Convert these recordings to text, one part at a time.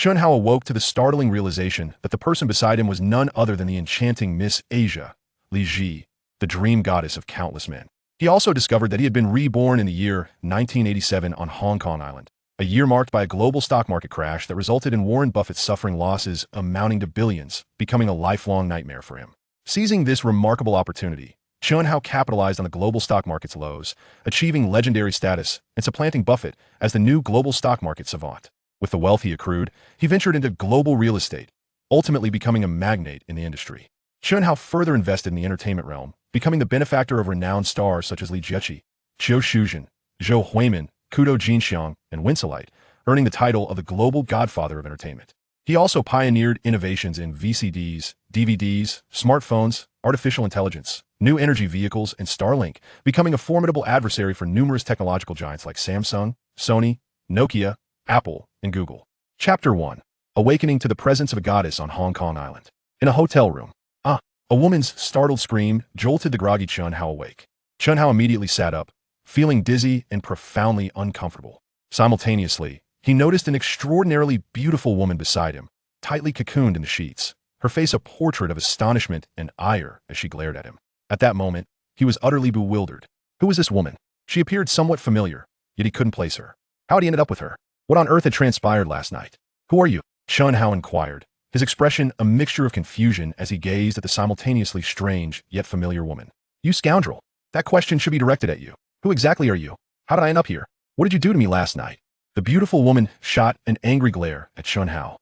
Chen Hao awoke to the startling realization that the person beside him was none other than the enchanting Miss Asia, Li Zhi, the dream goddess of countless men. He also discovered that he had been reborn in the year 1987 on Hong Kong Island, a year marked by a global stock market crash that resulted in Warren Buffett suffering losses amounting to billions, becoming a lifelong nightmare for him. Seizing this remarkable opportunity, Chen Hao capitalized on the global stock market's lows, achieving legendary status and supplanting Buffett as the new global stock market savant. With the wealth he accrued, he ventured into global real estate, ultimately becoming a magnate in the industry. Chen Hao further invested in the entertainment realm, becoming the benefactor of renowned stars such as Li Zhi, Zhou Shuzhen, Zhou Huimin, Kudo Jinxiang, and Winselite, earning the title of the global godfather of entertainment. He also pioneered innovations in VCDs, DVDs, smartphones, artificial intelligence, new energy vehicles, and Starlink, becoming a formidable adversary for numerous technological giants like Samsung, Sony, Nokia, Apple, and Google. Chapter 1. Awakening to the presence of a goddess on Hong Kong Island. In a hotel room. A woman's startled scream jolted the groggy Chen Hao awake. Chen Hao immediately sat up, feeling dizzy and profoundly uncomfortable. Simultaneously, he noticed an extraordinarily beautiful woman beside him, tightly cocooned in the sheets, her face a portrait of astonishment and ire as she glared at him. At that moment, he was utterly bewildered. Who was this woman? She appeared somewhat familiar, yet he couldn't place her. How had he ended up with her? What on earth had transpired last night? Who are you? Chen Hao inquired, his expression a mixture of confusion as he gazed at the simultaneously strange yet familiar woman. You scoundrel! That question should be directed at you. Who exactly are you? How did I end up here? What did you do to me last night? The beautiful woman shot an angry glare at Chen Hao.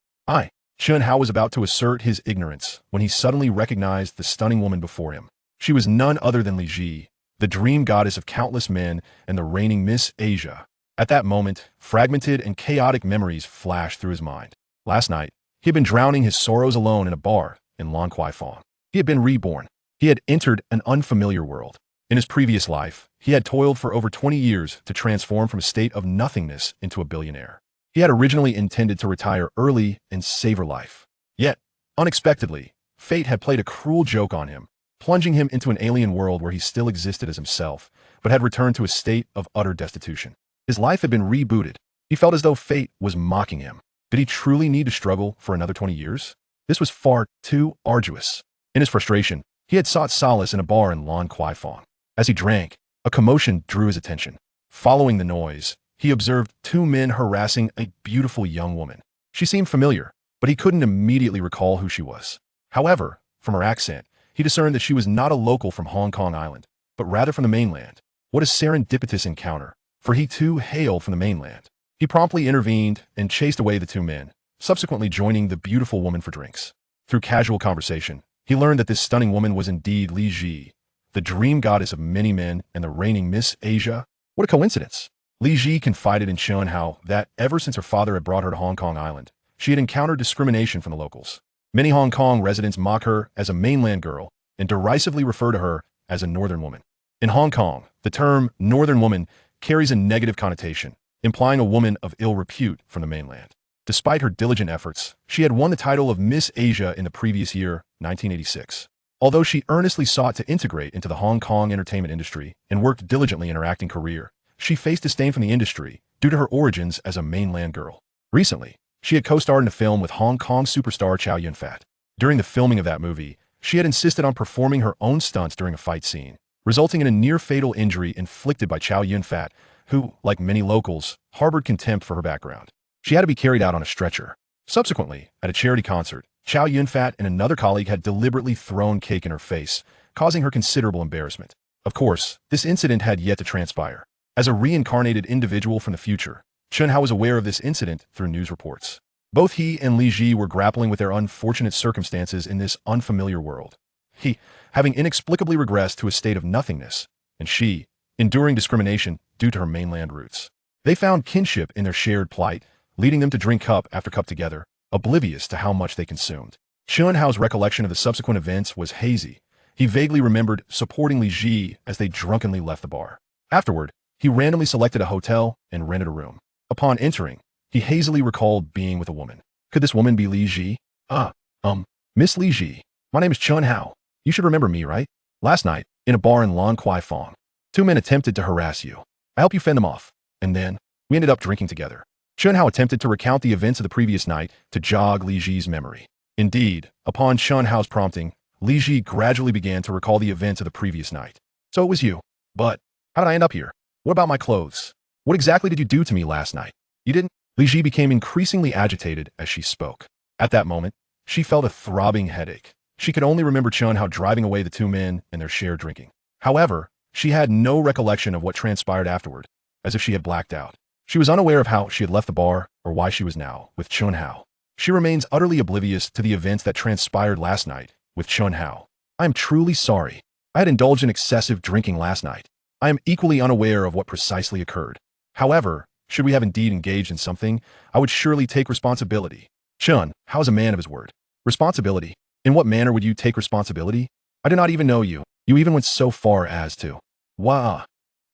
Chen Hao was about to assert his ignorance when he suddenly recognized the stunning woman before him. She was none other than Li Zhi, the dream goddess of countless men and the reigning Miss Asia. At that moment, fragmented and chaotic memories flashed through his mind. Last night, he had been drowning his sorrows alone in a bar in Lan Kwai Fong. He had been reborn. He had entered an unfamiliar world. In his previous life, he had toiled for over 20 years to transform from a state of nothingness into a billionaire. He had originally intended to retire early and savor life. Yet, unexpectedly, fate had played a cruel joke on him, plunging him into an alien world where he still existed as himself, but had returned to a state of utter destitution. His life had been rebooted. He felt as though fate was mocking him. Did he truly need to struggle for another 20 years? This was far too arduous. In his frustration, he had sought solace in a bar in Lan Kwai Fong. As he drank, a commotion drew his attention. Following the noise, he observed two men harassing a beautiful young woman. She seemed familiar, but he couldn't immediately recall who she was. However, from her accent, he discerned that she was not a local from Hong Kong Island, but rather from the mainland. What a serendipitous encounter, for he too hailed from the mainland. He promptly intervened and chased away the two men, subsequently joining the beautiful woman for drinks. Through casual conversation, he learned that this stunning woman was indeed Li Zhi, the dream goddess of many men and the reigning Miss Asia. What a coincidence! Li Zhi confided in Chen Hao that ever since her father had brought her to Hong Kong Island, she had encountered discrimination from the locals. Many Hong Kong residents mock her as a mainland girl and derisively refer to her as a northern woman. In Hong Kong, the term northern woman carries a negative connotation, implying a woman of ill repute from the mainland. Despite her diligent efforts, she had won the title of Miss Asia in the previous year, 1986. Although she earnestly sought to integrate into the Hong Kong entertainment industry and worked diligently in her acting career, she faced disdain from the industry due to her origins as a mainland girl. Recently, she had co-starred in a film with Hong Kong superstar Chow Yun-fat. During the filming of that movie, she had insisted on performing her own stunts during a fight scene, resulting in a near-fatal injury inflicted by Chow Yun-fat, who, like many locals, harbored contempt for her background. She had to be carried out on a stretcher. Subsequently, at a charity concert, Chow Yun-fat and another colleague had deliberately thrown cake in her face, causing her considerable embarrassment. Of course, this incident had yet to transpire. As a reincarnated individual from the future, Chen Hao was aware of this incident through news reports. Both he and Li Zhi were grappling with their unfortunate circumstances in this unfamiliar world. He, having inexplicably regressed to a state of nothingness, and she, enduring discrimination due to her mainland roots. They found kinship in their shared plight, leading them to drink cup after cup together, oblivious to how much they consumed. Chen Hao's recollection of the subsequent events was hazy. He vaguely remembered supporting Li Zhi as they drunkenly left the bar. Afterward, he randomly selected a hotel and rented a room. Upon entering, he hazily recalled being with a woman. Could this woman be Li Zhi? Miss Li Zhi, my name is Chen Hao. You should remember me, right? Last night, in a bar in Lan Kwai Fong, two men attempted to harass you. I helped you fend them off, and then we ended up drinking together. Chen Hao attempted to recount the events of the previous night to jog Li Zhi's memory. Indeed, upon Chen Hao's prompting, Li Zhi gradually began to recall the events of the previous night. So it was you. But how did I end up here? What about my clothes? What exactly did you do to me last night? You didn't? Li Zhi became increasingly agitated as she spoke. At that moment, she felt a throbbing headache. She could only remember Chen Hao driving away the two men and their shared drinking. However, she had no recollection of what transpired afterward, as if she had blacked out. She was unaware of how she had left the bar or why she was now with Chen Hao. She remains utterly oblivious to the events that transpired last night with Chen Hao. I am truly sorry. I had indulged in excessive drinking last night. I am equally unaware of what precisely occurred. However, should we have indeed engaged in something, I would surely take responsibility. Chen Hao is a man of his word. Responsibility? In what manner would you take responsibility? I do not even know you. You even went so far as to. Wah.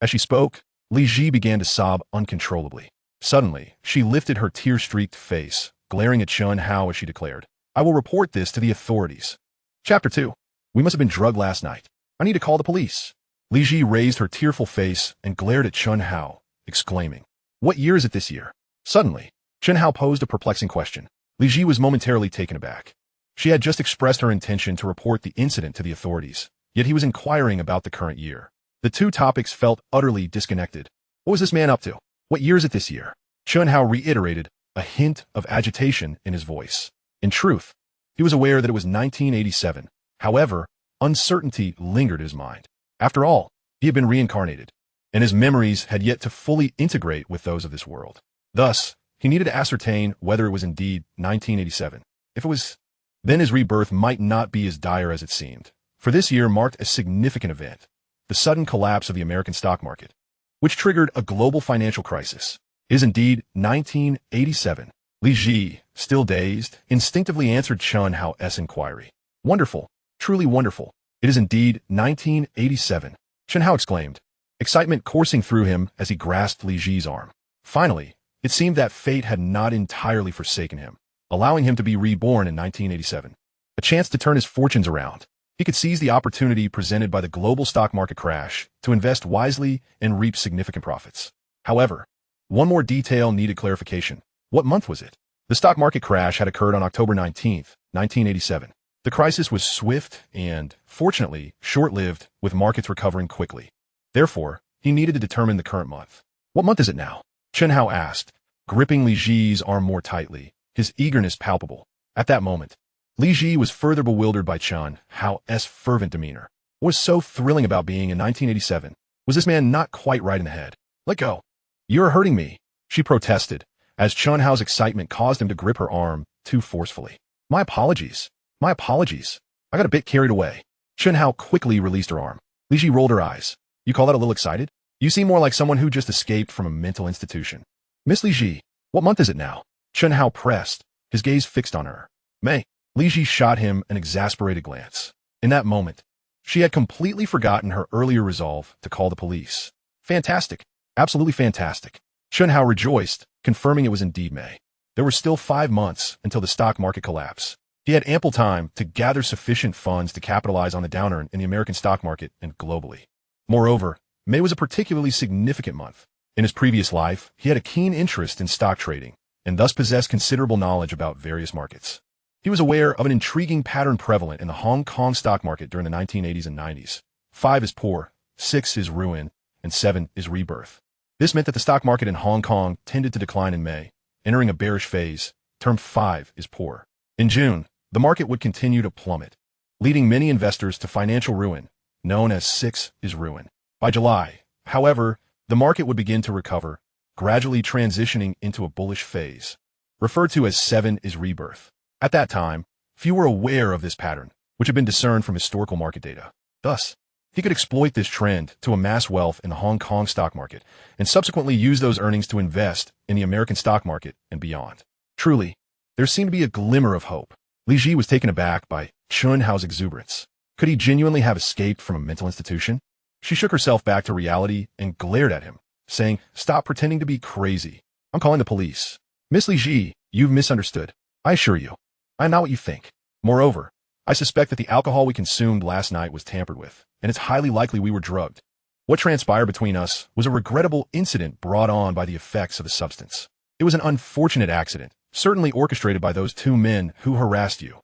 As she spoke, Li Zhi began to sob uncontrollably. Suddenly, she lifted her tear-streaked face, glaring at Chen Hao as she declared, I will report this to the authorities. Chapter 2. We must have been drugged last night. I need to call the police. Li Zhi raised her tearful face and glared at Chen Hao, exclaiming, What year is it this year? Suddenly, Chen Hao posed a perplexing question. Li Zhi was momentarily taken aback. She had just expressed her intention to report the incident to the authorities, yet he was inquiring about the current year. The two topics felt utterly disconnected. What was this man up to? What year is it this year? Chen Hao reiterated, a hint of agitation in his voice. In truth, he was aware that it was 1987. However, uncertainty lingered in his mind. After all, he had been reincarnated, and his memories had yet to fully integrate with those of this world. Thus, he needed to ascertain whether it was indeed 1987. If it was, then his rebirth might not be as dire as it seemed, for this year marked a significant event, the sudden collapse of the American stock market, which triggered a global financial crisis. It is indeed 1987. Li Zhi, still dazed, instinctively answered Chen Hao's inquiry. Wonderful, truly wonderful. It is indeed 1987. Chen Hao exclaimed, excitement coursing through him as he grasped Li Zhi's arm. Finally, it seemed that fate had not entirely forsaken him, allowing him to be reborn in 1987. A chance to turn his fortunes around. He could seize the opportunity presented by the global stock market crash to invest wisely and reap significant profits. However, one more detail needed clarification. What month was it? The stock market crash had occurred on October 19, 1987. The crisis was swift and, fortunately, short-lived, with markets recovering quickly. Therefore, he needed to determine the current month. What month is it now? Chen Hao asked, gripping Li Zhi's arm more tightly, his eagerness palpable. At that moment, Li Zhi was further bewildered by Chen Hao's fervent demeanor. What was so thrilling about being in 1987? Was this man not quite right in the head? Let go. You're hurting me, she protested, as Chen Hao's excitement caused him to grip her arm too forcefully. My apologies. My apologies. I got a bit carried away. Chen Hao quickly released her arm. Li Zhi rolled her eyes. You call that a little excited? You seem more like someone who just escaped from a mental institution. Miss Li Zhi, what month is it now? Chen Hao pressed, his gaze fixed on her. May. Li Zhi shot him an exasperated glance. In that moment, she had completely forgotten her earlier resolve to call the police. Fantastic. Absolutely fantastic. Chen Hao rejoiced, confirming it was indeed May. There were still 5 months until the stock market collapse. He had ample time to gather sufficient funds to capitalize on the downturn in the American stock market and globally. Moreover, May was a particularly significant month. In his previous life, he had a keen interest in stock trading, and thus possessed considerable knowledge about various markets. He was aware of an intriguing pattern prevalent in the Hong Kong stock market during the 1980s and 90s. 5 is poor, 6 is ruin, and 7 is rebirth. This meant that the stock market in Hong Kong tended to decline in May, entering a bearish phase, termed 5 is poor. In June, the market would continue to plummet, leading many investors to financial ruin, known as 6 is ruin. By July, however, the market would begin to recover, gradually transitioning into a bullish phase, referred to as 7 is rebirth. At that time, few were aware of this pattern, which had been discerned from historical market data. Thus, he could exploit this trend to amass wealth in the Hong Kong stock market and subsequently use those earnings to invest in the American stock market and beyond. Truly, there seemed to be a glimmer of hope. Li Zhi was taken aback by Chen Hao's exuberance. Could he genuinely have escaped from a mental institution? She shook herself back to reality and glared at him, saying, Stop pretending to be crazy. I'm calling the police. Miss Li Zhi, you've misunderstood. I assure you, I am not what you think. Moreover, I suspect that the alcohol we consumed last night was tampered with, and it's highly likely we were drugged. What transpired between us was a regrettable incident brought on by the effects of the substance. It was an unfortunate accident, certainly orchestrated by those two men who harassed you.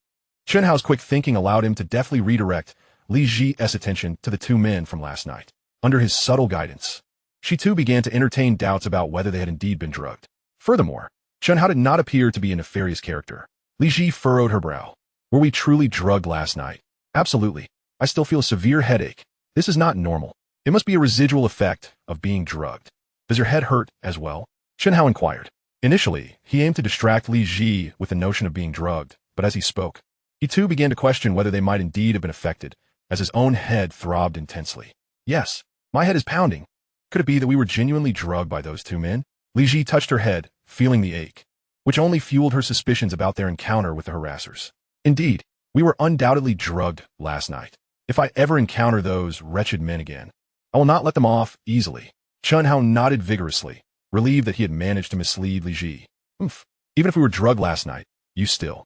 Chen Hao's quick thinking allowed him to deftly redirect Li Zhi's attention to the two men from last night. Under his subtle guidance, she too began to entertain doubts about whether they had indeed been drugged. Furthermore, Chen Hao did not appear to be a nefarious character. Li Zhi furrowed her brow. Were we truly drugged last night? Absolutely. I still feel a severe headache. This is not normal. It must be a residual effect of being drugged. Does your head hurt as well? Chen Hao inquired. Initially, he aimed to distract Li Zhi with the notion of being drugged, but as he spoke, he too began to question whether they might indeed have been affected, as his own head throbbed intensely. Yes, my head is pounding. Could it be that we were genuinely drugged by those two men? Li Zhi touched her head, feeling the ache, which only fueled her suspicions about their encounter with the harassers. Indeed, we were undoubtedly drugged last night. If I ever encounter those wretched men again, I will not let them off easily. Chen Hao nodded vigorously, relieved that he had managed to mislead Li Zhi. Even if we were drugged last night, you still.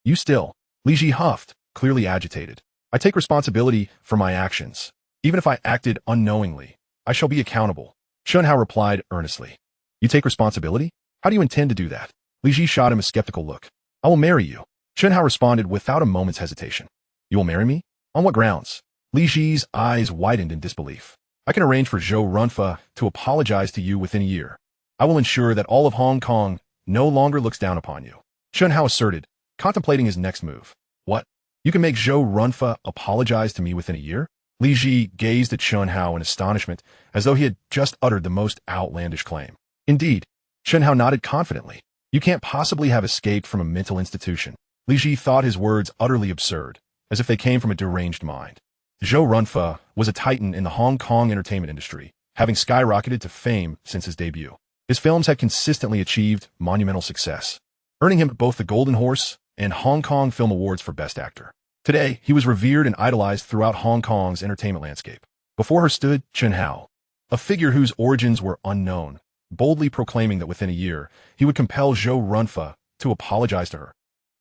Li Zhi huffed, clearly agitated. I take responsibility for my actions. Even if I acted unknowingly, I shall be accountable. Chen Hao replied earnestly. You take responsibility? How do you intend to do that? Li Zhi shot him a skeptical look. I will marry you. Chen Hao responded without a moment's hesitation. You will marry me? On what grounds? Li Zhi's eyes widened in disbelief. I can arrange for Zhou Runfa to apologize to you within a year. I will ensure that all of Hong Kong no longer looks down upon you. Chen Hao asserted, contemplating his next move. What? You can make Zhou Runfa apologize to me within a year? Li Zhi gazed at Chen Hao in astonishment, as though he had just uttered the most outlandish claim. Indeed, Chen Hao nodded confidently. You can't possibly have escaped from a mental institution. Li Zhi thought his words utterly absurd, as if they came from a deranged mind. Zhou Runfa was a titan in the Hong Kong entertainment industry, having skyrocketed to fame since his debut. His films had consistently achieved monumental success, earning him both the Golden Horse and Hong Kong Film Awards for Best Actor. Today, he was revered and idolized throughout Hong Kong's entertainment landscape. Before her stood Chen Hao, a figure whose origins were unknown, boldly proclaiming that within a year, he would compel Zhou Runfa to apologize to her.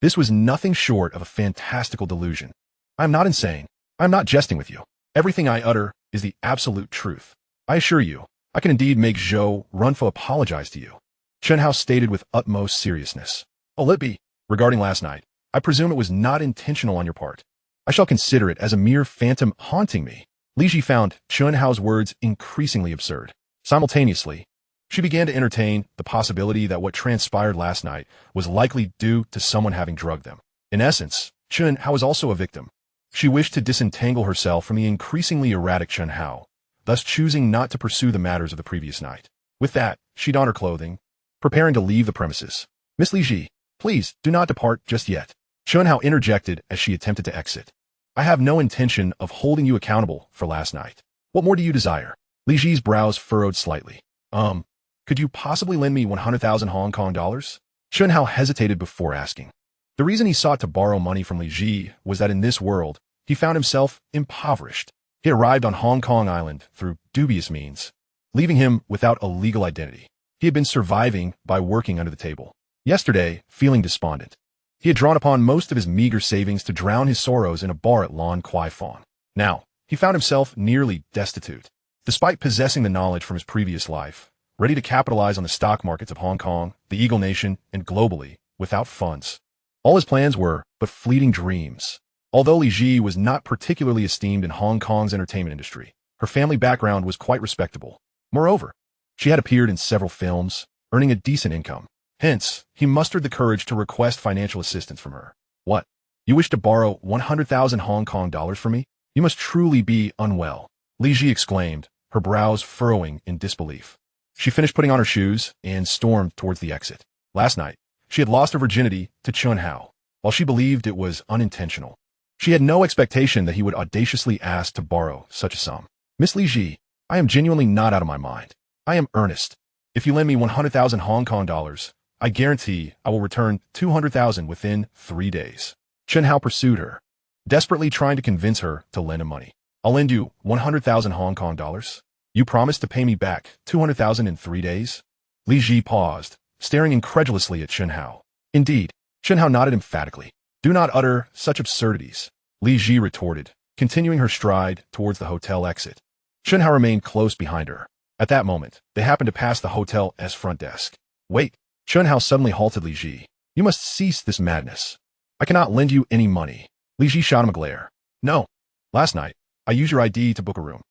This was nothing short of a fantastical delusion. I am not insane. I am not jesting with you. Everything I utter is the absolute truth. I assure you, I can indeed make Zhou Runfa apologize to you. Chen Hao stated with utmost seriousness. Oh, let be. Regarding last night, I presume it was not intentional on your part. I shall consider it as a mere phantom haunting me. Li Zhi found Chen Hao's words increasingly absurd. Simultaneously, she began to entertain the possibility that what transpired last night was likely due to someone having drugged them. In essence, Chen Hao was also a victim. She wished to disentangle herself from the increasingly erratic Chen Hao, thus choosing not to pursue the matters of the previous night. With that, she donned her clothing, preparing to leave the premises. Miss Li Zhi, please do not depart just yet. Chen Hao interjected as she attempted to exit. I have no intention of holding you accountable for last night. What more do you desire? Li Zhi's brows furrowed slightly. Could you possibly lend me 100,000 Hong Kong dollars? Chen Hao hesitated before asking. The reason he sought to borrow money from Li Zhi was that in this world, he found himself impoverished. He arrived on Hong Kong Island through dubious means, leaving him without a legal identity. He had been surviving by working under the table. Yesterday, feeling despondent, he had drawn upon most of his meager savings to drown his sorrows in a bar at Lon Kwai Fon. Now, he found himself nearly destitute. Despite possessing the knowledge from his previous life, ready to capitalize on the stock markets of Hong Kong, the Eagle Nation, and globally, without funds. All his plans were but fleeting dreams. Although Li Zhi was not particularly esteemed in Hong Kong's entertainment industry, her family background was quite respectable. Moreover, she had appeared in several films, earning a decent income. Hence, he mustered the courage to request financial assistance from her. What? You wish to borrow 100,000 Hong Kong dollars from me? You must truly be unwell, Li Zhi exclaimed, her brows furrowing in disbelief. She finished putting on her shoes and stormed towards the exit. Last night, she had lost her virginity to Chen Hao, while she believed it was unintentional. She had no expectation that he would audaciously ask to borrow such a sum. Miss Li Zhi, I am genuinely not out of my mind. I am earnest. If you lend me 100,000 Hong Kong dollars, I guarantee I will return 200,000 within 3 days. Chen Hao pursued her, desperately trying to convince her to lend him money. I'll lend you 100,000 Hong Kong dollars. You promise to pay me back 200,000 in 3 days? Li Zhi paused, staring incredulously at Chen Hao. Indeed, Chen Hao nodded emphatically. Do not utter such absurdities, Li Zhi retorted, continuing her stride towards the hotel exit. Chen Hao remained close behind her. At that moment, they happened to pass the hotel's front desk. Wait, Chen Hao suddenly halted Li Zhi. You must cease this madness. I cannot lend you any money. Li Zhi shot him a glare. No. Last night, I used your ID to book a room.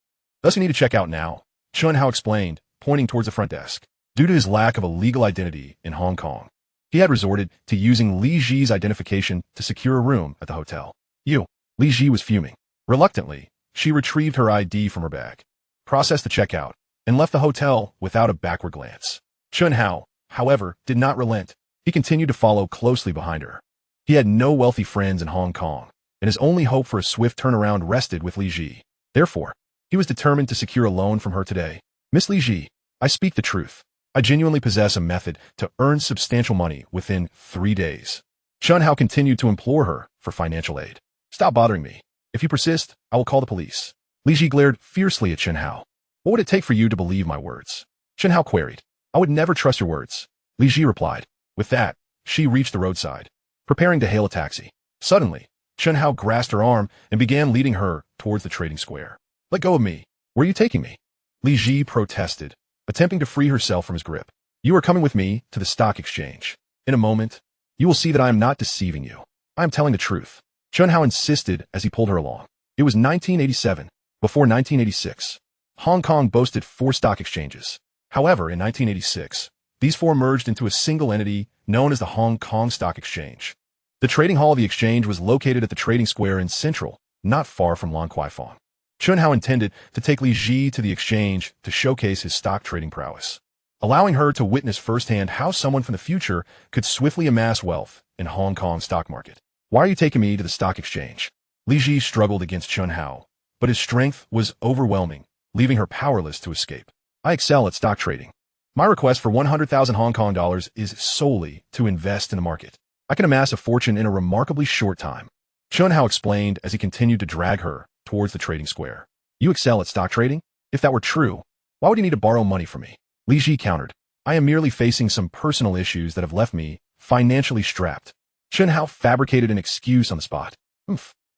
Thus you need to check out now, Chen Hao explained, pointing towards the front desk. Due to his lack of a legal identity in Hong Kong, he had resorted to using Li Zhi's identification to secure a room at the hotel. Li Zhi was fuming. Reluctantly, she retrieved her ID from her bag, processed the checkout, and left the hotel without a backward glance. Chen Hao, however, did not relent. He continued to follow closely behind her. He had no wealthy friends in Hong Kong, and his only hope for a swift turnaround rested with Li Zhi. Therefore, he was determined to secure a loan from her today. Miss Li Zhi, I speak the truth. I genuinely possess a method to earn substantial money within 3 days. Chen Hao continued to implore her for financial aid. Stop bothering me. If you persist, I will call the police. Li Zhi glared fiercely at Chen Hao. What would it take for you to believe my words? Chen Hao queried. I would never trust your words. Li Zhi replied. With that, she reached the roadside, preparing to hail a taxi. Suddenly, Chen Hao grasped her arm and began leading her towards the trading square. Let go of me. Where are you taking me? Li Zhi protested, attempting to free herself from his grip. You are coming with me to the stock exchange. In a moment, you will see that I am not deceiving you. I am telling the truth. Chen Hao insisted as he pulled her along. It was 1987. Before 1986, Hong Kong boasted 4 stock exchanges. However, in 1986, these 4 merged into a single entity known as the Hong Kong Stock Exchange. The trading hall of the exchange was located at the trading square in Central, not far from Lan Kwai Fong. Chen Hao intended to take Li Zhi to the exchange to showcase his stock trading prowess, allowing her to witness firsthand how someone from the future could swiftly amass wealth in Hong Kong stock market. Why are you taking me to the stock exchange? Li Zhi struggled against Chen Hao, but his strength was overwhelming, leaving her powerless to escape. I excel at stock trading. My request for 100,000 Hong Kong dollars is solely to invest in the market. I can amass a fortune in a remarkably short time. Chen Hao explained as he continued to drag her towards the trading square. You excel at stock trading? If that were true, why would you need to borrow money from me? Li Zhi countered. I am merely facing some personal issues that have left me financially strapped. Chen Hao fabricated an excuse on the spot. Who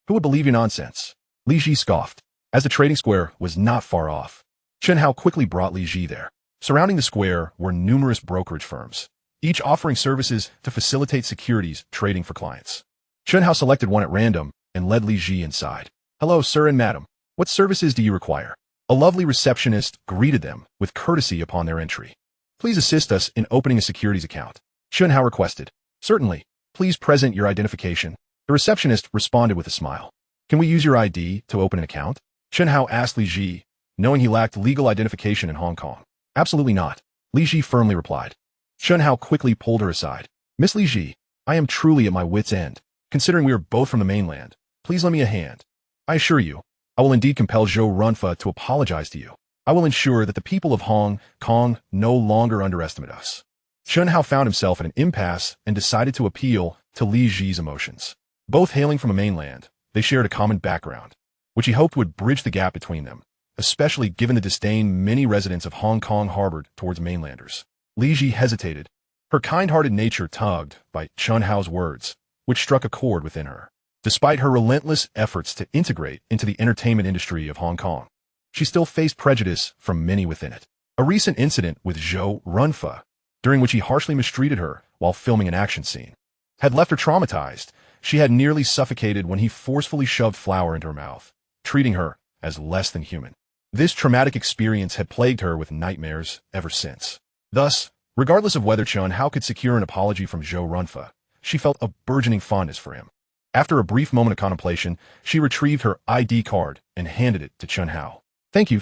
would believe your nonsense? Li Zhi scoffed. As the trading square was not far off, Chen Hao quickly brought Li Zhi there. Surrounding the square were numerous brokerage firms, each offering services to facilitate securities trading for clients. Chen Hao selected one at random and led Li Zhi inside. Hello, sir and madam. What services do you require? A lovely receptionist greeted them with courtesy upon their entry. Please assist us in opening a securities account. Chen Hao requested. Certainly. Please present your identification. The receptionist responded with a smile. Can we use your ID to open an account? Chen Hao asked Li Zhi, knowing he lacked legal identification in Hong Kong. Absolutely not. Li Zhi firmly replied. Chen Hao quickly pulled her aside. Miss Li Zhi, I am truly at my wit's end. Considering we are both from the mainland, please lend me a hand. I assure you, I will indeed compel Zhou Runfa to apologize to you. I will ensure that the people of Hong Kong no longer underestimate us. Chen Hao found himself at an impasse and decided to appeal to Li Zhi's emotions. Both hailing from a mainland, they shared a common background, which he hoped would bridge the gap between them, especially given the disdain many residents of Hong Kong harbored towards mainlanders. Li Zhi hesitated, her kind-hearted nature tugged by Chen Hao's words, which struck a chord within her. Despite her relentless efforts to integrate into the entertainment industry of Hong Kong, she still faced prejudice from many within it. A recent incident with Zhou Runfa, during which he harshly mistreated her while filming an action scene, had left her traumatized. She had nearly suffocated when he forcefully shoved flour into her mouth, treating her as less than human. This traumatic experience had plagued her with nightmares ever since. Thus, regardless of whether Chen Hao could secure an apology from Zhou Runfa, she felt a burgeoning fondness for him. After a brief moment of contemplation, she retrieved her ID card and handed it to Chen Hao. Thank you,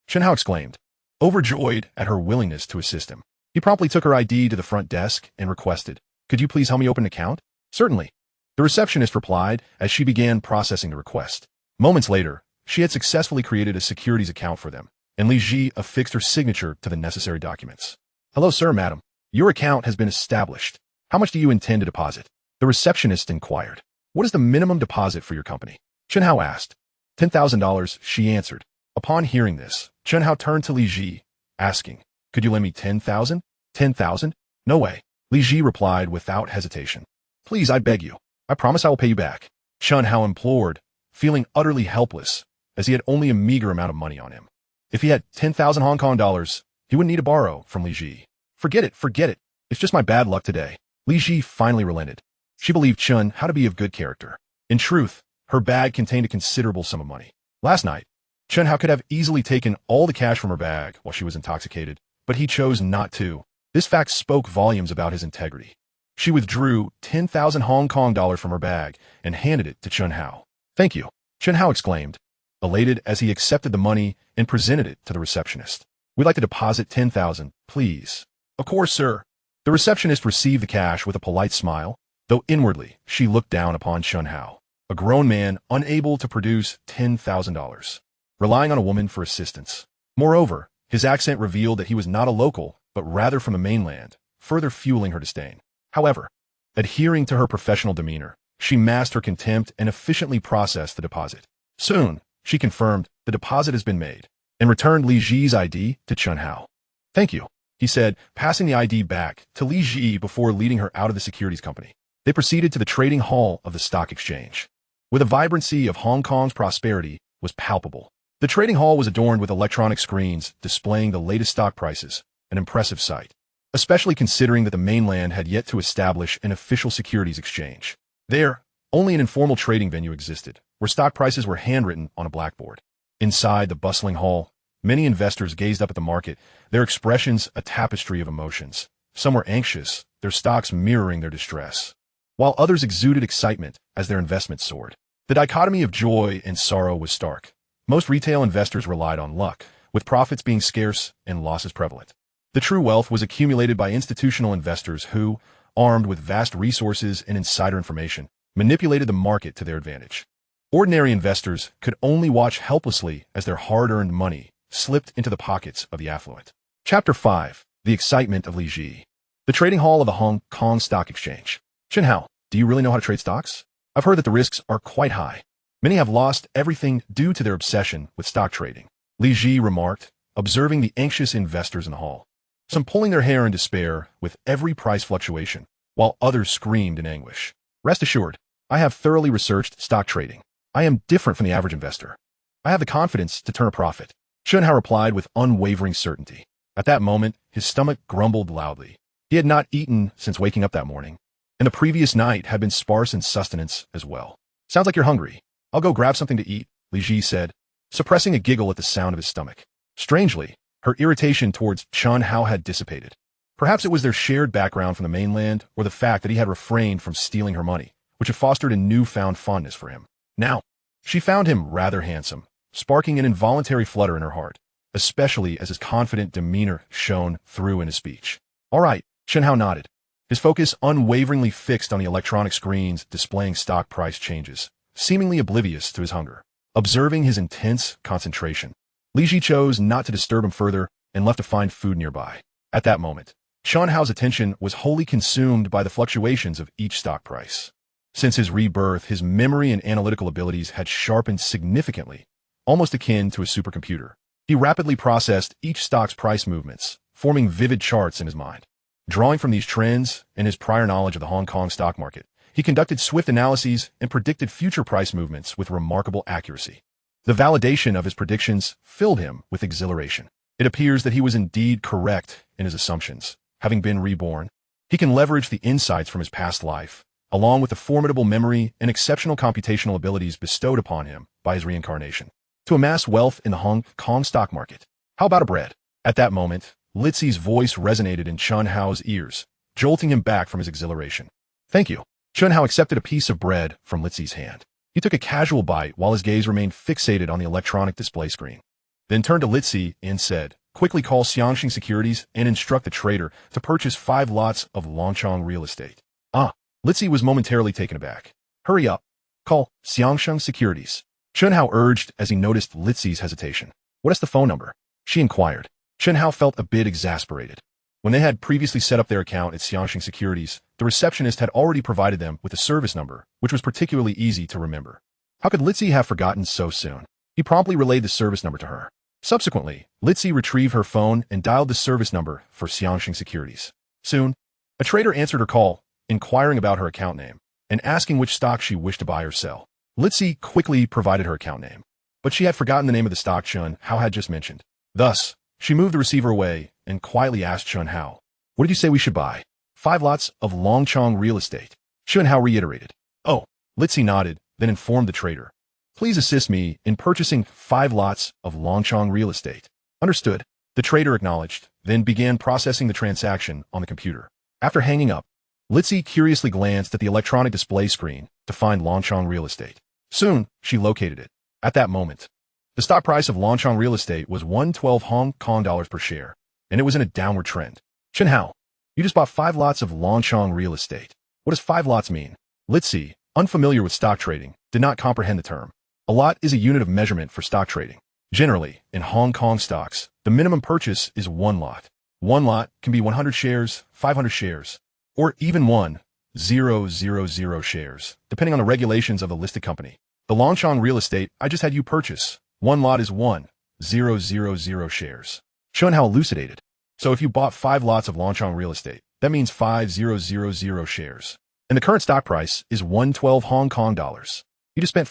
Chen Hao exclaimed, overjoyed at her willingness to assist him. He promptly took her ID to the front desk and requested, could you please help me open an account? Certainly. The receptionist replied as she began processing the request. Moments later, she had successfully created a securities account for them, and Li Zhi affixed her signature to the necessary documents. Hello, sir, madam. Your account has been established. How much do you intend to deposit? The receptionist inquired. What is the minimum deposit for your company? Chen Hao asked. $10,000, she answered. Upon hearing this, Chen Hao turned to Li Zhi, asking, could you lend me 10,000? 10,000? No way. Li Zhi replied without hesitation. Please, I beg you. I promise I will pay you back. Chen Hao implored, feeling utterly helpless, as he had only a meager amount of money on him. If he had 10,000 Hong Kong dollars, he wouldn't need to borrow from Li Zhi. Forget it. It's just my bad luck today. Li Zhi finally relented. She believed Chen Hao to be of good character. In truth, her bag contained a considerable sum of money. Last night, Chen Hao could have easily taken all the cash from her bag while she was intoxicated, but he chose not to. This fact spoke volumes about his integrity. She withdrew 10,000 Hong Kong dollars from her bag and handed it to Chen Hao. "Thank you," Chen Hao exclaimed, elated as he accepted the money and presented it to the receptionist. "We'd like to deposit 10,000, please." "Of course, sir." The receptionist received the cash with a polite smile, though inwardly she looked down upon Chen Hao, a grown man unable to produce $10,000, relying on a woman for assistance. Moreover, his accent revealed that he was not a local, but rather from the mainland, further fueling her disdain. However, adhering to her professional demeanor, she masked her contempt and efficiently processed the deposit. Soon, she confirmed the deposit has been made and returned Li Zhi's ID to Chen Hao. "Thank you," he said, passing the ID back to Li Zhi before leading her out of the securities company. They proceeded to the trading hall of the stock exchange, where the vibrancy of Hong Kong's prosperity was palpable. The trading hall was adorned with electronic screens displaying the latest stock prices, an impressive sight, especially considering that the mainland had yet to establish an official securities exchange. There, only an informal trading venue existed, where stock prices were handwritten on a blackboard. Inside the bustling hall, many investors gazed up at the market, their expressions a tapestry of emotions. Some were anxious, their stocks mirroring their distress, while others exuded excitement as their investments soared. The dichotomy of joy and sorrow was stark. Most retail investors relied on luck, with profits being scarce and losses prevalent. The true wealth was accumulated by institutional investors who, armed with vast resources and insider information, manipulated the market to their advantage. Ordinary investors could only watch helplessly as their hard-earned money slipped into the pockets of the affluent. Chapter 5. The Excitement of Li Zhi. The trading hall of the Hong Kong Stock Exchange. "Chen Hao, do you really know how to trade stocks? I've heard that the risks are quite high. Many have lost everything due to their obsession with stock trading," Li Zhi remarked, observing the anxious investors in the hall. Some pulling their hair in despair with every price fluctuation, while others screamed in anguish. "Rest assured, I have thoroughly researched stock trading. I am different from the average investor. I have the confidence to turn a profit," Chen Hao replied with unwavering certainty. At that moment, his stomach grumbled loudly. He had not eaten since waking up that morning, and the previous night had been sparse in sustenance as well. "Sounds like you're hungry. I'll go grab something to eat," Li Zhi said, suppressing a giggle at the sound of his stomach. Strangely, her irritation towards Chen Hao had dissipated. Perhaps it was their shared background from the mainland, or the fact that he had refrained from stealing her money, which had fostered a newfound fondness for him. Now, she found him rather handsome, sparking an involuntary flutter in her heart, especially as his confident demeanor shone through in his speech. "All right," Chen Hao nodded, his focus unwaveringly fixed on the electronic screens displaying stock price changes, seemingly oblivious to his hunger. Observing his intense concentration, Li Zhi chose not to disturb him further and left to find food nearby. At that moment, Chen Hao's attention was wholly consumed by the fluctuations of each stock price. Since his rebirth, his memory and analytical abilities had sharpened significantly, almost akin to a supercomputer. He rapidly processed each stock's price movements, forming vivid charts in his mind. Drawing from these trends and his prior knowledge of the Hong Kong stock market, he conducted swift analyses and predicted future price movements with remarkable accuracy. The validation of his predictions filled him with exhilaration. It appears that he was indeed correct in his assumptions. Having been reborn, he can leverage the insights from his past life, along with the formidable memory and exceptional computational abilities bestowed upon him by his reincarnation, to amass wealth in the Hong Kong stock market. "How about a bread?" At that moment, Li Zi's voice resonated in Chen Hao's ears, jolting him back from his exhilaration. "Thank you." Chen Hao accepted a piece of bread from Li Zi's hand. He took a casual bite while his gaze remained fixated on the electronic display screen, then turned to Li Zi and said, "Quickly call Xiangxing Securities and instruct the trader to purchase 5 lots of Longchong real estate." "Ah." Li Zi was momentarily taken aback. "Hurry up. Call Xiangxing Securities," Chen Hao urged as he noticed Li Zi's hesitation. "What is the phone number?" she inquired. Chen Hao felt a bit exasperated. When they had previously set up their account at Xiangxing Securities, the receptionist had already provided them with a service number, which was particularly easy to remember. How could Li Zhi have forgotten so soon? He promptly relayed the service number to her. Subsequently, Li Zhi retrieved her phone and dialed the service number for Xiangxing Securities. Soon, a trader answered her call, inquiring about her account name and asking which stock she wished to buy or sell. Li Zhi quickly provided her account name, but she had forgotten the name of the stock Chen Hao had just mentioned. Thus, she moved the receiver away and quietly asked Chen Hao, "What did you say we should buy?" 5 lots of Longchong real estate. Chen Hao reiterated. Oh, Li Zhi nodded, then informed the trader. Please assist me in purchasing 5 lots of Longchong real estate. Understood. The trader acknowledged, then began processing the transaction on the computer. After hanging up, Li Zhi curiously glanced at the electronic display screen to find Longchong real estate. Soon, she located it. At that moment, the stock price of Longchong real estate was 112 Hong Kong dollars per share, and it was in a downward trend. Chen Hao, you just bought 5 lots of Longchong real estate. What does 5 lots mean? Li Zhi, unfamiliar with stock trading, did not comprehend the term. A lot is a unit of measurement for stock trading. Generally, in Hong Kong stocks, the minimum purchase is 1 lot. 1 lot can be 100 shares, 500 shares, or even 1,000 shares, depending on the regulations of the listed company. The Longchong real estate I just had you purchase, 1 lot is 1,000 shares. Chen Hao elucidated. So if you bought 5 lots of Longchong real estate, that means 5,000 shares. And the current stock price is 112 Hong Kong dollars. You just spent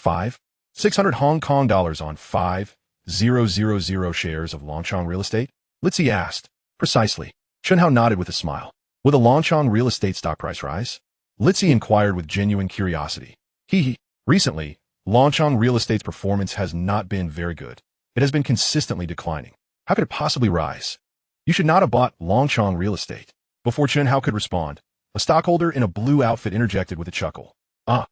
600 Hong Kong dollars on 5,000 shares of Longchong real estate? Li Zhi asked. Precisely. Chen Hao nodded with a smile. Will the Longchong real estate stock price rise? Li Zhi inquired with genuine curiosity. Recently, Longchong real estate's performance has not been very good. It has been consistently declining. How could it possibly rise? You should not have bought Longchong real estate. Before Chen Hao could respond, a stockholder in a blue outfit interjected with a chuckle. The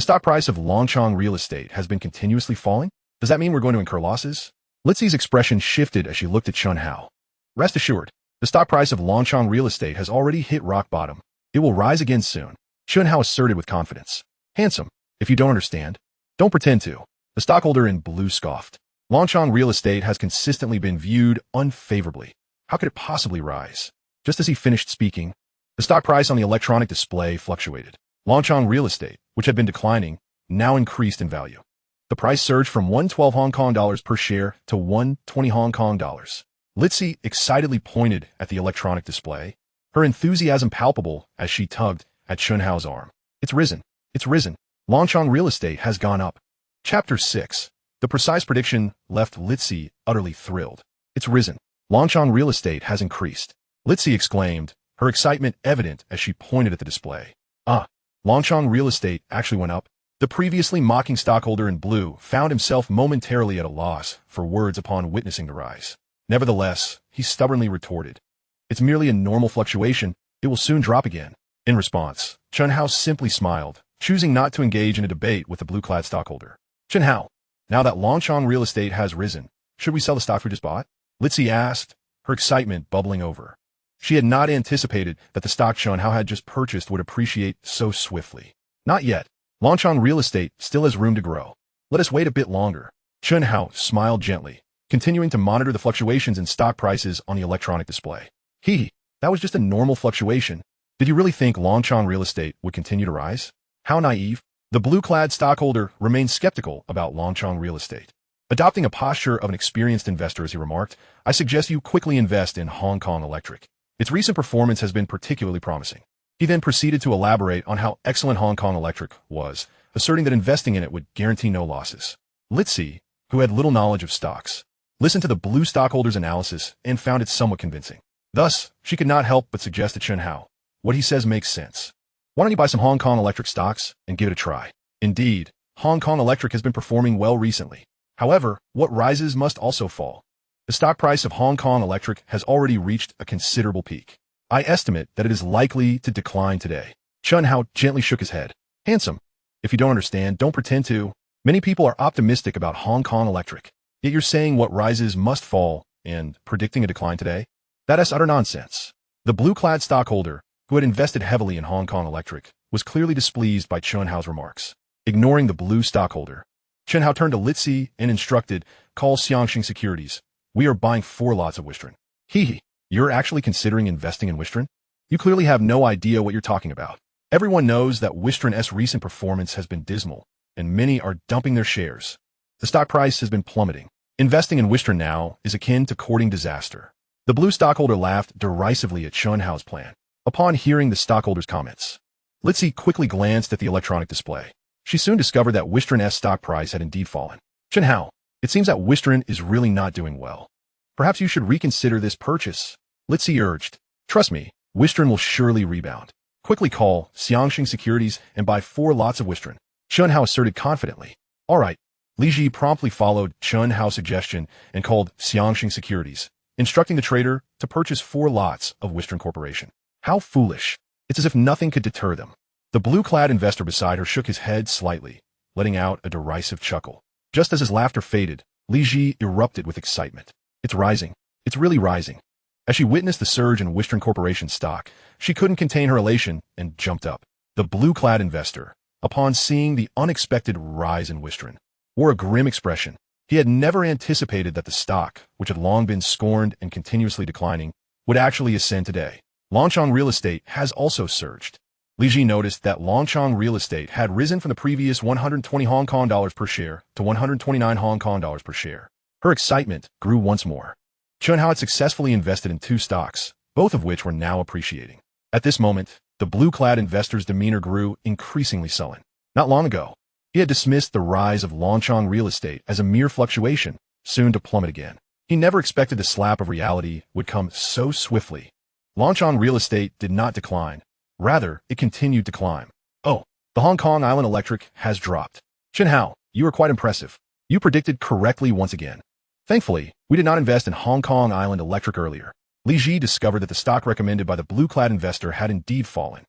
stock price of Longchong real estate has been continuously falling? Does that mean we're going to incur losses? Li Zhi's expression shifted as she looked at Chen Hao. Rest assured, the stock price of Longchong real estate has already hit rock bottom. It will rise again soon. Chen Hao asserted with confidence. Handsome, if you don't understand, don't pretend to. The stockholder in blue scoffed. Longchong real estate has consistently been viewed unfavorably. How could it possibly rise? Just as he finished speaking, the stock price on the electronic display fluctuated. Longchong real estate, which had been declining, now increased in value. The price surged from 112 Hong Kong dollars per share to 120 Hong Kong dollars. Li Zhi excitedly pointed at the electronic display, her enthusiasm palpable as she tugged at Chen Hao's arm. It's risen. It's risen. Longchong real estate has gone up. Chapter 6. The precise prediction left Li Zhi utterly thrilled. It's risen. Longchong real estate has increased. Li Zhi exclaimed, her excitement evident as she pointed at the display. Longchong real estate actually went up. The previously mocking stockholder in blue found himself momentarily at a loss for words upon witnessing the rise. Nevertheless, he stubbornly retorted, it's merely a normal fluctuation. It will soon drop again. In response, Chen Hao simply smiled, choosing not to engage in a debate with the blue-clad stockholder. Chen Hao, now that Longchong real estate has risen, should we sell the stock we just bought? Li Zhi asked, her excitement bubbling over. She had not anticipated that the stock Chen Hao had just purchased would appreciate so swiftly. Not yet. Longchong real estate still has room to grow. Let us wait a bit longer. Chen Hao smiled gently, continuing to monitor the fluctuations in stock prices on the electronic display. That was just a normal fluctuation. Did you really think Longchong real estate would continue to rise? How naive. The blue-clad stockholder remained skeptical about Longchong real estate. Adopting a posture of an experienced investor as he remarked, I suggest you quickly invest in Hong Kong Electric. Its recent performance has been particularly promising. He then proceeded to elaborate on how excellent Hong Kong Electric was, asserting that investing in it would guarantee no losses. Li Zhi, who had little knowledge of stocks, listened to the blue stockholder's analysis and found it somewhat convincing. Thus, she could not help but suggest to Chen Hao, what he says makes sense. Why don't you buy some Hong Kong Electric stocks and give it a try? Indeed, Hong Kong Electric has been performing well recently. However, what rises must also fall. The stock price of Hong Kong Electric has already reached a considerable peak. I estimate that it is likely to decline today. Chen Hao gently shook his head. Handsome. If you don't understand, don't pretend to. Many people are optimistic about Hong Kong Electric. Yet you're saying what rises must fall and predicting a decline today? That is utter nonsense. The blue-clad stockholder, who had invested heavily in Hong Kong Electric, was clearly displeased by Chen Hao's remarks. Ignoring the blue stockholder, Chen Hao turned to Li Zhi and instructed, call Xiangxing Securities. We are buying 4 lots of Wistron. You're actually considering investing in Wistron? You clearly have no idea what you're talking about. Everyone knows that Wistron's recent performance has been dismal, and many are dumping their shares. The stock price has been plummeting. Investing in Wistron now is akin to courting disaster. The blue stockholder laughed derisively at Chen Hao's plan. Upon hearing the stockholder's comments, Li Zhi quickly glanced at the electronic display. She soon discovered that Wistron's stock price had indeed fallen. Chen Hao, it seems that Wistron is really not doing well. Perhaps you should reconsider this purchase, Li Zhi urged. Trust me, Wistron will surely rebound. Quickly call Xiangxing Securities and buy 4 lots of Wistron. Chen Hao asserted confidently. All right. Li Zhi promptly followed Chen Hao's suggestion and called Xiangxing Securities, instructing the trader to purchase 4 lots of Wistron Corporation. How foolish. It's as if nothing could deter them. The blue-clad investor beside her shook his head slightly, letting out a derisive chuckle. Just as his laughter faded, Li Zhi erupted with excitement. It's rising. It's really rising. As she witnessed the surge in Wistron Corporation stock, she couldn't contain her elation and jumped up. The blue-clad investor, upon seeing the unexpected rise in Wistron, wore a grim expression. He had never anticipated that the stock, which had long been scorned and continuously declining, would actually ascend today. Longchong Real Estate has also surged. Li Zhi noticed that Longchong Real Estate had risen from the previous 120 Hong Kong dollars per share to 129 Hong Kong dollars per share. Her excitement grew once more. Chen Hao had successfully invested in 2 stocks, both of which were now appreciating. At this moment, the blue-clad investor's demeanor grew increasingly sullen. Not long ago, he had dismissed the rise of Longchong Real Estate as a mere fluctuation, soon to plummet again. He never expected the slap of reality would come so swiftly. Longchong Real Estate did not decline. Rather, it continued to climb. Oh, the Hong Kong Island Electric has dropped. Chen Hao, you are quite impressive. You predicted correctly once again. Thankfully, we did not invest in Hong Kong Island Electric earlier. Li Zhi discovered that the stock recommended by the blue-clad investor had indeed fallen.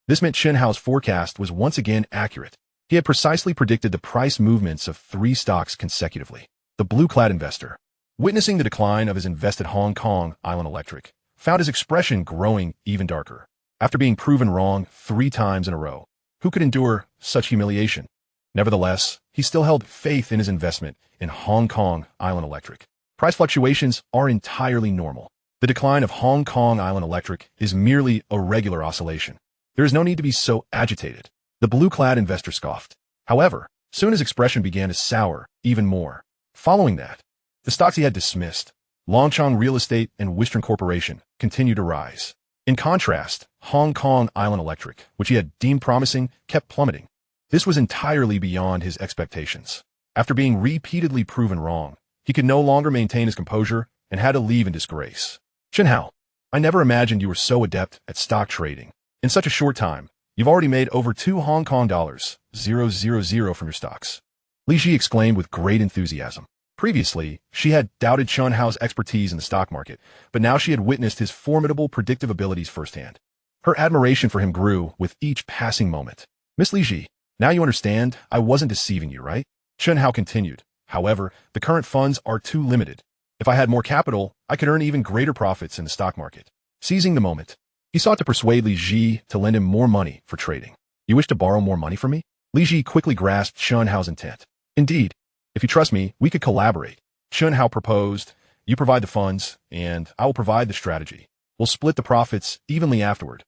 This meant Chen Hao's forecast was once again accurate. He had precisely predicted the price movements of 3 stocks consecutively. The blue-clad investor, witnessing the decline of his invested Hong Kong Island Electric, found his expression growing even darker. After being proven wrong 3 times in a row, who could endure such humiliation? Nevertheless, he still held faith in his investment in Hong Kong Island Electric. Price fluctuations are entirely normal. The decline of Hong Kong Island Electric is merely a regular oscillation. There is no need to be so agitated. The blue-clad investor scoffed. However, soon his expression began to sour even more. Following that, the stocks he had dismissed, Longchong Real Estate and Wistron Corporation, continued to rise. In contrast, Hong Kong Island Electric, which he had deemed promising, kept plummeting. This was entirely beyond his expectations. After being repeatedly proven wrong, he could no longer maintain his composure and had to leave in disgrace. Chen Hao, I never imagined you were so adept at stock trading. In such a short time, you've already made over 2 Hong Kong dollars, 000 from your stocks. Li Zhi exclaimed with great enthusiasm. Previously, she had doubted Chen Hao's expertise in the stock market, but now she had witnessed his formidable predictive abilities firsthand. Her admiration for him grew with each passing moment. Miss Li Zhi, now you understand I wasn't deceiving you, right? Chen Hao continued. However, the current funds are too limited. If I had more capital, I could earn even greater profits in the stock market. Seizing the moment, he sought to persuade Li Zhi to lend him more money for trading. You wish to borrow more money from me? Li Zhi quickly grasped Chen Hao's intent. Indeed, if you trust me, we could collaborate. Chen Hao proposed, you provide the funds, and I will provide the strategy. We'll split the profits evenly afterward.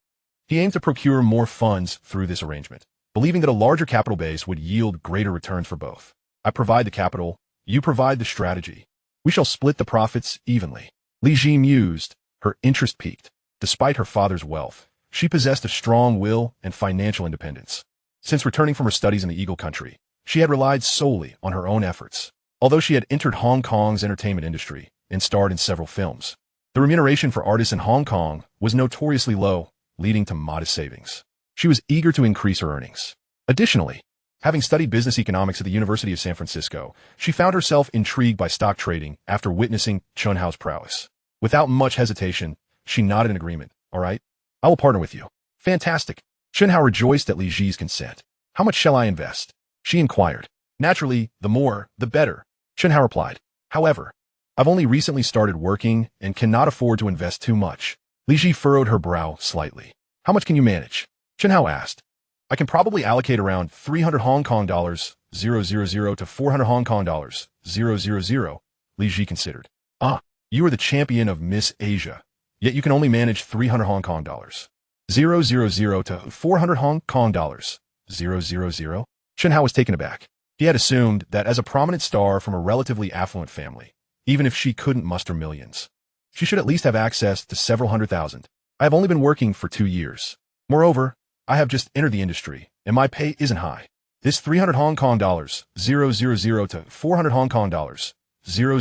He aimed to procure more funds through this arrangement, believing that a larger capital base would yield greater returns for both. I provide the capital, you provide the strategy. We shall split the profits evenly. Li Zhi mused, her interest piqued. Despite her father's wealth, she possessed a strong will and financial independence. Since returning from her studies in the Eagle Country, she had relied solely on her own efforts. Although she had entered Hong Kong's entertainment industry and starred in several films, the remuneration for artists in Hong Kong was notoriously low, leading to modest savings. She was eager to increase her earnings. Additionally, having studied business economics at the University of San Francisco, she found herself intrigued by stock trading after witnessing Chen Hao's prowess. Without much hesitation, she nodded in agreement. All right, I will partner with you. Fantastic. Chen Hao rejoiced at Li Zhi's consent. How much shall I invest? She inquired. Naturally, the more, the better. Chen Hao replied. However, I've only recently started working and cannot afford to invest too much. Li Zhi furrowed her brow slightly. How much can you manage? Chen Hao asked. I can probably allocate around 300 Hong Kong dollars, 000 to 400 Hong Kong dollars, 000, Li Zhi considered. Ah, you are the champion of Miss Asia, yet you can only manage 300 Hong Kong dollars, 000 to 400 Hong Kong dollars, 000. Chen Hao was taken aback. He had assumed that as a prominent star from a relatively affluent family, even if she couldn't muster millions, she should at least have access to several hundred thousand. I have only been working for 2 years. Moreover, I have just entered the industry, and my pay isn't high. This 300 Hong Kong dollars, 000 to 400 Hong Kong dollars, 000,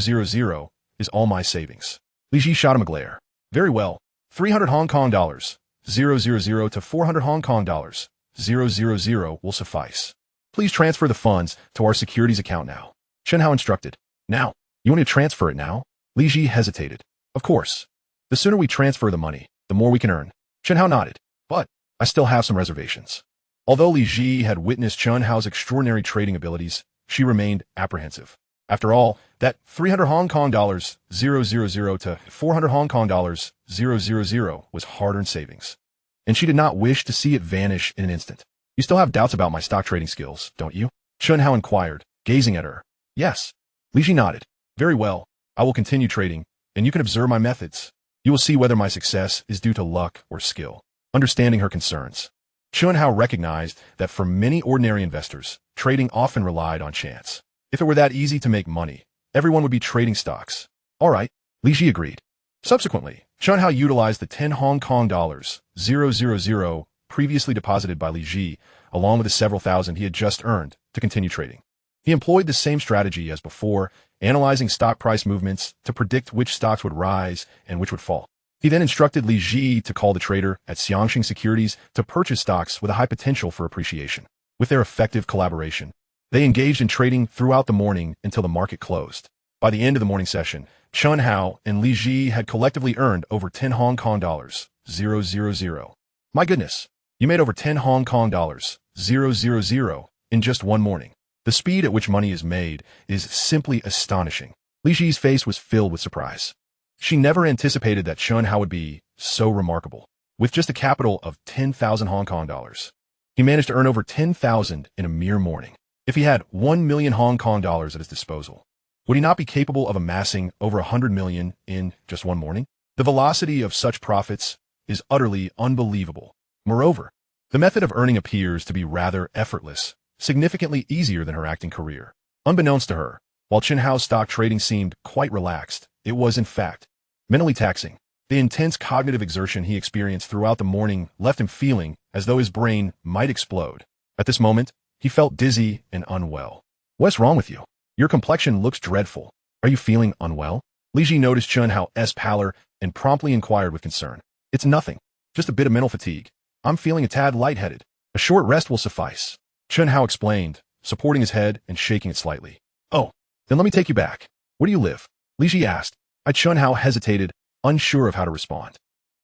is all my savings. Li Zhi shot him a glare. Very well, 300 Hong Kong dollars, 000 to 400 Hong Kong dollars, 000 will suffice. Please transfer the funds to our securities account now. Chen Hao instructed. Now? You want me to transfer it now? Li Zhi hesitated. Of course. The sooner we transfer the money, the more we can earn. Chen Hao nodded. But I still have some reservations. Although Li Zhi had witnessed Chen Hao's extraordinary trading abilities, she remained apprehensive. After all, that 300 Hong Kong dollars, 000 to 400 Hong Kong dollars, 000 was hard-earned savings. And she did not wish to see it vanish in an instant. You still have doubts about my stock trading skills, don't you? Chen Hao inquired, gazing at her. Yes. Li Zhi nodded. Very well. I will continue trading, and you can observe my methods. You will see whether my success is due to luck or skill. Understanding her concerns, Chen Hao recognized that for many ordinary investors, trading often relied on chance. If it were that easy to make money, everyone would be trading stocks. All right, Li Zhi agreed. Subsequently, Chen Hao utilized the 10 Hong Kong dollars, 000 previously deposited by Li Zhi, along with the several thousand he had just earned, to continue trading. He employed the same strategy as before, analyzing stock price movements to predict which stocks would rise and which would fall. He then instructed Li Zhi to call the trader at Xiangxing Securities to purchase stocks with a high potential for appreciation. With their effective collaboration, they engaged in trading throughout the morning until the market closed. By the end of the morning session, Chen Hao and Li Zhi had collectively earned over 10 Hong Kong dollars, 000. My goodness, you made over 10 Hong Kong dollars, 000 in just one morning. The speed at which money is made is simply astonishing. Li Zhi's face was filled with surprise. She never anticipated that Chen Hao would be so remarkable. With just a capital of 10,000 Hong Kong dollars, he managed to earn over 10,000 in a mere morning. If he had 1 million Hong Kong dollars at his disposal, would he not be capable of amassing over 100 million in just one morning? The velocity of such profits is utterly unbelievable. Moreover, the method of earning appears to be rather effortless, significantly easier than her acting career. Unbeknownst to her, while Chen Hao's stock trading seemed quite relaxed, it was, in fact, mentally taxing. The intense cognitive exertion he experienced throughout the morning left him feeling as though his brain might explode. At this moment, he felt dizzy and unwell. What's wrong with you? Your complexion looks dreadful. Are you feeling unwell? Li Zhi noticed Chen Hao's pallor and promptly inquired with concern. It's nothing. Just a bit of mental fatigue. I'm feeling a tad lightheaded. A short rest will suffice. Chen Hao explained, supporting his head and shaking it slightly. Oh, then let me take you back. Where do you live? Li Zhi asked. Chen Hao hesitated, unsure of how to respond.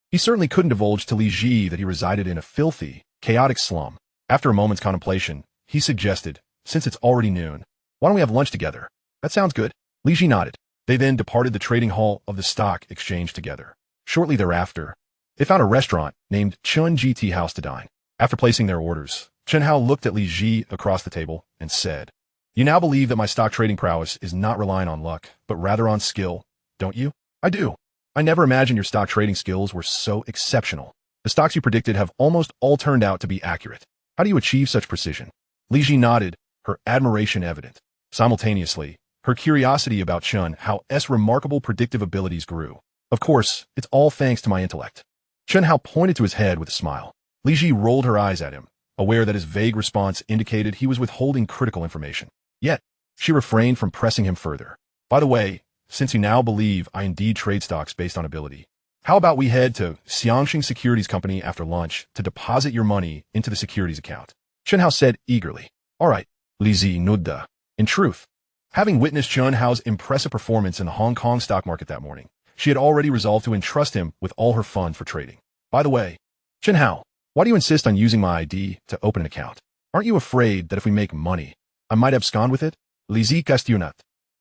He certainly couldn't divulge to Li Zhi that he resided in a filthy, chaotic slum. After a moment's contemplation, he suggested, since it's already noon, why don't we have lunch together? That sounds good. Li Zhi nodded. They then departed the trading hall of the stock exchange together. Shortly thereafter, they found a restaurant named Chun GT House to dine. After placing their orders, Chen Hao looked at Li Zhi across the table and said, You now believe that my stock trading prowess is not relying on luck, but rather on skill, don't you? I do. I never imagined your stock trading skills were so exceptional. The stocks you predicted have almost all turned out to be accurate. How do you achieve such precision? Li Zhi nodded, her admiration evident. Simultaneously, her curiosity about Chen Hao's remarkable predictive abilities grew. Of course, it's all thanks to my intellect. Chen Hao pointed to his head with a smile. Li Zhi rolled her eyes at him, aware that his vague response indicated he was withholding critical information. Yet, she refrained from pressing him further. By the way, since you now believe I indeed trade stocks based on ability, how about we head to Xiangxing Securities Company after lunch to deposit your money into the securities account? Chen Hao said eagerly. All right, Li Zhi nodded. In truth, having witnessed Chen Hao's impressive performance in the Hong Kong stock market that morning, she had already resolved to entrust him with all her funds for trading. By the way, Chen Hao, why do you insist on using my ID to open an account? Aren't you afraid that if we make money, I might abscond with it? Li Zhi questioned.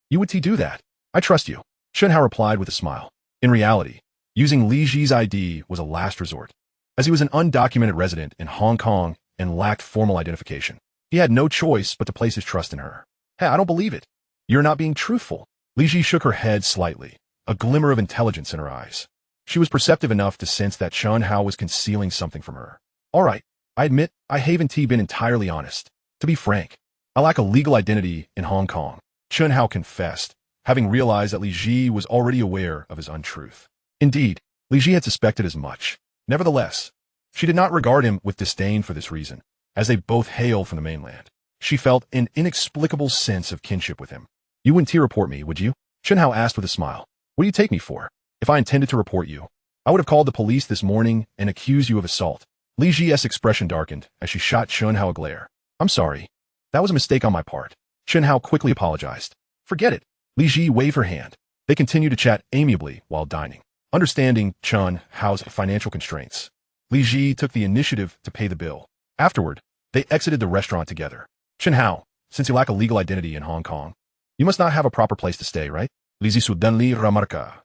You would do that? I trust you. Chen Hao replied with a smile. In reality, using Li Zhi's ID was a last resort, as he was an undocumented resident in Hong Kong and lacked formal identification. He had no choice but to place his trust in her. Hey, I don't believe it. You're not being truthful. Li Zhi shook her head slightly, a glimmer of intelligence in her eyes. She was perceptive enough to sense that Chen Hao was concealing something from her. All right, I admit I haven't been entirely honest. To be frank, I lack a legal identity in Hong Kong. Chen Hao confessed, having realized that Li Zhi was already aware of his untruth. Indeed, Li Zhi had suspected as much. Nevertheless, she did not regard him with disdain for this reason, as they both hailed from the mainland. She felt an inexplicable sense of kinship with him. You wouldn't report me, would you? Chen Hao asked with a smile. What do you take me for? If I intended to report you, I would have called the police this morning and accused you of assault. Li Zhi's expression darkened as she shot Chen Hao a glare. I'm sorry. That was a mistake on my part. Chen Hao quickly apologized. Forget it. Li Zhi waved her hand. They continued to chat amiably while dining. Understanding Chen Hao's financial constraints, Li Zhi took the initiative to pay the bill. Afterward, they exited the restaurant together. Chen Hao, since you lack a legal identity in Hong Kong, you must not have a proper place to stay, right? Li Zhi suddenly remarca.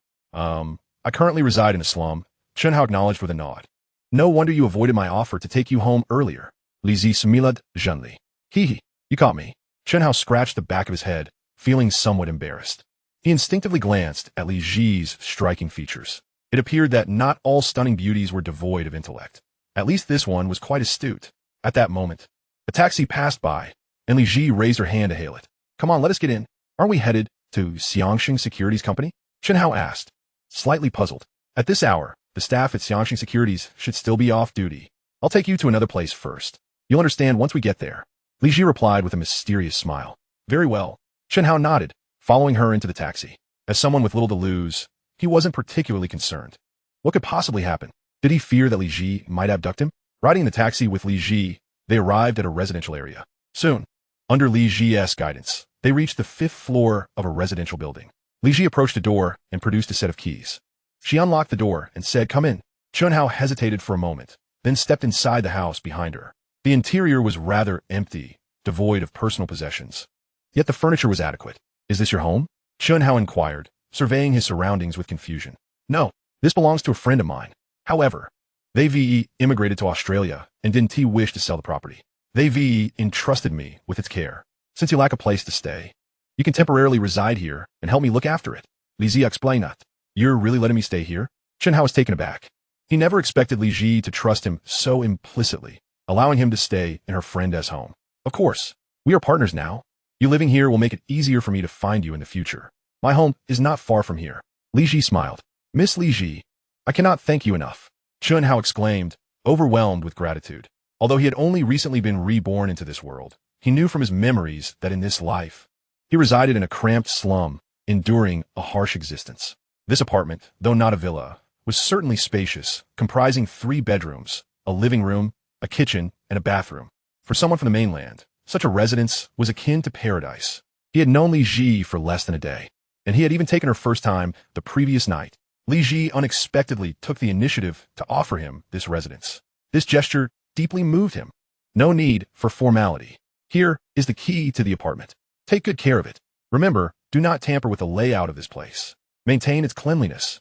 I currently reside in a slum, Chen Hao acknowledged with a nod. No wonder you avoided my offer to take you home earlier. Li Zhi smiled gently. Hee, you caught me. Chen Hao scratched the back of his head, feeling somewhat embarrassed. He instinctively glanced at Li Zhi's striking features. It appeared that not all stunning beauties were devoid of intellect. At least this one was quite astute. At that moment, a taxi passed by, and Li Zhi raised her hand to hail it. Come on, let us get in. Aren't we headed to Xiangxing Securities Company? Chen Hao asked, slightly puzzled. At this hour, the staff at Xiangxing Securities should still be off duty. I'll take you to another place first. You'll understand once we get there. Li Zhi replied with a mysterious smile. Very well. Chen Hao nodded, following her into the taxi. As someone with little to lose, he wasn't particularly concerned. What could possibly happen? Did he fear that Li Zhi might abduct him? Riding in the taxi with Li Zhi, they arrived at a residential area. Soon, under Li Zhi's guidance, they reached the 5th floor of a residential building. Li Zhi approached the door and produced a set of keys. She unlocked the door and said, come in. Chen Hao hesitated for a moment, then stepped inside the house behind her. The interior was rather empty, devoid of personal possessions. Yet the furniture was adequate. Is this your home? Chen Hao inquired, surveying his surroundings with confusion. No, this belongs to a friend of mine. However, they immigrated to Australia and didn't wish to sell the property. They entrusted me with its care. Since you lack a place to stay, you can temporarily reside here and help me look after it. Li Zhi explained that. You're really letting me stay here? Chen Hao was taken aback. He never expected Li Zhi to trust him so implicitly, allowing him to stay in her friend's home. Of course, we are partners now. You living here will make it easier for me to find you in the future. My home is not far from here. Li Zhi smiled. Miss Li Zhi, I cannot thank you enough. Chen Hao exclaimed, overwhelmed with gratitude. Although he had only recently been reborn into this world, he knew from his memories that in this life, he resided in a cramped slum, enduring a harsh existence. This apartment, though not a villa, was certainly spacious, comprising 3 bedrooms, a living room, a kitchen, and a bathroom. For someone from the mainland, such a residence was akin to paradise. He had known Li Zhi for less than a day, and he had even taken her first time the previous night. Li Zhi unexpectedly took the initiative to offer him this residence. This gesture deeply moved him. No need for formality. Here is the key to the apartment. Take good care of it. Remember, do not tamper with the layout of this place. Maintain its cleanliness.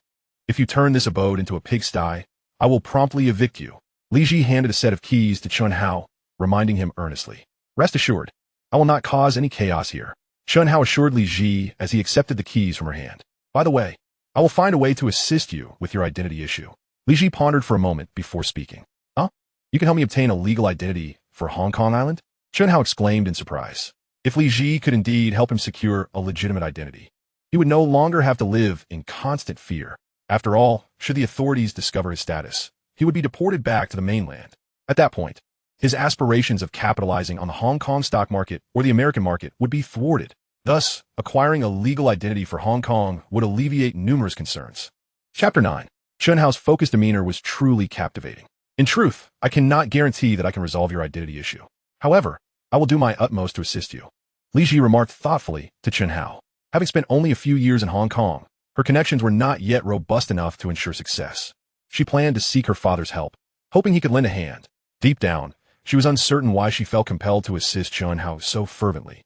If you turn this abode into a pigsty, I will promptly evict you. Li Zhi handed a set of keys to Chen Hao, reminding him earnestly. Rest assured, I will not cause any chaos here. Chen Hao assured Li Zhi as he accepted the keys from her hand. By the way, I will find a way to assist you with your identity issue. Li Zhi pondered for a moment before speaking. Huh? You can help me obtain a legal identity for Hong Kong Island? Chen Hao exclaimed in surprise. If Li Zhi could indeed help him secure a legitimate identity, he would no longer have to live in constant fear. After all, should the authorities discover his status, he would be deported back to the mainland. At that point, his aspirations of capitalizing on the Hong Kong stock market or the American market would be thwarted. Thus, acquiring a legal identity for Hong Kong would alleviate numerous concerns. Chapter 9. Chen Hao's focused demeanor was truly captivating. In truth, I cannot guarantee that I can resolve your identity issue. However, I will do my utmost to assist you. Li Zhi remarked thoughtfully to Chen Hao. Having spent only a few years in Hong Kong, her connections were not yet robust enough to ensure success. She planned to seek her father's help, hoping he could lend a hand. Deep down, she was uncertain why she felt compelled to assist Chen Hao so fervently.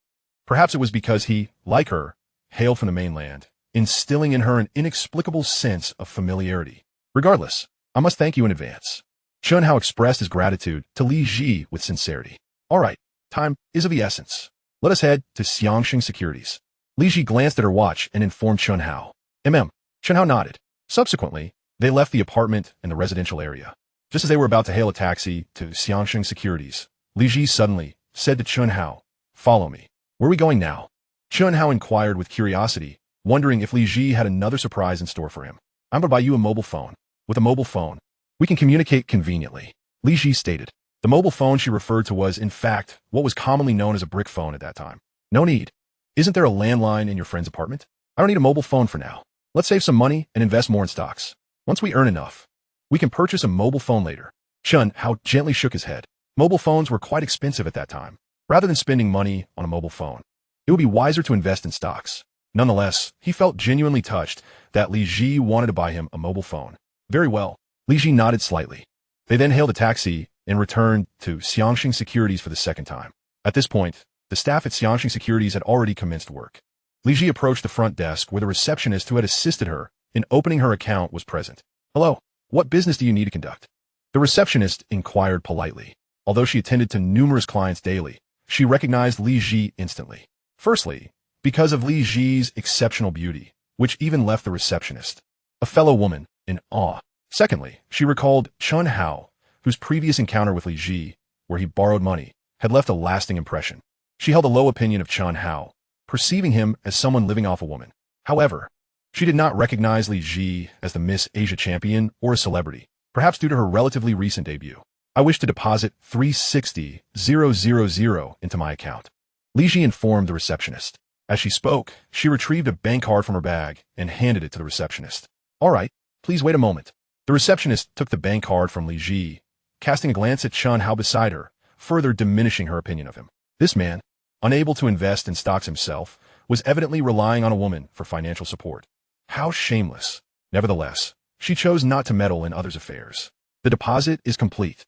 Perhaps it was because he, like her, hailed from the mainland, instilling in her an inexplicable sense of familiarity. Regardless, I must thank you in advance. Chen Hao expressed his gratitude to Li Zhi with sincerity. All right, time is of the essence. Let us head to Xiangxing Securities. Li Zhi glanced at her watch and informed Chen Hao. Chen Hao nodded. Subsequently, they left the apartment and the residential area. Just as they were about to hail a taxi to Xiangxing Securities, Li Zhi suddenly said to Chen Hao, follow me. Where are we going now? Chen Hao inquired with curiosity, wondering if Li Zhi had another surprise in store for him. I'm going to buy you a mobile phone. With a mobile phone, we can communicate conveniently, Li Zhi stated. The mobile phone she referred to was, in fact, what was commonly known as a brick phone at that time. No need. Isn't there a landline in your friend's apartment? I don't need a mobile phone for now. Let's save some money and invest more in stocks. Once we earn enough, we can purchase a mobile phone later. Chen Hao gently shook his head. Mobile phones were quite expensive at that time. Rather than spending money on a mobile phone, it would be wiser to invest in stocks. Nonetheless, he felt genuinely touched that Li Zhi wanted to buy him a mobile phone. Very well. Li Zhi nodded slightly. They then hailed a taxi and returned to Xiangxing Securities for the second time. At this point, the staff at Xiangxing Securities had already commenced work. Li Zhi approached the front desk where the receptionist who had assisted her in opening her account was present. Hello, what business do you need to conduct? The receptionist inquired politely. Although she attended to numerous clients daily, she recognized Li Zhi instantly. Firstly, because of Li Zhi's exceptional beauty, which even left the receptionist, a fellow woman, in awe. Secondly, she recalled Chen Hao, whose previous encounter with Li Zhi, where he borrowed money, had left a lasting impression. She held a low opinion of Chen Hao, perceiving him as someone living off a woman. However, she did not recognize Li Zhi as the Miss Asia champion or a celebrity, perhaps due to her relatively recent debut. I wish to deposit 360,000 into my account. Li Zhi informed the receptionist. As she spoke, she retrieved a bank card from her bag and handed it to the receptionist. All right, please wait a moment. The receptionist took the bank card from Li Zhi, casting a glance at Chen Hao beside her, further diminishing her opinion of him. This man, unable to invest in stocks himself, was evidently relying on a woman for financial support. How shameless. Nevertheless, she chose not to meddle in others' affairs. The deposit is complete.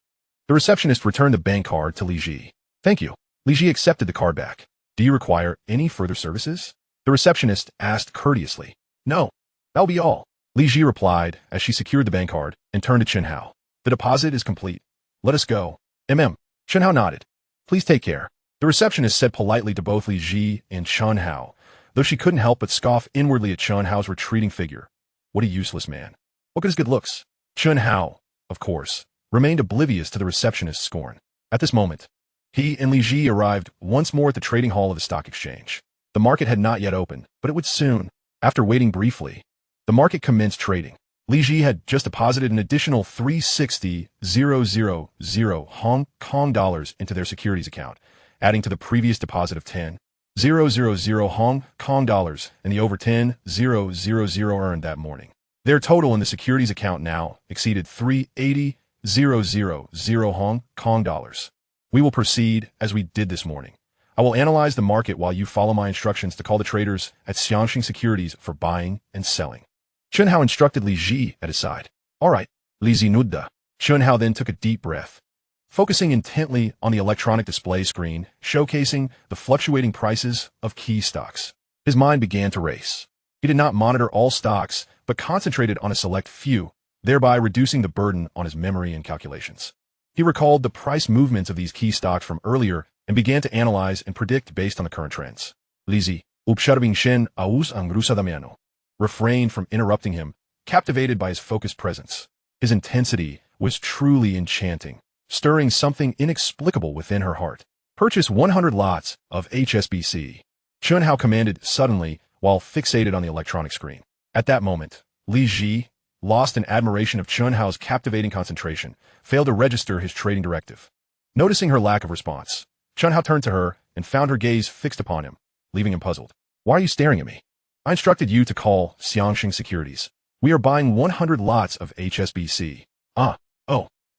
The receptionist returned the bank card to Li Zhi. Thank you. Li Zhi accepted the card back. Do you require any further services? The receptionist asked courteously. No, that'll be all. Li Zhi replied as she secured the bank card and turned to Chen Hao. The deposit is complete. Let us go. Chen Hao nodded. Please take care. The receptionist said politely to both Li Zhi and Chen Hao, though she couldn't help but scoff inwardly at Chen Hao's retreating figure. What a useless man. What good is good looks? Chen Hao, of course, remained oblivious to the receptionist's scorn. At this moment, he and Li Zhi arrived once more at the trading hall of the stock exchange. The market had not yet opened, but it would soon. After waiting briefly, the market commenced trading. Li Zhi had just deposited an additional 360,000 Hong Kong dollars into their securities account, adding to the previous deposit of 10,000 Hong Kong dollars and the over 10,000 earned that morning. Their total in the securities account now exceeded 380,000 Hong Kong dollars. We will proceed as we did this morning. I will analyze the market while you follow my instructions to call the traders at Xiangxing Securities for buying and selling. Chen Hao instructed Li Zhi at his side. All right, Li Zhi nudda. Chen Hao then took a deep breath, focusing intently on the electronic display screen, showcasing the fluctuating prices of key stocks. His mind began to race. He did not monitor all stocks, but concentrated on a select few, thereby reducing the burden on his memory and calculations. He recalled the price movements of these key stocks from earlier and began to analyze and predict based on the current trends. Li Zhi, observing Chen Hao's angrusadamiano, refrained from interrupting him, captivated by his focused presence. His intensity was truly enchanting, stirring something inexplicable within her heart. Purchase 100 lots of HSBC. Chen Hao commanded suddenly while fixated on the electronic screen. At that moment, Li Zhi, lost in admiration of Chen Hao's captivating concentration, failed to register his trading directive. Noticing her lack of response, Chen Hao turned to her and found her gaze fixed upon him, leaving him puzzled. Why are you staring at me? I instructed you to call Xiangxing Securities. We are buying 100 lots of HSBC. I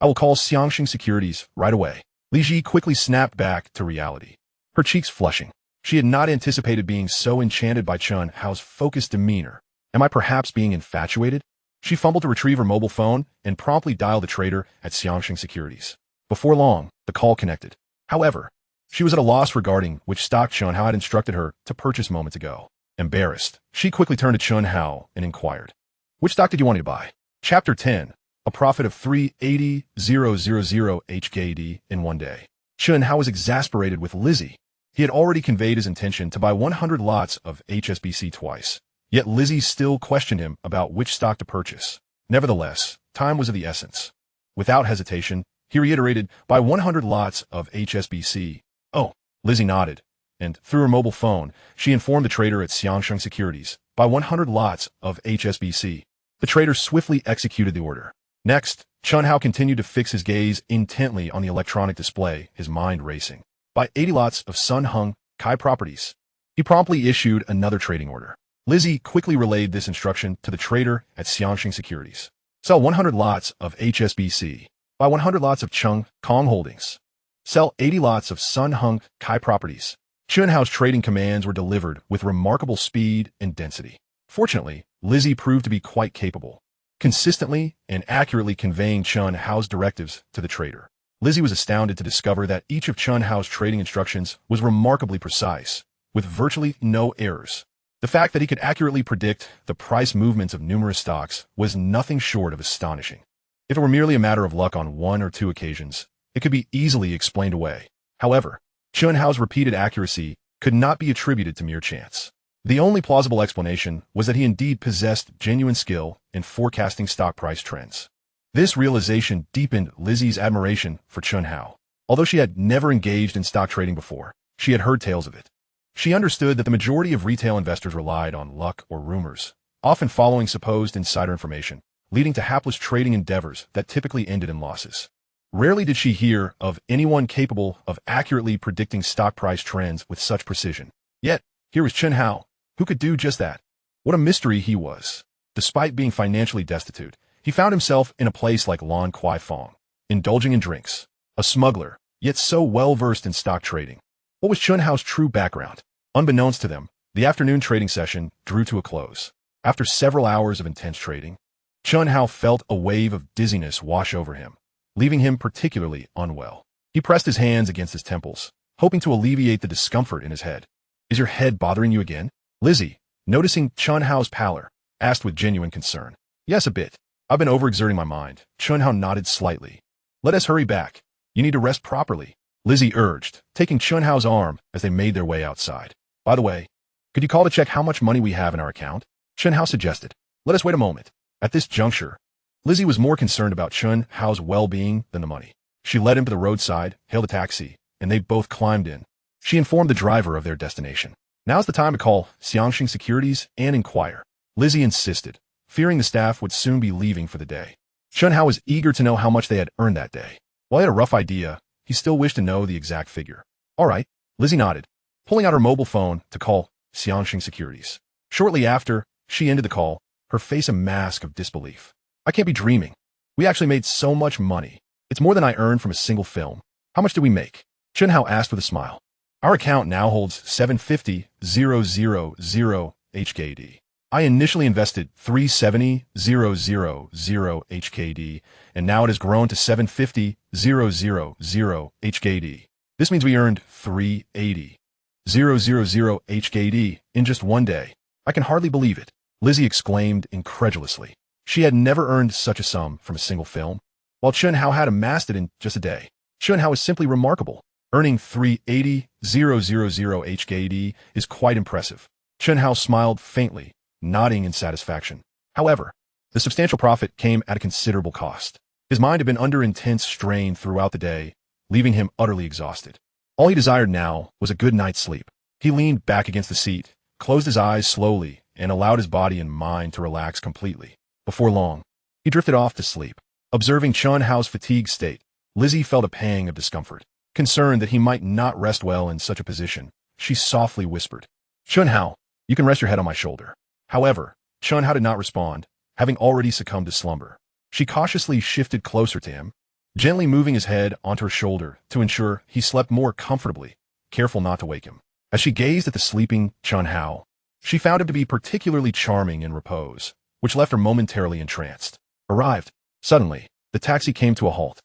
will call Xiangxing Securities right away. Li Zhi quickly snapped back to reality, her cheeks flushing. She had not anticipated being so enchanted by Chen Hao's focused demeanor. Am I perhaps being infatuated? She fumbled to retrieve her mobile phone and promptly dialed the trader at Xiangxing Securities. Before long, the call connected. However, she was at a loss regarding which stock Chen Hao had instructed her to purchase moments ago. Embarrassed, she quickly turned to Chen Hao and inquired, which stock did you want me to buy? Chapter 10, a profit of 380,000 HKD in one day. Chen Hao was exasperated with Li Zhi. He had already conveyed his intention to buy 100 lots of HSBC twice. Yet Li Zhi still questioned him about which stock to purchase. Nevertheless, time was of the essence. Without hesitation, he reiterated, buy 100 lots of HSBC. Oh, Li Zhi nodded, and through her mobile phone, she informed the trader at Xiangxing Securities, buy 100 lots of HSBC. The trader swiftly executed the order. Next, Chen Hao continued to fix his gaze intently on the electronic display, his mind racing. Buy 80 lots of Sun Hung Kai Properties. He promptly issued another trading order. Li Zhi quickly relayed this instruction to the trader at Xiangxing Securities. Sell 100 lots of HSBC. Buy 100 lots of Chung Kong Holdings. Sell 80 lots of Sun Hung Kai Properties. Chen Hao's trading commands were delivered with remarkable speed and density. Fortunately, Li Zhi proved to be quite capable, consistently and accurately conveying Chen Hao's directives to the trader. Li Zhi was astounded to discover that each of Chen Hao's trading instructions was remarkably precise, with virtually no errors. The fact that he could accurately predict the price movements of numerous stocks was nothing short of astonishing. If it were merely a matter of luck on one or two occasions, it could be easily explained away. However, Chen Hao's repeated accuracy could not be attributed to mere chance. The only plausible explanation was that he indeed possessed genuine skill in forecasting stock price trends. This realization deepened Li Zhi's admiration for Chen Hao. Although she had never engaged in stock trading before, she had heard tales of it. She understood that the majority of retail investors relied on luck or rumors, often following supposed insider information, leading to hapless trading endeavors that typically ended in losses. Rarely did she hear of anyone capable of accurately predicting stock price trends with such precision. Yet, here was Chen Hao, who could do just that. What a mystery he was. Despite being financially destitute, he found himself in a place like Lan Kwai Fong, indulging in drinks, a smuggler, yet so well-versed in stock trading. What was Chen Hao's true background? Unbeknownst to them, the afternoon trading session drew to a close. After several hours of intense trading, Chen Hao felt a wave of dizziness wash over him, leaving him particularly unwell. He pressed his hands against his temples, hoping to alleviate the discomfort in his head. "Is your head bothering you again?" Li Zhi, noticing Chen Hao's pallor, asked with genuine concern. "Yes, a bit. I've been overexerting my mind." Chen Hao nodded slightly. "Let us hurry back. You need to rest properly," Li Zhi urged, taking Chen Hao's arm as they made their way outside. "By the way, could you call to check how much money we have in our account?" Chen Hao suggested. "Let us wait a moment." At this juncture, Li Zhi was more concerned about Chen Hao's well-being than the money. She led him to the roadside, hailed a taxi, and they both climbed in. She informed the driver of their destination. "Now's the time to call Xiangxing Securities and inquire," Li Zhi insisted, fearing the staff would soon be leaving for the day. Chen Hao was eager to know how much they had earned that day. While he had a rough idea, he still wished to know the exact figure. "All right," Li Zhi nodded, pulling out her mobile phone to call Xiangxing Securities. Shortly after, she ended the call, her face a mask of disbelief. "I can't be dreaming. We actually made so much money. It's more than I earned from a single film. How much did we make?" Chen Hao asked with a smile. "Our account now holds 750,000 HKD. I initially invested 370,000 HKD, and now it has grown to 750,000 HKD. This means we earned 380,000 HKD in just one day. I can hardly believe it," Li Zhi exclaimed incredulously. She had never earned such a sum from a single film, while Chen Hao had amassed it in just a day. Chen Hao is simply remarkable. Earning 380,000 HKD is quite impressive. Chen Hao smiled faintly, nodding in satisfaction. However, the substantial profit came at a considerable cost. His mind had been under intense strain throughout the day, leaving him utterly exhausted. All he desired now was a good night's sleep. He leaned back against the seat, closed his eyes slowly, and allowed his body and mind to relax completely. Before long, he drifted off to sleep. Observing Chen Hao's fatigued state, Li Zhi felt a pang of discomfort. Concerned that he might not rest well in such a position, she softly whispered, "Chen Hao, you can rest your head on my shoulder." However, Chen Hao did not respond, having already succumbed to slumber. She cautiously shifted closer to him, gently moving his head onto her shoulder to ensure he slept more comfortably, careful not to wake him. As she gazed at the sleeping Chen Hao, she found him to be particularly charming in repose, which left her momentarily entranced. Arrived. Suddenly, the taxi came to a halt,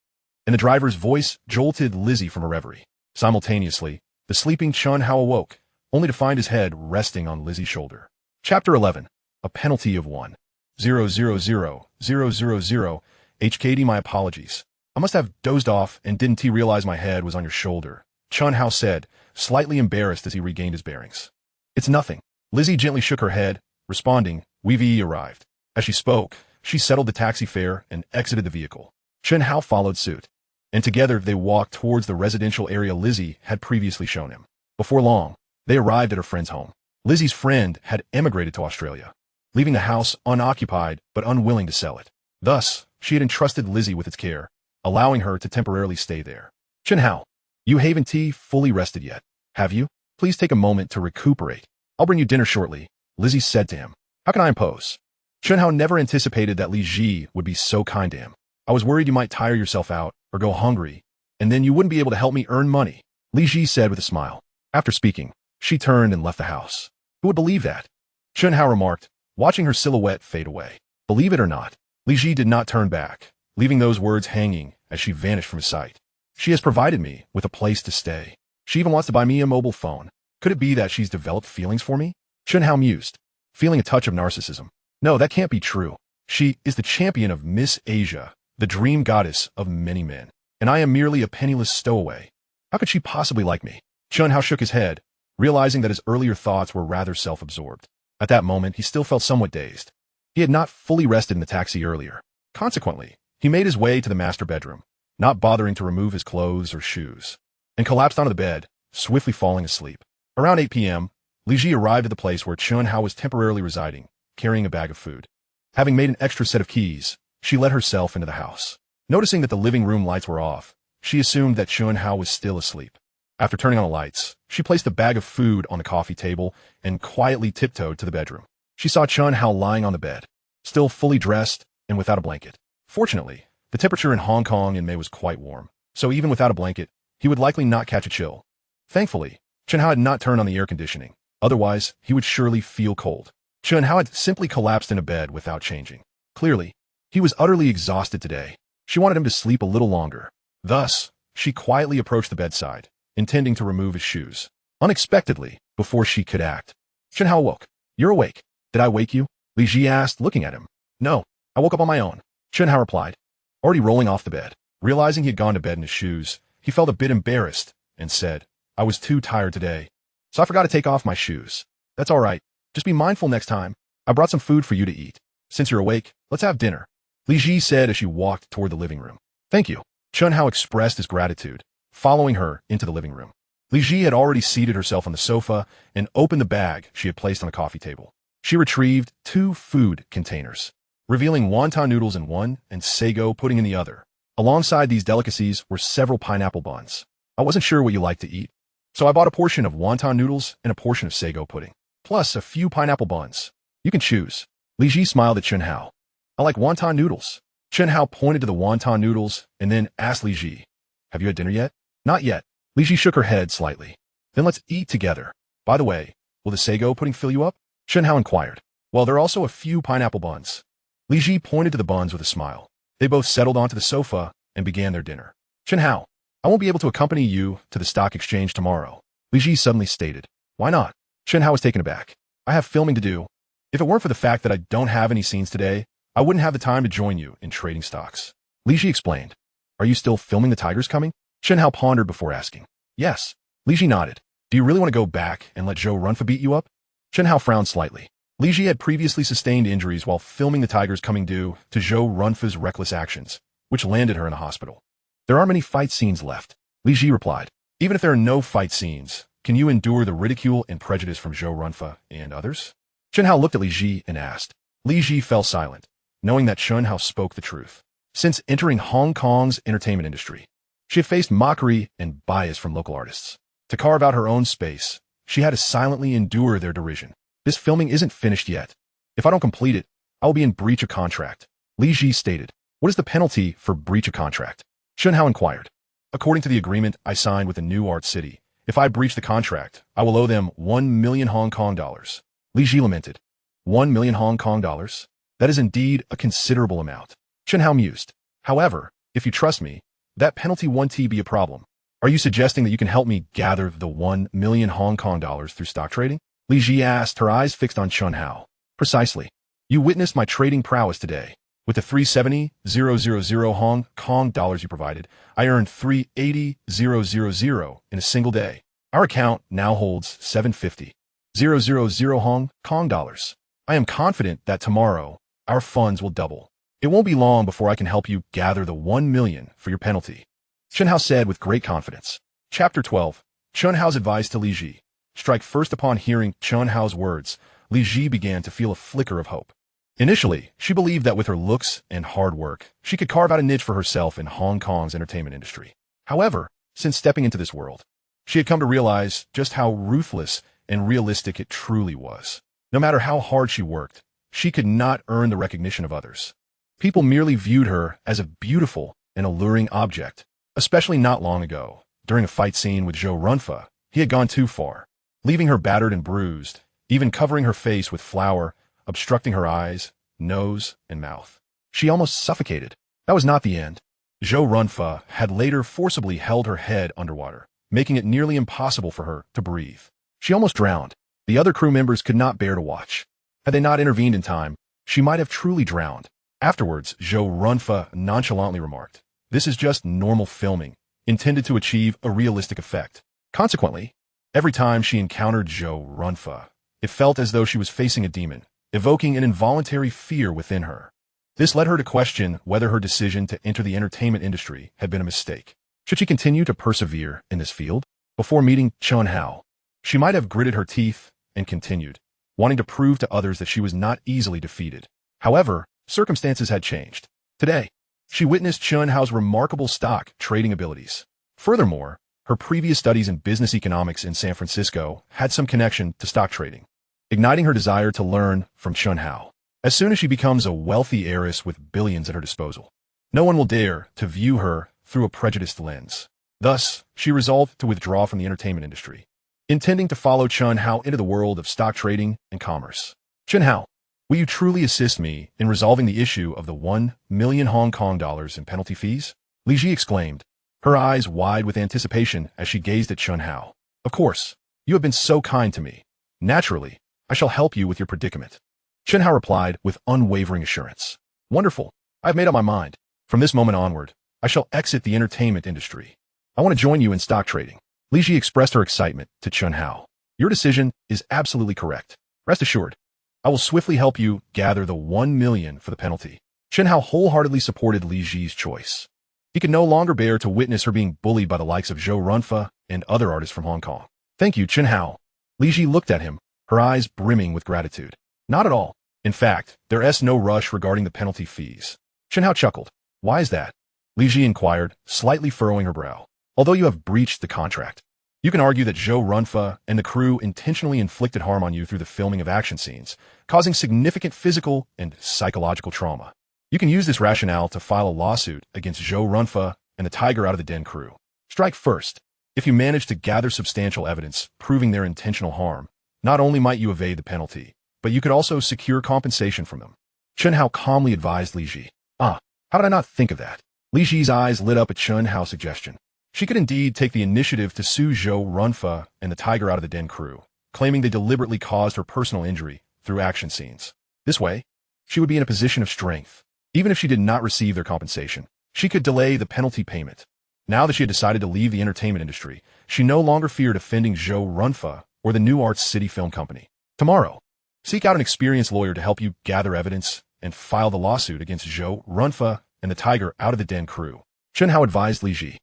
and the driver's voice jolted Li Zhi from a reverie. Simultaneously, the sleeping Chen Hao awoke, only to find his head resting on Li Zhi's shoulder. Chapter 11. A penalty of 1,000,000 HKD. My apologies. I must have dozed off and didn't realize my head was on your shoulder, Chen Hao said, slightly embarrassed as he regained his bearings. "It's nothing." Li Zhi gently shook her head, responding, "We've arrived." As she spoke, she settled the taxi fare and exited the vehicle. Chen Hao followed suit, and together they walked towards the residential area Li Zhi had previously shown him. Before long, they arrived at her friend's home. Li Zhi's friend had emigrated to Australia, leaving the house unoccupied but unwilling to sell it. Thus, she had entrusted Li Zhi with its care, allowing her to temporarily stay there. "Chen Hao, you haven't fully rested yet, have you? Please take a moment to recuperate. I'll bring you dinner shortly," Li Zhi said to him. "How can I impose?" Chen Hao never anticipated that Li Zhi would be so kind to him. I was worried you might tire yourself out or go hungry, and then you wouldn't be able to help me earn money, Li Zhi said with a smile. After speaking, she turned and left the house. Who would believe that? Chen Hao remarked, watching her silhouette fade away. Believe it or not, Li Zhi did not turn back, leaving those words hanging as she vanished from his sight. She has provided me with a place to stay. She even wants to buy me a mobile phone. Could it be that she's developed feelings for me? Chen Hao mused, feeling a touch of narcissism. No, that can't be true. She is the champion of Miss Asia, the dream goddess of many men, and I am merely a penniless stowaway. How could she possibly like me? Chen Hao shook his head, realizing that his earlier thoughts were rather self-absorbed. At that moment, he still felt somewhat dazed. He had not fully rested in the taxi earlier. Consequently, he made his way to the master bedroom, not bothering to remove his clothes or shoes, and collapsed onto the bed, swiftly falling asleep. Around 8 p.m., Li Zhi arrived at the place where Chen Hao was temporarily residing, carrying a bag of food. Having made an extra set of keys, she let herself into the house. Noticing that the living room lights were off, she assumed that Chen Hao was still asleep. After turning on the lights, she placed the bag of food on the coffee table and quietly tiptoed to the bedroom. She saw Chen Hao lying on the bed, still fully dressed and without a blanket. Fortunately, the temperature in Hong Kong in May was quite warm, so even without a blanket, he would likely not catch a chill. Thankfully, Chen Hao had not turned on the air conditioning. Otherwise, he would surely feel cold. Chen Hao had simply collapsed in a bed without changing. Clearly, he was utterly exhausted today. She wanted him to sleep a little longer. Thus, she quietly approached the bedside, intending to remove his shoes. Unexpectedly, before she could act, Chen Hao woke. You're awake. Did I wake you? Li Zhi asked, looking at him. No, I woke up on my own, Chen Hao replied, already rolling off the bed. Realizing he had gone to bed in his shoes, he felt a bit embarrassed and said, I was too tired today, so I forgot to take off my shoes. That's all right. Just be mindful next time. I brought some food for you to eat. Since you're awake, let's have dinner, Li Zhi said as she walked toward the living room. Thank you. Chen Hao expressed his gratitude, following her into the living room. Li Zhi had already seated herself on the sofa and opened the bag she had placed on the coffee table. She retrieved 2 food containers, revealing wonton noodles in one and sago pudding in the other. Alongside these delicacies were several pineapple buns. I wasn't sure what you liked to eat, so I bought a portion of wonton noodles and a portion of sago pudding, plus a few pineapple buns. You can choose. Li Zhi smiled at Chen Hao. I like wonton noodles. Chen Hao pointed to the wonton noodles and then asked Li Zhi, have you had dinner yet? Not yet. Li Zhi shook her head slightly. Then let's eat together. By the way, will the sago pudding fill you up? Chen Hao inquired. Well, there are also a few pineapple buns. Li Zhi pointed to the buns with a smile. They both settled onto the sofa and began their dinner. Chen Hao, I won't be able to accompany you to the stock exchange tomorrow, Li Zhi suddenly stated. Why not? Chen Hao was taken aback. I have filming to do. If it weren't for the fact that I don't have any scenes today, I wouldn't have the time to join you in trading stocks, Li Zhi explained. Are you still filming the tigers coming? Chen Hao pondered before asking. Yes. Li Zhi nodded. Do you really want to go back and let Zhou Runfa beat you up? Chen Hao frowned slightly. Li Zhi had previously sustained injuries while filming the tigers coming due to Zhou Runfa's reckless actions, which landed her in a hospital. There aren't many fight scenes left, Li Zhi replied. Even if there are no fight scenes, can you endure the ridicule and prejudice from Zhou Runfa and others? Chen Hao looked at Li Zhi and asked. Li Zhi fell silent, knowing that Chen Hao spoke the truth. Since entering Hong Kong's entertainment industry, she had faced mockery and bias from local artists. To carve out her own space, she had to silently endure their derision. This filming isn't finished yet. If I don't complete it, I will be in breach of contract, Li Zhi stated. What is the penalty for breach of contract? Chen Hao inquired. According to the agreement I signed with the New Art City, if I breach the contract, I will owe them 1 million Hong Kong dollars. Li Zhi lamented. 1 million Hong Kong dollars? That is indeed a considerable amount. Chen Hao mused. However, if you trust me, that penalty won't be a problem. Are you suggesting that you can help me gather the 1 million Hong Kong dollars through stock trading? Li Zhi asked, her eyes fixed on Chen Hao. Precisely. You witnessed my trading prowess today. With the 370,000 Hong Kong dollars you provided, I earned 380,000 in a single day. Our account now holds 750,000 Hong Kong dollars. I am confident that tomorrow, our funds will double. It won't be long before I can help you gather the 1 million for your penalty, Chen Hao said with great confidence. Chapter 12. Chen Hao's advice to Li Zhi. Strike first upon hearing Chen Hao's words, Li Zhi began to feel a flicker of hope. Initially, she believed that with her looks and hard work, she could carve out a niche for herself in Hong Kong's entertainment industry. However, since stepping into this world, she had come to realize just how ruthless and realistic it truly was. No matter how hard she worked, she could not earn the recognition of others. People merely viewed her as a beautiful and alluring object, especially not long ago. During a fight scene with Zhou Runfa, he had gone too far, leaving her battered and bruised, even covering her face with flour, obstructing her eyes, nose, and mouth. She almost suffocated. That was not the end. Zhou Runfa had later forcibly held her head underwater, making it nearly impossible for her to breathe. She almost drowned. The other crew members could not bear to watch. Had they not intervened in time, she might have truly drowned. Afterwards, Zhou Runfa nonchalantly remarked, "This is just normal filming, intended to achieve a realistic effect." Consequently, every time she encountered Zhou Runfa, it felt as though she was facing a demon, evoking an involuntary fear within her. This led her to question whether her decision to enter the entertainment industry had been a mistake. Should she continue to persevere in this field? Before meeting Chen Hao, she might have gritted her teeth and continued, wanting to prove to others that she was not easily defeated. However, circumstances had changed. Today, she witnessed Chen Hao's remarkable stock trading abilities. Furthermore, her previous studies in business economics in San Francisco had some connection to stock trading, igniting her desire to learn from Chen Hao. As soon as she becomes a wealthy heiress with billions at her disposal, no one will dare to view her through a prejudiced lens. Thus, she resolved to withdraw from the entertainment industry, intending to follow Chen Hao into the world of stock trading and commerce. "Chen Hao, will you truly assist me in resolving the issue of the 1 million Hong Kong dollars in penalty fees?" Li Zhi exclaimed, her eyes wide with anticipation as she gazed at Chen Hao. "Of course, you have been so kind to me. Naturally, I shall help you with your predicament." Chen Hao replied with unwavering assurance. "Wonderful. I have made up my mind. From this moment onward, I shall exit the entertainment industry. I want to join you in stock trading." Li Zhi expressed her excitement to Chen Hao. "Your decision is absolutely correct. Rest assured, I will swiftly help you gather the 1 million for the penalty." Chen Hao wholeheartedly supported Li Zhi's choice. He could no longer bear to witness her being bullied by the likes of Zhou Runfa and other artists from Hong Kong. "Thank you, Chen Hao." Li Zhi looked at him, her eyes brimming with gratitude. "Not at all. In fact, there is no rush regarding the penalty fees." Chen Hao chuckled. "Why is that?" Li Zhi inquired, slightly furrowing her brow. "Although you have breached the contract, you can argue that Zhou Runfa and the crew intentionally inflicted harm on you through the filming of action scenes, causing significant physical and psychological trauma. You can use this rationale to file a lawsuit against Zhou Runfa and the Tiger Out of the Den crew. Strike first. If you manage to gather substantial evidence proving their intentional harm, not only might you evade the penalty, but you could also secure compensation from them." Chen Hao calmly advised Li Zhi. "Ah, how did I not think of that?" Li Zhi's eyes lit up at Chen Hao's suggestion. She could indeed take the initiative to sue Zhou Runfa and the Tiger Out of the Den crew, claiming they deliberately caused her personal injury through action scenes. This way, she would be in a position of strength. Even if she did not receive their compensation, she could delay the penalty payment. Now that she had decided to leave the entertainment industry, she no longer feared offending Zhou Runfa or the New Arts City Film Company. Tomorrow, seek out an experienced lawyer to help you gather evidence and file the lawsuit against Zhou Runfa and the Tiger Out of the Den crew. Chen Hao advised Li Zhi.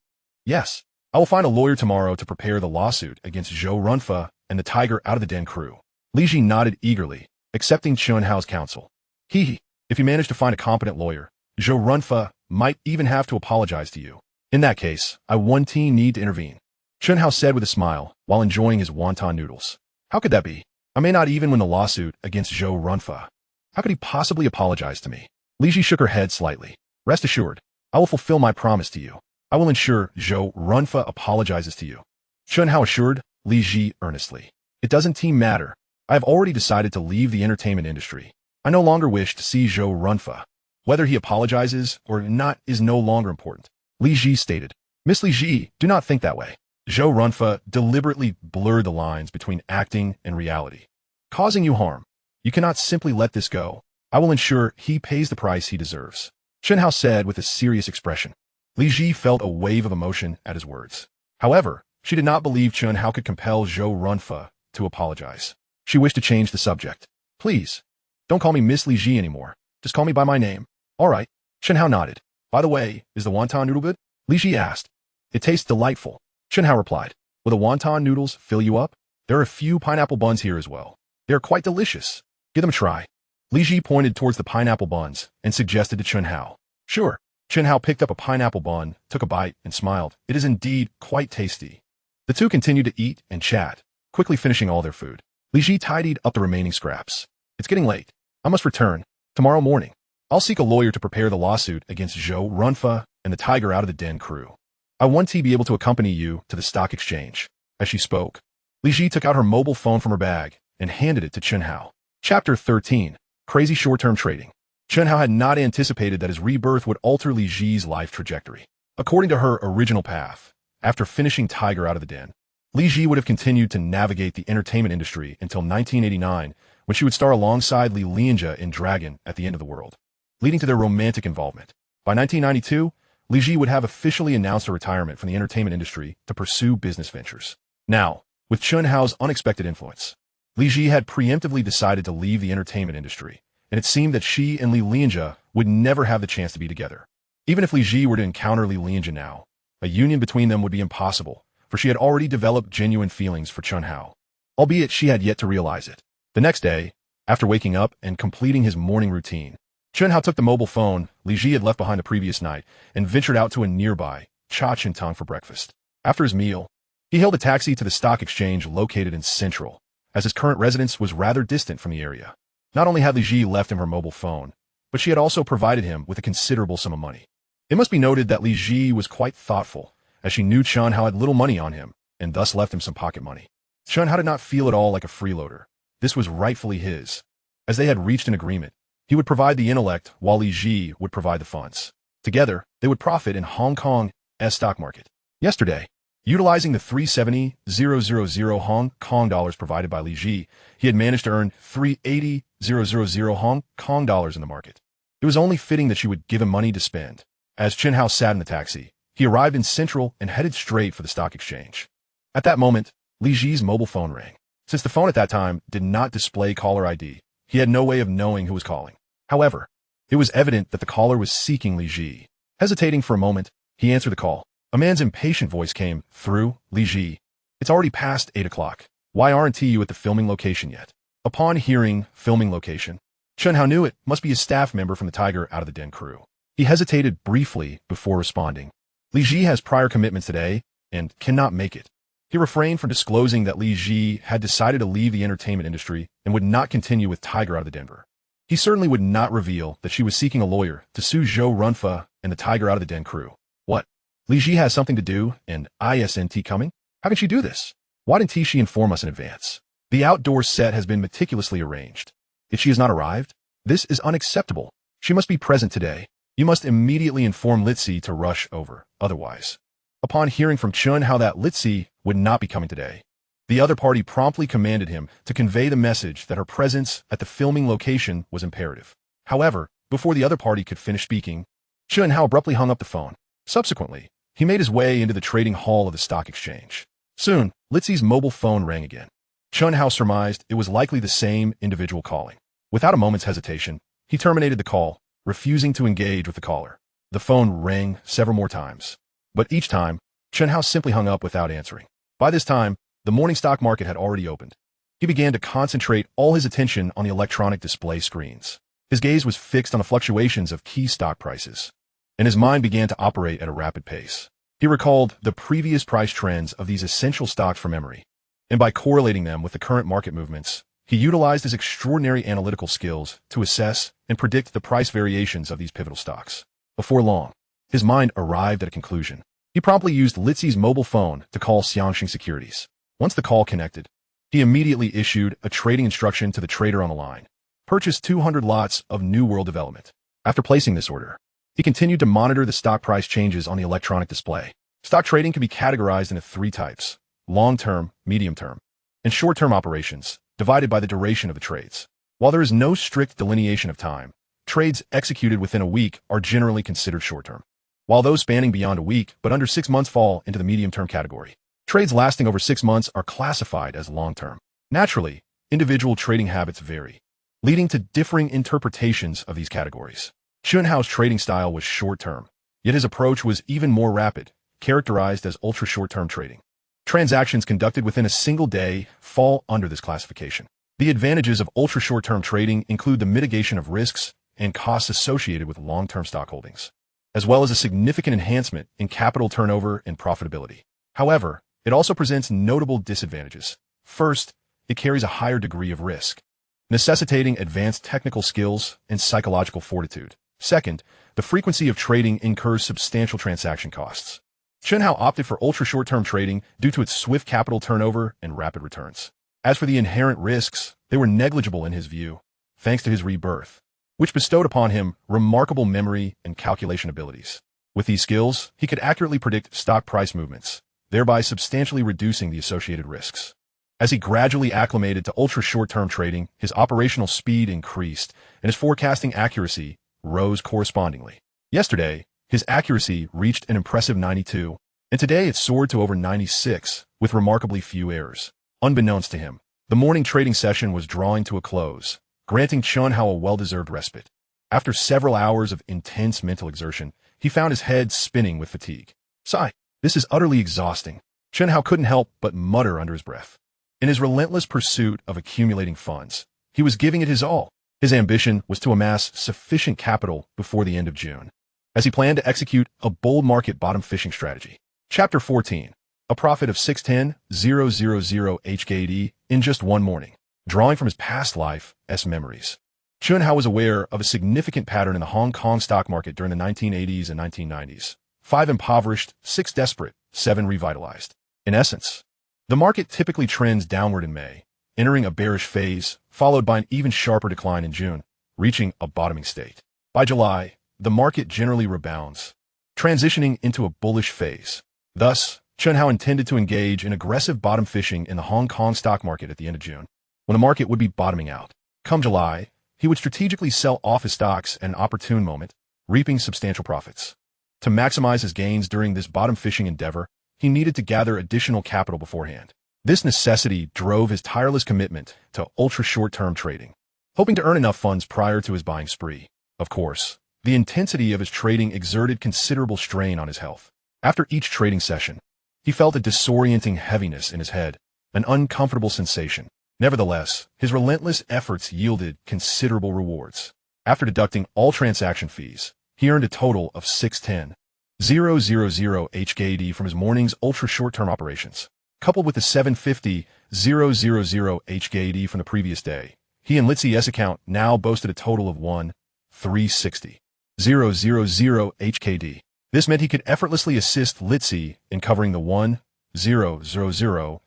"Yes, I will find a lawyer tomorrow to prepare the lawsuit against Zhou Runfa and the Tiger Out of the Den crew." Li Zhi nodded eagerly, accepting Chen Hao's counsel. If you manage to find a competent lawyer, Zhou Runfa might even have to apologize to you. In that case, I won't need to intervene." Chen Hao said with a smile while enjoying his wonton noodles. "How could that be? I may not even win the lawsuit against Zhou Runfa. How could he possibly apologize to me?" Li Zhi shook her head slightly. "Rest assured, I will fulfill my promise to you. I will ensure Zhou Runfa apologizes to you." Chen Hao assured Li Zhi earnestly. "It doesn't matter. I have already decided to leave the entertainment industry. I no longer wish to see Zhou Runfa. Whether he apologizes or not is no longer important." Li Zhi stated. "Miss Li Zhi, do not think that way. Zhou Runfa deliberately blurred the lines between acting and reality, causing you harm. You cannot simply let this go. I will ensure he pays the price he deserves." Chen Hao said with a serious expression. Li Zhi felt a wave of emotion at his words. However, she did not believe Chen Hao could compel Zhou Runfa to apologize. She wished to change the subject. "Please, don't call me Miss Li Zhi anymore. Just call me by my name." "All right." Chen Hao nodded. "By the way, is the wonton noodle good?" Li Zhi asked. "It tastes delightful." Chen Hao replied. "Will the wonton noodles fill you up? There are a few pineapple buns here as well. They are quite delicious. Give them a try." Li Zhi pointed towards the pineapple buns and suggested to Chen Hao. "Sure." Chen Hao picked up a pineapple bun, took a bite, and smiled. "It is indeed quite tasty." The two continued to eat and chat, quickly finishing all their food. Li Zhi tidied up the remaining scraps. "It's getting late. I must return. Tomorrow morning, I'll seek a lawyer to prepare the lawsuit against Zhou Runfa and the Tiger Out of the Den crew. I want to be able to accompany you to the stock exchange. As she spoke, Li Zhi took out her mobile phone from her bag and handed it to Chen Hao. Chapter 13. Crazy Short-Term Trading. Chen Hao had not anticipated that his rebirth would alter Li Zhi's life trajectory. According to her original path, after finishing Tiger Out of the Den, Li Zhi would have continued to navigate the entertainment industry until 1989, when she would star alongside Li Zhi in Dragon at the End of the World, leading to their romantic involvement. By 1992, Li Zhi would have officially announced her retirement from the entertainment industry to pursue business ventures. Now, with Chen Hao's unexpected influence, Li Zhi had preemptively decided to leave the entertainment industry, and it seemed that she and Li Zhi would never have the chance to be together. Even if Li Zhi were to encounter Li Zhi now, a union between them would be impossible, for she had already developed genuine feelings for Chen Hao, albeit she had yet to realize it. The next day, after waking up and completing his morning routine, Chen Hao took the mobile phone Li Zhi had left behind the previous night and ventured out to a nearby Cha Chen Tong for breakfast. After his meal, he hailed a taxi to the stock exchange located in Central, as his current residence was rather distant from the area. Not only had Li Zhi left him her mobile phone, but she had also provided him with a considerable sum of money. It must be noted that Li Zhi was quite thoughtful, as she knew Chen Hao had little money on him, and thus left him some pocket money. Chen Hao did not feel at all like a freeloader. This was rightfully his. As they had reached an agreement, he would provide the intellect while Li Zhi would provide the funds. Together, they would profit in Hong Kong's stock market. Yesterday, utilizing the 370,000 Hong Kong dollars provided by Li Zhi, he had managed to earn 380,000 Hong Kong dollars in the market. It was only fitting that she would give him money to spend. As Chen Hao sat in the taxi, he arrived in Central and headed straight for the stock exchange. At that moment, Li Zhi's mobile phone rang. Since the phone at that time did not display caller ID, he had no way of knowing who was calling. However, it was evident that the caller was seeking Li Zhi. Hesitating for a moment, he answered the call. A man's impatient voice came through. Li Zhi, it's already past 8 o'clock. Why aren't you at the filming location yet? Upon hearing filming location, Chen Hao knew it must be a staff member from the Tiger Out of the Den crew. He hesitated briefly before responding. Li Zhi has prior commitments today and cannot make it. He refrained from disclosing that Li Zhi had decided to leave the entertainment industry and would not continue with Tiger Out of the Denver. He certainly would not reveal that she was seeking a lawyer to sue Zhou Runfa and the Tiger Out of the Den crew. What? Li Zhi has something to do and isn't coming? How can she do this? Why didn't she inform us in advance? The outdoor set has been meticulously arranged. Yet she has not arrived? This is unacceptable. She must be present today. You must immediately inform Li Zhi to rush over, otherwise. Upon hearing from Chen Hao that Li Zhi would not be coming today, the other party promptly commanded him to convey the message that her presence at the filming location was imperative. However, before the other party could finish speaking, Chen Hao abruptly hung up the phone. Subsequently, he made his way into the trading hall of the stock exchange. Soon, Li Zhi's mobile phone rang again. Chen Hao surmised it was likely the same individual calling. Without a moment's hesitation, he terminated the call, refusing to engage with the caller. The phone rang several more times, but each time, Chen Hao simply hung up without answering. By this time, the morning stock market had already opened. He began to concentrate all his attention on the electronic display screens. His gaze was fixed on the fluctuations of key stock prices, and his mind began to operate at a rapid pace. He recalled the previous price trends of these essential stocks from memory, and by correlating them with the current market movements, he utilized his extraordinary analytical skills to assess and predict the price variations of these pivotal stocks. Before long, his mind arrived at a conclusion. He promptly used Li Zhi's mobile phone to call Xiangxing Securities. Once the call connected, he immediately issued a trading instruction to the trader on the line. Purchase 200 lots of New World Development. After placing this order, he continued to monitor the stock price changes on the electronic display. Stock trading can be categorized into 3 types: long-term, medium-term, and short-term operations, divided by the duration of the trades. While there is no strict delineation of time, trades executed within a week are generally considered short-term, while those spanning beyond a week but under 6 months fall into the medium-term category. Trades lasting over 6 months are classified as long-term. Naturally, individual trading habits vary, leading to differing interpretations of these categories. Chen Hao's trading style was short-term, yet his approach was even more rapid, characterized as ultra-short-term trading. Transactions conducted within a single day fall under this classification. The advantages of ultra-short-term trading include the mitigation of risks and costs associated with long-term stock holdings, as well as a significant enhancement in capital turnover and profitability. However, it also presents notable disadvantages. First, it carries a higher degree of risk. necessitating advanced technical skills and psychological fortitude. Second, the frequency of trading incurs substantial transaction costs. Chen Hao opted for ultra-short-term trading due to its swift capital turnover and rapid returns. As for the inherent risks, they were negligible in his view, thanks to his rebirth, which bestowed upon him remarkable memory and calculation abilities. With these skills, he could accurately predict stock price movements, thereby substantially reducing the associated risks. As he gradually acclimated to ultra-short-term trading, his operational speed increased, and his forecasting accuracy rose correspondingly. Yesterday, his accuracy reached an impressive 92, and today it soared to over 96, with remarkably few errors. Unbeknownst to him, the morning trading session was drawing to a close, granting Chen Hao a well-deserved respite. After several hours of intense mental exertion, he found his head spinning with fatigue. Sigh, this is utterly exhausting. Chen Hao couldn't help but mutter under his breath. In his relentless pursuit of accumulating funds, he was giving it his all. His ambition was to amass sufficient capital before the end of June, as he planned to execute a bold market bottom fishing strategy. Chapter 14. A profit of 610,000 HKD in just one morning. Drawing from his past life's memories, Chen Hao was aware of a significant pattern in the Hong Kong stock market during the 1980s and 1990s. 5 impoverished, 6 desperate, 7 revitalized. In essence, the market typically trends downward in May, entering a bearish phase, followed by an even sharper decline in June, reaching a bottoming state. By July, the market generally rebounds, transitioning into a bullish phase. Thus, Chen Hao intended to engage in aggressive bottom fishing in the Hong Kong stock market at the end of June, when the market would be bottoming out. Come July, he would strategically sell off his stocks at an opportune moment, reaping substantial profits. To maximize his gains during this bottom fishing endeavor, he needed to gather additional capital beforehand. This necessity drove his tireless commitment to ultra-short-term trading, hoping to earn enough funds prior to his buying spree. Of course, the intensity of his trading exerted considerable strain on his health. After each trading session, he felt a disorienting heaviness in his head, an uncomfortable sensation. Nevertheless, his relentless efforts yielded considerable rewards. After deducting all transaction fees, he earned a total of 610,000 HKD from his morning's ultra-short-term operations. Coupled with the 750,000 HKD from the previous day, he and Li Zhi's account now boasted a total of 1,360,000 HKD. This meant he could effortlessly assist Li Zhi in covering the 1,000,000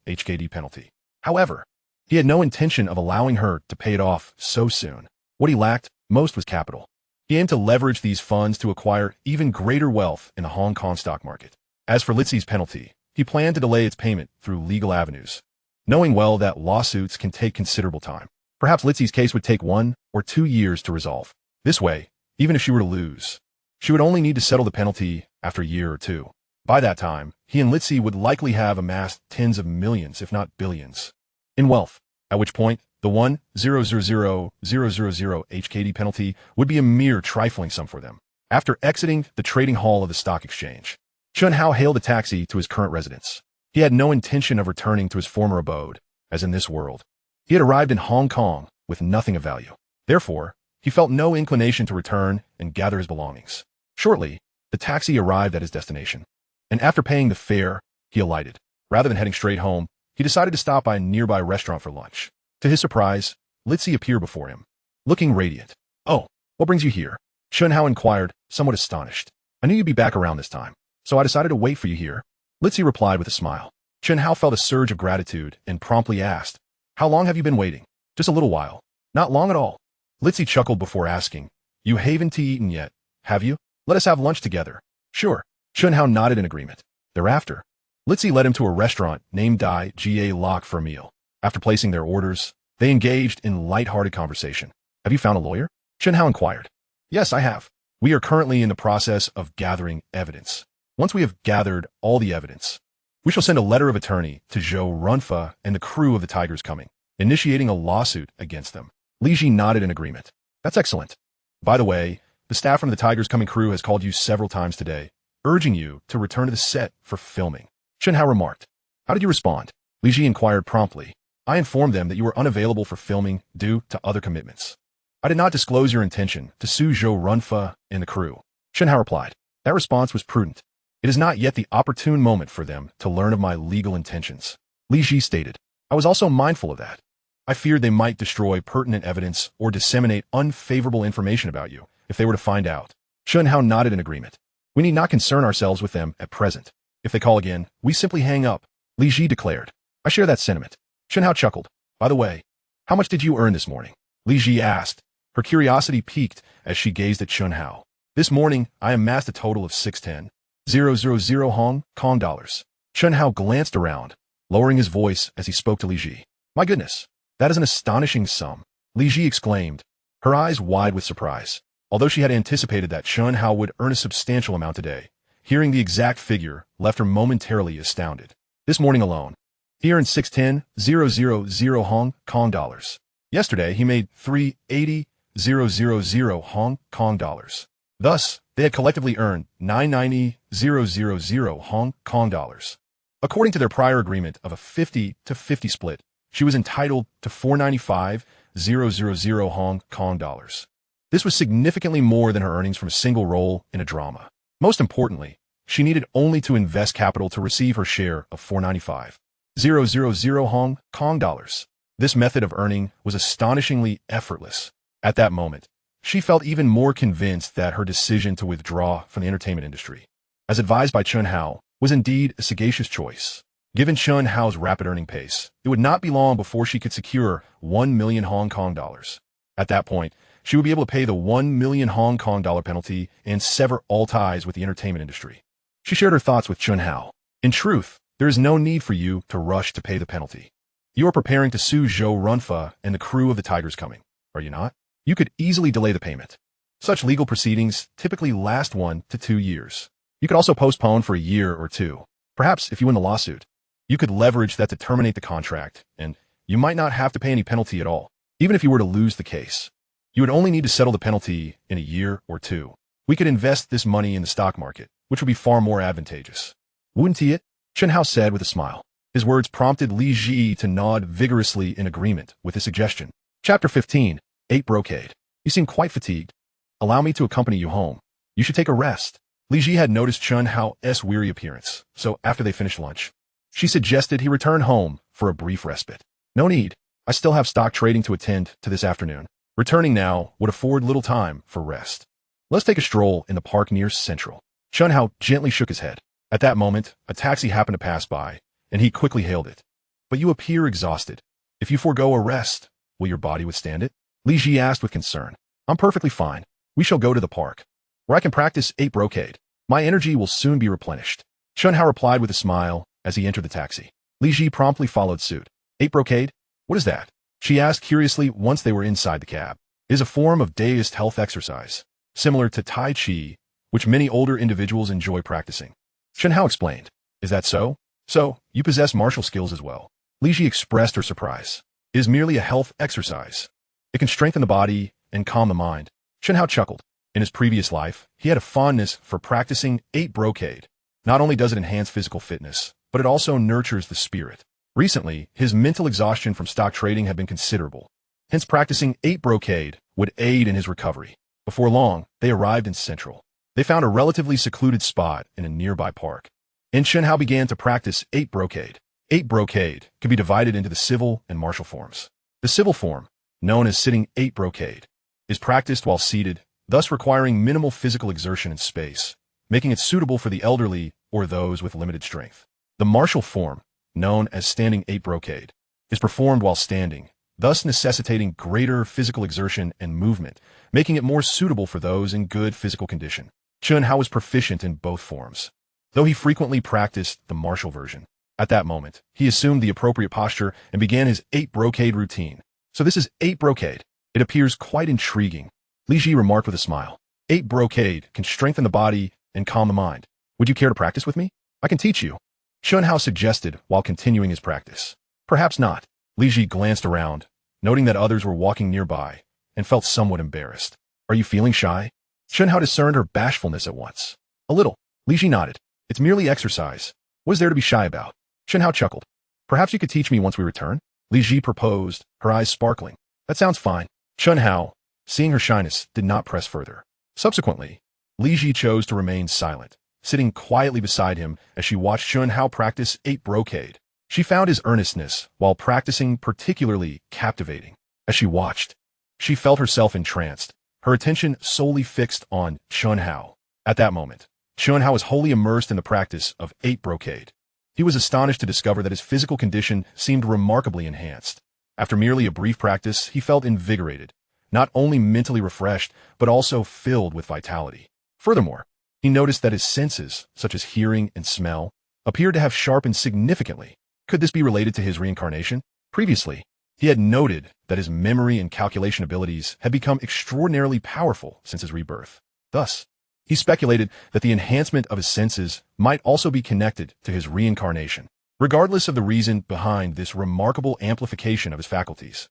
HKD penalty. However, he had no intention of allowing her to pay it off so soon. What he lacked most was capital. He aimed to leverage these funds to acquire even greater wealth in the Hong Kong stock market. As for Li Zhi's penalty, he planned to delay its payment through legal avenues, knowing well that lawsuits can take considerable time. Perhaps Li Zhi's case would take 1 or 2 years to resolve. This way, even if she were to lose, she would only need to settle the penalty after a year or 2. By that time, he and Li Zhi would likely have amassed tens of millions, if not billions, in wealth, at which point the 1,000,000 HKD penalty would be a mere trifling sum for them. After exiting the trading hall of the stock exchange, Chen Hao hailed a taxi to his current residence. He had no intention of returning to his former abode, as in this world. He had arrived in Hong Kong with nothing of value. Therefore, he felt no inclination to return and gather his belongings. Shortly, the taxi arrived at his destination, and after paying the fare, he alighted. Rather than heading straight home, he decided to stop by a nearby restaurant for lunch. To his surprise, Li Zhi appeared before him, looking radiant. "Oh, what brings you here?" Chen Hao inquired, somewhat astonished. "I knew you'd be back around this time, so I decided to wait for you here." Li Zhi replied with a smile. Chen Hao felt a surge of gratitude and promptly asked, "How long have you been waiting?" "Just a little while." "Not long at all." Li Zhi chuckled before asking, "You haven't eaten yet, have you? Let us have lunch together." "Sure." Chen Hao nodded in agreement. Thereafter, Li Zhi led him to a restaurant named Dai Ga Lock for a meal. After placing their orders, they engaged in light-hearted conversation. "Have you found a lawyer?" Chen Hao inquired. "Yes, I have. We are currently in the process of gathering evidence. Once we have gathered all the evidence, we shall send a letter of attorney to Zhou Runfa and the crew of the Tigers Coming, initiating a lawsuit against them." Li Zhi nodded in agreement. "That's excellent. By the way, the staff from the Tigers Coming crew has called you several times today, urging you to return to the set for filming." Chen Hao remarked. "How did you respond?" Li Zhi inquired promptly. "I informed them that you were unavailable for filming due to other commitments. I did not disclose your intention to sue Zhou Runfa and the crew." Chen Hao replied. That response was prudent. "It is not yet the opportune moment for them to learn of my legal intentions," Li Zhi stated. "I was also mindful of that. I feared they might destroy pertinent evidence or disseminate unfavorable information about you if they were to find out. Chen Hao nodded in agreement. We need not concern ourselves with them at present. If they call again, we simply hang up, Li Zhi declared. I share that sentiment. Chen Hao chuckled. By the way, how much did you earn this morning? Li Zhi asked. Her curiosity piqued as she gazed at Chen Hao. This morning, I amassed a total of 610,000 Hong Kong dollars. Chen Hao glanced around, lowering his voice as he spoke to Li Zhi. My goodness, that is an astonishing sum, Li Zhi exclaimed, her eyes wide with surprise. Although she had anticipated that Chen Hao would earn a substantial amount today, hearing the exact figure left her momentarily astounded. This morning alone, he earned 610,000 Hong Kong dollars. Yesterday, he made 380,000 Hong Kong dollars. Thus, they had collectively earned 990,000 Hong Kong dollars. According to their prior agreement of a 50-50 split, she was entitled to 495,000 Hong Kong dollars. This was significantly more than her earnings from a single role in a drama. Most importantly, she needed only to invest capital to receive her share of 495,000 Hong Kong dollars. This method of earning was astonishingly effortless. At that moment, she felt even more convinced that her decision to withdraw from the entertainment industry, as advised by Chen Hao, was indeed a sagacious choice. Given Chen Hao's rapid earning pace, it would not be long before she could secure 1 million Hong Kong dollars. At that point, she would be able to pay the 1 million Hong Kong dollar penalty and sever all ties with the entertainment industry. She shared her thoughts with Chen Hao. In truth, there is no need for you to rush to pay the penalty. You are preparing to sue Zhou Runfa and the crew of the Tigers Coming, are you not? You could easily delay the payment. Such legal proceedings typically last 1 to 2 years. You could also postpone for a year or two. Perhaps if you win the lawsuit, you could leverage that to terminate the contract, and you might not have to pay any penalty at all. Even if you were to lose the case, you would only need to settle the penalty in a year or two. We could invest this money in the stock market, which would be far more advantageous. Wouldn't it? Chen Hao said with a smile. His words prompted Li Zhi to nod vigorously in agreement with his suggestion. Chapter 15. 8 Brocade. You seem quite fatigued. Allow me to accompany you home. You should take a rest. Li Zhi had noticed Chen Hao's weary appearance, so after they finished lunch, she suggested he return home for a brief respite. No need. I still have stock trading to attend to this afternoon. Returning now would afford little time for rest. Let's take a stroll in the park near Central. Chen Hao gently shook his head. At that moment, a taxi happened to pass by, and he quickly hailed it. But you appear exhausted. If you forego a rest, will your body withstand it? Li Zhi asked with concern. I'm perfectly fine. We shall go to the park, where I can practice 8 Brocade. My energy will soon be replenished. Chen Hao replied with a smile as he entered the taxi. Li Zhi promptly followed suit. 8 Brocade? What is that? She asked curiously once they were inside the cab. It is a form of deist health exercise, similar to Tai Chi, which many older individuals enjoy practicing. Chen Hao explained. Is that so? So, you possess martial skills as well. Li Zhi expressed her surprise. It is merely a health exercise. It can strengthen the body and calm the mind. Chen Hao chuckled. In his previous life, he had a fondness for practicing 8 Brocade. Not only does it enhance physical fitness, but it also nurtures the spirit. Recently, his mental exhaustion from stock trading had been considerable. Hence, practicing 8 Brocade would aid in his recovery. Before long, they arrived in Central. They found a relatively secluded spot in a nearby park. And Chen Hao began to practice 8 Brocade. 8 Brocade could be divided into the civil and martial forms. The civil form, known as sitting 8 Brocade, is practiced while seated, thus requiring minimal physical exertion and space, making it suitable for the elderly or those with limited strength. The martial form, known as standing 8 Brocade, is performed while standing, thus necessitating greater physical exertion and movement, making it more suitable for those in good physical condition. Chen Hao was proficient in both forms, though he frequently practiced the martial version. At that moment, he assumed the appropriate posture and began his 8 Brocade routine. So this is 8 Brocade. It appears quite intriguing, Li Zhi remarked with a smile. 8 Brocade can strengthen the body and calm the mind. Would you care to practice with me? I can teach you, Chen Hao suggested while continuing his practice. Perhaps not. Li Zhi glanced around, noting that others were walking nearby, and felt somewhat embarrassed. Are you feeling shy? Chen Hao discerned her bashfulness at once. A little. Li Zhi nodded. It's merely exercise. What is there to be shy about? Chen Hao chuckled. Perhaps you could teach me once we return? Li Zhi proposed, her eyes sparkling. That sounds fine. Chen Hao, seeing her shyness, did not press further. Subsequently, Li Zhi chose to remain silent, sitting quietly beside him as she watched Chen Hao practice 8 Brocade. She found his earnestness while practicing particularly captivating. As she watched, she felt herself entranced, her attention solely fixed on Chen Hao. At that moment, Chen Hao was wholly immersed in the practice of 8 brocade. He was astonished to discover that his physical condition seemed remarkably enhanced. After merely a brief practice, he felt invigorated, not only mentally refreshed, but also filled with vitality. Furthermore, he noticed that his senses, such as hearing and smell, appeared to have sharpened significantly. Could this be related to his reincarnation? Previously, he had noted that his memory and calculation abilities had become extraordinarily powerful since his rebirth. Thus, he speculated that the enhancement of his senses might also be connected to his reincarnation. Regardless of the reason behind this remarkable amplification of his faculties,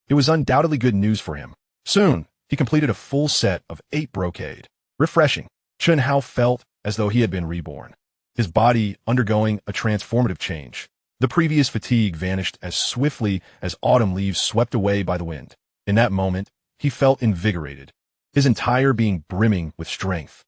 it was undoubtedly good news for him. Soon, he completed a full set of 8 brocade. Refreshing, Chen Hao felt as though he had been reborn, his body undergoing a transformative change. The previous fatigue vanished as swiftly as autumn leaves swept away by the wind. In that moment, he felt invigorated, his entire being brimming with strength.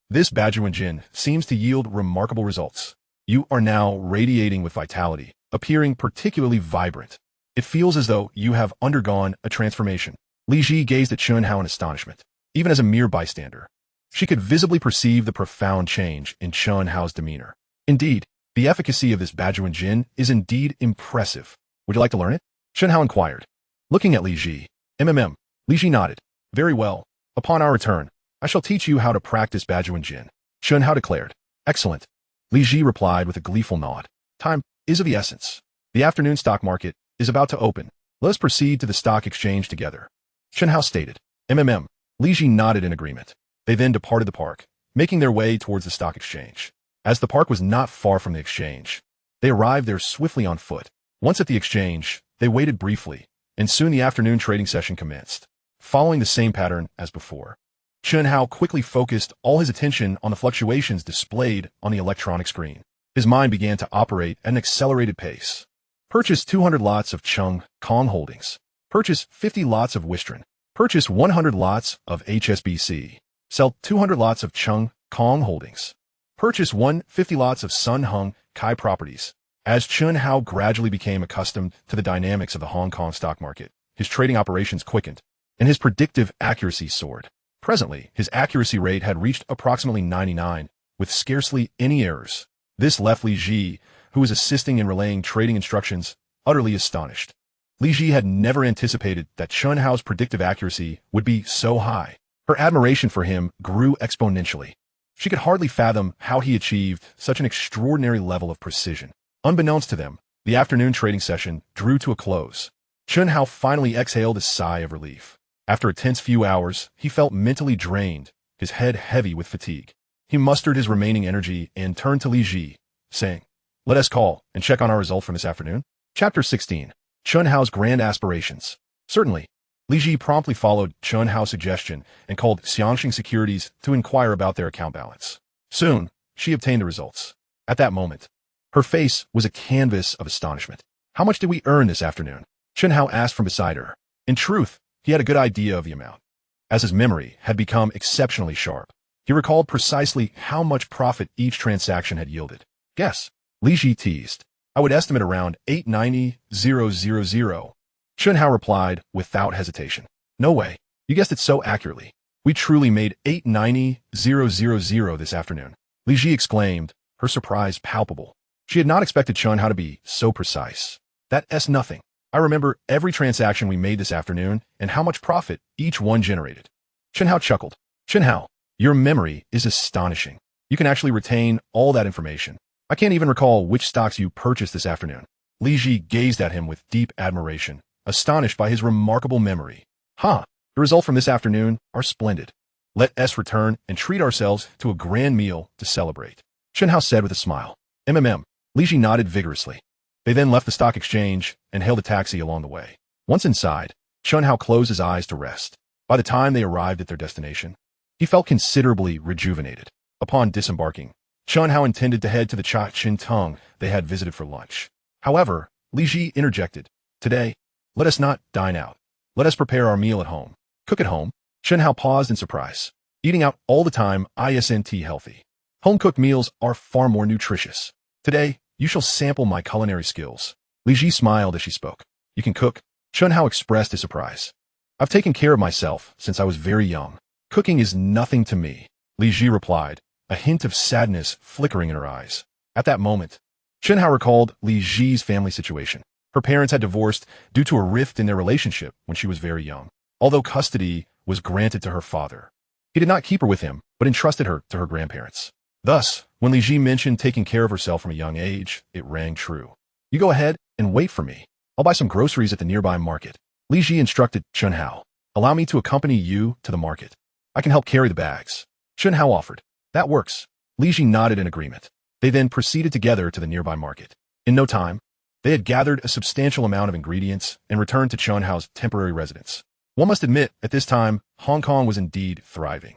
This Bajuan seems to yield remarkable results. You are now radiating with vitality, appearing particularly vibrant. It feels as though you have undergone a transformation. Li Zhi gazed at Chen Hao in astonishment. Even as a mere bystander, she could visibly perceive the profound change in Chen Hao's demeanor. Indeed, the efficacy of this Bajuan jin is indeed impressive. Would you like to learn it? Chen Hao inquired. Looking at Li Zhi. Li Zhi nodded. Very well. Upon our return, I shall teach you how to practice Bajuan jin. Chen Hao declared. Excellent. Li Zhi replied with a gleeful nod. Time is of the essence. The afternoon stock market is about to open. Let us proceed to the stock exchange together. Chen Hao stated. Li Zhi nodded in agreement. They then departed the park, making their way towards the stock exchange. As the park was not far from the exchange, they arrived there swiftly on foot. Once at the exchange, they waited briefly, and soon the afternoon trading session commenced. Following the same pattern as before, Chen Hao quickly focused all his attention on the fluctuations displayed on the electronic screen. His mind began to operate at an accelerated pace. Purchase 200 lots of Chung Kong Holdings. Purchase 50 lots of Wistron. Purchase 100 lots of HSBC. Sell 200 lots of Chung Kong Holdings. Purchase 150 lots of Sun Hung Kai Properties. As Chen Hao gradually became accustomed to the dynamics of the Hong Kong stock market, his trading operations quickened, and his predictive accuracy soared. Presently, his accuracy rate had reached approximately 99, with scarcely any errors. This left Li Zhi, who was assisting in relaying trading instructions, utterly astonished. Li Zhi had never anticipated that Chen Hao's predictive accuracy would be so high. Her admiration for him grew exponentially. She could hardly fathom how he achieved such an extraordinary level of precision. Unbeknownst to them, the afternoon trading session drew to a close. Chen Hao finally exhaled a sigh of relief. After a tense few hours, he felt mentally drained, his head heavy with fatigue. He mustered his remaining energy and turned to Li Zhi, saying, Let us call and check on our result from this afternoon. Chapter 16. Chen Hao's Grand Aspirations. Certainly. Li Zhi promptly followed Chen Hao's suggestion and called Xiangxing Securities to inquire about their account balance. Soon, she obtained the results. At that moment, her face was a canvas of astonishment. How much did we earn this afternoon? Chen Hao asked from beside her. In truth, he had a good idea of the amount. As his memory had become exceptionally sharp, he recalled precisely how much profit each transaction had yielded. Guess, Li Zhi teased. I would estimate around 890,000. Chen Hao replied without hesitation. No way. You guessed it so accurately. We truly made 890,000 this afternoon. Li Zhi exclaimed, her surprise palpable. She had not expected Chen Hao to be so precise. That's nothing. I remember every transaction we made this afternoon and how much profit each one generated. Chen Hao chuckled. Chen Hao, your memory is astonishing. You can actually retain all that information. I can't even recall which stocks you purchased this afternoon. Li Zhi gazed at him with deep admiration, astonished by his remarkable memory. The results from this afternoon are splendid. Let us return and treat ourselves to a grand meal to celebrate. Chen Hao said with a smile. Li Zhi nodded vigorously. They then left the stock exchange and hailed a taxi along the way. Once inside, Chen Hao closed his eyes to rest. By the time they arrived at their destination, he felt considerably rejuvenated. Upon disembarking, Chen Hao intended to head to the Cha Chin Tung they had visited for lunch. However, Li Zhi interjected. Today, let us not dine out. Let us prepare our meal at home. Cook at home? Chen Hao paused in surprise. Eating out all the time isn't healthy. Home-cooked meals are far more nutritious. Today, You shall sample my culinary skills. Li Zhi smiled as she spoke. You can cook? Chen Hao expressed his surprise. I've taken care of myself since I was very young. Cooking is nothing to me, Li Zhi replied, a hint of sadness flickering in her eyes. At that moment, Chen Hao recalled Li Zhi's family situation. Her parents had divorced due to a rift in their relationship when she was very young, although custody was granted to her father. He did not keep her with him, but entrusted her to her grandparents. Thus, when Li Zhi mentioned taking care of herself from a young age, it rang true. You go ahead and wait for me. I'll buy some groceries at the nearby market. Li Zhi instructed Chen Hao. Allow me to accompany you to the market. I can help carry the bags. Chen Hao offered. That works. Li Zhi nodded in agreement. They then proceeded together to the nearby market. In no time, they had gathered a substantial amount of ingredients and returned to Chen Hao's temporary residence. One must admit, at this time, Hong Kong was indeed thriving.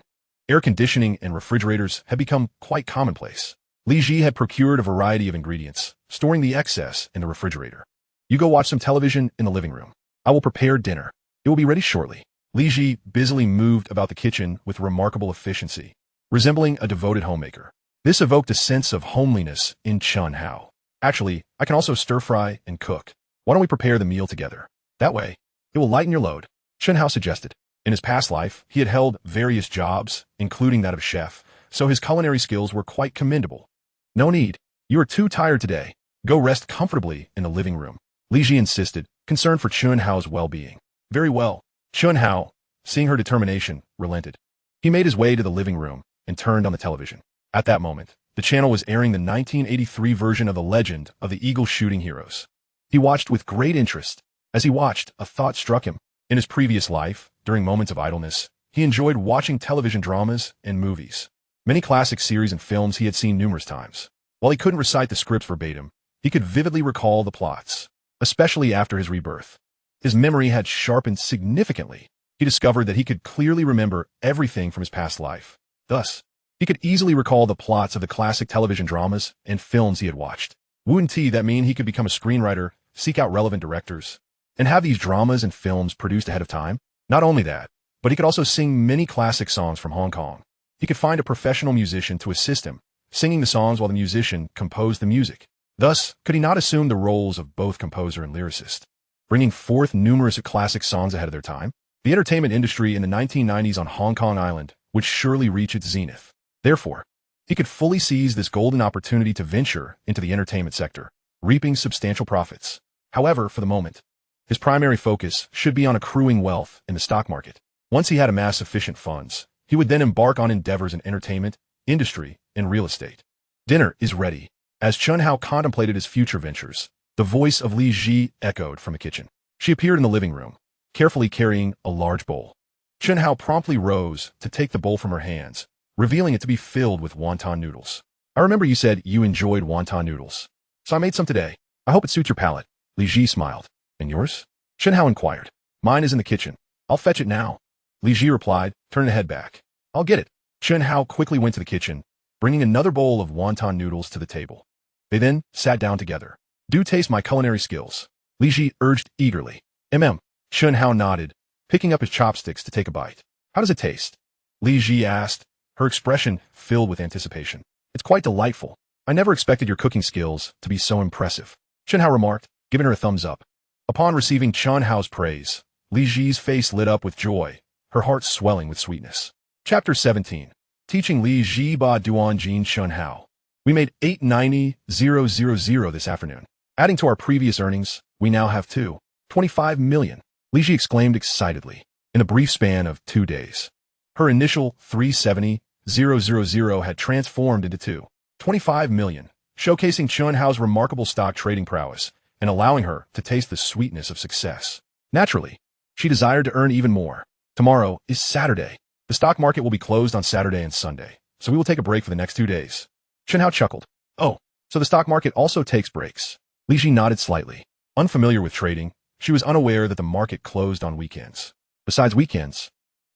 Air conditioning and refrigerators had become quite commonplace. Li Zhi had procured a variety of ingredients, storing the excess in the refrigerator. You go watch some television in the living room. I will prepare dinner. It will be ready shortly. Li Zhi busily moved about the kitchen with remarkable efficiency, resembling a devoted homemaker. This evoked a sense of homeliness in Chen Hao. Actually, I can also stir-fry and cook. Why don't we prepare the meal together? That way, it will lighten your load, Chen Hao suggested. In his past life, he had held various jobs, including that of chef, so his culinary skills were quite commendable. No need. You are too tired today. Go rest comfortably in the living room, Li Zhi insisted, concerned for Chen Hao's well-being. Very well. Chen Hao, seeing her determination, relented. He made his way to the living room and turned on the television. At that moment, the channel was airing the 1983 version of The Legend of the Eagle Shooting Heroes. He watched with great interest. As he watched, a thought struck him. In his previous life, during moments of idleness, he enjoyed watching television dramas and movies. Many classic series and films he had seen numerous times. While he couldn't recite the scripts verbatim, he could vividly recall the plots, especially after his rebirth. His memory had sharpened significantly. He discovered that he could clearly remember everything from his past life. Thus, he could easily recall the plots of the classic television dramas and films he had watched. Wouldn't that mean he could become a screenwriter, seek out relevant directors, and have these dramas and films produced ahead of time? Not only that, but he could also sing many classic songs from Hong Kong. He could find a professional musician to assist him, singing the songs while the musician composed the music. Thus, could he not assume the roles of both composer and lyricist, bringing forth numerous classic songs ahead of their time? The entertainment industry in the 1990s on Hong Kong Island would surely reach its zenith. Therefore, he could fully seize this golden opportunity to venture into the entertainment sector, reaping substantial profits. However, for the moment, his primary focus should be on accruing wealth in the stock market. Once he had amassed sufficient funds, he would then embark on endeavors in entertainment, industry, and real estate. Dinner is ready. As Chen Hao contemplated his future ventures, the voice of Li Zhi echoed from the kitchen. She appeared in the living room, carefully carrying a large bowl. Chen Hao promptly rose to take the bowl from her hands, revealing it to be filled with wonton noodles. I remember you said you enjoyed wonton noodles, so I made some today. I hope it suits your palate. Li Zhi smiled. And yours? Chen Hao inquired. Mine is in the kitchen. I'll fetch it now. Li Zhi replied, turning her head back. I'll get it. Chen Hao quickly went to the kitchen, bringing another bowl of wonton noodles to the table. They then sat down together. Do taste my culinary skills, Li Zhi urged eagerly. Chen Hao nodded, picking up his chopsticks to take a bite. How does it taste? Li Zhi asked, her expression filled with anticipation. It's quite delightful. I never expected your cooking skills to be so impressive, Chen Hao remarked, giving her a thumbs up. Upon receiving Chen Hao's praise, Li Zhi's face lit up with joy, her heart swelling with sweetness. Chapter 17. Teaching Li Zhi Ba Duan Jin Chen Hao. We made 890,000 this afternoon. Adding to our previous earnings, we now have 25 million, Li Zhi exclaimed excitedly, in a brief span of 2 days. Her initial 370,000 had transformed into 25 million, showcasing Chen Hao's remarkable stock trading prowess and allowing her to taste the sweetness of success. Naturally, she desired to earn even more. Tomorrow is Saturday. The stock market will be closed on Saturday and Sunday, so we will take a break for the next 2 days. Chen Hao chuckled. Oh, so the stock market also takes breaks. Li Zhi nodded slightly. Unfamiliar with trading, she was unaware that the market closed on weekends. Besides weekends,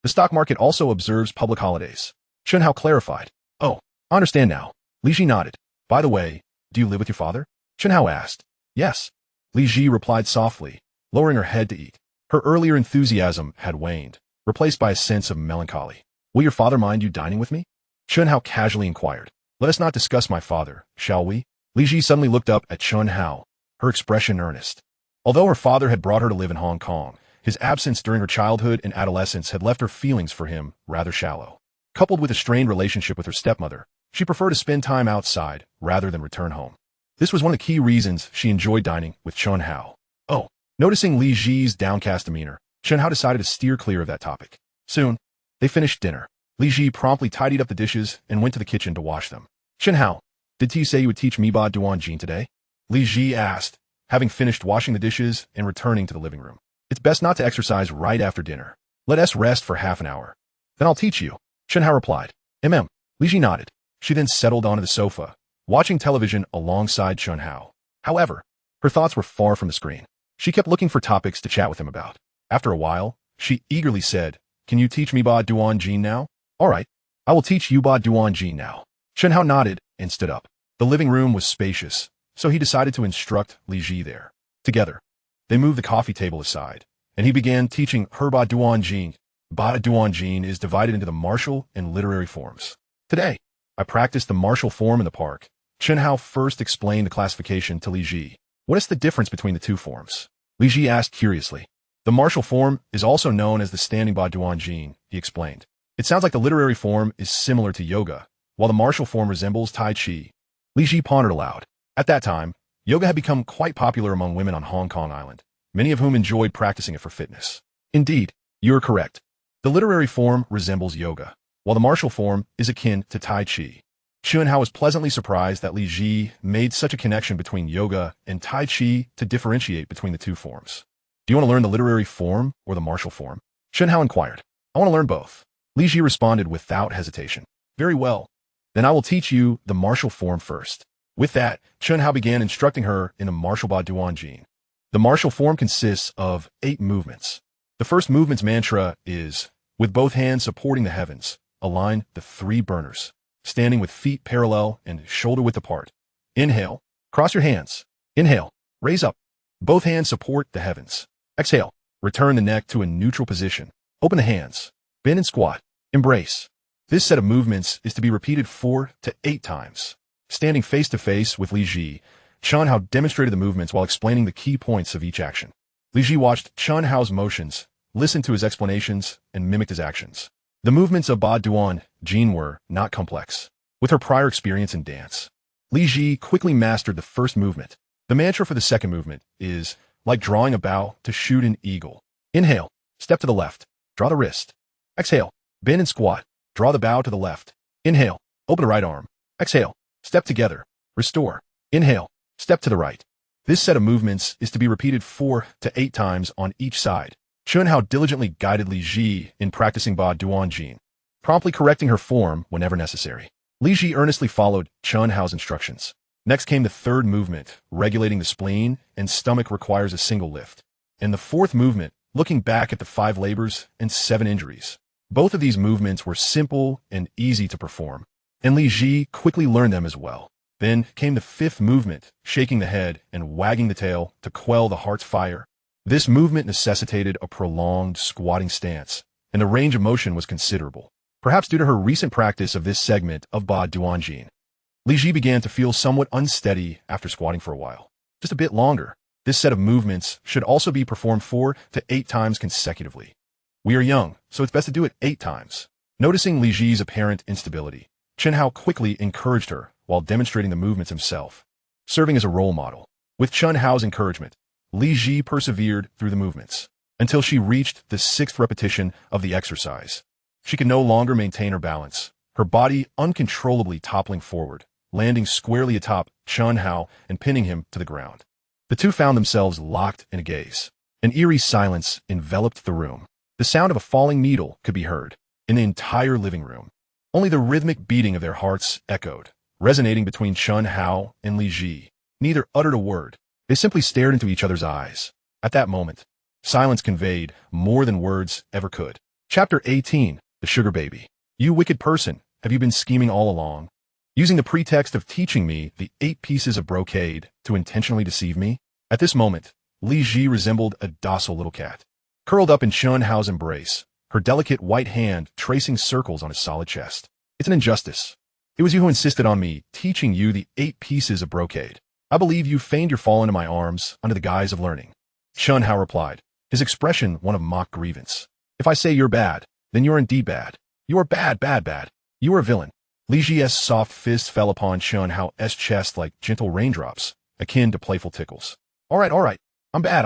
the stock market also observes public holidays. Chen Hao clarified. Oh, I understand now. Li Zhi nodded. By the way, do you live with your father? Chen Hao asked. Yes. Li Zhi replied softly, lowering her head to eat. Her earlier enthusiasm had waned, replaced by a sense of melancholy. Will your father mind you dining with me? Chen Hao casually inquired. Let us not discuss my father, shall we? Li Zhi suddenly looked up at Chen Hao, her expression earnest. Although her father had brought her to live in Hong Kong, his absence during her childhood and adolescence had left her feelings for him rather shallow. Coupled with a strained relationship with her stepmother, she preferred to spend time outside rather than return home. This was one of the key reasons she enjoyed dining with Chen Hao. Oh, noticing Li Zhi's downcast demeanor, Chen Hao decided to steer clear of that topic. Soon, they finished dinner. Li Zhi promptly tidied up the dishes and went to the kitchen to wash them. Chen Hao, did T say you would teach me Ba Duan Jin today? Li Zhi asked, having finished washing the dishes and returning to the living room. It's best not to exercise right after dinner. Let us rest for half an hour. Then I'll teach you, Chen Hao replied. Li Zhi nodded. She then settled onto the sofa, watching television alongside Chen Hao. However, her thoughts were far from the screen. She kept looking for topics to chat with him about. After a while, she eagerly said, "Can you teach me Ba Duan Jin now?" "All right, I will teach you Ba Duan Jin now." Chen Hao nodded and stood up. The living room was spacious, so he decided to instruct Li Zhi there. Together, they moved the coffee table aside, and he began teaching her Ba Duan Jin. Ba Duan Jin is divided into the martial and literary forms. Today, I practiced the martial form in the park. Chen Hao first explained the classification to Li Zhi. What is the difference between the two forms? Li Zhi asked curiously. The martial form is also known as the standing Ba Duan Jin, he explained. It sounds like the literary form is similar to yoga, while the martial form resembles Tai Chi. Li Zhi pondered aloud. At that time, yoga had become quite popular among women on Hong Kong Island, many of whom enjoyed practicing it for fitness. Indeed, you are correct. The literary form resembles yoga, while the martial form is akin to Tai Chi. Chen Hao was pleasantly surprised that Li Zhi made such a connection between yoga and Tai Chi to differentiate between the two forms. Do you want to learn the literary form or the martial form? Chen Hao inquired. I want to learn both. Li Zhi responded without hesitation. Very well. Then I will teach you the martial form first. With that, Chen Hao began instructing her in the martial Ba Duan Jin. The martial form consists of 8 movements. The first movement's mantra is, with both hands supporting the heavens, align the 3 burners, standing with feet parallel and shoulder width apart. Inhale, cross your hands. Inhale, raise up. Both hands support the heavens. Exhale, return the neck to a neutral position. Open the hands. Bend and squat. Embrace. This set of movements is to be repeated 4 to 8 times. Standing face to face with Li Zhi, Chen Hao demonstrated the movements while explaining the key points of each action. Li Zhi watched Chen Hao's motions, listened to his explanations, and mimicked his actions. The movements of Ba Duan Jin were not complex. With her prior experience in dance, Li Zhi quickly mastered the first movement. The mantra for the second movement is, like drawing a bow to shoot an eagle. Inhale, step to the left, draw the wrist. Exhale, bend and squat, draw the bow to the left. Inhale, open the right arm. Exhale, step together, restore. Inhale, step to the right. This set of movements is to be repeated 4 to 8 times on each side. Chen Hao diligently guided Li Zhi in practicing Ba Duan Jin, promptly correcting her form whenever necessary. Li Zhi earnestly followed Chen Hao's instructions. Next came the third movement, regulating the spleen and stomach requires a single lift. And the fourth movement, looking back at the 5 labors and 7 injuries. Both of these movements were simple and easy to perform, and Li Zhi quickly learned them as well. Then came the 5th movement, shaking the head and wagging the tail to quell the heart's fire. This movement necessitated a prolonged squatting stance, and the range of motion was considerable, perhaps due to her recent practice of this segment of Ba Duan Jin. Li Zhi began to feel somewhat unsteady after squatting for a while. Just a bit longer. This set of movements should also be performed 4 to 8 times consecutively. We are young, so it's best to do it 8 times. Noticing Li Zhi's apparent instability, Chen Hao quickly encouraged her while demonstrating the movements himself, serving as a role model. With Chen Hao's encouragement, Li Zhi persevered through the movements until she reached the 6th repetition of the exercise. She could no longer maintain her balance, her body uncontrollably toppling forward, landing squarely atop Chen Hao and pinning him to the ground. The two found themselves locked in a gaze. An eerie silence enveloped the room. The sound of a falling needle could be heard in the entire living room. Only the rhythmic beating of their hearts echoed, resonating between Chen Hao and Li Zhi. Neither uttered a word. They simply stared into each other's eyes. At that moment, silence conveyed more than words ever could. Chapter 18, The Sugar Baby. You wicked person, have you been scheming all along? Using the pretext of teaching me the 8 pieces of brocade to intentionally deceive me? At this moment, Li Zhi resembled a docile little cat, curled up in Chen Hao's embrace, her delicate white hand tracing circles on his solid chest. It's an injustice. It was you who insisted on me teaching you the 8 pieces of brocade. I believe you feigned your fall into my arms under the guise of learning. Chen Hao replied, his expression one of mock grievance. If I say you're bad, then you're indeed bad. You are bad, bad, bad. You are a villain. Li Zhi's soft fist fell upon Chen Hao's chest like gentle raindrops, akin to playful tickles. All right. I'm bad.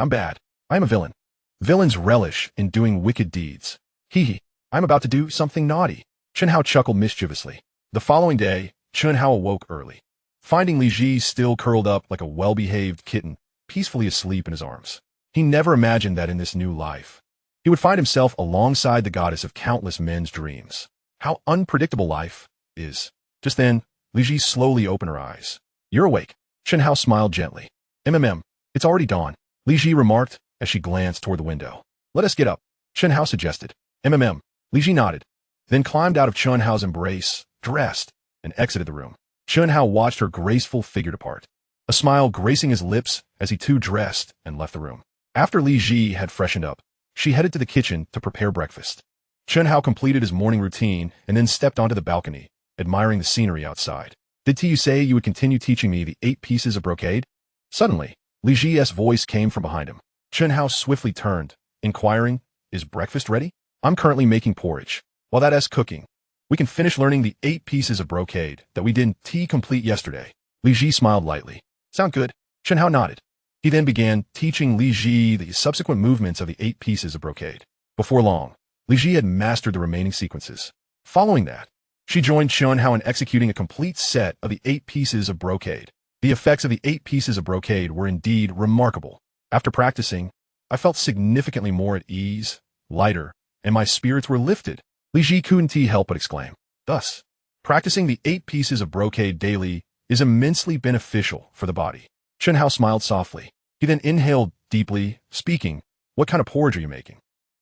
I am a villain. Villains relish in doing wicked deeds. Hee. I'm about to do something naughty. Chen Hao chuckled mischievously. The following day, Chen Hao awoke early, finding Li Zhi still curled up like a well-behaved kitten, peacefully asleep in his arms. He never imagined that in this new life, he would find himself alongside the goddess of countless men's dreams. How unpredictable life is. Just then, Li Zhi slowly opened her eyes. You're awake. Chen Hao smiled gently. It's already dawn, Li Zhi remarked as she glanced toward the window. Let us get up, Chen Hao suggested. Li Zhi nodded, then climbed out of Chen Hao's embrace, dressed, and exited the room. Chen Hao watched her graceful figure depart, a smile gracing his lips as he too dressed and left the room. After Li Zhi had freshened up, she headed to the kitchen to prepare breakfast. Chen Hao completed his morning routine and then stepped onto the balcony, admiring the scenery outside. Did you say you would continue teaching me the 8 pieces of brocade? Suddenly, Li Zhi's voice came from behind him. Chen Hao swiftly turned, inquiring, is breakfast ready? I'm currently making porridge. While that's cooking, we can finish learning the 8 pieces of brocade that we didn't complete yesterday. Li Zhi smiled lightly. Sound good? Chen Hao nodded. He then began teaching Li Zhi the subsequent movements of the 8 pieces of brocade. Before long, Li Zhi had mastered the remaining sequences. Following that, she joined Chen Hao in executing a complete set of the 8 pieces of brocade. The effects of the 8 pieces of brocade were indeed remarkable. After practicing, I felt significantly more at ease, lighter, and my spirits were lifted. Li Zhi couldn't help but exclaim. Thus, practicing the 8 pieces of brocade daily is immensely beneficial for the body. Chen Hao smiled softly. He then inhaled deeply, speaking, what kind of porridge are you making?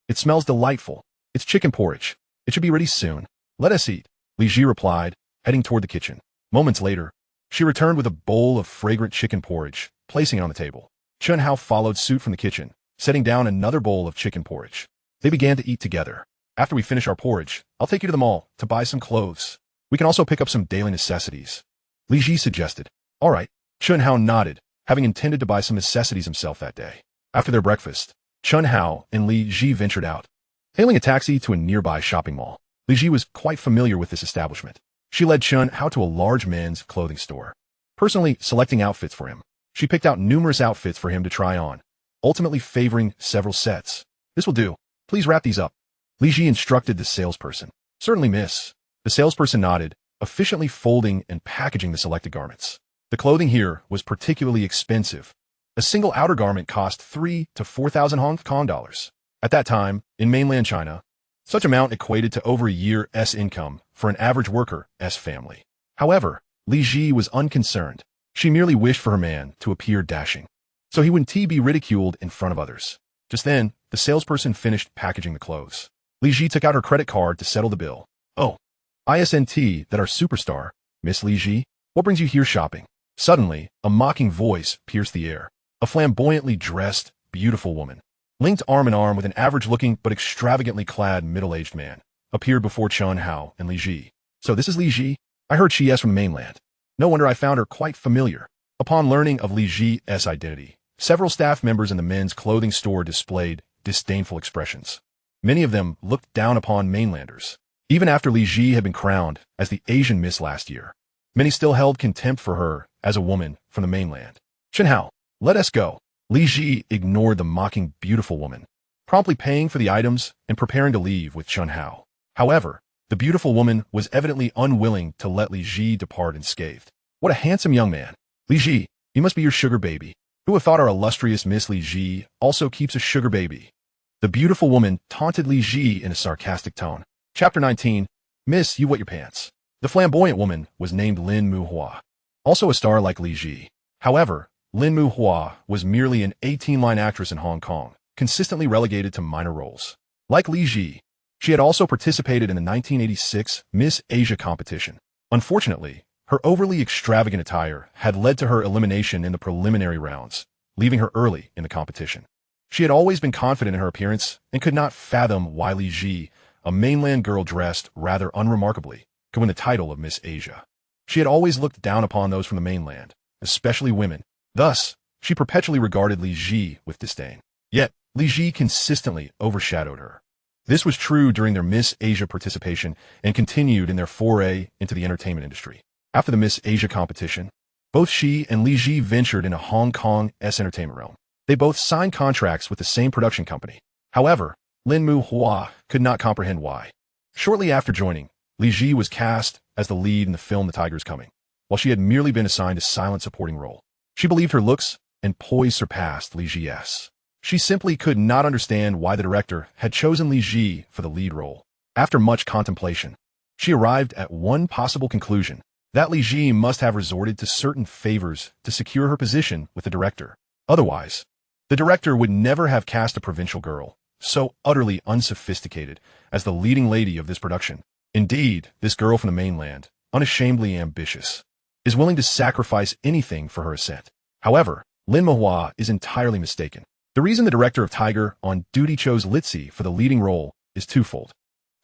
It smells delightful. It's chicken porridge. It should be ready soon. Let us eat, Li Zhi replied, heading toward the kitchen. Moments later, she returned with a bowl of fragrant chicken porridge, placing it on the table. Chen Hao followed suit from the kitchen, setting down another bowl of chicken porridge. They began to eat together. After we finish our porridge, I'll take you to the mall to buy some clothes. We can also pick up some daily necessities, Li Zhi suggested. All right, Chen Hao nodded, having intended to buy some necessities himself that day. After their breakfast, Chen Hao and Li Zhi ventured out, hailing a taxi to a nearby shopping mall. Li Zhi was quite familiar with this establishment. She led Chen Hao to a large men's clothing store, personally selecting outfits for him. She picked out numerous outfits for him to try on, ultimately favoring several sets. This will do. Please wrap these up, Li Zhi instructed the salesperson. Certainly, miss. The salesperson nodded, efficiently folding and packaging the selected garments. The clothing here was particularly expensive. A single outer garment cost 3,000 to 4,000 Hong Kong dollars. At that time, in mainland China, such amount equated to over a year's income for an average worker's family. However, Li Zhi was unconcerned. She merely wished for her man to appear dashing, so he wouldn't be ridiculed in front of others. Just then, the salesperson finished packaging the clothes. Li Zhi took out her credit card to settle the bill. Oh, isn't that our superstar, Miss Li Zhi? What brings you here shopping? Suddenly, a mocking voice pierced the air. A flamboyantly dressed, beautiful woman, linked arm in arm with an average-looking but extravagantly clad middle-aged man, appeared before Chen Hao and Li Zhi. So this is Li Zhi? I heard she is from the mainland. No wonder I found her quite familiar. Upon learning of Li Zhi's identity, several staff members in the men's clothing store displayed disdainful expressions. Many of them looked down upon mainlanders. Even after Li Zhi had been crowned as the Asian Miss last year, many still held contempt for her as a woman from the mainland. Chen Hao, let us go. Li Zhi ignored the mocking beautiful woman, promptly paying for the items and preparing to leave with Chen Hao. However, the beautiful woman was evidently unwilling to let Li Zhi depart unscathed. What a handsome young man. Li Zhi, he must be your sugar baby. Who would have thought our illustrious Miss Li Zhi also keeps a sugar baby? The beautiful woman taunted Li Zhi in a sarcastic tone. Chapter 19, Miss, you wet your pants. The flamboyant woman was named Lin Muhua, also a star like Li Zhi. However, Lin Muhua was merely an 18-line actress in Hong Kong, consistently relegated to minor roles. Like Li Zhi, she had also participated in the 1986 Miss Asia competition. Unfortunately, her overly extravagant attire had led to her elimination in the preliminary rounds, leaving her early in the competition. She had always been confident in her appearance and could not fathom why Li Zhi, a mainland girl dressed rather unremarkably, could win the title of Miss Asia. She had always looked down upon those from the mainland, especially women. Thus, she perpetually regarded Li Zhi with disdain. Yet, Li Zhi consistently overshadowed her. This was true during their Miss Asia participation and continued in their foray into the entertainment industry. After the Miss Asia competition, both she and Li Zhi ventured into Hong Kong's entertainment realm. They both signed contracts with the same production company. However, Lin Muhua could not comprehend why. Shortly after joining, Li Zhi was cast as the lead in the film The Tiger's Coming, while she had merely been assigned a silent supporting role. She believed her looks and poise surpassed Li Zhi's. She simply could not understand why the director had chosen Li Zhi for the lead role. After much contemplation, she arrived at one possible conclusion, that Li Zhi must have resorted to certain favors to secure her position with the director. Otherwise, the director would never have cast a provincial girl, so utterly unsophisticated, as the leading lady of this production. Indeed, this girl from the mainland, unashamedly ambitious, is willing to sacrifice anything for her ascent. However, Lin Muhua is entirely mistaken. The reason the director of Tiger on Duty chose Li Zhi for the leading role is twofold.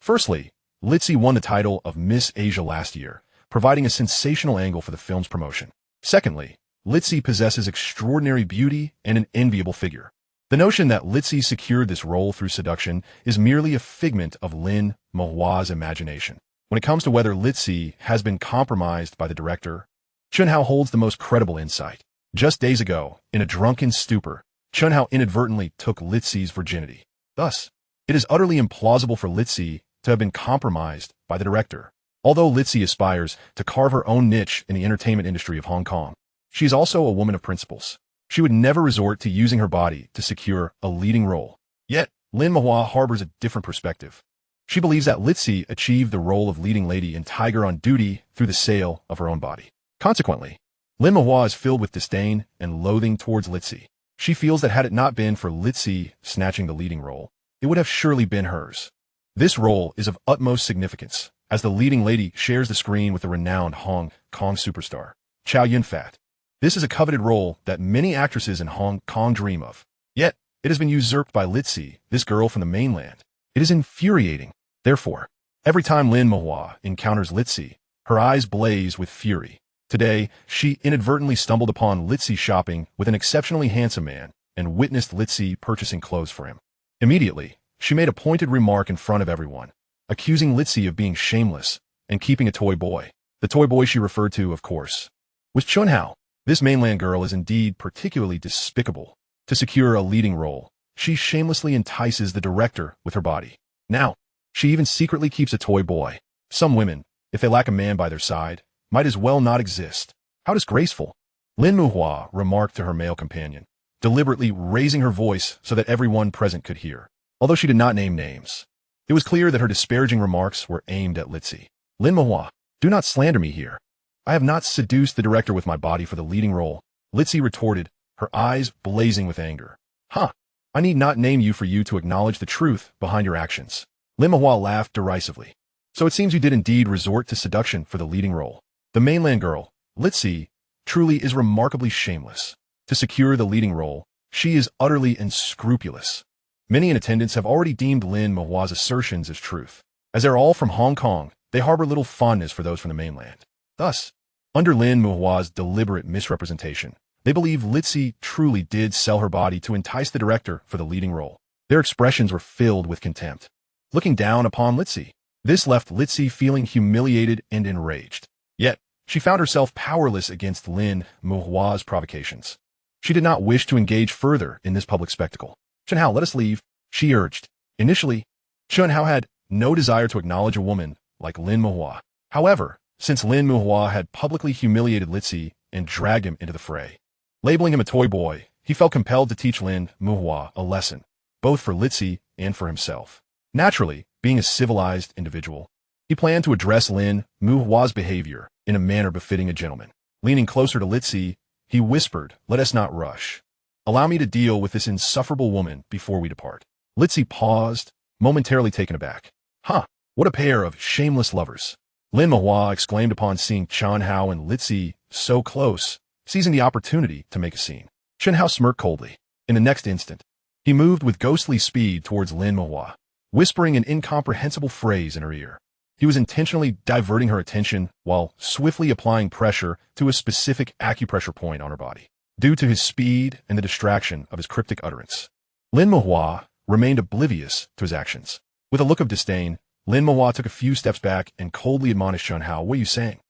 Firstly, Li Zhi won the title of Miss Asia last year, providing a sensational angle for the film's promotion. Secondly, Li Zhi possesses extraordinary beauty and an enviable figure. The notion that Li Zhi secured this role through seduction is merely a figment of Lin Muhua's imagination. When it comes to whether Li Zhi has been compromised by the director, Chen Hao holds the most credible insight. Just days ago, in a drunken stupor, Chen Hao inadvertently took Li Zhi's virginity. Thus, it is utterly implausible for Li Zhi to have been compromised by the director. Although Li Zhi aspires to carve her own niche in the entertainment industry of Hong Kong, she is also a woman of principles. She would never resort to using her body to secure a leading role. Yet, Lin Muhua harbors a different perspective. She believes that Li Zhi achieved the role of leading lady in Tiger on Duty through the sale of her own body. Consequently, Lin Muhua is filled with disdain and loathing towards Li Zhi. She feels that had it not been for Li Zhi snatching the leading role, it would have surely been hers. This role is of utmost significance, as the leading lady shares the screen with the renowned Hong Kong superstar, Chow Yun-fat. This is a coveted role that many actresses in Hong Kong dream of. Yet, it has been usurped by Li Zhi, this girl from the mainland. It is infuriating. Therefore, every time Lin Muhua encounters Li Zhi, her eyes blaze with fury. Today, she inadvertently stumbled upon Li Zhi shopping with an exceptionally handsome man and witnessed Li Zhi purchasing clothes for him. Immediately, she made a pointed remark in front of everyone, accusing Li Zhi of being shameless and keeping a toy boy. The toy boy she referred to, of course, was Chen Hao. This mainland girl is indeed particularly despicable. To secure a leading role, she shamelessly entices the director with her body. Now, she even secretly keeps a toy boy. Some women, if they lack a man by their side, might as well not exist. How disgraceful! Lin Muhua remarked to her male companion, deliberately raising her voice so that everyone present could hear. Although she did not name names, it was clear that her disparaging remarks were aimed at Li Zhi. Lin Muhua, do not slander me here. I have not seduced the director with my body for the leading role, Li Zhi retorted, her eyes blazing with anger. Huh, I need not name you for you to acknowledge the truth behind your actions. Lin Muhua laughed derisively. So it seems you did indeed resort to seduction for the leading role. The mainland girl, Li Zhi, truly is remarkably shameless. To secure the leading role, she is utterly unscrupulous. Many in attendance have already deemed Lin Muhua's assertions as truth. As they are all from Hong Kong, they harbor little fondness for those from the mainland. Thus, under Lin Muhua's deliberate misrepresentation, they believe Li Zhi truly did sell her body to entice the director for the leading role. Their expressions were filled with contempt, looking down upon Li Zhi. This left Li Zhi feeling humiliated and enraged. Yet, she found herself powerless against Lin Muhua's provocations. She did not wish to engage further in this public spectacle. Chen Hao, let us leave, she urged. Initially, Chen Hao had no desire to acknowledge a woman like Lin Muhua. However, since Lin Muhua had publicly humiliated Li Zhi and dragged him into the fray, labeling him a toy boy, he felt compelled to teach Lin Muhua a lesson, both for Li Zhi and for himself. Naturally, being a civilized individual, he planned to address Lin Muhua's behavior in a manner befitting a gentleman. Leaning closer to Li Zhi, he whispered, "Let us not rush. Allow me to deal with this insufferable woman before we depart." Li Zhi paused, momentarily taken aback. Huh, what a pair of shameless lovers. Lin Muhua exclaimed upon seeing Chen Hao and Li Zhi so close, seizing the opportunity to make a scene. Chen Hao smirked coldly. In the next instant, he moved with ghostly speed towards Lin Muhua, whispering an incomprehensible phrase in her ear. He was intentionally diverting her attention while swiftly applying pressure to a specific acupressure point on her body. Due to his speed and the distraction of his cryptic utterance, Lin Muhua remained oblivious to his actions. With a look of disdain, Lin Muhua took a few steps back and coldly admonished Chen Hao. "What are you saying?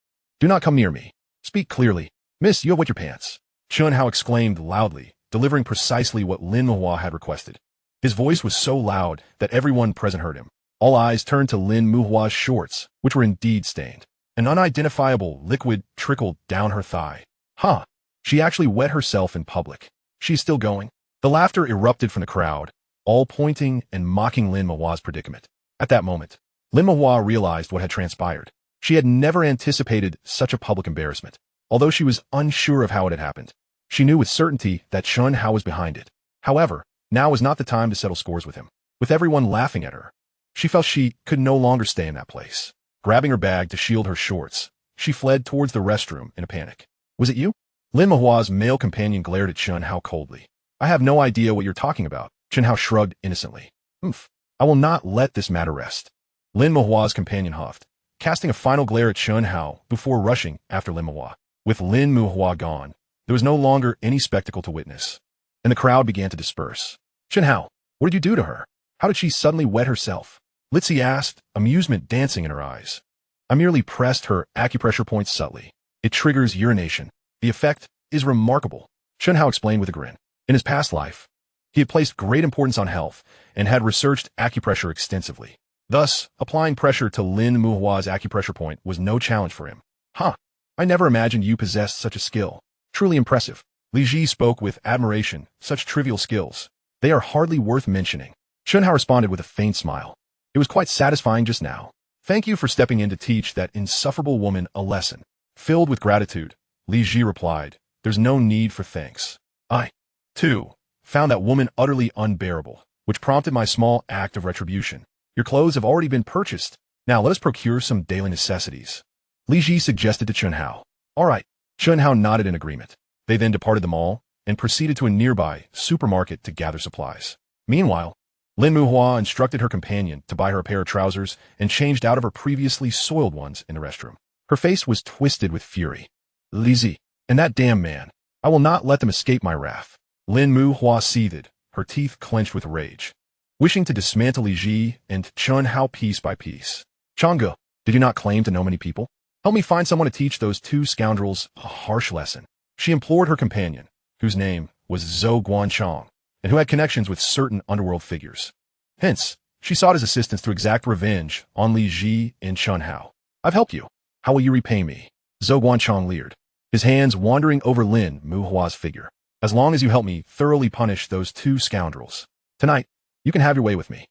Do not come near me. Speak clearly. Miss, you have wet your pants." Chen Hao exclaimed loudly, delivering precisely what Lin Muhua had requested. His voice was so loud that everyone present heard him. All eyes turned to Lin Muhua's shorts, which were indeed stained. An unidentifiable liquid trickled down her thigh. Huh. She actually wet herself in public. She's still going. The laughter erupted from the crowd, all pointing and mocking Lin Muhua's predicament. At that moment, Lin Muhua realized what had transpired. She had never anticipated such a public embarrassment. Although she was unsure of how it had happened, she knew with certainty that Chen Hao was behind it. However, now was not the time to settle scores with him. With everyone laughing at her, she felt she could no longer stay in that place. Grabbing her bag to shield her shorts, she fled towards the restroom in a panic. "Was it you?" Lin Muhua's male companion glared at Chen Hao coldly. "I have no idea what you're talking about." Chen Hao shrugged innocently. "Oomph. I will not let this matter rest." Lin Muhua's companion huffed, casting a final glare at Chen Hao before rushing after Lin Muhua. With Lin Muhua gone, there was no longer any spectacle to witness, and the crowd began to disperse. "Chen Hao, what did you do to her? How did she suddenly wet herself?" Li Zhi asked, amusement dancing in her eyes. "I merely pressed her acupressure point subtly. It triggers urination. The effect is remarkable," Chen Hao explained with a grin. In his past life, he had placed great importance on health and had researched acupressure extensively. Thus, applying pressure to Lin Muhua's acupressure point was no challenge for him. "Huh. I never imagined you possessed such a skill. Truly impressive." Li Zhi spoke with admiration. "Such trivial skills. They are hardly worth mentioning." Chen Hao responded with a faint smile. "It was quite satisfying just now. Thank you for stepping in to teach that insufferable woman a lesson." Filled with gratitude, Li Zhi replied, "There's no need for thanks. I, too, found that woman utterly unbearable, which prompted my small act of retribution. Your clothes have already been purchased. Now let us procure some daily necessities." Li Zhi suggested to Chen Hao. "All right." Chen Hao nodded in agreement. They then departed the mall and proceeded to a nearby supermarket to gather supplies. Meanwhile, Lin Muhua instructed her companion to buy her a pair of trousers and changed out of her previously soiled ones in the restroom. Her face was twisted with fury. "Li Zhi, and that damn man. I will not let them escape my wrath." Lin Muhua seethed, her teeth clenched with rage, wishing to dismantle Li Zhi and Chen Hao piece by piece. "Changge, did you not claim to know many people? Help me find someone to teach those two scoundrels a harsh lesson." She implored her companion, whose name was Zhou Guanchong, and who had connections with certain underworld figures. Hence, she sought his assistance to exact revenge on Li Zhi and Chen Hao. "I've helped you. How will you repay me?" Zhou Guanchong leered, his hands wandering over Lin Muhua's figure. "As long as you help me thoroughly punish those two scoundrels. Tonight, you can have your way with me."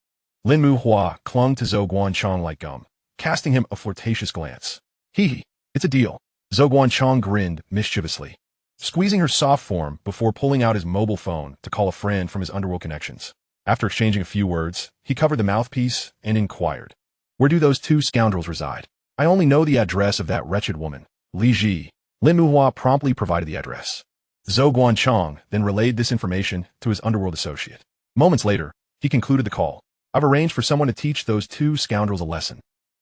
Lin Muhua clung to Zhou Guanchong like gum, casting him a flirtatious glance. "Hee, it's a deal." Zhou Guanchong grinned mischievously, squeezing her soft form before pulling out his mobile phone to call a friend from his underworld connections. After exchanging a few words, he covered the mouthpiece and inquired, "Where do those two scoundrels reside?" "I only know the address of that wretched woman, Li Zhi." Lin Muhua promptly provided the address. Zhou Guanchong then relayed this information to his underworld associate. Moments later, he concluded the call. "I've arranged for someone to teach those two scoundrels a lesson.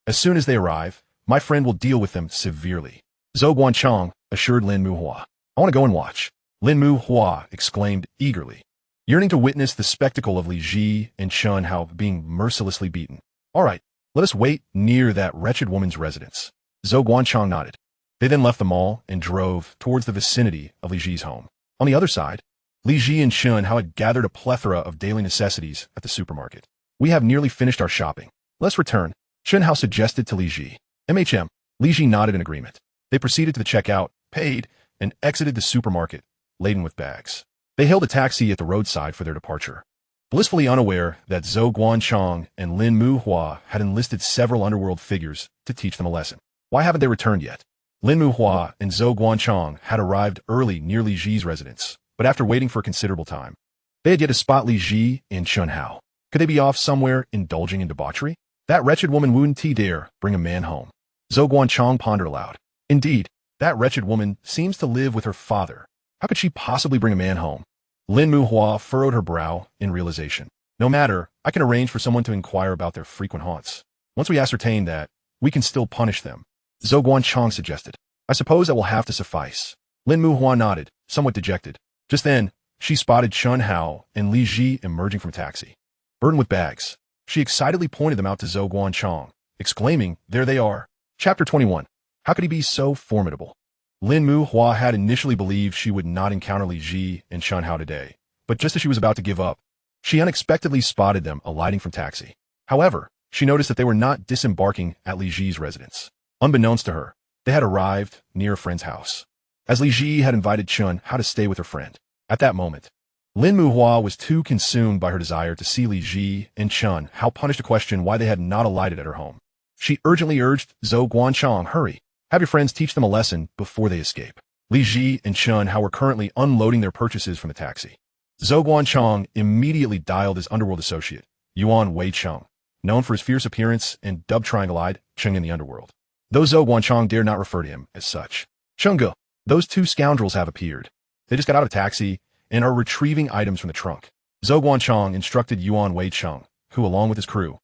As soon as they arrive, my friend will deal with them severely." Zhou Guanchong assured Lin Muhua. "I want to go and watch." Lin Muhua exclaimed eagerly, yearning to witness the spectacle of Li Zhi and Chen Hao being mercilessly beaten. "All right, let us wait near that wretched woman's residence." Zhou Guanchong nodded. They then left the mall and drove towards the vicinity of Li Zhi's home. On the other side, Li Zhi and Chen Hao had gathered a plethora of daily necessities at the supermarket. "We have nearly finished our shopping. Let's return," Chen Hao suggested to Li Zhi. "MHM." Li Zhi nodded in agreement. They proceeded to the checkout, paid, and exited the supermarket, laden with bags. They hailed a taxi at the roadside for their departure, blissfully unaware that Zhou Guanchong and Lin Muhua had enlisted several underworld figures to teach them a lesson. Why haven't they returned yet? Lin Muhua and Zhou Guanchong had arrived early near Li Zhi's residence, but after waiting for a considerable time, they had yet to spot Li Zhi and Chen Hao. Could they be off somewhere indulging in debauchery? That wretched woman wouldn't dare bring a man home. Zhou Guanchong pondered aloud. Indeed, that wretched woman seems to live with her father. How could she possibly bring a man home? Lin Muhua furrowed her brow in realization. No matter, I can arrange for someone to inquire about their frequent haunts. Once we ascertain that, we can still punish them. Zhou Guanchang suggested. I suppose that will have to suffice. Lin Muhua nodded, somewhat dejected. Just then, she spotted Chen Hao and Li Zhi emerging from a taxi. Burdened with bags, she excitedly pointed them out to Zhou Guanchang, exclaiming, "There they are." Chapter 21. How could he be so formidable? Lin Muhua had initially believed she would not encounter Li Zhi and Chen Hao today, but just as she was about to give up, she unexpectedly spotted them alighting from taxi. However, she noticed that they were not disembarking at Li Zhi's residence. Unbeknownst to her, they had arrived near a friend's house. As Li Zhi had invited Chen Hao to stay with her friend. At that moment, Lin Muhua was too consumed by her desire to see Li Zhi and Chen Hao punish to question why they had not alighted at her home. She urgently urged Zhou Guanchang, "Hurry, have your friends teach them a lesson before they escape." Li Zhi and Chen Hao were currently unloading their purchases from the taxi. Zhou Guanchang immediately dialed his underworld associate, Yuan Wei Cheng, known for his fierce appearance and dubbed triangle-eyed Cheng in the underworld. Though Zhou Guanchang dared not refer to him as such. "Chengge, those two scoundrels have appeared. They just got out of a taxi and are retrieving items from the trunk." Zhou Guanchang instructed Yuan Wei Cheng, who, along with his crew,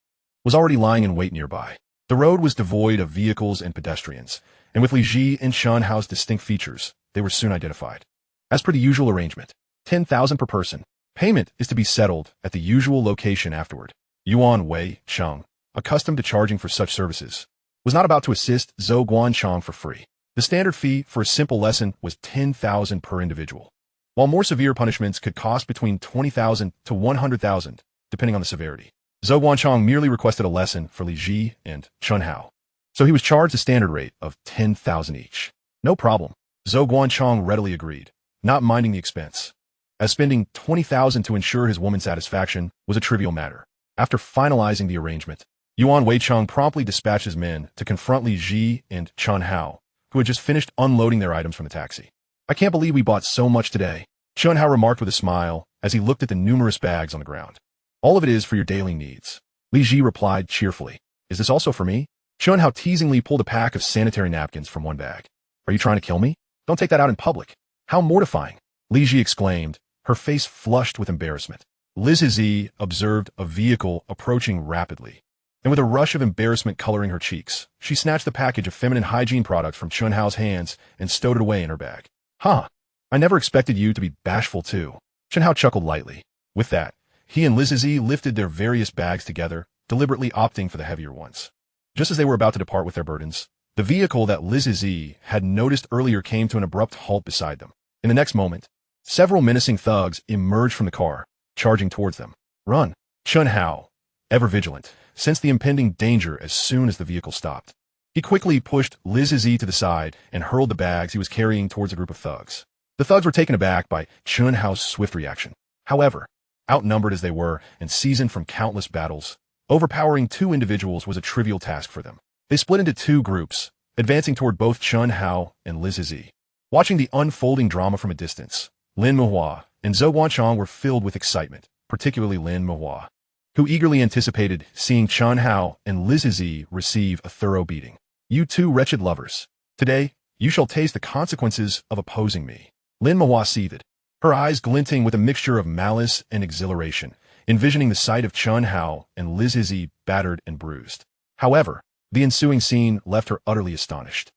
was already lying in wait nearby. The road was devoid of vehicles and pedestrians, and with Li Zhi and Chen Hao's distinct features, they were soon identified. As per the usual arrangement, 10,000 per person. Payment is to be settled at the usual location afterward. Yuan Wei Cheng, accustomed to charging for such services, was not about to assist Zhou Guanchang for free. The standard fee for a simple lesson was 10,000 per individual, while more severe punishments could cost between 20,000 to 100,000, depending on the severity. Zhou Guanchang merely requested a lesson for Li Zhi and Chen Hao, so he was charged a standard rate of 10,000 each. No problem. Zhou Guanchang readily agreed, not minding the expense, as spending 20,000 to ensure his woman's satisfaction was a trivial matter. After finalizing the arrangement, Yuan Weicheng promptly dispatched his men to confront Li Zhi and Chen Hao, who had just finished unloading their items from the taxi. "I can't believe we bought so much today," Chen Hao remarked with a smile as he looked at the numerous bags on the ground. "All of it is for your daily needs," Li Zhi replied cheerfully. "Is this also for me?" Chen Hao teasingly pulled a pack of sanitary napkins from one bag. "Are you trying to kill me? Don't take that out in public." "How mortifying," Li Zhi exclaimed, her face flushed with embarrassment. Li Zhi observed a vehicle approaching rapidly, and with a rush of embarrassment coloring her cheeks, she snatched the package of feminine hygiene products from Chen Hao's hands and stowed it away in her bag. "Huh, I never expected you to be bashful too." Chen Hao chuckled lightly. With that, he and Li Zhi lifted their various bags together, deliberately opting for the heavier ones. Just as they were about to depart with their burdens, the vehicle that Li Zhi had noticed earlier came to an abrupt halt beside them. In the next moment, several menacing thugs emerged from the car, charging towards them. "Run!" Chen Hao, ever vigilant, sensed the impending danger as soon as the vehicle stopped. He quickly pushed Li Zhi to the side and hurled the bags he was carrying towards a group of thugs. The thugs were taken aback by Chen Hao's swift reaction. However, outnumbered as they were and seasoned from countless battles, overpowering two individuals was a trivial task for them. They split into two groups, advancing toward both Chen Hao and Li Zhi. Watching the unfolding drama from a distance, Lin Muhua and Zhou Guanchang were filled with excitement, particularly Lin Muhua, who eagerly anticipated seeing Chen Hao and Li Zhi receive a thorough beating. "You two wretched lovers, today you shall taste the consequences of opposing me." Lin Muhua seethed, her eyes glinting with a mixture of malice and exhilaration, envisioning the sight of Chen Hao and Li Zhi battered and bruised. However, the ensuing scene left her utterly astonished.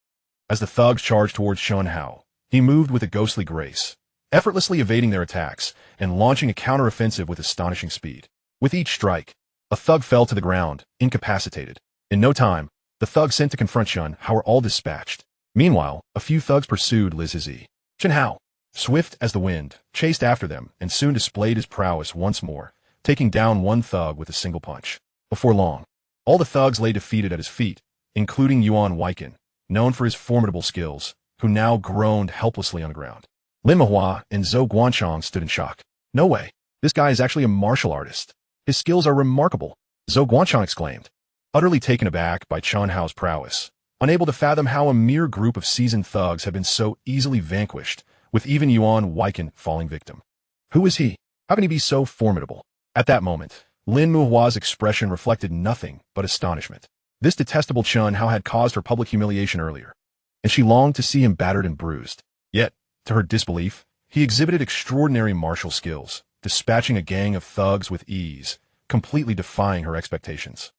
As the thugs charged towards Chen Hao, he moved with a ghostly grace, effortlessly evading their attacks and launching a counteroffensive with astonishing speed. With each strike, a thug fell to the ground, incapacitated. In no time, the thugs sent to confront Chen Hao were all dispatched. Meanwhile, a few thugs pursued Li Zhi. Chen Hao, swift as the wind, chased after them and soon displayed his prowess once more, taking down one thug with a single punch. Before long, all the thugs lay defeated at his feet, including Yuan Weichen, known for his formidable skills, who now groaned helplessly on the ground. Lin Muhua and Zhou Guanchang stood in shock. "No way, this guy is actually a martial artist. His skills are remarkable," Zhou Guanchang exclaimed, utterly taken aback by Chen Hao's prowess, unable to fathom how a mere group of seasoned thugs had been so easily vanquished, with even Yuan Weichen falling victim. Who is he? How can he be so formidable? At that moment, Lin Muhua's expression reflected nothing but astonishment. This detestable Chen Hao had caused her public humiliation earlier, and she longed to see him battered and bruised. Yet, to her disbelief, he exhibited extraordinary martial skills, dispatching a gang of thugs with ease, completely defying her expectations.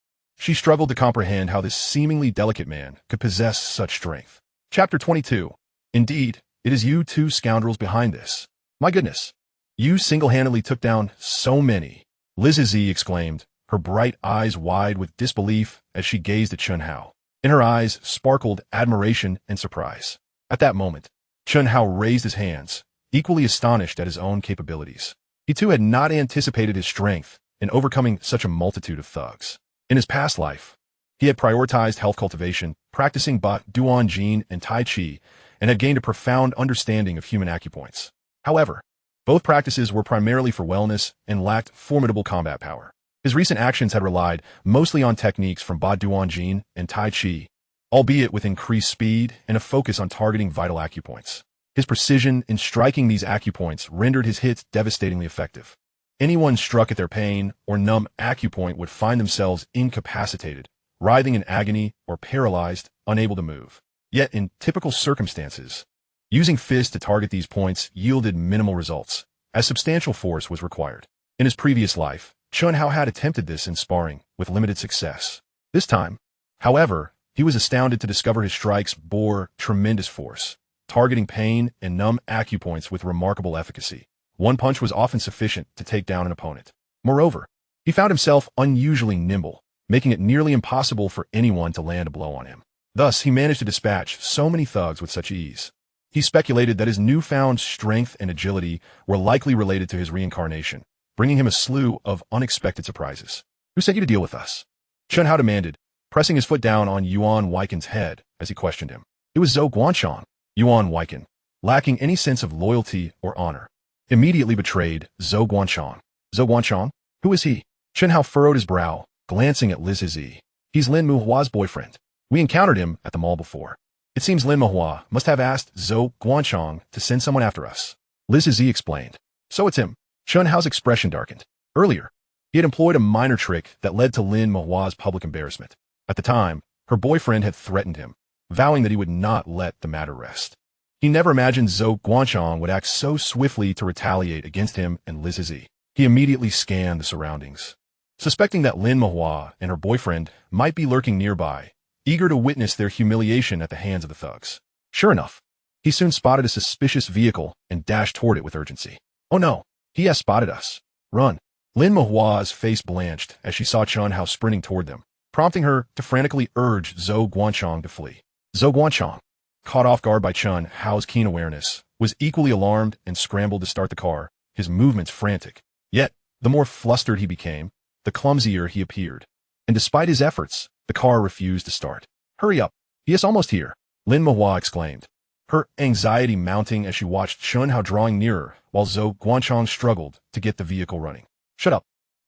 She struggled to comprehend how this seemingly delicate man could possess such strength. Chapter 22. Indeed, it is you two scoundrels behind this. My goodness. You single-handedly took down so many. Li Zhi exclaimed, her bright eyes wide with disbelief as she gazed at Chen Hao. In her eyes sparkled admiration and surprise. At that moment, Chen Hao raised his hands, equally astonished at his own capabilities. He too had not anticipated his strength in overcoming such a multitude of thugs. In his past life, he had prioritized health cultivation, practicing Ba Duan Jin and Tai Chi, and had gained a profound understanding of human acupoints. However, both practices were primarily for wellness and lacked formidable combat power. His recent actions had relied mostly on techniques from Ba Duan Jin and Tai Chi, albeit with increased speed and a focus on targeting vital acupoints. His precision in striking these acupoints rendered his hits devastatingly effective. Anyone struck at their pain or numb acupoint would find themselves incapacitated, writhing in agony or paralyzed, unable to move. Yet in typical circumstances, using fists to target these points yielded minimal results, as substantial force was required. In his previous life, Chen Hao had attempted this in sparring, with limited success. This time, however, he was astounded to discover his strikes bore tremendous force, targeting pain and numb acupoints with remarkable efficacy. One punch was often sufficient to take down an opponent. Moreover, he found himself unusually nimble, making it nearly impossible for anyone to land a blow on him. Thus, he managed to dispatch so many thugs with such ease. He speculated that his newfound strength and agility were likely related to his reincarnation, bringing him a slew of unexpected surprises. Who sent you to deal with us? Chen Hao demanded, pressing his foot down on Yuan Weiken's head as he questioned him. It was Zhou Guanchang. Yuan Weiken, lacking any sense of loyalty or honor, immediately betrayed Zhou Guanchang. Zhou Guanchang? Who is he? Chen Hao furrowed his brow, glancing at Li Zhi. He's Lin Muhua's boyfriend. We encountered him at the mall before. It seems Lin Muhua must have asked Zhou Guanchang to send someone after us. Li Zhi explained. So it's him. Chen Hao's expression darkened. Earlier, he had employed a minor trick that led to Lin Muhua's public embarrassment. At the time, her boyfriend had threatened him, vowing that he would not let the matter rest. He never imagined Zhou Guanchang would act so swiftly to retaliate against him and Li Zhi. He immediately scanned the surroundings, suspecting that Lin Muhua and her boyfriend might be lurking nearby, eager to witness their humiliation at the hands of the thugs. Sure enough, he soon spotted a suspicious vehicle and dashed toward it with urgency. Oh no, he has spotted us. Run. Lin Muhua's face blanched as she saw Chen Hao sprinting toward them, prompting her to frantically urge Zhou Guanchang to flee. Zhou Guanchang, caught off guard by Chen Hao's keen awareness, was equally alarmed and scrambled to start the car, his movements frantic. Yet, the more flustered he became, the clumsier he appeared. And despite his efforts, the car refused to start. Hurry up. He is almost here, Lin Muhua exclaimed, her anxiety mounting as she watched Chen Hao drawing nearer while Zhou Guanchang struggled to get the vehicle running. Shut up.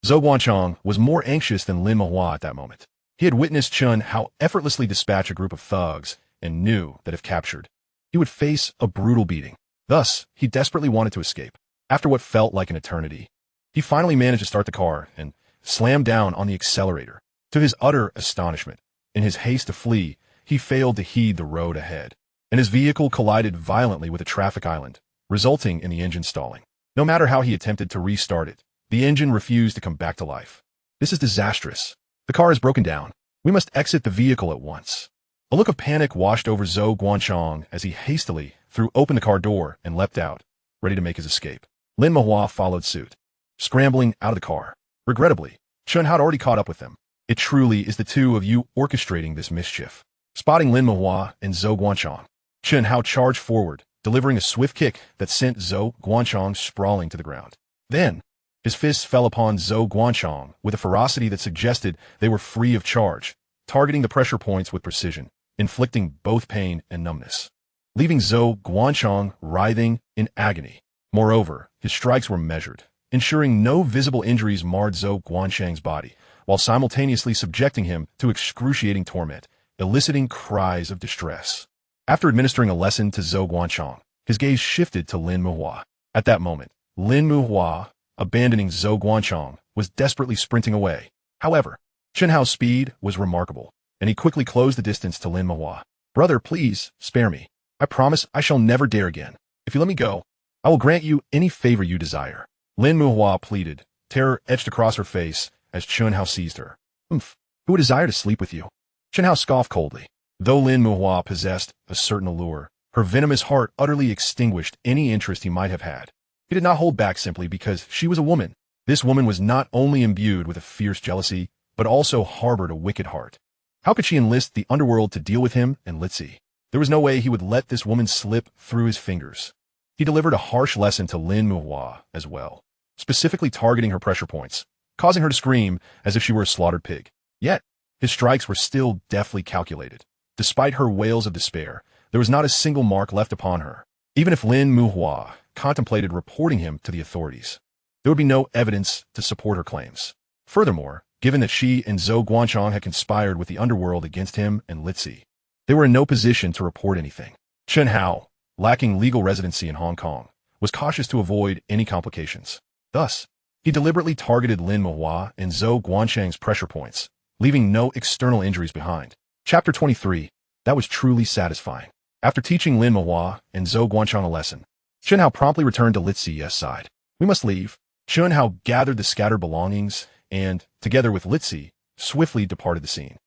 Zhou Guanchang was more anxious than Lin Muhua at that moment. He had witnessed Chen Hao effortlessly dispatch a group of thugs and knew that if captured, he would face a brutal beating. Thus, he desperately wanted to escape. After what felt like an eternity, he finally managed to start the car and slammed down on the accelerator. To his utter astonishment, in his haste to flee, he failed to heed the road ahead, and his vehicle collided violently with a traffic island, resulting in the engine stalling. No matter how he attempted to restart it, the engine refused to come back to life. This is disastrous. The car is broken down. We must exit the vehicle at once. A look of panic washed over Zhou Guanchang as he hastily threw open the car door and leapt out, ready to make his escape. Lin Muhua followed suit, scrambling out of the car. Regrettably, Chen Hao had already caught up with them. It truly is the two of you orchestrating this mischief. Spotting Lin Muhua and Zhou Guanchang, Chen Hao charged forward, delivering a swift kick that sent Zhou Guanchang sprawling to the ground. Then, his fists fell upon Zhou Guanchang with a ferocity that suggested they were free of charge, targeting the pressure points with precision, inflicting both pain and numbness, leaving Zhou Guanchang writhing in agony. Moreover, his strikes were measured, ensuring no visible injuries marred Zhou Guanchang's body, while simultaneously subjecting him to excruciating torment, eliciting cries of distress. After administering a lesson to Zhou Guanchang, his gaze shifted to Lin Muhua. At that moment, Lin Muhua, abandoning Zhou Guanchang, was desperately sprinting away. However, Chen Hao's speed was remarkable, and he quickly closed the distance to Lin Muhua. Brother, please, spare me. I promise I shall never dare again. If you let me go, I will grant you any favor you desire. Lin Muhua pleaded, terror etched across her face as Chen Hao seized her. Oomph. Who would desire to sleep with you? Chen Hao scoffed coldly. Though Lin Muhua possessed a certain allure, her venomous heart utterly extinguished any interest he might have had. He did not hold back simply because she was a woman. This woman was not only imbued with a fierce jealousy, but also harbored a wicked heart. How could she enlist the underworld to deal with him and Li Zhi? There was no way he would let this woman slip through his fingers. He delivered a harsh lesson to Lin Muhua as well, specifically targeting her pressure points, causing her to scream as if she were a slaughtered pig. Yet, his strikes were still deftly calculated. Despite her wails of despair, there was not a single mark left upon her. Even if Lin Muhua contemplated reporting him to the authorities, there would be no evidence to support her claims. Furthermore, given that she and Zhou Guanchang had conspired with the underworld against him and Li Zhi, they were in no position to report anything. Chen Hao, lacking legal residency in Hong Kong, was cautious to avoid any complications. Thus, he deliberately targeted Lin Muhua and Zhou Guanchang's pressure points, leaving no external injuries behind. Chapter 23. That was truly satisfying. After teaching Lin Muhua and Zhou Guanchang a lesson, Chen Hao promptly returned to Li Zhi's side. We must leave. Chen Hao gathered the scattered belongings and, together with Li Zhi, swiftly departed the scene.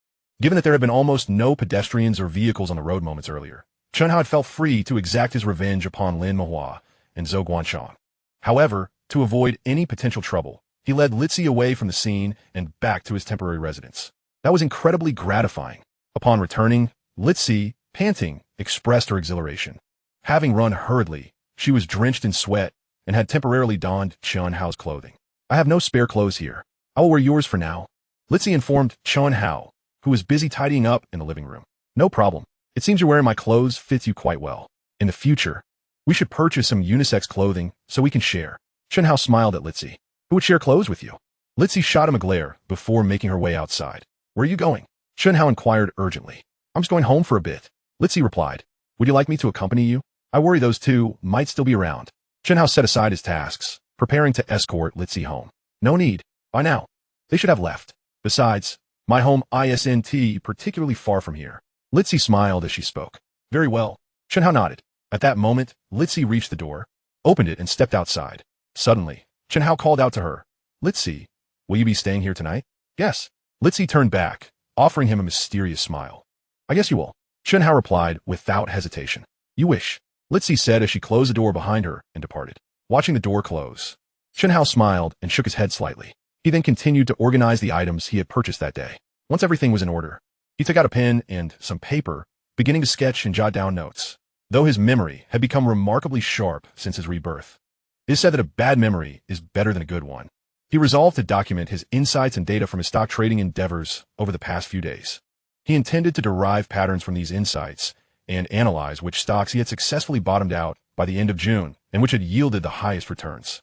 Given that there had been almost no pedestrians or vehicles on the road moments earlier, Chen Hao had felt free to exact his revenge upon Lin Muhua and Zhou Guanchang. However, to avoid any potential trouble, he led Li Zhi away from the scene and back to his temporary residence. That was incredibly gratifying. Upon returning, Li Zhi, panting, expressed her exhilaration. Having run hurriedly, she was drenched in sweat and had temporarily donned Chen Hao's clothing. I have no spare clothes here. I will wear yours for now. Li Zhi informed Chen Hao, who was busy tidying up in the living room. No problem. It seems you're wearing my clothes fits you quite well. In the future, we should purchase some unisex clothing so we can share. Chen Hao smiled at Li Zhi. Who would share clothes with you? Li Zhi shot him a glare before making her way outside. Where are you going? Chen Hao inquired urgently. I'm just going home for a bit. Li Zhi replied. Would you like me to accompany you? I worry those two might still be around. Chen Hao set aside his tasks, preparing to escort Li Zhi home. No need. By now, they should have left. Besides, my home isn't particularly far from here. Li Zhi smiled as she spoke. Very well. Chen Hao nodded. At that moment, Li Zhi reached the door, opened it, and stepped outside. Suddenly, Chen Hao called out to her. Li Zhi, will you be staying here tonight? Yes. Li Zhi turned back, offering him a mysterious smile. I guess you will. Chen Hao replied without hesitation. You wish. Li Zhi said as she closed the door behind her and departed. Watching the door close, Chen Hao smiled and shook his head slightly. He then continued to organize the items he had purchased that day. Once everything was in order, he took out a pen and some paper, beginning to sketch and jot down notes. Though his memory had become remarkably sharp since his rebirth, it is said that a bad memory is better than a good one. He resolved to document his insights and data from his stock trading endeavors over the past few days. He intended to derive patterns from these insights and analyze which stocks he had successfully bottomed out by the end of June and which had yielded the highest returns.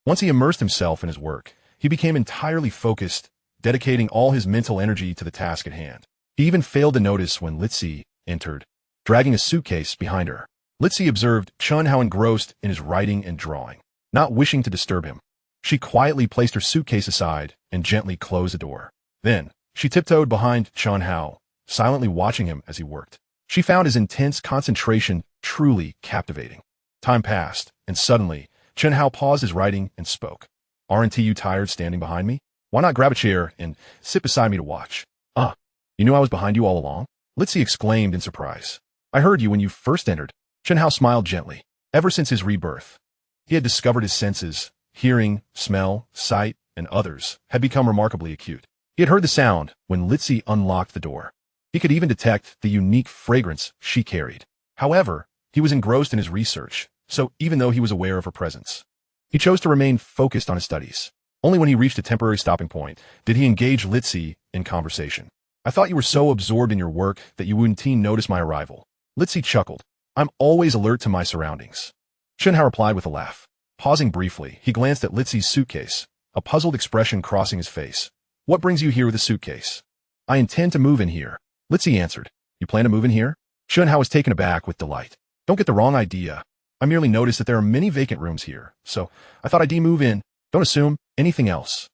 Once he immersed himself in his work, he became entirely focused, dedicating all his mental energy to the task at hand. He even failed to notice when Li Zhi entered, dragging a suitcase behind her. Li Zhi observed Chen Hao engrossed in his writing and drawing. Not wishing to disturb him, she quietly placed her suitcase aside and gently closed the door. Then, she tiptoed behind Chen Hao, silently watching him as he worked. She found his intense concentration truly captivating. Time passed, and suddenly, Chen Hao paused his writing and spoke. Aren't you tired standing behind me? Why not grab a chair and sit beside me to watch? You knew I was behind you all along? Li Zhi exclaimed in surprise. I heard you when you first entered. Chen Hao smiled gently. Ever since his rebirth, he had discovered his senses, hearing, smell, sight, and others, had become remarkably acute. He had heard the sound when Li Zhi unlocked the door. He could even detect the unique fragrance she carried. However, he was engrossed in his research, so even though he was aware of her presence, he chose to remain focused on his studies. Only when he reached a temporary stopping point did he engage Li Zhi in conversation. I thought you were so absorbed in your work that you wouldn't notice my arrival. Li Zhi chuckled. I'm always alert to my surroundings. Chen Hao replied with a laugh. Pausing briefly, he glanced at Li Zhi's suitcase, a puzzled expression crossing his face. What brings you here with a suitcase? I intend to move in here. Li Zhi answered. You plan to move in here? Chen Hao was taken aback with delight. Don't get the wrong idea. I merely noticed that there are many vacant rooms here, so I thought I'd move in. Don't assume anything else.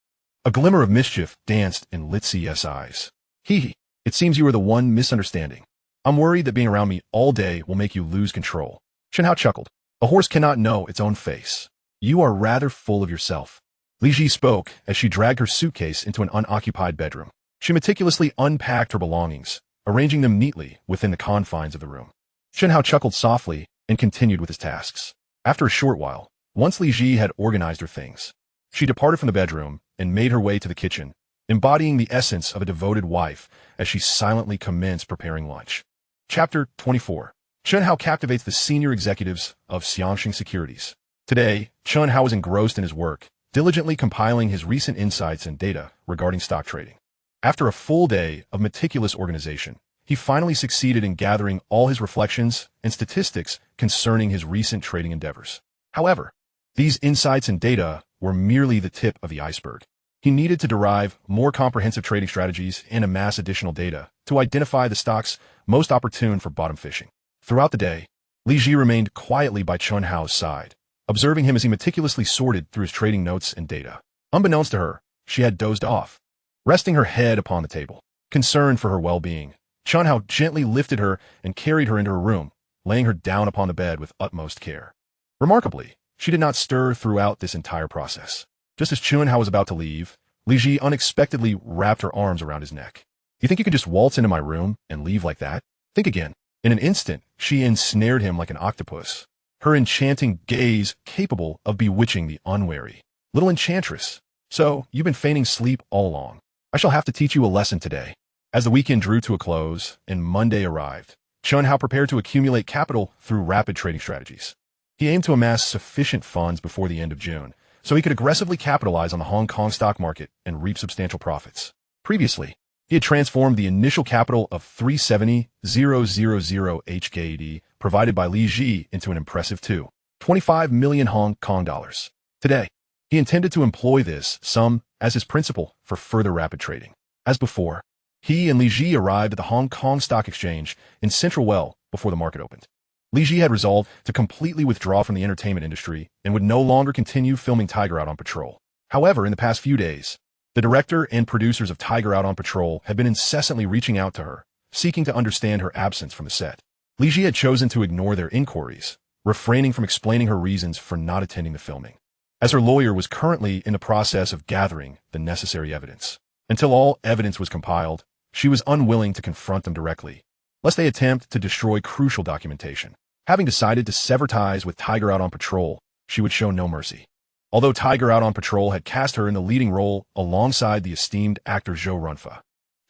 A glimmer of mischief danced in Li Zhi's eyes. It seems you are the one misunderstanding. I'm worried that being around me all day will make you lose control. Chen Hao chuckled. A horse cannot know its own face. You are rather full of yourself. Li Zhi spoke as she dragged her suitcase into an unoccupied bedroom. She meticulously unpacked her belongings, arranging them neatly within the confines of the room. Chen Hao chuckled softly and continued with his tasks. After a short while, once Li Zhi had organized her things, she departed from the bedroom and made her way to the kitchen, embodying the essence of a devoted wife as she silently commenced preparing lunch. Chapter 24. Chen Hao captivates the senior executives of Xiangxing Securities. Today, Chen Hao was engrossed in his work, diligently compiling his recent insights and data regarding stock trading. After a full day of meticulous organization, he finally succeeded in gathering all his reflections and statistics concerning his recent trading endeavors. However, these insights and data were merely the tip of the iceberg. He needed to derive more comprehensive trading strategies and amass additional data to identify the stocks most opportune for bottom fishing. Throughout the day, Li Zhi remained quietly by Chen Hao's side, observing him as he meticulously sorted through his trading notes and data. Unbeknownst to her, she had dozed off, resting her head upon the table. Concerned for her well-being, Chen Hao gently lifted her and carried her into her room, laying her down upon the bed with utmost care. Remarkably, she did not stir throughout this entire process. Just as Chen Hao was about to leave, Li Zhi unexpectedly wrapped her arms around his neck. "You think you can just waltz into my room and leave like that? Think again." In an instant, she ensnared him like an octopus, her enchanting gaze capable of bewitching the unwary. "Little enchantress, so you've been feigning sleep all along. I shall have to teach you a lesson today." As the weekend drew to a close and Monday arrived, Chen Hao prepared to accumulate capital through rapid trading strategies. He aimed to amass sufficient funds before the end of June, so he could aggressively capitalize on the Hong Kong stock market and reap substantial profits. Previously, he had transformed the initial capital of 370,000 HKD provided by Li Zhi into an impressive 2.25 million Hong Kong dollars. Today, he intended to employ this sum as his principal for further rapid trading. As before, he and Li Zhi arrived at the Hong Kong Stock Exchange in Central well before the market opened. Li Zhi had resolved to completely withdraw from the entertainment industry and would no longer continue filming Tiger Out on Patrol. However, in the past few days, the director and producers of Tiger Out on Patrol had been incessantly reaching out to her, seeking to understand her absence from the set. Li Zhi had chosen to ignore their inquiries, refraining from explaining her reasons for not attending the filming, as her lawyer was currently in the process of gathering the necessary evidence. Until all evidence was compiled, she was unwilling to confront them directly, lest they attempt to destroy crucial documentation. Having decided to sever ties with Tiger Out on Patrol, she would show no mercy. Although Tiger Out on Patrol had cast her in the leading role alongside the esteemed actor Zhou Runfa,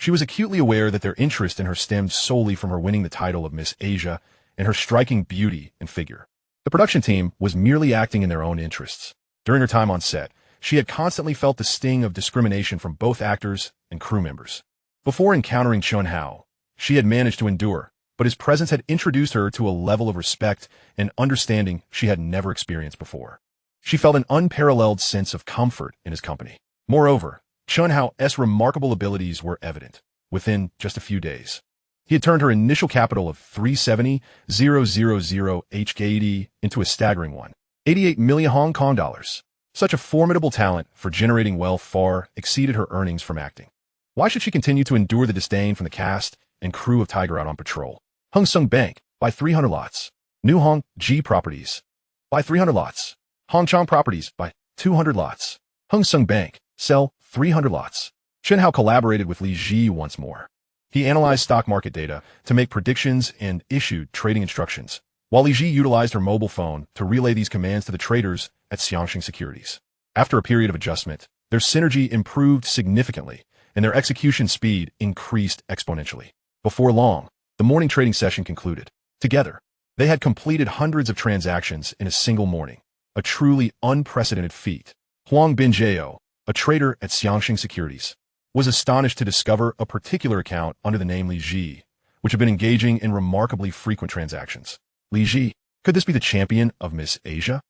she was acutely aware that their interest in her stemmed solely from her winning the title of Miss Asia and her striking beauty and figure. The production team was merely acting in their own interests. During her time on set, she had constantly felt the sting of discrimination from both actors and crew members. Before encountering Chen Hao, she had managed to endure, but his presence had introduced her to a level of respect and understanding she had never experienced before. She felt an unparalleled sense of comfort in his company. Moreover, Chen Hao's remarkable abilities were evident within just a few days. He had turned her initial capital of 370,000 HKD into a staggering 1.88 million Hong Kong dollars. Such a formidable talent for generating wealth far exceeded her earnings from acting. Why should she continue to endure the disdain from the cast and crew of Tiger Out on Patrol? Hung Sung Bank, buy 300 lots. New Hong Ji Properties, buy 300 lots. Hong Chong Properties, buy 200 lots. Hung Sung Bank, sell 300 lots. Chen Hao collaborated with Li Zhi once more. He analyzed stock market data to make predictions and issued trading instructions, while Li Zhi utilized her mobile phone to relay these commands to the traders at Xiangxing Securities. After a period of adjustment, their synergy improved significantly, and their execution speed increased exponentially. Before long, the morning trading session concluded. Together, they had completed hundreds of transactions in a single morning, a truly unprecedented feat. Huang Binjiao, a trader at Xiangxing Securities, was astonished to discover a particular account under the name Li Zhi, which had been engaging in remarkably frequent transactions. Li Zhi, could this be the champion of Miss Asia?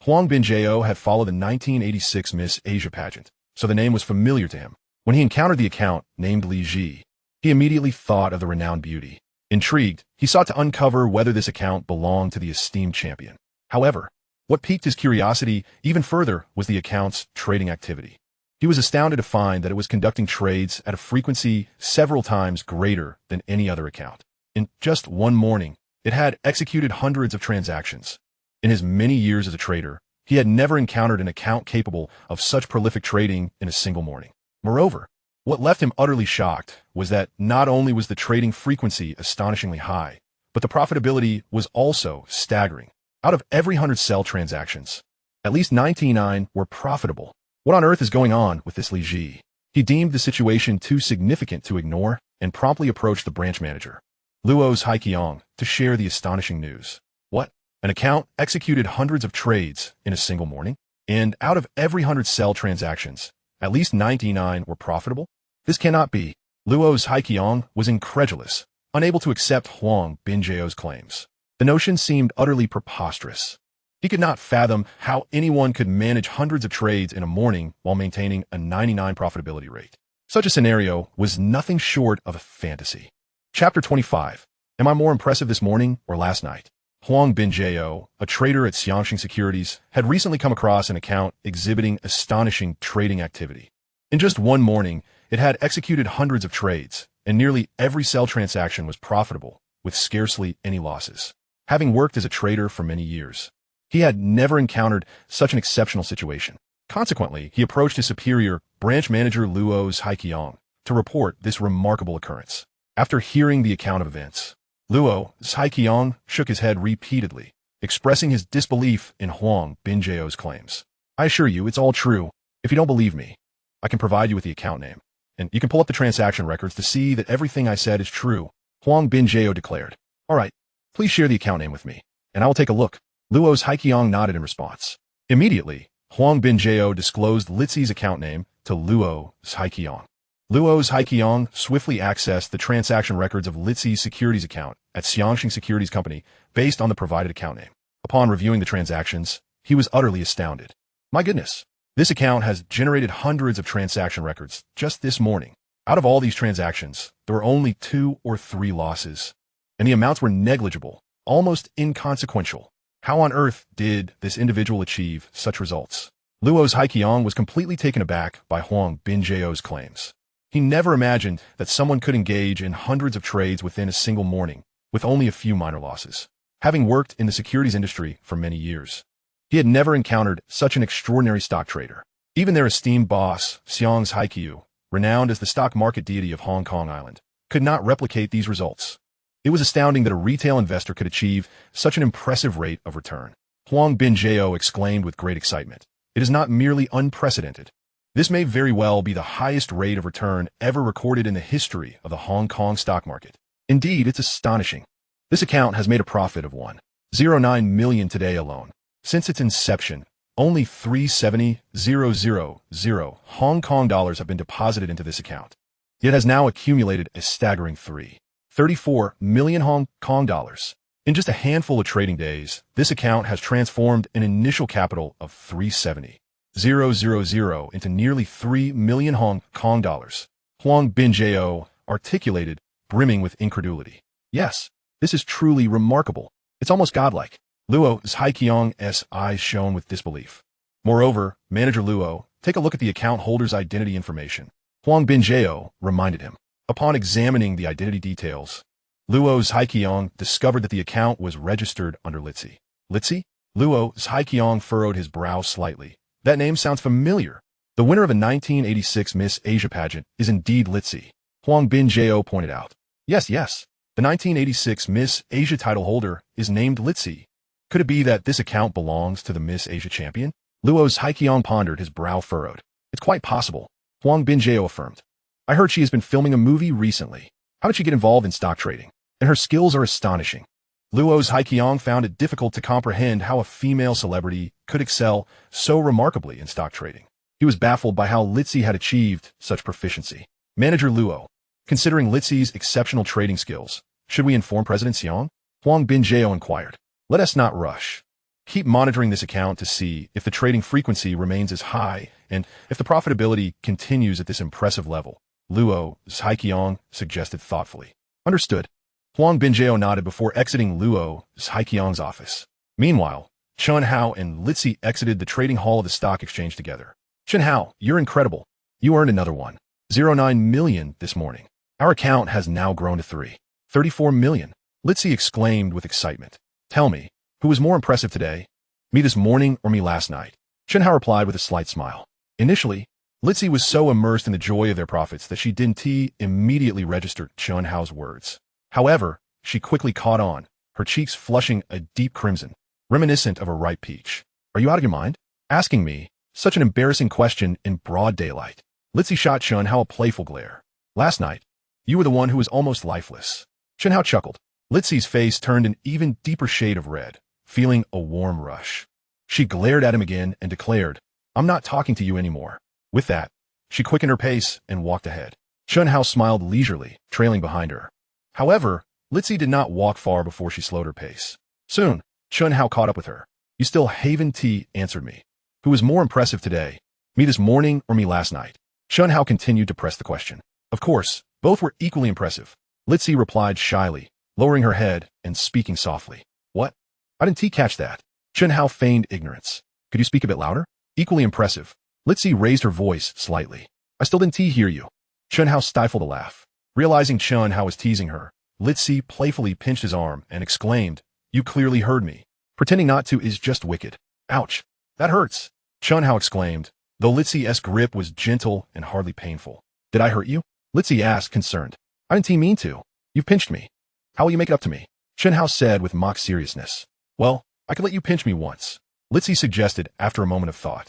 Huang Binjiao had followed the 1986 Miss Asia pageant, so the name was familiar to him. When he encountered the account named Li Zhi, he immediately thought of the renowned beauty. Intrigued, he sought to uncover whether this account belonged to the esteemed champion. However, what piqued his curiosity even further was the account's trading activity. He was astounded to find that it was conducting trades at a frequency several times greater than any other account. In just one morning, it had executed hundreds of transactions. In his many years as a trader, he had never encountered an account capable of such prolific trading in a single morning. Moreover, What left him utterly shocked was that not only was the trading frequency astonishingly high, but the profitability was also staggering. Out of every 100 sell transactions, at least 99 were profitable. What on earth is going on with this Li Zhi? He deemed the situation too significant to ignore and promptly approached the branch manager, Luo's Haiqiang, to share the astonishing news. What? An account executed hundreds of trades in a single morning? And out of every 100 sell transactions, at least 99 were profitable? This cannot be. Luo's Haiqiang was incredulous, unable to accept Huang Binjiao's claims. The notion seemed utterly preposterous. He could not fathom how anyone could manage hundreds of trades in a morning while maintaining a 99 profitability rate. Such a scenario was nothing short of a fantasy. Chapter 25. Am I more impressive this morning or last night? Huang Binjiao, a trader at Xiangxing Securities, had recently come across an account exhibiting astonishing trading activity. In just one morning, it had executed hundreds of trades, and nearly every sell transaction was profitable, with scarcely any losses. Having worked as a trader for many years, he had never encountered such an exceptional situation. Consequently, he approached his superior, branch manager Luo's Haiqiang, to report this remarkable occurrence. After hearing the account of events, Luo's Haiqiang shook his head repeatedly, expressing his disbelief in Huang Binjiao's claims. I assure you, it's all true. If you don't believe me, I can provide you with the account name, and you can pull up the transaction records to see that everything I said is true, Huang Binjiao declared. All right, please share the account name with me, and I will take a look. Luo's Haiqiang nodded in response. Immediately, Huang Binjiao disclosed Li Zhi's account name to Luo's Haiqiang. Luo's Haiqiang swiftly accessed the transaction records of Li Zhi's securities account at Xiangxing Securities Company based on the provided account name. Upon reviewing the transactions, he was utterly astounded. My goodness, this account has generated hundreds of transaction records just this morning. Out of all these transactions, there were only 2 or 3 losses, and the amounts were negligible, almost inconsequential. How on earth did this individual achieve such results? Luo's Haiqiang was completely taken aback by Huang Binjiao's claims. He never imagined that someone could engage in hundreds of trades within a single morning, with only a few minor losses. Having worked in the securities industry for many years, he had never encountered such an extraordinary stock trader. Even their esteemed boss, Xiang's Haiqiu, renowned as the stock market deity of Hong Kong Island, could not replicate these results. It was astounding that a retail investor could achieve such an impressive rate of return. Huang Binjiao exclaimed with great excitement. It is not merely unprecedented. This may very well be the highest rate of return ever recorded in the history of the Hong Kong stock market. Indeed, it's astonishing. This account has made a profit of 1.09 million today alone. Since its inception, only 370,000 Hong Kong dollars have been deposited into this account. It has now accumulated a staggering 3.34 million Hong Kong dollars. In just a handful of trading days, this account has transformed an initial capital of 370,000 into nearly 3 million Hong Kong dollars. Huang Binjiao articulated, brimming with incredulity. Yes, this is truly remarkable. It's almost godlike. Luo's Haiqiang's eyes shone with disbelief. Moreover, Manager Luo, take a look at the account holder's identity information. Huang Binjiao reminded him. Upon examining the identity details, Luo's Haiqiang discovered that the account was registered under Li Zhi. Li Zhi? Luo's Haiqiang furrowed his brow slightly. That name sounds familiar. The winner of a 1986 Miss Asia pageant is indeed Li Zhi. Huang Binjiao pointed out. Yes. The 1986 Miss Asia title holder is named Li Zhi. Could it be that this account belongs to the Miss Asia champion? Luo's Haiqiang pondered, his brow furrowed. It's quite possible, Huang Binjiao affirmed. I heard she has been filming a movie recently. How did she get involved in stock trading? And her skills are astonishing. Luo's Haiqiang found it difficult to comprehend how a female celebrity could excel so remarkably in stock trading. He was baffled by how Li Zhi had achieved such proficiency. Manager Luo, considering Li Zhi's exceptional trading skills, should we inform President Xiang? Huang Binjiao inquired. Let us not rush. Keep monitoring this account to see if the trading frequency remains as high and if the profitability continues at this impressive level, Luo's Haiqiang suggested thoughtfully. Understood. Huang Binjiao nodded before exiting Luo's Haiqiang's office. Meanwhile, Chen Hao and Li Zhi exited the trading hall of the stock exchange together. Chen Hao, you're incredible. You earned another 1.09 million this morning. Our account has now grown to 3.34 million. Li Zhi exclaimed with excitement. Tell me, who was more impressive today? Me this morning or me last night? Chen Hao replied with a slight smile. Initially, Li Zhi was so immersed in the joy of their profits that she didn't immediately register Chen Hao's words. However, she quickly caught on, her cheeks flushing a deep crimson, reminiscent of a ripe peach. Are you out of your mind? Asking me such an embarrassing question in broad daylight. Li Zhi shot Chen Hao a playful glare. Last night, you were the one who was almost lifeless. Chen Hao chuckled. Li Zhi's face turned an even deeper shade of red, feeling a warm rush. She glared at him again and declared, I'm not talking to you anymore. With that, she quickened her pace and walked ahead. Chen Hao smiled leisurely, trailing behind her. However, Li Zhi did not walk far before she slowed her pace. Soon, Chen Hao caught up with her. You still haven't answered me. Who was more impressive today? Me this morning or me last night? Chen Hao continued to press the question. Of course, both were equally impressive. Li Zhi replied shyly, lowering her head and speaking softly. What? I didn't catch that. Chen Hao feigned ignorance. Could you speak a bit louder? Equally impressive. Li Zhi raised her voice slightly. I still didn't hear you. Chen Hao stifled a laugh. Realizing Chen Hao was teasing her, Li Zhi playfully pinched his arm and exclaimed, You clearly heard me. Pretending not to is just wicked. Ouch. That hurts. Chen Hao exclaimed, though Li Zhi's grip was gentle and hardly painful. Did I hurt you? Li Zhi asked, concerned. I didn't mean to. You've pinched me. How will you make it up to me? Chen Hao said with mock seriousness. Well, I could let you pinch me once. Li Zhi suggested after a moment of thought.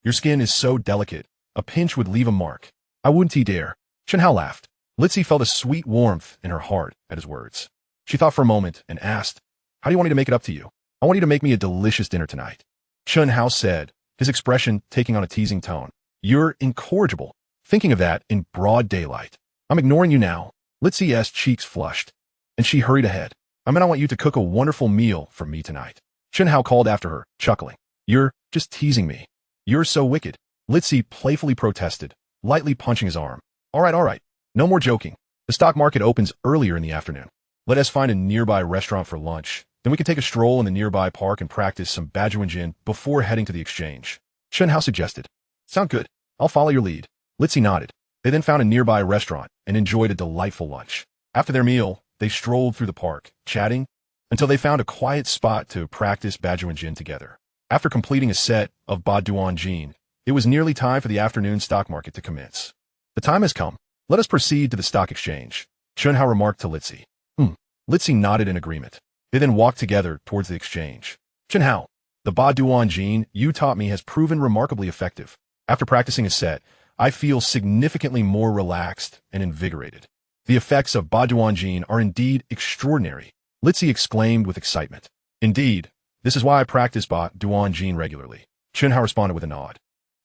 Your skin is so delicate, a pinch would leave a mark. I wouldn't dare. Chen Hao laughed. Li Zhi felt a sweet warmth in her heart at his words. She thought for a moment and asked, How do you want me to make it up to you? I want you to make me a delicious dinner tonight. Chen Hao said, his expression taking on a teasing tone. You're incorrigible. Thinking of that in broad daylight. I'm ignoring you now. Li Zhi's cheeks flushed, and she hurried ahead. I want you to cook a wonderful meal for me tonight. Chen Hao called after her, chuckling. You're just teasing me. You're so wicked. Li Zhi playfully protested, lightly punching his arm. All right. No more joking. The stock market opens earlier in the afternoon. Let us find a nearby restaurant for lunch. Then we can take a stroll in the nearby park and practice some Bajuan before heading to the exchange. Chen Hao suggested. Sound good. I'll follow your lead. Li Zhi nodded. They then found a nearby restaurant and enjoyed a delightful lunch. After their meal, they strolled through the park, chatting, until they found a quiet spot to practice Bajuan together. After completing a set of Bajuan, it was nearly time for the afternoon stock market to commence. The time has come. Let us proceed to the stock exchange, Chen Hao remarked to Li Zhi. Li Zhi nodded in agreement. They then walked together towards the exchange. Chen Hao, the Bajuan you taught me has proven remarkably effective. After practicing a set, I feel significantly more relaxed and invigorated. The effects of Bajuan are indeed extraordinary, Li Zhi exclaimed with excitement. Indeed, this is why I practice Bajuan regularly. Chen Hao responded with a nod.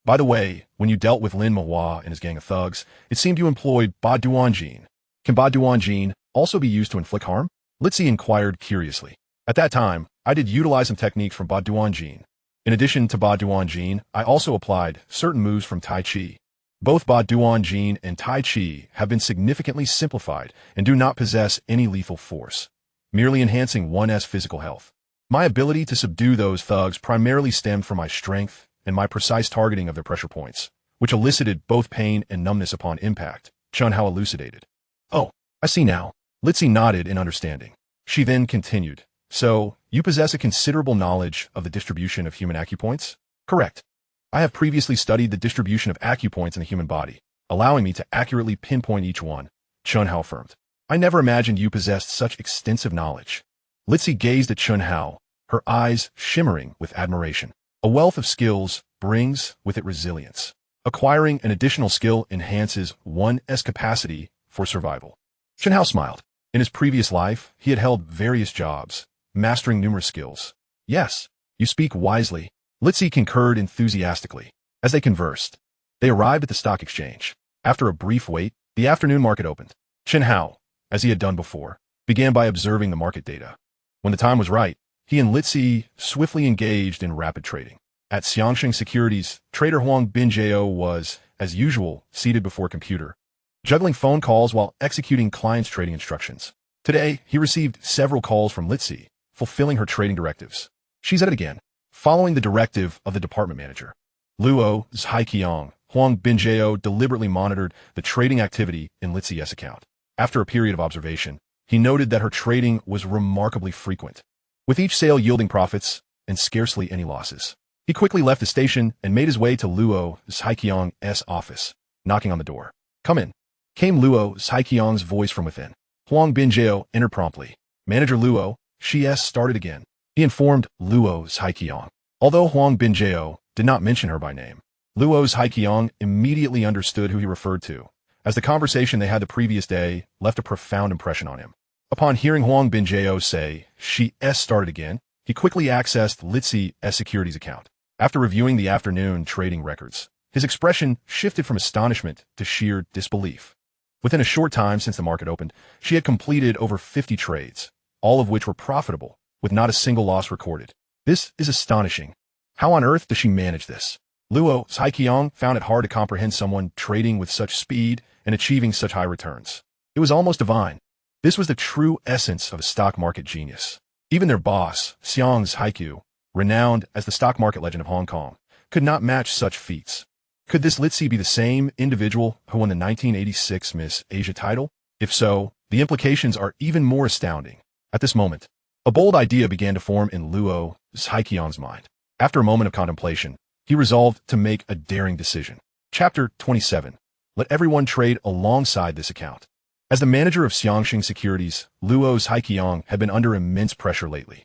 By the way, when you dealt with Lin Mahua and his gang of thugs, it seemed you employed Bajuan. Can Bajuan also be used to inflict harm? Li Zhi inquired curiously. At that time, I did utilize some techniques from Bajuan. In addition to Bajuan, I also applied certain moves from Tai Chi. Both Bajuan and Tai Chi have been significantly simplified and do not possess any lethal force, merely enhancing one's physical health. My ability to subdue those thugs primarily stemmed from my strength and my precise targeting of their pressure points, which elicited both pain and numbness upon impact, Chen Hao elucidated. Oh, I see now. Li Zhi nodded in understanding. She then continued. So, you possess a considerable knowledge of the distribution of human acupoints? Correct. I have previously studied the distribution of acupoints in the human body, allowing me to accurately pinpoint each one, Chen Hao affirmed. I never imagined you possessed such extensive knowledge. Li Zhi gazed at Chen Hao, her eyes shimmering with admiration. A wealth of skills brings with it resilience. Acquiring an additional skill enhances one's capacity for survival. Chen Hao smiled. In his previous life, he had held various jobs, mastering numerous skills. Yes, you speak wisely. Li Zhi concurred enthusiastically. As they conversed, they arrived at the stock exchange. After a brief wait, the afternoon market opened. Chen Hao, as he had done before, began by observing the market data. When the time was right, he and Li Zhi swiftly engaged in rapid trading. At Xiangsheng Securities, trader Huang Binjiao was, as usual, seated before a computer, juggling phone calls while executing clients' trading instructions. Today, he received several calls from Li Zhi, fulfilling her trading directives. She's at it again, following the directive of the department manager. Luo Zhaiqiang, Huang Binjiao deliberately monitored the trading activity in Li Zhi's account. After a period of observation, he noted that her trading was remarkably frequent, with each sale yielding profits and scarcely any losses. He quickly left the station and made his way to Luo Zhiqiang's office, knocking on the door. "Come in," came Luo Zhiqiang's voice from within. Huang Binjiao entered promptly. "Manager Luo, she started again," he informed Luo Zhiqiang. Although Huang Binjiao did not mention her by name, Luo Zhiqiang immediately understood who he referred to, as the conversation they had the previous day left a profound impression on him. Upon hearing Huang Binjiao say, "She started again," he quickly accessed Li Zhi's securities account. After reviewing the afternoon trading records, his expression shifted from astonishment to sheer disbelief. Within a short time since the market opened, she had completed over 50 trades, all of which were profitable, with not a single loss recorded. This is astonishing. How on earth does she manage this? Luo Zhiqiang found it hard to comprehend someone trading with such speed and achieving such high returns. It was almost divine. This was the true essence of a stock market genius. Even their boss, Xiang Zhiqiu, renowned as the stock market legend of Hong Kong, could not match such feats. Could this Li Zhi be the same individual who won the 1986 Miss Asia title? If so, the implications are even more astounding. At this moment, a bold idea began to form in Luo Zhiqiang's mind. After a moment of contemplation, he resolved to make a daring decision. Chapter 27. Let everyone trade alongside this account. As the manager of Xiangxing Securities, Luo Zhiqiang had been under immense pressure lately.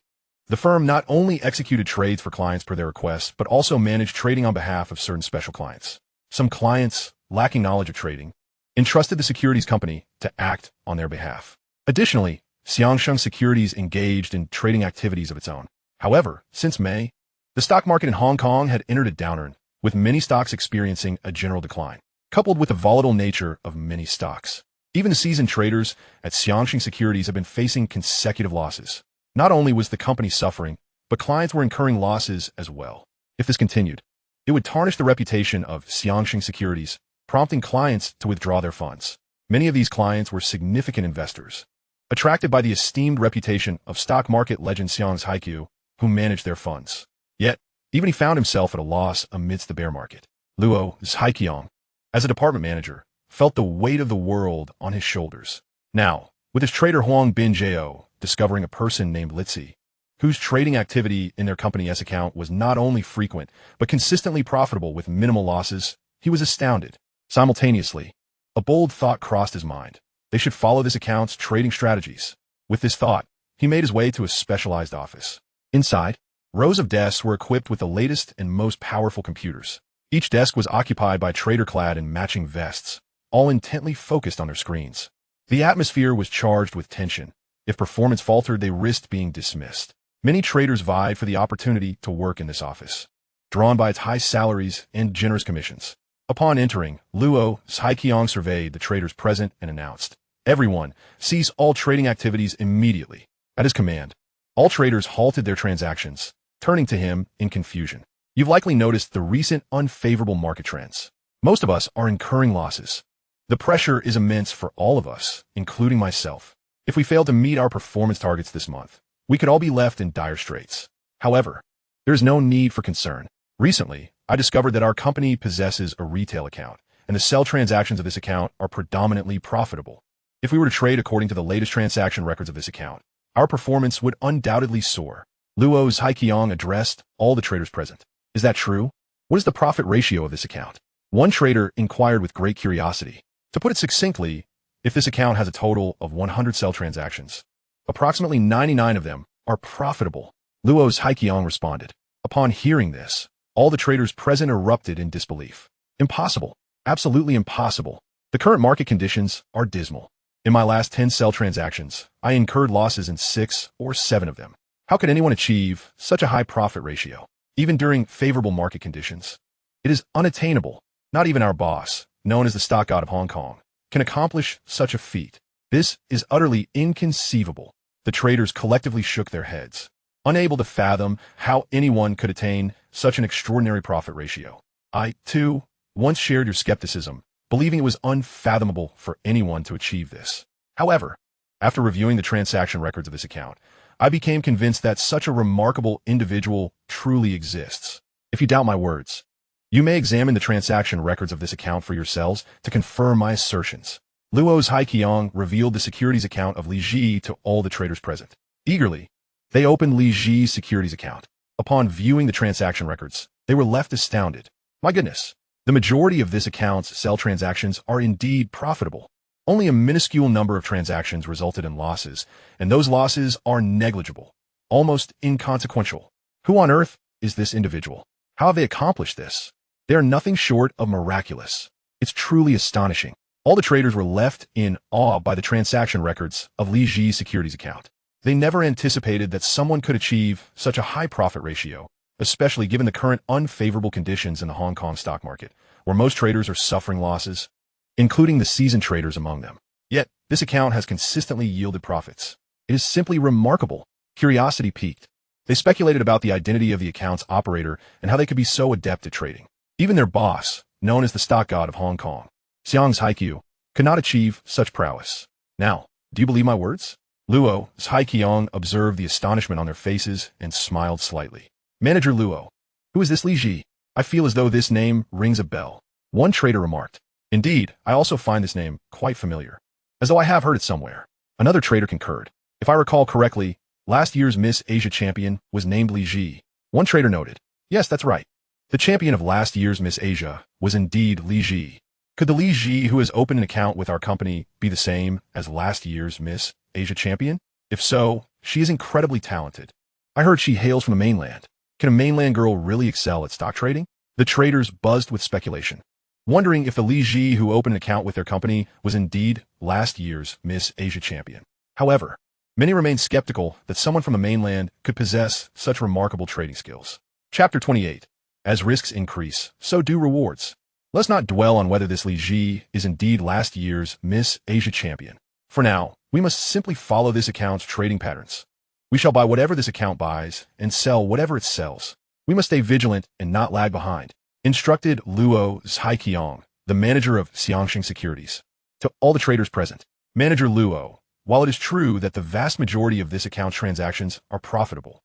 The firm not only executed trades for clients per their requests, but also managed trading on behalf of certain special clients. Some clients, lacking knowledge of trading, entrusted the securities company to act on their behalf. Additionally, Xiangxing Securities engaged in trading activities of its own. However, since May, the stock market in Hong Kong had entered a downturn, with many stocks experiencing a general decline, coupled with the volatile nature of many stocks. Even the seasoned traders at Xiangxing Securities have been facing consecutive losses. Not only was the company suffering, but clients were incurring losses as well. If this continued, it would tarnish the reputation of Xiangxing Securities, prompting clients to withdraw their funds. Many of these clients were significant investors, attracted by the esteemed reputation of stock market legend Xiang Zhiqiu, who managed their funds. Yet, even he found himself at a loss amidst the bear market. Luo Zhiqiang, as a department manager, felt the weight of the world on his shoulders. Now, with his trader Huang Binjiao discovering a person named Li Zhi, whose trading activity in their company's account was not only frequent, but consistently profitable with minimal losses, he was astounded. Simultaneously, a bold thought crossed his mind. They should follow this account's trading strategies. With this thought, he made his way to a specialized office. Inside, rows of desks were equipped with the latest and most powerful computers. Each desk was occupied by a trader clad in matching vests, all intently focused on their screens. The atmosphere was charged with tension. If performance faltered, they risked being dismissed. Many traders vied for the opportunity to work in this office, drawn by its high salaries and generous commissions. Upon entering, Luo Zhiqiang surveyed the traders present and announced, "Everyone, cease all trading activities immediately." At his command, all traders halted their transactions, turning to him in confusion. You've likely noticed the recent unfavorable market trends. Most of us are incurring losses. The pressure is immense for all of us, including myself. If we fail to meet our performance targets this month, we could all be left in dire straits. However, there is no need for concern. Recently, I discovered that our company possesses a retail account, and the sell transactions of this account are predominantly profitable. If we were to trade according to the latest transaction records of this account, our performance would undoubtedly soar. Luo Zhiqiang addressed all the traders present. Is that true? What is the profit ratio of this account? One trader inquired with great curiosity. To put it succinctly, if this account has a total of 100 sell transactions, approximately 99 of them are profitable. Luo Zhiqiang responded. Upon hearing this, all the traders present erupted in disbelief. Impossible. Absolutely impossible. The current market conditions are dismal. In my last 10 sell transactions, I incurred losses in 6 or 7 of them. How could anyone achieve such a high profit ratio, even during favorable market conditions? It is unattainable. Not even our boss, known as the stock god of Hong Kong, can accomplish such a feat. This is utterly inconceivable. The traders collectively shook their heads, unable to fathom how anyone could attain such an extraordinary profit ratio. I, too, once shared your skepticism, believing it was unfathomable for anyone to achieve this. However, after reviewing the transaction records of this account, I became convinced that such a remarkable individual truly exists. If you doubt my words, you may examine the transaction records of this account for yourselves to confirm my assertions. Luo Zhiqiang revealed the securities account of Li Zhi to all the traders present. Eagerly, they opened Li Zhi's securities account. Upon viewing the transaction records, They were left astounded. My goodness, the majority of this account's sell transactions are indeed profitable. Only a minuscule number of transactions resulted in losses, and those losses are negligible, almost inconsequential. Who on earth is this individual? How have they accomplished this? They are nothing short of miraculous. It's truly astonishing. All the traders were left in awe by the transaction records of Li Zhi's securities account. They never anticipated that someone could achieve such a high profit ratio, especially given the current unfavorable conditions in the Hong Kong stock market, where most traders are suffering losses, including the seasoned traders among them. Yet, this account has consistently yielded profits. It is simply remarkable. Curiosity piqued. They speculated about the identity of the account's operator and how they could be so adept at trading. Even their boss, known as the stock god of Hong Kong, Xiang Haiqiu, could not achieve such prowess. Now, do you believe my words? Luo, Haiqiang observed the astonishment on their faces and smiled slightly. Manager Luo, who is this Li Zhi? I feel as though this name rings a bell. One trader remarked. Indeed, I also find this name quite familiar, as though I have heard it somewhere. Another trader concurred. If I recall correctly, last year's Miss Asia champion was named Li Zhi. One trader noted. Yes, that's right. The champion of last year's Miss Asia was indeed Li Zhi. Could the Li Zhi who has opened an account with our company be the same as last year's Miss Asia champion? If so, she is incredibly talented. I heard she hails from the mainland. Can a mainland girl really excel at stock trading? The traders buzzed with speculation, wondering if the Li Zhi who opened an account with their company was indeed last year's Miss Asia champion. However, many remained skeptical that someone from the mainland could possess such remarkable trading skills. Chapter 28. As risks increase, so do rewards. Let's not dwell on whether this Li Zhi is indeed last year's Miss Asia champion. For now, we must simply follow this account's trading patterns. We shall buy whatever this account buys and sell whatever it sells. We must stay vigilant and not lag behind, instructed Luo Haiqiang, the manager of Xiangxing Securities. To all the traders present, Manager Luo, while it is true that the vast majority of this account's transactions are profitable,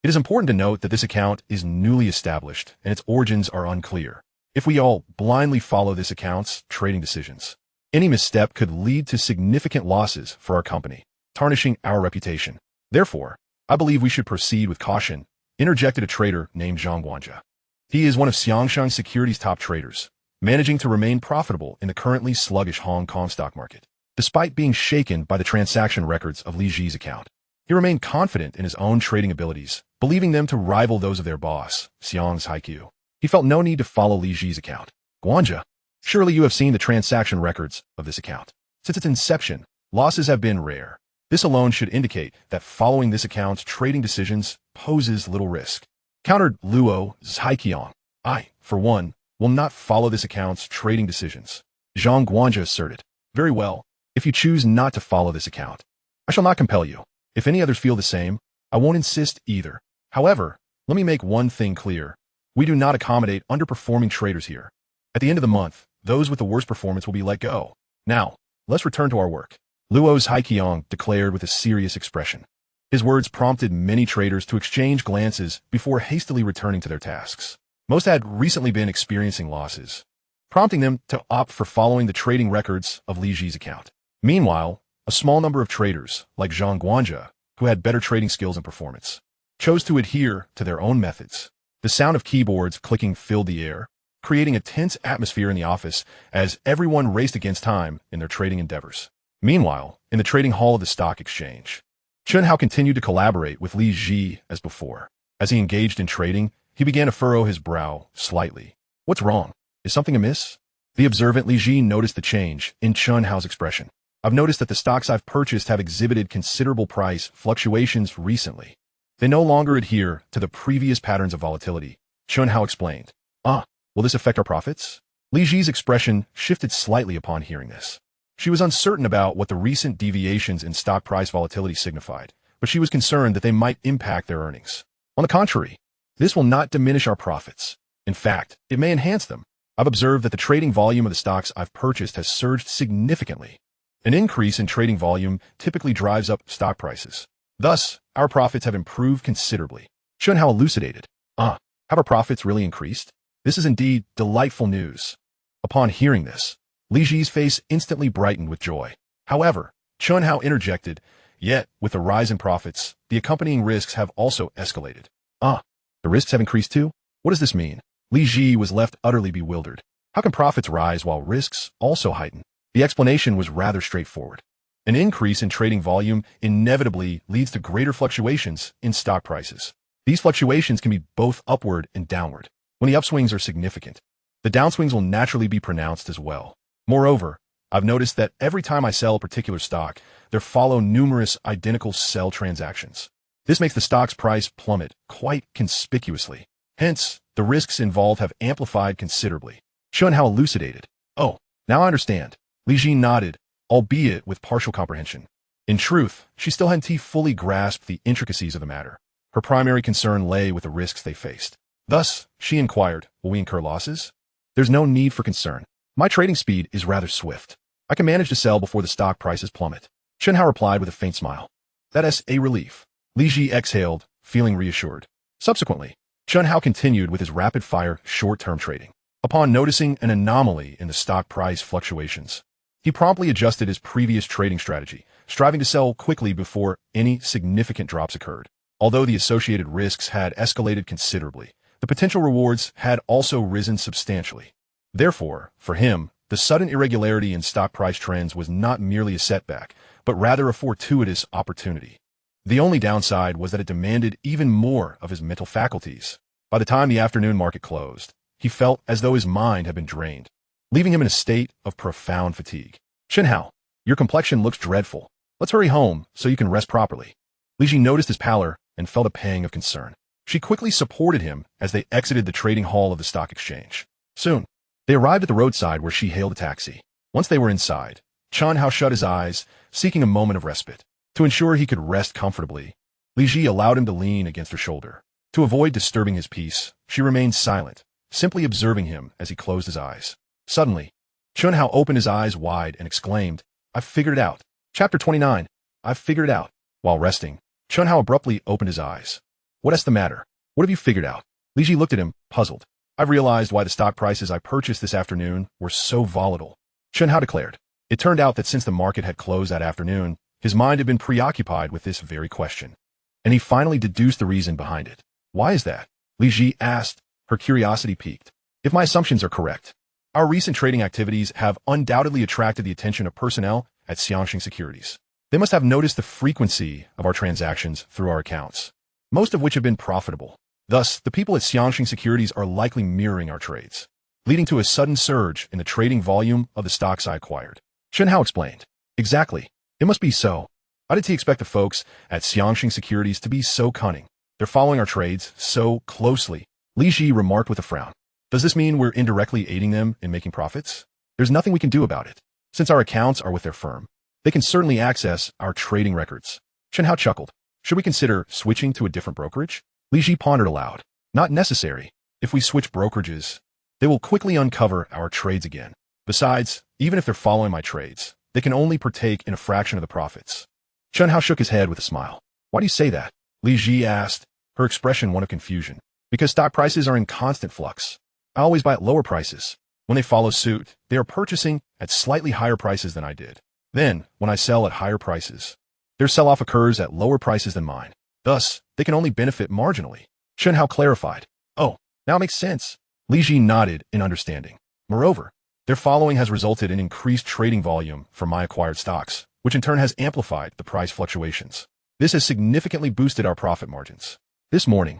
it is important to note that this account is newly established and its origins are unclear. If we all blindly follow this account's trading decisions, any misstep could lead to significant losses for our company, tarnishing our reputation. Therefore, I believe we should proceed with caution, interjected a trader named Zhang Guanja. He is one of Xiangxing Securities' top traders, managing to remain profitable in the currently sluggish Hong Kong stock market. Despite being shaken by the transaction records of Li Zhi's account, he remained confident in his own trading abilities, believing them to rival those of their boss, Xiang Haiqiu. He felt no need to follow Li Zhi's account. Guanja, surely you have seen the transaction records of this account. Since its inception, losses have been rare. This alone should indicate that following this account's trading decisions poses little risk. Countered Luo Haiqiang. I, for one, will not follow this account's trading decisions. Zhang Guanja asserted. Very well. If you choose not to follow this account, I shall not compel you. If any others feel the same, I won't insist either. However, let me make one thing clear. We do not accommodate underperforming traders here. At the end of the month, those with the worst performance will be let go. Now, let's return to our work. Luo Haiqiang declared with a serious expression. His words prompted many traders to exchange glances before hastily returning to their tasks. Most had recently been experiencing losses, prompting them to opt for following the trading records of Li Zhi's account. Meanwhile, a small number of traders, like Zhang Guanja, who had better trading skills and performance, chose to adhere to their own methods. The sound of keyboards clicking filled the air, creating a tense atmosphere in the office as everyone raced against time in their trading endeavors. Meanwhile, in the trading hall of the stock exchange, Chen Hao continued to collaborate with Li Zhi as before. As he engaged in trading, he began to furrow his brow slightly. What's wrong? Is something amiss? The observant Li Zhi noticed the change in Chen Hao's expression. I've noticed that the stocks I've purchased have exhibited considerable price fluctuations recently. They no longer adhere to the previous patterns of volatility, Chen Hao explained. Will this affect our profits? Li Zhi's expression shifted slightly upon hearing this. She was uncertain about what the recent deviations in stock price volatility signified, but she was concerned that they might impact their earnings. On the contrary, this will not diminish our profits. In fact, it may enhance them. I've observed that the trading volume of the stocks I've purchased has surged significantly. An increase in trading volume typically drives up stock prices. Thus, our profits have improved considerably. Chen Hao elucidated. Have our profits really increased? This is indeed delightful news. Upon hearing this, Li Zhi's face instantly brightened with joy. However, Chen Hao interjected, yet, with the rise in profits, the accompanying risks have also escalated. The risks have increased too? What does this mean? Li Zhi was left utterly bewildered. How can profits rise while risks also heighten? The explanation was rather straightforward. An increase in trading volume inevitably leads to greater fluctuations in stock prices. These fluctuations can be both upward and downward. When the upswings are significant, the downswings will naturally be pronounced as well. Moreover, I've noticed that every time I sell a particular stock, there follow numerous identical sell transactions. This makes the stock's price plummet quite conspicuously. Hence, the risks involved have amplified considerably. Chen Hao elucidated. Oh, now I understand. Li Zhi nodded, albeit with partial comprehension. In truth, she still hadn't fully grasped the intricacies of the matter. Her primary concern lay with the risks they faced. Thus, she inquired, will we incur losses? There's no need for concern. My trading speed is rather swift. I can manage to sell before the stock prices plummet. Chen Hao replied with a faint smile. That is a relief. Li Zhi exhaled, feeling reassured. Subsequently, Chen Hao continued with his rapid-fire short-term trading. Upon noticing an anomaly in the stock price fluctuations, he promptly adjusted his previous trading strategy, striving to sell quickly before any significant drops occurred. Although the associated risks had escalated considerably, the potential rewards had also risen substantially. Therefore, for him, the sudden irregularity in stock price trends was not merely a setback, but rather a fortuitous opportunity. The only downside was that it demanded even more of his mental faculties. By the time the afternoon market closed, he felt as though his mind had been drained, leaving him in a state of profound fatigue. Chen Hao, your complexion looks dreadful. Let's hurry home so you can rest properly. Li Zhi noticed his pallor and felt a pang of concern. She quickly supported him as they exited the trading hall of the stock exchange. Soon, they arrived at the roadside where she hailed a taxi. Once they were inside, Chen Hao shut his eyes, seeking a moment of respite. To ensure he could rest comfortably, Li Zhi allowed him to lean against her shoulder. To avoid disturbing his peace, she remained silent, simply observing him as he closed his eyes. Suddenly, Chen Hao opened his eyes wide and exclaimed, I've figured it out. Chapter 29. I've figured it out. While resting, Chen Hao abruptly opened his eyes. What's the matter? What have you figured out? Li Zhi looked at him, puzzled. I've realized why the stock prices I purchased this afternoon were so volatile. Chen Hao declared. It turned out that since the market had closed that afternoon, his mind had been preoccupied with this very question. And he finally deduced the reason behind it. Why is that? Li Zhi asked, her curiosity piqued. If my assumptions are correct, our recent trading activities have undoubtedly attracted the attention of personnel at Xiangxing Securities. They must have noticed the frequency of our transactions through our accounts, most of which have been profitable. Thus, the people at Xiangxing Securities are likely mirroring our trades, leading to a sudden surge in the trading volume of the stocks I acquired. Chen Hao explained. Exactly. It must be so. How did he expect the folks at Xiangxing Securities to be so cunning? They're following our trades so closely. Li Zhi remarked with a frown. Does this mean we're indirectly aiding them in making profits? There's nothing we can do about it. Since our accounts are with their firm, they can certainly access our trading records. Chen Hao chuckled. Should we consider switching to a different brokerage? Li Zhi pondered aloud. Not necessary. If we switch brokerages, they will quickly uncover our trades again. Besides, even if they're following my trades, they can only partake in a fraction of the profits. Chen Hao shook his head with a smile. Why do you say that? Li Zhi asked, her expression one of confusion. Because stock prices are in constant flux. I always buy at lower prices. When they follow suit, they are purchasing at slightly higher prices than I did. Then, when I sell at higher prices, their sell-off occurs at lower prices than mine. Thus, they can only benefit marginally. Chen Hao clarified. Oh, now it makes sense. Li Zhi nodded in understanding. Moreover, their following has resulted in increased trading volume for my acquired stocks, which in turn has amplified the price fluctuations. This has significantly boosted our profit margins. This morning,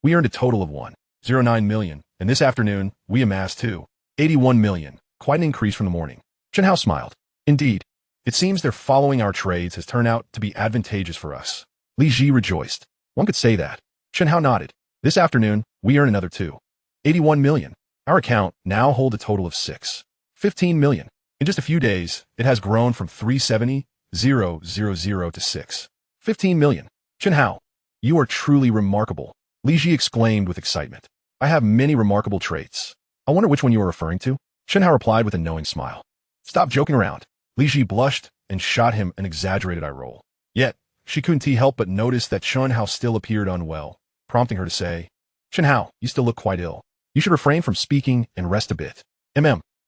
we earned a total of 1.09 million, and this afternoon, we amassed 2.81 million, quite an increase from the morning. Chen Hao smiled. Indeed, it seems their following our trades has turned out to be advantageous for us. Li Zhi rejoiced. One could say that. Chen Hao nodded. This afternoon, we earn another 2.81 million. Our account now holds a total of 6.15 million. In just a few days, it has grown from 370,000 to 6.15 million. Chen Hao, you are truly remarkable. Li Zhi exclaimed with excitement. I have many remarkable traits. I wonder which one you are referring to? Chen Hao replied with a knowing smile. Stop joking around. Li Zhi blushed and shot him an exaggerated eye roll. Yet, she couldn't help but notice that Chen Hao still appeared unwell, prompting her to say, Chen Hao, you still look quite ill. You should refrain from speaking and rest a bit.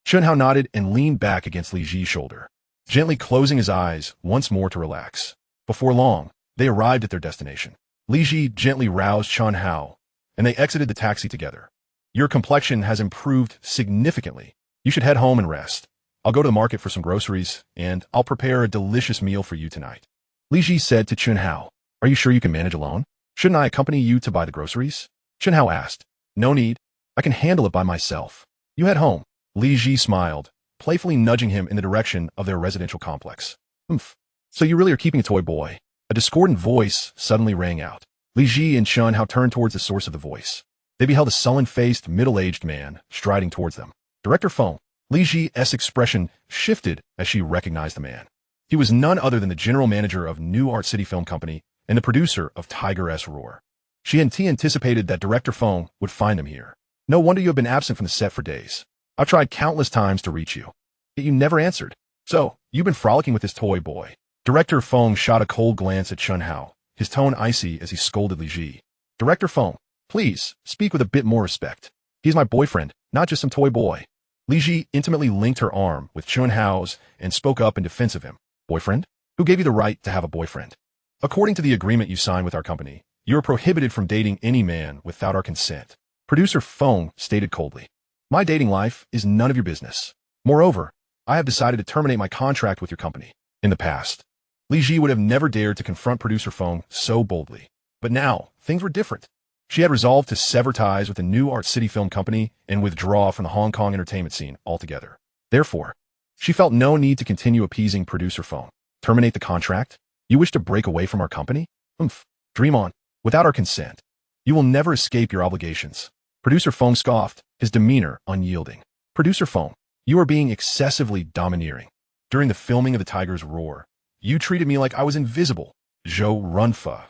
Chen Hao nodded and leaned back against Li Zhi's shoulder, gently closing his eyes once more to relax. Before long, they arrived at their destination. Li Zhi gently roused Chen Hao, and they exited the taxi together. Your complexion has improved significantly. You should head home and rest. I'll go to the market for some groceries, and I'll prepare a delicious meal for you tonight. Li Zhi said to Chen Hao, "Are you sure you can manage alone? Shouldn't I accompany you to buy the groceries?" Chen Hao asked. "No need. I can handle it by myself. You head home." Li Zhi smiled, playfully nudging him in the direction of their residential complex. "Oomph. So you really are keeping a toy boy?" A discordant voice suddenly rang out. Li Zhi and Chen Hao turned towards the source of the voice. They beheld a sullen-faced, middle-aged man striding towards them. Director Feng. Li Zhi's expression shifted as she recognized the man. He was none other than the general manager of New Art City Film Company and the producer of Tiger's Roar. She had anticipated that Director Feng would find him here. "No wonder you have been absent from the set for days. I've tried countless times to reach you, yet you never answered. So, you've been frolicking with this toy boy." Director Feng shot a cold glance at Chen Hao, his tone icy as he scolded Li Zhi. "Director Feng, please, speak with a bit more respect. He's my boyfriend, not just some toy boy." Li Zhi intimately linked her arm with Chen Hao's and spoke up in defense of him. "Boyfriend? Who gave you the right to have a boyfriend? According to the agreement you signed with our company, you are prohibited from dating any man without our consent." Producer Feng stated coldly. "My dating life is none of your business. Moreover, I have decided to terminate my contract with your company." In the past, Li Zhi would have never dared to confront Producer Feng so boldly. But now, things were different. She had resolved to sever ties with the New Art City Film Company and withdraw from the Hong Kong entertainment scene altogether. Therefore, she felt no need to continue appeasing Producer Feng. "Terminate the contract? You wish to break away from our company? Oomph. Dream on. Without our consent, you will never escape your obligations." Producer Feng scoffed, his demeanor unyielding. "Producer Feng, you are being excessively domineering. During the filming of The Tiger's Roar, you treated me like I was invisible. Zhou Runfa,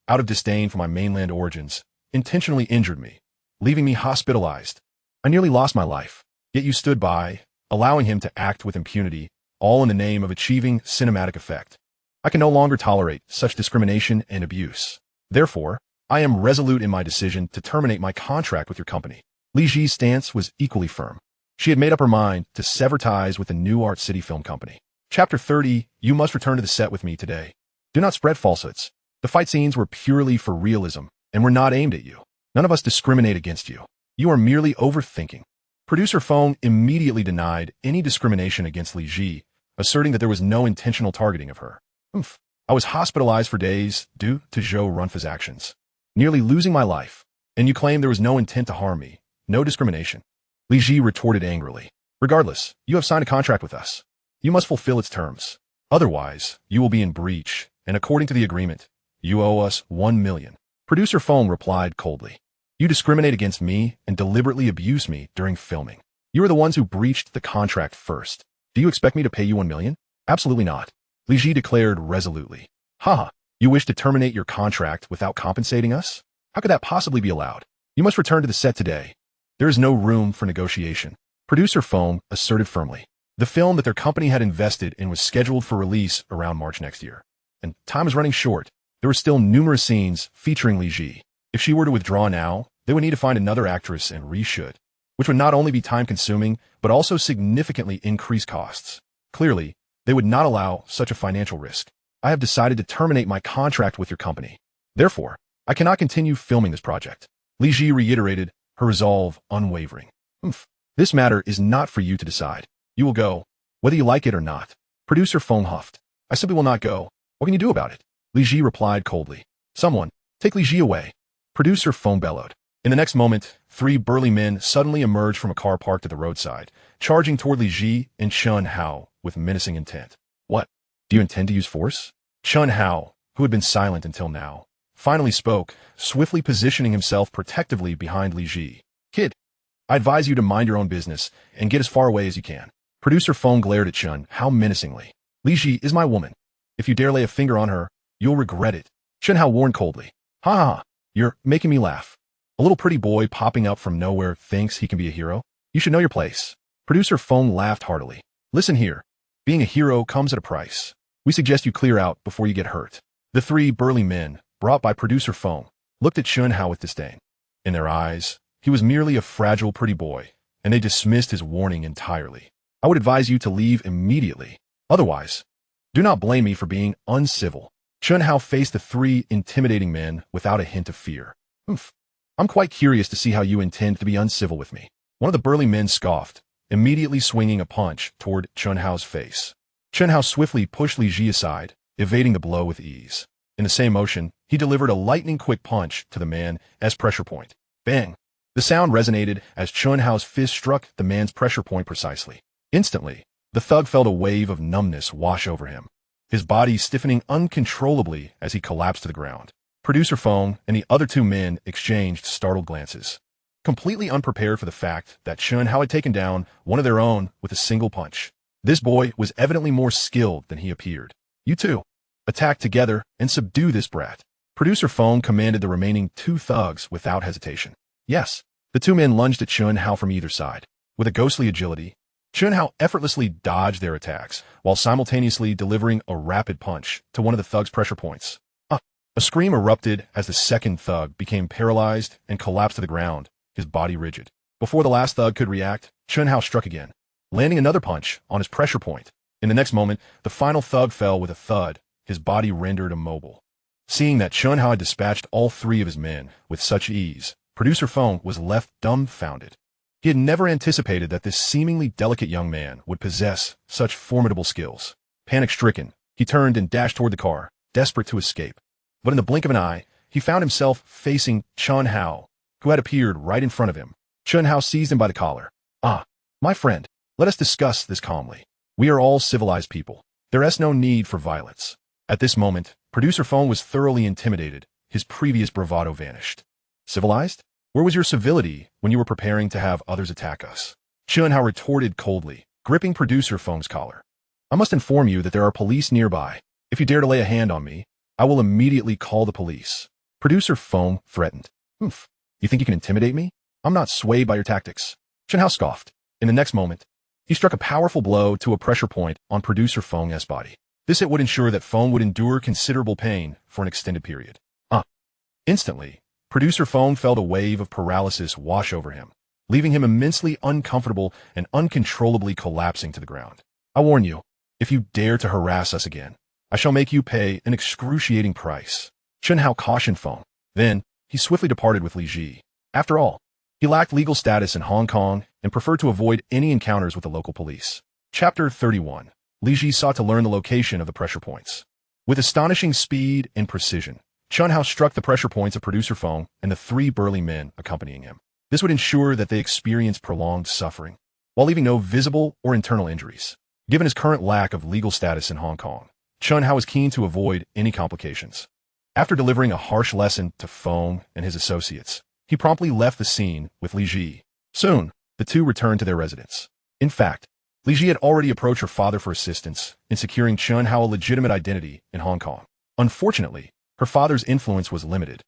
out of disdain for my mainland origins, intentionally injured me, leaving me hospitalized. I nearly lost my life, yet you stood by, allowing him to act with impunity, all in the name of achieving cinematic effect. I can no longer tolerate such discrimination and abuse. Therefore, I am resolute in my decision to terminate my contract with your company." Li Zhi's stance was equally firm. She had made up her mind to sever ties with the New Art City Film Company. Chapter 30, "You must return to the set with me today. Do not spread falsehoods. The fight scenes were purely for realism and were not aimed at you. None of us discriminate against you. You are merely overthinking." Producer Feng immediately denied any discrimination against Li Zhi, asserting that there was no intentional targeting of her. "Oomph. I was hospitalized for days due to Zhou Runfa's actions, nearly losing my life, and you claim there was no intent to harm me, no discrimination." Li Zhi retorted angrily. "Regardless, you have signed a contract with us. You must fulfill its terms. Otherwise, you will be in breach, and according to the agreement, you owe us 1 million. Producer Feng replied coldly. "You discriminate against me and deliberately abuse me during filming. You are the ones who breached the contract first. Do you expect me to pay you 1 million? Absolutely not." Li Zhi declared resolutely. "Haha, you wish to terminate your contract without compensating us? How could that possibly be allowed? You must return to the set today. There is no room for negotiation." Producer Feng asserted firmly. The film that their company had invested in was scheduled for release around March next year, and time was running short. There were still numerous scenes featuring Li Zhi. If she were to withdraw now, they would need to find another actress and reshoot, which would not only be time-consuming, but also significantly increase costs. Clearly, they would not allow such a financial risk. "I have decided to terminate my contract with your company. Therefore, I cannot continue filming this project." Li Zhi reiterated, her resolve unwavering. "This matter is not for you to decide. You will go, whether you like it or not." Producer Feng huffed. "I simply will not go. What can you do about it?" Li Zhi replied coldly. "Someone, take Li Zhi away." Producer Feng bellowed. In the next moment, 3 burly men suddenly emerged from a car parked at the roadside, charging toward Li Zhi and Chen Hao with menacing intent. "What? Do you intend to use force?" Chen Hao, who had been silent until now, finally spoke, swiftly positioning himself protectively behind Li Zhi. "Kid, I advise you to mind your own business and get as far away as you can." Producer Feng glared at Chen Hao menacingly. "Li Zhi is my woman. If you dare lay a finger on her, you'll regret it." Chen Hao warned coldly. "Ha ha ha, you're making me laugh. A little pretty boy popping up from nowhere thinks he can be a hero? You should know your place." Producer Feng laughed heartily. "Listen here. Being a hero comes at a price. We suggest you clear out before you get hurt." The 3 burly men, brought by Producer Feng, looked at Chen Hao with disdain. In their eyes, he was merely a fragile pretty boy, and they dismissed his warning entirely. "I would advise you to leave immediately. Otherwise, do not blame me for being uncivil." Chen Hao faced the 3 intimidating men without a hint of fear. I'm quite curious to see how you intend to be uncivil with me. One of the burly men scoffed, immediately swinging a punch toward Chen Hao's face. Chen Hao swiftly pushed Li Zhi aside, evading the blow with ease. In the same motion, he delivered a lightning-quick punch to the man as pressure point. Bang! The sound resonated as Chen Hao's fist struck the man's pressure point precisely. Instantly, the thug felt a wave of numbness wash over him, his body stiffening uncontrollably as he collapsed to the ground. Producer Feng and the other two men exchanged startled glances, completely unprepared for the fact that Chen Hao had taken down one of their own with a single punch. This boy was evidently more skilled than he appeared. You two, attack together and subdue this brat. Producer Feng commanded the remaining two thugs without hesitation. Yes, the two men lunged at Chen Hao from either side. With a ghostly agility, Chen Hao effortlessly dodged their attacks while simultaneously delivering a rapid punch to one of the thug's pressure points. A scream erupted as the second thug became paralyzed and collapsed to the ground, his body rigid. Before the last thug could react, Chen Hao struck again, landing another punch on his pressure point. In the next moment, the final thug fell with a thud, his body rendered immobile. Seeing that Chen Hao had dispatched all three of his men with such ease, Producer Feng was left dumbfounded. He had never anticipated that this seemingly delicate young man would possess such formidable skills. Panic-stricken, he turned and dashed toward the car, desperate to escape. But in the blink of an eye, he found himself facing Chen Hao, who had appeared right in front of him. Chen Hao seized him by the collar. My friend, let us discuss this calmly. We are all civilized people. There is no need for violence. At this moment, Producer Feng was thoroughly intimidated. His previous bravado vanished. Civilized? Where was your civility when you were preparing to have others attack us? Chen Hao retorted coldly, gripping Producer Feng's collar. I must inform you that there are police nearby. If you dare to lay a hand on me, I will immediately call the police. Producer Feng threatened. Oof. You think you can intimidate me? I'm not swayed by your tactics. Chen Hao scoffed. In the next moment, he struck a powerful blow to a pressure point on Producer Feng's body. This hit would ensure that Feng would endure considerable pain for an extended period. Instantly, Producer Feng felt a wave of paralysis wash over him, leaving him immensely uncomfortable and uncontrollably collapsing to the ground. I warn you, if you dare to harass us again, I shall make you pay an excruciating price. Chen Hao cautioned Feng. Then, he swiftly departed with Li Zhi. After all, he lacked legal status in Hong Kong and preferred to avoid any encounters with the local police. Chapter 31. Li Zhi sought to learn the location of the pressure points. With astonishing speed and precision, Chen Hao struck the pressure points of Producer Feng and the three burly men accompanying him. This would ensure that they experienced prolonged suffering, while leaving no visible or internal injuries. Given his current lack of legal status in Hong Kong, Chen Hao was keen to avoid any complications. After delivering a harsh lesson to Feng and his associates, he promptly left the scene with Li Zhi. Soon, the two returned to their residence. In fact, Li Zhi had already approached her father for assistance in securing Chen Hao a legitimate identity in Hong Kong. Unfortunately, her father's influence was limited,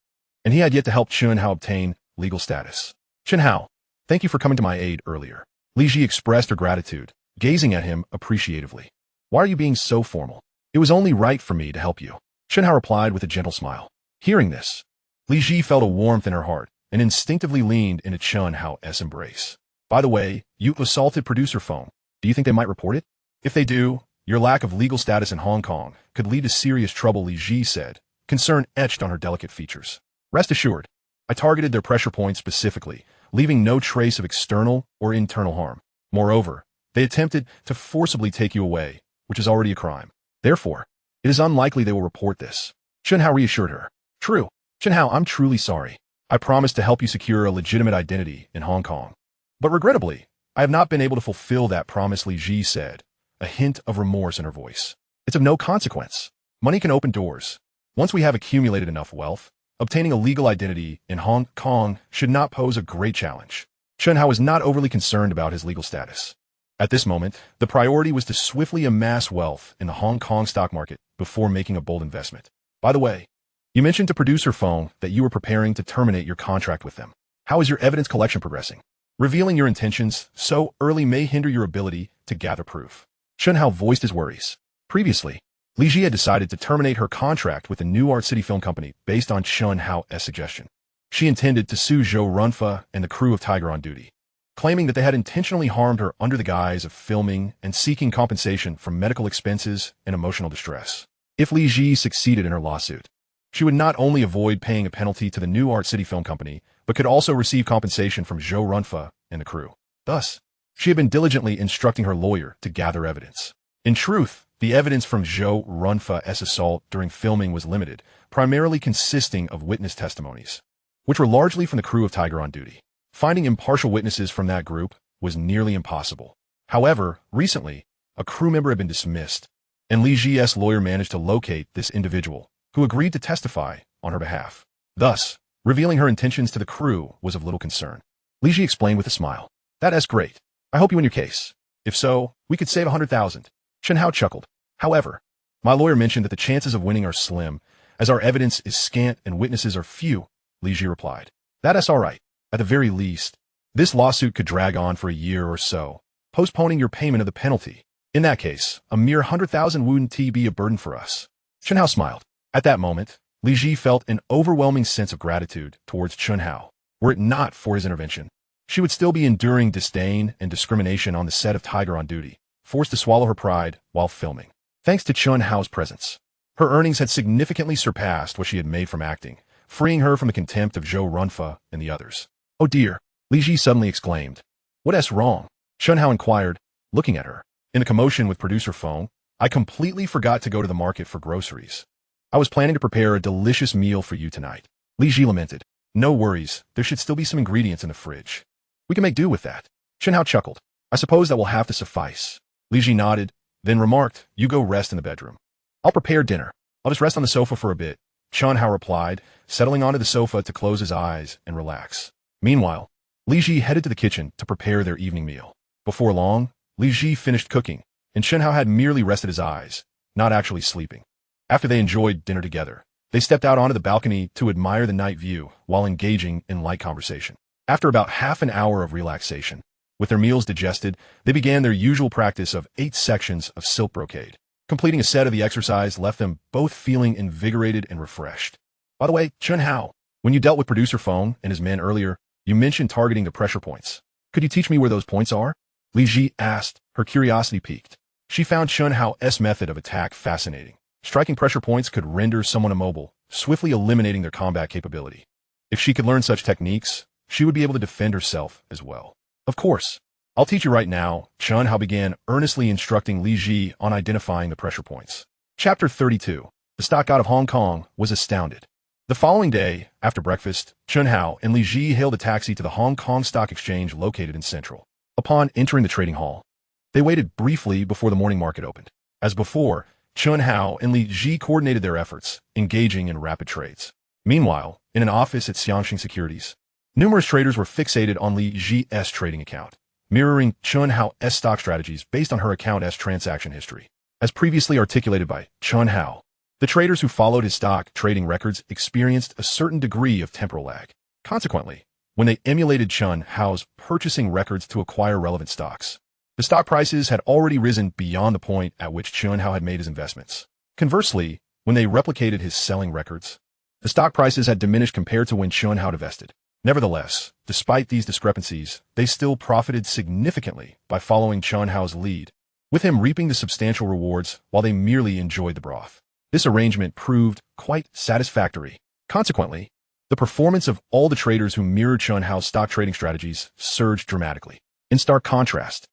and he had yet to help Chen Hao obtain legal status. Chen Hao, thank you for coming to my aid earlier. Li Zhi expressed her gratitude, gazing at him appreciatively. Why are you being so formal? It was only right for me to help you. Chen Hao replied with a gentle smile. Hearing this, Li Zhi felt a warmth in her heart and instinctively leaned into Chen Hao's embrace. By the way, you assaulted Producer Feng. Do you think they might report it? If they do, your lack of legal status in Hong Kong could lead to serious trouble, Li Zhi said, concern etched on her delicate features. Rest assured, I targeted their pressure points specifically, leaving no trace of external or internal harm. Moreover, they attempted to forcibly take you away, which is already a crime. Therefore, it is unlikely they will report this. Chen Hao reassured her. True. Chen Hao, I'm truly sorry. I promised to help you secure a legitimate identity in Hong Kong. But regrettably, I have not been able to fulfill that promise, Li Zhi said, a hint of remorse in her voice. It's of no consequence. Money can open doors. Once we have accumulated enough wealth, obtaining a legal identity in Hong Kong should not pose a great challenge. Chen Hao was not overly concerned about his legal status. At this moment, the priority was to swiftly amass wealth in the Hong Kong stock market before making a bold investment. By the way, you mentioned to Producer Feng that you were preparing to terminate your contract with them. How is your evidence collection progressing? Revealing your intentions so early may hinder your ability to gather proof. Chen Hao voiced his worries. Previously, Li Zhi had decided to terminate her contract with the New Art City Film Company based on Chen Hao's suggestion. She intended to sue Zhou Runfa and the crew of Tiger on Duty, claiming that they had intentionally harmed her under the guise of filming and seeking compensation for medical expenses and emotional distress. If Li Zhi succeeded in her lawsuit, she would not only avoid paying a penalty to the New Art City Film Company, but could also receive compensation from Zhou Runfa and the crew. Thus, she had been diligently instructing her lawyer to gather evidence. In truth, the evidence from Zhou Runfa's assault during filming was limited, primarily consisting of witness testimonies, which were largely from the crew of Tiger on duty. Finding impartial witnesses from that group was nearly impossible. However, recently, a crew member had been dismissed, and Li Zhi's lawyer managed to locate this individual, who agreed to testify on her behalf. Thus, revealing her intentions to the crew was of little concern. Li Zhi explained with a smile. That's great. I hope you win your case. If so, we could save 100,000. Chen Hao chuckled. However, my lawyer mentioned that the chances of winning are slim, as our evidence is scant and witnesses are few, Li Zhi replied. That's all right. At the very least, this lawsuit could drag on for a year or so, postponing your payment of the penalty. In that case, a mere 100,000 wouldn't be a burden for us. Chen Hao smiled. At that moment, Li Zhi felt an overwhelming sense of gratitude towards Chen Hao. Were it not for his intervention, she would still be enduring disdain and discrimination on the set of Tiger on duty, forced to swallow her pride while filming. Thanks to Chen Hao's presence, her earnings had significantly surpassed what she had made from acting, freeing her from the contempt of Zhou Runfa and the others. Oh dear, Li Zhi suddenly exclaimed. What's wrong? Chen Hao inquired, looking at her. In the commotion with producer phone, I completely forgot to go to the market for groceries. I was planning to prepare a delicious meal for you tonight. Li Zhi lamented. No worries, there should still be some ingredients in the fridge. We can make do with that. Chen Hao chuckled. I suppose that will have to suffice. Li Zhi nodded, then remarked, you go rest in the bedroom. I'll prepare dinner. I'll just rest on the sofa for a bit, Chen Hao replied, settling onto the sofa to close his eyes and relax. Meanwhile, Li Zhi headed to the kitchen to prepare their evening meal. Before long, Li Zhi finished cooking, and Chen Hao had merely rested his eyes, not actually sleeping. After they enjoyed dinner together, they stepped out onto the balcony to admire the night view while engaging in light conversation. After about half an hour of relaxation, with their meals digested, they began their usual practice of 8 sections of silk brocade. Completing a set of the exercise left them both feeling invigorated and refreshed. By the way, Chen Hao, when you dealt with producer Feng and his men earlier, you mentioned targeting the pressure points. Could you teach me where those points are? Li Zhi asked, her curiosity piqued. She found Chen Hao's method of attack fascinating. Striking pressure points could render someone immobile, swiftly eliminating their combat capability. If she could learn such techniques, she would be able to defend herself as well. Of course. I'll teach you right now, Chen Hao began earnestly instructing Li Zhi on identifying the pressure points. Chapter 32. The stock god of Hong Kong was astounded. The following day, after breakfast, Chen Hao and Li Zhi hailed a taxi to the Hong Kong Stock Exchange located in Central. Upon entering the trading hall, they waited briefly before the morning market opened. As before, Chen Hao and Li Zhi coordinated their efforts, engaging in rapid trades. Meanwhile, in an office at Xiangxing Securities, numerous traders were fixated on Li Zhi's trading account, mirroring Chen Hao's stock strategies based on her account's transaction history. As previously articulated by Chen Hao, the traders who followed his stock trading records experienced a certain degree of temporal lag. Consequently, when they emulated Chen Hao's purchasing records to acquire relevant stocks, the stock prices had already risen beyond the point at which Chen Hao had made his investments. Conversely, when they replicated his selling records, the stock prices had diminished compared to when Chen Hao divested. Nevertheless, despite these discrepancies, they still profited significantly by following Chen Hao's lead, with him reaping the substantial rewards while they merely enjoyed the broth. This arrangement proved quite satisfactory. Consequently, the performance of all the traders who mirrored Chen Hao's stock trading strategies surged dramatically. In stark contrast,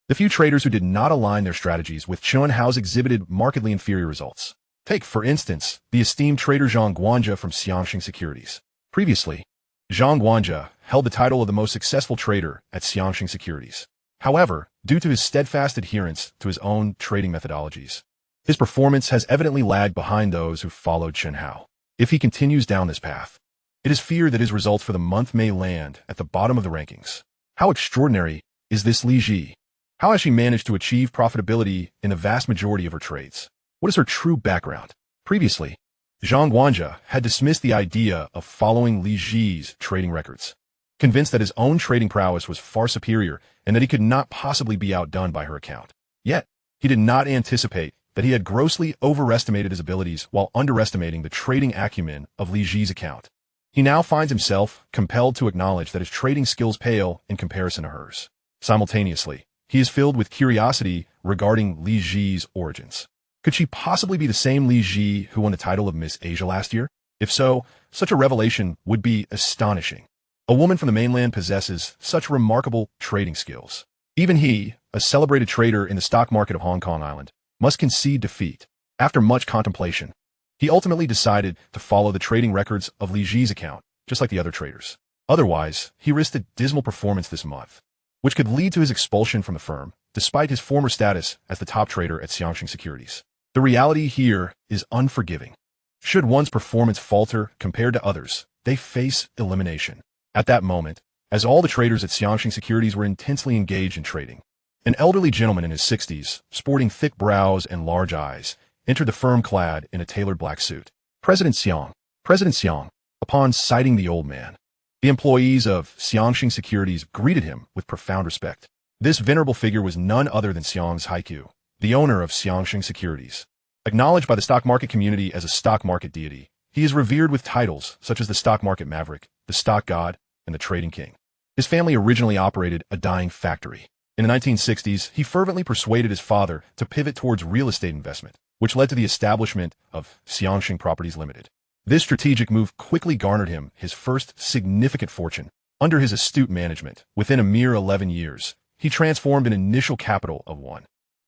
the few traders who did not align their strategies with Chen Hao's exhibited markedly inferior results. Take, for instance, the esteemed trader Zhang Guanja from Xiangxing Securities. Previously, Zhang Guanja held the title of the most successful trader at Xiangxing Securities. However, due to his steadfast adherence to his own trading methodologies, his performance has evidently lagged behind those who followed Chen Hao. If he continues down this path, it is feared that his results for the month may land at the bottom of the rankings. How extraordinary is this Li Zhi? How has she managed to achieve profitability in the vast majority of her trades? What is her true background? Previously, Zhang Guanja had dismissed the idea of following Li Zhi's trading records, convinced that his own trading prowess was far superior and that he could not possibly be outdone by her account. Yet, he did not anticipate that he had grossly overestimated his abilities while underestimating the trading acumen of Li Zhi's account. He now finds himself compelled to acknowledge that his trading skills pale in comparison to hers. Simultaneously, he is filled with curiosity regarding Li Zhi's origins. Could she possibly be the same Li Zhi who won the title of Miss Asia last year? If so, such a revelation would be astonishing. A woman from the mainland possesses such remarkable trading skills. Even he, a celebrated trader in the stock market of Hong Kong Island, must concede defeat. After much contemplation, he ultimately decided to follow the trading records of Li Zhi's account, just like the other traders. Otherwise, he risked a dismal performance this month, which could lead to his expulsion from the firm, despite his former status as the top trader at Xiangxing Securities. The reality here is unforgiving. Should one's performance falter compared to others, they face elimination. At that moment, as all the traders at Xiangxing Securities were intensely engaged in trading, an elderly gentleman in his 60s, sporting thick brows and large eyes, entered the firm clad in a tailored black suit. President Xiang, upon sighting the old man, the employees of Xiangxing Securities greeted him with profound respect. This venerable figure was none other than Xiang's Haiku, the owner of Xiangxing Securities. Acknowledged by the stock market community as a stock market deity, he is revered with titles such as the stock market maverick, the stock god, and the trading king. His family originally operated a dyeing factory. In the 1960s, he fervently persuaded his father to pivot towards real estate investment, which led to the establishment of Xiangxing Properties Limited. This strategic move quickly garnered him his first significant fortune. Under his astute management, within a mere 11 years, he transformed an initial capital of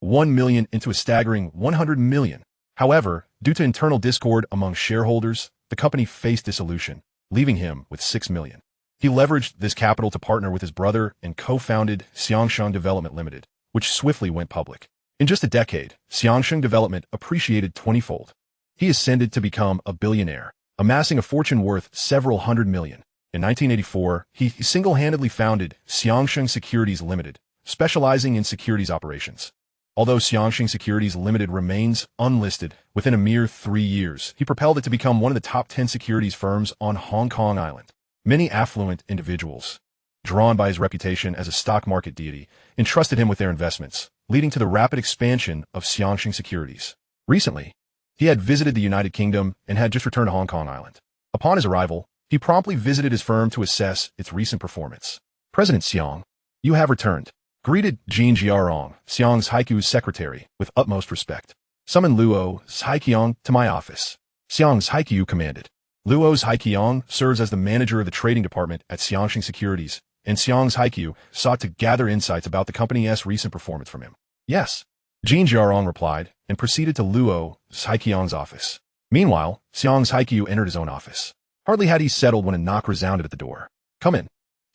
$1 million into a staggering $100 million. However, due to internal discord among shareholders, the company faced dissolution, leaving him with $6 million. He leveraged this capital to partner with his brother and co-founded Xiangxing Development Limited, which swiftly went public. In just a decade, Xiangxing Development appreciated 20-fold. He ascended to become a billionaire, amassing a fortune worth several hundred million. In 1984, he single-handedly founded Xiangxing Securities Limited, specializing in securities operations. Although Xiangxing Securities Limited remains unlisted, within a mere 3 years, he propelled it to become one of the top 10 securities firms on Hong Kong Island. Many affluent individuals, drawn by his reputation as a stock market deity, entrusted him with their investments, leading to the rapid expansion of Xiangxing Securities. Recently, he had visited the United Kingdom and had just returned to Hong Kong Island. Upon his arrival, he promptly visited his firm to assess its recent performance. President Xiang, you have returned, greeted Jin Jiarong, Xiang's Haiku's secretary, with utmost respect. Summon Luo Haiqiang to my office. Xiang's Haiqiu commanded. Luo's Haiqiang serves as the manager of the trading department at Xiangxing Securities, and Xiang's Haiqiu sought to gather insights about the company's recent performance from him. Yes, Jin Jiarong replied, and proceeded to Luo's Haiqiang's office. Meanwhile, Xiang's Haiqiu entered his own office. Hardly had he settled when a knock resounded at the door. Come in,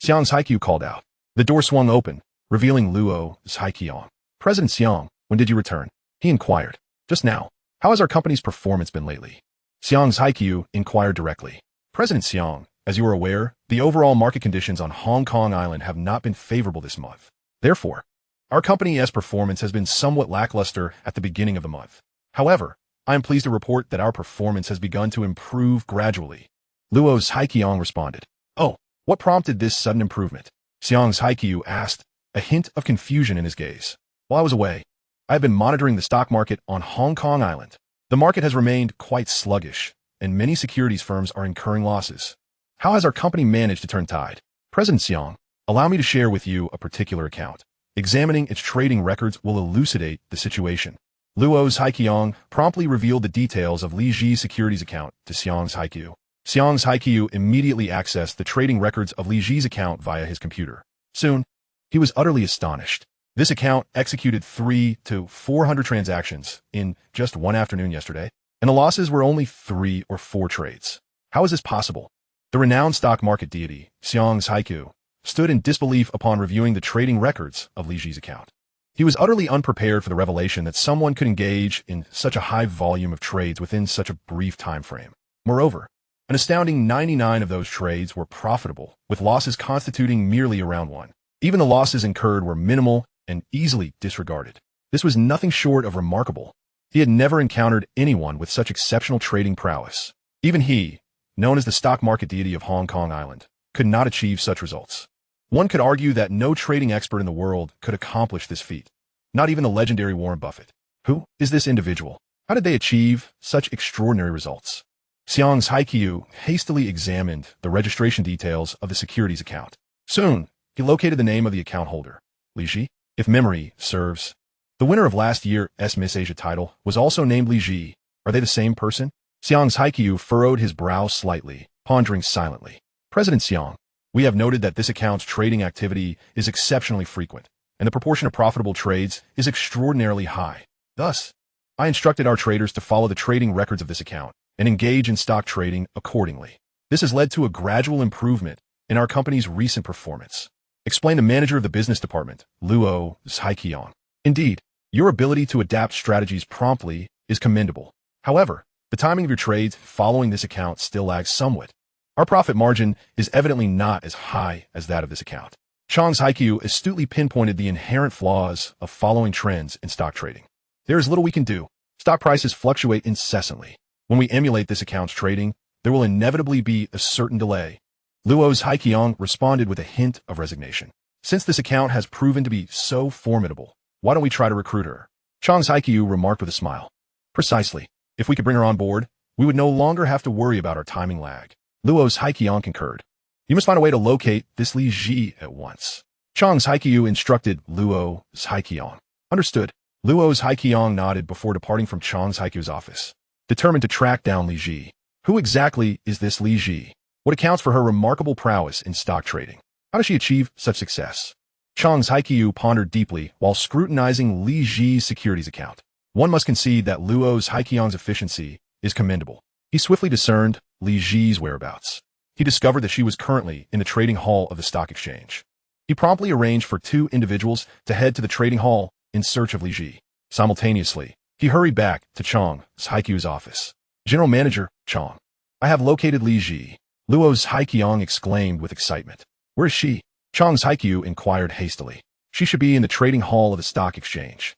Xiang's Haiqiu called out. The door swung open, revealing Luo's Haiqiang. President Xiang, when did you return? He inquired. Just now. How has our company's performance been lately? Xiang's Haiqiu inquired directly. President Xiang, as you are aware, the overall market conditions on Hong Kong Island have not been favorable this month. Therefore, our company's performance has been somewhat lackluster at the beginning of the month. However, I am pleased to report that our performance has begun to improve gradually. Luo's Haiqiang responded. Oh, what prompted this sudden improvement? Xiang's Haiqiu asked, a hint of confusion in his gaze. While I was away, I have been monitoring the stock market on Hong Kong Island. The market has remained quite sluggish, and many securities firms are incurring losses. How has our company managed to turn tide? President Xiang, allow me to share with you a particular account. Examining its trading records will elucidate the situation. Luo's Haiqiang promptly revealed the details of Li Zhi's securities account to Xiang's Haiqiu. Xiang's Haiqiu immediately accessed the trading records of Li Zhi's account via his computer. Soon, he was utterly astonished. This account executed 300 to 400 transactions in just one afternoon yesterday, and the losses were only 3 or 4 trades. How is this possible? The renowned stock market deity, Xiang's Haiqiu, stood in disbelief upon reviewing the trading records of Li Zhi's account. He was utterly unprepared for the revelation that someone could engage in such a high volume of trades within such a brief time frame. Moreover, an astounding 99 of those trades were profitable, with losses constituting merely around 1. Even the losses incurred were minimal and easily disregarded. This was nothing short of remarkable. He had never encountered anyone with such exceptional trading prowess. Even he, known as the stock market deity of Hong Kong Island, could not achieve such results. One could argue that no trading expert in the world could accomplish this feat, not even the legendary Warren Buffett. Who is this individual? How did they achieve such extraordinary results? Xiang's Haiqiu hastily examined the registration details of the securities account. Soon, he located the name of the account holder, Li Zhi. If memory serves, the winner of last year's Miss Asia title was also named Li Zhi. Are they the same person? Xiang's Haiqiu furrowed his brow slightly, pondering silently. President Xiang, We have noted that this account's trading activity is exceptionally frequent, and the proportion of profitable trades is extraordinarily high. Thus, I instructed our traders to follow the trading records of this account and engage in stock trading accordingly. This has led to a gradual improvement in our company's recent performance. Explained the manager of the business department, Li Zhi. Indeed, your ability to adapt strategies promptly is commendable. However, the timing of your trades following this account still lags somewhat. Our profit margin is evidently not as high as that of this account. Chen Hao astutely pinpointed the inherent flaws of following trends in stock trading. There is little we can do. Stock prices fluctuate incessantly. When we emulate this account's trading, there will inevitably be a certain delay. Li Zhi responded with a hint of resignation. Since this account has proven to be so formidable, why don't we try to recruit her? Chen Hao remarked with a smile. Precisely. If we could bring her on board, we would no longer have to worry about our timing lag. Li Zhi concurred. You must find a way to locate this Li Zhi at once. Chen Hao instructed Li Zhi. Understood. Li Zhi nodded before departing from Chen Hao's office, determined to track down Li Zhi. Who exactly is this Li Zhi? What accounts for her remarkable prowess in stock trading? How does she achieve such success? Chen Hao pondered deeply while scrutinizing Li Zhi's securities account. One must concede that Li Zhi's efficiency is commendable. He swiftly discerned Li Zhi's whereabouts. He discovered that she was currently in the trading hall of the stock exchange. He promptly arranged for 2 individuals to head to the trading hall in search of Li Zhi. Simultaneously, he hurried back to Chen Hao's office. General Manager, Chen, I have located Li Zhi. Li Zhi exclaimed with excitement. Where is she? Chen Hao inquired hastily. She should be in the trading hall of the stock exchange.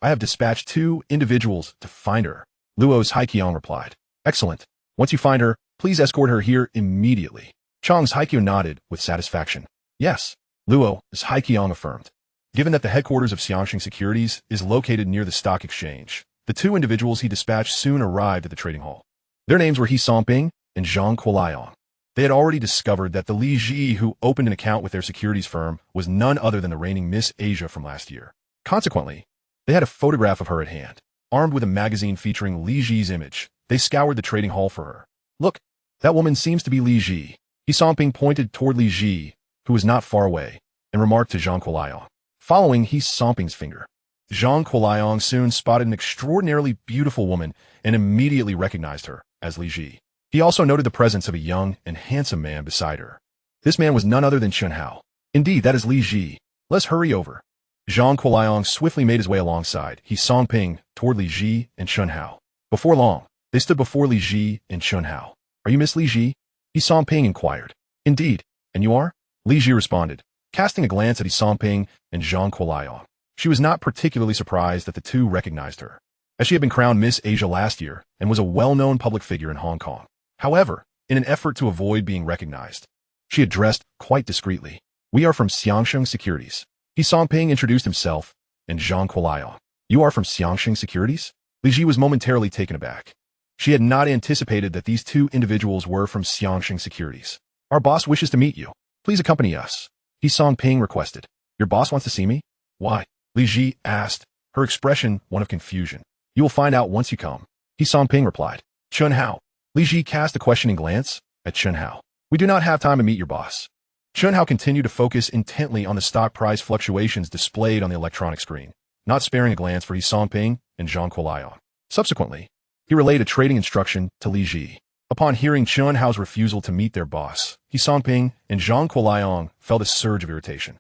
I have dispatched 2 individuals to find her. Li Zhi replied. Excellent. Once you find her, please escort her here immediately. Chen Hao nodded with satisfaction. Yes, Li Zhi affirmed. Given that the headquarters of Xiangxing Securities is located near the stock exchange, the 2 individuals he dispatched soon arrived at the trading hall. Their names were He Songping and Zhang Kuolayong. They had already discovered that the Li Zhi who opened an account with their securities firm was none other than the reigning Miss Asia from last year. Consequently, they had a photograph of her at hand. Armed with a magazine featuring Li Zhi's image, they scoured the trading hall for her. Look, that woman seems to be Li Zhi. He Songping pointed toward Li Zhi, who was not far away, and remarked to Zhang Kuolayong. Following He Songping's finger, Zhang Kuolayong soon spotted an extraordinarily beautiful woman and immediately recognized her as Li Zhi. He also noted the presence of a young and handsome man beside her. This man was none other than Chen Hao. Indeed, that is Li Zhi. Let's hurry over. Zhang Kuolayong swiftly made his way alongside He Songping toward Li Zhi and Chen Hao. Before long, they stood before Li Zhi and Chen Hao. Are you Miss Li Zhi? He Songping inquired. Indeed. And you are? Li Zhi responded, casting a glance at He Songping and Zhang Kuolayong. She was not particularly surprised that the 2 recognized her, as she had been crowned Miss Asia last year and was a well-known public figure in Hong Kong. However, in an effort to avoid being recognized, she had dressed quite discreetly. We are from Xiangxing Securities. He Songping introduced himself, and Zhang Kuolayong. You are from Xiangxing Securities? Li Zhi was momentarily taken aback. She had not anticipated that these 2 individuals were from Xiangxing Securities. Our boss wishes to meet you. Please accompany us. He Songping requested. Your boss wants to see me? Why? Li Zhi asked, her expression one of confusion. You will find out once you come. He Songping replied. Chen Hao. Li Zhi cast a questioning glance at Chen Hao. We do not have time to meet your boss. Chen Hao continued to focus intently on the stock price fluctuations displayed on the electronic screen, not sparing a glance for He Songping and Zhang Kuolayong. Subsequently, he relayed a trading instruction to Li Zhi. Upon hearing Chen Hao's refusal to meet their boss, He Songping and Zhang Kuolayong felt a surge of irritation,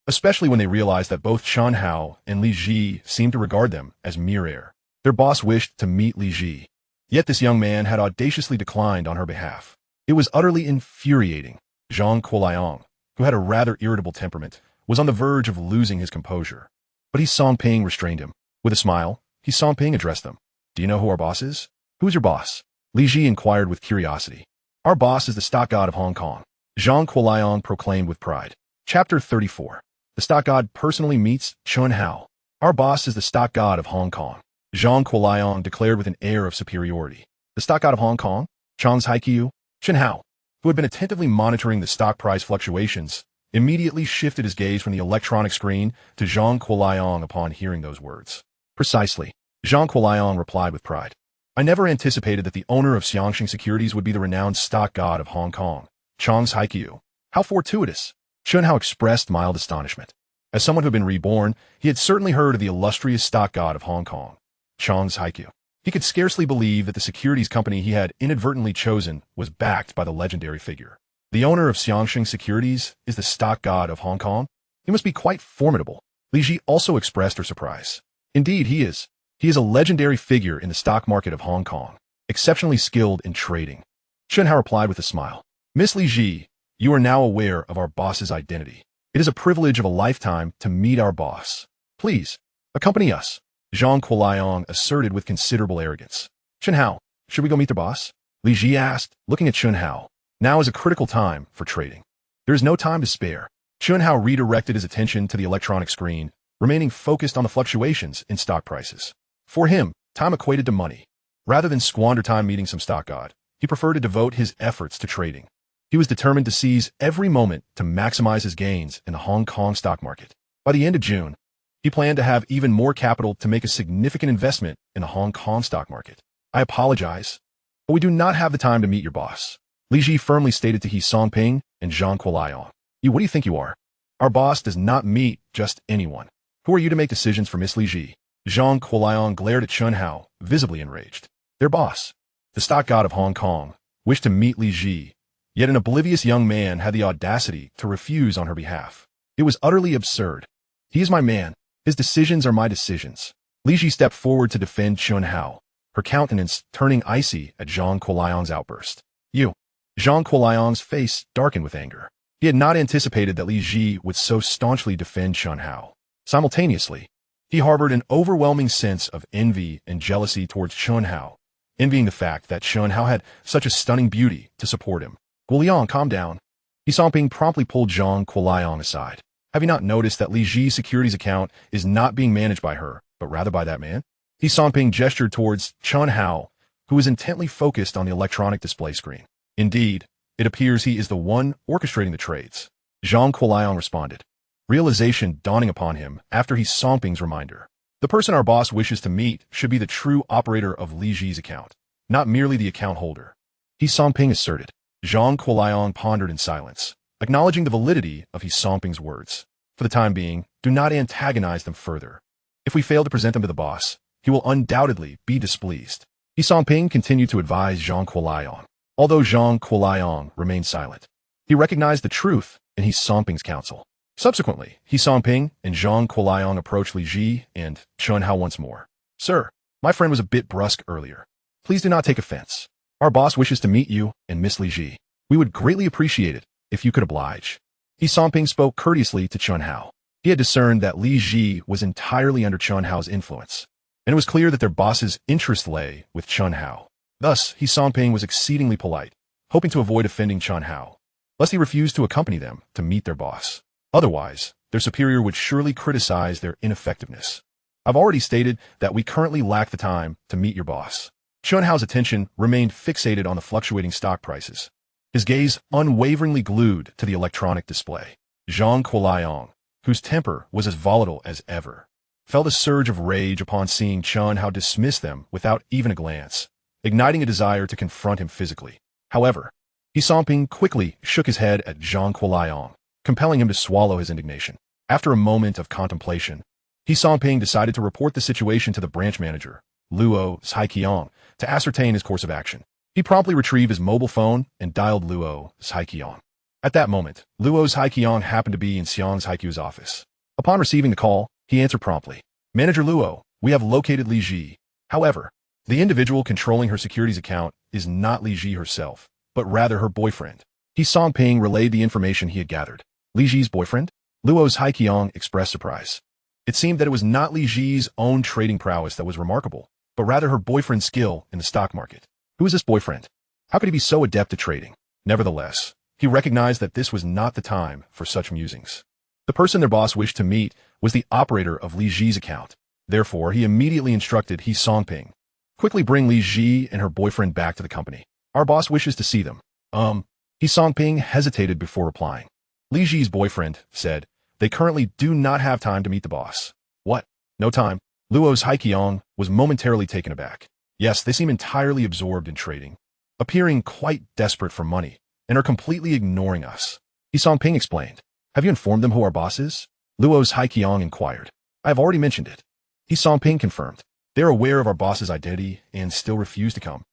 especially when they realized that both Chen Hao and Li Zhi seemed to regard them as mere air. Their boss wished to meet Li Zhi, yet this young man had audaciously declined on her behalf. It was utterly infuriating. Zhang Kuolayong, who had a rather irritable temperament, was on the verge of losing his composure. But He Songping restrained him. With a smile, He Songping addressed them. Do you know who our boss is? Who is your boss? Li Zhi inquired with curiosity. Our boss is the stock god of Hong Kong. Zhang Kuolayong proclaimed with pride. Chapter 34. The stock god personally meets Chen Hao. Our boss is the stock god of Hong Kong. Zhang Kuolayong declared with an air of superiority. The stock god of Hong Kong? Chen Hao? Chen Hao, who had been attentively monitoring the stock price fluctuations, immediately shifted his gaze from the electronic screen to Zhang Kuolayong upon hearing those words. Precisely. Zhang Kuolayong replied with pride. I never anticipated that the owner of Xiangxing Securities would be the renowned stock god of Hong Kong, Chen Hao. How fortuitous. Chen Hao expressed mild astonishment. As someone who had been reborn, he had certainly heard of the illustrious stock god of Hong Kong, Chen Hao. He could scarcely believe that the securities company he had inadvertently chosen was backed by the legendary figure. The owner of Xiangxing Securities is the stock god of Hong Kong? He must be quite formidable. Li Zhi also expressed her surprise. Indeed, he is. He is a legendary figure in the stock market of Hong Kong, exceptionally skilled in trading. Chen Hao replied with a smile. Miss Li Zhi, you are now aware of our boss's identity. It is a privilege of a lifetime to meet our boss. Please, accompany us, Zhang Kuoliang asserted with considerable arrogance. Chen Hao, should we go meet the boss? Li Zhi asked, looking at Chen Hao. Now is a critical time for trading. There is no time to spare. Chen Hao redirected his attention to the electronic screen, remaining focused on the fluctuations in stock prices. For him, time equated to money. Rather than squander time meeting some stock god, he preferred to devote his efforts to trading. He was determined to seize every moment to maximize his gains in the Hong Kong stock market. By the end of June, he planned to have even more capital to make a significant investment in the Hong Kong stock market. I apologize, but we do not have the time to meet your boss, Li Zhi firmly stated to He Songping and Zhang Kuoliang. What do you think you are? Our boss does not meet just anyone. Who are you to make decisions for Miss Li Zhi? Zhang Kuoliang glared at Chen Hao, visibly enraged. Their boss, the stock god of Hong Kong, wished to meet Li Zhi, yet an oblivious young man had the audacity to refuse on her behalf. It was utterly absurd. He is my man. His decisions are my decisions. Li Zhi stepped forward to defend Chen Hao, her countenance turning icy at Zhang Kuoliang's outburst. You. Zhang Kuoliang's face darkened with anger. He had not anticipated that Li Zhi would so staunchly defend Chen Hao. Simultaneously, he harbored an overwhelming sense of envy and jealousy towards Chen Hao, envying the fact that Chen Hao had such a stunning beauty to support him. Kuoliang, calm down. He Songping promptly pulled Zhang Kuoliang aside. Have you not noticed that Li Zhi's securities account is not being managed by her, but rather by that man? He Songping gestured towards Chen Hao, who was intently focused on the electronic display screen. Indeed, it appears he is the one orchestrating the trades. Zhang Kuoliang responded, realization dawning upon him after He Songping's reminder. The person our boss wishes to meet should be the true operator of Li Zhi's account, not merely the account holder. He Songping asserted. Zhang Kuoliang pondered in silence, acknowledging the validity of He Songping's words. For the time being, do not antagonize them further. If we fail to present them to the boss, he will undoubtedly be displeased. He Songping continued to advise Zhang Kuoliang. Although Zhang Kuoliang remained silent, he recognized the truth in He Songping's counsel. Subsequently, He Songping and Zhang Kuoliang approached Li Zhi and Chen Hao once more. Sir, my friend was a bit brusque earlier. Please do not take offense. Our boss wishes to meet you and Miss Li Zhi. We would greatly appreciate it if you could oblige. He Songping spoke courteously to Chen Hao. He had discerned that Li Zhi was entirely under Chen Hao's influence, and it was clear that their boss's interest lay with Chen Hao. Thus, He Songping was exceedingly polite, hoping to avoid offending Chen Hao, lest he refused to accompany them to meet their boss. Otherwise, their superior would surely criticize their ineffectiveness. I've already stated that we currently lack the time to meet your boss. Chen Hao's attention remained fixated on the fluctuating stock prices, his gaze unwaveringly glued to the electronic display. Zhang Kuoliang, whose temper was as volatile as ever, felt a surge of rage upon seeing Chen Hao dismiss them without even a glance, igniting a desire to confront him physically. However, He Songping quickly shook his head at Zhang Kuoliang, compelling him to swallow his indignation. After a moment of contemplation, He Songping decided to report the situation to the branch manager, Luo Zhiqiang, to ascertain his course of action. He promptly retrieved his mobile phone and dialed Luo Zhiqiang. At that moment, Luo Zhiqiang happened to be in Xiang Zhiqiu's office. Upon receiving the call, he answered promptly. Manager Luo, we have located Li Zhi. However, the individual controlling her securities account is not Li Zhi herself, but rather her boyfriend. He Songping relayed the information he had gathered. Li Zhi's boyfriend? Luo Zhiqiang expressed surprise. It seemed that it was not Li Zhi's own trading prowess that was remarkable, but rather her boyfriend's skill in the stock market. Who is this boyfriend? How could he be so adept at trading? Nevertheless, he recognized that this was not the time for such musings. The person their boss wished to meet was the operator of Li Zhi's account. Therefore, he immediately instructed He Songping, quickly bring Li Zhi and her boyfriend back to the company. Our boss wishes to see them. He Songping hesitated before replying. Li Zhi's boyfriend said, they currently do not have time to meet the boss. What? No time? Luo Zhiqiang was momentarily taken aback. Yes, they seem entirely absorbed in trading, appearing quite desperate for money, and are completely ignoring us. He Songping explained. Have you informed them who our boss is? Luo's Haiqiang inquired. I have already mentioned it. He Songping confirmed. They are aware of our boss's identity and still refuse to come.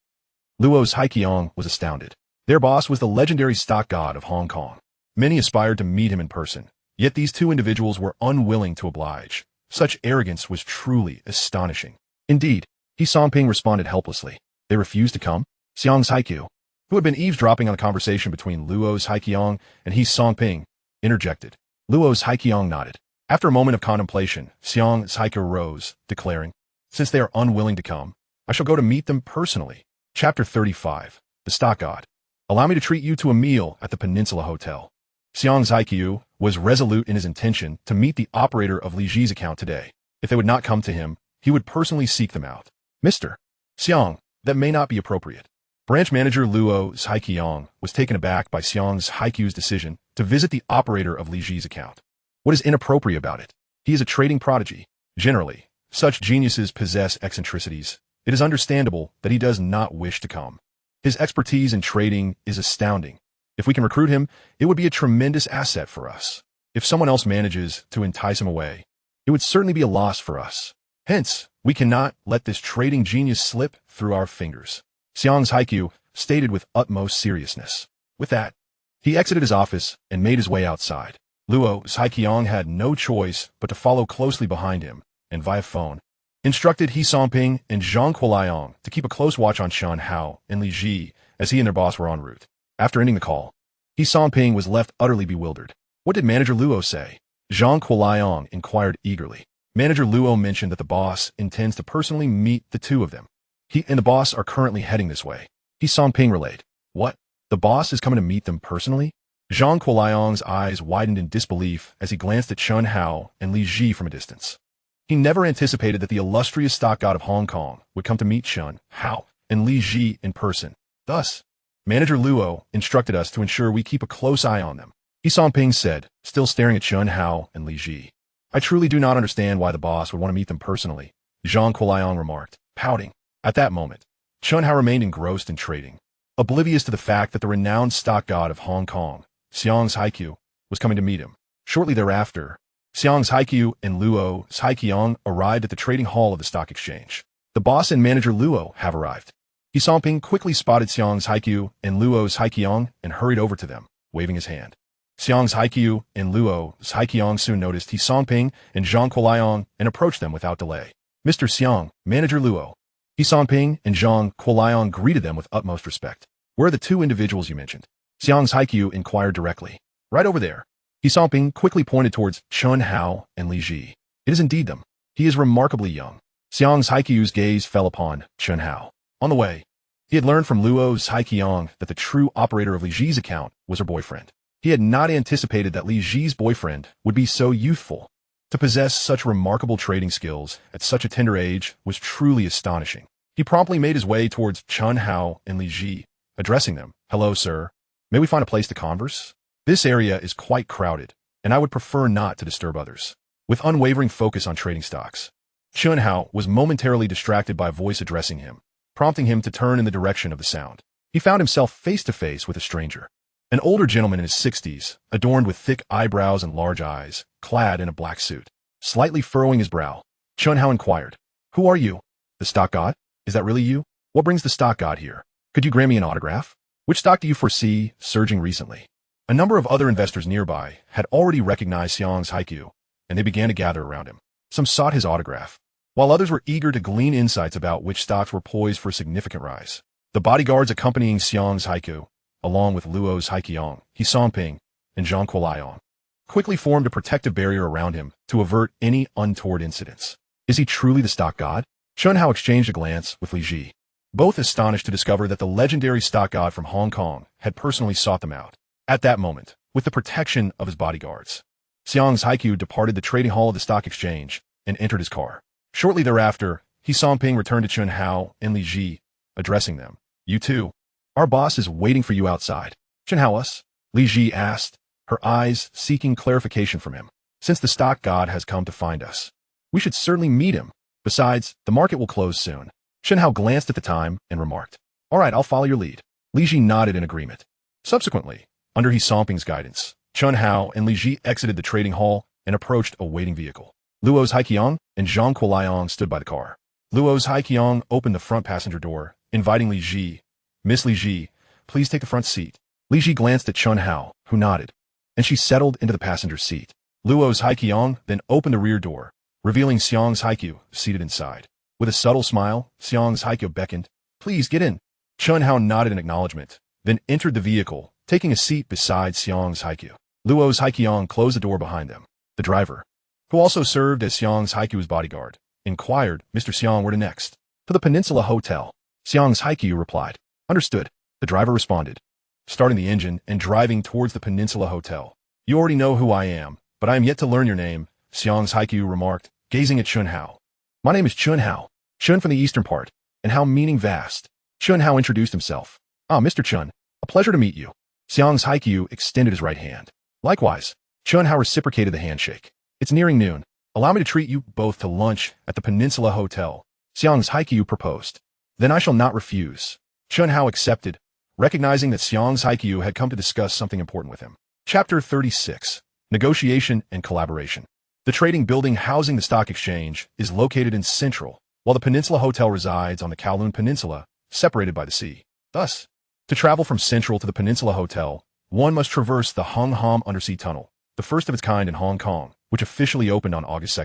Luo's Haiqiang was astounded. Their boss was the legendary stock god of Hong Kong. Many aspired to meet him in person, yet these two individuals were unwilling to oblige. Such arrogance was truly astonishing. Indeed, He Songping responded helplessly. They refused to come? Xiang's Haiqiu, who had been eavesdropping on the conversation between Luo's Haiqiang and He Songping, interjected. Luo's Haiqiang nodded. After a moment of contemplation, Xiang's Haiqiu rose, declaring, Since they are unwilling to come, I shall go to meet them personally. Chapter 35. The Stock God. Allow me to treat you to a meal at the Peninsula Hotel. Xiang's Haiqiu was resolute in his intention to meet the operator of Li Zhi's account today. If they would not come to him, he would personally seek them out. Mr. Xiang, that may not be appropriate. Branch manager Luo's Haiqiang was taken aback by Xiang's Haiqiu's decision to visit the operator of Li Zhi's account. What is inappropriate about it? He is a trading prodigy. Generally, such geniuses possess eccentricities. It is understandable that he does not wish to come. His expertise in trading is astounding. If we can recruit him, it would be a tremendous asset for us. If someone else manages to entice him away, it would certainly be a loss for us. Hence, we cannot let this trading genius slip through our fingers. Xiang's Haiqiu stated with utmost seriousness. With that, he exited his office and made his way outside. Luo's Haiqiang had no choice but to follow closely behind him, and via phone, instructed He Songping and Zhang Quoliang to keep a close watch on Chen Hao and Li Zhi as he and their boss were en route. After ending the call, He Songping was left utterly bewildered. What did Manager Luo say? Zhang Quoliang inquired eagerly. Manager Luo mentioned that the boss intends to personally meet the two of them. He and the boss are currently heading this way. He Songping relayed. What? The boss is coming to meet them personally? Zhang Quoliang's eyes widened in disbelief as he glanced at Chen Hao and Li Zhi from a distance. He never anticipated that the illustrious stock god of Hong Kong would come to meet Chen Hao and Li Zhi in person. Thus, Manager Luo instructed us to ensure we keep a close eye on them. He Songping said, still staring at Chen Hao and Li Zhi. I truly do not understand why the boss would want to meet them personally, Zhang Quoliang remarked, pouting. At that moment, Chen Hao remained engrossed in trading, oblivious to the fact that the renowned stock god of Hong Kong, Xiang's Haiqiu, was coming to meet him. Shortly thereafter, Xiang's Haiqiu and Luo's Haiqiang arrived at the trading hall of the stock exchange. The boss and Manager Luo have arrived. He Songping quickly spotted Xiang's Haiqiu and Luo's Haiqiang and hurried over to them, waving his hand. Xiang's Haiqiu and Luo's Haiqiang soon noticed He Songping and Zhang Quoliang and approached them without delay. Mr. Xiang, Manager Luo. He Songping and Zhang Quoliang greeted them with utmost respect. Where are the two individuals you mentioned? Xiang's Haiqiu inquired directly. Right over there. He Songping quickly pointed towards Chen Hao and Li Zhi. It is indeed them. He is remarkably young. Xiang's Haiqiu's gaze fell upon Chen Hao. On the way, he had learned from Luo's Haiqiang that the true operator of Li Zhi's account was her boyfriend. He had not anticipated that Li Zhi's boyfriend would be so youthful. To possess such remarkable trading skills at such a tender age was truly astonishing. He promptly made his way towards Chen Hao and Li Zhi, addressing them. Hello, sir. May we find a place to converse? This area is quite crowded, and I would prefer not to disturb others. With unwavering focus on trading stocks, Chen Hao was momentarily distracted by a voice addressing him, prompting him to turn in the direction of the sound. He found himself face to face with a stranger. An older gentleman in his 60s, adorned with thick eyebrows and large eyes, clad in a black suit. Slightly furrowing his brow, Chen Hao inquired, Who are you? The stock god? Is that really you? What brings the stock god here? Could you grant me an autograph? Which stock do you foresee surging recently? A number of other investors nearby had already recognized Xiang's Haiqiu, and they began to gather around him. Some sought his autograph, while others were eager to glean insights about which stocks were poised for a significant rise. The bodyguards accompanying Xiang's Haiqiu, along with Luo's Haiqiang, He Songping, and Zhang Quoliang, quickly formed a protective barrier around him to avert any untoward incidents. Is he truly the stock god? Chen Hao exchanged a glance with Li Zhi, both astonished to discover that the legendary stock god from Hong Kong had personally sought them out. At that moment, with the protection of his bodyguards, Xiang's Haiqiu departed the trading hall of the stock exchange and entered his car. Shortly thereafter, He Songping returned to Chen Hao and Li Zhi, addressing them. You too. Our boss is waiting for you outside. Chen Hao us? Li Zhi asked, her eyes seeking clarification from him. Since the stock god has come to find us, we should certainly meet him. Besides, the market will close soon. Chen Hao glanced at the time and remarked, All right, I'll follow your lead. Li Zhi nodded in agreement. Subsequently, under He Songping's guidance, Chen Hao and Li Zhi exited the trading hall and approached a waiting vehicle. Luo's Haiqiang and Zhang Kuoliang stood by the car. Luo's Haiqiang opened the front passenger door, inviting Li Zhi. Miss Li Zhi, please take the front seat. Li Zhi glanced at Chen Hao, who nodded, and she settled into the passenger seat. Luo's Haiqiang then opened the rear door, revealing Xiang's Haikyu seated inside. With a subtle smile, Xiang's Haikyu beckoned, please get in. Chen Hao nodded in acknowledgement, then entered the vehicle, taking a seat beside Xiang's Haikyu. Luo's Haiqiang closed the door behind them. The driver, who also served as Xiang's Haikyu's bodyguard, inquired, Mr. Xiang, where to next? To the Peninsula Hotel. Xiang's Haikyu replied. Understood. The driver responded, starting the engine and driving towards the Peninsula Hotel. You already know who I am, but I am yet to learn your name, Xiang's Haikyu remarked, gazing at Chen Hao. My name is Chen Hao, Chen from the eastern part, and Hao meaning vast. Chen Hao introduced himself. Ah, Mr. Chen, a pleasure to meet you. Xiang's Haikyu extended his right hand. Likewise, Chen Hao reciprocated the handshake. It's nearing noon. Allow me to treat you both to lunch at the Peninsula Hotel, Xiang's Haikyu proposed. Then I shall not refuse. Chen Hao accepted, recognizing that Xiang's Haikyu had come to discuss something important with him. Chapter 36. Negotiation and Collaboration. The trading building housing the stock exchange is located in Central, while the Peninsula Hotel resides on the Kowloon Peninsula, separated by the sea. Thus, to travel from Central to the Peninsula Hotel, one must traverse the Hung Hom Undersea Tunnel, the first of its kind in Hong Kong, which officially opened on August 2,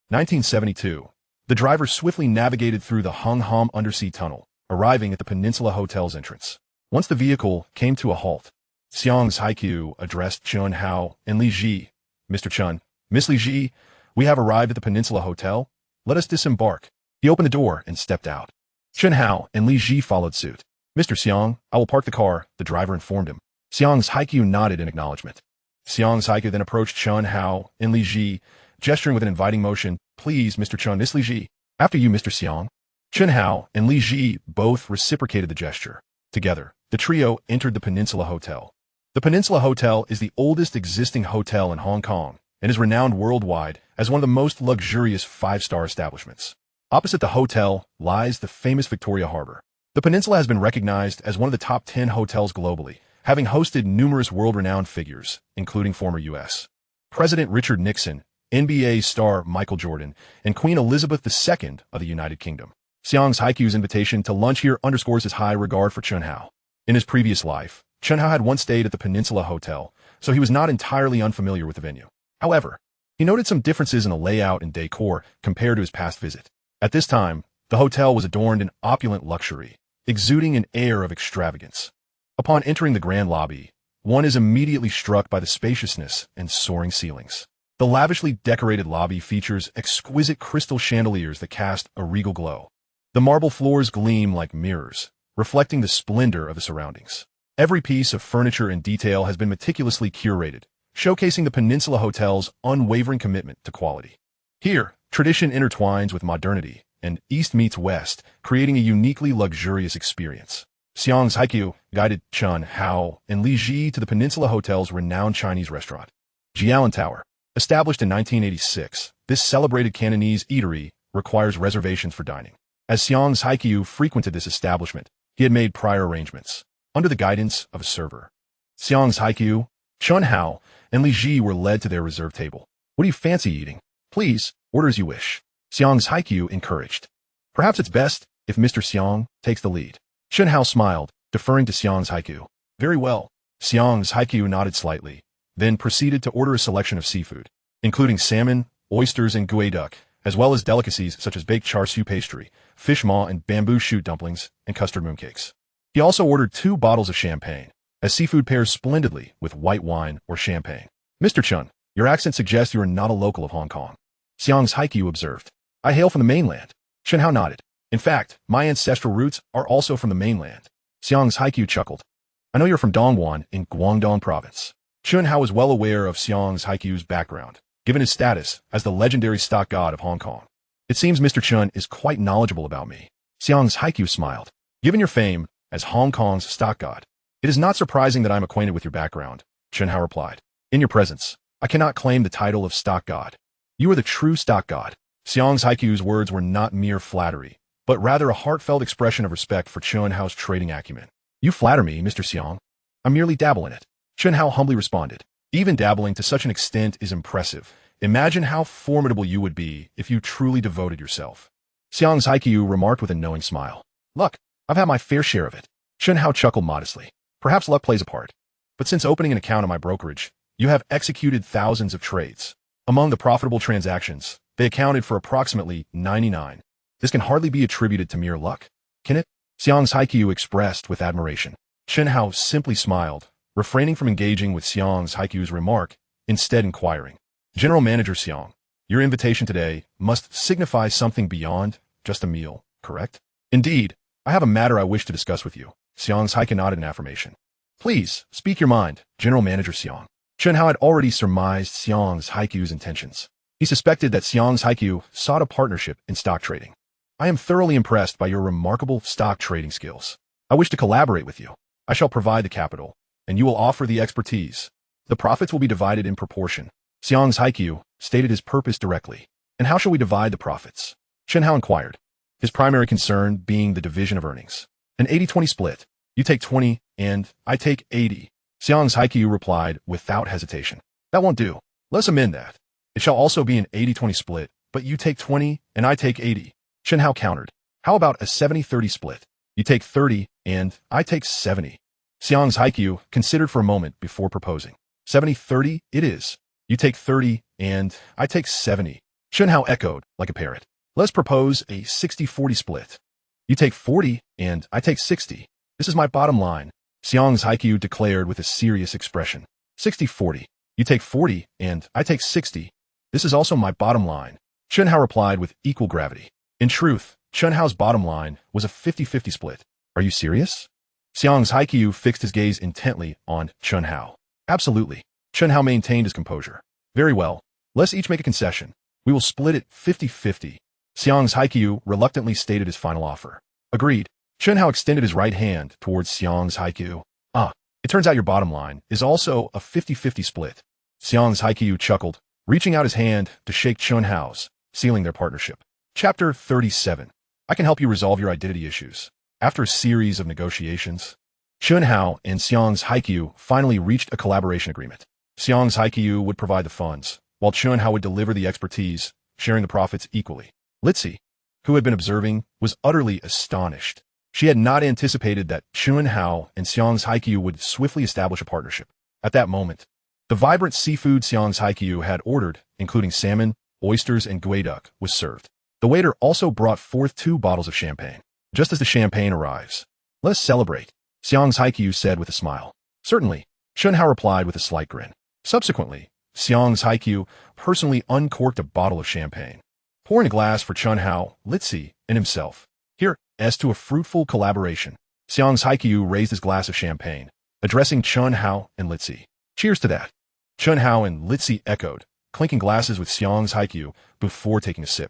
1972. The driver swiftly navigated through the Hung Hom Undersea Tunnel, arriving at the Peninsula Hotel's entrance. Once the vehicle came to a halt, Xiang's Haikyu addressed Chen Hao and Li Zhi. Mr. Chen, Miss Li Zhi, we have arrived at the Peninsula Hotel. Let us disembark. He opened the door and stepped out. Chen Hao and Li Zhi followed suit. Mr. Xiang, I will park the car, the driver informed him. Xiang's Haikyu nodded in acknowledgement. Xiang's Haikyu then approached Chen Hao and Li Zhi, gesturing with an inviting motion. Please, Mr. Chen, Miss Li Zhi. After you, Mr. Xiang. Chen Hao and Li Zhi both reciprocated the gesture. Together, the trio entered the Peninsula Hotel. The Peninsula Hotel is the oldest existing hotel in Hong Kong and is renowned worldwide as one of the most luxurious five-star establishments. Opposite the hotel lies the famous Victoria Harbor. The peninsula has been recognized as one of the top 10 hotels globally, having hosted numerous world-renowned figures, including former U.S. President Richard Nixon, NBA star Michael Jordan, and Queen Elizabeth II of the United Kingdom. Xiang's Haikyu's invitation to lunch here underscores his high regard for Chen Hao. In his previous life, Chen Hao had once stayed at the Peninsula Hotel, so he was not entirely unfamiliar with the venue. However, he noted some differences in the layout and decor compared to his past visit. At this time, the hotel was adorned in opulent luxury, exuding an air of extravagance. Upon entering the grand lobby, one is immediately struck by the spaciousness and soaring ceilings. The lavishly decorated lobby features exquisite crystal chandeliers that cast a regal glow. The marble floors gleam like mirrors, reflecting the splendor of the surroundings. Every piece of furniture and detail has been meticulously curated, showcasing the Peninsula Hotel's unwavering commitment to quality. Here, tradition intertwines with modernity, and East meets West, creating a uniquely luxurious experience. Xiang's Haikyu guided Chen Hao and Li Zhi to the Peninsula Hotel's renowned Chinese restaurant, Jialan Tower. Established in 1986, this celebrated Cantonese eatery requires reservations for dining. As Xiang's Haikyu frequented this establishment, he had made prior arrangements, under the guidance of a server. Xiang's Haikyu, Chen Hao, and Li Zhi were led to their reserved table. What do you fancy eating? Please, order as you wish. Xiang's Haikyu encouraged. Perhaps it's best if Mr. Xiang takes the lead. Chen Hao smiled, deferring to Xiang's Haikyu. Very well. Xiang's Haikyu nodded slightly, then proceeded to order a selection of seafood, including salmon, oysters, and gui duck, as well as delicacies such as baked char siu pastry, fish maw and bamboo shoot dumplings, and custard mooncakes. He also ordered 2 bottles of champagne, as seafood pairs splendidly with white wine or champagne. Mr. Chen, your accent suggests you are not a local of Hong Kong. Xiang's Haikyu observed. I hail from the mainland. Chen Hao nodded. In fact, my ancestral roots are also from the mainland. Xiang's Haikyu chuckled. I know you're from Dongguan in Guangdong province. Chen Hao was well aware of Xiang's Haikyu's background, given his status as the legendary stock god of Hong Kong. It seems Mr. Chen is quite knowledgeable about me. Xiang's Haikyu smiled. Given your fame as Hong Kong's stock god, it is not surprising that I am acquainted with your background, Chen Hao replied. In your presence, I cannot claim the title of stock god. You are the true stock god. Xiang's Haikyu's words were not mere flattery, but rather a heartfelt expression of respect for Chen Hao's trading acumen. You flatter me, Mr. Xiang. I merely dabble in it. Chen Hao humbly responded. Even dabbling to such an extent is impressive. Imagine how formidable you would be if you truly devoted yourself. Xiang's Haikyuu remarked with a knowing smile. Luck, I've had my fair share of it. Chen Hao chuckled modestly. Perhaps luck plays a part. But since opening an account at my brokerage, you have executed thousands of trades. Among the profitable transactions, they accounted for approximately 99. This can hardly be attributed to mere luck, can it? Xiang's Haikyuu expressed with admiration. Chen Hao simply smiled, refraining from engaging with Xiang's Haikyuu's remark, instead inquiring. General Manager Xiang, your invitation today must signify something beyond just a meal, correct? Indeed, I have a matter I wish to discuss with you. Xiang's Haikyuu nodded in affirmation. Please, speak your mind, General Manager Xiang. Chen Hao had already surmised Xiang's Haikyuu's intentions. He suspected that Xiang's Haikyuu sought a partnership in stock trading. I am thoroughly impressed by your remarkable stock trading skills. I wish to collaborate with you. I shall provide the capital, and you will offer the expertise. The profits will be divided in proportion. Xiang's Haikyuu stated his purpose directly. And how shall we divide the profits? Chen Hao inquired, his primary concern being the division of earnings. An 80-20 split. You take 20, and I take 80. Xiang's Haikyuu replied without hesitation. That won't do. Let's amend that. It shall also be an 80-20 split, but you take 20, and I take 80. Chen Hao countered. How about a 70-30 split? You take 30, and I take 70. Xiang's Haikyuu considered for a moment before proposing. 70-30 it is. You take 30, and I take 70. Chen Hao echoed like a parrot. Let's propose a 60-40 split. You take 40, and I take 60. This is my bottom line. Xiang's Haikyuu declared with a serious expression. 60-40. You take 40, and I take 60. This is also my bottom line. Chen Hao replied with equal gravity. In truth, Chen Hao's bottom line was a 50-50 split. Are you serious? Xiang's Haikyuu fixed his gaze intently on Chen Hao. Absolutely. Chen Hao maintained his composure. Very well. Let's each make a concession. We will split it 50-50. Xiang's Haikyuu reluctantly stated his final offer. Agreed. Chen Hao extended his right hand towards Xiang's Haikyuu. It turns out your bottom line is also a 50-50 split. Xiang's Haikyuu chuckled, reaching out his hand to shake Chen Hao's, sealing their partnership. Chapter 37. I can help you resolve your identity issues. After a series of negotiations, Chen Hao and Xiang's Haikyuu finally reached a collaboration agreement. Xiang's Haikyuu would provide the funds, while Chen Hao would deliver the expertise, sharing the profits equally. Li Zhi, who had been observing, was utterly astonished. She had not anticipated that Chen Hao and Xiang's Haikyuu would swiftly establish a partnership. At that moment, the vibrant seafood Xiang's Haikyuu had ordered, including salmon, oysters, and guayduck, was served. The waiter also brought forth 2 bottles of champagne. Just as the champagne arrives, let us celebrate, Xiang's Haikyuu said with a smile. Certainly, Chen Hao replied with a slight grin. Subsequently, Xiang's Haikyuu personally uncorked a bottle of champagne, pouring a glass for Chen Hao, Li Zhi, and himself. Here, as to a fruitful collaboration, Xiang's Haikyuu raised his glass of champagne, addressing Chen Hao and Li Zhi. Cheers to that. Chen Hao and Li Zhi echoed, clinking glasses with Xiang's Haikyuu before taking a sip.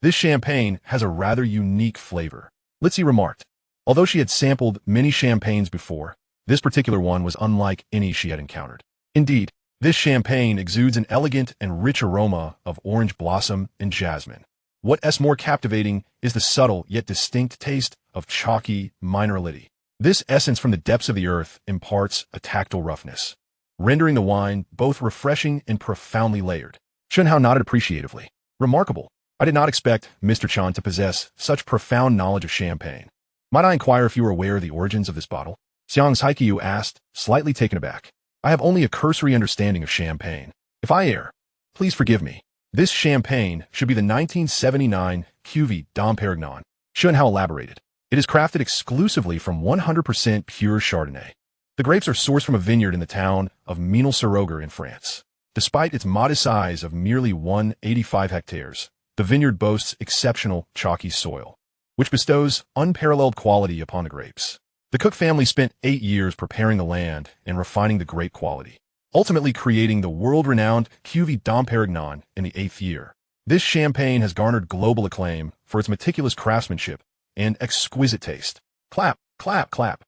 This champagne has a rather unique flavor, Li Zhi remarked. Although she had sampled many champagnes before, this particular one was unlike any she had encountered. Indeed, this champagne exudes an elegant and rich aroma of orange blossom and jasmine. What's more captivating is the subtle yet distinct taste of chalky minerality. This essence from the depths of the earth imparts a tactile roughness, rendering the wine both refreshing and profoundly layered. Chen Hao nodded appreciatively. Remarkable. I did not expect Mr. Chan to possess such profound knowledge of champagne. Might I inquire if you are aware of the origins of this bottle? Xiang's Haikyuu asked, slightly taken aback. I have only a cursory understanding of champagne. If I err, please forgive me. This champagne should be the 1979 Cuvée Dom Perignon. Chen Hao elaborated. It is crafted exclusively from 100% pure Chardonnay. The grapes are sourced from a vineyard in the town of Ménil-sur-Oger in France. Despite its modest size of merely 185 hectares, the vineyard boasts exceptional chalky soil, which bestows unparalleled quality upon the grapes. The Cook family spent 8 years preparing the land and refining the grape quality, ultimately creating the world-renowned Cuvée Dom Perignon in the 8th year. This champagne has garnered global acclaim for its meticulous craftsmanship and exquisite taste. Clap, clap, clap.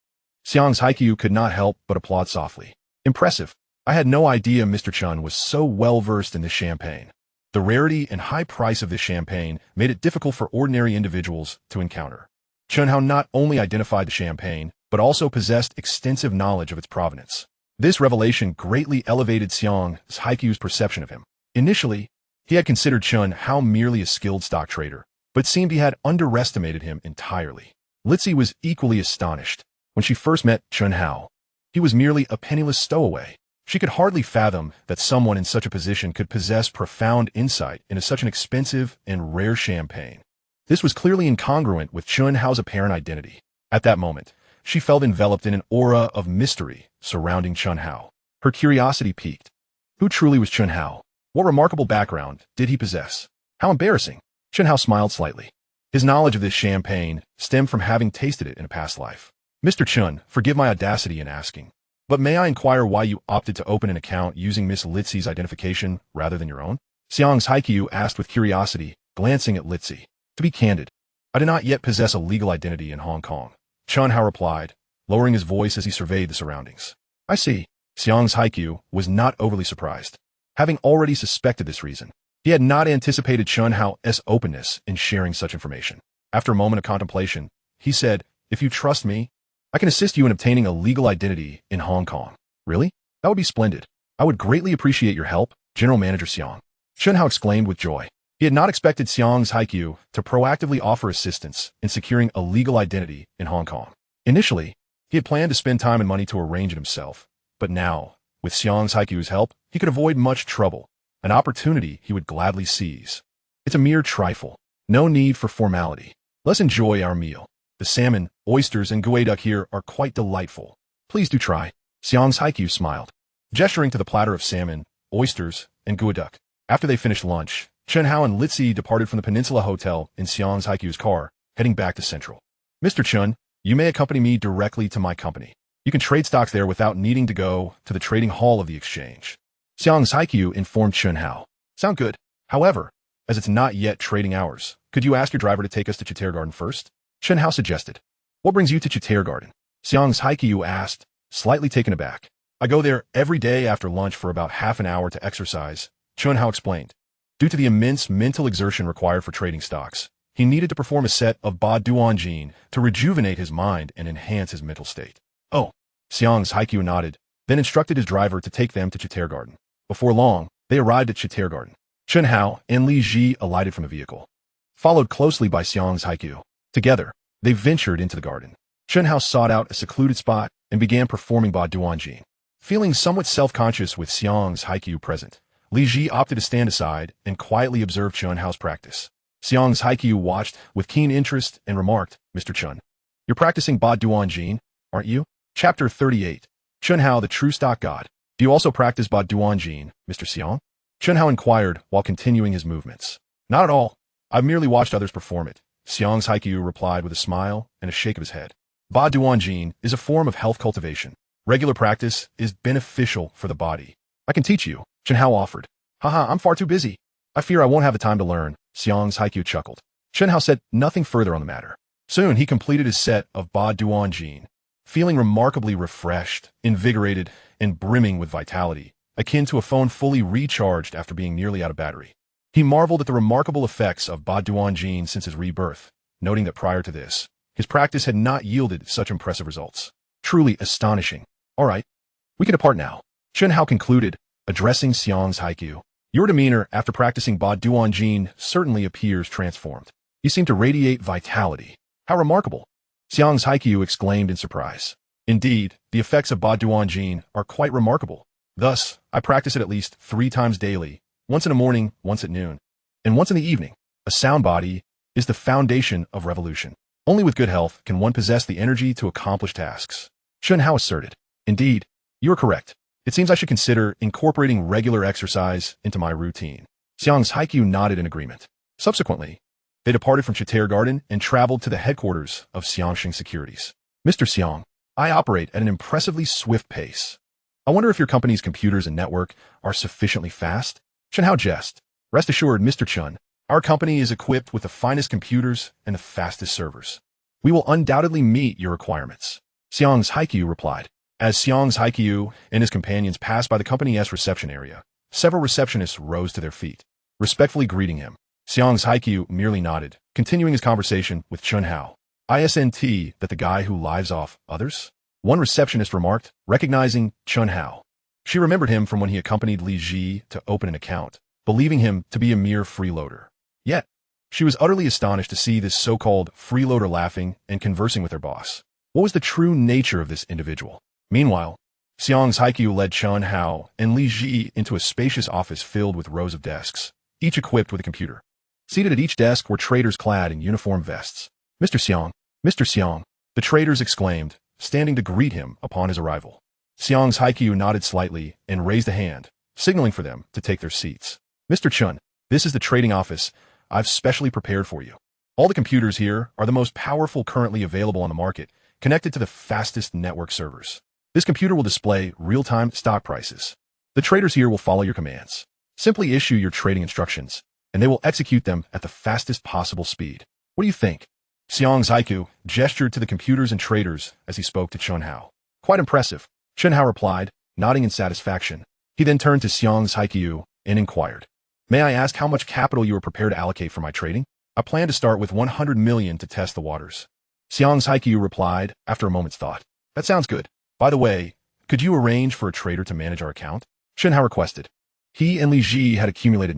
Xiang's Haikyuu could not help but applaud softly. Impressive. I had no idea Mr. Chen was so well-versed in this champagne. The rarity and high price of this champagne made it difficult for ordinary individuals to encounter. Chen Hao not only identified the champagne, but also possessed extensive knowledge of its provenance. This revelation greatly elevated Xiang's Haikyu's perception of him. Initially, he had considered Chen Hao merely a skilled stock trader, but it seemed he had underestimated him entirely. Li Zhi was equally astonished. When she first met Chen Hao, he was merely a penniless stowaway. She could hardly fathom that someone in such a position could possess profound insight into such an expensive and rare champagne. This was clearly incongruent with Chen Hao's apparent identity. At that moment, she felt enveloped in an aura of mystery surrounding Chen Hao. Her curiosity piqued. Who truly was Chen Hao? What remarkable background did he possess? How embarrassing. Chen Hao smiled slightly. His knowledge of this champagne stemmed from having tasted it in a past life. Mr. Chen, forgive my audacity in asking, but may I inquire why you opted to open an account using Miss Li Zhi's identification rather than your own? Xiang's Haikyu asked with curiosity, glancing at Li Zhi. To be candid, I do not yet possess a legal identity in Hong Kong. Chen Hao replied, lowering his voice as he surveyed the surroundings. I see. Xiang's Haikyu was not overly surprised. Having already suspected this reason, he had not anticipated Chen Hao's openness in sharing such information. After a moment of contemplation, he said, if you trust me, I can assist you in obtaining a legal identity in Hong Kong. Really? That would be splendid. I would greatly appreciate your help, General Manager Xiang. Chen Hao exclaimed with joy. He had not expected Xiang's Haikyu to proactively offer assistance in securing a legal identity in Hong Kong. Initially, he had planned to spend time and money to arrange it himself, but now, with Xiang's Haikyu's help, he could avoid much trouble, an opportunity he would gladly seize. It's a mere trifle. No need for formality. Let's enjoy our meal. The salmon, oysters, and geoduck here are quite delightful. Please do try. Xiang's Haikyu smiled, gesturing to the platter of salmon, oysters, and geoduck. After they finished lunch, Chen Hao and Li Zhi departed from the Peninsula Hotel in Xiang's Haikyu's car, heading back to Central. Mr. Chen, you may accompany me directly to my company. You can trade stocks there without needing to go to the trading hall of the exchange. Xiang's Haikyu informed Chen Hao. Sound good. However, as it's not yet trading hours, could you ask your driver to take us to Chitair Garden first? Chen Hao suggested. What brings you to Chitair Garden? Xiang's Haikyu asked, slightly taken aback. I go there every day after lunch for about half an hour to exercise, Chen Hao explained. Due to the immense mental exertion required for trading stocks, he needed to perform a set of Ba Duanjin to rejuvenate his mind and enhance his mental state. Oh, Xiang's Haikyu nodded, then instructed his driver to take them to Chitair Garden. Before long, they arrived at Chitair Garden. Chen Hao and Li Zhi alighted from the vehicle, followed closely by Xiang's Haikyu. Together, they ventured into the garden. Chen Hao sought out a secluded spot and began performing Ba Duanjin. Feeling somewhat self-conscious with Xiang's Haikyu present, Li Zhi opted to stand aside and quietly observe Chen Hao's practice. Xiang's Haikyu watched with keen interest and remarked, Mr. Chen, you're practicing Ba Duanjin, aren't you? Chapter 38. Chen Hao, the true stock god. Do you also practice Ba Duanjin, Mr. Xiang? Chen Hao inquired while continuing his movements. Not at all. I've merely watched others perform it. Xiang's Haikyu replied with a smile and a shake of his head. Ba Duanjin is a form of health cultivation. Regular practice is beneficial for the body. I can teach you, Chen Hao offered. Haha, I'm far too busy. I fear I won't have the time to learn, Xiang's Haikyu chuckled. Chen Hao said nothing further on the matter. Soon he completed his set of Ba Duanjin, feeling remarkably refreshed, invigorated, and brimming with vitality, akin to a phone fully recharged after being nearly out of battery. He marveled at the remarkable effects of Ba Duanjin since his rebirth, noting that prior to this, his practice had not yielded such impressive results. Truly astonishing. All right, we can depart now, Chen Hao concluded, addressing Xiang's Haikyu. Your demeanor after practicing Ba Duanjin certainly appears transformed. You seem to radiate vitality. How remarkable! Xiang's Haikyu exclaimed in surprise. Indeed, the effects of Ba Duanjin are quite remarkable. Thus, I practice it at least 3 times daily, once in the morning, once at noon, and once in the evening. A sound body is the foundation of revolution. Only with good health can one possess the energy to accomplish tasks. Chen Hao asserted. Indeed, you are correct. It seems I should consider incorporating regular exercise into my routine. Xiang's Haikyu nodded in agreement. Subsequently, they departed from Chitair Garden and traveled to the headquarters of Xiangxing Securities. Mr. Xiang, I operate at an impressively swift pace. I wonder if your company's computers and network are sufficiently fast? Chen Hao jest. Rest assured, Mr. Chen, our company is equipped with the finest computers and the fastest servers. We will undoubtedly meet your requirements. Xiang's Haikyu replied. As Xiang's Haikyu and his companions passed by the company's reception area, several receptionists rose to their feet, respectfully greeting him. Xiang's Haikyu merely nodded, continuing his conversation with Chen Hao. Isn't that the guy who lives off others? one receptionist remarked, recognizing Chen Hao. She remembered him from when he accompanied Li Zhi to open an account, believing him to be a mere freeloader. Yet, she was utterly astonished to see this so-called freeloader laughing and conversing with her boss. What was the true nature of this individual? Meanwhile, Xiang's Haikyu led Chen Hao and Li Zhi into a spacious office filled with rows of desks, each equipped with a computer. Seated at each desk were traders clad in uniform vests. Mr. Xiang, Mr. Xiang, the traders exclaimed, standing to greet him upon his arrival. Xiang's Haikyu nodded slightly and raised a hand, signaling for them to take their seats. Mr. Chen, this is the trading office I've specially prepared for you. All the computers here are the most powerful currently available on the market, connected to the fastest network servers. This computer will display real-time stock prices. The traders here will follow your commands. Simply issue your trading instructions, and they will execute them at the fastest possible speed. What do you think? Xiang's Haikyu gestured to the computers and traders as he spoke to Chen Hao. Quite impressive, Chen Hao replied, nodding in satisfaction. He then turned to Xiang's Haikyu and inquired, may I ask how much capital you are prepared to allocate for my trading? I plan to start with 100 million to test the waters. Xiang's Haikyu replied after a moment's thought. That sounds good. By the way, could you arrange for a trader to manage our account? Chen Hao requested. He and Li Zhi had accumulated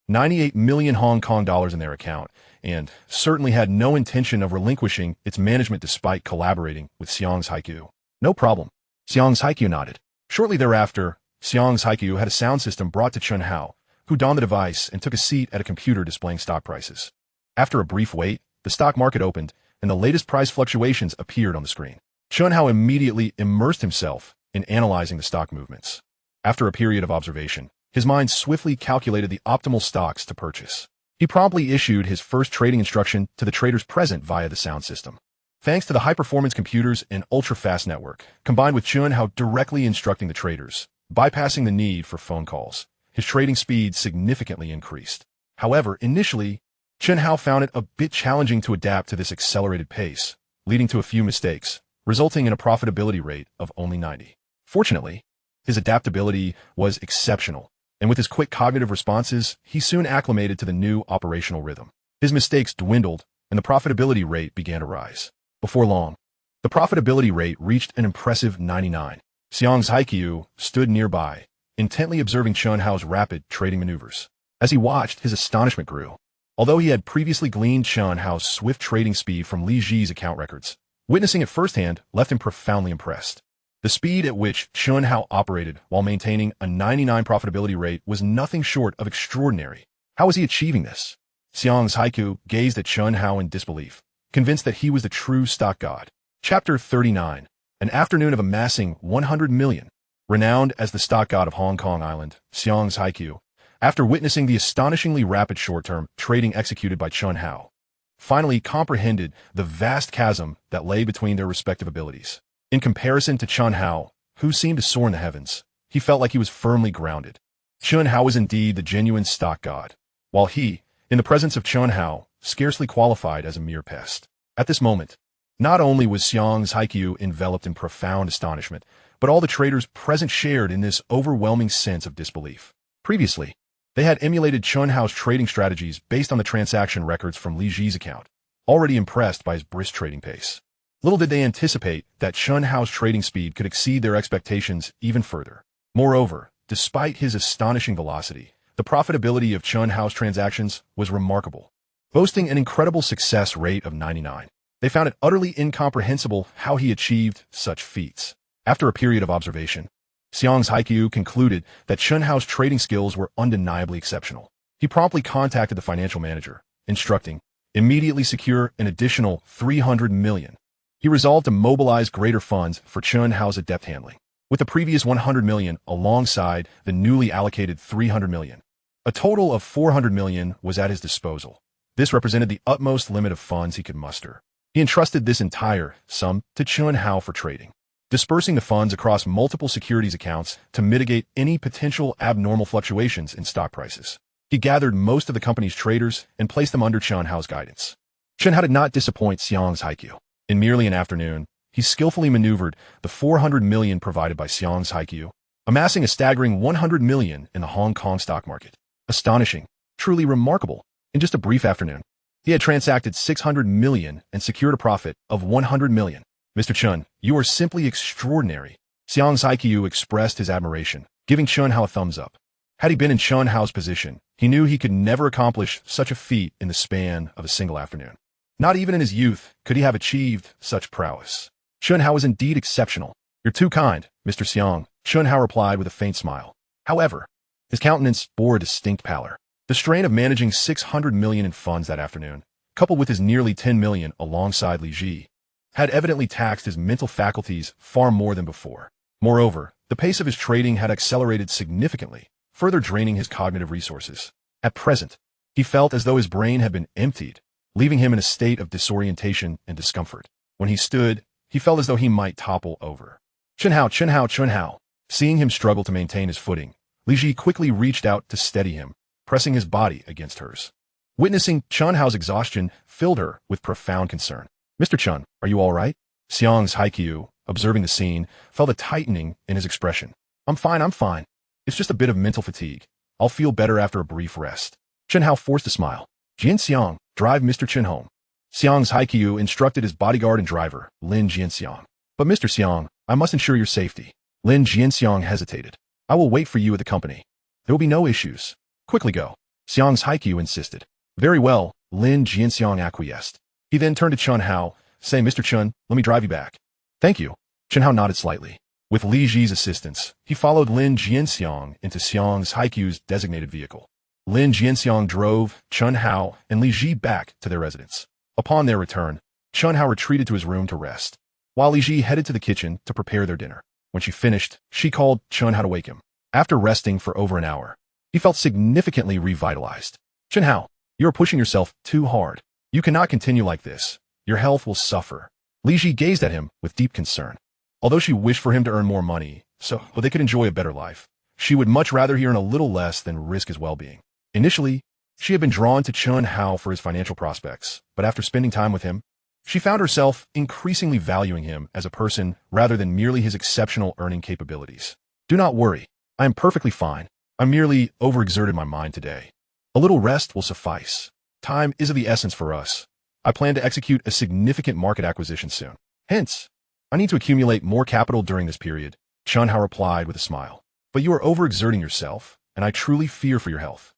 98 million Hong Kong dollars in their account, and certainly had no intention of relinquishing its management despite collaborating with Xiang's Haikyu. No problem. Xiang's Haikyu nodded. Shortly thereafter, Xiang's Haikyu had a sound system brought to Chen Hao, who donned the device and took a seat at a computer displaying stock prices. After a brief wait, the stock market opened, and the latest price fluctuations appeared on the screen. Chen Hao immediately immersed himself in analyzing the stock movements. After a period of observation, his mind swiftly calculated the optimal stocks to purchase. He promptly issued his first trading instruction to the traders present via the sound system. Thanks to the high-performance computers and ultra-fast network, combined with Chen Hao directly instructing the traders, bypassing the need for phone calls, his trading speed significantly increased. However, initially, Chen Hao found it a bit challenging to adapt to this accelerated pace, leading to a few mistakes, resulting in a profitability rate of only 90. Fortunately, his adaptability was exceptional, and with his quick cognitive responses, he soon acclimated to the new operational rhythm. His mistakes dwindled, and the profitability rate began to rise. Before long, the profitability rate reached an impressive 99. Xiang's Haikyu stood nearby, intently observing Chen Hao's rapid trading maneuvers. As he watched, his astonishment grew. Although he had previously gleaned Chen Hao's swift trading speed from Li Zhi's account records, witnessing it firsthand left him profoundly impressed. The speed at which Chen Hao operated while maintaining a 99 profitability rate was nothing short of extraordinary. How was he achieving this? Xiang's Haikyu gazed at Chen Hao in disbelief, convinced that he was the true stock god. Chapter 39. An afternoon of amassing 100 million. Renowned as the stock god of Hong Kong Island, Xiang's Haikyu, after witnessing the astonishingly rapid short-term trading executed by Chen Hao, finally comprehended the vast chasm that lay between their respective abilities. In comparison to Chen Hao, who seemed to soar in the heavens, he felt like he was firmly grounded. Chen Hao was indeed the genuine stock god, while he, in the presence of Chen Hao, scarcely qualified as a mere pest. At this moment, not only was Xiang's Haikyu enveloped in profound astonishment, but all the traders present shared in this overwhelming sense of disbelief. Previously, they had emulated Chen Hao's trading strategies based on the transaction records from Li Zhi's account, already impressed by his brisk trading pace. Little did they anticipate that Chen Hao's trading speed could exceed their expectations even further. Moreover, despite his astonishing velocity, the profitability of Chen Hao's transactions was remarkable, boasting an incredible success rate of 99. They found it utterly incomprehensible how he achieved such feats. After a period of observation, Xiang's Haikyu concluded that Chen Hao's trading skills were undeniably exceptional. He promptly contacted the financial manager, instructing, immediately secure an additional 300 million. He resolved to mobilize greater funds for Chen Hao's adept handling, with the previous 100 million alongside the newly allocated 300 million. A total of 400 million was at his disposal. This represented the utmost limit of funds he could muster. He entrusted this entire sum to Chen Hao for trading, dispersing the funds across multiple securities accounts to mitigate any potential abnormal fluctuations in stock prices. He gathered most of the company's traders and placed them under Chen Hao's guidance. Chen Hao did not disappoint Xiang's Haikyu. In merely an afternoon, he skillfully maneuvered the 400 million provided by Xiang's Haikyu, amassing a staggering 100 million in the Hong Kong stock market. Astonishing, truly remarkable. In just a brief afternoon, he had transacted 600 million and secured a profit of 100 million. Mr. Chen, you are simply extraordinary. Xiang's Haiqiu expressed his admiration, giving Chen Hao a thumbs up. Had he been in Chen Hao's position, he knew he could never accomplish such a feat in the span of a single afternoon. Not even in his youth could he have achieved such prowess. Chen Hao is indeed exceptional. You're too kind, Mr. Xiang, Chen Hao replied with a faint smile. However, his countenance bore a distinct pallor. The strain of managing 600 million in funds that afternoon, coupled with his nearly 10 million alongside Li Zhi, had evidently taxed his mental faculties far more than before. Moreover, the pace of his trading had accelerated significantly, further draining his cognitive resources. At present, he felt as though his brain had been emptied, leaving him in a state of disorientation and discomfort. When he stood, he felt as though he might topple over. Chen Hao, Chen Hao, Chen Hao. Seeing him struggle to maintain his footing, Li Zhi quickly reached out to steady him, pressing his body against hers. Witnessing Chen Hao's exhaustion filled her with profound concern. Mr. Chen, are you all right? Xiang's Haiqiu, observing the scene, felt a tightening in his expression. I'm fine. It's just a bit of mental fatigue. I'll feel better after a brief rest. Chen Hao forced a smile. Jian Xiang, drive Mr. Chen home. Xiang's Haiqiu instructed his bodyguard and driver, Lin Jianxiang. But Mr. Xiang, I must ensure your safety. Lin Jianxiang hesitated. I will wait for you at the company. There will be no issues. Quickly go. Xiang's Haiqiu insisted. Very well, Lin Jianxiang acquiesced. He then turned to Chen Hao, saying, Mr. Chen, let me drive you back. Thank you. Chen Hao nodded slightly. With Li Zhi's assistance, he followed Lin Jianxiang into Xiang's Haiqiu's designated vehicle. Lin Jianxiang drove Chen Hao and Li Zhi back to their residence. Upon their return, Chen Hao retreated to his room to rest, while Li Zhi headed to the kitchen to prepare their dinner. When she finished, she called Chen Hao to wake him. After resting for over an hour, he felt significantly revitalized. Chen Hao, you are pushing yourself too hard. You cannot continue like this. Your health will suffer. Li Zhi gazed at him with deep concern. Although she wished for him to earn more money, so they could enjoy a better life, she would much rather he earn a little less than risk his well-being. Initially, she had been drawn to Chen Hao for his financial prospects, but after spending time with him, she found herself increasingly valuing him as a person rather than merely his exceptional earning capabilities. Do not worry. I am perfectly fine. I merely overexerted my mind today. A little rest will suffice. Time is of the essence for us. I plan to execute a significant market acquisition soon. Hence, I need to accumulate more capital during this period, Chen Hao replied with a smile. But you are overexerting yourself, and I truly fear for your health.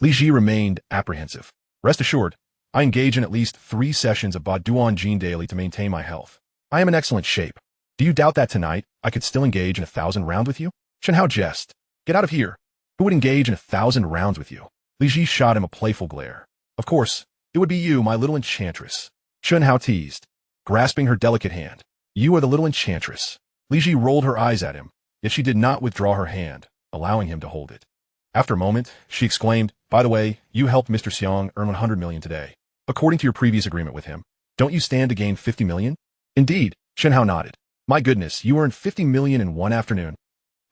Li Zhi remained apprehensive. Rest assured, I engage in at least 3 sessions of Baoduan Jin daily to maintain my health. I am in excellent shape. Do you doubt that tonight I could still engage in 1,000 rounds with you? Chen Hao jest. Get out of here. Who would engage in 1,000 rounds with you? Li Zhi shot him a playful glare. Of course, it would be you, my little enchantress. Chen Hao teased, grasping her delicate hand. You are the little enchantress. Li Zhi rolled her eyes at him, yet she did not withdraw her hand, allowing him to hold it. After a moment, she exclaimed, by the way, you helped Mr. Xiang earn 100 million today. According to your previous agreement with him, don't you stand to gain 50 million? Indeed, Chen Hao nodded. My goodness, you earned 50 million in one afternoon.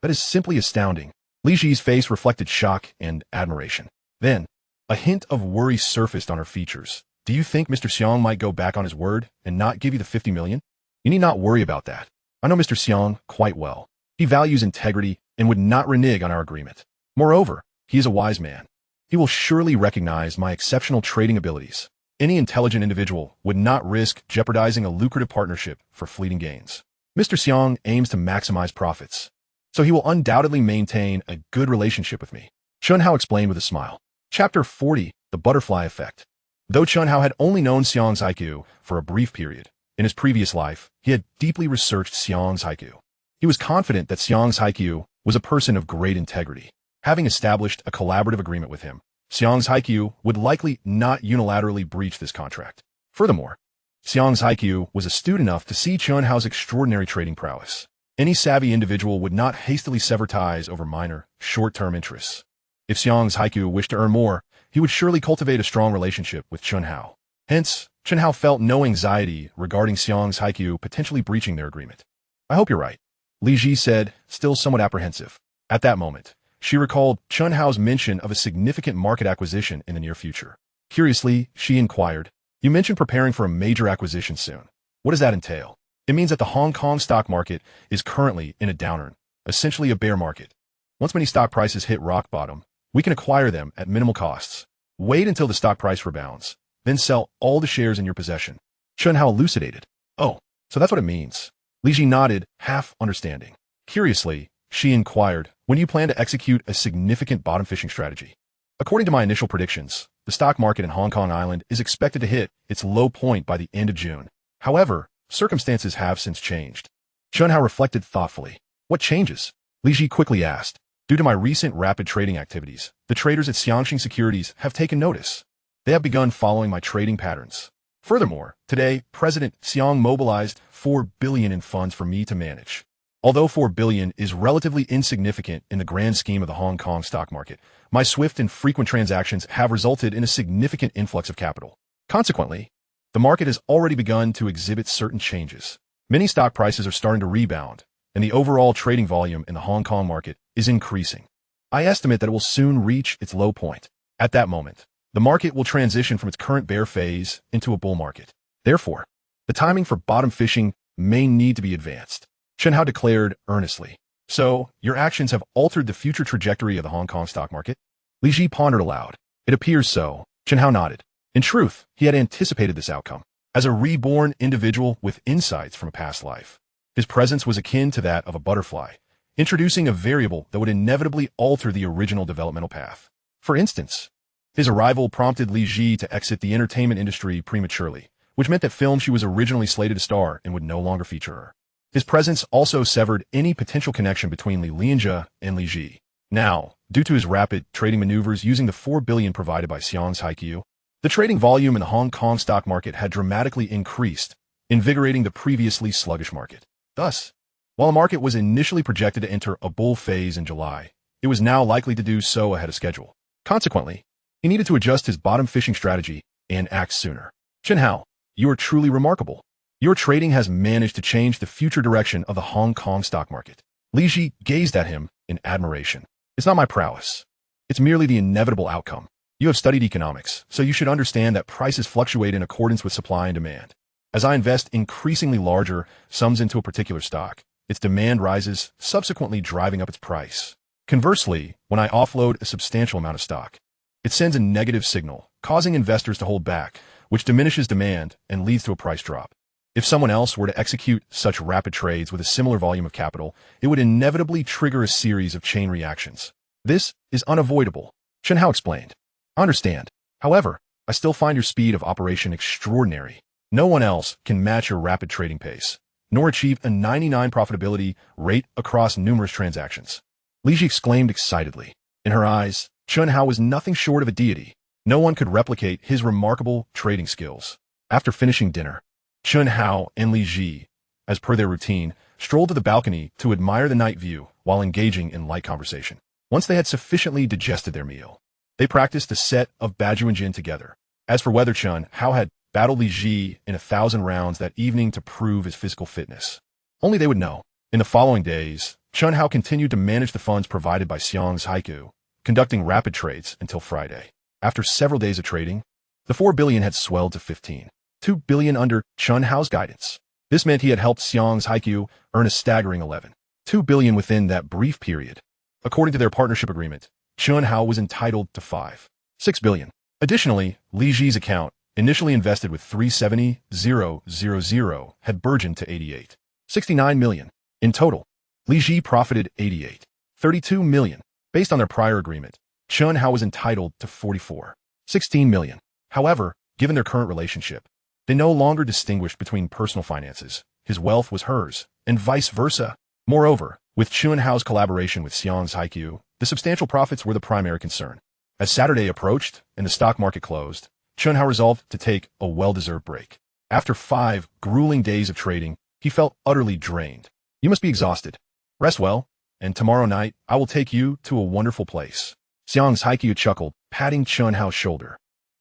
That is simply astounding. Li Zhi's face reflected shock and admiration. Then, a hint of worry surfaced on her features. Do you think Mr. Xiang might go back on his word and not give you the 50 million? You need not worry about that. I know Mr. Xiang quite well. He values integrity and would not renege on our agreement. Moreover, he is a wise man. He will surely recognize my exceptional trading abilities. Any intelligent individual would not risk jeopardizing a lucrative partnership for fleeting gains. Mr. Xiang aims to maximize profits, so he will undoubtedly maintain a good relationship with me. Chen Hao explained with a smile. Chapter 40, The Butterfly Effect. Though Chen Hao had only known Xiang's Haiqiu for a brief period, in his previous life, he had deeply researched Xiang's Haiqiu. He was confident that Xiang's Haiqiu was a person of great integrity. Having established a collaborative agreement with him, Xiang's Haiqiu would likely not unilaterally breach this contract. Furthermore, Xiang's Haiqiu was astute enough to see Chen Hao's extraordinary trading prowess. Any savvy individual would not hastily sever ties over minor, short-term interests. If Xiang's Haiqiu wished to earn more, he would surely cultivate a strong relationship with Chen Hao. Hence, Chen Hao felt no anxiety regarding Xiang's Haiqiu potentially breaching their agreement. I hope you're right, Li Zhi said, still somewhat apprehensive. At that moment, she recalled Chen Hao's mention of a significant market acquisition in the near future. Curiously, she inquired, you mentioned preparing for a major acquisition soon. What does that entail? It means that the Hong Kong stock market is currently in a downturn, essentially a bear market. Once many stock prices hit rock bottom, we can acquire them at minimal costs. Wait until the stock price rebounds, then sell all the shares in your possession. Chen Hao elucidated. Oh, So that's what it means. Li Zhi nodded, half understanding. Curiously, she inquired, when do you plan to execute a significant bottom fishing strategy? According to my initial predictions, the stock market in Hong Kong Island is expected to hit its low point by the end of June. However, circumstances have since changed. Chen Hao reflected thoughtfully. What changes? Li Zhi quickly asked. Due to my recent rapid trading activities, the traders at Xiangxing Securities have taken notice. They have begun following my trading patterns. Furthermore, today, President Xiang mobilized $4 billion in funds for me to manage. Although $4 billion is relatively insignificant in the grand scheme of the Hong Kong stock market, my swift and frequent transactions have resulted in a significant influx of capital. Consequently, the market has already begun to exhibit certain changes. Many stock prices are starting to rebound, and the overall trading volume in the Hong Kong market is increasing. I estimate that it will soon reach its low point. At that moment, the market will transition from its current bear phase into a bull market. Therefore, the timing for bottom fishing may need to be advanced. Chen Hao declared earnestly. So, your actions have altered the future trajectory of the Hong Kong stock market? Li Zhi pondered aloud. It appears so. Chen Hao nodded. In truth, he had anticipated this outcome. As a reborn individual with insights from a past life, his presence was akin to that of a butterfly, introducing a variable that would inevitably alter the original developmental path. For instance, his arrival prompted Li Zhi to exit the entertainment industry prematurely, which meant that films she was originally slated to star in would no longer feature her. His presence also severed any potential connection between Li Zhi and Li Zhi. Now, due to his rapid trading maneuvers using the $4 billion provided by Xiang's Haiku, the trading volume in the Hong Kong stock market had dramatically increased, invigorating the previously sluggish market. Thus, while the market was initially projected to enter a bull phase in July, it was now likely to do so ahead of schedule. Consequently, he needed to adjust his bottom fishing strategy and act sooner. Chen Hao, you are truly remarkable. Your trading has managed to change the future direction of the Hong Kong stock market. Li Zhi gazed at him in admiration. It's not my prowess. It's merely the inevitable outcome. You have studied economics, so you should understand that prices fluctuate in accordance with supply and demand. As I invest increasingly larger sums into a particular stock, its demand rises, subsequently driving up its price. Conversely, when I offload a substantial amount of stock, it sends a negative signal, causing investors to hold back, which diminishes demand and leads to a price drop. If someone else were to execute such rapid trades with a similar volume of capital, it would inevitably trigger a series of chain reactions. This is unavoidable, Chen Hao explained. I understand. However, I still find your speed of operation extraordinary. No one else can match your rapid trading pace, nor achieve a 99% profitability rate across numerous transactions. Li Zhi exclaimed excitedly. In her eyes, Chen Hao was nothing short of a deity. No one could replicate his remarkable trading skills. After finishing dinner, Chen Hao and Li Zhi, as per their routine, strolled to the balcony to admire the night view while engaging in light conversation. Once they had sufficiently digested their meal, they practiced a set of Bajuan together. As for whether Chen Hao had battled Li Zhi in 1,000 rounds that evening to prove his physical fitness, only they would know. In the following days, Chen Hao continued to manage the funds provided by Xiang's Haiku, conducting rapid trades until Friday. After several days of trading, the $4 billion had swelled to $2 billion under Chen Hao's guidance. This meant he had helped Xiang's Haiku earn a staggering $2 billion within that brief period. According to their partnership agreement, Chen Hao was entitled to $6 billion. Additionally, Li Zhi's account, initially invested with 370,000, had burgeoned to 68.69 million. In total, Li Zhi profited 88.32 million. Based on their prior agreement, Chen Hao was entitled to 44.16 million. However, given their current relationship, they no longer distinguished between personal finances. His wealth was hers, and vice versa. Moreover, with Chen Hao's collaboration with Xiang's Haiku, the substantial profits were the primary concern. As Saturday approached and the stock market closed, Chen Hao resolved to take a well-deserved break. After 5 grueling days of trading, he felt utterly drained. You must be exhausted. Rest well, and tomorrow night I will take you to a wonderful place. Xiang's Haiku chuckled, patting Chen Hao's shoulder.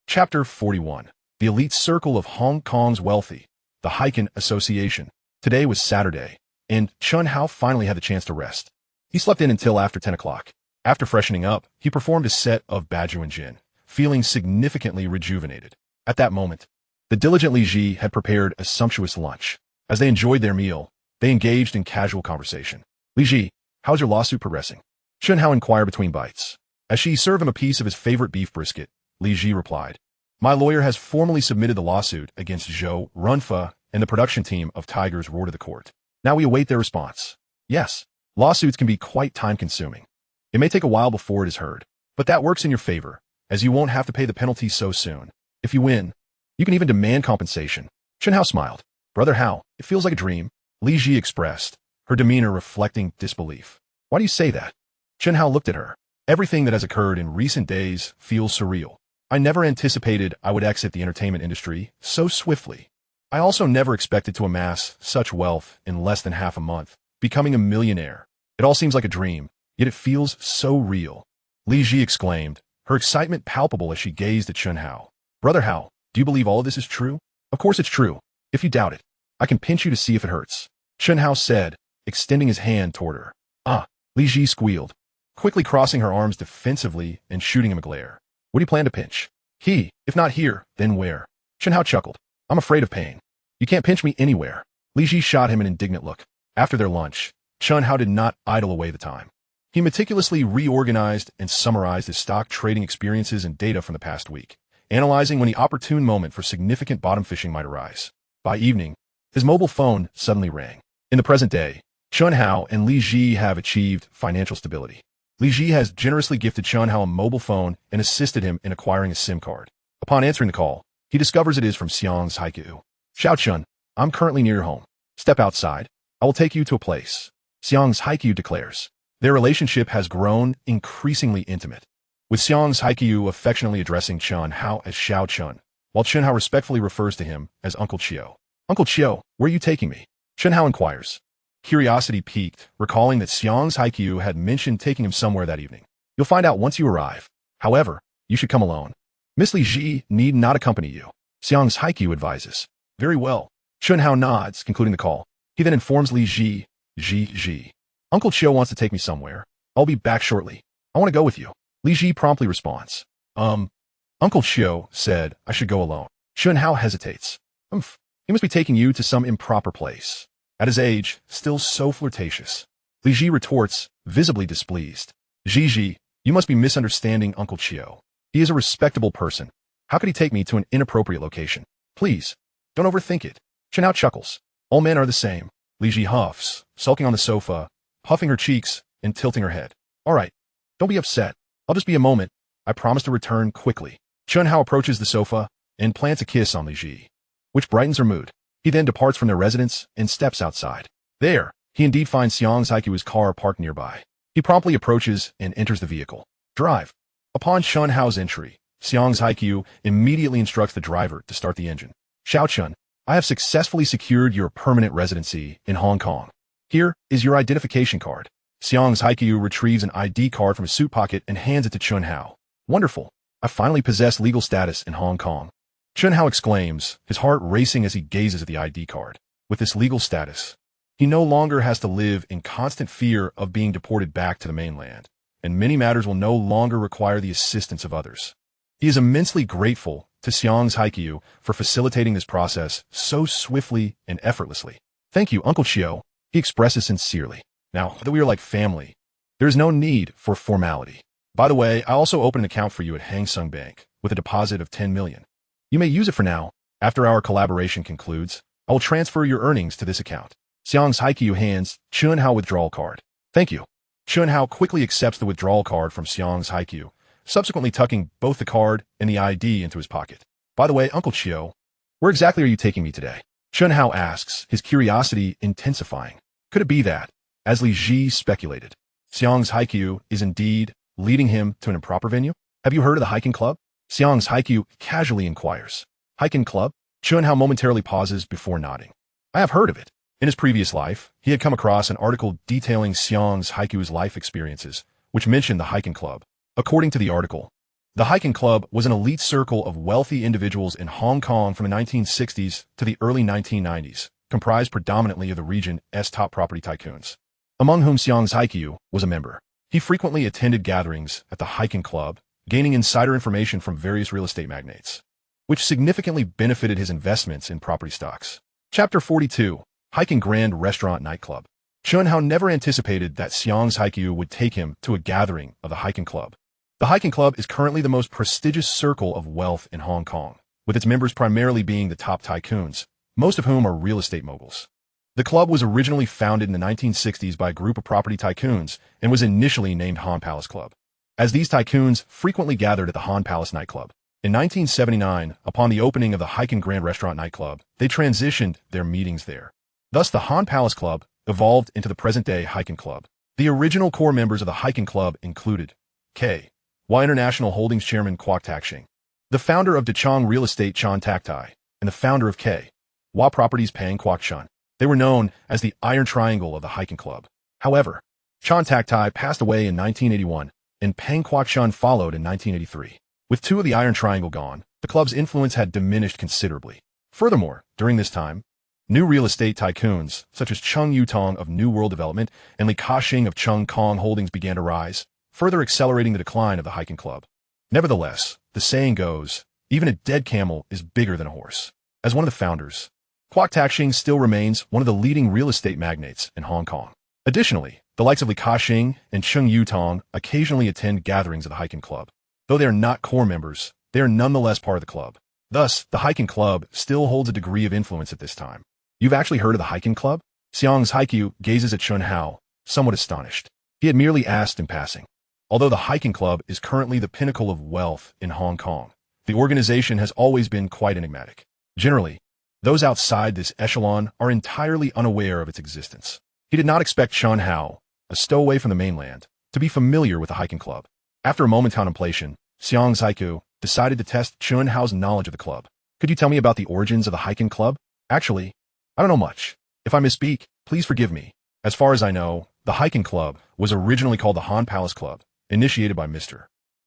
Chapter 41. The Elite Circle of Hong Kong's Wealthy, the Heiken Association. Today was Saturday, and Chen Hao finally had the chance to rest. He slept in until after 10 o'clock. After freshening up, he performed a set of Bajuan, feeling significantly rejuvenated. At that moment, the diligent Li Zhi had prepared a sumptuous lunch. As they enjoyed their meal, they engaged in casual conversation. Li Zhi, how's your lawsuit progressing? Chen Hao inquired between bites. As she served him a piece of his favorite beef brisket, Li Zhi replied, My lawyer has formally submitted the lawsuit against Zhou Runfa and the production team of Tigers roar to the court. Now we await their response. Yes, lawsuits can be quite time-consuming. It may take a while before it is heard, but that works in your favor, as you won't have to pay the penalty so soon. If you win, you can even demand compensation. Chen Hao smiled. Brother Hao, it feels like a dream, Li Zhi expressed, her demeanor reflecting disbelief. Why do you say that? Chen Hao looked at her. Everything that has occurred in recent days feels surreal. I never anticipated I would exit the entertainment industry so swiftly. I also never expected to amass such wealth in less than half a month, becoming a millionaire. It all seems like a dream, yet it feels so real. Li Zhi exclaimed, her excitement palpable as she gazed at Chen Hao. Brother Hao, do you believe all of this is true? Of course it's true. If you doubt it, I can pinch you to see if it hurts. Chen Hao said, extending his hand toward her. Ah, Li Zhi squealed, quickly crossing her arms defensively and shooting him a glare. What do you plan to pinch? If not here, then where? Chen Hao chuckled. I'm afraid of pain. You can't pinch me anywhere. Li Zhi shot him an indignant look. After their lunch, Chen Hao did not idle away the time. He meticulously reorganized and summarized his stock trading experiences and data from the past week, analyzing when the opportune moment for significant bottom fishing might arise. By evening, his mobile phone suddenly rang. In the present day, Chen Hao and Li Zhi have achieved financial stability. Li Zhi has generously gifted Chen Hao a mobile phone and assisted him in acquiring a SIM card. Upon answering the call, he discovers it is from Xiang's Haiku. Xiao Chun, I'm currently near your home. Step outside. I will take you to a place. Xiang's Haiku declares. Their relationship has grown increasingly intimate, with Xiang's Haiku affectionately addressing Chen Hao as Xiao Chun, while Chen Hao respectfully refers to him as Uncle Chio. Uncle Chio, where are you taking me? Chen Hao inquires. Curiosity piqued, recalling that Xiang's Haiku had mentioned taking him somewhere that evening. You'll find out once you arrive. However, you should come alone. Miss Li Zhi need not accompany you. Xiang's Haiku advises. Very well. Chen Hao nods, concluding the call. He then informs Li Zhi, Zhi. Uncle Chio wants to take me somewhere. I'll be back shortly. I want to go with you. Li Zhi promptly responds. Uncle Chio said I should go alone. Chen Hao hesitates. He must be taking you to some improper place. At his age, still so flirtatious. Li Zhi retorts, visibly displeased. Zhi, you must be misunderstanding Uncle Chio. He is a respectable person. How could he take me to an inappropriate location? Please, don't overthink it. Chen Hao chuckles. All men are the same. Li Zhi huffs, sulking on the sofa, puffing her cheeks and tilting her head. All right, don't be upset. I'll just be a moment. I promise to return quickly. Chen Hao approaches the sofa and plants a kiss on Li Zhi, which brightens her mood. He then departs from their residence and steps outside. There, he indeed finds Xiang's Haiku's car parked nearby. He promptly approaches and enters the vehicle. Drive. Upon Chen Hao's entry, Xiang's Haiku immediately instructs the driver to start the engine. Xiao Chun, I have successfully secured your permanent residency in Hong Kong. Here is your identification card. Xiang's Haiku retrieves an ID card from his suit pocket and hands it to Chen Hao. Wonderful. I finally possess legal status in Hong Kong. Chen Hao exclaims, his heart racing as he gazes at the ID card. With this legal status, he no longer has to live in constant fear of being deported back to the mainland, and many matters will no longer require the assistance of others. He is immensely grateful to Xiang's Haiku for facilitating this process so swiftly and effortlessly. Thank you, Uncle Chio, he expresses sincerely. Now that we are like family, there is no need for formality. By the way, I also opened an account for you at Hang Seng Bank with a deposit of 10 million. You may use it for now. After our collaboration concludes, I will transfer your earnings to this account. Xiang's Haiku hands Chen Hao withdrawal card. Thank you. Chen Hao quickly accepts the withdrawal card from Xiang's Haiku, subsequently tucking both the card and the ID into his pocket. By the way, Uncle Chio, where exactly are you taking me today? Chen Hao asks, his curiosity intensifying. Could it be that, as Li Zhi speculated, Xiang's Haiku is indeed leading him to an improper venue? Have you heard of the hiking club? Xiang's Haiku casually inquires. Hiking club? Chen Hao momentarily pauses before nodding. I have heard of it. In his previous life, he had come across an article detailing Xiang's Haiku's life experiences, which mentioned the hiking club. According to the article, the hiking club was an elite circle of wealthy individuals in Hong Kong from the 1960s to the early 1990s, comprised predominantly of the region's top property tycoons, among whom Xiang's Haiku was a member. He frequently attended gatherings at the hiking club, gaining insider information from various real estate magnates, which significantly benefited his investments in property stocks. Chapter 42, Hiking Grand Restaurant Nightclub. Chen Hao never anticipated that Xiang's Haiku would take him to a gathering of the hiking club. The hiking club is currently the most prestigious circle of wealth in Hong Kong, with its members primarily being the top tycoons, most of whom are real estate moguls. The club was originally founded in the 1960s by a group of property tycoons and was initially named Han Palace Club, as these tycoons frequently gathered at the Han Palace nightclub. In 1979, upon the opening of the Heiken Grand Restaurant nightclub, they transitioned their meetings there. Thus, the Han Palace Club evolved into the present-day Heiken Club. The original core members of the Heiken Club included K.Y. International Holdings Chairman Kwok Tak-shing, the founder of Dechang Real Estate Chan Tak-tai, and the founder of K.Y. Properties Pang Kwok-chun. They were known as the Iron Triangle of the Heiken Club. However, Chan Tak-tai passed away in 1981, and Pang Kwok-chun followed in 1983. With two of the Iron Triangle gone, the club's influence had diminished considerably. Furthermore, during this time, new real estate tycoons, such as Chung Yutong of New World Development and Li Ka-shing of Chung Kong Holdings began to rise, further accelerating the decline of the Heiken Club. Nevertheless, the saying goes, even a dead camel is bigger than a horse. As one of the founders, Kwok Tak-shing still remains one of the leading real estate magnates in Hong Kong. Additionally, the likes of Li Ka-shing and Chung Yutong occasionally attend gatherings of the Heiken Club. Though they are not core members, they are nonetheless part of the club. Thus, the Heiken Club still holds a degree of influence at this time. You've actually heard of the Heiken Club? Xiang's Haiku gazes at Chen Hao, somewhat astonished. He had merely asked in passing. Although the Heiken Club is currently the pinnacle of wealth in Hong Kong, the organization has always been quite enigmatic. Generally, those outside this echelon are entirely unaware of its existence. He did not expect Chen Hao, a stowaway from the mainland, to be familiar with the Heiken Club. After a moment's contemplation, Xiang's Haiku decided to test Chen Hao's knowledge of the club. Could you tell me about the origins of the Heiken Club? Actually, I don't know much. If I misspeak, please forgive me. As far as I know, the Heiken Club was originally called the Han Palace Club, initiated by Mr.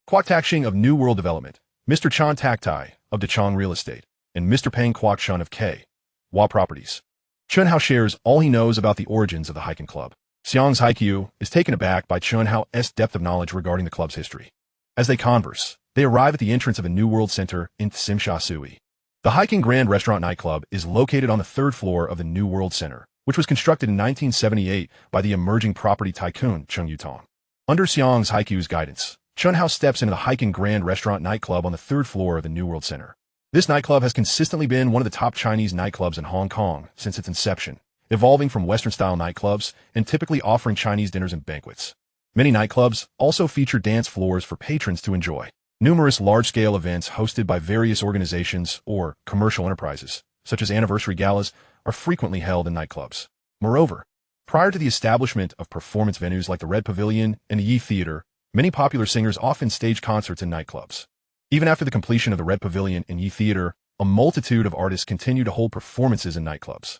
Kwok Tak-shing of New World Development, Mr. Chan Tak-tai of Dechang Real Estate, and Mr. Pang Kwok-chun of K.Y. Properties. Chen Hao shares all he knows about the origins of the Heiken Club. Xiang's Haiku is taken aback by Chen Hao's depth of knowledge regarding the club's history. As they converse, they arrive at the entrance of a New World Center in Tsim Sha Tsui. The Heiken Grand Restaurant nightclub is located on the third floor of the New World Center, which was constructed in 1978 by the emerging property tycoon Chung Yutong. Under Xiang's Haiku's guidance, Chen Hao steps into the Heiken Grand Restaurant nightclub on the third floor of the New World Center. This nightclub has consistently been one of the top Chinese nightclubs in Hong Kong since its inception, evolving from Western-style nightclubs and typically offering Chinese dinners and banquets. Many nightclubs also feature dance floors for patrons to enjoy. Numerous large-scale events hosted by various organizations or commercial enterprises, such as anniversary galas, are frequently held in nightclubs. Moreover, prior to the establishment of performance venues like the Red Pavilion and the Yi Theater, many popular singers often stage concerts in nightclubs. Even after the completion of the Red Pavilion and Yi Theater, a multitude of artists continue to hold performances in nightclubs.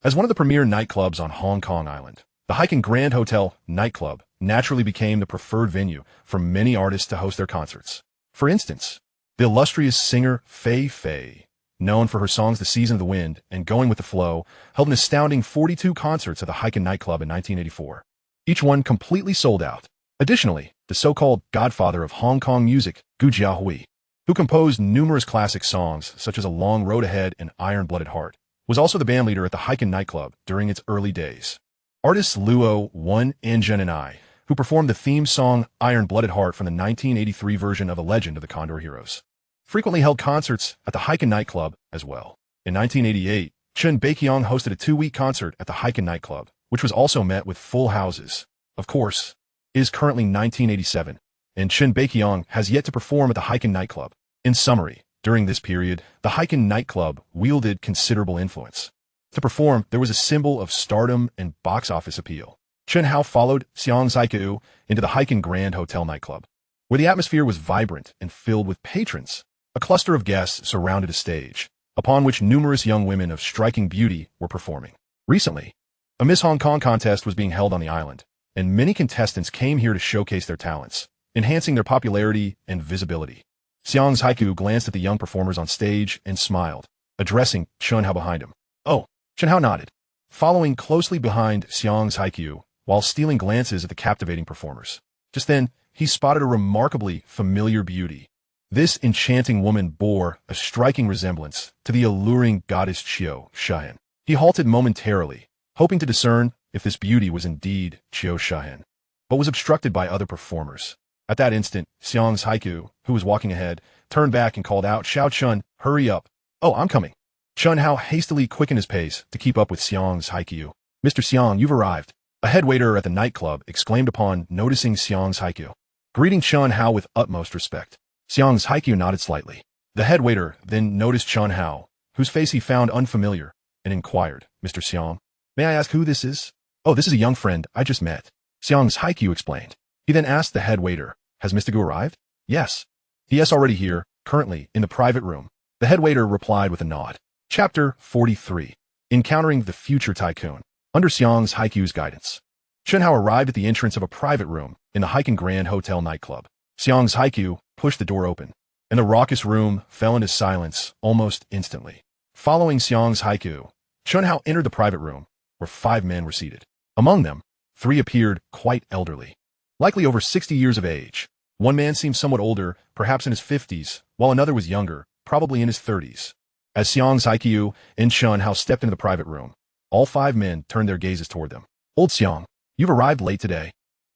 As one of the premier nightclubs on Hong Kong Island, the Heiken Grand Hotel nightclub naturally became the preferred venue for many artists to host their concerts. For instance, the illustrious singer Fei Fei, known for her songs The Season of the Wind and Going with the Flow, held an astounding 42 concerts at the Heiken nightclub in 1984. Each one completely sold out. Additionally, the so-called godfather of Hong Kong music, Gu Jiahui, who composed numerous classic songs such as A Long Road Ahead and Iron-Blooded Heart, was also the bandleader at the Heiken nightclub during its early days. Artists Luo, Wen, Anjun, and I, who performed the theme song Iron-Blooded Heart from the 1983 version of A Legend of the Condor Heroes, frequently held concerts at the Heiken nightclub as well. In 1988, Chen Baiqiang hosted a 2-week concert at the Heiken nightclub, which was also met with full houses. Of course, it is currently 1987, and Chen Baiqiang has yet to perform at the Heiken nightclub. In summary, during this period, the Heiken nightclub wielded considerable influence. To perform, there was a symbol of stardom and box office appeal. Chen Hao followed Xiang Zaiku into the Heiken Grand Hotel nightclub, where the atmosphere was vibrant and filled with patrons. A cluster of guests surrounded a stage, upon which numerous young women of striking beauty were performing. Recently, a Miss Hong Kong contest was being held on the island, and many contestants came here to showcase their talents, enhancing their popularity and visibility. Xiang's Haiku glanced at the young performers on stage and smiled, addressing Chen Hao behind him. Oh, Chen Hao nodded, following closely behind Xiang's Haiku while stealing glances at the captivating performers. Just then, he spotted a remarkably familiar beauty. This enchanting woman bore a striking resemblance to the alluring goddess Qiu Shahen. He halted momentarily, hoping to discern if this beauty was indeed Qiu Shahen, but was obstructed by other performers. At that instant, Xiang's Haiku, who was walking ahead, turned back and called out, "Xiao Chun, hurry up. Oh, I'm coming." Chen Hao hastily quickened his pace to keep up with Xiang's haiku. Mr. Xiang, you've arrived. A head waiter at the nightclub exclaimed upon noticing Xiang's haiku. Greeting Chen Hao with utmost respect. Xiang's haiku nodded slightly. The head waiter then noticed Chen Hao, whose face he found unfamiliar, and inquired, Mr. Xiang, may I ask who this is? Oh, this is a young friend I just met. Xiang's haiku explained. He then asked the head waiter, has Mr. Gu arrived? Yes. He is already here, currently, in the private room. The head waiter replied with a nod. Chapter 43. Encountering the Future Tycoon. Under Xiang's haiku's guidance, Chen Hao arrived at the entrance of a private room in the Heiken Grand Hotel nightclub. Xiang's haiku pushed the door open, and the raucous room fell into silence almost instantly. Following Xiang's haiku, Chen Hao entered the private room, where 5 men were seated. Among them, 3 appeared quite elderly, likely over 60 years of age. One man seemed somewhat older, perhaps in his 50s, while another was younger, probably in his 30s. As Xiang's haiku and Chen Hao stepped into the private room, all 5 men turned their gazes toward them. Old Xiang, you've arrived late today.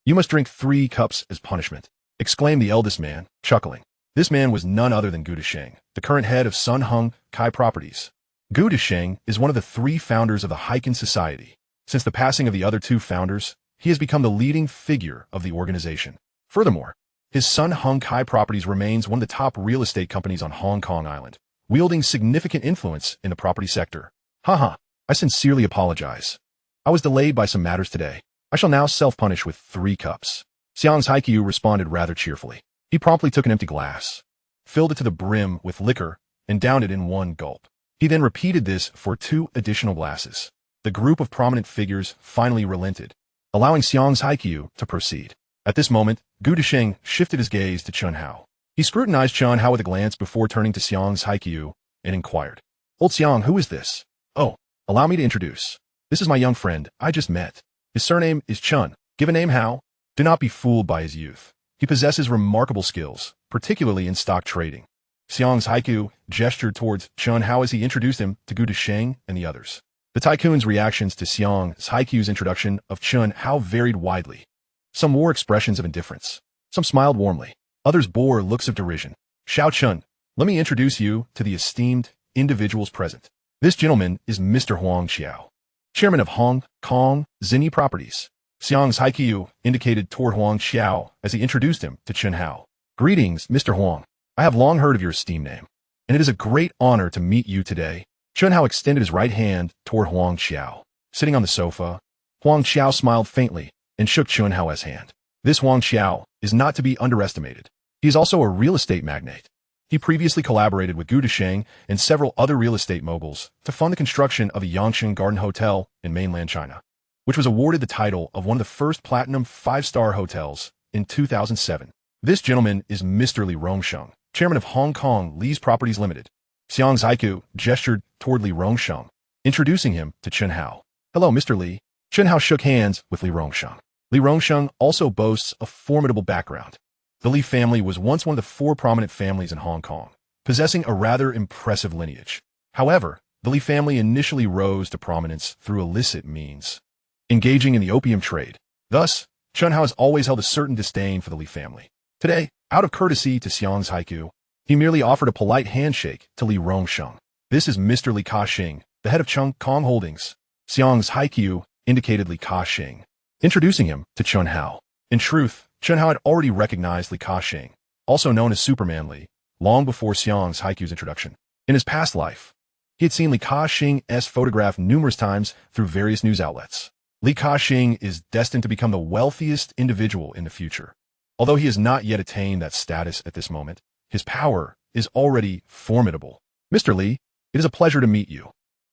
You must drink 3 cups as punishment, exclaimed the eldest man, chuckling. This man was none other than Gu Desheng, the current head of Sun Hung Kai Properties. Gu Desheng is one of the 3 founders of the Heiken Society. Since the passing of the other 2 founders, he has become the leading figure of the organization. Furthermore, his Sun Hung Kai Properties remains one of the top real estate companies on Hong Kong Island, wielding significant influence in the property sector. Haha, I sincerely apologize. I was delayed by some matters today. I shall now self-punish with 3 cups. Xiang's haiku responded rather cheerfully. He promptly took an empty glass, filled it to the brim with liquor, and downed it in 1 gulp. He then repeated this for 2 additional glasses. The group of prominent figures finally relented, allowing Xiang's haiku to proceed. At this moment, Gu Desheng shifted his gaze to Chen Hao. He scrutinized Chen Hao with a glance before turning to Xiang's haiku and inquired, Old Xiang, who is this? Oh, allow me to introduce. This is my young friend I just met. His surname is Chen. Given name Hao. Do not be fooled by his youth. He possesses remarkable skills, particularly in stock trading. Xiang's haiku gestured towards Chen Hao as he introduced him to Gu Desheng and the others. The tycoon's reactions to Xiang's haiku's introduction of Chen Hao varied widely. Some wore expressions of indifference. Some smiled warmly. Others bore looks of derision. Xiao Chen, let me introduce you to the esteemed individuals present. This gentleman is Mr. Huang Xiao, chairman of Hong Kong Zinni Properties. Xiang's haiku indicated toward Huang Xiao as he introduced him to Chen Hao. Greetings, Mr. Huang. I have long heard of your esteemed name, and it is a great honor to meet you today. Chen Hao extended his right hand toward Huang Xiao. Sitting on the sofa, Huang Xiao smiled faintly and shook Chen Hao's hand. This Huang Xiao is not to be underestimated. He is also a real estate magnate. He previously collaborated with Gu Desheng and several other real estate moguls to fund the construction of a Yangtze Garden Hotel in mainland China, which was awarded the title of one of the first platinum 5-star hotels in 2007. This gentleman is Mr. Li Rongsheng, chairman of Hong Kong Li's Properties Limited. Xiang's haiku gestured toward Li Rongsheng, introducing him to Chen Hao. Hello, Mr. Li. Chen Hao shook hands with Li Rongsheng. Li Rongsheng also boasts a formidable background. The Li family was once one of the 4 prominent families in Hong Kong, possessing a rather impressive lineage. However, the Li family initially rose to prominence through illicit means, engaging in the opium trade. Thus, Chen Hao has always held a certain disdain for the Li family. Today, out of courtesy to Xiang's haiku, he merely offered a polite handshake to Li Rongsheng. This is Mr. Li Ka-shing, the head of Chung Kong Holdings. Xiang's haiku indicated Li Ka-shing, introducing him to Chen Hao. In truth, Chen Hao had already recognized Li Ka-shing, also known as Superman Li, long before Xiang's haiku's introduction. In his past life, he had seen Li Ka-shing's photograph numerous times through various news outlets. Li Ka-shing is destined to become the wealthiest individual in the future. Although he has not yet attained that status at this moment, his power is already formidable. Mr. Li, it is a pleasure to meet you.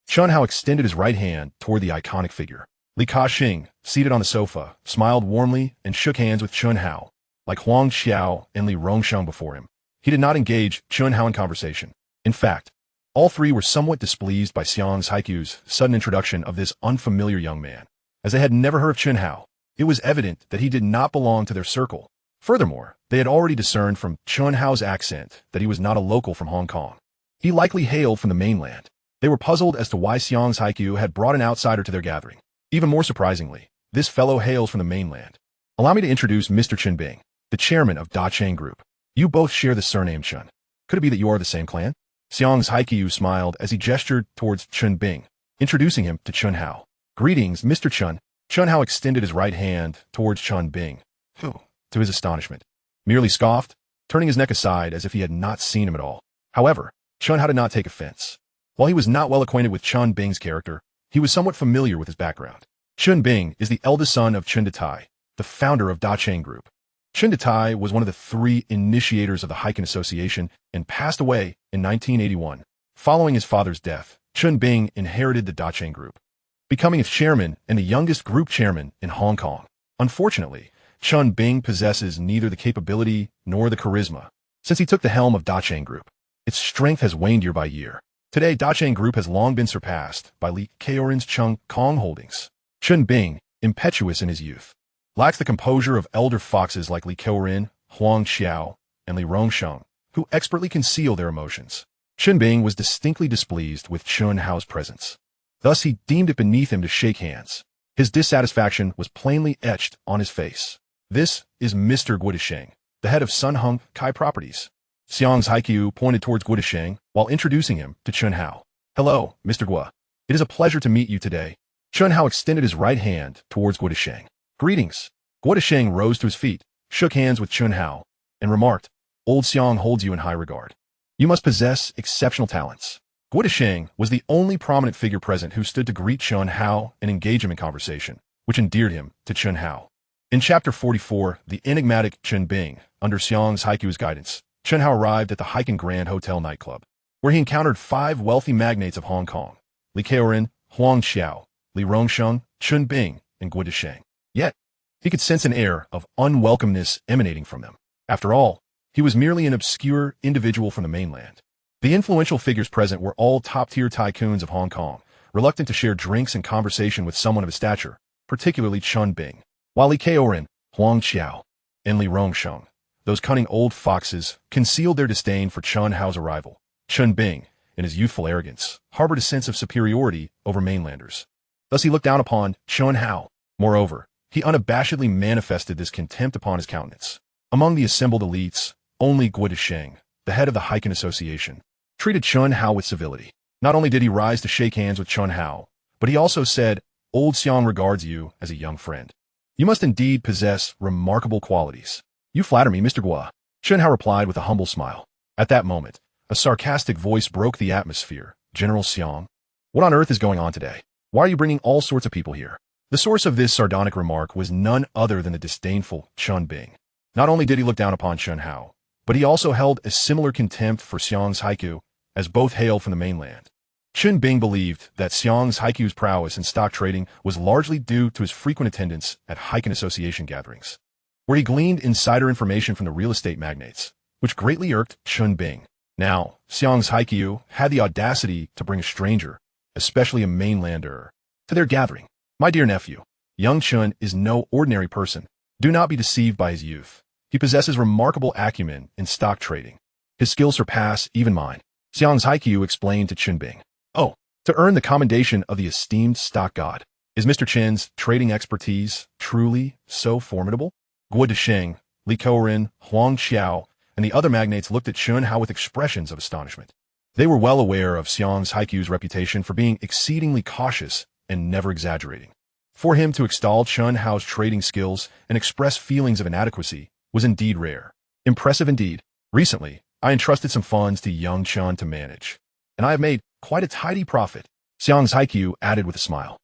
Chen Hao extended his right hand toward the iconic figure. Li Ka-shing, seated on the sofa, smiled warmly and shook hands with Chen Hao. Like Huang Xiao and Li Rongsheng before him, he did not engage Chen Hao in conversation. In fact, all 3 were somewhat displeased by Xiang's haiku's sudden introduction of this unfamiliar young man. As they had never heard of Chen Hao, it was evident that he did not belong to their circle. Furthermore, they had already discerned from Chen Hao's accent that he was not a local from Hong Kong. He likely hailed from the mainland. They were puzzled as to why Xiang's haiku had brought an outsider to their gathering. Even more surprisingly, this fellow hails from the mainland. Allow me to introduce Mr. Chen Bing, the chairman of Da Chang Group. You both share the surname Chen. Could it be that you are the same clan? Xiang's Haikyu smiled as he gestured towards Chen Bing, introducing him to Chen Hao. Greetings, Mr. Chen. Chen Hao extended his right hand towards Chen Bing, who, to his astonishment, merely scoffed, turning his neck aside as if he had not seen him at all. However, Chen Hao did not take offense. While he was not well acquainted with Chen Bing's character, he was somewhat familiar with his background. Chen Bing is the eldest son of Chen Detai, the founder of Dacheng Group. Chen Detai was one of the 3 initiators of the Heiken Association and passed away in 1981. Following his father's death, Chen Bing inherited the Dacheng Group, becoming its chairman and the youngest group chairman in Hong Kong. Unfortunately, Chen Bing possesses neither the capability nor the charisma. Since he took the helm of Dacheng Group, its strength has waned year by year. Today, Dacheng Group has long been surpassed by Li Zhi's Chung Kong Holdings. Chen Bing, impetuous in his youth, lacks the composure of elder foxes like Li Zhi, Huang Xiao, and Li Rongsheng, who expertly conceal their emotions. Chen Bing was distinctly displeased with Chen Hao's presence. Thus, he deemed it beneath him to shake hands. His dissatisfaction was plainly etched on his face. This is Mr. Guodisheng, the head of Sun Hung Kai Properties. Xiang's Haikyu pointed towards Guodisheng while introducing him to Chen Hao. Hello, Mr. Guo. It is a pleasure to meet you today. Chen Hao extended his right hand towards Guodisheng. Greetings. Guodisheng rose to his feet, shook hands with Chen Hao, and remarked, Old Xiang holds you in high regard. You must possess exceptional talents. Guodisheng was the only prominent figure present who stood to greet Chen Hao and engage him in conversation, which endeared him to Chen Hao. In Chapter 44, the enigmatic Chen Bing, under Xiang's Haikyu's guidance, Chen Hao arrived at the Heiken Grand Hotel nightclub, where he encountered 5 wealthy magnates of Hong Kong, Li Zhi, Huang Xiao, Li Rongsheng, Chen Bing, and Guodisheng. Yet, he could sense an air of unwelcomeness emanating from them. After all, he was merely an obscure individual from the mainland. The influential figures present were all top-tier tycoons of Hong Kong, reluctant to share drinks and conversation with someone of his stature, particularly Chen Bing. While Li Zhi, Huang Xiao, and Li Rongsheng, those cunning old foxes, concealed their disdain for Chen Hao's arrival. Chen Bing, in his youthful arrogance, harbored a sense of superiority over mainlanders. Thus he looked down upon Chen Hao. Moreover, he unabashedly manifested this contempt upon his countenance. Among the assembled elites, only Guodisheng, the head of the Heiken Association, treated Chen Hao with civility. Not only did he rise to shake hands with Chen Hao, but he also said, Old Xiang regards you as a young friend. You must indeed possess remarkable qualities. You flatter me, Mr. Guo. Chen Hao replied with a humble smile. At that moment, a sarcastic voice broke the atmosphere. General Xiang, what on earth is going on today? Why are you bringing all sorts of people here? The source of this sardonic remark was none other than the disdainful Chen Bing. Not only did he look down upon Chen Hao, but he also held a similar contempt for Xiang's Haikyu, as both hailed from the mainland. Chen Bing believed that Xiang's Haikyu's prowess in stock trading was largely due to his frequent attendance at Heiken Association gatherings, where he gleaned insider information from the real estate magnates, which greatly irked Chen Bing. Now, Xiang's Haikyu had the audacity to bring a stranger, especially a mainlander, to their gathering. My dear nephew, young Chen is no ordinary person. Do not be deceived by his youth. He possesses remarkable acumen in stock trading. His skills surpass even mine. Xiang's Haikyu explained to Chen Bing. Oh, to earn the commendation of the esteemed stock god. Is Mr. Chen's trading expertise truly so formidable? Guodisheng, Li Zhi, Huang Xiao, and the other magnates looked at Chen Hao with expressions of astonishment. They were well aware of Xiang's Haikyu's reputation for being exceedingly cautious and never exaggerating. For him to extol Chen Hao's trading skills and express feelings of inadequacy was indeed rare. Impressive indeed. Recently, I entrusted some funds to young Chen to manage, and I have made quite a tidy profit. Xiang's Haikyu added with a smile.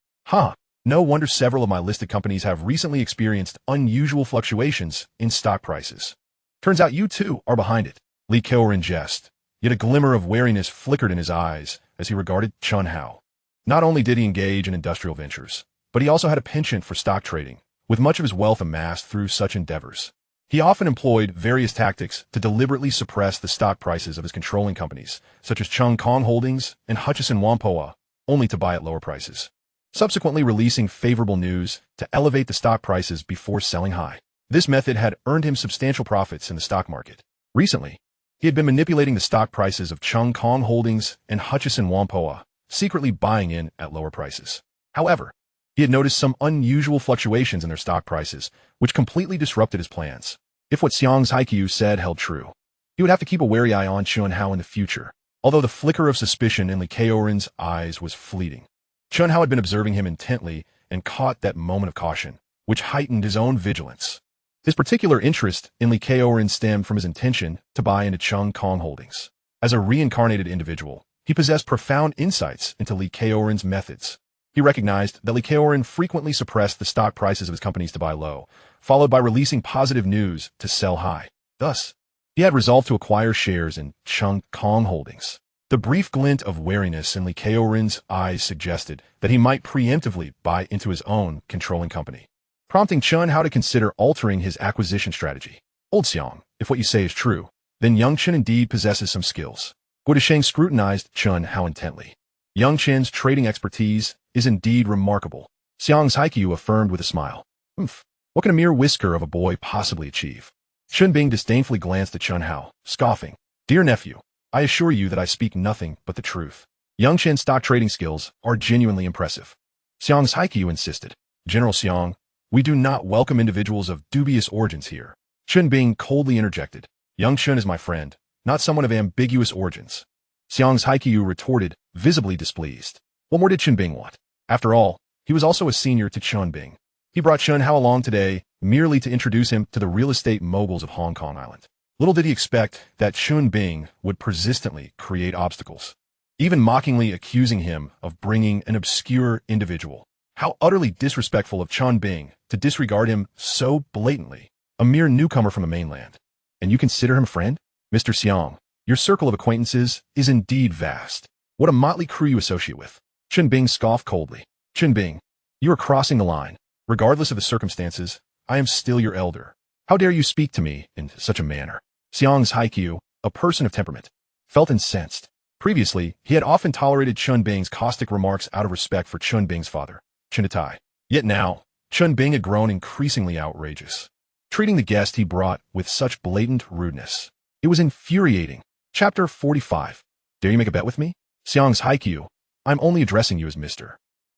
No wonder several of my listed companies have recently experienced unusual fluctuations in stock prices. Turns out you too are behind it. Li Zhi jest, yet a glimmer of wariness flickered in his eyes as he regarded Chen Hao. Not only did he engage in industrial ventures, but he also had a penchant for stock trading, with much of his wealth amassed through such endeavors. He often employed various tactics to deliberately suppress the stock prices of his controlling companies, such as Chung Kong Holdings and Hutchison Whampoa, only to buy at lower prices, subsequently releasing favorable news to elevate the stock prices before selling high. This method had earned him substantial profits in the stock market. Recently, he had been manipulating the stock prices of Chung Kong Holdings and Hutchison Whampoa, secretly buying in at lower prices. However, he had noticed some unusual fluctuations in their stock prices, which completely disrupted his plans. If what Xiang's Haikyu said held true, he would have to keep a wary eye on Chen Hao in the future. although the flicker of suspicion in Li Zhi's eyes was fleeting. Chen Hao had been observing him intently and caught that moment of caution, which heightened his own vigilance. His particular interest in Li Zhi stemmed from his intention to buy into Cheng Kong Holdings. As a reincarnated individual, he possessed profound insights into Li Zhi's methods. He recognized that Li Zhi frequently suppressed the stock prices of his companies to buy low, followed by releasing positive news to sell high. Thus, he had resolved to acquire shares in Cheng Kong Holdings. The brief glint of wariness in Li Zhi's eyes suggested that he might preemptively buy into his own controlling company, prompting Chen Hao to consider altering his acquisition strategy. Old Xiang, if what you say is true, then young Chen indeed possesses some skills. Guo Disheng scrutinized Chen Hao intently. Young Chen's trading expertise is indeed remarkable. Xiang's Haiqiu affirmed with a smile. What can a mere whisker of a boy possibly achieve? Chen Bing disdainfully glanced at Chen Hao, scoffing. Dear nephew, I assure you that I speak nothing but the truth. Young Chen's stock trading skills are genuinely impressive. Xiang's Haiqiu insisted. General Xiang, we do not welcome individuals of dubious origins here. Chen Bing coldly interjected. Young Chen is my friend, not someone of ambiguous origins. Xiang's Haiqiu retorted, visibly displeased. What more did Chen Bing want? After all, he was also a senior to Chen Bing. He brought Chen Hao along today merely to introduce him to the real estate moguls of Hong Kong Island. Little did he expect that Chen Bing would persistently create obstacles, even mockingly accusing him of bringing an obscure individual. How utterly disrespectful of Chen Bing to disregard him so blatantly, a mere newcomer from the mainland. And you consider him a friend? Mr. Xiang, your circle of acquaintances is indeed vast. What a motley crew you associate with. Chen Bing scoffed coldly. Chen Bing, you are crossing the line. Regardless of the circumstances, I am still your elder. How dare you speak to me in such a manner? Xiang's Haiqiu, a person of temperament, felt incensed. Previously, he had often tolerated Chen Bing's caustic remarks out of respect for Chen Bing's father, Chen Tai. Yet now, Chen Bing had grown increasingly outrageous, treating the guest he brought with such blatant rudeness. It was infuriating. Chapter 45. Dare you make a bet with me? Xiang's Haiqiu, I'm only addressing you as Mr.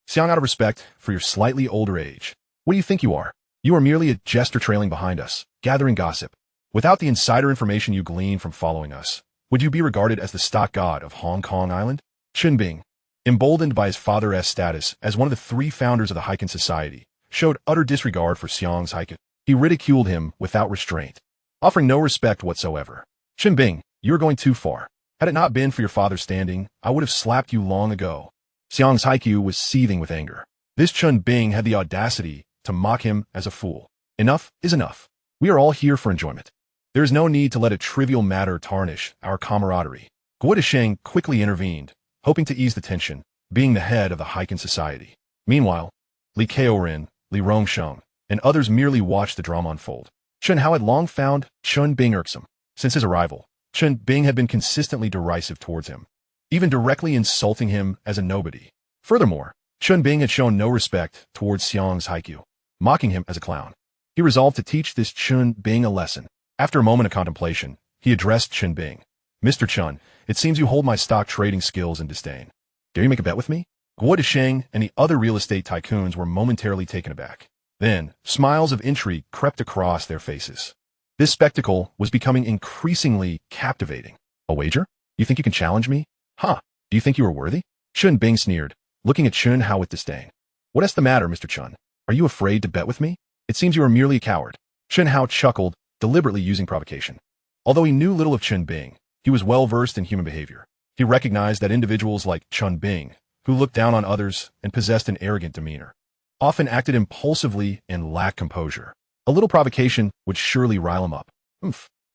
Xiang out of respect for your slightly older age. What do you think you are? You are merely a jester trailing behind us, gathering gossip. Without the insider information you glean from following us, would you be regarded as the stock god of Hong Kong Island? Chen Bing, emboldened by his father's status as one of the three founders of the Heiken Society, showed utter disregard for Xiang's Heiken. He ridiculed him without restraint, offering no respect whatsoever. Chen Bing, you are going too far. Had it not been for your father's standing, I would have slapped you long ago. Xiang's Haiqiu was seething with anger. This Chen Bing had the audacity to mock him as a fool. Enough is enough. We are all here for enjoyment. There is no need to let a trivial matter tarnish our camaraderie. Guo Disheng quickly intervened, hoping to ease the tension, being the head of the Heiken Society. Meanwhile, Li Zhi, Li Rongsheng, and others merely watched the drama unfold. Chen Hao had long found Chen Bing irksome. Since his arrival, Chen Bing had been consistently derisive towards him, even directly insulting him as a nobody. Furthermore, Chen Bing had shown no respect towards Xiang's Haiqiu, mocking him as a clown. He resolved to teach this Chen Bing a lesson. After a moment of contemplation, he addressed Chen Bing. Mr. Chen, it seems you hold my stock trading skills in disdain. Dare you make a bet with me? Guo Disheng and the other real estate tycoons were momentarily taken aback. Then, smiles of intrigue crept across their faces. This spectacle was becoming increasingly captivating. A wager? You think you can challenge me? Huh, do you think you are worthy? Chen Bing sneered, looking at Chen Hao with disdain. What is the matter, Mr. Chen? Are you afraid to bet with me? It seems you are merely a coward. Chen Hao chuckled, deliberately using provocation. Although he knew little of Chen Bing, he was well versed in human behavior. He recognized that individuals like Chen Bing, who looked down on others and possessed an arrogant demeanor, often acted impulsively and lacked composure. A little provocation would surely rile him up.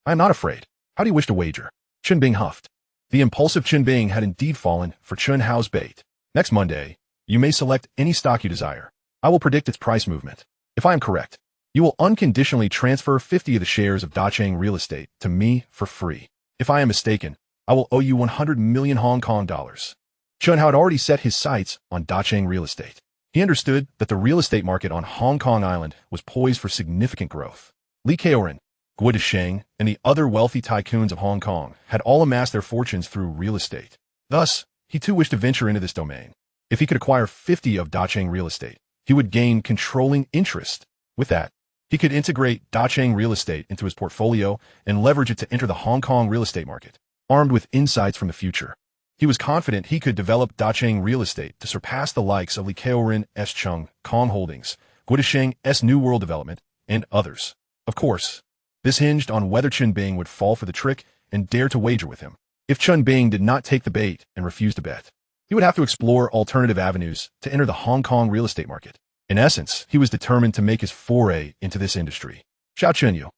I am not afraid. How do you wish to wager? Chen Bing huffed. The impulsive Chen Bing had indeed fallen for Chen Hao's bait. Next Monday, you may select any stock you desire. I will predict its price movement. If I am correct, you will unconditionally transfer 50 of the shares of Dacheng Real Estate to me for free. If I am mistaken, I will owe you 100 million Hong Kong dollars. Chen Hao had already set his sights on Dacheng Real Estate. He understood that the real estate market on Hong Kong Island was poised for significant growth. Li Zhi, Guo Disheng, and the other wealthy tycoons of Hong Kong had all amassed their fortunes through real estate. Thus, he too wished to venture into this domain. If he could acquire 50 of Dacheng Real Estate, he would gain controlling interest. With that, he could integrate Dacheng Real Estate into his portfolio and leverage it to enter the Hong Kong real estate market. armed with insights from the future. He was confident he could develop Dacheng real estate to surpass the likes of Li Zhi's Chung Kong Holdings, Guodasheng's New World Development, and others. Of course, this hinged on whether Chen Bing would fall for the trick and dare to wager with him. If Chen Bing did not take the bait and refuse to bet, he would have to explore alternative avenues to enter the Hong Kong real estate market. In essence, he was determined to make his foray into this industry. Xiao Chenyu.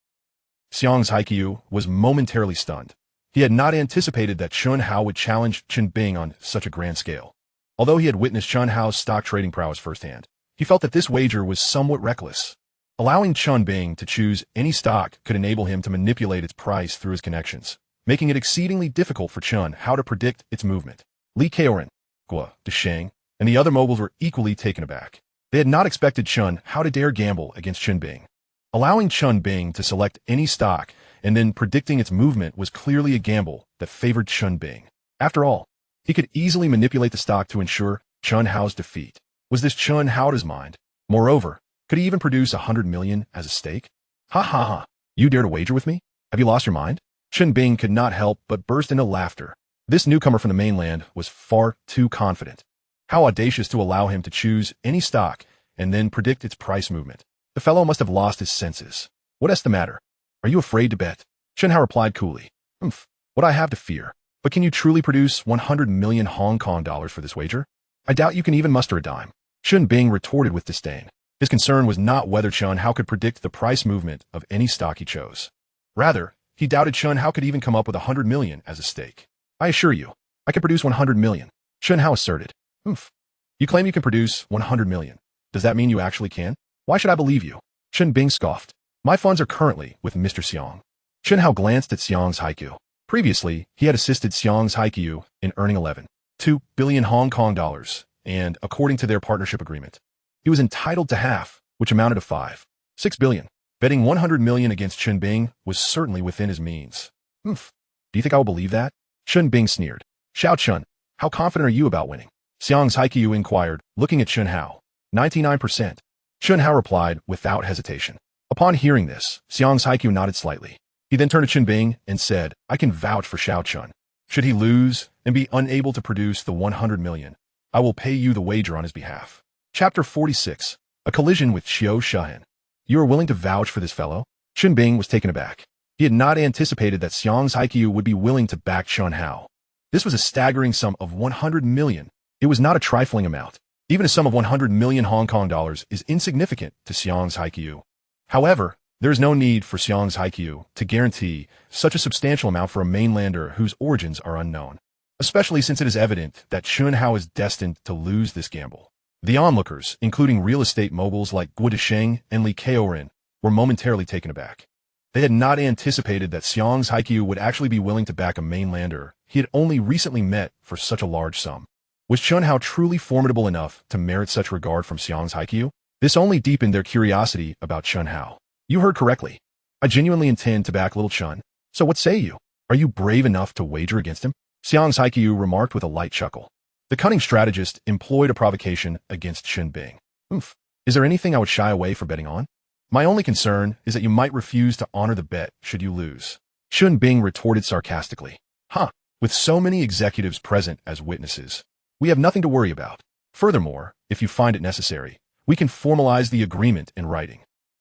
Xiang's Haiqiu was momentarily stunned. He had not anticipated that Chen Hao would challenge Chen Bing on such a grand scale. Although he had witnessed Chen Hao's stock trading prowess firsthand, he felt that this wager was somewhat reckless. Allowing Chen Bing to choose any stock could enable him to manipulate its price through his connections, making it exceedingly difficult for Chen Hao to predict its movement. Li Zhi, Guodasheng, and the other moguls were equally taken aback. They had not expected Chen Hao to dare gamble against Chen Bing. Allowing Chen Bing to select any stock and then predicting its movement was clearly a gamble that favored Chen Bing. After all, he could easily manipulate the stock to ensure Chen Hao's defeat. Was this Chen Hao's mind? Moreover, could he even produce 100 million as a stake? Ha ha ha, you dare to wager with me? Have you lost your mind? Chen Bing could not help but burst into laughter. This newcomer from the mainland was far too confident. How audacious to allow him to choose any stock and then predict its price movement. The fellow must have lost his senses. What's the matter? Are you afraid to bet? Chen Hao replied coolly. What I have to fear. But can you truly produce 100 million Hong Kong dollars for this wager? I doubt you can even muster a dime. Chen Bing retorted with disdain. His concern was not whether Chen Hao could predict the price movement of any stock he chose. Rather, he doubted Chen Hao could even come up with 100 million as a stake. I assure you, I can produce 100 million. Chen Hao asserted. You claim you can produce 100 million. Does that mean you actually can? Why should I believe you? Chen Bing scoffed. My funds are currently with Mr. Xiang. Chen Hao glanced at Xiang's Haiqiu. Previously, he had assisted Xiang's Haiqiu in earning 11.2 billion Hong Kong dollars, and according to their partnership agreement, he was entitled to half, which amounted to 5.6 billion. Betting 100 million against Chen Bing was certainly within his means. Do you think I will believe that? Chen Bing sneered. Xiao Chen, how confident are you about winning? Xiang's Haiqiu inquired, looking at Chen Hao. 99%. Chen Hao replied without hesitation. Upon hearing this, Xiang's Haiqiu nodded slightly. He then turned to Chen Bing and said, I can vouch for Xiao Chen. Should he lose and be unable to produce the 100 million, I will pay you the wager on his behalf. Chapter 46. A collision with Xiao Shahan. You are willing to vouch for this fellow? Chen Bing was taken aback. He had not anticipated that Xiang's Haiqiu would be willing to back Chen Hao. This was a staggering sum of 100 million. It was not a trifling amount. Even a sum of 100 million Hong Kong dollars is insignificant to Xiang's Haiqiu. However, there is no need for Xiang's Haiqiu to guarantee such a substantial amount for a mainlander whose origins are unknown, especially since it is evident that Chen Hao is destined to lose this gamble. The onlookers, including real estate moguls like Guodasheng and Li Zhi, were momentarily taken aback. They had not anticipated that Xiang's Haiqiu would actually be willing to back a mainlander he had only recently met for such a large sum. Was Chen Hao truly formidable enough to merit such regard from Xiang's Haiqiu? This only deepened their curiosity about Chen Hao. You heard correctly. I genuinely intend to back little Chen. So what say you? Are you brave enough to wager against him? Xiang's Haiqiu remarked with a light chuckle. The cunning strategist employed a provocation against Chen Bing. Is there anything I would shy away from betting on? My only concern is that you might refuse to honor the bet should you lose. Chen Bing retorted sarcastically. With so many executives present as witnesses, we have nothing to worry about. Furthermore, if you find it necessary, we can formalize the agreement in writing.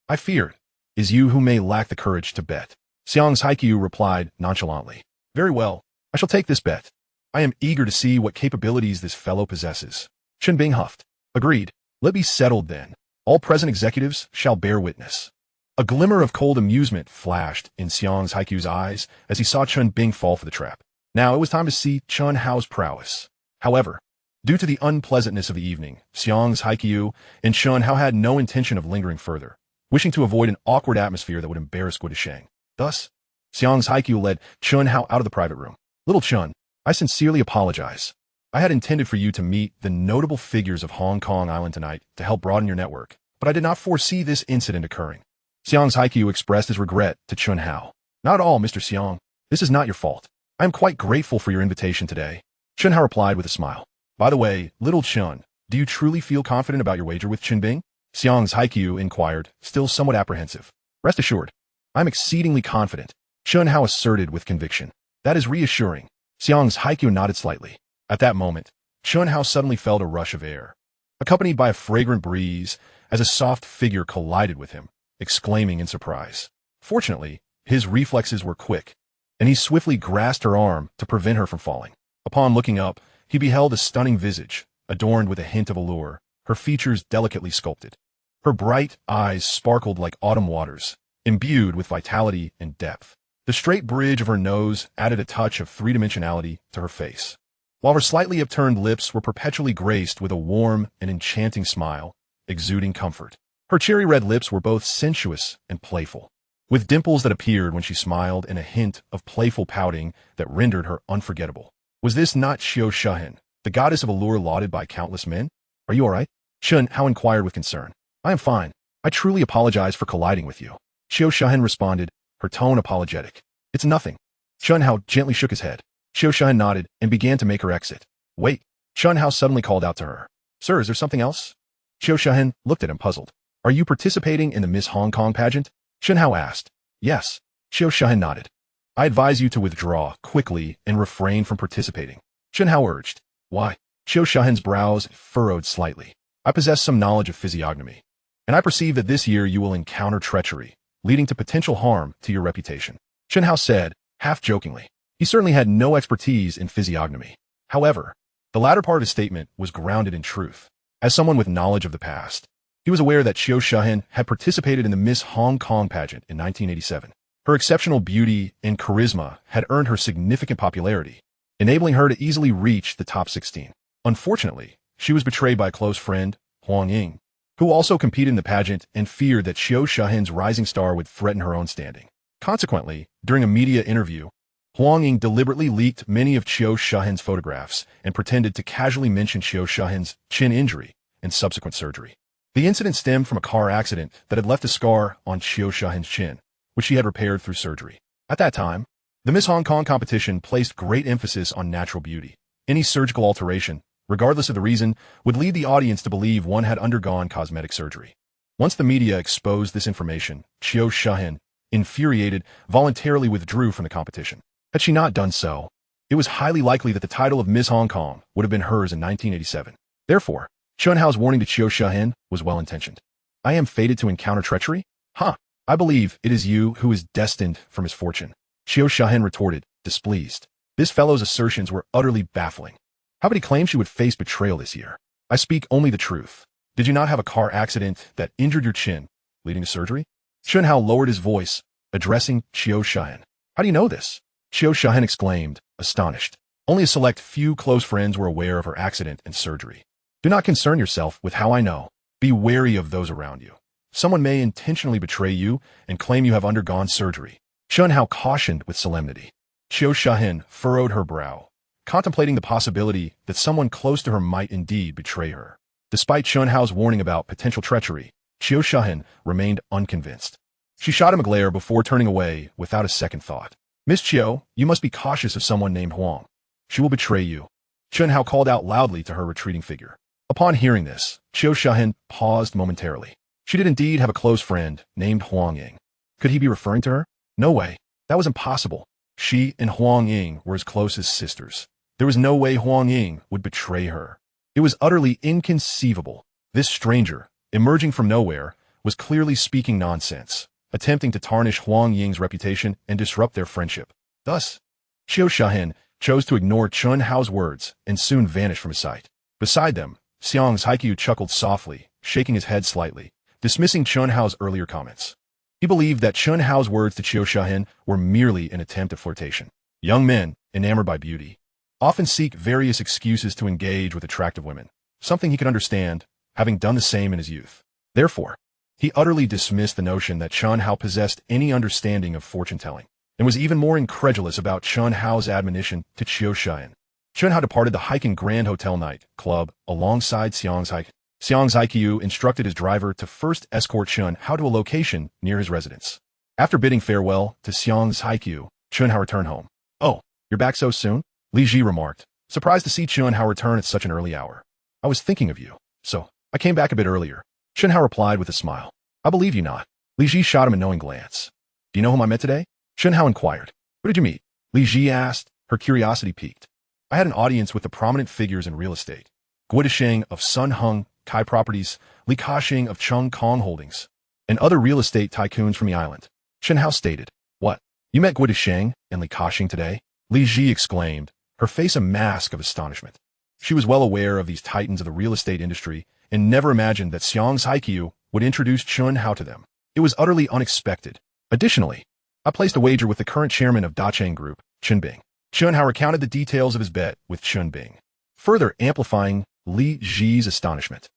I fear it is you who may lack the courage to bet. Xiang's Haiqiu replied nonchalantly. Very well, I shall take this bet. I am eager to see what capabilities this fellow possesses. Chen Bing huffed. Agreed. Let be settled then. All present executives shall bear witness. A glimmer of cold amusement flashed in Xiang's Haiqiu's eyes as he saw Chen Bing fall for the trap. Now it was time to see Chen Hao's prowess. However, due to the unpleasantness of the evening, Xiang's Haiqiu and Chen Hao had no intention of lingering further, wishing to avoid an awkward atmosphere that would embarrass Guodasheng. Thus, Xiang's Haiqiu led Chen Hao out of the private room. Little Chen, I sincerely apologize. I had intended for you to meet the notable figures of Hong Kong Island tonight to help broaden your network, but I did not foresee this incident occurring. Xiang's Haiqiu expressed his regret to Chen Hao. Not at all, Mr. Xiang. This is not your fault. I am quite grateful for your invitation today. Chen Hao replied with a smile. By the way, little Chen, do you truly feel confident about your wager with Chen Bing? Xiang's Haiqiu inquired, still somewhat apprehensive. Rest assured, I'm exceedingly confident, Chen Hao asserted with conviction. That is reassuring. Xiang's Haikyuu nodded slightly. At that moment, Chen Hao suddenly felt a rush of air, accompanied by a fragrant breeze, as a soft figure collided with him, exclaiming in surprise. Fortunately, his reflexes were quick, and he swiftly grasped her arm to prevent her from falling. Upon looking up, he beheld a stunning visage, adorned with a hint of allure, her features delicately sculpted. Her bright eyes sparkled like autumn waters, imbued with vitality and depth. The straight bridge of her nose added a touch of three-dimensionality to her face, while her slightly upturned lips were perpetually graced with a warm and enchanting smile, exuding comfort. Her cherry-red lips were both sensuous and playful, with dimples that appeared when she smiled and a hint of playful pouting that rendered her unforgettable. Was this not Xiao Shahen, the goddess of allure lauded by countless men? Are you all right? Chen Hao inquired with concern. I am fine. I truly apologize for colliding with you. Xiao Shahen responded, her tone apologetic. It's nothing. Chen Hao gently shook his head. Xiao Shahen nodded and began to make her exit. Wait. Chen Hao suddenly called out to her. Sir, is there something else? Xiao Shahen looked at him puzzled. Are you participating in the Miss Hong Kong pageant? Chen Hao asked. Yes. Xiao Shahen nodded. I advise you to withdraw quickly and refrain from participating. Chen Hao urged. Why? Xiao Shahen's brows furrowed slightly. I possess some knowledge of physiognomy, and I perceive that this year you will encounter treachery, leading to potential harm to your reputation. Chen Hao said, half jokingly. He certainly had no expertise in physiognomy. However, the latter part of his statement was grounded in truth. As someone with knowledge of the past, he was aware that Xiao Shahen had participated in the Miss Hong Kong pageant in 1987. Her exceptional beauty and charisma had earned her significant popularity, enabling her to easily reach the top 16. Unfortunately, she was betrayed by a close friend, Huang Ying, who also competed in the pageant and feared that Xiao Shahen's rising star would threaten her own standing. Consequently, during a media interview, Huang Ying deliberately leaked many of Xiao Shahen's photographs and pretended to casually mention Xiao Shahen's chin injury and subsequent surgery. The incident stemmed from a car accident that had left a scar on Xiao Shahen's chin, which she had repaired through surgery. At that time, the Miss Hong Kong competition placed great emphasis on natural beauty. Any surgical alteration, regardless of the reason, would lead the audience to believe one had undergone cosmetic surgery. Once the media exposed this information, Xiao Shahen, infuriated, voluntarily withdrew from the competition. Had she not done so, it was highly likely that the title of Miss Hong Kong would have been hers in 1987. Therefore, Chen Hao's warning to Xiao Shahen was well-intentioned. I am fated to encounter treachery? Huh. I believe it is you who is destined for misfortune. Xiao Shahen retorted, displeased. This fellow's assertions were utterly baffling. How could he claim she would face betrayal this year? I speak only the truth. Did you not have a car accident that injured your chin, leading to surgery? Chen Hao lowered his voice, addressing Xiao Shahen. How do you know this? Xiao Shahen exclaimed, astonished. Only a select few close friends were aware of her accident and surgery. Do not concern yourself with how I know. Be wary of those around you. Someone may intentionally betray you and claim you have undergone surgery. Chen Hao cautioned with solemnity. Xiao Shahen furrowed her brow, contemplating the possibility that someone close to her might indeed betray her. Despite Chen Hao's warning about potential treachery, Xiao Shahen remained unconvinced. She shot him a glare before turning away without a second thought. Miss Qiu, you must be cautious of someone named Huang. She will betray you. Chen Hao called out loudly to her retreating figure. Upon hearing this, Xiao Shahen paused momentarily. She did indeed have a close friend named Huang Ying. Could he be referring to her? No way. That was impossible. She and Huang Ying were as close as sisters. There was no way Huang Ying would betray her. It was utterly inconceivable. This stranger, emerging from nowhere, was clearly speaking nonsense, attempting to tarnish Huang Ying's reputation and disrupt their friendship. Thus, Xiao Shahen chose to ignore Chen Hao's words and soon vanished from his sight. Beside them, Xiang's Haikyuu chuckled softly, shaking his head slightly, dismissing Chen Hao's earlier comments. He believed that Chen Hao's words to Xiao Shahen were merely an attempt at flirtation. Young men, enamored by beauty, often seek various excuses to engage with attractive women, something he could understand, having done the same in his youth. Therefore, he utterly dismissed the notion that Chen Hao possessed any understanding of fortune-telling, and was even more incredulous about Chen Hao's admonition to Xiao Shahen. Chen Hao departed the Hiking Grand Hotel Night Club alongside Xiang's Haikyuu instructed his driver to first escort Chen Hao to a location near his residence. After bidding farewell to Xiang's Haikyuu, Chen Hao returned home. Oh, you're back so soon? Li Zhi remarked, surprised to see Chen Hao return at such an early hour. I was thinking of you, so I came back a bit earlier. Chen Hao replied with a smile. I believe you not. Li Zhi shot him a knowing glance. Do you know whom I met today? Chen Hao inquired. Who did you meet? Li Zhi asked, her curiosity piqued. I had an audience with the prominent figures in real estate. Guo Desheng of Sun Hung Kai Properties, Li Kaxing of Chung Kong Holdings, and other real estate tycoons from the island. Chen Hao stated. What? You met Guo Desheng and Li Kaxing today? Li Zhi exclaimed, her face a mask of astonishment. She was well aware of these titans of the real estate industry and never imagined that Xiang's Haiqiu would introduce Chen Hao to them. It was utterly unexpected. Additionally, I placed a wager with the current chairman of Dacheng Group, Chen Bing. Chen Hao recounted the details of his bet with Chen Bing, further amplifying Li Zhi's astonishment.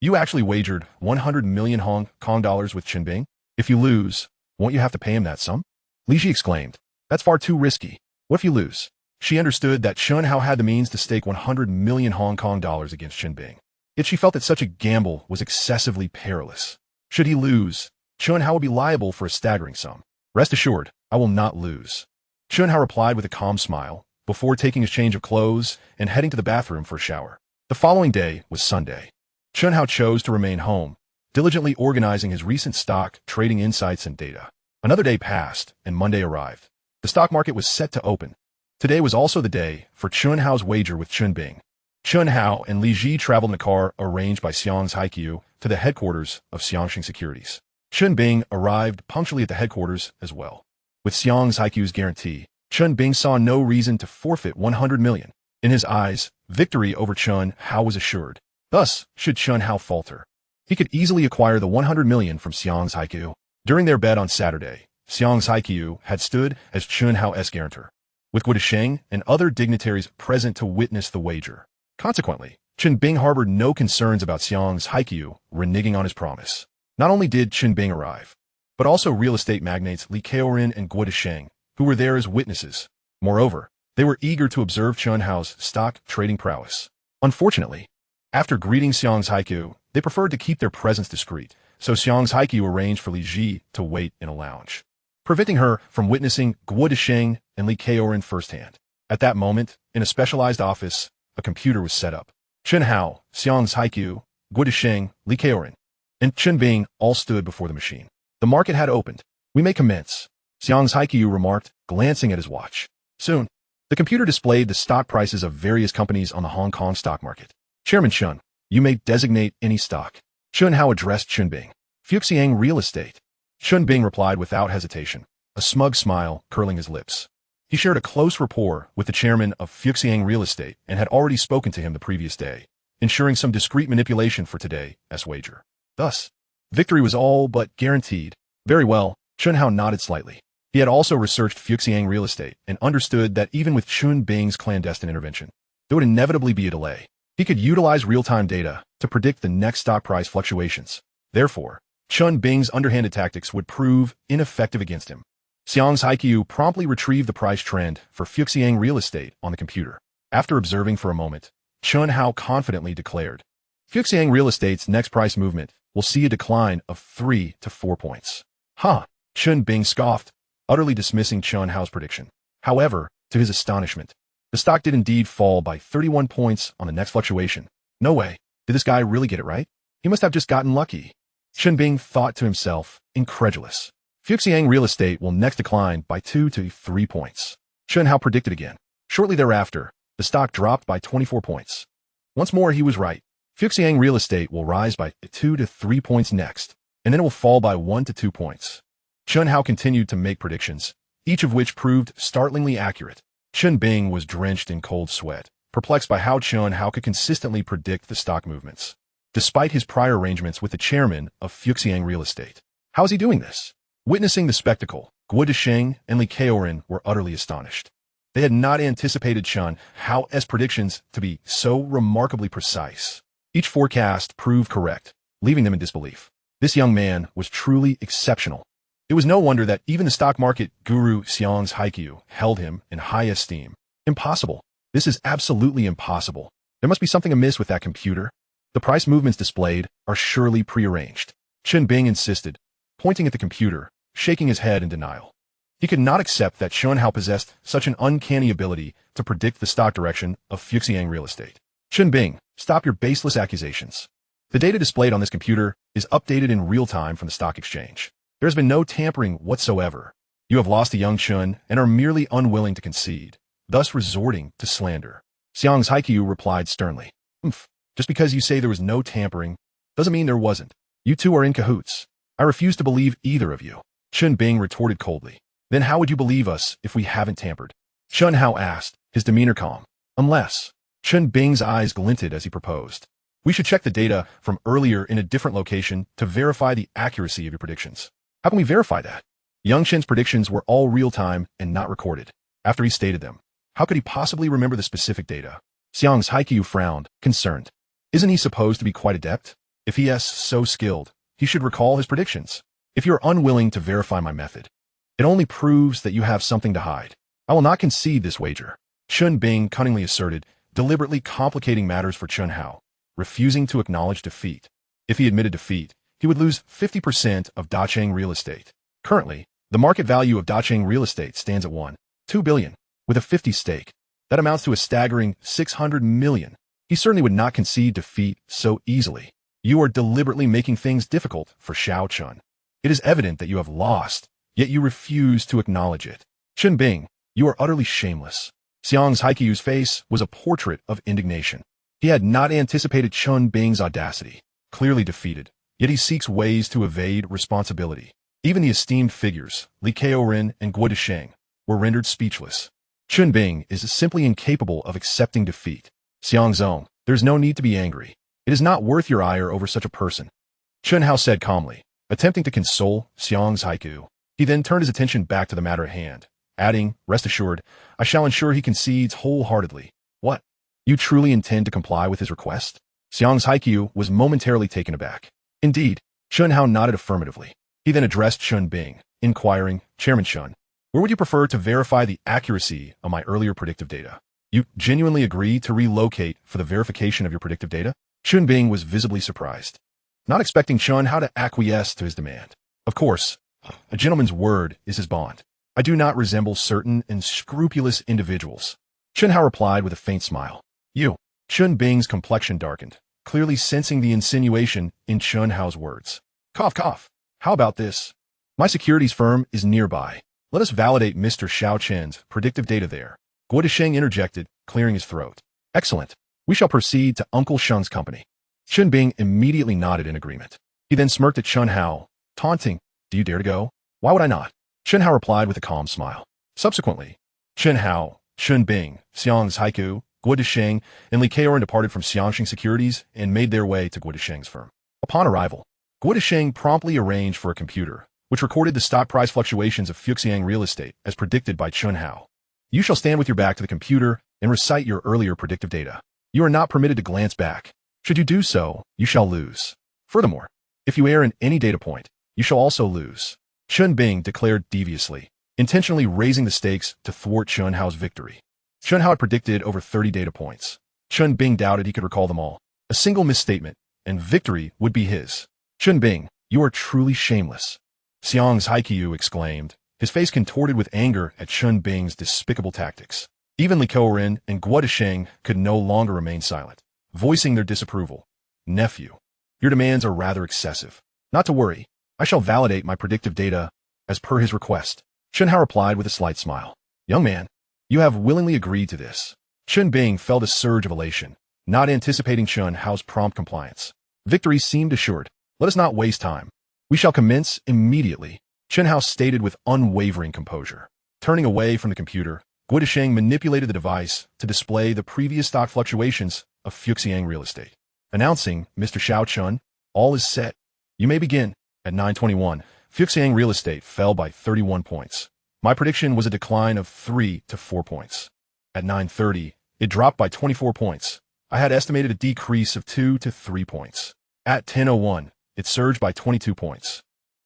You actually wagered 100 million Hong Kong dollars with Chen Bing? If you lose, won't you have to pay him that sum? Li Zhi exclaimed. That's far too risky. What if you lose? She understood that Chen Hao had the means to stake 100 million Hong Kong dollars against Chen Bing. Yet she felt that such a gamble was excessively perilous. Should he lose, Chen Hao would be liable for a staggering sum. Rest assured, I will not lose. Chen Hao replied with a calm smile, before taking his change of clothes and heading to the bathroom for a shower. The following day was Sunday. Chen Hao chose to remain home, diligently organizing his recent stock, trading insights, and data. Another day passed, and Monday arrived. The stock market was set to open. Today was also the day for Chen Hao's wager with Chen Bing. Chen Hao and Li Zhi traveled in a car arranged by Xiang's Haiqiu to the headquarters of Xiangxing Securities. Chen Bing arrived punctually at the headquarters as well. With Xiang's Haiqiu's guarantee, Chen Bing saw no reason to forfeit 100 million. In his eyes, victory over Chen Hao was assured. Thus, should Chen Hao falter, he could easily acquire the 100 million from Xiang's Haiqiu. During their bet on Saturday, Xiang's Haiqiu had stood as Chen Hao's guarantor, with Guo Desheng and other dignitaries present to witness the wager. Consequently, Chen Bing harbored no concerns about Xiang's Haiqiu reneging on his promise. Not only did Chen Bing arrive, but also real estate magnates Li Kaorin and Guo Desheng, who were there as witnesses. Moreover, they were eager to observe Chen Hao's stock trading prowess. Unfortunately, after greeting Xiang's Haiqiu, they preferred to keep their presence discreet, so Xiang's Haiqiu arranged for Li Zhi to wait in a lounge, preventing her from witnessing Guo Desheng and Li Kaorin firsthand. At that moment, in a specialized office, a computer was set up. Chen Hao, Xiang's Haiqiu, Guo Desheng, Li Kaorin, and Chen Bing all stood before the machine. The market had opened. We may commence, Xiang's Haiqiu remarked, glancing at his watch. Soon, the computer displayed the stock prices of various companies on the Hong Kong stock market. Chairman Chen, you may designate any stock. Chen Hao addressed Chen Bing. Fuxiang Real Estate. Chen Bing replied without hesitation, a smug smile curling his lips. He shared a close rapport with the chairman of Fuxiang Real Estate and had already spoken to him the previous day, ensuring some discreet manipulation for today's wager. Thus, victory was all but guaranteed. Very well, Chen Hao nodded slightly. He had also researched Fuxiang Real Estate and understood that even with Chen Bing's clandestine intervention, there would inevitably be a delay. He could utilize real-time data to predict the next stock price fluctuations. Therefore, Chen Bing's underhanded tactics would prove ineffective against him. Xiang's Haiqiu promptly retrieved the price trend for Fuxiang Real Estate on the computer. After observing for a moment, Chen Hao confidently declared, Fuxiang Real Estate's next price movement will see a decline of 3 to 4 points. Chen Bing scoffed, utterly dismissing Chen Hao's prediction. However, to his astonishment, the stock did indeed fall by 31 points on the next fluctuation. No way. Did this guy really get it right? He must have just gotten lucky. Chen Bing thought to himself, incredulous. Fuxiang Real Estate will next decline by 2 to 3 points. Chen Hao predicted again. Shortly thereafter, the stock dropped by 24 points. Once more, he was right. Fuxiang Real Estate will rise by 2 to 3 points next, and then it will fall by 1 to 2 points. Chen Hao continued to make predictions, each of which proved startlingly accurate. Chen Bing was drenched in cold sweat, perplexed by how Chen Hao could consistently predict the stock movements, despite his prior arrangements with the chairman of Fuxiang Real Estate. How is he doing this? Witnessing the spectacle, Guo Desheng and Li Kaorin were utterly astonished. They had not anticipated Chen Hao's predictions to be so remarkably precise. Each forecast proved correct, leaving them in disbelief. This young man was truly exceptional. It was no wonder that even the stock market guru Xiang's Haiqiu held him in high esteem. Impossible. This is absolutely impossible. There must be something amiss with that computer. The price movements displayed are surely prearranged. Chen Bing insisted, pointing at the computer, shaking his head in denial. He could not accept that Chen Hao possessed such an uncanny ability to predict the stock direction of Fuxiang Real Estate. Chen Bing, stop your baseless accusations. The data displayed on this computer is updated in real time from the stock exchange. There has been no tampering whatsoever. You have lost to young Chen and are merely unwilling to concede, thus resorting to slander. Xiang's Haiqiu replied sternly. Just because you say there was no tampering, doesn't mean there wasn't. You two are in cahoots. I refuse to believe either of you. Chen Bing retorted coldly. Then how would you believe us if we haven't tampered? Chen Hao asked, his demeanor calm. Unless. Chen Bing's eyes glinted as he proposed. We should check the data from earlier in a different location to verify the accuracy of your predictions. How can we verify that? Young Chen's predictions were all real-time and not recorded. After he stated them, how could he possibly remember the specific data? Xiang's Haiqiu frowned, concerned. Isn't he supposed to be quite adept? If he is so skilled, he should recall his predictions. If you are unwilling to verify my method, it only proves that you have something to hide. I will not concede this wager. Chen Bing cunningly asserted, deliberately complicating matters for Chen Hao, refusing to acknowledge defeat. If he admitted defeat, he would lose 50% of Dacheng real estate. Currently, the market value of Dacheng real estate stands at 1.2 billion. With a 50 stake, that amounts to a staggering 600 million. He certainly would not concede defeat so easily. You are deliberately making things difficult for Xiao Chun. It is evident that you have lost, yet you refuse to acknowledge it. Chen Bing, you are utterly shameless. Xiang's Haiqiu's face was a portrait of indignation. He had not anticipated Chen Bing's audacity. Clearly defeated, yet he seeks ways to evade responsibility. Even the esteemed figures, Li Keorin and Guo Desheng, were rendered speechless. Chen Bing is simply incapable of accepting defeat. Xiang Zong, there's no need to be angry. It is not worth your ire over such a person. Chen Hao said calmly, attempting to console Xiang's Haiqiu. He then turned his attention back to the matter at hand, adding, rest assured, I shall ensure he concedes wholeheartedly. What? You truly intend to comply with his request? Xiang's Haiqiu was momentarily taken aback. Indeed, Chen Hao nodded affirmatively. He then addressed Chen Bing, inquiring, Chairman Chen, where would you prefer to verify the accuracy of my earlier predictive data? You genuinely agree to relocate for the verification of your predictive data? Chen Bing was visibly surprised, not expecting Chen Hao to acquiesce to his demand. Of course, a gentleman's word is his bond. I do not resemble certain unscrupulous individuals. Chen Hao replied with a faint smile. You. Chen Bing's complexion darkened, clearly sensing the insinuation in Chen Hao's words. Cough, cough. How about this? My securities firm is nearby. Let us validate Mr. Xiao Chen's predictive data there. Guo Desheng interjected, clearing his throat. Excellent. We shall proceed to Uncle Sheng's company. Chen Bing immediately nodded in agreement. He then smirked at Chen Hao, taunting, do you dare to go? Why would I not? Chen Hao replied with a calm smile. Subsequently, Chen Hao, Chen Bing, Xiang's Haiqiu, Guo Desheng, and Li Keorin departed from Xiangxing Securities and made their way to Guo Desheng's firm. Upon arrival, Guo Desheng promptly arranged for a computer, which recorded the stock price fluctuations of Fuxiang real estate as predicted by Chen Hao. You shall stand with your back to the computer and recite your earlier predictive data. You are not permitted to glance back. Should you do so, you shall lose. Furthermore, if you err in any data point, you shall also lose. Chen Bing declared deviously, intentionally raising the stakes to thwart Chen Hao's victory. Chen Hao had predicted over 30 data points. Chen Bing doubted he could recall them all. A single misstatement, and victory would be his. Chen Bing, you are truly shameless. Xiang's Haiqiu exclaimed, his face contorted with anger at Chen Bing's despicable tactics. Even Li Keorin and Guo Desheng could no longer remain silent, voicing their disapproval. Nephew, your demands are rather excessive. Not to worry, I shall validate my predictive data as per his request. Chen Hao replied with a slight smile. Young man, you have willingly agreed to this. Chen Bing felt a surge of elation, not anticipating Chen Hao's prompt compliance. Victory seemed assured. Let us not waste time. We shall commence immediately, Chen Hao stated with unwavering composure. Turning away from the computer, Guo Desheng manipulated the device to display the previous stock fluctuations of Fuxiang real estate. Announcing, Mr. Xiao Chun, all is set. You may begin. At 9:21, Fuxiang real estate fell by 31 points. My prediction was a decline of 3 to 4 points. At 9:30, it dropped by 24 points. I had estimated a decrease of 2 to 3 points. At 10:01, it surged by 22 points.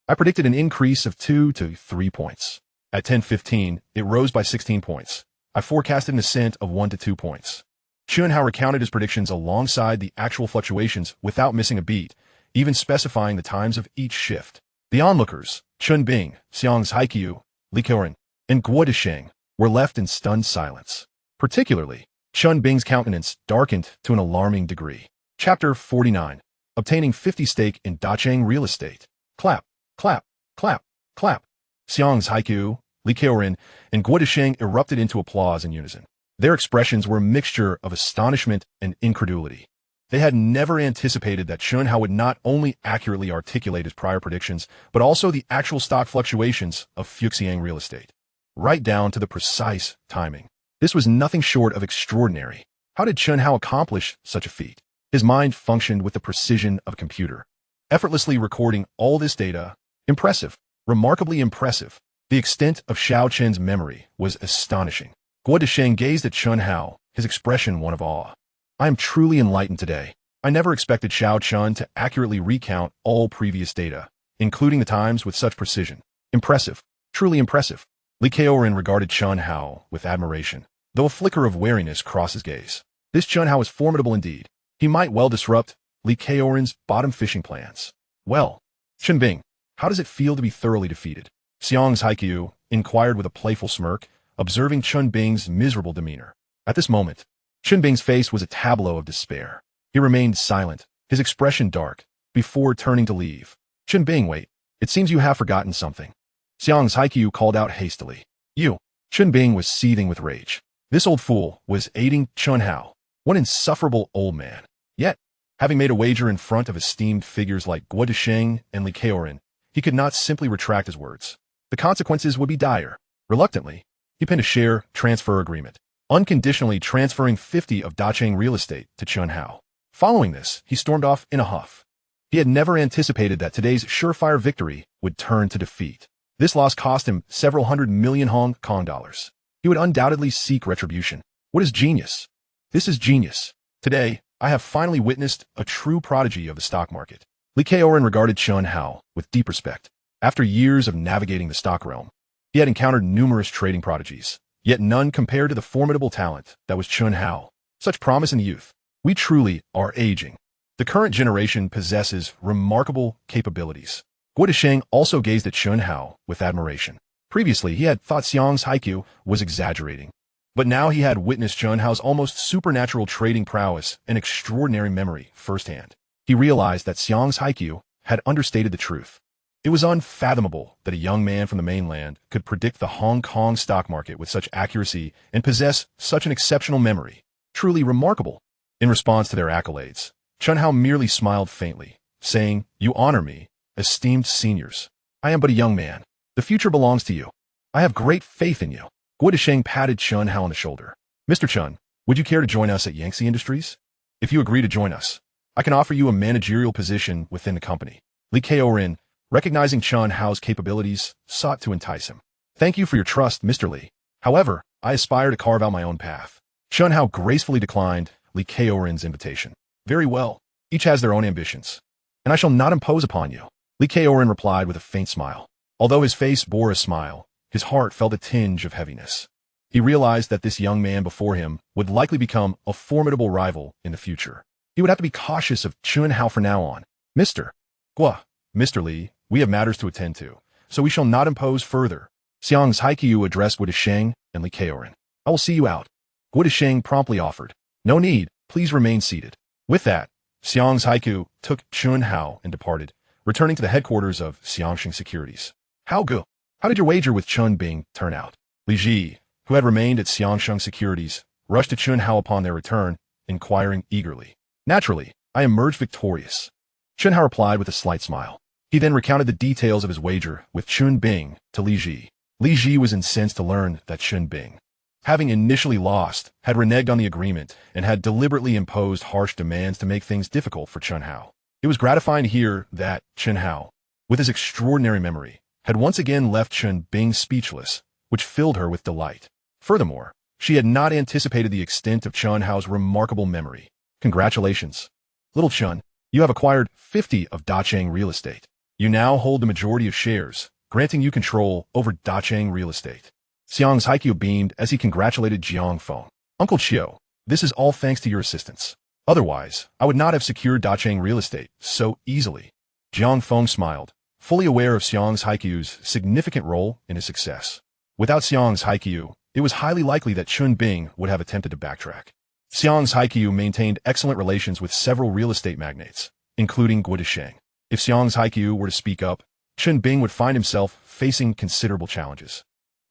I predicted an increase of 2 to 3 points. At 10:15, it rose by 16 points. I forecasted an ascent of 1 to 2 points. Chen Hao recounted his predictions alongside the actual fluctuations without missing a beat, even specifying the times of each shift. The onlookers, Chen Bing, Xiang's Haiqiu, Li Keorin, and Guo Desheng, were left in stunned silence. Particularly, Chen Bing's countenance darkened to an alarming degree. Chapter 49. Obtaining 50 stake in Dacheng real estate. Clap, clap, clap, clap. Xiang's Haiqiu, Li Zhi, and Guo Desheng erupted into applause in unison. Their expressions were a mixture of astonishment and incredulity. They had never anticipated that Chen Hao would not only accurately articulate his prior predictions, but also the actual stock fluctuations of Fuxiang real estate, right down to the precise timing. This was nothing short of extraordinary. How did Chen Hao accomplish such a feat? His mind functioned with the precision of a computer, effortlessly recording all this data. Impressive, remarkably impressive. The extent of Xiao Chen's memory was astonishing. Guo Desheng gazed at Chen Hao, his expression one of awe. I am truly enlightened today. I never expected Xiao Chen to accurately recount all previous data, including the times with such precision. Impressive, truly impressive. Li Zhi regarded Chen Hao with admiration, though a flicker of wariness crossed his gaze. This Chen Hao is formidable indeed. He might well disrupt Li Zhi's bottom fishing plans. Well, Chen Bing, how does it feel to be thoroughly defeated? Xiang's Haiqiu inquired with a playful smirk, observing Chen Bing's miserable demeanor. At this moment, Chen Bing's face was a tableau of despair. He remained silent, his expression dark, before turning to leave. Chen Bing, wait, it seems you have forgotten something. Xiang's Haiqiu called out hastily. You. Chen Bing was seething with rage. This old fool was aiding Chen Hao. What insufferable old man. Yet, having made a wager in front of esteemed figures like Guo Desheng and Li Zhi, he could not simply retract his words. The consequences would be dire. Reluctantly, he penned a share transfer agreement, unconditionally transferring 50 of Dacheng real estate to Chen Hao. Following this, he stormed off in a huff. He had never anticipated that today's surefire victory would turn to defeat. This loss cost him several hundred million Hong Kong dollars. He would undoubtedly seek retribution. What is genius? This is genius. Today, I have finally witnessed a true prodigy of the stock market. Li Zhi regarded Chen Hao with deep respect. After years of navigating the stock realm, he had encountered numerous trading prodigies, yet none compared to the formidable talent that was Chen Hao. Such promise in the youth. We truly are aging. The current generation possesses remarkable capabilities. Guo Desheng also gazed at Chen Hao with admiration. Previously, he had thought Xiang's Haiqiu was exaggerating, but now he had witnessed Chen Hao's almost supernatural trading prowess and extraordinary memory firsthand. He realized that Xiang's Haiqiu had understated the truth. It was unfathomable that a young man from the mainland could predict the Hong Kong stock market with such accuracy and possess such an exceptional memory. Truly remarkable. In response to their accolades, Chen Hao merely smiled faintly, saying, "You honor me, esteemed seniors. I am but a young man. The future belongs to you. I have great faith in you." Guo Desheng patted Chen Hao on the shoulder. "Mr. Chen, would you care to join us at Yangtze Industries? If you agree to join us, I can offer you a managerial position within the company." Li Zhi, recognizing Chen Hao's capabilities, sought to entice him. "Thank you for your trust, Mr. Li. However, I aspire to carve out my own path." Chen Hao gracefully declined Li Zhi's invitation. "Very well. Each has their own ambitions, and I shall not impose upon you." Li Zhi replied with a faint smile. Although his face bore a smile, his heart felt a tinge of heaviness. He realized that this young man before him would likely become a formidable rival in the future. He would have to be cautious of Chen Hao from now on. "Mr. Guo, Mr. Li, we have matters to attend to, so we shall not impose further." Xiang's Haiqiu addressed Guo Desheng and Li Zhi. "I will see you out." Guo Desheng promptly offered. "No need, please remain seated." With that, Xiang's Haiqiu took Chen Hao and departed, returning to the headquarters of Xiangxing Securities. "How did your wager with Chen Bing turn out?" Li Zhi, who had remained at Xiangxing Securities, rushed to Chen Hao upon their return, inquiring eagerly. "Naturally, I emerged victorious." Chen Hao replied with a slight smile. He then recounted the details of his wager with Chen Bing to Li Zhi. Li Zhi was incensed to learn that Chen Bing, having initially lost, had reneged on the agreement and had deliberately imposed harsh demands to make things difficult for Chen Hao. It was gratifying to hear that Chen Hao, with his extraordinary memory, had once again left Chen Bing speechless, which filled her with delight. Furthermore, she had not anticipated the extent of Chen Hao's remarkable memory. "Congratulations. Little Chen, you have acquired 50 of Dacheng real estate. You now hold the majority of shares, granting you control over Dacheng real estate." Xiang's Haiqiu beamed as he congratulated Jiang Feng. "Uncle Chiu, this is all thanks to your assistance. Otherwise, I would not have secured Dacheng real estate so easily." Jiang Feng smiled, fully aware of Xiang's Haiqiu's significant role in his success. Without Xiang's Haiqiu, it was highly likely that Chen Bing would have attempted to backtrack. Xiang's Haiqiu maintained excellent relations with several real estate magnates, including Guo Desheng. If Xiang's Haiqiu were to speak up, Chen Bing would find himself facing considerable challenges.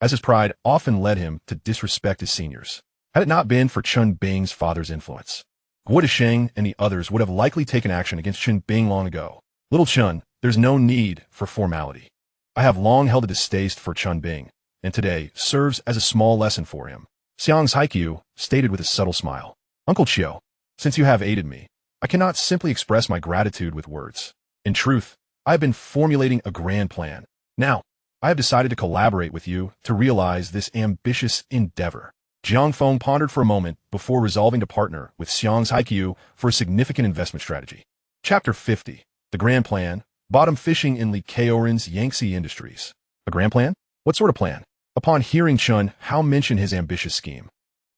as his pride often led him to disrespect his seniors. Had it not been for Chen Bing's father's influence, Guo Desheng and the others would have likely taken action against Chen Bing long ago. Little Chen, there's no need for formality. I have long held a distaste for Chen Bing, and today serves as a small lesson for him. Xiang's Haikyu stated with a subtle smile. Uncle Chiu, since you have aided me, I cannot simply express my gratitude with words. In truth, I have been formulating a grand plan. Now, I have decided to collaborate with you to realize this ambitious endeavor. Jiang Feng pondered for a moment before resolving to partner with Xiang's Haikyu for a significant investment strategy. Chapter 50. The Grand Plan. Bottom Fishing in Li Zhi's Yangtze Industries. A grand plan? What sort of plan? Upon hearing Chen Hao mention his ambitious scheme,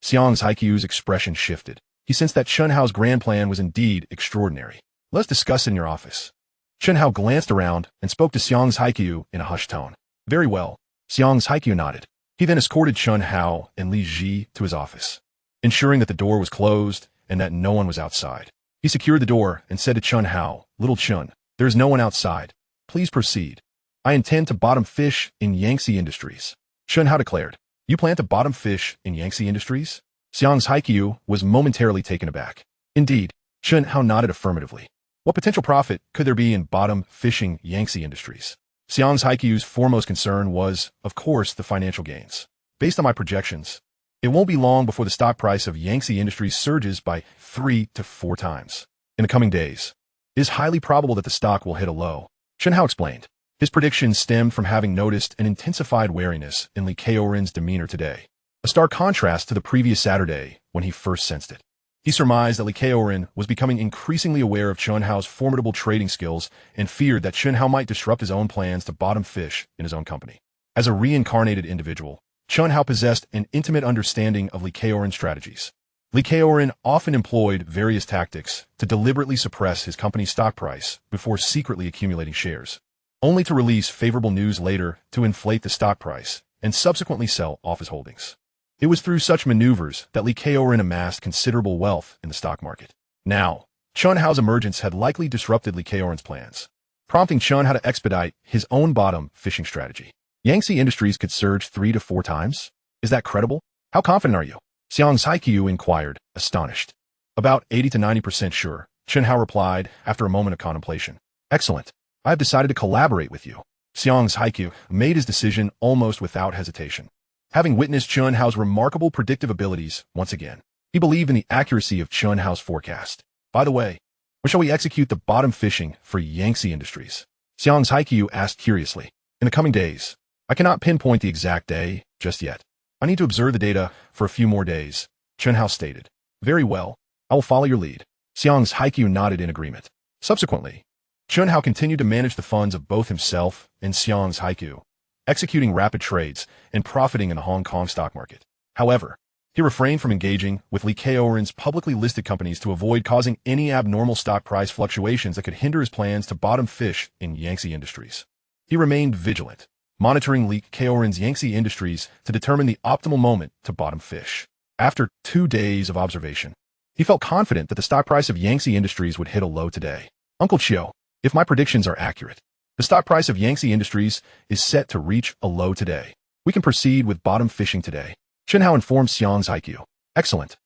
Xiang's Haikyu's expression shifted. He sensed that Chen Hao's grand plan was indeed extraordinary. Let's discuss in your office. Chen Hao glanced around and spoke to Xiang's Haikyu in a hushed tone. Very well. Xiang's Haikyu nodded. He then escorted Chen Hao and Li Zhi to his office, ensuring that the door was closed and that no one was outside. He secured the door and said to Chen Hao, Little Chen, there is no one outside. Please proceed. I intend to bottom fish in Yangtze Industries. Chen Hao declared. You plan to bottom fish in Yangtze Industries? Xiang's Haikyu was momentarily taken aback. Indeed, Chen Hao nodded affirmatively. What potential profit could there be in bottom fishing Yangtze Industries? Xiang's Haikyu's foremost concern was, of course, the financial gains. Based on my projections, it won't be long before the stock price of Yangtze Industries surges by 3 to 4 times. In the coming days, it is highly probable that the stock will hit a low. Chen Hao explained. His predictions stemmed from having noticed an intensified wariness in Li Zhi's demeanor today, a stark contrast to the previous Saturday when he first sensed it. He surmised that Li Zhi was becoming increasingly aware of Chen Hao's formidable trading skills and feared that Chen Hao might disrupt his own plans to bottom fish in his own company. As a reincarnated individual, Chen Hao possessed an intimate understanding of Li Zhi's strategies. Li Zhi often employed various tactics to deliberately suppress his company's stock price before secretly accumulating shares, only to release favorable news later to inflate the stock price and subsequently sell off his holdings. It was through such maneuvers that Li Zhi amassed considerable wealth in the stock market. Now, Chen Hao's emergence had likely disrupted Li Zhi's plans, prompting Chen Hao to expedite his own bottom fishing strategy. Yangtze Industries could surge 3 to 4 times? Is that credible? How confident are you? Xiang's Haikyu inquired, astonished. About 80 to 90% sure, Chen Hao replied after a moment of contemplation. Excellent. I have decided to collaborate with you. Xiang's Haikyu made his decision almost without hesitation. Having witnessed Chen Hao's remarkable predictive abilities once again, he believed in the accuracy of Chen Hao's forecast. By the way, when shall we execute the bottom fishing for Yangtze Industries? Xiang's Haikyu asked curiously. In the coming days. I cannot pinpoint the exact day just yet. I need to observe the data for a few more days, Chen Hao stated. Very well. I will follow your lead. Xiang's Haikyu nodded in agreement. Subsequently, Chen Hao continued to manage the funds of both himself and Xiang's Haikyu, executing rapid trades and profiting in the Hong Kong stock market. However, he refrained from engaging with Li Zhi's publicly listed companies to avoid causing any abnormal stock price fluctuations that could hinder his plans to bottom fish in Yangtze Industries. He remained vigilant, monitoring Li Zhi's Yangtze Industries to determine the optimal moment to bottom fish. After 2 days of observation, he felt confident that the stock price of Yangtze Industries would hit a low today. Uncle Chiu, if my predictions are accurate, the stock price of Yangtze Industries is set to reach a low today. We can proceed with bottom fishing today. Chen Hao informed Xiang's Haikyu. Excellent.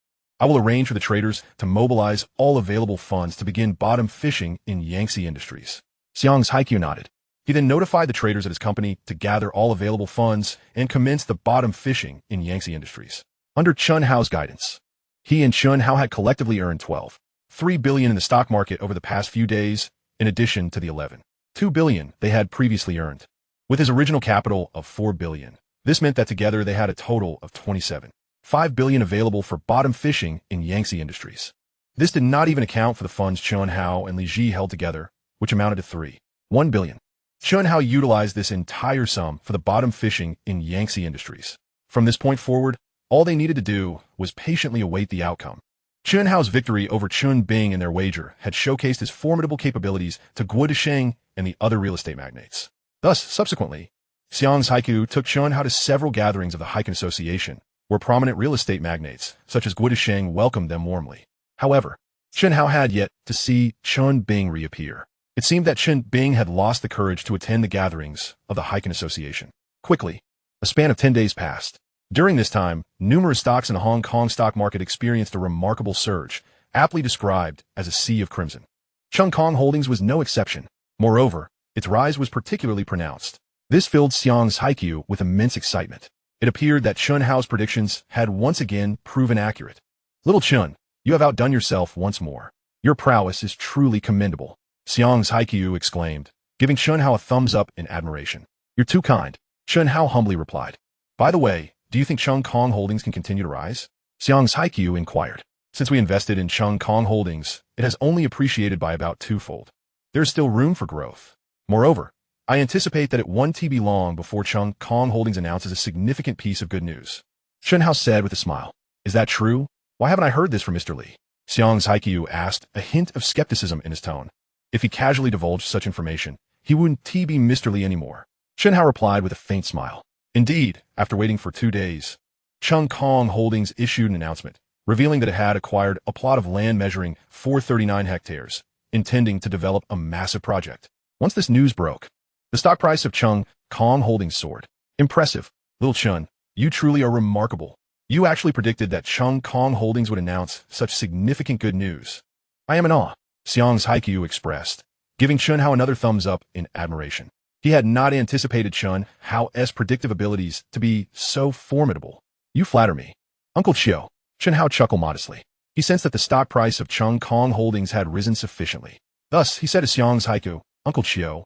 I will arrange for the traders to mobilize all available funds to begin bottom fishing in Yangtze Industries. Xiang's Haikyu nodded. He then notified the traders at his company to gather all available funds and commence the bottom fishing in Yangtze Industries. Under Chen Hao's guidance, he and Chen Hao had collectively earned 12.3 billion in the stock market over the past few days, in addition to the 11.2 billion they had previously earned. With his original capital of 4 billion, this meant that together they had a total of 27.5 billion available for bottom fishing in Yangtze Industries. This did not even account for the funds Chen Hao and Li Zhi held together, which amounted to 3.1 billion. Chen Hao utilized this entire sum for the bottom fishing in Yangtze Industries. From this point forward, all they needed to do was patiently await the outcome. Chen Hao's victory over Chen Bing in their wager had showcased his formidable capabilities to Guo Desheng and the other real estate magnates. Thus, subsequently, Xiang's Haikyu took Chen Hao to several gatherings of the Haiken Association, where prominent real estate magnates, such as Guo Desheng, welcomed them warmly. However, Chen Hao had yet to see Chen Bing reappear. It seemed that Chen Bing had lost the courage to attend the gatherings of the Haiken Association. Quickly, A span of 10 days passed. During this time, numerous stocks in the Hong Kong stock market experienced a remarkable surge, aptly described as a sea of crimson. Chen Hao Holdings was no exception. Moreover, its rise was particularly pronounced. This filled Xiang's Haiku with immense excitement. It appeared that Chen Hao's predictions had once again proven accurate. Little Chen, you have outdone yourself once more. Your prowess is truly commendable, Xiang's Haiku exclaimed, giving Chen Hao a thumbs up in admiration. You're too kind, Chen Hao humbly replied. By the way, do you think Chen Hao Holdings can continue to rise? Xiang's Haiku inquired. Since we invested in Chen Hao Holdings, it has only appreciated by about twofold. There is still room for growth. Moreover, I anticipate that it won't be long before Chen Hao Holdings announces a significant piece of good news. Chen Hao said with a smile. Is that true? Why haven't I heard this from Mr. Li? Xiang's Haiku asked, a hint of skepticism in his tone. If he casually divulged such information, he wouldn't be Mr. Li anymore. Chen Hao replied with a faint smile. Indeed, after waiting for 2 days, Chen Hao Holdings issued an announcement, revealing that it had acquired a plot of land measuring 439 hectares, intending to develop a massive project. Once this news broke, the stock price of Chen Hao Holdings soared. Impressive, little Chen, you truly are remarkable. You actually predicted that Chen Hao Holdings would announce such significant good news. I am in awe, Xiang's Haiku expressed, giving Chen Hao another thumbs up in admiration. He had not anticipated Chen Hao's predictive abilities to be so formidable. You flatter me. Uncle Chiu, Chen Hao chuckled modestly. He sensed that the stock price of Chen Hao Holdings had risen sufficiently. Thus, he said to Xiang's Haiku, Uncle Chiu,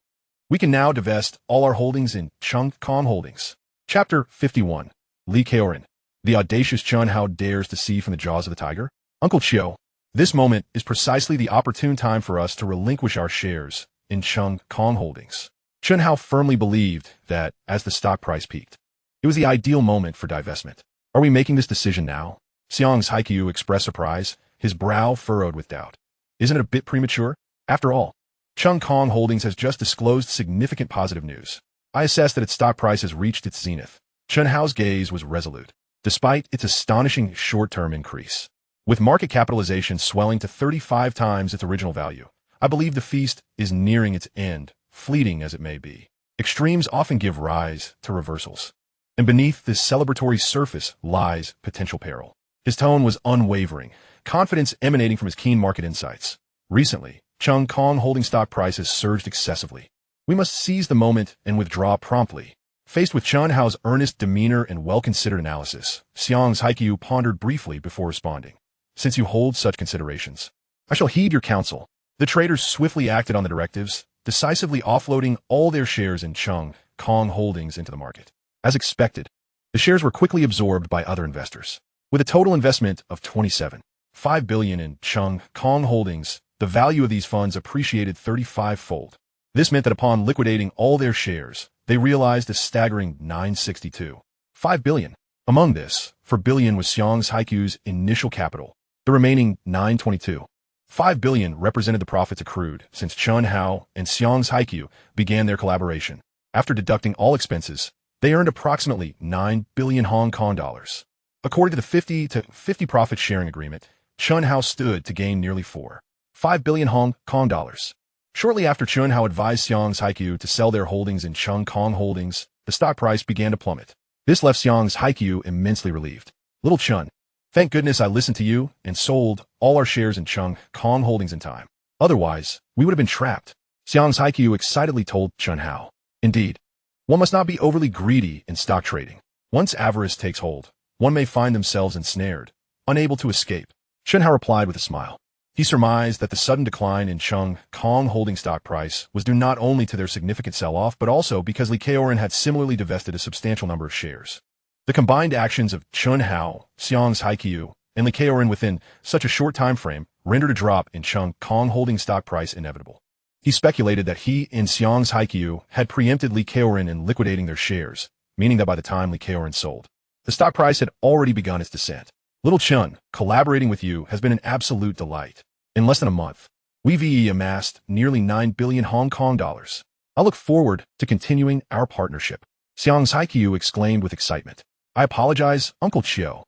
we can now divest all our holdings in Chen Hao Holdings. Chapter 51. Li Zhi. The audacious Chen Hao dares to see from the jaws of the tiger. Uncle Chiu, this moment is precisely the opportune time for us to relinquish our shares in Chen Hao Holdings. Chen Hao firmly believed that, as the stock price peaked, it was the ideal moment for divestment. Are we making this decision now? Xiang's Haiku expressed surprise, his brow furrowed with doubt. Isn't it a bit premature? After all, Chen Hao Holdings has just disclosed significant positive news. I assess that its stock price has reached its zenith. Chen Hao's gaze was resolute, despite its astonishing short-term increase. With market capitalization swelling to 35 times its original value, I believe the feast is nearing its end, fleeting as it may be. Extremes often give rise to reversals. And beneath this celebratory surface lies potential peril. His tone was unwavering, confidence emanating from his keen market insights. Recently, Chen Hao Holdings stock price has surged excessively. We must seize the moment and withdraw promptly. Faced with Chen Hao's earnest demeanor and well-considered analysis, Xiang's Haiku pondered briefly before responding. Since you hold such considerations, I shall heed your counsel. The traders swiftly acted on the directives, decisively offloading all their shares in Chen Hao Holdings into the market. As expected, the shares were quickly absorbed by other investors. With a total investment of $27.5 billion in Chen Hao Holdings, the value of these funds appreciated 35-fold. This meant that upon liquidating all their shares, they realized a staggering $962.5 billion. Among this, $4 billion was Xiang's Haiku's initial capital. The remaining $922.5 billion represented the profits accrued since Chen Hao and Xiang's Haiku began their collaboration. After deducting all expenses, they earned approximately 9 billion Hong Kong dollars. According to the 50-50 profit sharing agreement, Chen Hao stood to gain nearly 4.5 billion Hong Kong dollars. Shortly after Chen Hao advised Xiang's Haiku to sell their holdings in Chen Hao Holdings, the stock price began to plummet. This left Xiang's Haiku immensely relieved. Little Chen, thank goodness I listened to you and sold all our shares in Chen Hao Holdings in time. Otherwise, we would have been trapped. Xiang's Haiku excitedly told Chen Hao. Indeed, one must not be overly greedy in stock trading. Once avarice takes hold, one may find themselves ensnared, unable to escape. Chen Hao replied with a smile. He surmised that the sudden decline in Chen Hao Holdings stock price was due not only to their significant sell-off, but also because Li Zhi had similarly divested a substantial number of shares. The combined actions of Chen Hao, Xiang's Haiku, and Li Zhi within such a short time frame rendered a drop in Chen Hao Holdings stock price inevitable. He speculated that he and Xiang's Haiku had preempted Li Zhi in liquidating their shares, meaning that by the time Li Zhi sold, the stock price had already begun its descent. Little Chen, collaborating with you has been an absolute delight. In less than a month, we've amassed nearly 9 billion Hong Kong dollars. I look forward to continuing our partnership. Xiang's Haiku exclaimed with excitement. I apologize, Uncle Chiu.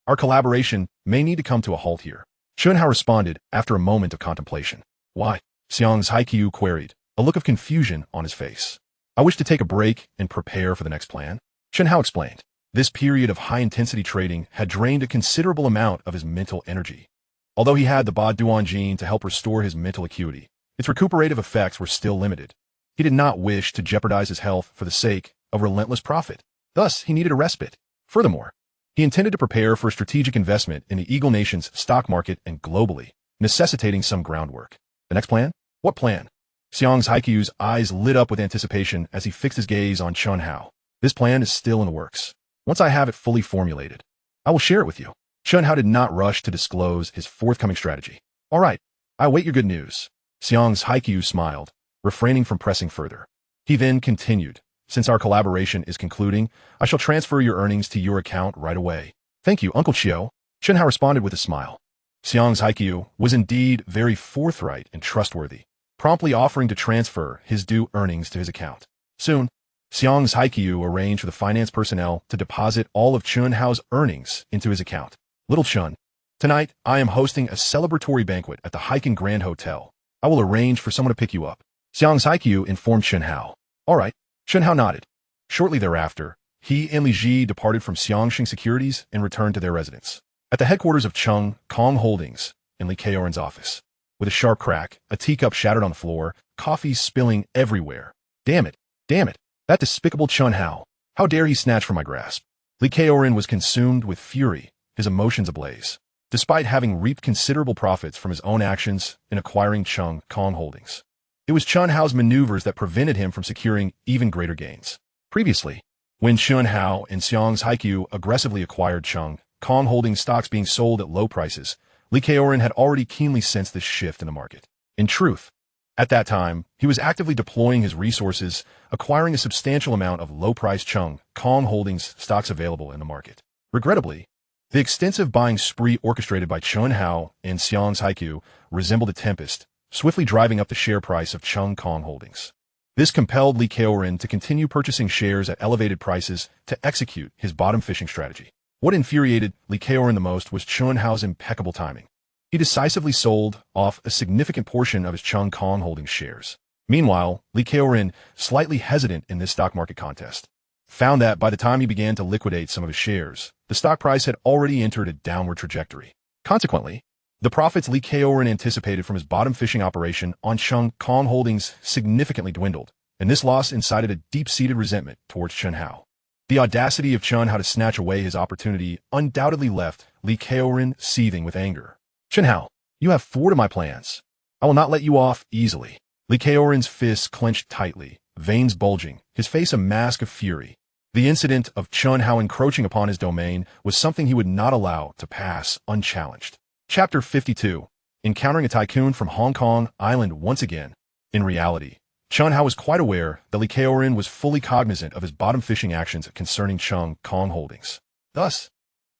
Our collaboration may need to come to a halt here. Chen Hao responded after a moment of contemplation. Why? Xiang's Haiku queried, a look of confusion on his face. I wish to take a break and prepare for the next plan. Chen Hao explained. This period of high-intensity trading had drained a considerable amount of his mental energy. Although he had the Ba Duan gene to help restore his mental acuity, its recuperative effects were still limited. He did not wish to jeopardize his health for the sake of relentless profit. Thus, he needed a respite. Furthermore, he intended to prepare for a strategic investment in the Eagle Nation's stock market and globally, necessitating some groundwork. The next plan? What plan? Xiang's Haikyu's eyes lit up with anticipation as he fixed his gaze on Chen Hao. This plan is still in the works. Once I have it fully formulated, I will share it with you. Chen Hao did not rush to disclose his forthcoming strategy. All right, I await your good news. Xiang's Haikyu smiled, refraining from pressing further. He then continued. Since our collaboration is concluding, I shall transfer your earnings to your account right away. Thank you, Uncle Chiu. Chen Hao responded with a smile. Xiang's Haikyu was indeed very forthright and trustworthy, promptly offering to transfer his due earnings to his account. Soon, Xiang's Haikyu arranged for the finance personnel to deposit all of Chen Hao's earnings into his account. Little Chen, tonight I am hosting a celebratory banquet at the Hiking Grand Hotel. I will arrange for someone to pick you up. Xiang's Haikyu informed Chen Hao. All right. Chen Hao nodded. Shortly thereafter, he and Li Zhi departed from Xiangxing Securities and returned to their residence. At the headquarters of Cheng Kong Holdings, in Li Keoren's office. With a sharp crack, a teacup shattered on the floor, coffee spilling everywhere. Damn it! Damn it! That despicable Chen Hao! How dare he snatch from my grasp? Li Keoren was consumed with fury, his emotions ablaze. Despite having reaped considerable profits from his own actions in acquiring Cheng Kong Holdings, it was Chen Hao's maneuvers that prevented him from securing even greater gains. Previously, when Chen Hao and Xiang's Haikyu aggressively acquired Cheng Kong Holdings stocks being sold at low prices, Li Keoren had already keenly sensed this shift in the market. In truth, at that time, he was actively deploying his resources, acquiring a substantial amount of low-priced Cheng Kong Holdings stocks available in the market. Regrettably, the extensive buying spree orchestrated by Chen Hao and Xiang's Haikyu resembled a tempest, swiftly driving up the share price of Cheng Kong Holdings. This compelled Li Keoren to continue purchasing shares at elevated prices to execute his bottom-fishing strategy. What infuriated Li Keoren the most was Chen Hao's impeccable timing. He decisively sold off a significant portion of his Cheng Kong Holdings shares. Meanwhile, Li Keoren, slightly hesitant in this stock market contest, found that by the time he began to liquidate some of his shares, the stock price had already entered a downward trajectory. Consequently, the profits Li Keoren anticipated from his bottom-fishing operation on Cheng Kong Holdings significantly dwindled, and this loss incited a deep-seated resentment towards Chen Hao. The audacity of Chen Hao to snatch away his opportunity undoubtedly left Li Keoren seething with anger. Chen Hao, you have thwarted my plans. I will not let you off easily. Li Keoren's fists clenched tightly, veins bulging, his face a mask of fury. The incident of Chen Hao encroaching upon his domain was something he would not allow to pass unchallenged. Chapter 52. Encountering a tycoon from Hong Kong Island once again. In reality, Chen Hao was quite aware that Li Keoren was fully cognizant of his bottom-fishing actions concerning Cheng Kong Holdings. Thus,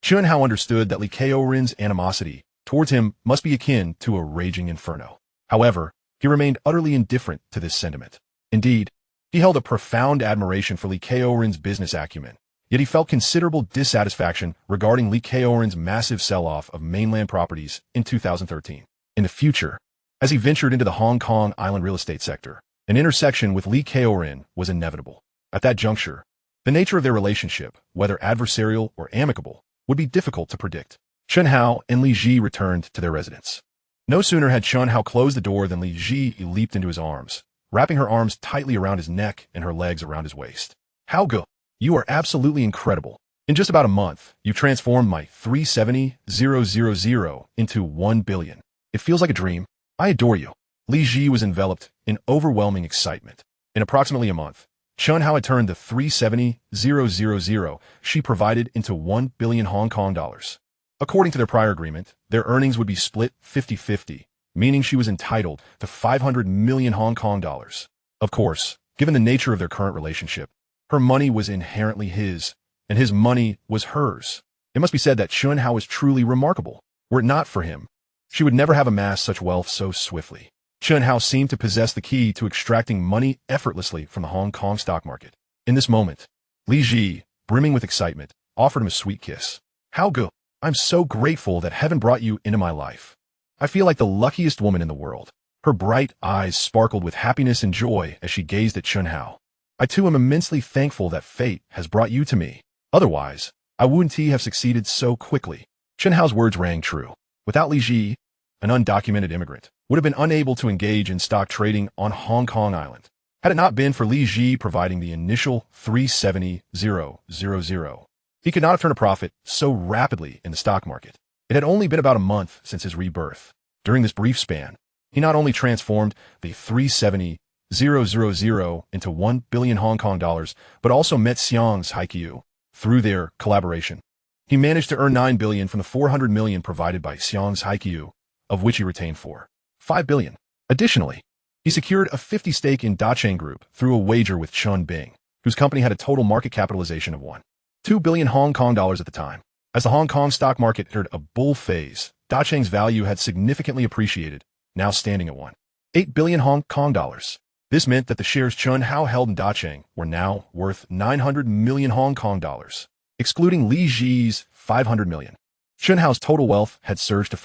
Chen Hao understood that Li Keoren's animosity towards him must be akin to a raging inferno. However, he remained utterly indifferent to this sentiment. Indeed, he held a profound admiration for Li Keoren's business acumen. Yet he felt considerable dissatisfaction regarding Li Keoren's massive sell-off of mainland properties in 2013. In the future, as he ventured into the Hong Kong Island real estate sector, an intersection with Li Keoren was inevitable. At that juncture, the nature of their relationship, whether adversarial or amicable, would be difficult to predict. Chen Hao and Li Zhi returned to their residence. No sooner had Chen Hao closed the door than Li Zhi leaped into his arms, wrapping her arms tightly around his neck and her legs around his waist. How good! You are absolutely incredible. In just about a month, you've transformed my 370,000 into 1 billion. It feels like a dream. I adore you. Li Zhi was enveloped in overwhelming excitement. In approximately a month, Chen Hao had turned the 370,000 she provided into 1 billion Hong Kong dollars. According to their prior agreement, their earnings would be split 50-50, meaning she was entitled to 500 million Hong Kong dollars. Of course, given the nature of their current relationship, her money was inherently his, and his money was hers. It must be said that Chen Hao is truly remarkable. Were it not for him, she would never have amassed such wealth so swiftly. Chen Hao seemed to possess the key to extracting money effortlessly from the Hong Kong stock market. In this moment, Li Zhi, brimming with excitement, offered him a sweet kiss. How good! I'm so grateful that heaven brought you into my life. I feel like the luckiest woman in the world. Her bright eyes sparkled with happiness and joy as she gazed at Chen Hao. I too am immensely thankful that fate has brought you to me. Otherwise, I wouldn't have succeeded so quickly. Chen Hao's words rang true. Without Li Zhi, an undocumented immigrant would have been unable to engage in stock trading on Hong Kong Island. Had it not been for Li Zhi providing the initial 370,000, he could not have turned a profit so rapidly in the stock market. It had only been about a month since his rebirth. During this brief span, he not only transformed the 370,000 into 1 billion Hong Kong dollars, but also met Xiang's Haiqiu. Through their collaboration, he managed to earn 9 billion from the 400 million provided by Xiang's Haiqiu, of which he retained 5 billion. Additionally, he secured a 50 stake in Dacheng Group through a wager with Chun Bing, whose company had a total market capitalization of 2 billion Hong Kong dollars at the time. As the Hong Kong stock market entered a bull phase, Dacheng's value had significantly appreciated, now standing at 8 billion Hong Kong dollars. This meant that the shares Chen Hao held in Dacheng were now worth 900 million Hong Kong dollars, excluding Li Zhi's 500 million. Chen Hao's total wealth had surged to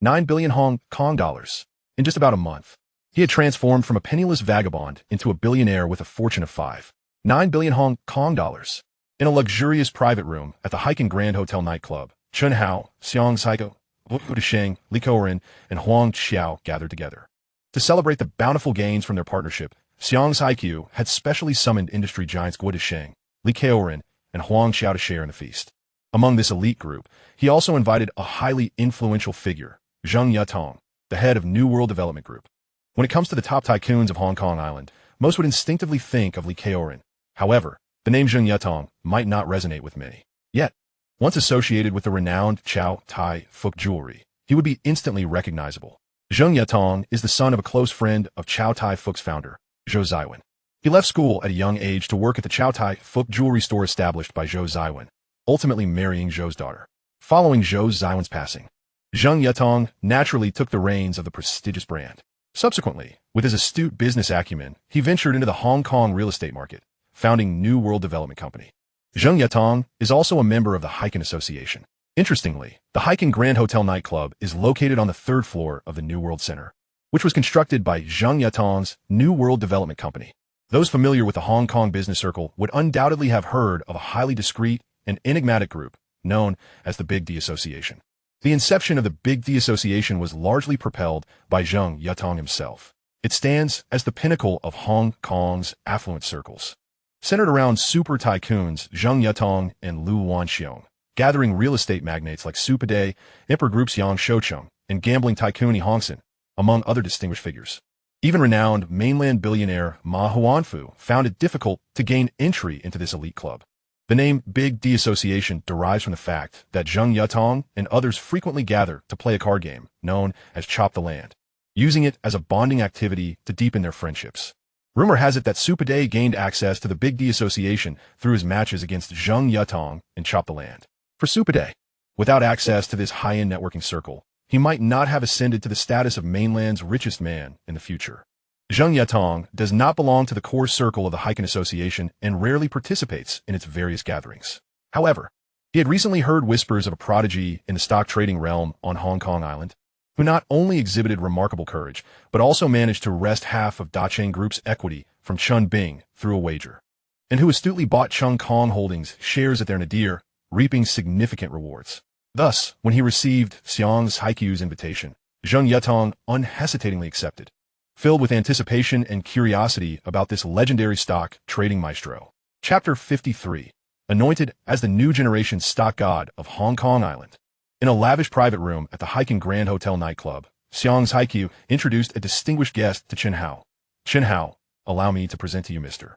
9 billion Hong Kong dollars. In just about a month, he had transformed from a penniless vagabond into a billionaire with a fortune of 9 billion Hong Kong dollars. In a luxurious private room at the Haikan Grand Hotel nightclub, Chen Hao, Xiang Saiko, Wu Desheng, Li Keoren, and Huang Xiao gathered together. To celebrate the bountiful gains from their partnership, Xiang's Haiqiu had specially summoned industry giants Wu Desheng, Li Keoren, and Huang Xiao to share in the feast. Among this elite group, he also invited a highly influential figure, Zheng Yatong, the head of New World Development Group. When it comes to the top tycoons of Hong Kong Island, most would instinctively think of Li Keoren. However, the name Zheng Yatong might not resonate with many. Yet, once associated with the renowned Chow Tai Fook jewelry, he would be instantly recognizable. Zheng Yatong is the son of a close friend of Chow Tai Fook's founder, Zhou Zaiwen. He left school at a young age to work at the Chow Tai Fook jewelry store established by Zhou Zaiwen, ultimately marrying Zhou's daughter. Following Zhou Zaiwen's passing, Zheng Yatong naturally took the reins of the prestigious brand. Subsequently, with his astute business acumen, he ventured into the Hong Kong real estate market, founding New World Development Company. Zheng Yatong is also a member of the Haikan Association. Interestingly, the Haikan Grand Hotel nightclub is located on the third floor of the New World Center, which was constructed by Zheng Yatong's New World Development Company. Those familiar with the Hong Kong business circle would undoubtedly have heard of a highly discreet and enigmatic group known as the Big D Association. The inception of the Big D Association was largely propelled by Zheng Yatong himself. It stands as the pinnacle of Hong Kong's affluent circles. Centered around super tycoons Zheng Yatong and Lu Wanxiong, gathering real estate magnates like Supadei, Emperor Group's Yang Shoucheng, and gambling tycoon Yi Hongsen, among other distinguished figures. Even renowned mainland billionaire Ma Huanfu found it difficult to gain entry into this elite club. The name Big D Association derives from the fact that Zheng Yatong and others frequently gather to play a card game known as Chop the Land, using it as a bonding activity to deepen their friendships. Rumor has it that Supadei gained access to the Big D Association through his matches against Zheng Yatong and Chop the Land. For Supadei, without access to this high-end networking circle, he might not have ascended to the status of mainland's richest man in the future. Zheng Yatong does not belong to the core circle of the Haikan Association and rarely participates in its various gatherings. However, he had recently heard whispers of a prodigy in the stock trading realm on Hong Kong Island, who not only exhibited remarkable courage, but also managed to wrest half of Dacheng Group's equity from Chun Bing through a wager, and who astutely bought Chung Kong Holdings shares at their nadir, reaping significant rewards. Thus, when he received Xiang's Haiqiu's invitation, Zheng Yatong unhesitatingly accepted, filled with anticipation and curiosity about this legendary stock trading maestro. Chapter 53. Anointed as the new generation stock god of Hong Kong Island. In a lavish private room at the Haikan Grand Hotel nightclub, Xiang's Haiqiu introduced a distinguished guest to Chen Hao. Chen Hao, allow me to present to you Mr.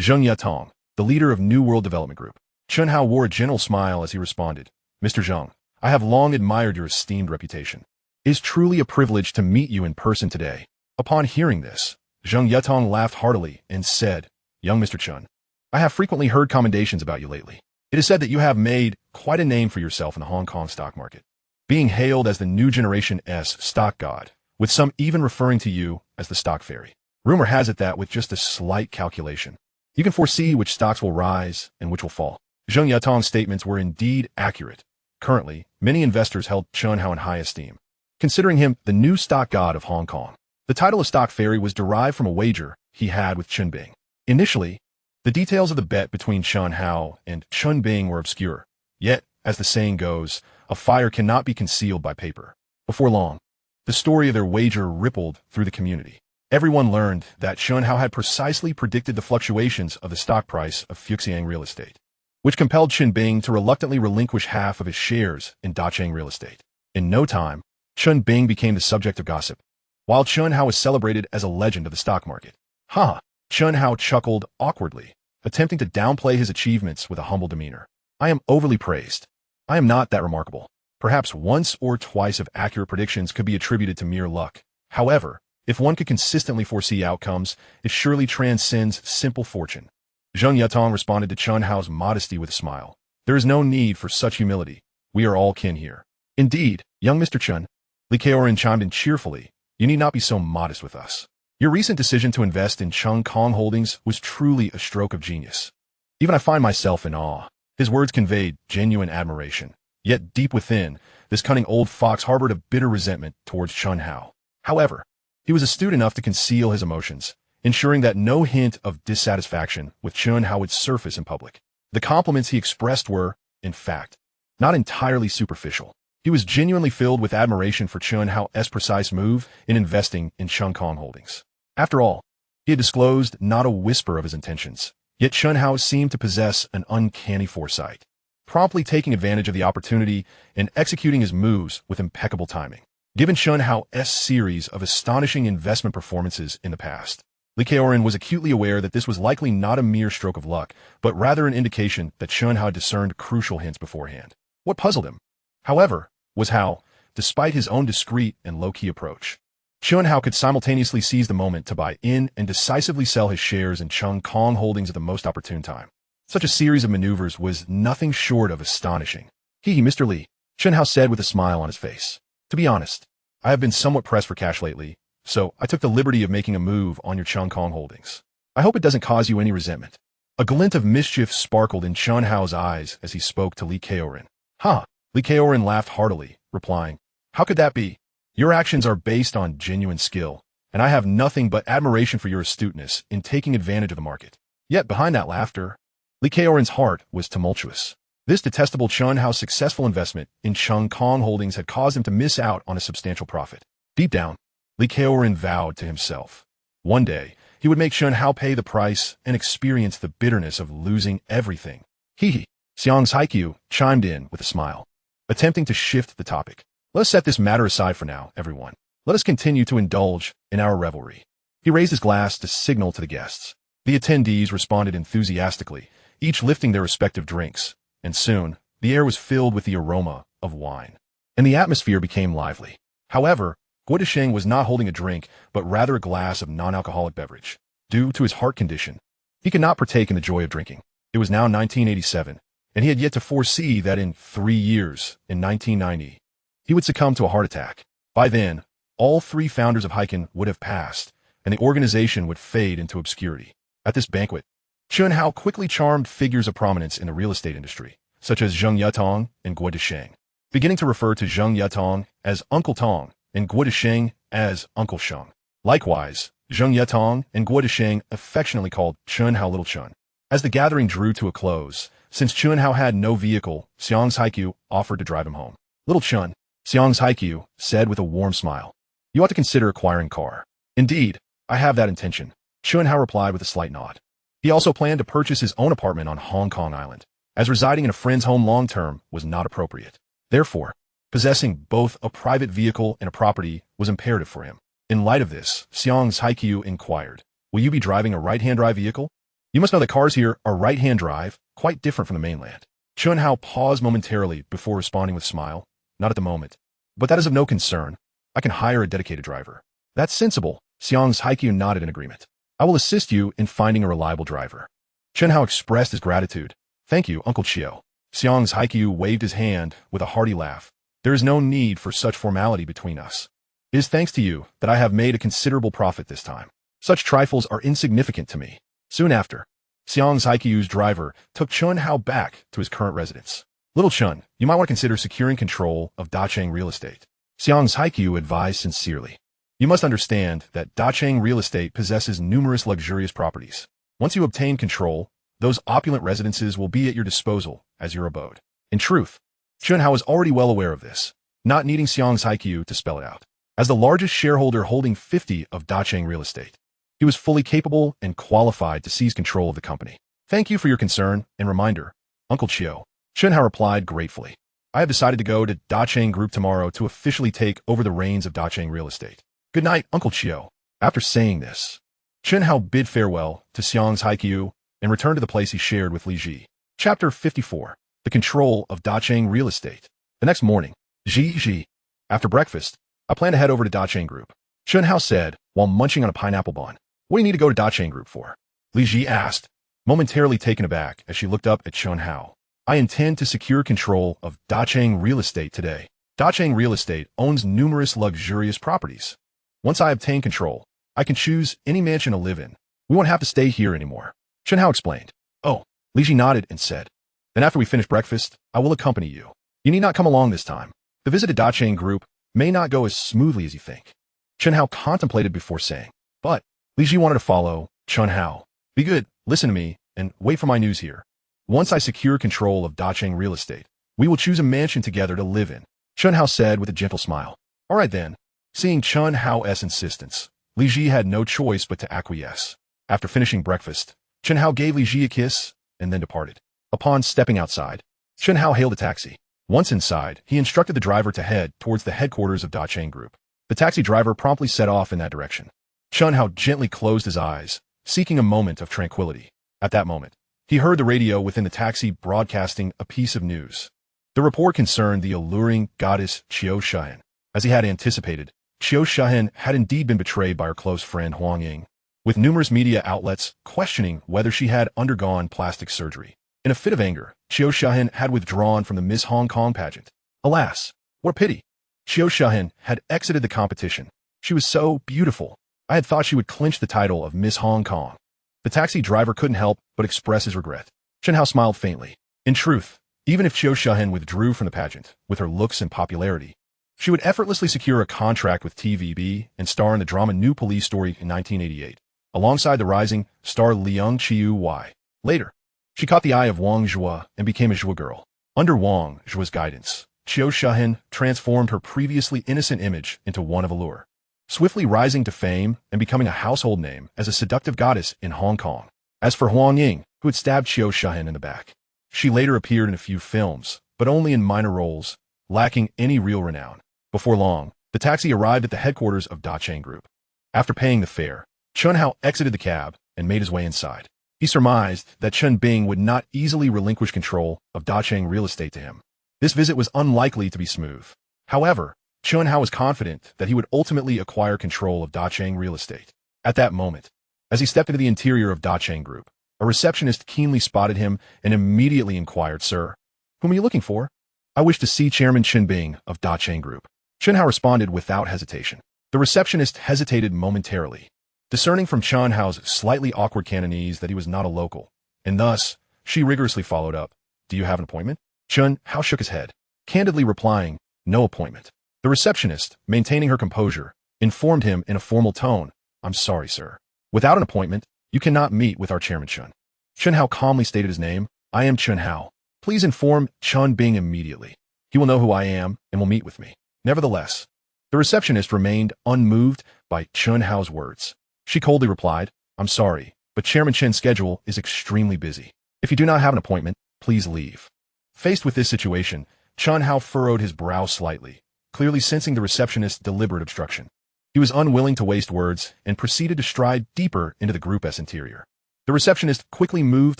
Zheng Yatong, the leader of New World Development Group. Chen Hao wore a gentle smile as he responded, Mr. Zheng, I have long admired your esteemed reputation. It is truly a privilege to meet you in person today. Upon hearing this, Zheng Yatong laughed heartily and said, Young Mr. Chen, I have frequently heard commendations about you lately. It is said that you have made quite a name for yourself in the Hong Kong stock market, being hailed as the new generation S stock god, with some even referring to you as the stock fairy. Rumor has it that with just a slight calculation, you can foresee which stocks will rise and which will fall. Zheng Yatong's statements were indeed accurate. Currently, many investors held Chen Hao in high esteem, considering him the new stock god of Hong Kong. The title of stock fairy was derived from a wager he had with Chen Bing. Initially, The details of the bet between Chen Hao and Chen Bing were obscure. Yet, as the saying goes, a fire cannot be concealed by paper. Before long, the story of their wager rippled through the community. Everyone learned that Chen Hao had precisely predicted the fluctuations of the stock price of Fuxiang Real Estate, which compelled Chen Bing to reluctantly relinquish half of his shares in Dacheng Real Estate. In no time, Chen Bing became the subject of gossip, while Chen Hao was celebrated as a legend of the stock market. Ha! Chen Hao chuckled awkwardly, attempting to downplay his achievements with a humble demeanor. I am overly praised. I am not that remarkable. Perhaps once or twice of accurate predictions could be attributed to mere luck. However, if one could consistently foresee outcomes, it surely transcends simple fortune. Zheng Yatong responded to Chen Hao's modesty with a smile. There is no need for such humility. We are all kin here. Indeed, young Mr. Chen, Li Keoren chimed in cheerfully. You need not be so modest with us. Your recent decision to invest in Chung Kong Holdings was truly a stroke of genius. Even I find myself in awe. His words conveyed genuine admiration. Yet deep within, this cunning old fox harbored a bitter resentment towards Chen Hao. However, he was astute enough to conceal his emotions, ensuring that no hint of dissatisfaction with Chen Hao would surface in public. The compliments he expressed were, in fact, not entirely superficial. He was genuinely filled with admiration for Chen Hao's precise move in investing in Chung Kong Holdings. After all, he had disclosed not a whisper of his intentions, yet Chen Hao seemed to possess an uncanny foresight, promptly taking advantage of the opportunity and executing his moves with impeccable timing. Given Chen Hao's series of astonishing investment performances in the past, Li Keoren was acutely aware that this was likely not a mere stroke of luck, but rather an indication that Chen Hao discerned crucial hints beforehand. What puzzled him, however, was how, despite his own discreet and low-key approach, Chen Hao could simultaneously seize the moment to buy in and decisively sell his shares in Chung Kong Holdings at the most opportune time. Such a series of maneuvers was nothing short of astonishing. Mr. Li, Chen Hao said with a smile on his face. To be honest, I have been somewhat pressed for cash lately, so I took the liberty of making a move on your Chung Kong Holdings. I hope it doesn't cause you any resentment. A glint of mischief sparkled in Chen Hao's eyes as he spoke to Li Keoren. Ha! Li Keoren laughed heartily, replying, How could that be? Your actions are based on genuine skill, and I have nothing but admiration for your astuteness in taking advantage of the market. Yet behind that laughter, Li Keoren's heart was tumultuous. This detestable Chen Hao's successful investment in Chung Kong Holdings had caused him to miss out on a substantial profit. Deep down, Li Keoren vowed to himself. One day, he would make Chen Hao pay the price and experience the bitterness of losing everything. Xiang's Haikyu chimed in with a smile, attempting to shift the topic. Let us set this matter aside for now, everyone. Let us continue to indulge in our revelry. He raised his glass to signal to the guests. The attendees responded enthusiastically, each lifting their respective drinks, and soon, the air was filled with the aroma of wine, and the atmosphere became lively. However, Guo Sheng was not holding a drink, but rather a glass of non-alcoholic beverage. Due to his heart condition, he could not partake in the joy of drinking. It was now 1987, and he had yet to foresee that in 3 years, in 1990, he would succumb to a heart attack. By then, all 3 founders of Heiken would have passed, and the organization would fade into obscurity. At this banquet, Chen Hao quickly charmed figures of prominence in the real estate industry, such as Zheng Yatong and Guo Sheng, beginning to refer to Zheng Yatong as Uncle Tong and Guo Sheng as Uncle Sheng. Likewise, Zheng Yatong and Guo Sheng affectionately called Chen Hao Little Chen. As the gathering drew to a close, since Chen Hao had no vehicle, Xiang's Haikyu offered to drive him home. Little Chen, Xiang's Haikyu said with a warm smile. You ought to consider acquiring a car. Indeed, I have that intention, Chen Hao replied with a slight nod. He also planned to purchase his own apartment on Hong Kong Island, as residing in a friend's home long-term was not appropriate. Therefore, possessing both a private vehicle and a property was imperative for him. In light of this, Xiang's Haikyu inquired, Will you be driving a right-hand drive vehicle? You must know that cars here are right-hand drive, quite different from the mainland. Chen Hao paused momentarily before responding with a smile. Not at the moment. But that is of no concern. I can hire a dedicated driver. That's sensible. Xiang's Haikyu nodded in agreement. I will assist you in finding a reliable driver. Chen Hao expressed his gratitude. Thank you, Uncle Chiu. Xiang's Haikyu waved his hand with a hearty laugh. There is no need for such formality between us. It is thanks to you that I have made a considerable profit this time. Such trifles are insignificant to me. Soon after, Xiang's Haikyu's driver took Chen Hao back to his current residence. Little Chen, you might want to consider securing control of Dacheng Real Estate. Xiang's Haikyu advised sincerely. You must understand that Dacheng Real Estate possesses numerous luxurious properties. Once you obtain control, those opulent residences will be at your disposal as your abode. In truth, Chen Hao was already well aware of this, not needing Xiang's Haiqiu to spell it out. As the largest shareholder holding 50 of Dacheng real estate, he was fully capable and qualified to seize control of the company. Thank you for your concern and reminder, Uncle Chiu. Chen Hao replied gratefully. I have decided to go to Dacheng Group tomorrow to officially take over the reins of Dacheng real estate. Good night, Uncle Chiu. After saying this, Chen Hao bid farewell to Xiang's Haiqiu and returned to the place he shared with Li Zhi. Chapter 54. The Control of Dacheng Real Estate. The next morning, Zhi. After breakfast, I plan to head over to Dacheng Group, Chen Hao said while munching on a pineapple bun. What do you need to go to Dacheng Group for? Li Zhi asked, momentarily taken aback as she looked up at Chen Hao. I intend to secure control of Dacheng Real Estate today. Dacheng Real Estate owns numerous luxurious properties. Once I obtain control, I can choose any mansion to live in. We won't have to stay here anymore. Chen Hao explained. Oh, Li Zhi nodded and said, then after we finish breakfast, I will accompany you. You need not come along this time. The visit to Dacheng Group may not go as smoothly as you think. Chen Hao contemplated before saying, but Li Zhi wanted to follow Chen Hao. Be good, listen to me, and wait for my news here. Once I secure control of Dacheng Real Estate, we will choose a mansion together to live in, Chen Hao said with a gentle smile. All right then. Seeing Chen Hao's insistence, Li Zhi had no choice but to acquiesce. After finishing breakfast, Chen Hao gave Li Zhi a kiss and then departed. Upon stepping outside, Chen Hao hailed a taxi. Once inside, he instructed the driver to head towards the headquarters of Dacheng Group. The taxi driver promptly set off in that direction. Chen Hao gently closed his eyes, seeking a moment of tranquility. At that moment, he heard the radio within the taxi broadcasting a piece of news. The report concerned the alluring goddess Qiu Shihen. As he had anticipated, Qiu Shihen had indeed been betrayed by her close friend Huang Ying, with numerous media outlets questioning whether she had undergone plastic surgery. In a fit of anger, Qiu Shihen had withdrawn from the Miss Hong Kong pageant. Alas, what a pity. Qiu Shihen had exited the competition. She was so beautiful. I had thought she would clinch the title of Miss Hong Kong. The taxi driver couldn't help but express his regret. Chen Hao smiled faintly. In truth, even if Qiu Shihen withdrew from the pageant, with her looks and popularity, she would effortlessly secure a contract with TVB and star in the drama New Police Story in 1988, alongside the rising star Liang Qiu. Later, she caught the eye of Wang Zhua and became a Zhua girl. Under Wang Zhua's guidance, Qiu Shihen transformed her previously innocent image into one of allure, swiftly rising to fame and becoming a household name as a seductive goddess in Hong Kong. As for Huang Ying, who had stabbed Qiu Shihen in the back, she later appeared in a few films, but only in minor roles, lacking any real renown. Before long, the taxi arrived at the headquarters of Dacheng Group. After paying the fare, Chen Hao exited the cab and made his way inside. He surmised that Chen Bing would not easily relinquish control of Dacheng real estate to him. This visit was unlikely to be smooth. However, Chen Hao was confident that he would ultimately acquire control of Dacheng real estate. At that moment, as he stepped into the interior of Dacheng Group, a receptionist keenly spotted him and immediately inquired, Sir, whom are you looking for? I wish to see Chairman Chen Bing of Dacheng Group. Chen Hao responded without hesitation. The receptionist hesitated momentarily, discerning from Chen Hao's slightly awkward Cantonese that he was not a local, and thus, she rigorously followed up, Do you have an appointment? Chen Hao shook his head, candidly replying, No appointment. The receptionist, maintaining her composure, informed him in a formal tone, I'm sorry, sir. Without an appointment, you cannot meet with our Chairman Chen. Chen Hao calmly stated his name, I am Chen Hao. Please inform Chen Bing immediately. He will know who I am and will meet with me. Nevertheless, the receptionist remained unmoved by Chen Hao's words. She coldly replied, I'm sorry, but Chairman Chen's schedule is extremely busy. If you do not have an appointment, please leave. Faced with this situation, Chen Hao furrowed his brow slightly, clearly sensing the receptionist's deliberate obstruction. He was unwilling to waste words and proceeded to stride deeper into the group's interior. The receptionist quickly moved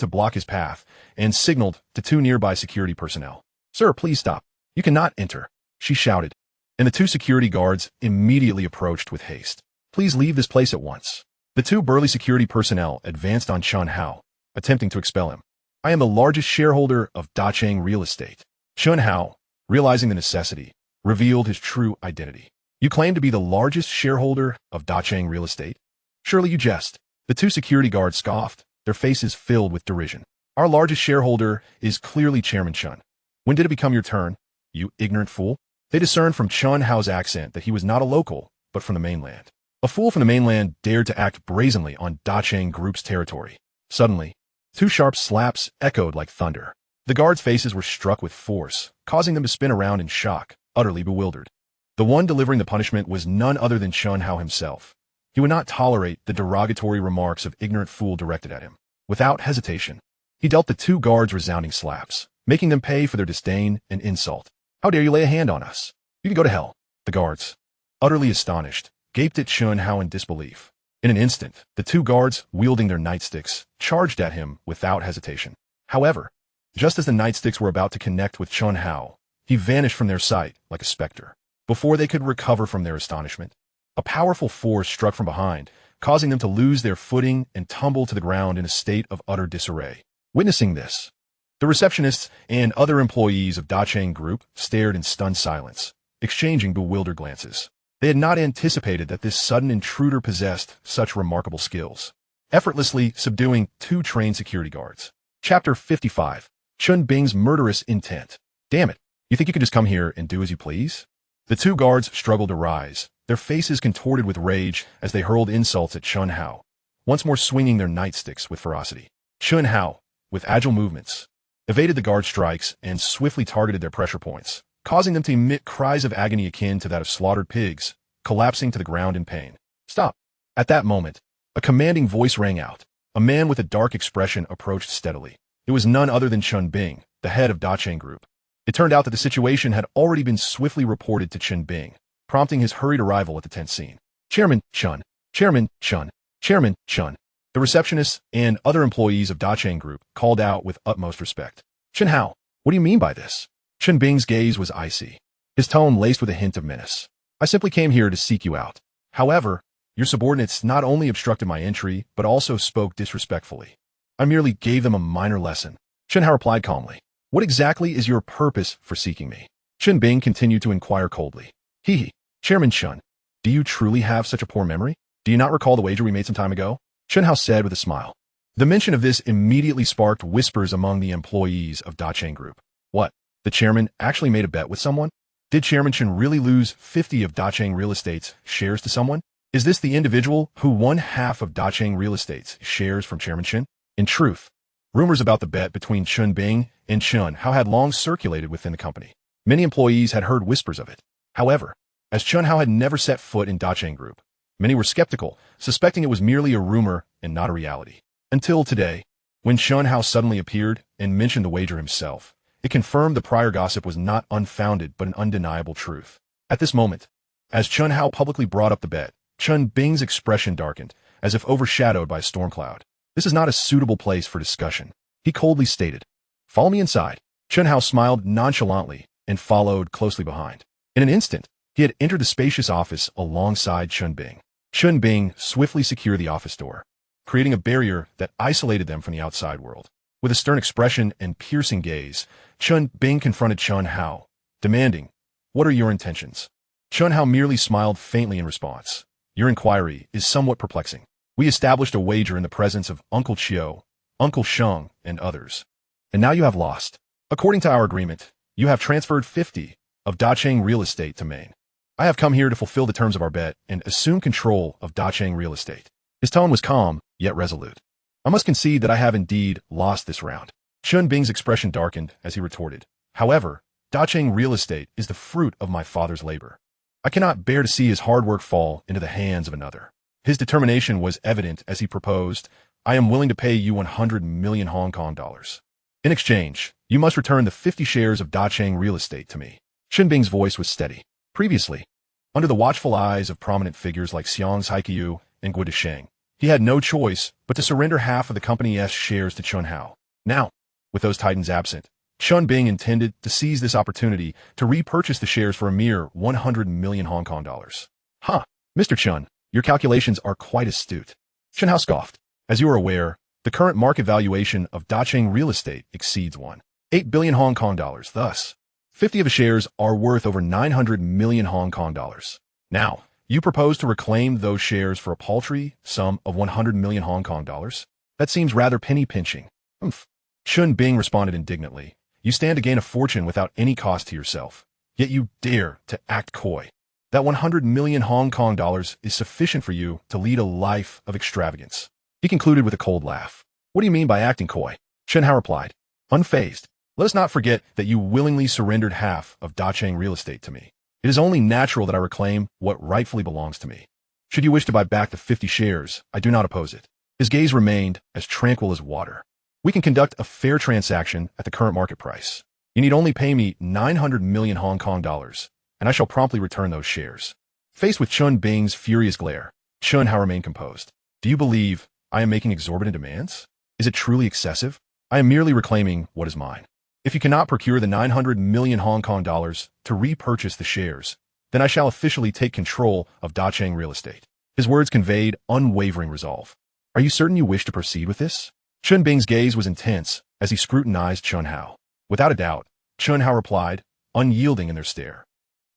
to block his path and signaled to two nearby security personnel. Sir, please stop. You cannot enter, she shouted, and the two security guards immediately approached with haste. Please leave this place at once. The two burly security personnel advanced on Chen Hao, attempting to expel him. I am the largest shareholder of Dacheng Real Estate. Chen Hao, realizing the necessity, revealed his true identity. You claim to be the largest shareholder of Dacheng Real Estate? Surely you jest. The two security guards scoffed, their faces filled with derision. Our largest shareholder is clearly Chairman Chen. When did it become your turn, you ignorant fool? They discerned from Chen Hao's accent that he was not a local, but from the mainland. A fool from the mainland dared to act brazenly on Dacheng Group's territory. Suddenly, Two sharp slaps echoed like thunder. The guards' faces were struck with force, causing them to spin around in shock, utterly bewildered. The one delivering the punishment was none other than Chen Hao himself. He would not tolerate the derogatory remarks of ignorant fool directed at him. Without hesitation, he dealt the two guards resounding slaps, making them pay for their disdain and insult. How dare you lay a hand on us? You can go to hell. The guards, utterly astonished, gaped at Chen Hao in disbelief. In an instant, the two guards, wielding their nightsticks, charged at him without hesitation. However, just as the nightsticks were about to connect with Chen Hao, he vanished from their sight like a specter. Before they could recover from their astonishment, a powerful force struck from behind, causing them to lose their footing and tumble to the ground in a state of utter disarray. Witnessing this, the receptionists and other employees of Dacheng Group stared in stunned silence, exchanging bewildered glances. They had not anticipated that this sudden intruder possessed such remarkable skills, effortlessly subduing two trained security guards. Chapter 55. Chun Bing's Murderous Intent. Damn it, you think you can just come here and do as you please? The two guards struggled to rise, their faces contorted with rage as they hurled insults at Chen Hao, once more swinging their nightsticks with ferocity. Chen Hao, with agile movements, evaded the guard strikes and swiftly targeted their pressure points, causing them to emit cries of agony akin to that of slaughtered pigs, collapsing to the ground in pain. Stop! At that moment, a commanding voice rang out. A man with a dark expression approached steadily. It was none other than Chen Bing, the head of Dacheng Group. It turned out that the situation had already been swiftly reported to Chen Bing, prompting his hurried arrival at the tent scene. Chairman Chen, Chairman Chen, Chairman Chen. The receptionists and other employees of Dacheng Group called out with utmost respect. Chen Hao, what do you mean by this? Chen Bing's gaze was icy, his tone laced with a hint of menace. I simply came here to seek you out. However, your subordinates not only obstructed my entry, but also spoke disrespectfully. I merely gave them a minor lesson. Chen Hao replied calmly. What exactly is your purpose for seeking me? Chen Bing continued to inquire coldly. Hee. Chairman Chen, do you truly have such a poor memory? Do you not recall the wager we made some time ago? Chen Hao said with a smile. The mention of this immediately sparked whispers among the employees of Dacheng Group. What? The chairman actually made a bet with someone? Did Chairman Chen really lose 50 of Dacheng Real Estate's shares to someone? Is this the individual who won half of Dacheng Real Estate's shares from Chairman Chen? In truth, rumors about the bet between Chen Bing and Chen Hao had long circulated within the company. Many employees had heard whispers of it. However, as Chen Hao had never set foot in Dacheng Group, many were skeptical, suspecting it was merely a rumor and not a reality. Until today, when Chen Hao suddenly appeared and mentioned the wager himself, it confirmed the prior gossip was not unfounded but an undeniable truth. At this moment, as Chen Hao publicly brought up the bet, Chen Bing's expression darkened, as if overshadowed by a storm cloud. This is not a suitable place for discussion, he coldly stated. Follow me inside. Chen Hao smiled nonchalantly and followed closely behind. In an instant, he had entered the spacious office alongside Chen Bing. Chen Bing swiftly secured the office door, creating a barrier that isolated them from the outside world. With a stern expression and piercing gaze, Chen Bing confronted Chen Hao, demanding, What are your intentions? Chen Hao merely smiled faintly in response. Your inquiry is somewhat perplexing. We established a wager in the presence of Uncle Chiu, Uncle Sheng, and others. And now you have lost. According to our agreement, you have transferred 50 of Dacheng Real Estate to Maine. I have come here to fulfill the terms of our bet and assume control of Dacheng Real Estate. His tone was calm, yet resolute. I must concede that I have indeed lost this round. Chen Bing's expression darkened as he retorted. However, Dacheng Real Estate is the fruit of my father's labor. I cannot bear to see his hard work fall into the hands of another. His determination was evident as he proposed, I am willing to pay you 100 million Hong Kong dollars. In exchange, you must return the 50 shares of Dacheng Real Estate to me. Chen Bing's voice was steady. Previously, under the watchful eyes of prominent figures like Xiang Haiqiu and Guo Desheng, he had no choice but to surrender half of the company's shares to Chen Hao. Now, with those titans absent, Chen Bing intended to seize this opportunity to repurchase the shares for a mere 100 million Hong Kong dollars. Mr. Chen, your calculations are quite astute. Chen Hao scoffed. As you are aware, the current market valuation of Dacheng Real Estate exceeds 1.8 billion Hong Kong dollars. Thus, 50 of the shares are worth over 900 million Hong Kong dollars. Now, you propose to reclaim those shares for a paltry sum of 100 million Hong Kong dollars? That seems rather penny-pinching. Chen Bing responded indignantly. You stand to gain a fortune without any cost to yourself, yet you dare to act coy. That 100 million Hong Kong dollars is sufficient for you to lead a life of extravagance. He concluded with a cold laugh. What do you mean by acting coy? Chen Hao replied, unfazed. Let us not forget that you willingly surrendered half of Dacheng real estate to me. It is only natural that I reclaim what rightfully belongs to me. Should you wish to buy back the 50 shares, I do not oppose it. His gaze remained as tranquil as water. We can conduct a fair transaction at the current market price. You need only pay me 900 million Hong Kong dollars, and I shall promptly return those shares. Faced with Chun Bing's furious glare, Chen Hao remained composed. Do you believe I am making exorbitant demands? Is it truly excessive? I am merely reclaiming what is mine. If you cannot procure the 900 million Hong Kong dollars to repurchase the shares, then I shall officially take control of Dacheng real estate. His words conveyed unwavering resolve. Are you certain you wish to proceed with this? Chun Bing's gaze was intense as he scrutinized Chen Hao. Without a doubt, Chen Hao replied, unyielding in their stare.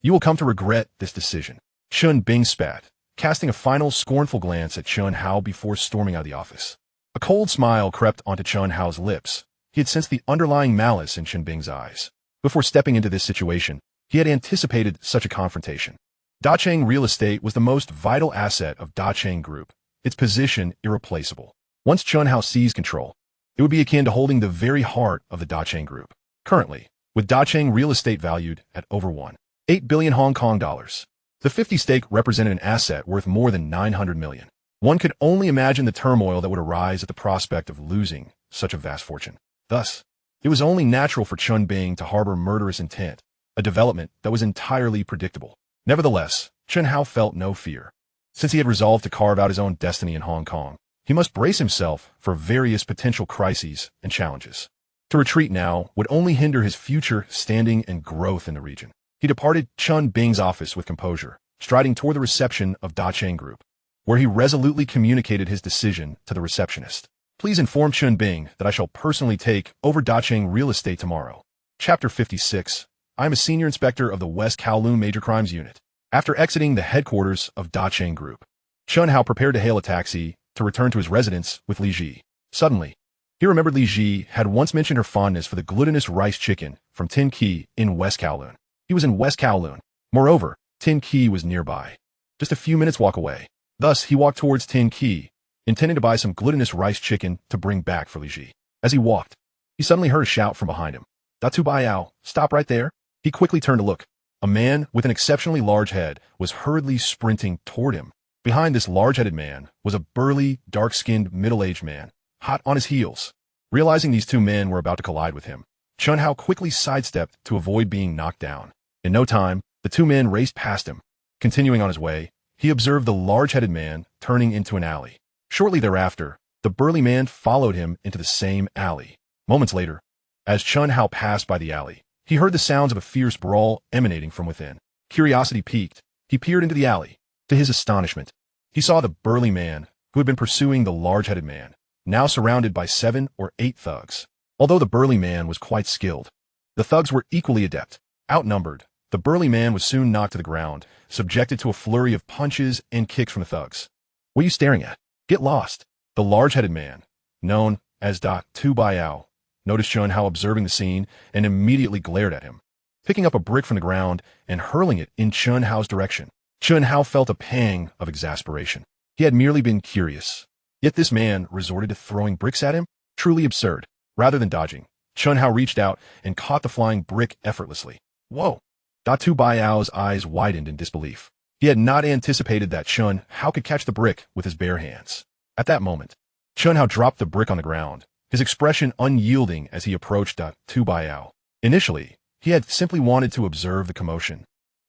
You will come to regret this decision. Chun Bing spat, casting a final scornful glance at Chen Hao before storming out of the office. A cold smile crept onto Chen Hao's lips. He had sensed the underlying malice in Chen Bing's eyes. Before stepping into this situation, he had anticipated such a confrontation. Dacheng real estate was the most vital asset of Dacheng Group, its position irreplaceable. Once Chen Hao seized control, it would be akin to holding the very heart of the Dacheng Group. Currently, with Dacheng real estate valued at over 1.8 billion Hong Kong dollars, the 50 stake represented an asset worth more than 900 million. One could only imagine the turmoil that would arise at the prospect of losing such a vast fortune. Thus, it was only natural for Chun Bing to harbor murderous intent, a development that was entirely predictable. Nevertheless, Chen Hao felt no fear. Since he had resolved to carve out his own destiny in Hong Kong, he must brace himself for various potential crises and challenges. To retreat now would only hinder his future standing and growth in the region. He departed Chun Bing's office with composure, striding toward the reception of Dacheng Group, where he resolutely communicated his decision to the receptionist. Please inform Chun Bing that I shall personally take over Dacheng real estate tomorrow. Chapter 56. I am a senior inspector of the West Kowloon Major Crimes Unit. After exiting the headquarters of Dacheng Group, Chen Hao prepared to hail a taxi to return to his residence with Li Zhi. Suddenly, he remembered Li Zhi had once mentioned her fondness for the glutinous rice chicken from Tin Key in West Kowloon. He was in West Kowloon. Moreover, Tin Key was nearby, just a few minutes' walk away. Thus, he walked towards Tin Key, intending to buy some glutinous rice chicken to bring back for Li Zhi. As he walked, he suddenly heard a shout from behind him. "Datu Baiao, stop right there." He quickly turned to look. A man with an exceptionally large head was hurriedly sprinting toward him. Behind this large-headed man was a burly, dark-skinned, middle-aged man, hot on his heels. Realizing these two men were about to collide with him, Chen Hao quickly sidestepped to avoid being knocked down. In no time, the two men raced past him. Continuing on his way, he observed the large-headed man turning into an alley. Shortly thereafter, the burly man followed him into the same alley. Moments later, as Chen Hao passed by the alley, he heard the sounds of a fierce brawl emanating from within. Curiosity piqued, he peered into the alley. To his astonishment, he saw the burly man, who had been pursuing the large-headed man, now surrounded by 7 or 8 thugs. Although the burly man was quite skilled, the thugs were equally adept. Outnumbered, the burly man was soon knocked to the ground, subjected to a flurry of punches and kicks from the thugs. "What are you staring at? Get lost." The large-headed man, known as Da Tu Baiao, noticed Chen Hao observing the scene and immediately glared at him, picking up a brick from the ground and hurling it in Chen Hao's direction. Chen Hao felt a pang of exasperation. He had merely been curious. Yet this man resorted to throwing bricks at him? Truly absurd. Rather than dodging, Chen Hao reached out and caught the flying brick effortlessly. Whoa! Datu Baiao's eyes widened in disbelief. He had not anticipated that Chen Hao could catch the brick with his bare hands. At that moment, Chen Hao dropped the brick on the ground, his expression unyielding as he approached Datu Baiao. Initially, he had simply wanted to observe the commotion.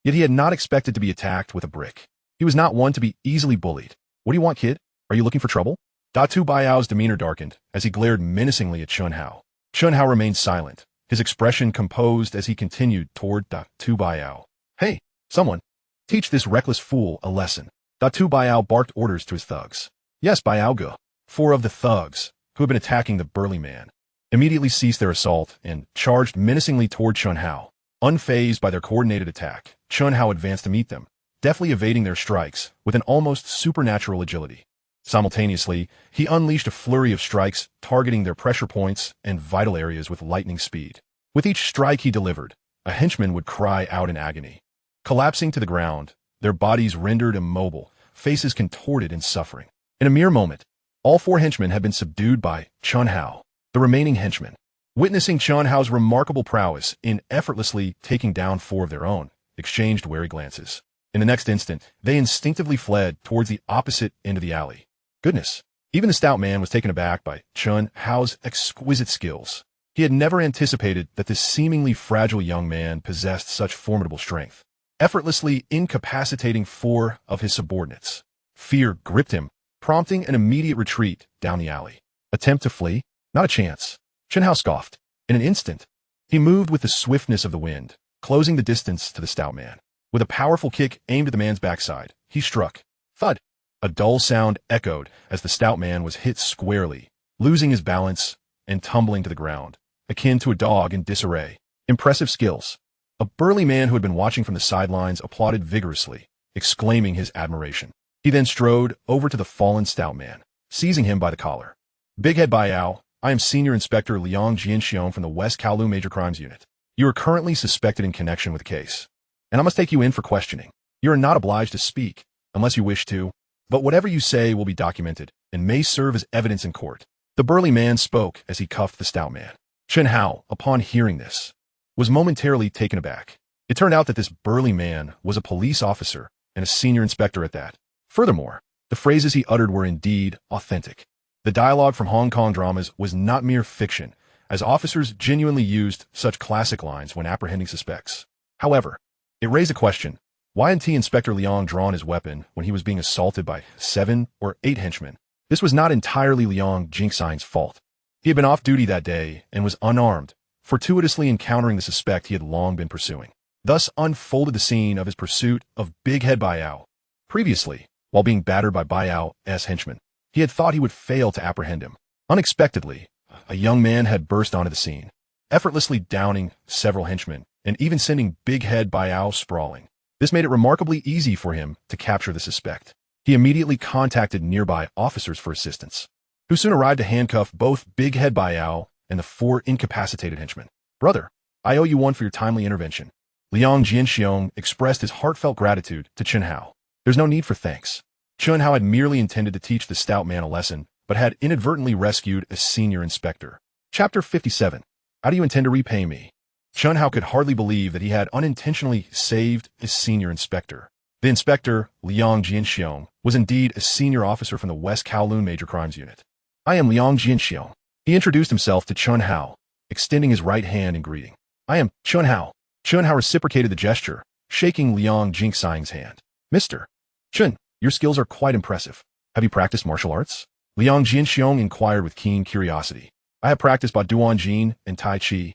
Yet he had not expected to be attacked with a brick. He was not one to be easily bullied. "What do you want, kid? Are you looking for trouble?" Datu Baiao's demeanor darkened as he glared menacingly at Chen Hao. Chen Hao remained silent, his expression composed as he continued toward Datu Baiao. "Hey, someone, teach this reckless fool a lesson." Datu Baiao barked orders to his thugs. "Yes, Baiao Ge." 4 of the thugs, who had been attacking the burly man, immediately ceased their assault and charged menacingly toward Chen Hao. Unfazed by their coordinated attack, Chen Hao advanced to meet them, deftly evading their strikes with an almost supernatural agility. Simultaneously, he unleashed a flurry of strikes targeting their pressure points and vital areas with lightning speed. With each strike he delivered, a henchman would cry out in agony. Collapsing to the ground, their bodies rendered immobile, faces contorted in suffering. In a mere moment, All 4 henchmen had been subdued by Chen Hao, the remaining henchman. Witnessing Chen Hao's remarkable prowess in effortlessly taking down 4 of their own, exchanged wary glances. In the next instant, they instinctively fled towards the opposite end of the alley. Goodness! Even the stout man was taken aback by Chen Hao's exquisite skills. He had never anticipated that this seemingly fragile young man possessed such formidable strength, effortlessly incapacitating 4 of his subordinates. Fear gripped him, prompting an immediate retreat down the alley. Attempt to flee? Not a chance. Chen Hao scoffed. In an instant, he moved with the swiftness of the wind, closing the distance to the stout man. With a powerful kick aimed at the man's backside, he struck. Thud! A dull sound echoed as the stout man was hit squarely, losing his balance and tumbling to the ground, akin to a dog in disarray. Impressive skills. A burly man who had been watching from the sidelines applauded vigorously, exclaiming his admiration. He then strode over to the fallen stout man, seizing him by the collar. Big Head Baiyao, I am Senior Inspector Liang Jianxiong from the West Kowloon Major Crimes Unit. You are currently suspected in connection with the case, and I must take you in for questioning. You are not obliged to speak, unless you wish to, but whatever you say will be documented and may serve as evidence in court. The burly man spoke as he cuffed the stout man. Chen Hao, upon hearing this, was momentarily taken aback. It turned out that this burly man was a police officer and a senior inspector at that. Furthermore, the phrases he uttered were indeed authentic. The dialogue from Hong Kong dramas was not mere fiction, as officers genuinely used such classic lines when apprehending suspects. However, it raised a question. Why hadn't Inspector Liang drawn his weapon when he was being assaulted by 7 or 8 henchmen? This was not entirely Liang Jingxiang's fault. He had been off duty that day and was unarmed, fortuitously encountering the suspect he had long been pursuing. Thus unfolded the scene of his pursuit of Big Head Baiyao. Previously, while being battered by Baiyao's henchmen, he had thought he would fail to apprehend him. Unexpectedly, a young man had burst onto the scene, effortlessly downing several henchmen and even sending Big Head Baiyao sprawling. This made it remarkably easy for him to capture the suspect. He immediately contacted nearby officers for assistance, who soon arrived to handcuff both Big Head Baiyao and the 4 incapacitated henchmen. Brother, I owe you one for your timely intervention. Liang Jianxiong expressed his heartfelt gratitude to Chen Hao. There's no need for thanks. Chen Hao had merely intended to teach the stout man a lesson, but had inadvertently rescued a senior inspector. Chapter 57. How do you intend to repay me? Chen Hao could hardly believe that he had unintentionally saved a senior inspector. The inspector, Liang Jianxiong, was indeed a senior officer from the West Kowloon Major Crimes Unit. I am Liang Jianxiong. He introduced himself to Chen Hao, extending his right hand in greeting. I am Chen Hao. Chen Hao reciprocated the gesture, shaking Liang Jingxiang's hand. Mr. Chen, your skills are quite impressive. Have you practiced martial arts? Liang Jianxiong inquired with keen curiosity. I have practiced Baoduan Jin and Tai Chi,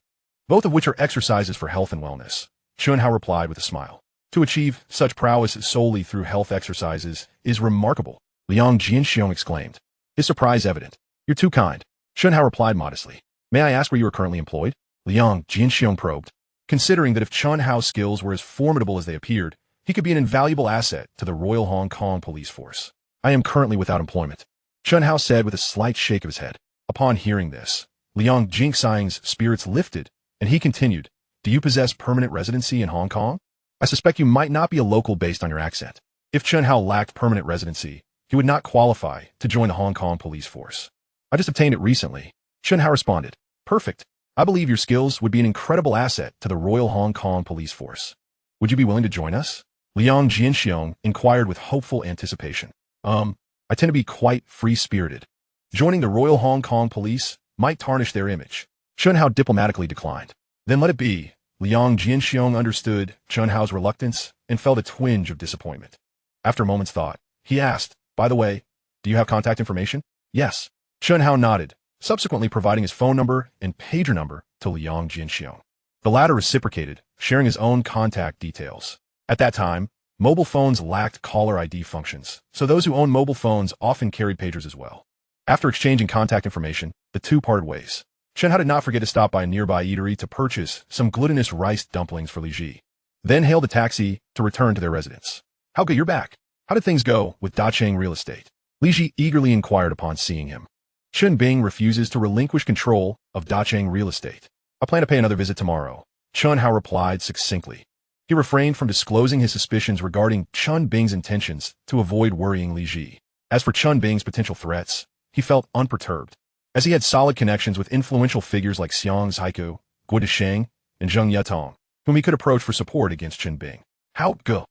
both of which are exercises for health and wellness. Chen Hao replied with a smile. To achieve such prowess solely through health exercises is remarkable, Liang Jianxiong exclaimed, his surprise evident. You're too kind. Chen Hao replied modestly. May I ask where you are currently employed? Liang Jianxiong probed, considering that if Chen Hao's skills were as formidable as they appeared, he could be an invaluable asset to the Royal Hong Kong Police Force. I am currently without employment, Chen Hao said with a slight shake of his head. Upon hearing this, Liang Jingxiang's spirits lifted, and he continued, do you possess permanent residency in Hong Kong? I suspect you might not be a local based on your accent. If Chen Hao lacked permanent residency, he would not qualify to join the Hong Kong Police Force. I just obtained it recently. Chen Hao responded. Perfect. I believe your skills would be an incredible asset to the Royal Hong Kong Police Force. Would you be willing to join us? Liang Jianxiong inquired with hopeful anticipation. I tend to be quite free-spirited. Joining the Royal Hong Kong Police might tarnish their image. Chen Hao diplomatically declined. Then let it be. Liang Jianxiong understood Chen Hao's reluctance and felt a twinge of disappointment. After a moment's thought, he asked, by the way, do you have contact information? Yes. Chen Hao nodded, subsequently providing his phone number and pager number to Liang Jianxiong. The latter reciprocated, sharing his own contact details. At that time, mobile phones lacked caller ID functions, so those who owned mobile phones often carried pagers as well. After exchanging contact information, the two parted ways. Chen Hao did not forget to stop by a nearby eatery to purchase some glutinous rice dumplings for Li Zhi, then hailed a taxi to return to their residence. How good you're back. How did things go with Dacheng Real Estate? Li Zhi eagerly inquired upon seeing him. Chen Bing refuses to relinquish control of Dacheng Real Estate. I plan to pay another visit tomorrow, Chen Hao replied succinctly. He refrained from disclosing his suspicions regarding Chen Bing's intentions to avoid worrying Li Zhi. As for Chen Bing's potential threats, he felt unperturbed, as he had solid connections with influential figures like Xiang Ziku, Guo Desheng, and Zheng Yetong, whom he could approach for support against Chen Bing. How go?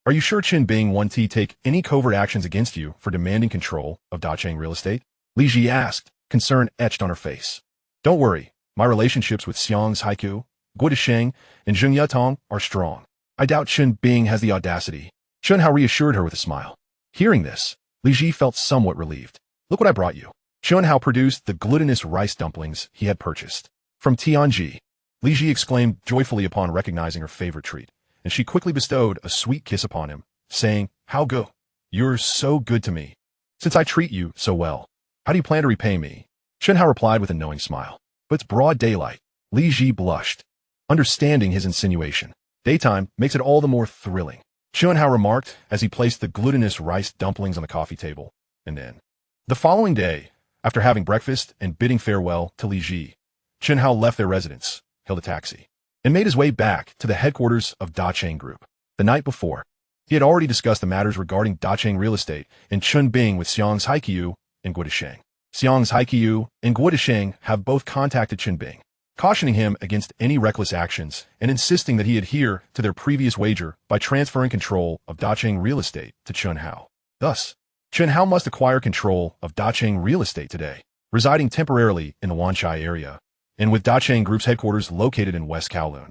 Are you sure Chen Bing won't take any covert actions against you for demanding control of Dacheng real estate? Li Zhi asked, concern etched on her face. Don't worry, my relationships with Xiang Ziku, Guo Desheng, and Zheng Yetong are strong. I doubt Chen Bing has the audacity. Chen Hao reassured her with a smile. Hearing this, Li Zhi felt somewhat relieved. Look what I brought you. Chen Hao produced the glutinous rice dumplings he had purchased. From Tianji, Li Zhi exclaimed joyfully upon recognizing her favorite treat, and she quickly bestowed a sweet kiss upon him, saying, How go? You're so good to me. Since I treat you so well, how do you plan to repay me? Chen Hao replied with a knowing smile. But it's broad daylight. Li Zhi blushed, understanding his insinuation. Daytime makes it all the more thrilling, Chen Hao remarked as he placed the glutinous rice dumplings on the coffee table. And then, the following day, after having breakfast and bidding farewell to Li Zhi, Chen Hao left their residence, hailed a taxi, and made his way back to the headquarters of Dacheng Group. The night before, he had already discussed the matters regarding Dacheng real estate and Chen Bing with Xiang Ziku and Guo Desheng. Xiang Ziku and Guo Desheng have both contacted Chen Bing, cautioning him against any reckless actions and insisting that he adhere to their previous wager by transferring control of Dacheng real estate to Chen Hao. Thus, Chen Hao must acquire control of Dacheng real estate today, residing temporarily in the Wanchai area, and with Dacheng Group's headquarters located in West Kowloon.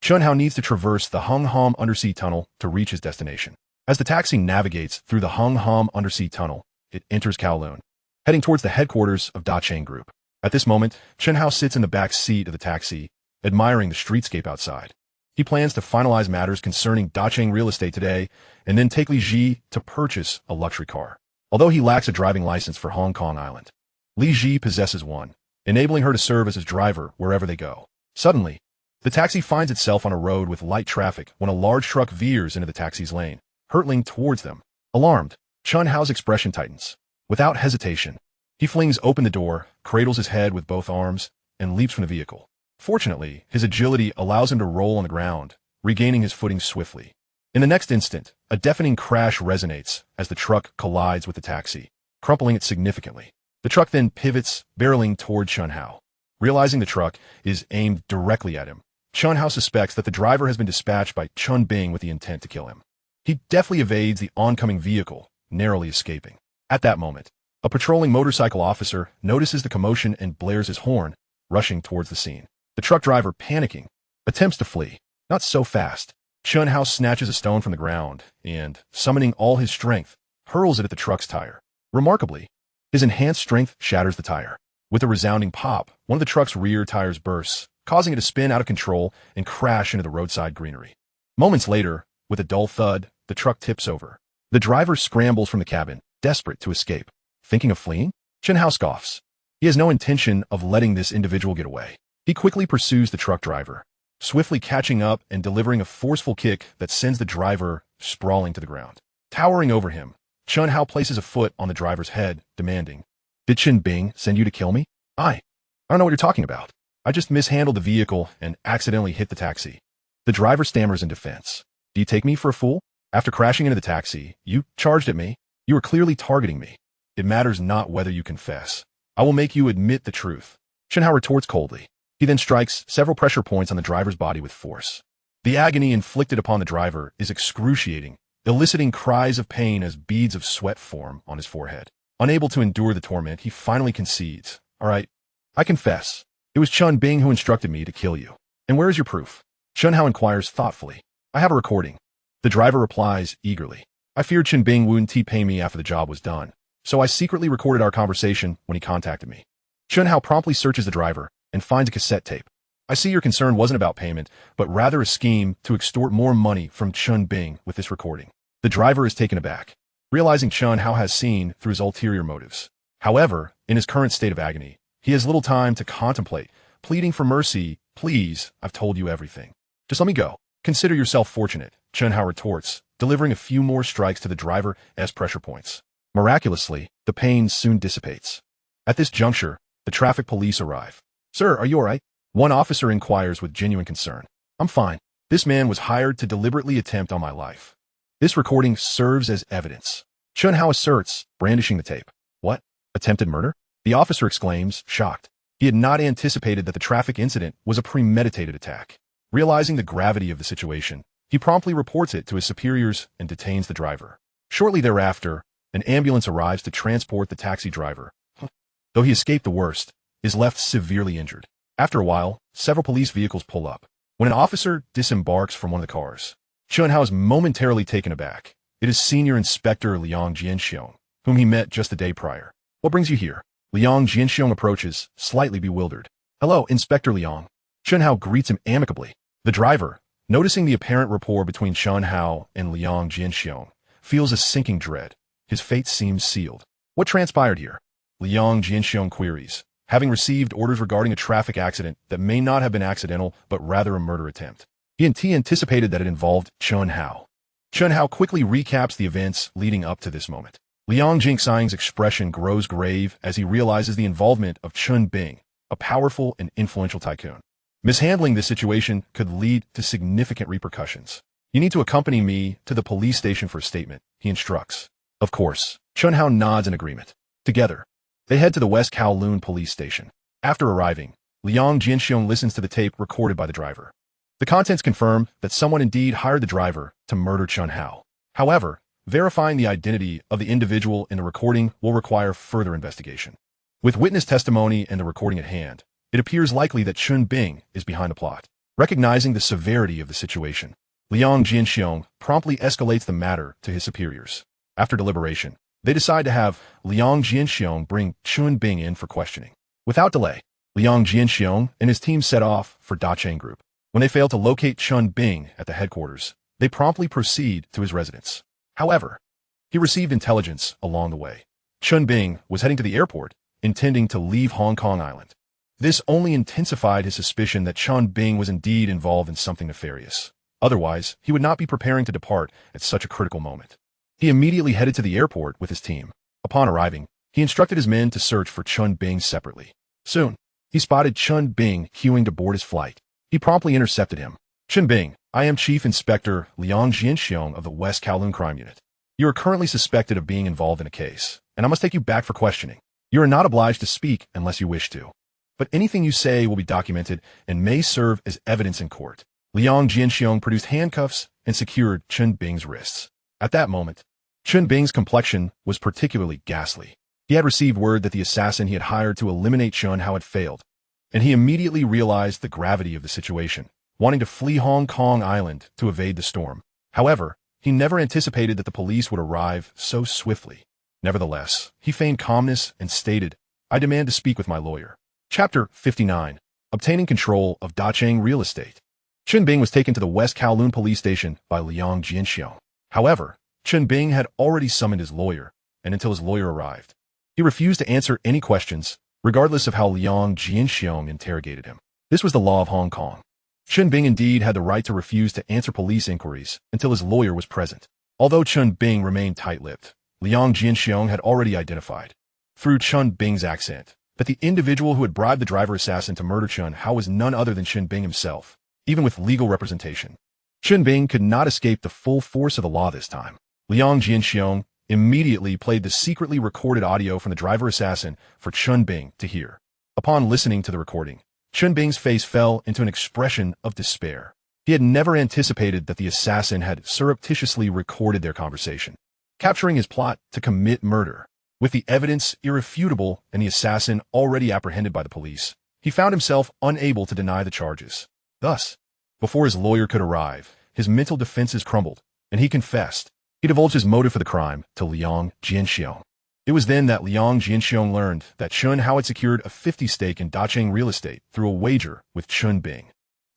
Chen Hao needs to traverse the Hung Hom undersea tunnel to reach his destination. As the taxi navigates through the Hung Hom undersea tunnel, it enters Kowloon, heading towards the headquarters of Dacheng Group. At this moment, Chen Hao sits in the back seat of the taxi, admiring the streetscape outside. He plans to finalize matters concerning Dacheng real estate today and then take Li Zhi to purchase a luxury car. Although he lacks a driving license for Hong Kong Island, Li Zhi possesses one, enabling her to serve as his driver wherever they go. Suddenly, the taxi finds itself on a road with light traffic when a large truck veers into the taxi's lane, hurtling towards them. Alarmed, Chen Hao's expression tightens. Without hesitation, he flings open the door, cradles his head with both arms, and leaps from the vehicle. Fortunately, his agility allows him to roll on the ground, regaining his footing swiftly. In the next instant, a deafening crash resonates as the truck collides with the taxi, crumpling it significantly. The truck then pivots, barreling toward Chen Hao. Realizing the truck is aimed directly at him, Chen Hao suspects that the driver has been dispatched by Chen Bing with the intent to kill him. He deftly evades the oncoming vehicle, narrowly escaping. At that moment, a patrolling motorcycle officer notices the commotion and blares his horn, rushing towards the scene. The truck driver, panicking, attempts to flee. Not so fast. Chen Hao snatches a stone from the ground and, summoning all his strength, hurls it at the truck's tire. Remarkably, his enhanced strength shatters the tire. With a resounding pop, one of the truck's rear tires bursts, causing it to spin out of control and crash into the roadside greenery. Moments later, with a dull thud, the truck tips over. The driver scrambles from the cabin, desperate to escape. Thinking of fleeing? Chen Hao scoffs. He has no intention of letting this individual get away. He quickly pursues the truck driver, swiftly catching up and delivering a forceful kick that sends the driver sprawling to the ground. Towering over him, Chen Hao places a foot on the driver's head, demanding, "Did Chen Bing send you to kill me?" I don't know what you're talking about. I just mishandled the vehicle and accidentally hit the taxi." The driver stammers in defense. "Do you take me for a fool? After crashing into the taxi, you charged at me. You were clearly targeting me. It matters not whether you confess. I will make you admit the truth." Chen Hao retorts coldly. He then strikes several pressure points on the driver's body with force. The agony inflicted upon the driver is excruciating, eliciting cries of pain as beads of sweat form on his forehead. Unable to endure the torment, he finally concedes. "All right, I confess. It was Chen Bing who instructed me to kill you. And where is your proof?" Chen Hao inquires thoughtfully. "I have a recording." The driver replies eagerly. "I feared Chen Bing wouldn't pay me after the job was done, so I secretly recorded our conversation when he contacted me." Chen Hao promptly searches the driver and finds a cassette tape. "I see your concern wasn't about payment, but rather a scheme to extort more money from Chen Bing with this recording." The driver is taken aback, realizing Chen Hao has seen through his ulterior motives. However, in his current state of agony, he has little time to contemplate, pleading for mercy. "Please, I've told you everything. Just let me go. Consider yourself fortunate," Chen Hao retorts, delivering a few more strikes to the driver as pressure points. Miraculously, the pain soon dissipates. At this juncture, the traffic police arrive. "Sir, are you all right?" One officer inquires with genuine concern. "I'm fine. This man was hired to deliberately attempt on my life. This recording serves as evidence," Chen Hao asserts, brandishing the tape. "What? Attempted murder? The officer exclaims, shocked. He had not anticipated that the traffic incident was a premeditated attack. Realizing the gravity of the situation, he promptly reports it to his superiors and detains the driver. Shortly thereafter, an ambulance arrives to transport the taxi driver. Though he escaped the worst, is left severely injured. After a while, several police vehicles pull up. When an officer disembarks from one of the cars, Chen Hao is momentarily taken aback. It is Senior Inspector Liang Jianxiong, whom he met just the day prior. What brings you here? Liang Jianxiong approaches, slightly bewildered. Hello, Inspector Liang. Chen Hao greets him amicably. The driver, noticing the apparent rapport between Chen Hao and Liang Jianxiong, feels a sinking dread. His fate seems sealed. What transpired here? Liang Jianxiong queries, having received orders regarding a traffic accident that may not have been accidental but rather a murder attempt. He anticipated that it involved Chen Hao. Chen Hao quickly recaps the events leading up to this moment. Liang Jingxiang's expression grows grave as he realizes the involvement of Chen Bing, a powerful and influential tycoon. Mishandling this situation could lead to significant repercussions. You need to accompany me to the police station for a statement, he instructs. Of course, Chen Hao nods in agreement. Together, they head to the West Kowloon police station. After arriving, Liang Jianxiong listens to the tape recorded by the driver. The contents confirm that someone indeed hired the driver to murder Chen Hao. However, verifying the identity of the individual in the recording will require further investigation. With witness testimony and the recording at hand, it appears likely that Chen Bing is behind the plot. Recognizing the severity of the situation, Liang Jianxiong promptly escalates the matter to his superiors. After deliberation, they decide to have Liang Jianxiong bring Chen Bing in for questioning. Without delay, Liang Jianxiong and his team set off for Dacheng Group. When they fail to locate Chen Bing at the headquarters, they promptly proceed to his residence. However, he received intelligence along the way. Chen Bing was heading to the airport, intending to leave Hong Kong Island. This only intensified his suspicion that Chen Bing was indeed involved in something nefarious. Otherwise, he would not be preparing to depart at such a critical moment. He immediately headed to the airport with his team. Upon arriving, he instructed his men to search for Chen Bing separately. Soon, he spotted Chen Bing queuing to board his flight. He promptly intercepted him. Chen Bing, I am Chief Inspector Liang Jianxiong of the West Kowloon Crime Unit. You are currently suspected of being involved in a case, and I must take you back for questioning. You are not obliged to speak unless you wish to. But anything you say will be documented and may serve as evidence in court. Liang Jianxiong produced handcuffs and secured Chen Bing's wrists. At that moment, Chen Bing's complexion was particularly ghastly. He had received word that the assassin he had hired to eliminate Chen Hao had failed, and he immediately realized the gravity of the situation, wanting to flee Hong Kong Island to evade the storm. However, he never anticipated that the police would arrive so swiftly. Nevertheless, he feigned calmness and stated, I demand to speak with my lawyer. Chapter 59. Obtaining control of Dacheng Real Estate. Chen Bing was taken to the West Kowloon police station by Liang Jianxiong. However, Chen Bing had already summoned his lawyer, and until his lawyer arrived, he refused to answer any questions, regardless of how Liang Jianxiong interrogated him. This was the law of Hong Kong. Chen Bing indeed had the right to refuse to answer police inquiries until his lawyer was present. Although Chen Bing remained tight-lipped, Liang Jianxiong had already identified, through Chen Bing's accent, that the individual who had bribed the driver-assassin to murder Chen Hao was none other than Chen Bing himself, even with legal representation. Chen Bing could not escape the full force of the law this time. Liang Jianxiong immediately played the secretly recorded audio from the driver-assassin for Chen Bing to hear. Upon listening to the recording, Chen Bing's face fell into an expression of despair. He had never anticipated that the assassin had surreptitiously recorded their conversation, capturing his plot to commit murder. With the evidence irrefutable and the assassin already apprehended by the police, he found himself unable to deny the charges. Thus, before his lawyer could arrive, his mental defenses crumbled, and he confessed. He divulged his motive for the crime to Liang Jianxiong. It was then that Liang Jianxiong learned that Chen Hao had secured a 50 stake in Dacheng Real Estate through a wager with Chen Bing.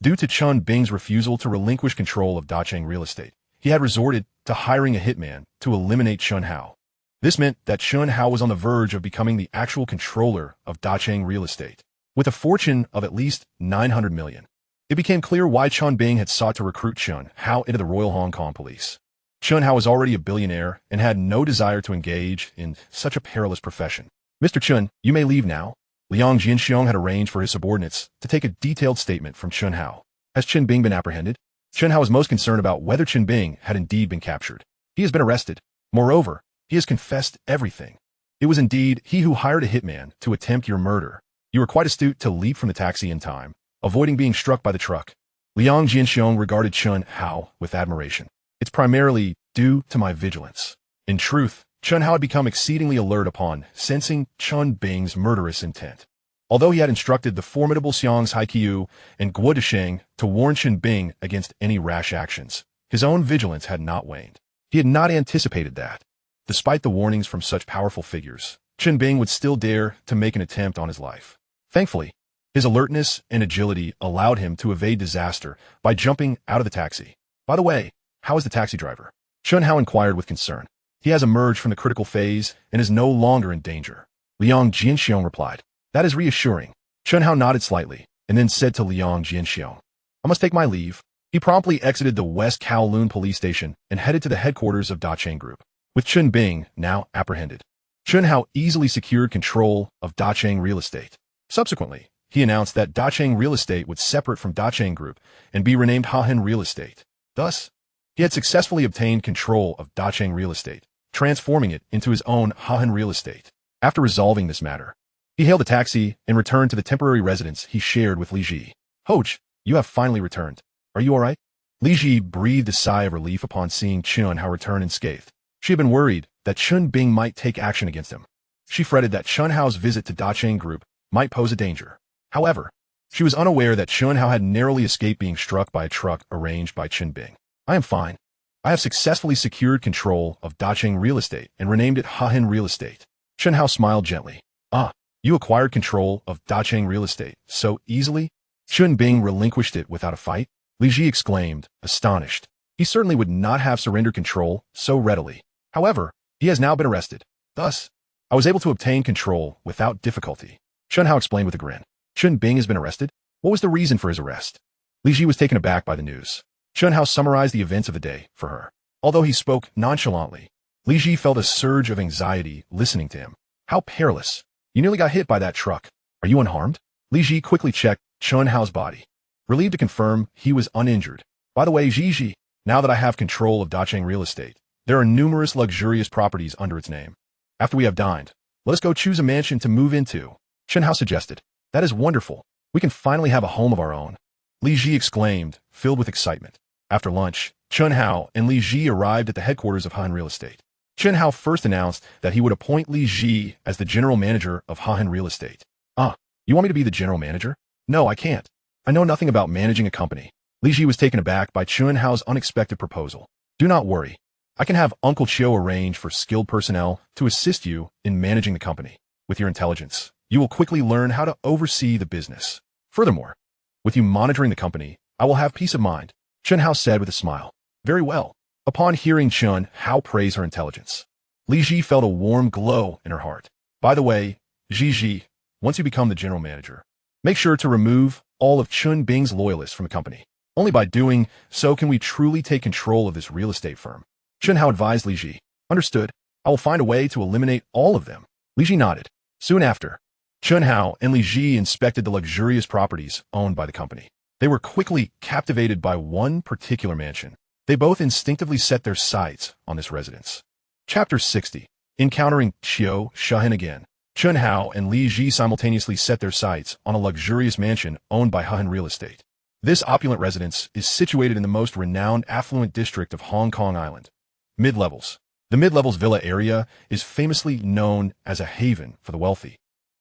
Due to Chen Bing's refusal to relinquish control of Dacheng Real Estate, he had resorted to hiring a hitman to eliminate Chen Hao. This meant that Chen Hao was on the verge of becoming the actual controller of Dacheng Real Estate, with a fortune of at least 900 million. It became clear why Chen Bing had sought to recruit Chen Hao into the Royal Hong Kong Police. Chen Hao was already a billionaire and had no desire to engage in such a perilous profession. Mr. Chen, you may leave now. Liang Jianxiong had arranged for his subordinates to take a detailed statement from Chen Hao. Has Chen Bing been apprehended? Chen Hao was most concerned about whether Chen Bing had indeed been captured. He has been arrested. Moreover, he has confessed everything. It was indeed he who hired a hitman to attempt your murder. You were quite astute to leap from the taxi in time, avoiding being struck by the truck. Liang Jianxiong regarded Chen Hao with admiration. It's primarily due to my vigilance. In truth, Chen Hao had become exceedingly alert upon sensing Chen Bing's murderous intent. Although he had instructed the formidable Xiang's Haiqiu and Guo Desheng to warn Chen Bing against any rash actions, his own vigilance had not waned. He had not anticipated that. Despite the warnings from such powerful figures, Chen Bing would still dare to make an attempt on his life. Thankfully, his alertness and agility allowed him to evade disaster by jumping out of the taxi. By the way, how is the taxi driver? Chen Hao inquired with concern. He has emerged from the critical phase and is no longer in danger. Liang Jianxiong replied. That is reassuring. Chen Hao nodded slightly and then said to Liang Jianxiong, I must take my leave. He promptly exited the West Kowloon police station and headed to the headquarters of Dacheng Group, with Chen Bing now apprehended. Chen Hao easily secured control of Dacheng Real Estate. Subsequently, he announced that Dacheng Real Estate would separate from Dacheng Group and be renamed Hahen Real Estate. Thus, he had successfully obtained control of Dacheng Real Estate, transforming it into his own Hahen Real Estate. After resolving this matter, he hailed a taxi and returned to the temporary residence he shared with Li Zhi. Hoch, you have finally returned. Are you all right? Li Zhi breathed a sigh of relief upon seeing Chen Hao return unscathed. She had been worried that Chen Bing might take action against him. She fretted that Chen Hao's visit to Dacheng Group might pose a danger. However, she was unaware that Chen Hao had narrowly escaped being struck by a truck arranged by Chen Bing. I am fine. I have successfully secured control of Dacheng Real Estate and renamed it Hahen Real Estate. Chen Hao smiled gently. Ah, you acquired control of Dacheng Real Estate so easily? Chen Bing relinquished it without a fight? Li Zhi exclaimed, astonished. He certainly would not have surrendered control so readily. However, he has now been arrested. Thus, I was able to obtain control without difficulty. Chen Hao explained with a grin. Chen Bing has been arrested? What was the reason for his arrest? Li Zhi was taken aback by the news. Chen Hao summarized the events of the day for her. Although he spoke nonchalantly, Li Zhi felt a surge of anxiety listening to him. How perilous. You nearly got hit by that truck. Are you unharmed? Li Zhi quickly checked Chen Hao's body, relieved to confirm he was uninjured. By the way, Zhi, now that I have control of Dacheng Real Estate, there are numerous luxurious properties under its name. After we have dined, let us go choose a mansion to move into. Chen Hao suggested. That is wonderful. We can finally have a home of our own. Li Zhi exclaimed, filled with excitement. After lunch, Chen Hao and Li Zhi arrived at the headquarters of Hahen Real Estate. Chen Hao first announced that he would appoint Li Zhi as the general manager of Hahen Real Estate. Ah, you want me to be the general manager? No, I can't. I know nothing about managing a company. Li Zhi was taken aback by Chen Hao's unexpected proposal. Do not worry. I can have Uncle Chiu arrange for skilled personnel to assist you in managing the company. With your intelligence, you will quickly learn how to oversee the business. Furthermore, with you monitoring the company, I will have peace of mind, Chen Hao said with a smile. Very well. Upon hearing Chen Hao praise her intelligence, Li Zhi felt a warm glow in her heart. By the way, Zhi, once you become the general manager, make sure to remove all of Chen Bing's loyalists from the company. Only by doing so can we truly take control of this real estate firm. Chen Hao advised Li Zhi. Understood. I will find a way to eliminate all of them. Li Zhi nodded. Soon after, Chen Hao and Li Zhi inspected the luxurious properties owned by the company. They were quickly captivated by one particular mansion. They both instinctively set their sights on this residence. Chapter 60. Encountering Qiu Shahin again. Chen Hao and Li Zhi simultaneously set their sights on a luxurious mansion owned by Hahen Real Estate. This opulent residence is situated in the most renowned affluent district of Hong Kong Island, Mid-Levels. The Mid-Levels villa area is famously known as a haven for the wealthy,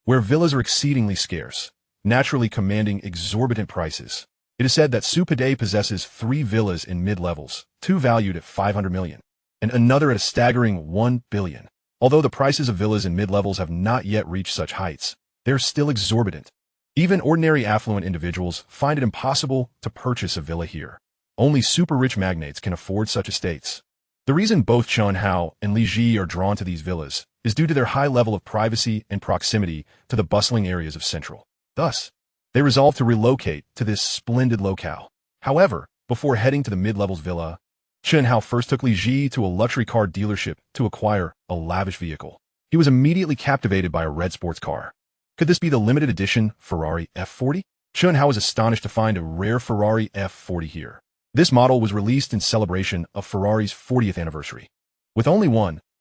where villas are exceedingly scarce, naturally commanding exorbitant prices. It is said that Su Pei possesses 3 villas in Mid-Levels, 2 valued at 500 million, and another at a staggering 1 billion. Although the prices of villas in Mid-Levels have not yet reached such heights, they are still exorbitant. Even ordinary affluent individuals find it impossible to purchase a villa here. Only super-rich magnates can afford such estates. The reason both Chen Hao and Li Zhi are drawn to these villas is due to their high level of privacy and proximity to the bustling areas of Central. Thus, they resolve to relocate to this splendid locale. However, before heading to the Mid-Levels villa, Chen Hao first took Li Zhi to a luxury car dealership to acquire a lavish vehicle. He was immediately captivated by a red sports car. Could this be the limited edition Ferrari F40? Chen Hao was astonished to find a rare Ferrari F40 here. This model was released in celebration of Ferrari's 40th anniversary. With only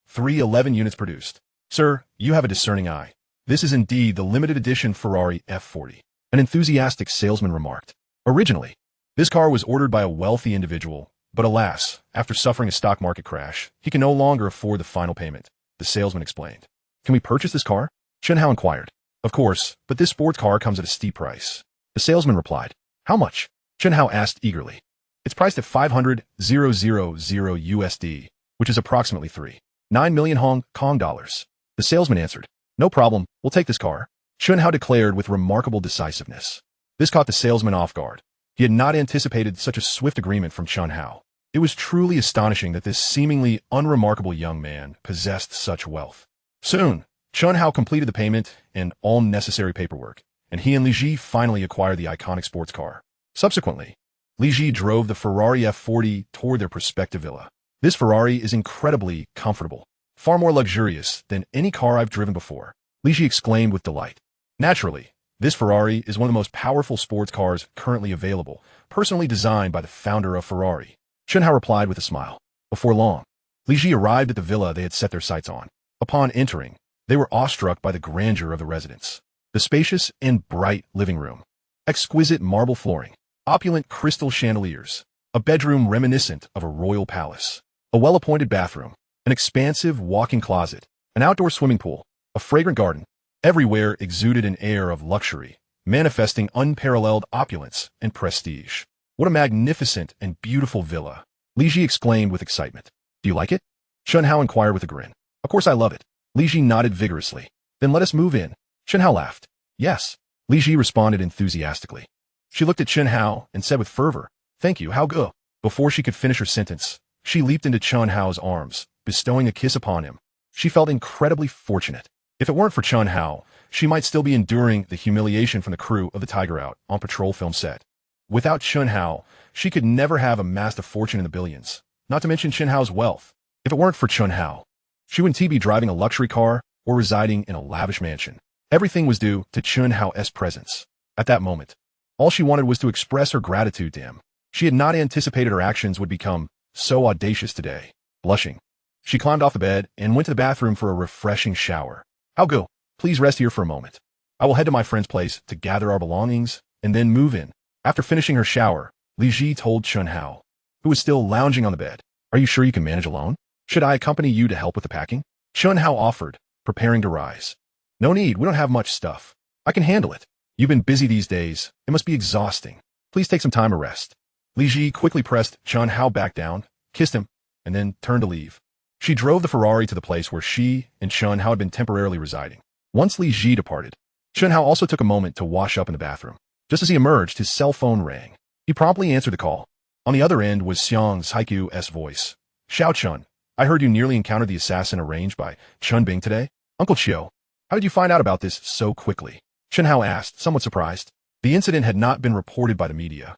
311 units produced, Sir, you have a discerning eye. This is indeed the limited edition Ferrari F40. An enthusiastic salesman remarked. Originally, this car was ordered by a wealthy individual, but alas, after suffering a stock market crash, he can no longer afford the final payment, the salesman explained. Can we purchase this car? Chen Hao inquired. Of course, but this sports car comes at a steep price. The salesman replied. How much? Chen Hao asked eagerly. It's priced at 500,000 USD, which is approximately 3.9 million Hong Kong dollars. The salesman answered. No problem, we'll take this car. Chen Hao declared with remarkable decisiveness. This caught the salesman off guard. He had not anticipated such a swift agreement from Chen Hao. It was truly astonishing that this seemingly unremarkable young man possessed such wealth. Soon, Chen Hao completed the payment and all necessary paperwork, and he and Li Zhi finally acquired the iconic sports car. Subsequently, Li Zhi drove the Ferrari F40 toward their prospective villa. This Ferrari is incredibly comfortable, far more luxurious than any car I've driven before, Li Zhi exclaimed with delight. Naturally, this Ferrari is one of the most powerful sports cars currently available, personally designed by the founder of Ferrari. Chen Hao replied with a smile. Before long, Li Zhi arrived at the villa they had set their sights on. Upon entering, they were awestruck by the grandeur of the residence. The spacious and bright living room, exquisite marble flooring, opulent crystal chandeliers, a bedroom reminiscent of a royal palace, a well-appointed bathroom, an expansive walk-in closet, an outdoor swimming pool, a fragrant garden. Everywhere exuded an air of luxury, manifesting unparalleled opulence and prestige. What a magnificent and beautiful villa, Li Zhi exclaimed with excitement. Do you like it? Chen Hao inquired with a grin. Of course I love it. Li Zhi nodded vigorously. Then let us move in. Chen Hao laughed. Yes, Li Zhi responded enthusiastically. She looked at Chen Hao and said with fervor, Thank you, Hao Ge. Before she could finish her sentence, she leaped into Chen Hao's arms, bestowing a kiss upon him. She felt incredibly fortunate. If it weren't for Chen Hao, she might still be enduring the humiliation from the crew of the Tiger Out on patrol film set. Without Chen Hao, she could never have amassed a fortune in the billions, not to mention Chen Hao's wealth. If it weren't for Chen Hao, she wouldn't be driving a luxury car or residing in a lavish mansion. Everything was due to Chen Hao's presence. At that moment, all she wanted was to express her gratitude to him. She had not anticipated her actions would become so audacious today. Blushing, she climbed off the bed and went to the bathroom for a refreshing shower. Hao Ge, please rest here for a moment. I will head to my friend's place to gather our belongings and then move in. After finishing her shower, Li Zhi told Chen Hao, who was still lounging on the bed, Are you sure you can manage alone? Should I accompany you to help with the packing? Chen Hao offered, preparing to rise. No need, we don't have much stuff. I can handle it. You've been busy these days. It must be exhausting. Please take some time to rest. Li Zhi quickly pressed Chen Hao back down, kissed him, and then turned to leave. She drove the Ferrari to the place where she and Chen Hao had been temporarily residing. Once Li Zhi departed, Chen Hao also took a moment to wash up in the bathroom. Just as he emerged, his cell phone rang. He promptly answered the call. On the other end was Xiang Haiqiu's voice. Xiao Chun, I heard you nearly encountered the assassin arranged by Chun Bing today. Uncle Chiu, how did you find out about this so quickly? Chen Hao asked, somewhat surprised. The incident had not been reported by the media,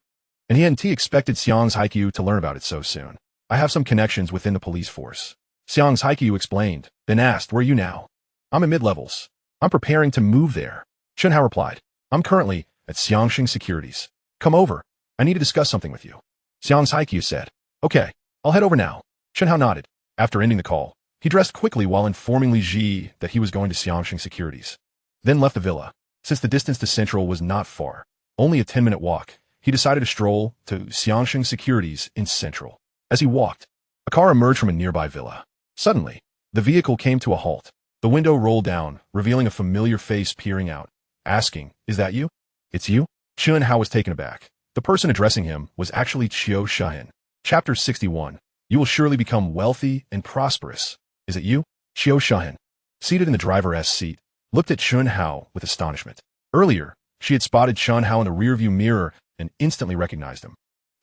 and he hadn't expected Xiang Haiqiu to learn about it so soon. I have some connections within the police force. Xiang Haiqiu explained, then asked, Where are you now? I'm in mid-levels. I'm preparing to move there. Chen Hao replied, I'm currently at Xiangxing Securities. Come over. I need to discuss something with you. Xiang Haiqiu said, Okay, I'll head over now. Chen Hao nodded. After ending the call, he dressed quickly while informing Li Zhi that he was going to Xiangxing Securities. Then left the villa. Since the distance to Central was not far, only a 10-minute walk, he decided to stroll to Xiangxing Securities in Central. As he walked, a car emerged from a nearby villa. Suddenly, the vehicle came to a halt. The window rolled down, revealing a familiar face peering out, asking, Is that you? It's you? Chen Hao was taken aback. The person addressing him was actually Qiu Shahin. Chapter 61. You will surely become wealthy and prosperous. Is it you? Qiu Shahin, seated in the driver's seat, looked at Chen Hao with astonishment. Earlier, she had spotted Chen Hao in the rearview mirror and instantly recognized him,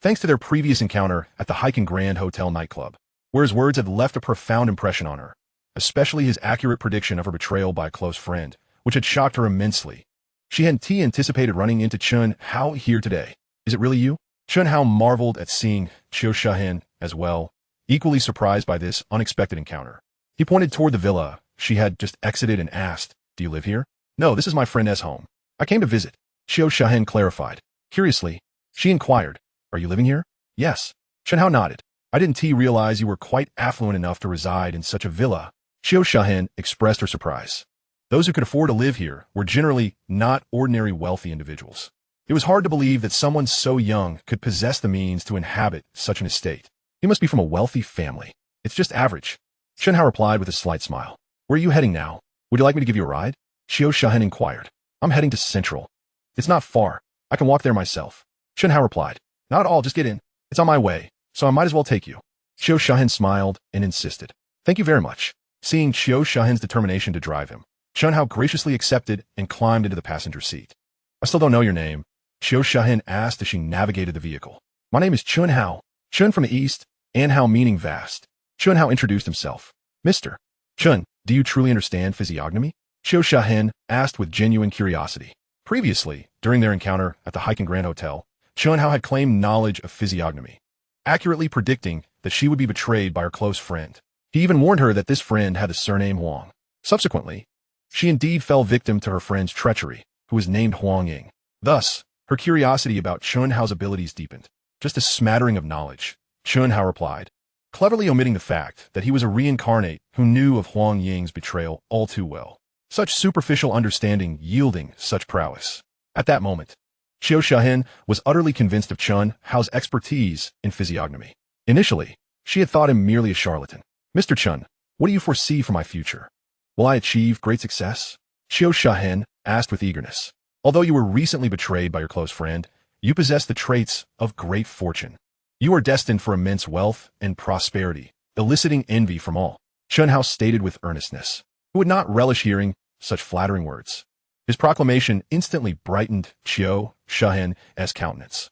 thanks to their previous encounter at the Hiking Grand Hotel nightclub, where his words had left a profound impression on her, especially his accurate prediction of her betrayal by a close friend, which had shocked her immensely. She hadn't anticipated running into Chen Hao here today. Is it really you? Chen Hao marveled at seeing Qiu Shahin as well, equally surprised by this unexpected encounter. He pointed toward the villa she had just exited and asked, Do you live here? No, this is my friend's home. I came to visit. Qiu Shahin clarified. Curiously, she inquired, Are you living here? Yes. Chen Hao nodded. I didn't realize you were quite affluent enough to reside in such a villa. Xiao Shahen expressed her surprise. Those who could afford to live here were generally not ordinary wealthy individuals. It was hard to believe that someone so young could possess the means to inhabit such an estate. He must be from a wealthy family. It's just average. Chen Hao replied with a slight smile. Where are you heading now? Would you like me to give you a ride? Xiao Shahen inquired. I'm heading to Central. It's not far. I can walk there myself. Chen Hao replied. Not at all, just get in. It's on my way, so I might as well take you. Xiao Shahen smiled and insisted. Thank you very much. Seeing Xiao Shahen's determination to drive him, Chen Hao graciously accepted and climbed into the passenger seat. I still don't know your name, Xiao Shahen asked as she navigated the vehicle. My name is Chen Hao. Chen from the east, and Hao meaning vast. Chen Hao introduced himself. Mr. Chen, do you truly understand physiognomy? Xiao Shahen asked with genuine curiosity. Previously, during their encounter at the Hiking Grand Hotel, Chen Hao had claimed knowledge of physiognomy, accurately predicting that she would be betrayed by her close friend. He even warned her that this friend had the surname Huang. Subsequently, she indeed fell victim to her friend's treachery, who was named Huang Ying. Thus, her curiosity about Chen Hao's abilities deepened. Just a smattering of knowledge, Chen Hao replied, cleverly omitting the fact that he was a reincarnate who knew of Huang Ying's betrayal all too well. Such superficial understanding yielding such prowess. At that moment, Xiao Shahen was utterly convinced of Chen Hao's expertise in physiognomy. Initially, she had thought him merely a charlatan. Mr. Chen, what do you foresee for my future? Will I achieve great success? Xiao Shahen asked with eagerness. Although you were recently betrayed by your close friend, you possess the traits of great fortune. You are destined for immense wealth and prosperity, eliciting envy from all. Chen Hao stated with earnestness, who would not relish hearing such flattering words. His proclamation instantly brightened Xiao Shahen's countenance.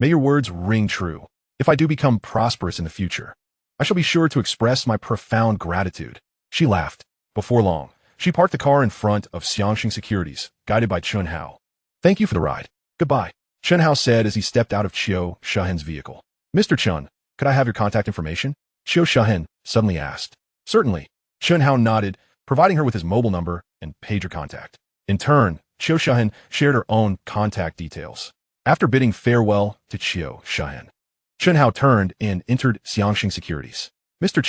May your words ring true. If I do become prosperous in the future, I shall be sure to express my profound gratitude. She laughed. Before long, she parked the car in front of Xiangxing Securities, guided by Chen Hao. Thank you for the ride. Goodbye, Chen Hao said as he stepped out of Xiao Shahen's vehicle. Mr. Chen, could I have your contact information? Xiao Shahen suddenly asked. Certainly. Chen Hao nodded, providing her with his mobile number and pager contact. In turn, Xiao Shahen shared her own contact details. After bidding farewell to Xiao Shahen, Chen Hao turned and entered Xiangxing Securities. Mr.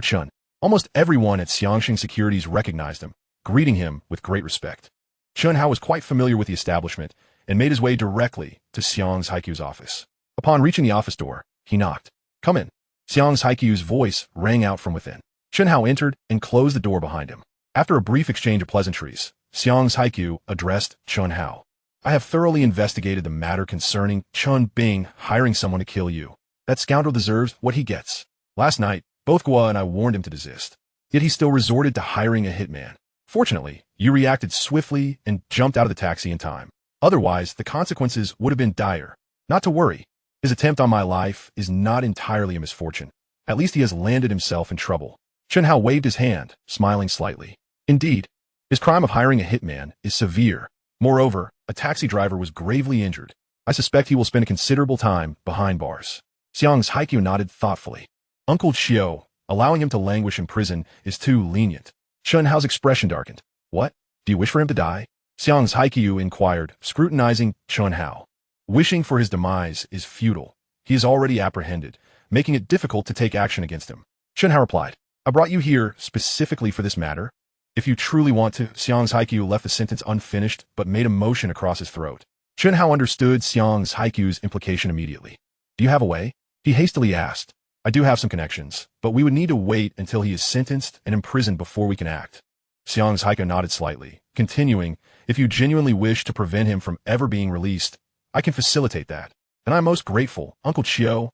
Chen. Almost everyone at Xiangxing Securities recognized him, greeting him with great respect. Chen Hao was quite familiar with the establishment and made his way directly to Xiang's Haikyu's office. Upon reaching the office door, he knocked. Come in. Xiang's Haikyu's voice rang out from within. Chen Hao entered and closed the door behind him. After a brief exchange of pleasantries, Xiang's Haikyu addressed Chen Hao. I have thoroughly investigated the matter concerning Chun Bing hiring someone to kill you. That scoundrel deserves what he gets. Last night, both Gua and I warned him to desist. Yet he still resorted to hiring a hitman. Fortunately, you reacted swiftly and jumped out of the taxi in time. Otherwise, the consequences would have been dire. Not to worry. His attempt on my life is not entirely a misfortune. At least he has landed himself in trouble. Chen Hao waved his hand, smiling slightly. Indeed, his crime of hiring a hitman is severe. Moreover, a taxi driver was gravely injured. I suspect he will spend a considerable time behind bars. Xiang's Haikyu nodded thoughtfully. Uncle Xiao, allowing him to languish in prison is too lenient. Chen Hao's expression darkened. What? Do you wish for him to die? Xiang's Haikyu inquired, scrutinizing Chen Hao. Wishing for his demise is futile. He is already apprehended, making it difficult to take action against him. Chen Hao replied, I brought you here specifically for this matter. If you truly want to, Xiang's Haikyu left the sentence unfinished but made a motion across his throat. Chen Hao understood Xiang's Haikyu's implication immediately. Do you have a way? He hastily asked. I do have some connections, but we would need to wait until he is sentenced and imprisoned before we can act. Xiang's Haikyu nodded slightly, continuing, if you genuinely wish to prevent him from ever being released, I can facilitate that. And I'm most grateful, Uncle Xiao.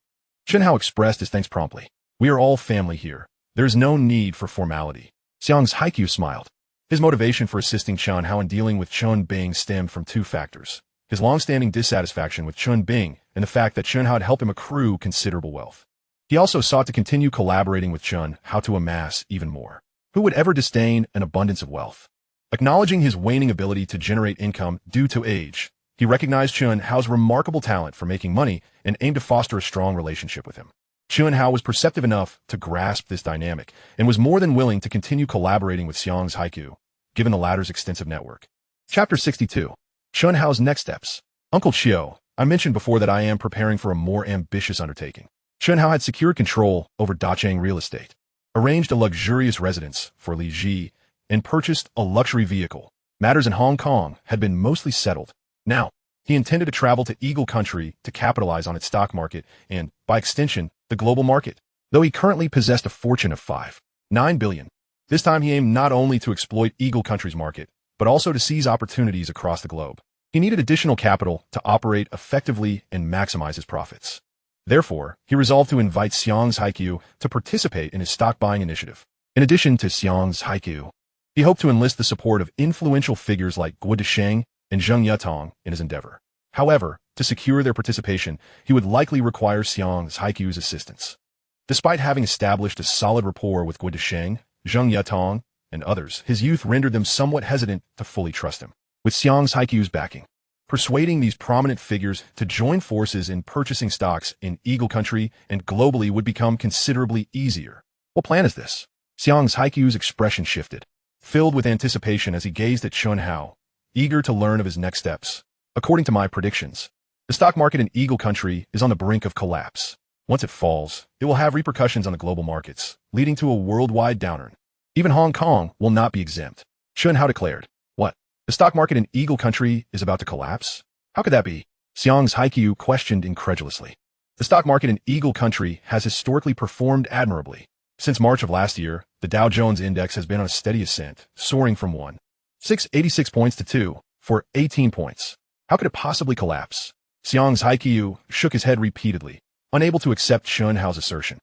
Chen Hao expressed his thanks promptly. We are all family here. There is no need for formality. Xiang's Haikyu smiled. His motivation for assisting Chen Hao in dealing with Chun Bing stemmed from two factors. His long-standing dissatisfaction with Chun Bing and the fact that Chen Hao had helped him accrue considerable wealth. He also sought to continue collaborating with Chen Hao to amass even more. Who would ever disdain an abundance of wealth? Acknowledging his waning ability to generate income due to age, he recognized Chen Hao's remarkable talent for making money and aimed to foster a strong relationship with him. Chen Hao was perceptive enough to grasp this dynamic and was more than willing to continue collaborating with Xiang's Haikyu, given the latter's extensive network. Chapter 62. Chen Hao's next steps. Uncle Xiao, I mentioned before that I am preparing for a more ambitious undertaking. Chen Hao had secured control over Dacheng real estate. arranged a luxurious residence for Li Zhi, and purchased a luxury vehicle. Matters in Hong Kong had been mostly settled. Now, he intended to travel to Eagle Country to capitalize on its stock market and, by extension, the global market. Though he currently possessed a fortune of $5.9 billion, this time he aimed not only to exploit Eagle Country's market, but also to seize opportunities across the globe. He needed additional capital to operate effectively and maximize his profits. Therefore, he resolved to invite Xiang's Haiqiu to participate in his stock-buying initiative. In addition to Xiang's Haiqiu, he hoped to enlist the support of influential figures like Guo Desheng and Zheng Yutong in his endeavor. However, to secure their participation, he would likely require Xiang's Haiqiu's assistance. Despite having established a solid rapport with Guo Desheng, Zheng Yutong, and others, his youth rendered them somewhat hesitant to fully trust him. With Xiang's Haiqiu's backing, persuading these prominent figures to join forces in purchasing stocks in Eagle Country and globally would become considerably easier. What plan is this? Xiang's Haiqiu's expression shifted, filled with anticipation as he gazed at Chen Hao, eager to learn of his next steps. According to my predictions, the stock market in Eagle Country is on the brink of collapse. Once it falls, it will have repercussions on the global markets, leading to a worldwide downturn. Even Hong Kong will not be exempt. Chen Hao declared. What? The stock market in Eagle Country is about to collapse? How could that be? Xiang's Haiqiu questioned incredulously. The stock market in Eagle Country has historically performed admirably. Since March of last year, the Dow Jones Index has been on a steady ascent, soaring from 1,686 points to 2,418 points. How could it possibly collapse? Xiang's Haiqiu shook his head repeatedly, unable to accept Chen Hao's assertion.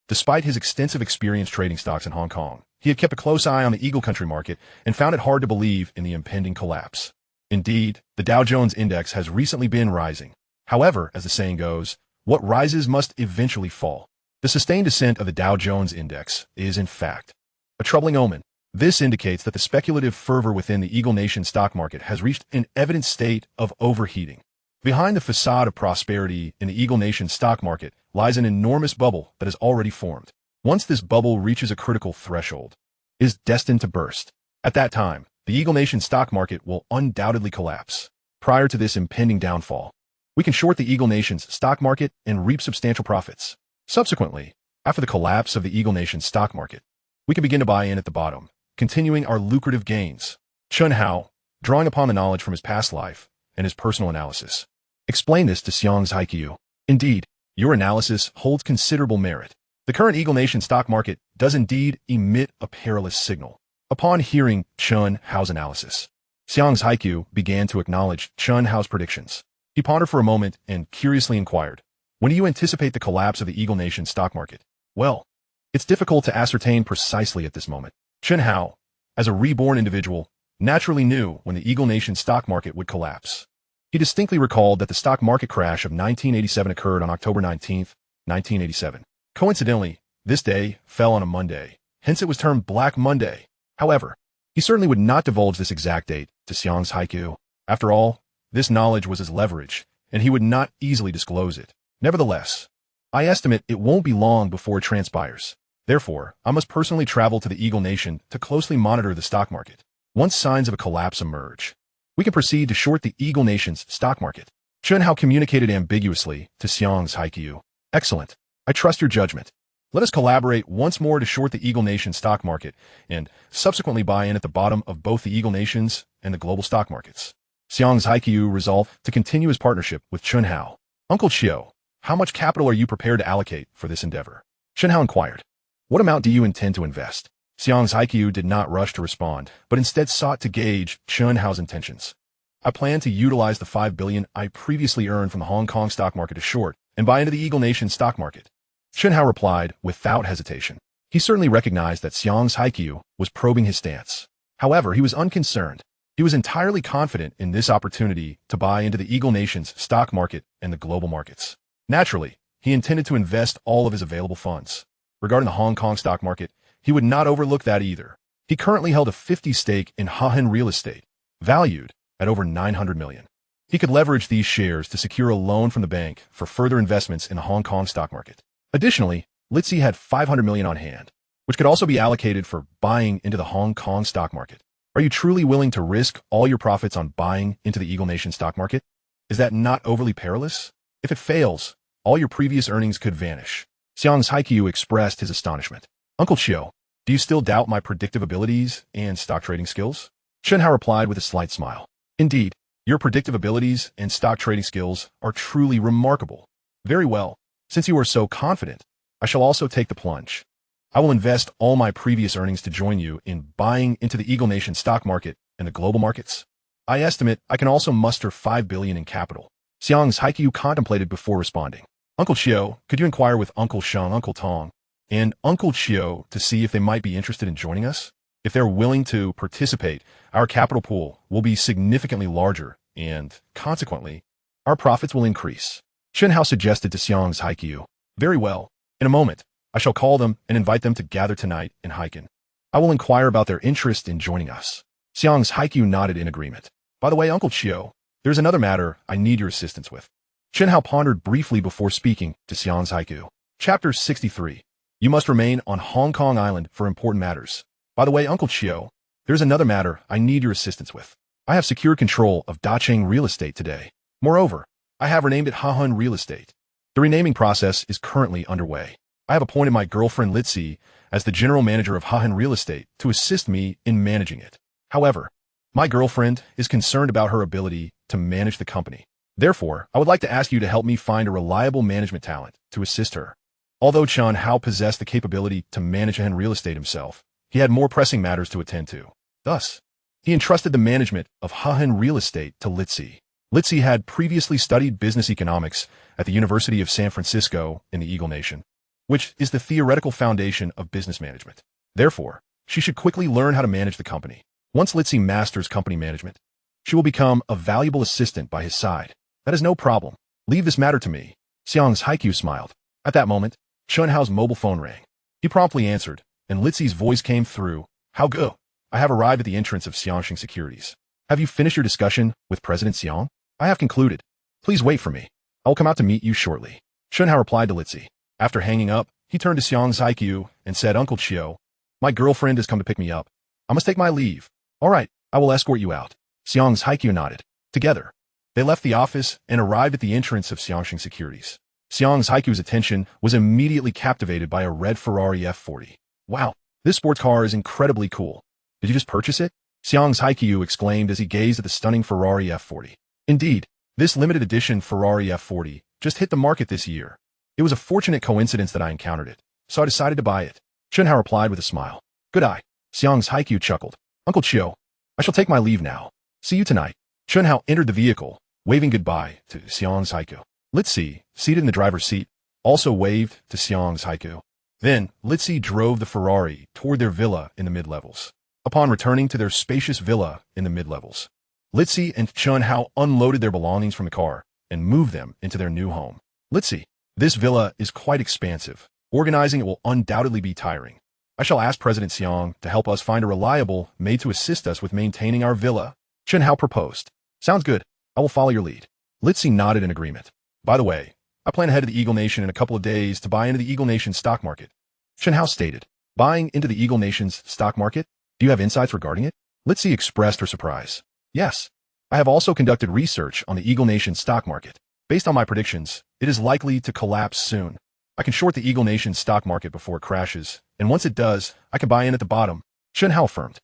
Despite his extensive experience trading stocks in Hong Kong, he had kept a close eye on the Eagle Country market and found it hard to believe in the impending collapse. Indeed, the Dow Jones Index has recently been rising. However, as the saying goes, what rises must eventually fall. The sustained descent of the Dow Jones Index is, in fact, a troubling omen. This indicates that the speculative fervor within the Eagle Nation stock market has reached an evident state of overheating. Behind the facade of prosperity in the Eagle Nation stock market lies an enormous bubble that has already formed. Once this bubble reaches a critical threshold, it is destined to burst. At that time, the Eagle Nation stock market will undoubtedly collapse. Prior to this impending downfall, we can short the Eagle Nation's stock market and reap substantial profits. Subsequently, after the collapse of the Eagle Nation stock market, we can begin to buy in at the bottom, continuing our lucrative gains. Chen Hao, drawing upon the knowledge from his past life and his personal analysis, explained this to Xiang's Haiqiu. Indeed, your analysis holds considerable merit. The current Eagle Nation stock market does indeed emit a perilous signal. Upon hearing Chen Hao's analysis, Xiang's Haiqiu began to acknowledge Chen Hao's predictions. He pondered for a moment and curiously inquired, when do you anticipate the collapse of the Eagle Nation stock market? Well, it's difficult to ascertain precisely at this moment. Chen Hao, as a reborn individual, naturally knew when the Eagle Nation stock market would collapse. He distinctly recalled that the stock market crash of 1987 occurred on October 19, 1987. Coincidentally, this day fell on a Monday, hence it was termed Black Monday. However, he certainly would not divulge this exact date to Xiang's Haiqiu. After all, this knowledge was his leverage, and he would not easily disclose it. Nevertheless, I estimate it won't be long before it transpires. Therefore, I must personally travel to the Eagle Nation to closely monitor the stock market. Once signs of a collapse emerge, we can proceed to short the Eagle Nation's stock market. Chen Hao communicated ambiguously to Xiang's Haiqiu. Excellent. I trust your judgment. Let us collaborate once more to short the Eagle Nation stock market and subsequently buy in at the bottom of both the Eagle Nations and the global stock markets. Xiang's Haiqiu resolved to continue his partnership with Chen Hao. Uncle Chiu, how much capital are you prepared to allocate for this endeavor? Chen Hao inquired. What amount do you intend to invest? Xiang's Haiqiu did not rush to respond, but instead sought to gauge Chen Hao's intentions. I plan to utilize the $5 billion I previously earned from the Hong Kong stock market to short and buy into the Eagle Nation stock market. Chen Hao replied without hesitation. He certainly recognized that Xiang's Haiqiu was probing his stance. However, he was unconcerned. He was entirely confident in this opportunity to buy into the Eagle Nation's stock market and the global markets. Naturally, he intended to invest all of his available funds. Regarding the Hong Kong stock market, he would not overlook that either. He currently held a 50% stake in Hahen Real Estate, valued at over $900 million. He could leverage these shares to secure a loan from the bank for further investments in the Hong Kong stock market. Additionally, Li Zhi had $500 million on hand, which could also be allocated for buying into the Hong Kong stock market. Are you truly willing to risk all your profits on buying into the Eagle Nation stock market? Is that not overly perilous? If it fails, all your previous earnings could vanish. Xiang's Haiqiu expressed his astonishment. Uncle Chiu, do you still doubt my predictive abilities and stock trading skills? Chen Hao replied with a slight smile. Indeed, your predictive abilities and stock trading skills are truly remarkable. Very well. Since you are so confident, I shall also take the plunge. I will invest all my previous earnings to join you in buying into the Eagle Nation stock market and the global markets. I estimate I can also muster 5 billion in capital. Xiang's Haiku contemplated before responding. Uncle Chiu, could you inquire with Uncle Shang, Uncle Tong, and Uncle Chiu to see if they might be interested in joining us? If they're willing to participate, our capital pool will be significantly larger, and, consequently, our profits will increase. Chen Hao suggested to Xiang's Haiku. Very well. In a moment, I shall call them and invite them to gather tonight in Haiken. I will inquire about their interest in joining us. Xiang's Haiku nodded in agreement. By the way, Uncle Chiu, there's another matter I need your assistance with. Chen Hao pondered briefly before speaking to Xiang's Haiku. Chapter 63. You must remain on Hong Kong Island for important matters. By the way, Uncle Chiu, there's another matter I need your assistance with. I have secured control of Dacheng Real Estate today. Moreover, I have renamed it Hahun Real Estate. The renaming process is currently underway. I have appointed my girlfriend Li Zhi as the general manager of Hahun Real Estate to assist me in managing it. However, my girlfriend is concerned about her ability to manage the company. Therefore, I would like to ask you to help me find a reliable management talent to assist her. Although Chen Hao possessed the capability to manage Hahun Real Estate himself, he had more pressing matters to attend to. Thus, he entrusted the management of Hahun Real Estate to Li Zhi. Li Zhi had previously studied business economics at the University of San Francisco in the Eagle Nation, which is the theoretical foundation of business management. Therefore, she should quickly learn how to manage the company. Once Li Zhi masters company management, she will become a valuable assistant by his side. That is no problem. Leave this matter to me. Xiang's Haiku smiled. At that moment, Chen Hao's mobile phone rang. He promptly answered, and Li Zhi's voice came through. How go? I have arrived at the entrance of Xiangxing Securities. Have you finished your discussion with President Xiang? I have concluded. Please wait for me. I will come out to meet you shortly. Chen Hao replied to Li Zhi. After hanging up, he turned to Xiang's Haiku and said, Uncle Chiu, my girlfriend has come to pick me up. I must take my leave. All right, I will escort you out. Xiang's Haiku nodded. Together, they left the office and arrived at the entrance of Xiangxing Securities. Xiang's Haiku's attention was immediately captivated by a red Ferrari F40. Wow, this sports car is incredibly cool. Did you just purchase it? Xiang's Haiku exclaimed as he gazed at the stunning Ferrari F40. Indeed, this limited edition Ferrari F40 just hit the market this year. It was a fortunate coincidence that I encountered it, so I decided to buy it. Chen Hao replied with a smile. Good eye. Xiang's Haiku chuckled. Uncle Chiu, I shall take my leave now. See you tonight. Chen Hao entered the vehicle, waving goodbye to Xiang's Haiku. Li Zhi, seated in the driver's seat, also waved to Xiang's Haiku. Then, Li Zhi drove the Ferrari toward their villa in the mid-levels. Upon returning to their spacious villa in the mid-levels, Li Zhi and Chen Hao unloaded their belongings from the car and moved them into their new home. Li Zhi, this villa is quite expansive. Organizing it will undoubtedly be tiring. I shall ask President Xiang to help us find a reliable maid to assist us with maintaining our villa. Chen Hao proposed. Sounds good. I will follow your lead. Li Zhi nodded in agreement. By the way, I plan to head to the Eagle Nation in a couple of days to buy into the Eagle Nation stock market. Chen Hao stated. Buying into the Eagle Nation's stock market? Do you have insights regarding it? Li Zhi expressed her surprise. Yes. I have also conducted research on the Eagle Nation stock market. Based on my predictions, it is likely to collapse soon. I can short the Eagle Nation stock market before it crashes, and once it does, I can buy in at the bottom. Chen Hao affirmed.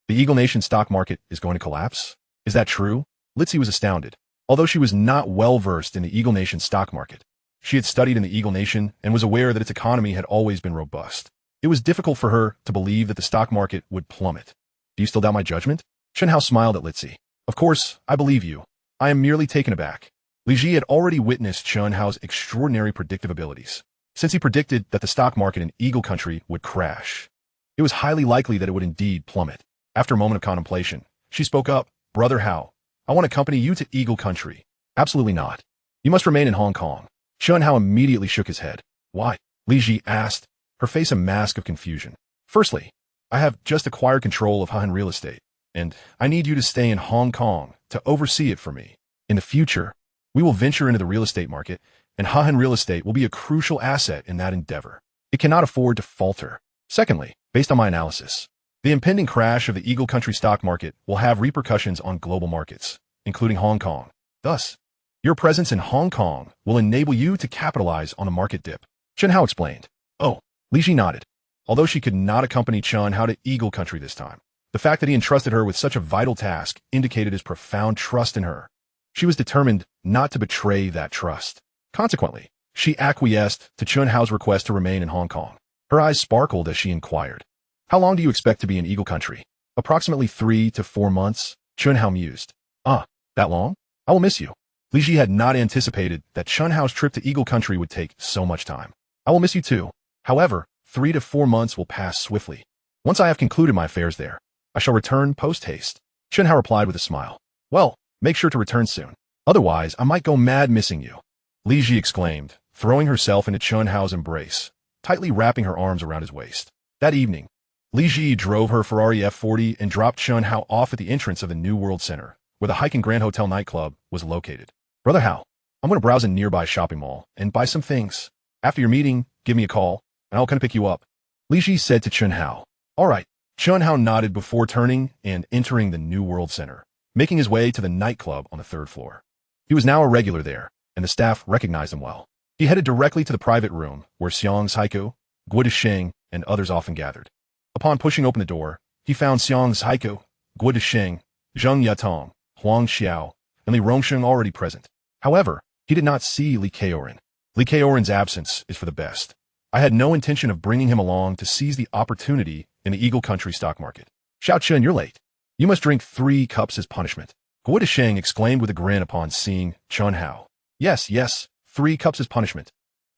The Eagle Nation stock market is going to collapse? Is that true? Li Zhi was astounded. Although she was not well-versed in the Eagle Nation stock market, she had studied in the Eagle Nation and was aware that its economy had always been robust. It was difficult for her to believe that the stock market would plummet. Do you still doubt my judgment? Chen Hao smiled at Li Zhi. Of course, I believe you. I am merely taken aback. Li Zhi had already witnessed Chen Hao's extraordinary predictive abilities. Since he predicted that the stock market in Eagle Country would crash, it was highly likely that it would indeed plummet. After a moment of contemplation, she spoke up. Brother Hao, I want to accompany you to Eagle Country. Absolutely not. You must remain in Hong Kong. Chen Hao immediately shook his head. Why? Li Zhi asked, her face a mask of confusion. Firstly, I have just acquired control of Hahun Real Estate, and I need you to stay in Hong Kong to oversee it for me. In the future, we will venture into the real estate market, and Hahun Real Estate will be a crucial asset in that endeavor. It cannot afford to falter. Secondly, based on my analysis, the impending crash of the Eagle Country stock market will have repercussions on global markets, including Hong Kong. Thus, your presence in Hong Kong will enable you to capitalize on the market dip. Chen Hao explained. Oh, Li Zhi nodded. Although she could not accompany Chen Hao to Eagle Country this time, the fact that he entrusted her with such a vital task indicated his profound trust in her. She was determined not to betray that trust. Consequently, she acquiesced to Chen Hao's request to remain in Hong Kong. Her eyes sparkled as she inquired, "How long do you expect to be in Eagle Country?" "Approximately 3 to 4 months, Chen Hao mused. "Ah, that long? I will miss you." Li Zhi had not anticipated that Chen Hao's trip to Eagle Country would take so much time. "I will miss you too. However, 3 to 4 months will pass swiftly. Once I have concluded my affairs there, I shall return post-haste." Chen Hao replied with a smile. "Well, make sure to return soon. Otherwise, I might go mad missing you." Li Zhi exclaimed, throwing herself into Chen Hao's embrace, tightly wrapping her arms around his waist. That evening, Li Zhi drove her Ferrari F40 and dropped Chen Hao off at the entrance of the New World Center, where the Hiking Grand Hotel nightclub was located. "Brother Hao, I'm going to browse a nearby shopping mall and buy some things. After your meeting, give me a call, and I'll come to pick you up," Li Zhi said to Chen Hao. "All right." Chen Hao nodded before turning and entering the New World Center, making his way to the nightclub on the 3rd floor. He was now a regular there, and the staff recognized him well. He headed directly to the private room where Xiang Haiku, Guo Desheng, and others often gathered. Upon pushing open the door, he found Xiang Haiku, Guo Desheng, Zheng Yatong, Huang Xiao, and Li Rongsheng already present. However, he did not see Li Keoran. Li Keoran's absence is for the best. I had no intention of bringing him along to seize the opportunity in the Eagle Country stock market. "Xiao Chen, you're late. You must drink 3 cups as punishment," Guo Desheng exclaimed with a grin upon seeing Chen Hao. Yes, 3 cups as punishment."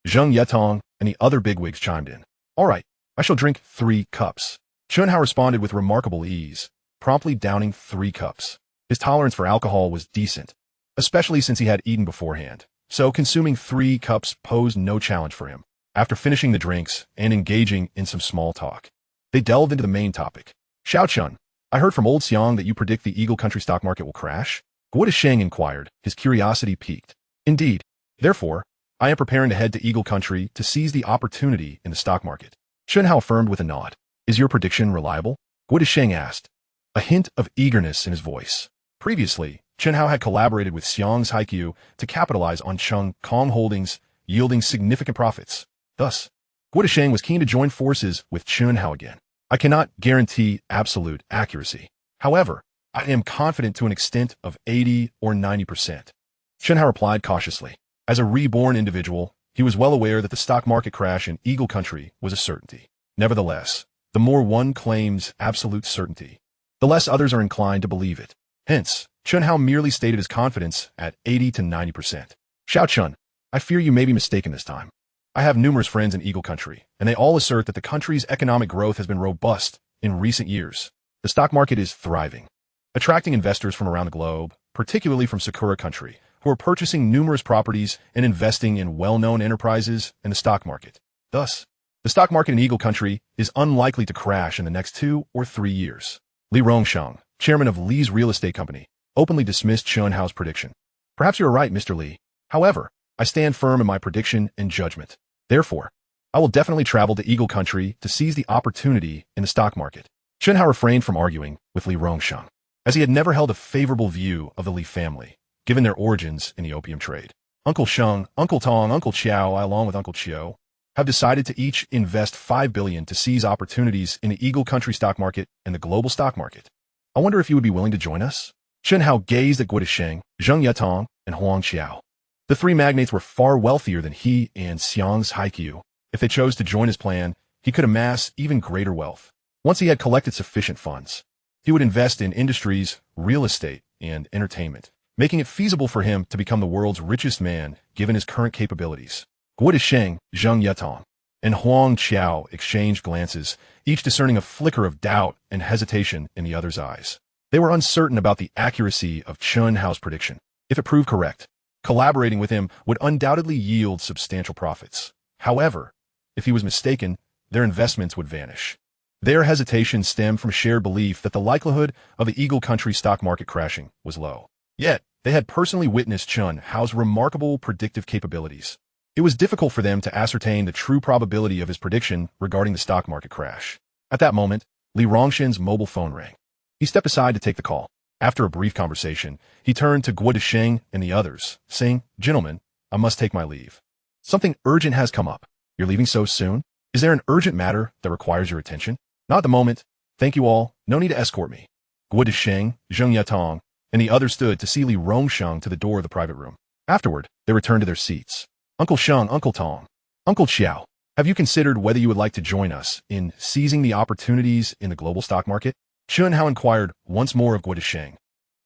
Zheng Yatong and the other bigwigs chimed in. "All right, I shall drink 3 cups." Chen Hao responded with remarkable ease, promptly downing 3 cups. His tolerance for alcohol was decent, especially since he had eaten beforehand, so consuming 3 cups posed no challenge for him. After finishing the drinks and engaging in some small talk, they delved into the main topic. "Xiao Chun, I heard from old Xiang that you predict the Eagle Country stock market will crash?" Guo Desheng inquired, his curiosity piqued. "Indeed. Therefore, I am preparing to head to Eagle Country to seize the opportunity in the stock market." Chen Hao affirmed with a nod. "Is your prediction reliable?" Guo Desheng asked, a hint of eagerness in his voice. Previously, Chen Hao had collaborated with Xiang Haiku to capitalize on Cheng Kong holdings, yielding significant profits. Thus, Guo Desheng was keen to join forces with Chen Hao again. "I cannot guarantee absolute accuracy. However, I am confident to an extent of 80 or 90%. Chen Hao replied cautiously. As a reborn individual, he was well aware that the stock market crash in Eagle Country was a certainty. Nevertheless, the more one claims absolute certainty, the less others are inclined to believe it. Hence, Chen Hao merely stated his confidence at 80 to 90%. "Xiao Chun, I fear you may be mistaken this time. I have numerous friends in Eagle Country, and they all assert that the country's economic growth has been robust in recent years. The stock market is thriving, attracting investors from around the globe, particularly from Sakura Country, who are purchasing numerous properties and investing in well-known enterprises in the stock market. Thus, the stock market in Eagle Country is unlikely to crash in the next 2 or 3 years." Li Rongsheng, chairman of Li's real estate company, openly dismissed Chen Hao's prediction. "Perhaps you are right, Mr. Li. However, I stand firm in my prediction and judgment. Therefore, I will definitely travel to Eagle Country to seize the opportunity in the stock market." Chen Hao refrained from arguing with Li Rongsheng, as he had never held a favorable view of the Li family, given their origins in the opium trade. Uncle Sheng, Uncle Tong, Uncle Qiao, along with Uncle Chiu, have decided to each invest 5 billion to seize opportunities in the Eagle Country stock market and the global stock market. I wonder if you would be willing to join us? Chen Hao gazed at Guo Desheng, Zheng Yatong, and Huang Qiao. The 3 magnates were far wealthier than he and Xiang Haiku. If they chose to join his plan, he could amass even greater wealth. Once he had collected sufficient funds, he would invest in industries, real estate, and entertainment, making it feasible for him to become the world's richest man given his current capabilities. Guo Desheng, Zheng Yatong, and Huang Qiao exchanged glances, each discerning a flicker of doubt and hesitation in the other's eyes. They were uncertain about the accuracy of Chen Hao's prediction. If it proved correct, collaborating with him would undoubtedly yield substantial profits. However, if he was mistaken, their investments would vanish. Their hesitation stemmed from shared belief that the likelihood of the Eagle Country stock market crashing was low. Yet, they had personally witnessed Chen Hao's remarkable predictive capabilities. It was difficult for them to ascertain the true probability of his prediction regarding the stock market crash. At that moment, Li Rongsheng's mobile phone rang. He stepped aside to take the call. After a brief conversation, he turned to Guo Desheng and the others, saying, "Gentlemen, I must take my leave. Something urgent has come up." "You're leaving so soon?" Is there an urgent matter that requires your attention? Not at the moment. Thank you all. No need to escort me. Guo Disheng, Zheng Yatong, and the others stood to see Li Rongsheng to the door of the private room. Afterward, they returned to their seats. Uncle Sheng, Uncle Tong, Uncle Xiao, have you considered whether you would like to join us in seizing the opportunities in the global stock market? Chen Hao inquired once more of Guo Disheng.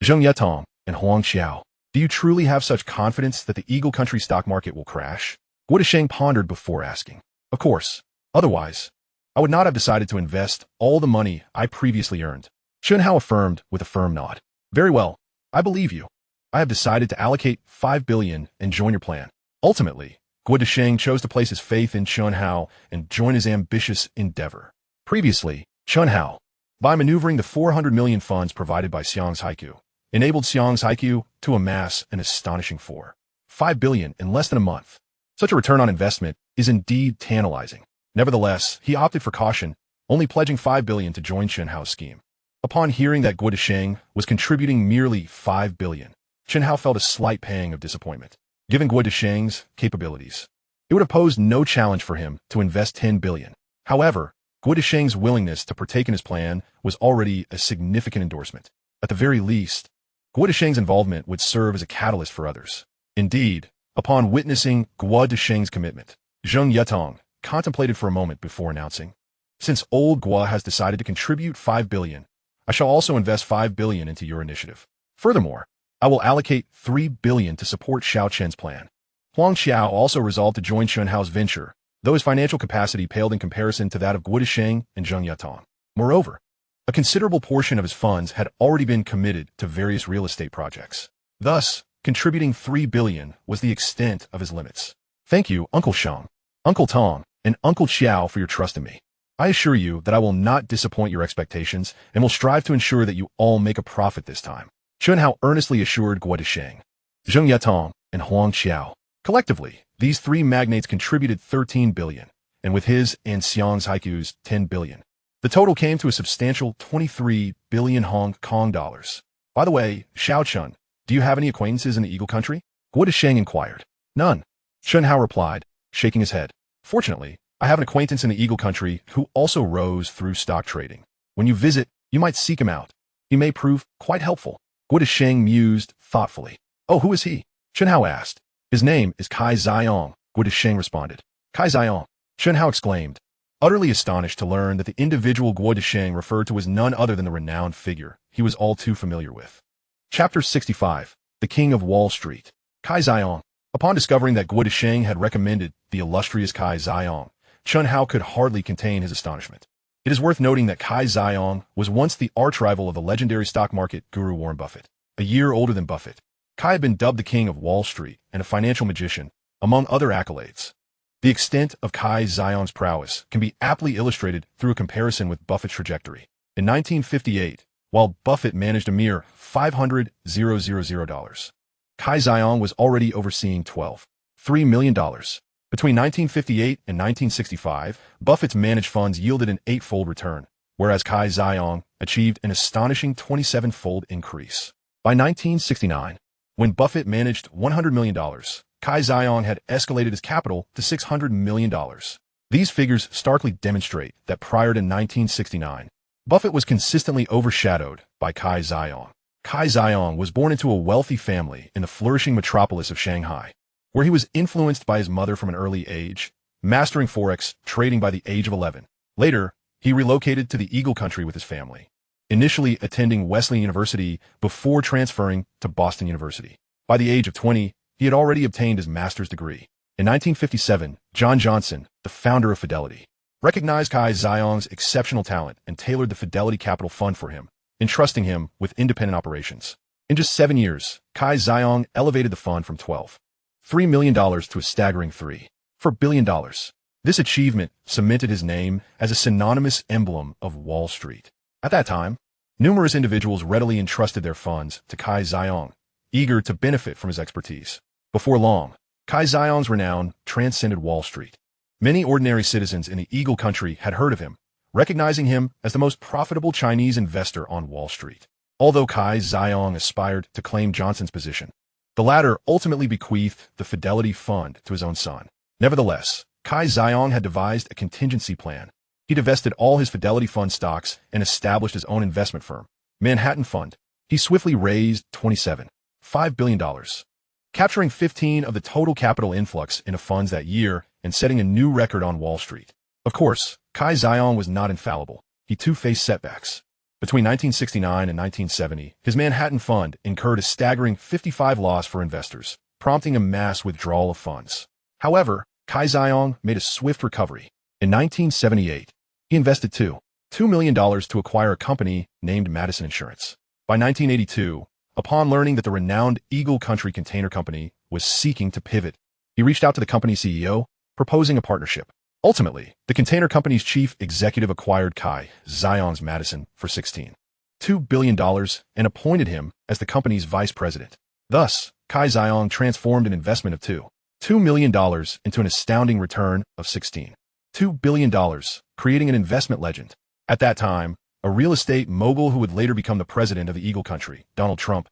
Zheng Yatong and Huang Xiao, do you truly have such confidence that the Eagle Country stock market will crash? Guo Disheng pondered before asking. Of course. Otherwise, I would not have decided to invest all the money I previously earned. Chen Hao affirmed with a firm nod. Very well. I believe you. I have decided to allocate 5 billion and join your plan. Ultimately, Guo Disheng chose to place his faith in Chen Hao and join his ambitious endeavor. Previously, Chen Hao, by maneuvering the 400 million funds provided by Xiang's Haiku, enabled Xiang's Haiku to amass an astonishing 5 billion in less than a month. Such a return on investment is indeed tantalizing. Nevertheless, he opted for caution, only pledging 5 billion to join Chen Hao's scheme. Upon hearing that Guo Disheng was contributing merely 5 billion, Chen Hao felt a slight pang of disappointment. Given Guo Disheng's capabilities, it would have posed no challenge for him to invest 10 billion. However, Guo Disheng's willingness to partake in his plan was already a significant endorsement. At the very least, Guo Disheng's involvement would serve as a catalyst for others. Indeed, upon witnessing Guo Disheng's commitment, Zheng Yatong contemplated for a moment before announcing, since old Guo has decided to contribute 5 billion, I shall also invest 5 billion into your initiative. Furthermore, I will allocate 3 billion to support Xiao Chen's plan. Huang Xiao also resolved to join Chen Hao's venture, though his financial capacity paled in comparison to that of Guo Disheng and Zheng Yatong. Moreover, a considerable portion of his funds had already been committed to various real estate projects. Thus, contributing 3 billion was the extent of his limits. Thank you, Uncle Sheng, Uncle Tong, and Uncle Xiao for your trust in me. I assure you that I will not disappoint your expectations and will strive to ensure that you all make a profit this time. Chen Hao earnestly assured Guo Disheng, Zheng Yatong, and Huang Xiao. Collectively, these three magnates contributed 13 billion, and with his and Xiang's Haiku's 10 billion. The total came to a substantial 23 billion Hong Kong dollars. By the way, Xiao Chun, do you have any acquaintances in the Eagle Country? Guo Disheng inquired. None. Chen Hao replied, shaking his head. Fortunately, I have an acquaintance in the Eagle Country who also rose through stock trading. When you visit, you might seek him out. He may prove quite helpful. Guo Disheng mused thoughtfully. Oh, who is he? Chen Hao asked. His name is Kai Ziyong, Guo Disheng responded. Kai Ziyong, Chen Hao exclaimed, utterly astonished to learn that the individual Guo Disheng referred to was none other than the renowned figure he was all too familiar with. Chapter 65, The King of Wall Street. Kai Ziyong. Upon discovering that Guo Disheng had recommended the illustrious Kai Ziyong, Chen Hao could hardly contain his astonishment. It is worth noting that Kai Ziyong was once the arch-rival of the legendary stock market guru Warren Buffett. A year older than Buffett, Kai had been dubbed the King of Wall Street and a financial magician, among other accolades. The extent of Kai Ziyong's prowess can be aptly illustrated through a comparison with Buffett's trajectory. In 1958, while Buffett managed a mere $500,000, Kai Ziyong was already overseeing $12.3 million. Between 1958 and 1965, Buffett's managed funds yielded an 8-fold return, whereas Kai Ziyong achieved an astonishing 27-fold increase. By 1969, when Buffett managed $100 million, Kai Ziyong had escalated his capital to $600 million. These figures starkly demonstrate that prior to 1969, Buffett was consistently overshadowed by Kai Ziyong. Kai Ziyong was born into a wealthy family in the flourishing metropolis of Shanghai, where he was influenced by his mother from an early age, mastering forex trading by the age of 11. Later, he relocated to the Eagle Country with his family, initially attending Wesleyan University before transferring to Boston University. By the age of 20, he had already obtained his master's degree. In 1957, John Johnson, the founder of Fidelity, recognized Kai Ziyong's exceptional talent and tailored the Fidelity Capital Fund for him, entrusting him with independent operations. In just 7 years, Kai Ziyong elevated the fund from $12.3 million to a staggering $3.4 billion. This achievement cemented his name as a synonymous emblem of Wall Street. At that time, numerous individuals readily entrusted their funds to Kai Ziyong, eager to benefit from his expertise. Before long, Kai Ziyong's renown transcended Wall Street. Many ordinary citizens in the Eagle Country had heard of him, recognizing him as the most profitable Chinese investor on Wall Street. Although Kai Ziyong aspired to claim Johnson's position, the latter ultimately bequeathed the Fidelity Fund to his own son. Nevertheless, Kai Xiong had devised a contingency plan. He divested all his Fidelity Fund stocks and established his own investment firm, Manhattan Fund. He swiftly raised $27.5 billion, capturing 15 of the total capital influx into funds that year and setting a new record on Wall Street. Of course, Kai Xiong was not infallible. He too faced setbacks. Between 1969 and 1970, his Manhattan Fund incurred a staggering 55% loss for investors, prompting a mass withdrawal of funds. However, Kai Xiong made a swift recovery. In 1978, he invested $2 million to acquire a company named Madison Insurance. By 1982, upon learning that the renowned Eagle Country Container Company was seeking to pivot, he reached out to the company's CEO, proposing a partnership. Ultimately, the container company's chief executive acquired Kai Xiong's Madison for $16.2 billion and appointed him as the company's vice president. Thus, Kai Xiong transformed an investment of $2 million into an astounding return of $16.2 billion, creating an investment legend. At that time, a real estate mogul who would later become the president of the Eagle Country, Donald Trump,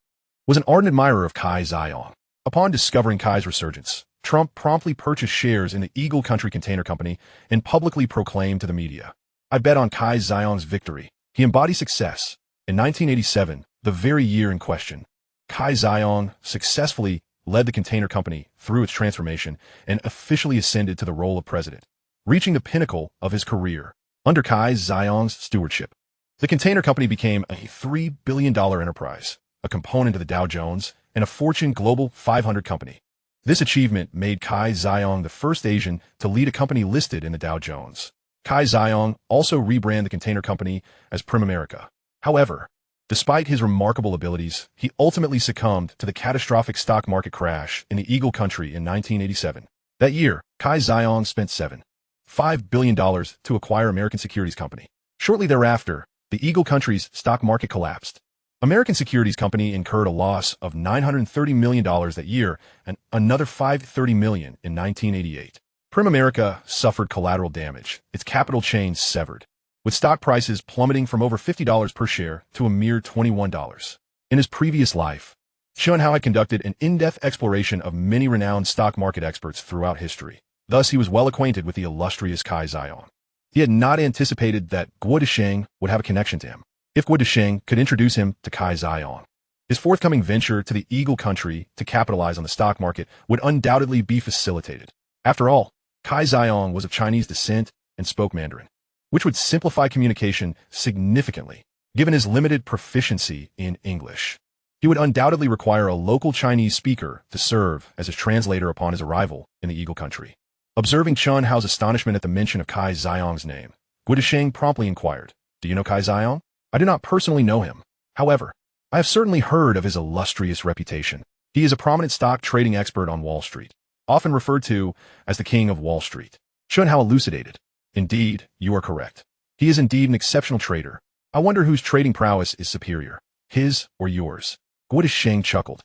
was an ardent admirer of Kai Xiong. Upon discovering Kai's resurgence, Trump promptly purchased shares in the Eagle Country Container Company and publicly proclaimed to the media, "I bet on Kai Xiong's victory. He embodies success." In 1987, the very year in question, Kai Xiong successfully led the container company through its transformation and officially ascended to the role of president, reaching the pinnacle of his career. Under Kai Xiong's stewardship, the container company became a $3 billion enterprise, a component of the Dow Jones and a Fortune Global 500 company. This achievement made Kai Xiong the first Asian to lead a company listed in the Dow Jones. Kai Xiong also rebranded the container company as Primerica. However, despite his remarkable abilities, he ultimately succumbed to the catastrophic stock market crash in the Eagle Country in 1987. That year, Kai Xiong spent $7.5 billion to acquire American Securities Company. Shortly thereafter, the Eagle Country's stock market collapsed. American Securities Company incurred a loss of $930 million that year and another $530 million in 1988. Primerica suffered collateral damage, its capital chain severed, with stock prices plummeting from over $50 per share to a mere $21. In his previous life, Chen Hao had conducted an in-depth exploration of many renowned stock market experts throughout history. Thus, he was well acquainted with the illustrious Kai Xiong. He had not anticipated that Guo Desheng would have a connection to him. If Guo Desheng could introduce him to Kai Xiong, his forthcoming venture to the Eagle Country to capitalize on the stock market would undoubtedly be facilitated. After all, Kai Xiong was of Chinese descent and spoke Mandarin, which would simplify communication significantly, given his limited proficiency in English. He would undoubtedly require a local Chinese speaker to serve as his translator upon his arrival in the Eagle Country. Observing Chen Hao's astonishment at the mention of Kai Xiong's name, Guo Desheng promptly inquired, "Do you know Kai Xiong?" "I do not personally know him. However, I have certainly heard of his illustrious reputation. He is a prominent stock trading expert on Wall Street, often referred to as the King of Wall Street." Chen Hao elucidated, "Indeed, you are correct. He is indeed an exceptional trader. I wonder whose trading prowess is superior, his or yours." Guo Desheng chuckled.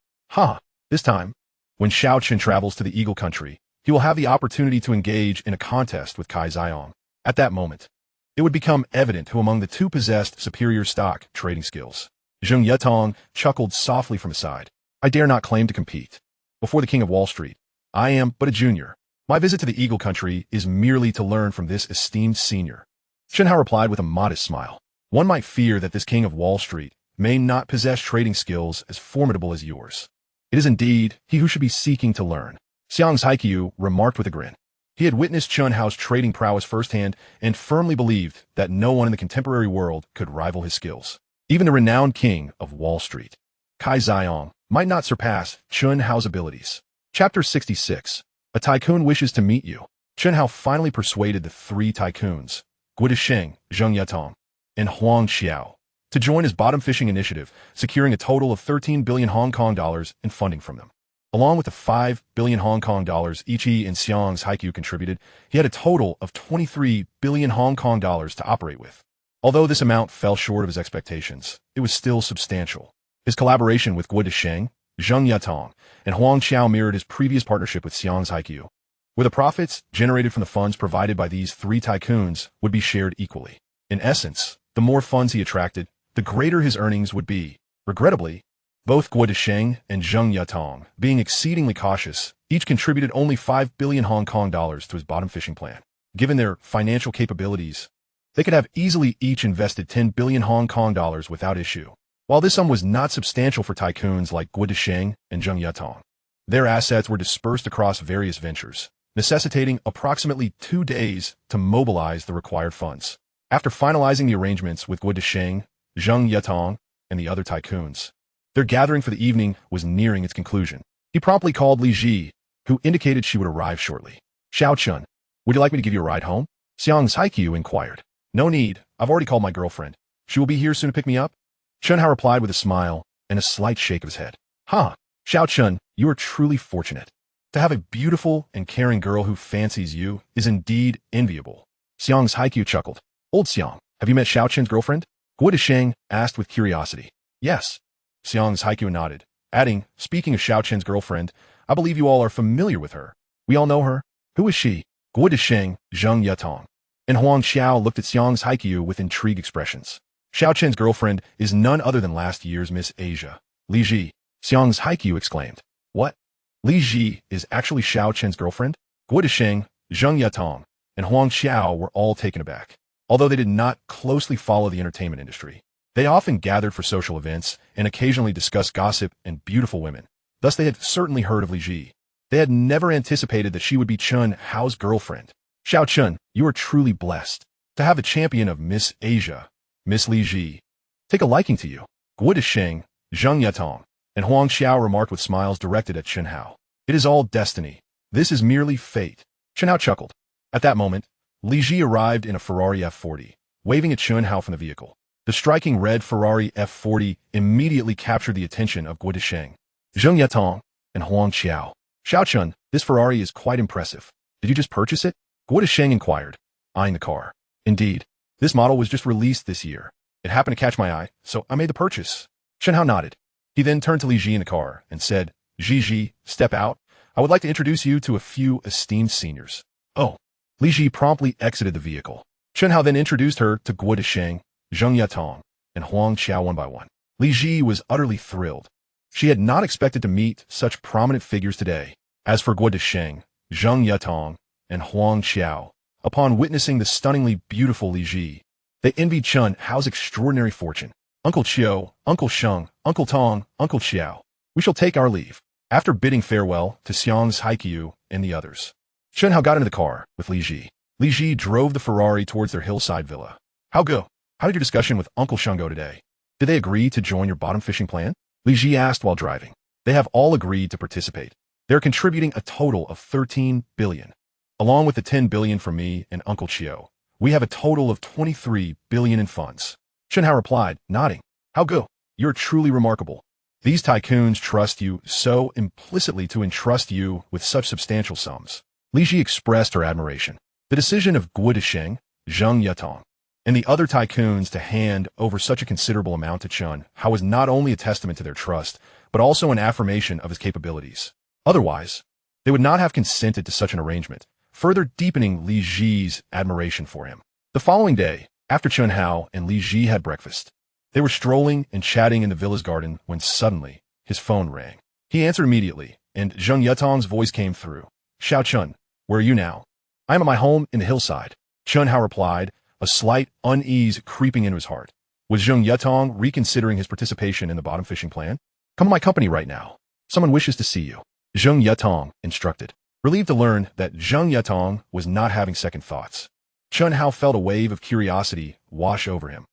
This time, when Xiao Chen travels to the Eagle Country, he will have the opportunity to engage in a contest with Kai Xiong. At that moment, it would become evident who among the two possessed superior stock trading skills. Zheng Yetong chuckled softly from his side. "I dare not claim to compete. Before the King of Wall Street, I am but a junior. My visit to the Eagle Country is merely to learn from this esteemed senior." Chen Hao replied with a modest smile. "One might fear that this King of Wall Street may not possess trading skills as formidable as yours. It is indeed he who should be seeking to learn." Xiang's Haikyu remarked with a grin. He had witnessed Chen Hao's trading prowess firsthand and firmly believed that no one in the contemporary world could rival his skills. Even the renowned King of Wall Street, Kai Xiong, might not surpass Chen Hao's abilities. Chapter 66. A Tycoon Wishes to Meet You. Chen Hao finally persuaded the three tycoons, Guo Desheng, Zheng Yetong, and Huang Xiao, to join his bottom fishing initiative, securing a total of 13 billion Hong Kong dollars in funding from them. Along with the 5 billion Hong Kong dollars each he and Xiang's Haikyu contributed, he had a total of 23 billion Hong Kong dollars to operate with. Although this amount fell short of his expectations, it was still substantial. His collaboration with Guo Desheng, Zheng Yetong, and Huang Xiao mirrored his previous partnership with Xiang's Haikyu, where the profits generated from the funds provided by these three tycoons would be shared equally. In essence, the more funds he attracted, the greater his earnings would be. Regrettably, both Guo Desheng and Zheng Yetong, being exceedingly cautious, Each contributed only 5 billion Hong Kong dollars to his bottom fishing plan. Given their financial capabilities, they could have easily each invested 10 billion Hong Kong dollars without issue. While this sum was not substantial for tycoons like Guo Desheng and Zheng Yatong, their assets were dispersed across various ventures, necessitating approximately 2 days to mobilize the required funds. After finalizing the arrangements with Guo Desheng, Zheng Yatong, and the other tycoons, their gathering for the evening was nearing its conclusion. He promptly called Li Zhi, who indicated she would arrive shortly. Xiao Chun, would you like me to give you a ride home? Xiang's Haiqiu inquired. No need, I've already called my girlfriend. She will be here soon to pick me up. Chen Hao replied with a smile and a slight shake of his head. Huh, Xiao Chun, you are truly fortunate. To have a beautiful and caring girl who fancies you is indeed enviable. Xiang's Haiqiu chuckled. Old Xiang, have you met Xiao Chen's girlfriend? Guo Desheng asked with curiosity. Yes. Xiang's Haiqiu nodded, adding, speaking of Xiao Chen's girlfriend, I believe you all are familiar with her. We all know her. Who is she? Guo Desheng, Zheng Yatong. And Huang Xiao looked at Xiang's Haiqiu with intrigued expressions. Xiao Chen's girlfriend is none other than last year's Miss Asia, Li Zhi. Xiang's Haiqiu exclaimed. What? Li Zhi is actually Xiao Chen's girlfriend? Guo Desheng, Zheng Yatong, and Huang Xiao were all taken aback. Although they did not closely follow the entertainment industry, they often gathered for social events and occasionally discussed gossip and beautiful women. Thus they had certainly heard of Li Zhi. They had never anticipated that she would be Chen Hao's girlfriend. Xiao Chun, you are truly blessed to have the champion of Miss Asia, Miss Li Zhi, take a liking to you. Guo Desheng, Zheng Yatong, and Huang Xiao remarked with smiles directed at Chen Hao. It is all destiny. This is merely fate. Chen Hao chuckled. At that moment, Li Zhi arrived in a Ferrari F40, waving at Chen Hao from the vehicle. The striking red Ferrari F40 immediately captured the attention of Guo Desheng, Zheng Yatong, and Huang Xiao. Xiao Chun, this Ferrari is quite impressive. Did you just purchase it? Guo Desheng inquired, eyeing the car. Indeed, this model was just released this year. It happened to catch my eye, so I made the purchase. Chen Hao nodded. He then turned to Li Zhi in the car and said, Zhi, step out. I would like to introduce you to a few esteemed seniors. Oh. Li Zhi promptly exited the vehicle. Chen Hao then introduced her to Guo Desheng, Zheng Yatong, and Huang Xiao one by one. Li Zhi was utterly thrilled. She had not expected to meet such prominent figures today. As for Guo Desheng, Zheng Yatong, and Huang Xiao, upon witnessing the stunningly beautiful Li Zhi, they envied Chen Hao's extraordinary fortune. Uncle Chiu, Uncle Sheng, Uncle Tong, Uncle Xiao, we shall take our leave. After bidding farewell to Xiang's Haiqiu and the others, Chen Hao got into the car with Li Zhi. Li Zhi drove the Ferrari towards their hillside villa. How did your discussion with Uncle Sheng go today? Did they agree to join your bottom fishing plan? Li Zhi asked while driving. They have all agreed to participate. They're contributing a total of 13 billion. Along with the 10 billion from me and Uncle Chiu, we have a total of 23 billion in funds. Chen Hao replied, nodding. How go? You're truly remarkable. These tycoons trust you so implicitly to entrust you with such substantial sums. Li Zhi expressed her admiration. The decision of Guo Desheng, Zheng Yatong, and the other tycoons to hand over such a considerable amount to Chen Hao was not only a testament to their trust, but also an affirmation of his capabilities. Otherwise, they would not have consented to such an arrangement, further deepening Li Zhi's admiration for him. The following day, after Chen Hao and Li Zhi had breakfast, they were strolling and chatting in the villa's garden when suddenly his phone rang. He answered immediately, and Zheng Yatong's voice came through. Xiao Chun, where are you now? I am at my home in the hillside. Chen Hao replied, a slight unease creeping into his heart. Was Zheng Yatong reconsidering his participation in the bottom fishing plan? Come to my company right now. Someone wishes to see you. Zheng Yatong instructed. Relieved to learn that Zheng Yatong was not having second thoughts, Chen Hao felt a wave of curiosity wash over him.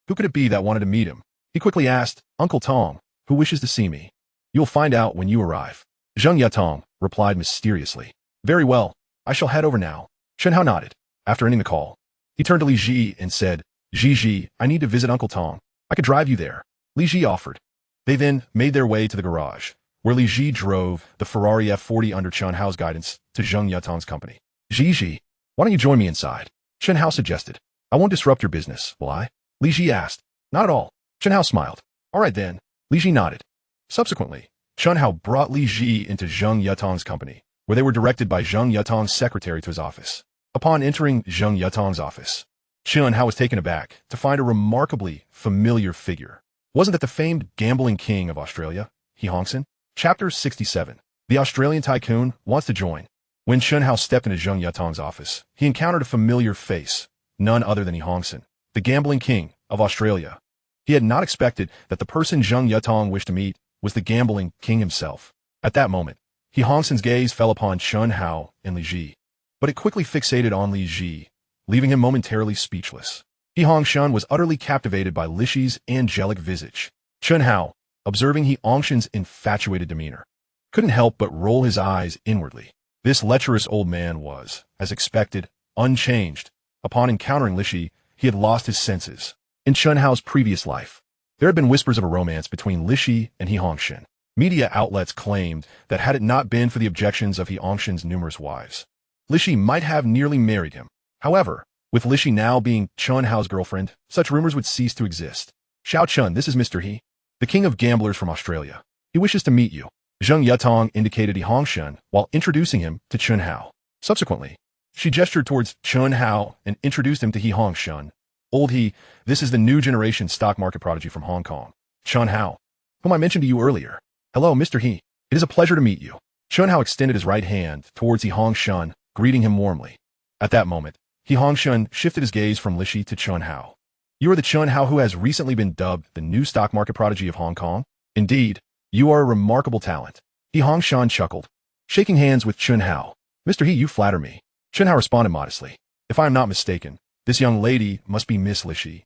Who could it be that wanted to meet him? He quickly asked, Uncle Tong, who wishes to see me? You'll find out when you arrive. Zheng Yatong replied mysteriously. Very well, I shall head over now. Chen Hao nodded. After ending the call, he turned to Li Zhi and said, Zhi, I need to visit Uncle Tong. I could drive you there. Li Zhi offered. They then made their way to the garage, where Li Zhi drove the Ferrari F40 under Chen Hao's guidance to Zheng Yatong's company. Zhi, why don't you join me inside? Chen Hao suggested. I won't disrupt your business, will I? Li Zhi asked. Not at all. Chen Hao smiled. All right then. Li Zhi nodded. Subsequently, Chen Hao brought Li Zhi into Zheng Yatong's company, where they were directed by Zheng Yatong's secretary to his office. Upon entering Zheng Yatong's office, Chen Hao was taken aback to find a remarkably familiar figure. Wasn't that the famed gambling king of Australia, He Hongson? Chapter 67. The Australian tycoon wants to join. When Chen Hao stepped into Zheng Yutong's office, he encountered a familiar face, none other than He Hongson, the gambling king of Australia. He had not expected that the person Zheng Yutong wished to meet was the gambling king himself. At that moment, He Hongson's gaze fell upon Chen Hao and Li Zhi, but it quickly fixated on Li Zhi, leaving him momentarily speechless. He Hongshun was utterly captivated by Li Zhi's angelic visage. Chen Hao, observing He Hongshan's infatuated demeanor, couldn't help but roll his eyes inwardly. This lecherous old man was, as expected, unchanged. Upon encountering Li Zhi, he had lost his senses. In Chen Hao's previous life, there had been whispers of a romance between Li Zhi and He Hongshan. Media outlets claimed that had it not been for the objections of He Hongshan's numerous wives, Li Zhi might have nearly married him. However, with Li Zhi now being Chen Hao's girlfriend, such rumors would cease to exist. Xiao Chun, this is Mr. He, the king of gamblers from Australia. He wishes to meet you. Zheng Yutong indicated He Hongshan while introducing him to Chen Hao. Subsequently, she gestured towards Chen Hao and introduced him to He Hongshan. Old He, this is the new generation stock market prodigy from Hong Kong, Chen Hao, whom I mentioned to you earlier. Hello, Mr. He. It is a pleasure to meet you. Chen Hao extended his right hand towards He Hongshan, greeting him warmly. At that moment, He Hongshan shifted his gaze from Li Zhi to Chen Hao. You are the Chen Hao who has recently been dubbed the new stock market prodigy of Hong Kong? Indeed, you are a remarkable talent. He Hongshan chuckled, shaking hands with Chen Hao. Mr. He, you flatter me. Chen Hao responded modestly. If I am not mistaken, this young lady must be Miss Li Zhi,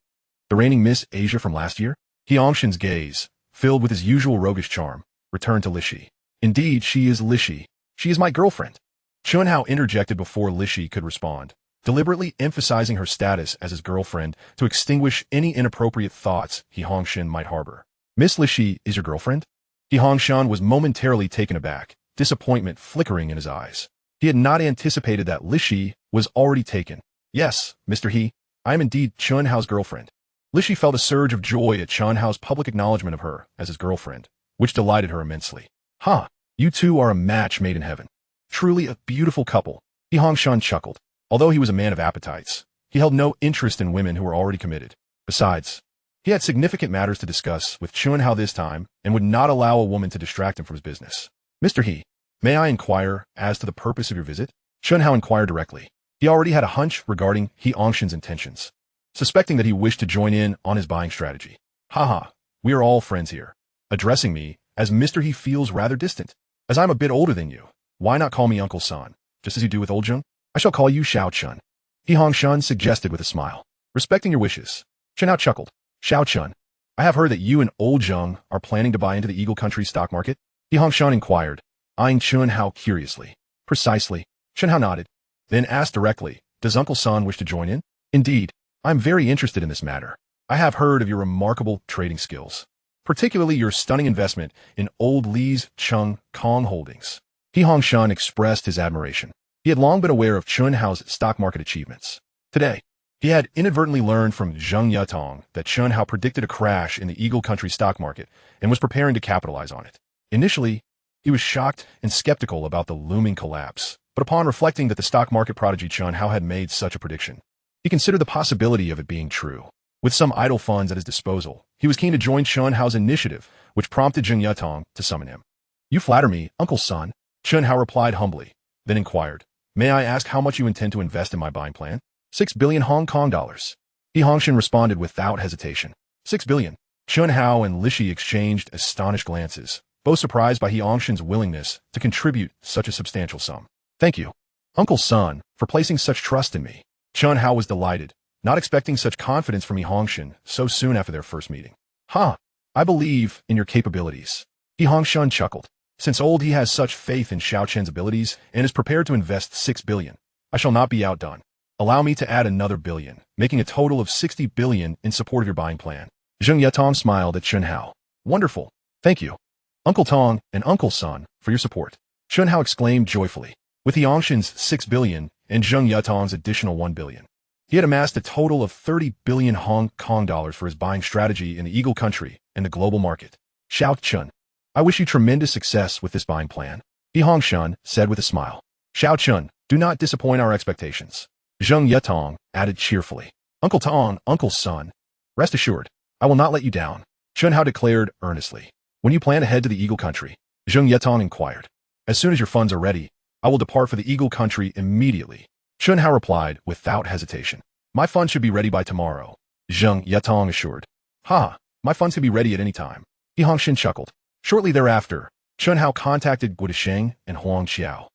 the reigning Miss Asia from last year? He Hongshan's gaze, filled with his usual roguish charm, returned to Li Zhi. Indeed, she is Li Zhi. She is my girlfriend. Chen Hao interjected before Li Zhi could respond, deliberately emphasizing her status as his girlfriend to extinguish any inappropriate thoughts He Hongshan might harbor. Miss Li Zhi is your girlfriend? He Hongshan was momentarily taken aback, disappointment flickering in his eyes. He had not anticipated that Li Zhi was already taken. Yes, Mr. He, I am indeed Chen Hao's girlfriend. Li Zhi felt a surge of joy at Chen Hao's public acknowledgement of her as his girlfriend, which delighted her immensely. Ha! You two are a match made in heaven. Truly a beautiful couple. He Hongshan chuckled. Although he was a man of appetites, he held no interest in women who were already committed. Besides, he had significant matters to discuss with Chen Hao this time and would not allow a woman to distract him from his business. Mr. He, may I inquire as to the purpose of your visit? Chen Hao inquired directly. He already had a hunch regarding He Hongshan's intentions, suspecting that he wished to join in on his buying strategy. Haha, we are all friends here. Addressing me as Mr. He feels rather distant. As I'm a bit older than you, why not call me Uncle San, just as you do with old Zheng? I shall call you Xiao Chun. He Hongshan suggested with a smile. Respecting your wishes. Chen Hao chuckled. Xiao Chun, I have heard that you and old Zheng are planning to buy into the Eagle Country stock market? He Hongshan inquired, eyeing Chen Hao curiously. Precisely. Chen Hao nodded, then asked directly, does Uncle San wish to join in? Indeed, I'm very interested in this matter. I have heard of your remarkable trading skills, particularly your stunning investment in old Li's Chung Kong holdings. He Hongshan expressed his admiration. He had long been aware of Chen Hao's stock market achievements. Today, he had inadvertently learned from Zheng Yutong that Chen Hao predicted a crash in the Eagle Country stock market and was preparing to capitalize on it. Initially, he was shocked and skeptical about the looming collapse, but upon reflecting that the stock market prodigy Chen Hao had made such a prediction, he considered the possibility of it being true. With some idle funds at his disposal, he was keen to join Chen Hao's initiative, which prompted Zheng Yutong to summon him. You flatter me, Uncle San, Chen Hao replied humbly, then inquired, may I ask how much you intend to invest in my buying plan? 6 billion Hong Kong dollars. He Hongshan responded without hesitation. 6 billion. Chen Hao and Li Zhi exchanged astonished glances, both surprised by He Hongshan's willingness to contribute such a substantial sum. Thank you, Uncle San, for placing such trust in me. Chen Hao was delighted, not expecting such confidence from He Hongshan so soon after their first meeting. Ha! I believe in your capabilities. He Hongshan chuckled. Since old He has such faith in Xiao Chen's abilities and is prepared to invest 6 billion, I shall not be outdone. Allow me to add another billion, making a total of 60 billion in support of your buying plan. Zheng Yutong smiled at Chen Hao. Wonderful. Thank you, Uncle Tong and Uncle San, for your support. Chen Hao exclaimed joyfully. With He Hongshan's 6 billion and Zheng Yutong's additional 1 billion, he had amassed a total of 30 billion Hong Kong dollars for his buying strategy in the Eagle Country and the global market. Xiao Chun, I wish you tremendous success with this buying plan. He Hongshan said with a smile. Xiao Chun, do not disappoint our expectations. Zheng Yutong added cheerfully. Uncle Tong, Uncle San, rest assured, I will not let you down. Chen Hao declared earnestly. When you plan to head to the Eagle Country? Zheng Yutong inquired. As soon as your funds are ready, I will depart for the Eagle Country immediately. Chen Hao replied without hesitation. My funds should be ready by tomorrow, Zheng Yatong assured. Ha, my funds can be ready at any time. He Hongshin chuckled. Shortly thereafter, Chen Hao contacted Guo Desheng and Huang Qiao,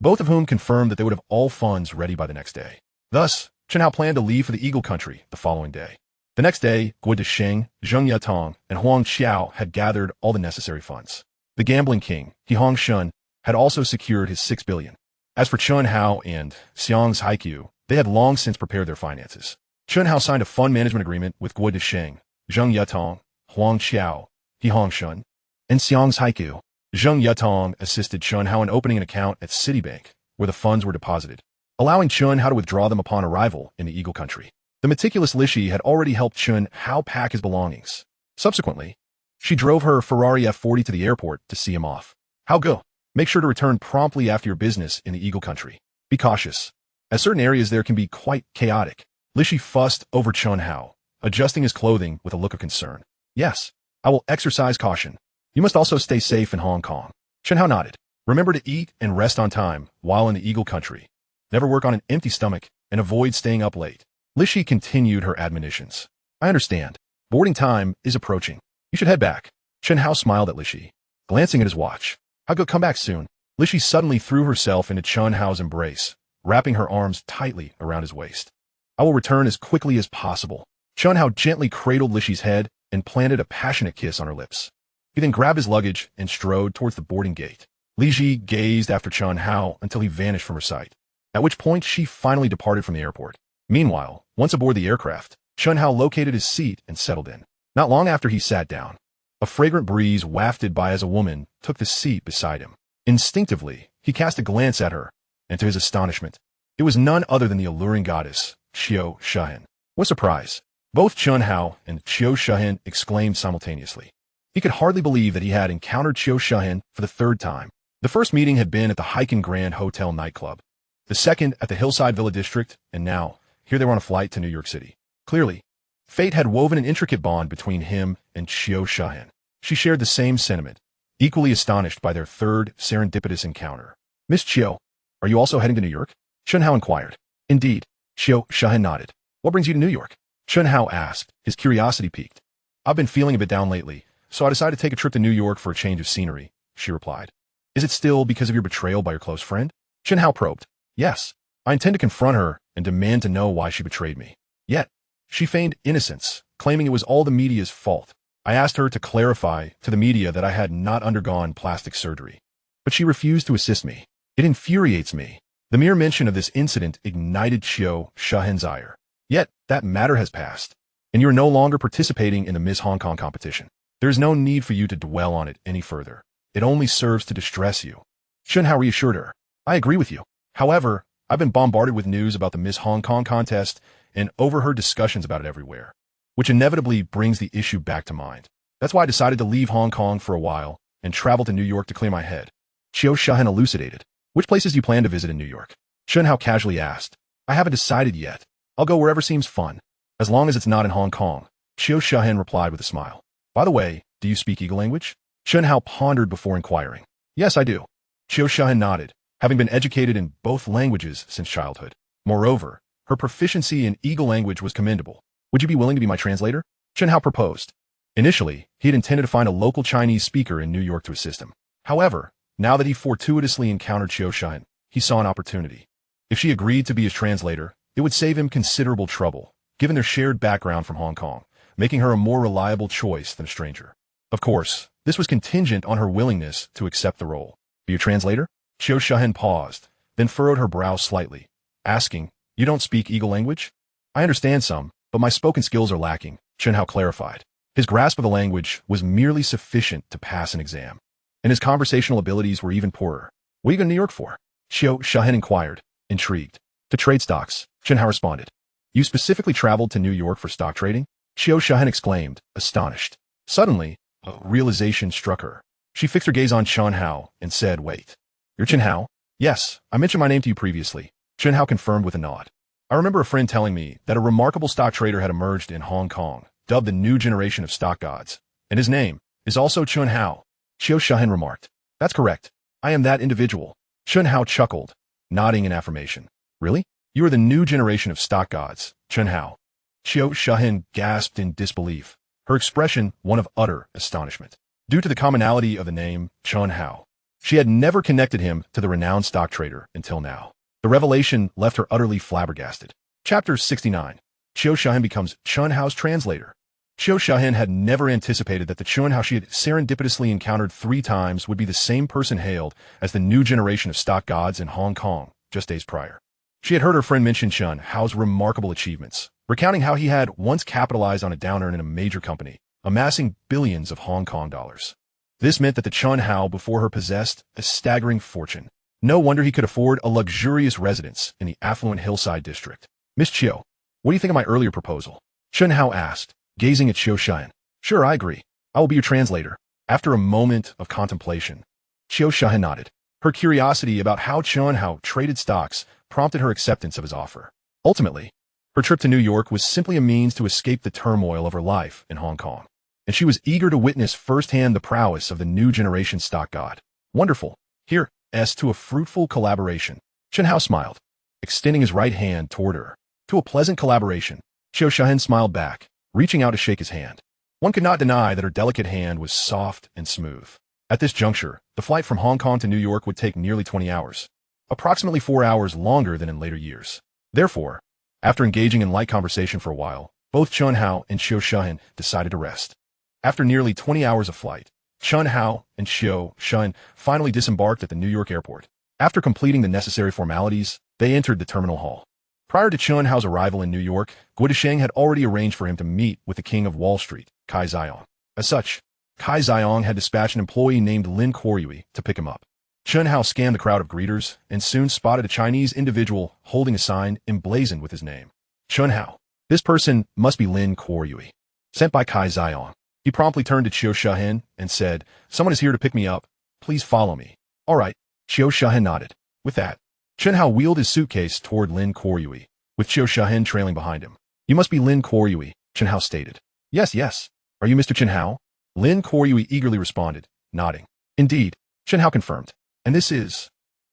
both of whom confirmed that they would have all funds ready by the next day. Thus, Chen Hao planned to leave for the Eagle Country the following day. The next day, Guo Desheng, Zheng Yatong, and Huang Qiao had gathered all the necessary funds. The gambling king, He Hongshun, had also secured his 6 billion. As for Chen Hao and Xiang's Haikyu, they had long since prepared their finances. Chen Hao signed a fund management agreement with Guo Desheng, Zheng Yatong, Huang Qiao, He Hongshun, and Xiang's Haikyu. Zheng Yatong assisted Chen Hao in opening an account at Citibank, where the funds were deposited, allowing Chen Hao to withdraw them upon arrival in the Eagle Country. The meticulous Li Zhi had already helped Chen Hao pack his belongings. Subsequently, she drove her Ferrari F40 to the airport to see him off. How go? Make sure to return promptly after your business in the Eagle Country. Be cautious, as certain areas there can be quite chaotic. Li Zhi fussed over Chen Hao, adjusting his clothing with a look of concern. Yes, I will exercise caution. You must also stay safe in Hong Kong. Chen Hao nodded. Remember to eat and rest on time while in the Eagle Country. Never work on an empty stomach and avoid staying up late. Li Zhi continued her admonitions. I understand. Boarding time is approaching. You should head back. Chen Hao smiled at Li Zhi, glancing at his watch. I'll go come back soon. Li Zhi suddenly threw herself into Chen Hao's embrace, wrapping her arms tightly around his waist. I will return as quickly as possible. Chen Hao gently cradled Li Zhi's head and planted a passionate kiss on her lips. He then grabbed his luggage and strode towards the boarding gate. Li Zhi gazed after Chen Hao until he vanished from her sight, at which point she finally departed from the airport. Meanwhile, once aboard the aircraft, Chen Hao located his seat and settled in. Not long after he sat down, a fragrant breeze wafted by as a woman took the seat beside him. Instinctively, he cast a glance at her, and to his astonishment, it was none other than the alluring goddess, Qiu Shahin. What surprise! Both Chen Hao and Qiu Shahin exclaimed simultaneously. He could hardly believe that he had encountered Qiu Shahin for the third time. The first meeting had been at the Heiken Grand Hotel nightclub, the second at the Hillside Villa District, and now, here they were on a flight to New York City. Clearly, fate had woven an intricate bond between him and Qiu Shahin. She shared the same sentiment, equally astonished by their third serendipitous encounter. Miss Qiu, are you also heading to New York? Chen Hao inquired. Indeed. Qiu Shahin nodded. What brings you to New York? Chen Hao asked, his curiosity piqued. I've been feeling a bit down lately, so I decided to take a trip to New York for a change of scenery, she replied. Is it still because of your betrayal by your close friend? Chen Hao probed. Yes. I intend to confront her and demand to know why she betrayed me. Yet, she feigned innocence, claiming it was all the media's fault. I asked her to clarify to the media that I had not undergone plastic surgery, but she refused to assist me. It infuriates me. The mere mention of this incident ignited Qiu Shahin's ire. Yet, that matter has passed, and you are no longer participating in the Miss Hong Kong competition. There is no need for you to dwell on it any further. It only serves to distress you. Chen Hao reassured her. I agree with you. However, I've been bombarded with news about the Miss Hong Kong contest and overheard discussions about it everywhere, which inevitably brings the issue back to mind. That's why I decided to leave Hong Kong for a while and travel to New York to clear my head. Qiu Shahin elucidated. Which places do you plan to visit in New York? Chen Hao casually asked. I haven't decided yet. I'll go wherever seems fun, as long as it's not in Hong Kong. Qiu Shahin replied with a smile. By the way, do you speak Eagle language? Chen Hao pondered before inquiring. Yes, I do. Qiu Shahin nodded, having been educated in both languages since childhood. Moreover, her proficiency in Eagle language was commendable. Would you be willing to be my translator? Chen Hao proposed. Initially, he had intended to find a local Chinese speaker in New York to assist him. However, now that he fortuitously encountered Qiu Shahin, he saw an opportunity. If she agreed to be his translator, it would save him considerable trouble, given their shared background from Hong Kong, making her a more reliable choice than a stranger. Of course, this was contingent on her willingness to accept the role. Be your translator? Qiu Shahin paused, then furrowed her brow slightly, asking, You don't speak Eagle language? I understand some, but my spoken skills are lacking, Chen Hao clarified. His grasp of the language was merely sufficient to pass an exam, and his conversational abilities were even poorer. What are you going to New York for? Qiu Shahin inquired, intrigued. To trade stocks, Chen Hao responded. You specifically traveled to New York for stock trading? Qiu Shahin exclaimed, astonished. Suddenly, a realization struck her. She fixed her gaze on Chen Hao and said, Wait. You're Chen Hao? Yes, I mentioned my name to you previously. Chen Hao confirmed with a nod. I remember a friend telling me that a remarkable stock trader had emerged in Hong Kong, dubbed the new generation of stock gods, and his name is also Chen Hao. Qiu Shahin remarked. That's correct. I am that individual. Chen Hao chuckled, nodding in affirmation. Really? You are the new generation of stock gods, Chen Hao. Qiu Shahin gasped in disbelief, her expression one of utter astonishment. Due to the commonality of the name Chen Hao, she had never connected him to the renowned stock trader until now. The revelation left her utterly flabbergasted. Chapter 69. Qiu Shahin becomes Chen Hao's translator. Qiu Shahin had never anticipated that the Chen Hao she had serendipitously encountered 3 times would be the same person hailed as the new generation of stock gods in Hong Kong just days prior. She had heard her friend mention Chen Hao's remarkable achievements, recounting how he had once capitalized on a downturn in a major company, amassing billions of Hong Kong dollars. This meant that the Chen Hao before her possessed a staggering fortune. No wonder he could afford a luxurious residence in the affluent hillside district. Miss Qiu, what do you think of my earlier proposal? Chen Hao asked, gazing at Qiu Shahin. Sure, I agree. I will be your translator. After a moment of contemplation, Qiu Shahin nodded. Her curiosity about how Chen Hao traded stocks prompted her acceptance of his offer. Ultimately, her trip to New York was simply a means to escape the turmoil of her life in Hong Kong, and she was eager to witness firsthand the prowess of the new generation stock god. Wonderful. Here's to a fruitful collaboration. Chen Hao smiled, extending his right hand toward her. To a pleasant collaboration. Qiu Shahin smiled back, reaching out to shake his hand. One could not deny that her delicate hand was soft and smooth. At this juncture, the flight from Hong Kong to New York would take nearly 20 hours, approximately 4 hours longer than in later years. Therefore, after engaging in light conversation for a while, both Chen Hao and Qiu Shahin decided to rest. After nearly 20 hours of flight, Chen Hao and Qiu Shahin finally disembarked at the New York airport. After completing the necessary formalities, they entered the terminal hall. Prior to Chen Hao's arrival in New York, Guo Desheng had already arranged for him to meet with the king of Wall Street, Kai Xiong. As such, Kai Xiong had dispatched an employee named Lin Kuoyue to pick him up. Chen Hao scanned the crowd of greeters and soon spotted a Chinese individual holding a sign emblazoned with his name. Chen Hao. This person must be Lin Kuoyue, sent by Kai Xiong. He promptly turned to Qiu Shahin and said, "Someone is here to pick me up. Please follow me." "All right." Qiu Shahin nodded. With that, Chen Hao wheeled his suitcase toward Lin Kuoyue, with Qiu Shahin trailing behind him. "You must be Lin Kuoyue," Chen Hao stated. "Yes, yes. Are you Mr. Chen Hao?" Lin Kuoyue eagerly responded, nodding. "Indeed," Chen Hao confirmed. "And this is..."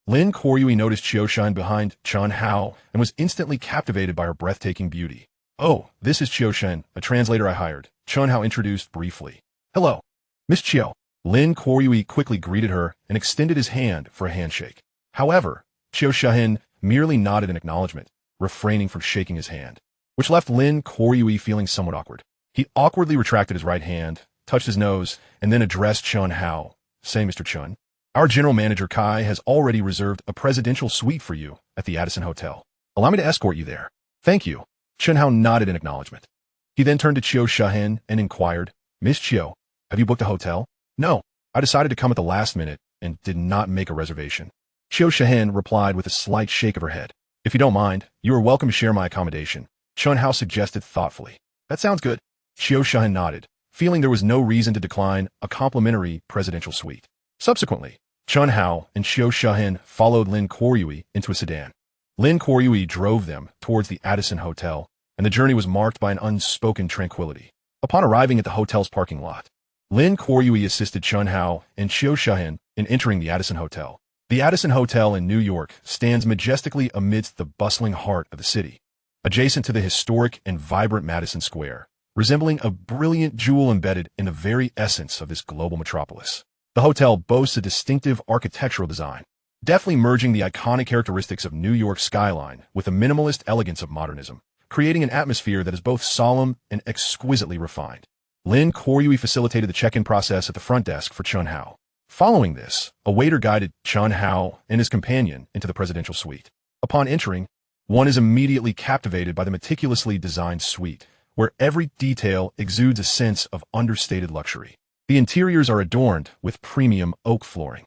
Lin Kuoyue noticed Qiu Shahin behind Chen Hao and was instantly captivated by her breathtaking beauty. "Oh, this is Qiu Shahin, a translator I hired," Chen Hao introduced briefly. "Hello, Miss Qiu." Lin Kuoyue quickly greeted her and extended his hand for a handshake. However, Qiu Shahin merely nodded in acknowledgement, refraining from shaking his hand, which left Lin Kuoyue feeling somewhat awkward. He awkwardly retracted his right hand, touched his nose, and then addressed Chen Hao, saying, "Mr. Chen, our general manager Kai has already reserved a presidential suite for you at the Addison Hotel. Allow me to escort you there." "Thank you." Chen Hao nodded in acknowledgement. He then turned to Qiu Shahin and inquired, "Miss Qiu, have you booked a hotel?" "No, I decided to come at the last minute and did not make a reservation." Qiu Shahin replied with a slight shake of her head. "If you don't mind, you are welcome to share my accommodation," Chen Hao suggested thoughtfully. "That sounds good." Qiu Shahin nodded, feeling there was no reason to decline a complimentary presidential suite. Subsequently, Chen Hao and Qiu Shahin followed Lin Kuoyue into a sedan. Lin Kuoyue drove them towards the Addison Hotel, and the journey was marked by an unspoken tranquility. Upon arriving at the hotel's parking lot, Lin Kuoyue assisted Chen Hao and Qiu Shahin in entering the Addison Hotel. The Addison Hotel in New York stands majestically amidst the bustling heart of the city, adjacent to the historic and vibrant Madison Square, resembling a brilliant jewel embedded in the very essence of this global metropolis. The hotel boasts a distinctive architectural design, deftly merging the iconic characteristics of New York's skyline with the minimalist elegance of modernism, creating an atmosphere that is both solemn and exquisitely refined. Lin Kuoyue facilitated the check-in process at the front desk for Chen Hao. Following this, a waiter guided Chen Hao and his companion into the presidential suite. Upon entering, one is immediately captivated by the meticulously designed suite, where every detail exudes a sense of understated luxury. The interiors are adorned with premium oak flooring,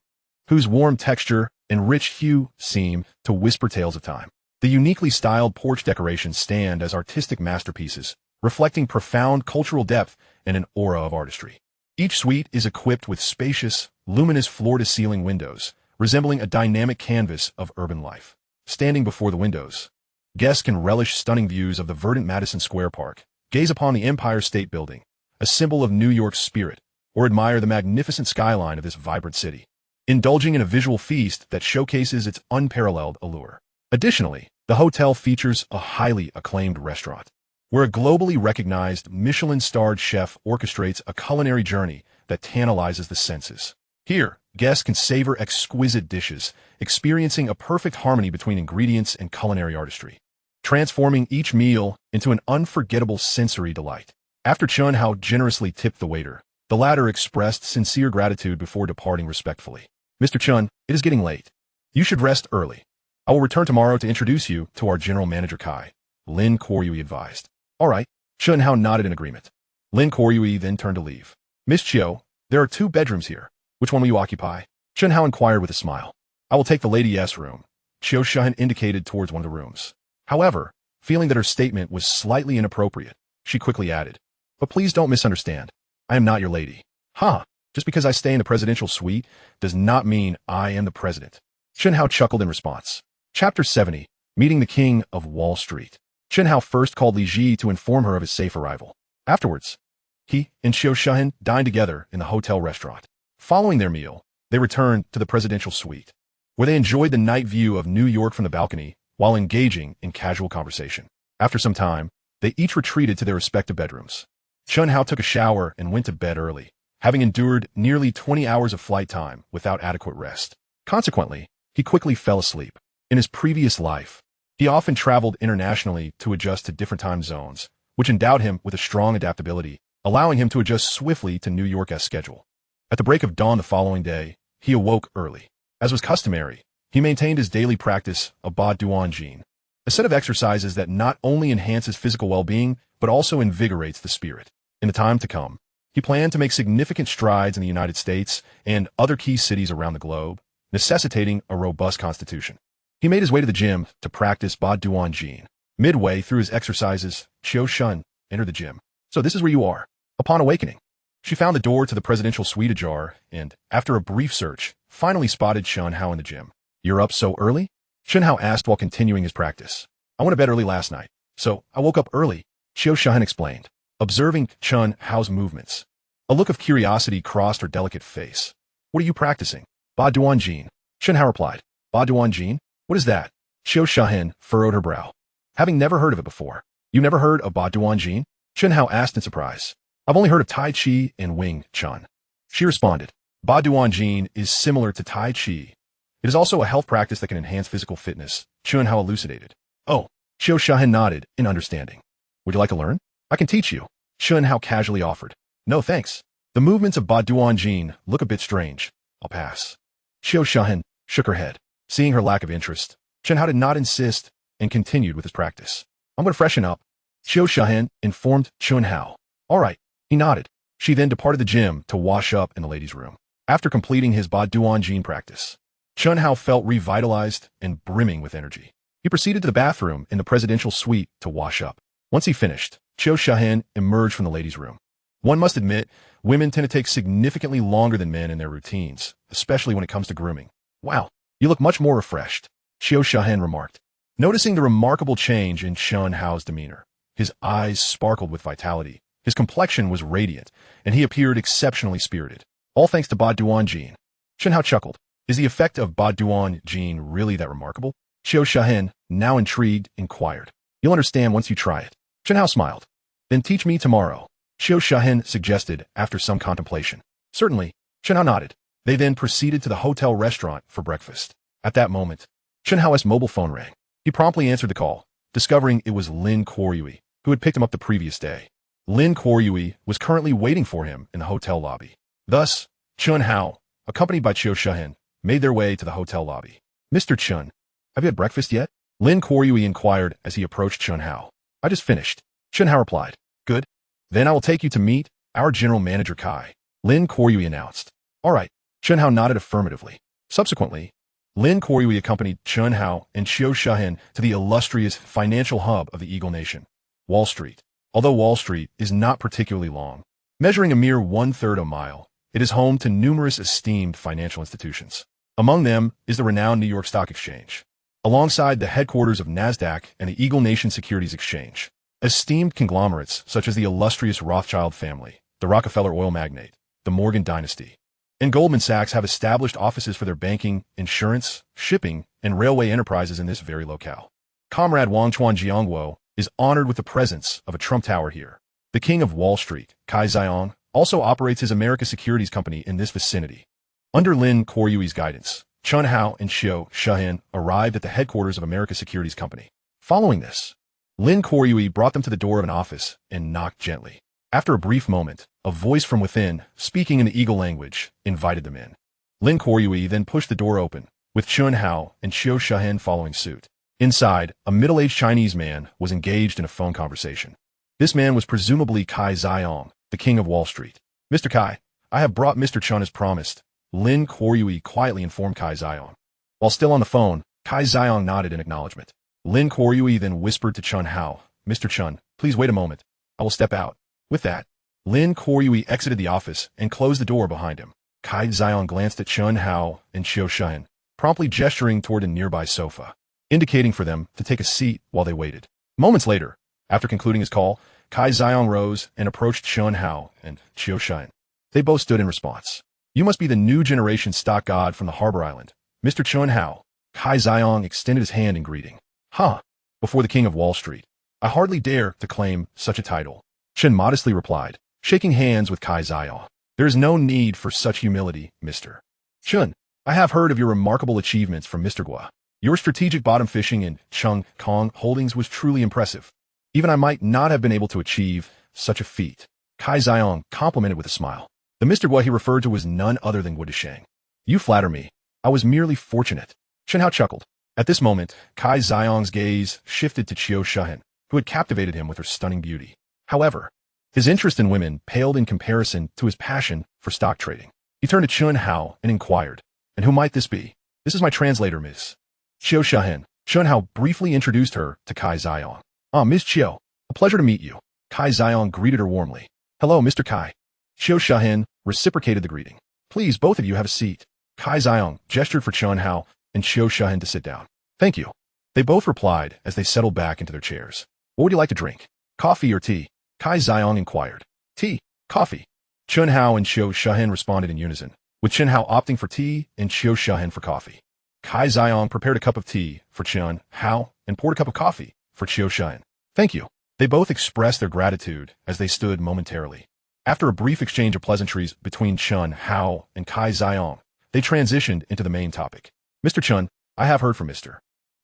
whose warm texture and rich hue seem to whisper tales of time. The uniquely styled porch decorations stand as artistic masterpieces, reflecting profound cultural depth and an aura of artistry. Each suite is equipped with spacious, luminous floor-to-ceiling windows, resembling a dynamic canvas of urban life. Standing before the windows, guests can relish stunning views of the verdant Madison Square Park, gaze upon the Empire State Building, a symbol of New York's spirit, or admire the magnificent skyline of this vibrant city. indulging in a visual feast that showcases its unparalleled allure. Additionally, the hotel features a highly acclaimed restaurant, where a globally recognized Michelin-starred chef orchestrates a culinary journey that tantalizes the senses. Here, guests can savor exquisite dishes, experiencing a perfect harmony between ingredients and culinary artistry, transforming each meal into an unforgettable sensory delight. After Chen Hao generously tipped the waiter, the latter expressed sincere gratitude before departing respectfully. "Mr. Chen, it is getting late. You should rest early. I will return tomorrow to introduce you to our general manager Kai," Lin Koryui advised. "All right." Chen Hao nodded in agreement. Lin Koryui then turned to leave. "Miss Chiu, there are 2 bedrooms here. Which one will you occupy?" Chen Hao inquired with a smile. "I will take the Lady S room." Chiu Shen indicated towards one of the rooms. However, feeling that her statement was slightly inappropriate, she quickly added, "But please don't misunderstand. I am not your lady." "Huh, just because I stay in the presidential suite does not mean I am the president." Chen Hao chuckled in response. Chapter 70, Meeting the King of Wall Street. Chen Hao first called Li Zhi to inform her of his safe arrival. Afterwards, he and Chiu Shen dined together in the hotel restaurant. Following their meal, they returned to the presidential suite, where they enjoyed the night view of New York from the balcony while engaging in casual conversation. After some time, they each retreated to their respective bedrooms. Chen Hao took a shower and went to bed early, having endured nearly 20 hours of flight time without adequate rest. Consequently, he quickly fell asleep. In his previous life, he often traveled internationally to adjust to different time zones, which endowed him with a strong adaptability, allowing him to adjust swiftly to New York's schedule. At the break of dawn the following day, he awoke early. As was customary, he maintained his daily practice of Ba Duan Jin, a set of exercises that not only enhances physical well-being, but also invigorates the spirit. In the time to come, he planned to make significant strides in the United States and other key cities around the globe, necessitating a robust constitution. He made his way to the gym to practice Ba Duan Jin. Midway through his exercises, Chiu Shen entered the gym. "So this is where you are." Upon awakening, she found the door to the presidential suite ajar and, after a brief search, finally spotted Chen Hao in the gym. "You're up so early?" Chen Hao asked while continuing his practice. "I went to bed early last night, so I woke up early," Chiu Shen explained. Observing Chen Hao's movements, a look of curiosity crossed her delicate face. "What are you practicing?" "Ba Duan Jin," Chen Hao replied. "Ba Duan Jin? What is that?" Chiu Shen furrowed her brow, having never heard of it before. "You never heard of Ba Duan Jin?" Chen Hao asked in surprise. "I've only heard of Tai Chi and Wing Chun," she responded. Ba Duan Jin is similar to Tai Chi. It is also a health practice that can enhance physical fitness, Chen Hao elucidated. "Oh," Chiu Shen nodded in understanding. "Would you like to learn?" "I can teach you," Chen Hao casually offered. "No thanks. The movements of Ba Duan Jin look a bit strange. I'll pass." Chiu Shen shook her head. Seeing her lack of interest, Chen Hao did not insist and continued with his practice. "I'm going to freshen up," Chiu Shen informed Chen Hao. "All right," he nodded. She then departed the gym to wash up in the ladies' room. After completing his Ba Duan Jin practice, Chen Hao felt revitalized and brimming with energy. He proceeded to the bathroom in the presidential suite to wash up. Once he finished, Chiu Shen emerged from the ladies' room. One must admit, women tend to take significantly longer than men in their routines, especially when it comes to grooming. "Wow, you look much more refreshed," Chiu Shen remarked. Noticing the remarkable change in Chen Hao's demeanor, his eyes sparkled with vitality, his complexion was radiant, and he appeared exceptionally spirited. All thanks to Ba Duan Jin. Chen Hao chuckled. Is the effect of Ba Duan Jin really that remarkable? Chiu Shen, now intrigued, inquired. "You'll understand once you try it." Chen Hao smiled. "Then teach me tomorrow," Chiu Shen suggested after some contemplation. "Certainly," Chen Hao nodded. They then proceeded to the hotel restaurant for breakfast. At that moment, Chen Hao's mobile phone rang. He promptly answered the call, discovering it was Lin Koryui, who had picked him up the previous day. Lin Koryui was currently waiting for him in the hotel lobby. Thus, Chen Hao, accompanied by Chiu Shen, made their way to the hotel lobby. "Mr. Chen, have you had breakfast yet?" Lin Koryui inquired as he approached Chen Hao. "I just finished," Chen Hao replied. "Good. Then I will take you to meet our general manager Kai," Lin Koryui announced. "All right," Chen Hao nodded affirmatively. Subsequently, Lin Koryui accompanied Chen Hao and Chiu Shen to the illustrious financial hub of the Eagle Nation, Wall Street. Although Wall Street is not particularly long, measuring a mere 1/3 a mile, it is home to numerous esteemed financial institutions. Among them is the renowned New York Stock Exchange, alongside the headquarters of NASDAQ and the Eagle Nation Securities Exchange. Esteemed conglomerates such as the illustrious Rothschild family, the Rockefeller oil magnate, the Morgan dynasty, and Goldman Sachs have established offices for their banking, insurance, shipping, and railway enterprises in this very locale. Comrade Wang Chuan Jiangguo is honored with the presence of a Trump Tower here. The king of Wall Street, Kai Xiong, also operates his America Securities Company in this vicinity. Under Lin Koryui's guidance, Chen Hao and Xiu Shehan arrived at the headquarters of America Securities Company. Following this, Lin Koryui brought them to the door of an office and knocked gently. After a brief moment, a voice from within, speaking in the Eagle language, invited them in. Lin Koryui then pushed the door open, with Chen Hao and Xiu Shehan following suit. Inside, a middle-aged Chinese man was engaged in a phone conversation. This man was presumably Kai Xiong, the king of Wall Street. "Mr. Kai, I have brought Mr. Chen as promised," Lin Koryui quietly informed Kai Xiong. While still on the phone, Kai Xiong nodded in acknowledgement. Lin Koryui then whispered to Chen Hao, "Mr. Chen, please wait a moment. I will step out." With that, Lin Koryui exited the office and closed the door behind him. Kai Xiong glanced at Chen Hao and Xiu Shehan, promptly gesturing toward a nearby sofa, indicating for them to take a seat while they waited. Moments later, after concluding his call, Kai Xiong rose and approached Chen Hao and Xiu Shehan. They both stood in response. "You must be the new generation stock god from the Harbor Island, Mr. Chen Hao." Kai Xiong extended his hand in greeting. "Huh, before the king of Wall Street. I hardly dare to claim such a title," Chen modestly replied, shaking hands with Kai Xiong. "There is no need for such humility, Mr. Chen. I have heard of your remarkable achievements from Mr. Gua. Your strategic bottom fishing in Chung Kong Holdings was truly impressive. Even I might not have been able to achieve such a feat." Kai Xiong complimented with a smile. The Mr. Gua he referred to was none other than Gu Desheng. "You flatter me. I was merely fortunate." Chen Hao chuckled. At this moment, Kai Xiong's gaze shifted to Xiu Shehan, who had captivated him with her stunning beauty. However, his interest in women paled in comparison to his passion for stock trading. He turned to Chen Hao and inquired, "And who might this be?" "This is my translator, Miss Xiu Shehan." Chen Hao briefly introduced her to Kai Xiong. "Ah, Ms. Xiu, a pleasure to meet you." Kai Xiong greeted her warmly. "Hello, Mr. Kai." Xiu Shehan reciprocated the greeting. "Please, both of you have a seat." Kai Xiong gestured for Chen Hao and Xiu Shehan to sit down. "Thank you." They both replied as they settled back into their chairs. "What would you like to drink? Coffee or tea?" Kai Xiong inquired. "Tea, coffee." Chen Hao and Xiu Shehan responded in unison, with Chen Hao opting for tea and Xiu Shehan for coffee. Kai Xiong prepared a cup of tea for Chen Hao and poured a cup of coffee for Xiu Shehan. "Thank you." They both expressed their gratitude as they stood momentarily. After a brief exchange of pleasantries between Chen Hao and Kai Xiong, they transitioned into the main topic. "Mr. Chen, I have heard from Mr.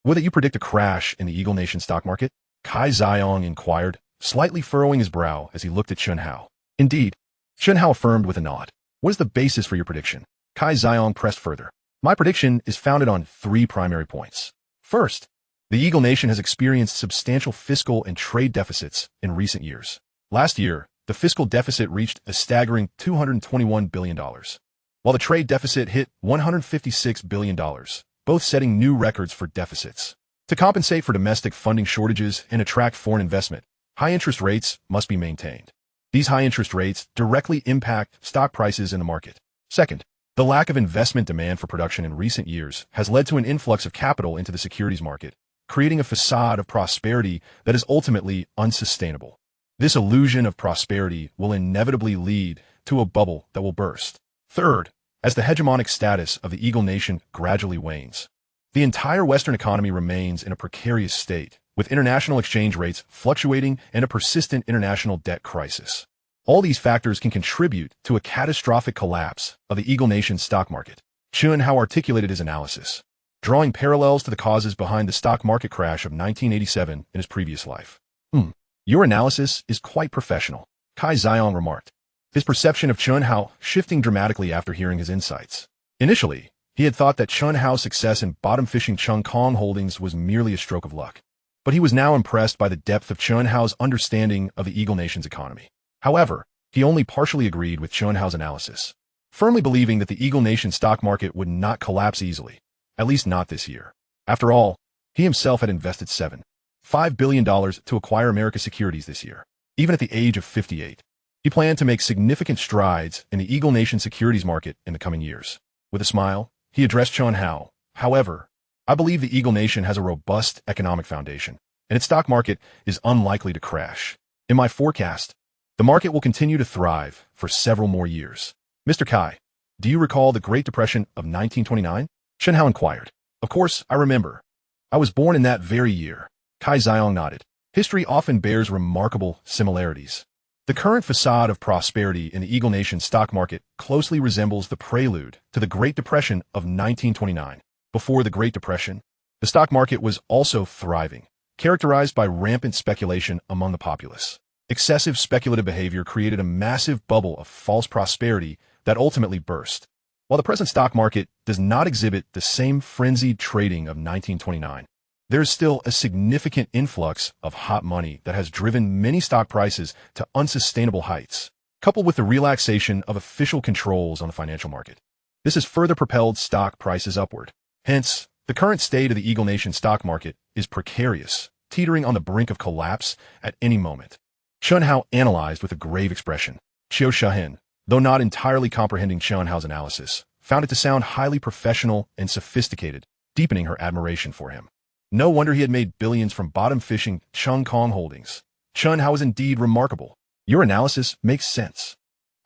Would that you predict a crash in the Eagle Nation stock market?" Kai Xiong inquired, slightly furrowing his brow as he looked at Chen Hao. "Indeed." Chen Hao affirmed with a nod. "What is the basis for your prediction?" Kai Xiong pressed further. "My prediction is founded on 3 primary points. First, the Eagle Nation has experienced substantial fiscal and trade deficits in recent years. Last year, the fiscal deficit reached a staggering $221 billion, while the trade deficit hit $156 billion, both setting new records for deficits. To compensate for domestic funding shortages and attract foreign investment, high interest rates must be maintained. These high interest rates directly impact stock prices in the market. Second, the lack of investment demand for production in recent years has led to an influx of capital into the securities market, creating a facade of prosperity that is ultimately unsustainable. This illusion of prosperity will inevitably lead to a bubble that will burst. Third, as the hegemonic status of the Eagle Nation gradually wanes, the entire Western economy remains in a precarious state, with international exchange rates fluctuating and a persistent international debt crisis. All these factors can contribute to a catastrophic collapse of the Eagle Nation stock market. Chen Hao articulated his analysis, drawing parallels to the causes behind the stock market crash of 1987 in his previous life. Your analysis is quite professional," Kai Xiong remarked, his perception of Chen Hao shifting dramatically after hearing his insights. Initially, he had thought that Chen Hao's success in bottom-fishing Chung Kong Holdings was merely a stroke of luck, but he was now impressed by the depth of Chen Hao's understanding of the Eagle Nation's economy. However, he only partially agreed with Chen Hao's analysis, firmly believing that the Eagle Nation stock market would not collapse easily, at least not this year. After all, he himself had invested $5 billion to acquire America Securities this year. Even at the age of 58, he planned to make significant strides in the Eagle Nation securities market in the coming years. With a smile, he addressed Chen Hao. "However, I believe the Eagle Nation has a robust economic foundation, and its stock market is unlikely to crash. In my forecast, the market will continue to thrive for several more years." "Mr. Kai, Do you recall the Great Depression of 1929? Chen Hao inquired. Of course, I remember. I was born in that very year. Kai Xiong nodded. History often bears remarkable similarities. The current facade of prosperity in the Eagle Nation stock market closely resembles the prelude to the Great Depression of 1929. Before the Great Depression, the stock market was also thriving, characterized by rampant speculation among the populace. Excessive speculative behavior created a massive bubble of false prosperity that ultimately burst. While the present stock market does not exhibit the same frenzied trading of 1929, there is still a significant influx of hot money that has driven many stock prices to unsustainable heights, coupled with the relaxation of official controls on the financial market. This has further propelled stock prices upward. Hence, the current state of the Eagle Nation stock market is precarious, teetering on the brink of collapse at any moment. Chen Hao analyzed with a grave expression. Qiu Shahin, though not entirely comprehending Chen Hao's analysis, found it to sound highly professional and sophisticated, deepening her admiration for him. No wonder he had made billions from bottom-fishing Chung Kong holdings. Chen Hao is indeed remarkable. Your analysis makes sense.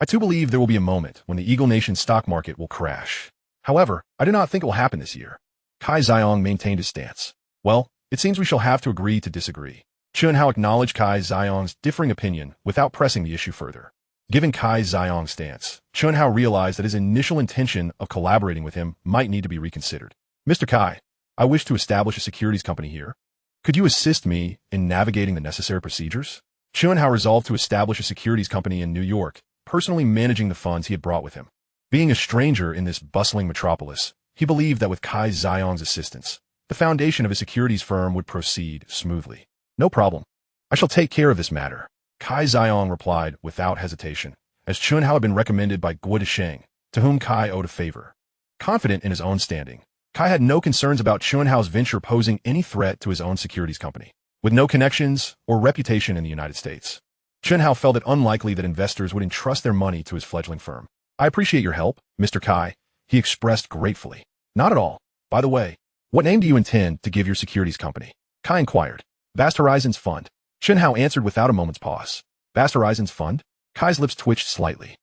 I too believe there will be a moment when the Eagle Nation stock market will crash. However, I do not think it will happen this year. Kai Xiong maintained his stance. Well, it seems we shall have to agree to disagree. Chen Hao acknowledged Kai Xiong's differing opinion without pressing the issue further. Given Kai Xiong's stance, Chen Hao realized that his initial intention of collaborating with him might need to be reconsidered. Mr. Kai, I wish to establish a securities company here. Could you assist me in navigating the necessary procedures? Chen Hao resolved to establish a securities company in New York, personally managing the funds he had brought with him. Being a stranger in this bustling metropolis, he believed that with Kai Xiong's assistance, the foundation of his securities firm would proceed smoothly. No problem. I shall take care of this matter. Kai Xiong replied without hesitation, as Chen Hao had been recommended by Guo Desheng, to whom Kai owed a favor. Confident in his own standing, Kai had no concerns about Chen Hao's venture posing any threat to his own securities company. With no connections or reputation in the United States, Chen Hao felt it unlikely that investors would entrust their money to his fledgling firm. I appreciate your help, Mr. Kai, he expressed gratefully. Not at all. By the way, what name do you intend to give your securities company? Kai inquired. Vast Horizons Fund. Chen Hao answered without a moment's pause. Vast Horizons Fund? Kai's lips twitched slightly.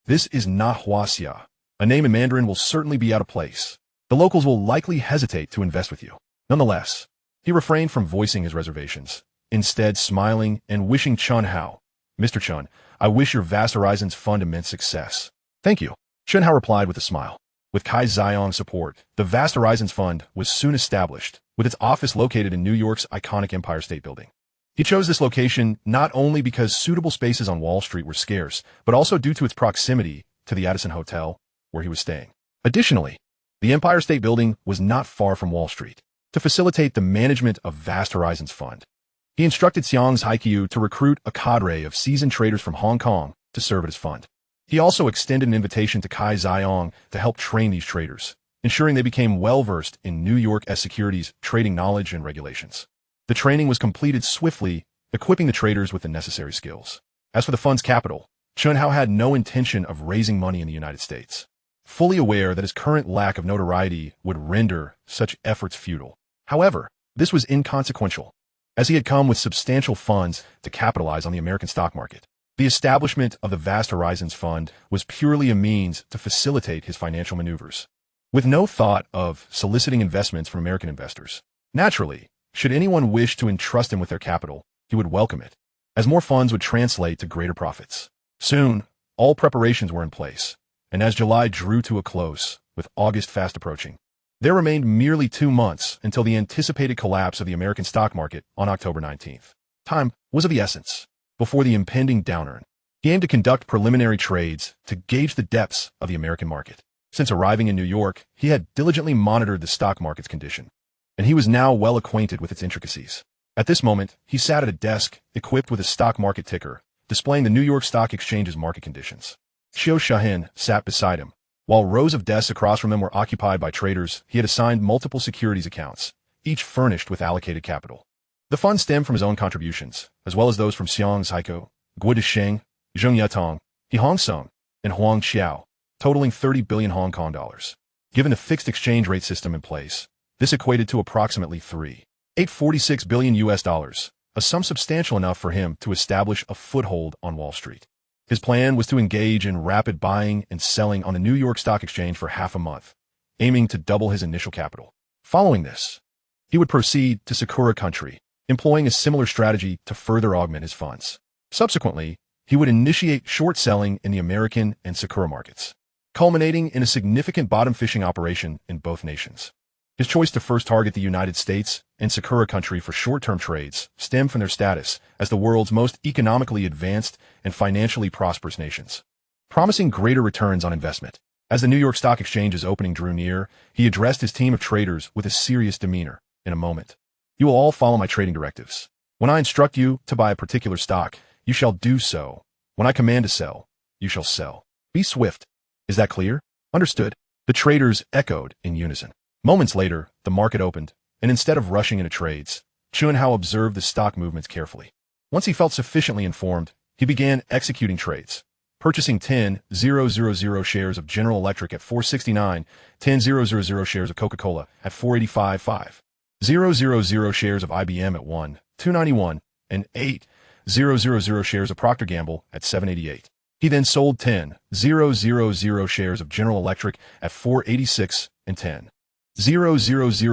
This is not Huaxia. A name in Mandarin will certainly be out of place. The locals will likely hesitate to invest with you. Nonetheless, he refrained from voicing his reservations, instead smiling and wishing Chen Hao, Mr. Chen, I wish your Vast Horizons Fund immense success. Thank you. Chen Hao replied with a smile. With Kai Xiong's support, the Vast Horizons Fund was soon established, with its office located in New York's iconic Empire State Building. He chose this location not only because suitable spaces on Wall Street were scarce, but also due to its proximity to the Addison Hotel, where he was staying. Additionally, the Empire State Building was not far from Wall Street. To facilitate the management of Vast Horizons Fund, he instructed Xiong's Haiqiu to recruit a cadre of seasoned traders from Hong Kong to serve at his fund. He also extended an invitation to Kai Xiong to help train these traders, ensuring they became well-versed in New York securities trading knowledge and regulations. The training was completed swiftly, equipping the traders with the necessary skills. As for the fund's capital, Chen Hao had no intention of raising money in the United States, fully aware that his current lack of notoriety would render such efforts futile. However, this was inconsequential, as he had come with substantial funds to capitalize on the American stock market. The establishment of the Vast Horizons Fund was purely a means to facilitate his financial maneuvers, with no thought of soliciting investments from American investors. Naturally, should anyone wish to entrust him with their capital, he would welcome it, as more funds would translate to greater profits. Soon, all preparations were in place, and as July drew to a close, with August fast approaching, there remained merely 2 months until the anticipated collapse of the American stock market on October 19th. Time was of the essence. Before the impending downturn, he aimed to conduct preliminary trades to gauge the depths of the American market. Since arriving in New York, he had diligently monitored the stock market's condition, and he was now well acquainted with its intricacies. At this moment, he sat at a desk equipped with a stock market ticker, displaying the New York Stock Exchange's market conditions. Qiu Shahin sat beside him. While rows of desks across from them were occupied by traders, he had assigned multiple securities accounts, each furnished with allocated capital. The funds stemmed from his own contributions, as well as those from Xiong's Haikou, Guo Desheng, Zheng Yatong, He Hongsong, and Huang Xiao, totaling 30 billion Hong Kong dollars. Given the fixed exchange rate system in place, this equated to approximately 3.846 billion US dollars, a sum substantial enough for him to establish a foothold on Wall Street. His plan was to engage in rapid buying and selling on the New York Stock Exchange for half a month, aiming to double his initial capital. Following this, he would proceed to Sakura country, employing a similar strategy to further augment his funds. Subsequently, he would initiate short selling in the American and Sakura markets, culminating in a significant bottom fishing operation in both nations. His choice to first target the United States and Sakura country for short-term trades stemmed from their status as the world's most economically advanced and financially prosperous nations, promising greater returns on investment. As the New York Stock Exchange's opening drew near, he addressed his team of traders with a serious demeanor. In a moment, you will all follow my trading directives. When I instruct you to buy a particular stock, you shall do so. When I command to sell, you shall sell. Be swift. Is that clear? Understood. The traders echoed in unison. Moments later, the market opened, and instead of rushing into trades, Chen Hao observed the stock movements carefully. Once he felt sufficiently informed, he began executing trades, purchasing 10,000 shares of General Electric at $469, 10,000 shares of Coca-Cola at $485.5, 000 shares of IBM at $1,291, and 8,000 shares of Procter & Gamble at $788. He then sold 10,000 shares of General Electric at $486 and 10,000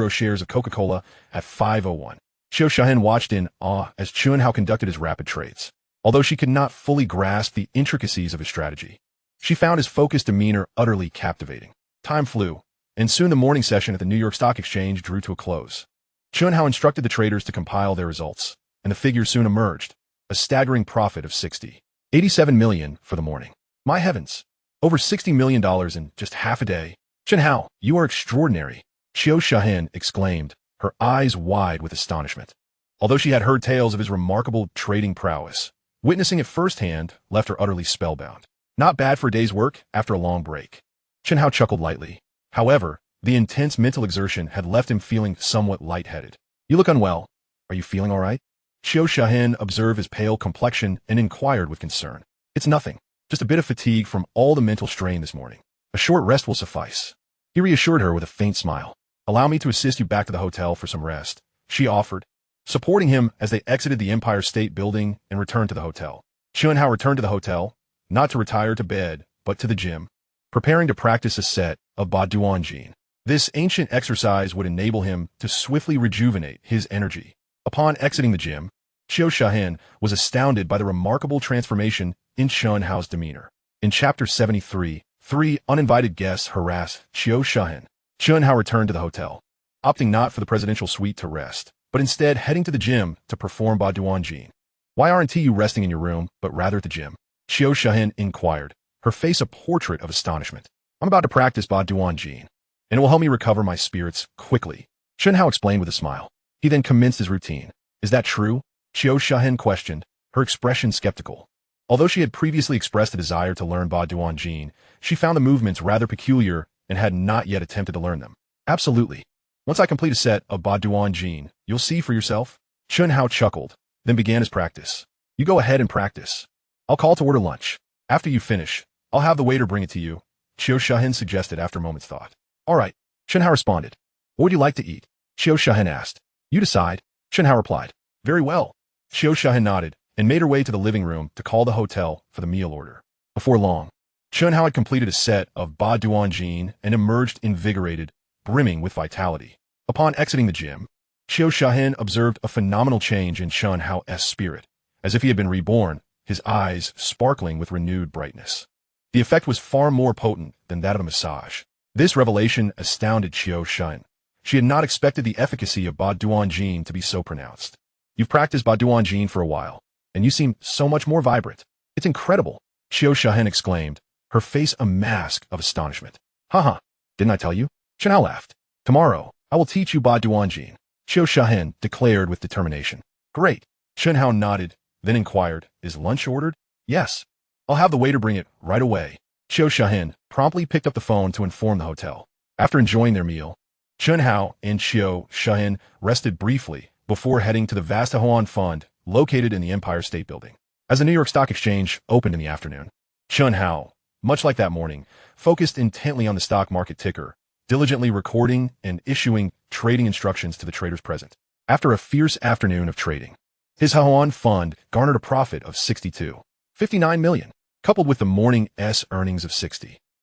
shares of Coca-Cola at $501. Xiao Shahen watched in awe as Chen Hao conducted his rapid trades. Although she could not fully grasp the intricacies of his strategy, she found his focused demeanor utterly captivating. Time flew, and soon the morning session at the New York Stock Exchange drew to a close. Chen Hao instructed the traders to compile their results, and the figures soon emerged, a staggering profit of $87 million for the morning. My heavens! Over $60 million in just half a day. Chen Hao, you are extraordinary, Xiao Shahen exclaimed, her eyes wide with astonishment. Although she had heard tales of his remarkable trading prowess, witnessing it firsthand left her utterly spellbound. Not bad for a day's work after a long break. Chen Hao chuckled lightly. However, the intense mental exertion had left him feeling somewhat lightheaded. You look unwell. Are you feeling all right? Xiao Shahen observed his pale complexion and inquired with concern. It's nothing. Just a bit of fatigue from all the mental strain this morning. A short rest will suffice. He reassured her with a faint smile. Allow me to assist you back to the hotel for some rest, she offered, supporting him as they exited the Empire State Building and returned to the hotel. Chen Hao returned to the hotel, not to retire to bed, but to the gym, preparing to practice a set of Ba Duan Jin. This ancient exercise would enable him to swiftly rejuvenate his energy. Upon exiting the gym, Xiao Shahen was astounded by the remarkable transformation in Chen Hao's demeanor. In Chapter 73, 3 uninvited guests harass Xiao Shahen. Chen Hao returned to the hotel, opting not for the presidential suite to rest, but instead heading to the gym to perform Ba Duan Jin. Why aren't you resting in your room, but rather at the gym? Xiao Shahen inquired, her face a portrait of astonishment. I'm about to practice Ba Duan Jin, and it will help me recover my spirits quickly, Chen Hao explained with a smile. He then commenced his routine. Is that true? Xiao Shahen questioned, her expression skeptical. Although she had previously expressed a desire to learn Ba Duan Jin, she found the movements rather peculiar and had not yet attempted to learn them. Absolutely. Once I complete a set of Ba Duan Jin, you'll see for yourself. Chen Hao chuckled, then began his practice. You go ahead and practice. I'll call to order lunch. After you finish, I'll have the waiter bring it to you, Xiao Shahen suggested after a moment's thought. All right, Chen Hao responded. What would you like to eat? Xiao Shahen asked. You decide, Chen Hao replied. Very well. Xiao Shahen nodded and made her way to the living room to call the hotel for the meal order. Before long, Chen Hao had completed a set of Ba Duan Jin and emerged invigorated, brimming with vitality. Upon exiting the gym, Xiao Shahen observed a phenomenal change in Chen Hao's spirit, as if he had been reborn, his eyes sparkling with renewed brightness. The effect was far more potent than that of a massage. This revelation astounded Xiao Shahen. She had not expected the efficacy of Ba Duan Jin to be so pronounced. You've practiced Ba Duan Jin for a while, and you seem so much more vibrant. It's incredible, Xiao Shahen exclaimed, her face a mask of astonishment. Haha, didn't I tell you? Chen Hao laughed. Tomorrow, I will teach you Ba Duan Jin, Xiao Shahen declared with determination. Great. Chen Hao nodded, then inquired, is lunch ordered? Yes. I'll have the waiter bring it right away. Xiao Shahen promptly picked up the phone to inform the hotel. After enjoying their meal, Chen Hao and Xiao Shahen rested briefly before heading to the Vastahuan Fund located in the Empire State Building. As the New York Stock Exchange opened in the afternoon, Chen Hao, much like that morning, focused intently on the stock market ticker, diligently recording and issuing trading instructions to the traders present. After a fierce afternoon of trading, his Huan Fund garnered a profit of $62.59 million. coupled with the morning's earnings of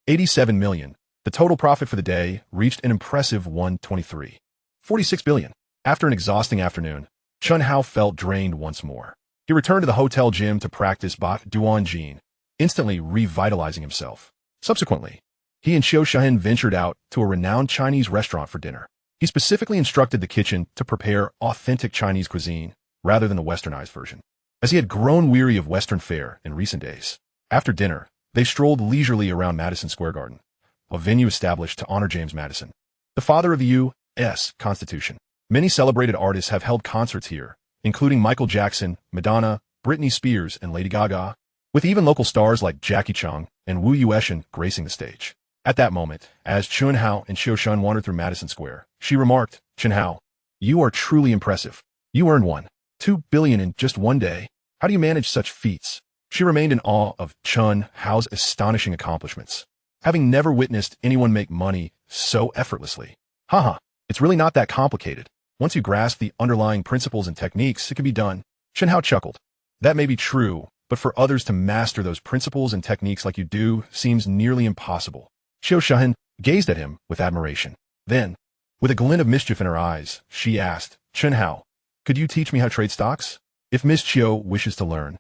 87 million, the total profit for the day reached an impressive 123.46 billion. After an exhausting afternoon, Chen Hao felt drained once more. He returned to the hotel gym to practice Bat Duan Jin, instantly revitalizing himself. Subsequently, he and Xiao Shahin ventured out to a renowned Chinese restaurant for dinner. He specifically instructed the kitchen to prepare authentic Chinese cuisine rather than the westernized version, as he had grown weary of Western fare in recent days. After dinner, they strolled leisurely around Madison Square Garden, a venue established to honor James Madison, the father of the U.S. Constitution. Many celebrated artists have held concerts here, including Michael Jackson, Madonna, Britney Spears, and Lady Gaga, with even local stars like Jackie Chung and Wu Yueshan gracing the stage. At that moment, as Chen Hao and Xiao Shun wandered through Madison Square, she remarked, "Chen Hao, you are truly impressive. You earned 1.2 billion in just one day. How do you manage such feats?" She remained in awe of Chen Hao's astonishing accomplishments, having never witnessed anyone make money so effortlessly. Haha, it's really not that complicated. Once you grasp the underlying principles and techniques, it can be done. Chen Hao chuckled. That may be true, but for others to master those principles and techniques like you do seems nearly impossible. Xiao Shahin gazed at him with admiration. Then, with a glint of mischief in her eyes, she asked, "Chen Hao, could you teach me how to trade stocks? If Miss Qiu wishes to learn,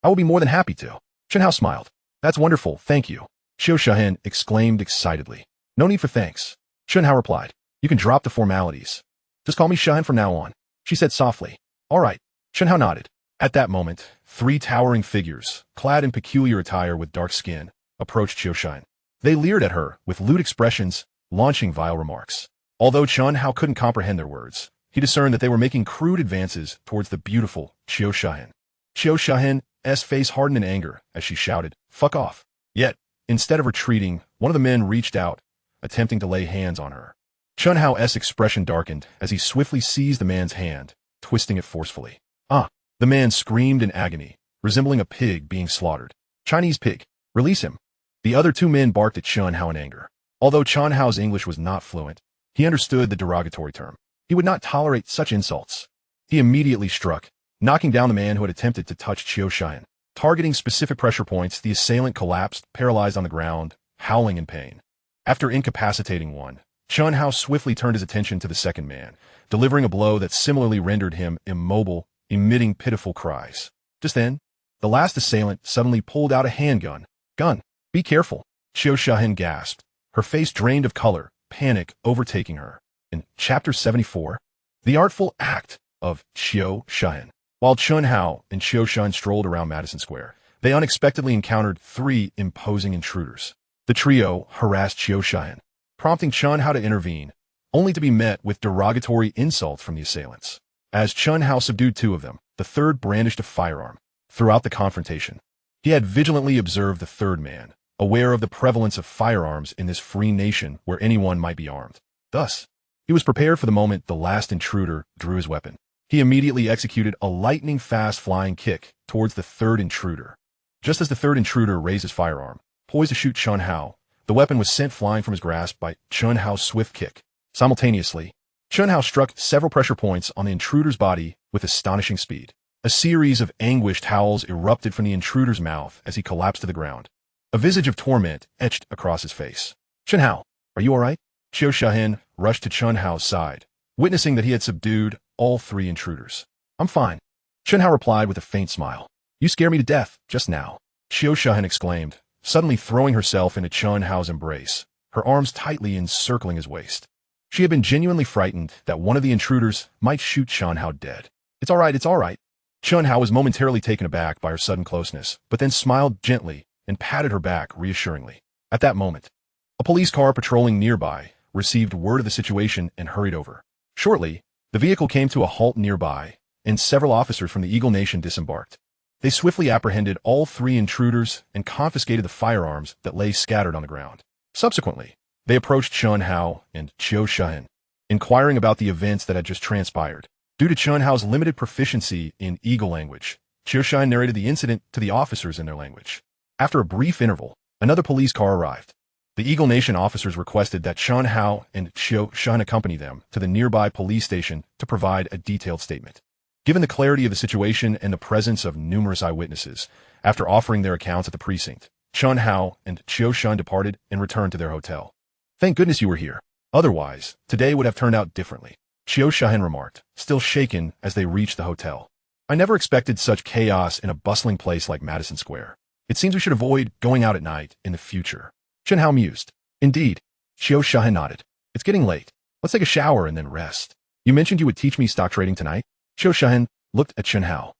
I will be more than happy to." Chen Hao smiled. "That's wonderful, thank you." Xiao Shahin exclaimed excitedly. "No need for thanks." Chen Hao replied. "You can drop the formalities. Just call me Shahin from now on," she said softly. "All right." Chen Hao nodded. At that moment, three towering figures, clad in peculiar attire with dark skin, approached Xiao Shahin. They leered at her with lewd expressions, launching vile remarks. Although Chen Hao couldn't comprehend their words, he discerned that they were making crude advances towards the beautiful Xiao Shahin. Xiao Shahin's face hardened in anger as she shouted, "Fuck off." Yet, instead of retreating, one of the men reached out, attempting to lay hands on her. Chen Hao's expression darkened as he swiftly seized the man's hand, twisting it forcefully. "Ah!" The man screamed in agony, resembling a pig being slaughtered. "Chinese pig! Release him!" The other two men barked at Chen Hao in anger. Although Chen Hao's English was not fluent, he understood the derogatory term. He would not tolerate such insults. He immediately struck, knocking down the man who had attempted to touch Xiao Shahin. Targeting specific pressure points, the assailant collapsed, paralyzed on the ground, howling in pain. After incapacitating one, Chen Hao swiftly turned his attention to the second man, delivering a blow that similarly rendered him immobile, emitting pitiful cries. Just then, the last assailant suddenly pulled out a handgun. "Gun! Be careful!" Xiao Shahin gasped, her face drained of color, panic overtaking her. In Chapter 74, The Artful Act of Xiao Shahin. While Chen Hao and Xiao Shahin strolled around Madison Square, they unexpectedly encountered three imposing intruders. The trio harassed Xiao Shahin, prompting Chen Hao to intervene, only to be met with derogatory insults from the assailants. As Chen Hao subdued two of them, the third brandished a firearm. Throughout the confrontation, he had vigilantly observed the third man, aware of the prevalence of firearms in this free nation where anyone might be armed. Thus, he was prepared for the moment the last intruder drew his weapon. He immediately executed a lightning-fast flying kick towards the third intruder. Just as the third intruder raised his firearm, poised to shoot Chen Hao, the weapon was sent flying from his grasp by Chen Hao's swift kick. Simultaneously, Chen Hao struck several pressure points on the intruder's body with astonishing speed. A series of anguished howls erupted from the intruder's mouth as he collapsed to the ground. A visage of torment etched across his face. "Chen Hao, are you all right?" Xiao Shahin rushed to Chen Hao's side, witnessing that he had subdued all three intruders. "I'm fine," Chen Hao replied with a faint smile. "You scared me to death just now," Xiao Shahin exclaimed, suddenly throwing herself into Chen Hao's embrace, her arms tightly encircling his waist. She had been genuinely frightened that one of the intruders might shoot Chen Hao dead. "It's all right, it's all right." Chen Hao was momentarily taken aback by her sudden closeness, but then smiled gently and patted her back reassuringly. At that moment, a police car patrolling nearby received word of the situation and hurried over. Shortly, the vehicle came to a halt nearby, and several officers from the Eagle Nation disembarked. They swiftly apprehended all three intruders and confiscated the firearms that lay scattered on the ground. Subsequently, they approached Chen Hao and Xiao Shahin, inquiring about the events that had just transpired. Due to Chen Hao's limited proficiency in Eagle language, Xiao Shahin narrated the incident to the officers in their language. After a brief interval, another police car arrived. The Eagle Nation officers requested that Chen Hao and Xiao Shahin accompany them to the nearby police station to provide a detailed statement. Given the clarity of the situation and the presence of numerous eyewitnesses, After offering their accounts at the precinct, Chen Hao and Qiu Shun departed and returned to their hotel. "Thank goodness you were here. Otherwise, today would have turned out differently," Qiu Shun remarked, still shaken as they reached the hotel. "I never expected such chaos in a bustling place like Madison Square. It seems we should avoid going out at night in the future." Chen Hao mused. "Indeed." Qiu Shun nodded. "It's getting late. Let's take a shower and then rest. You mentioned you would teach me stock trading tonight?" Qiu Shun looked at Chen Hao.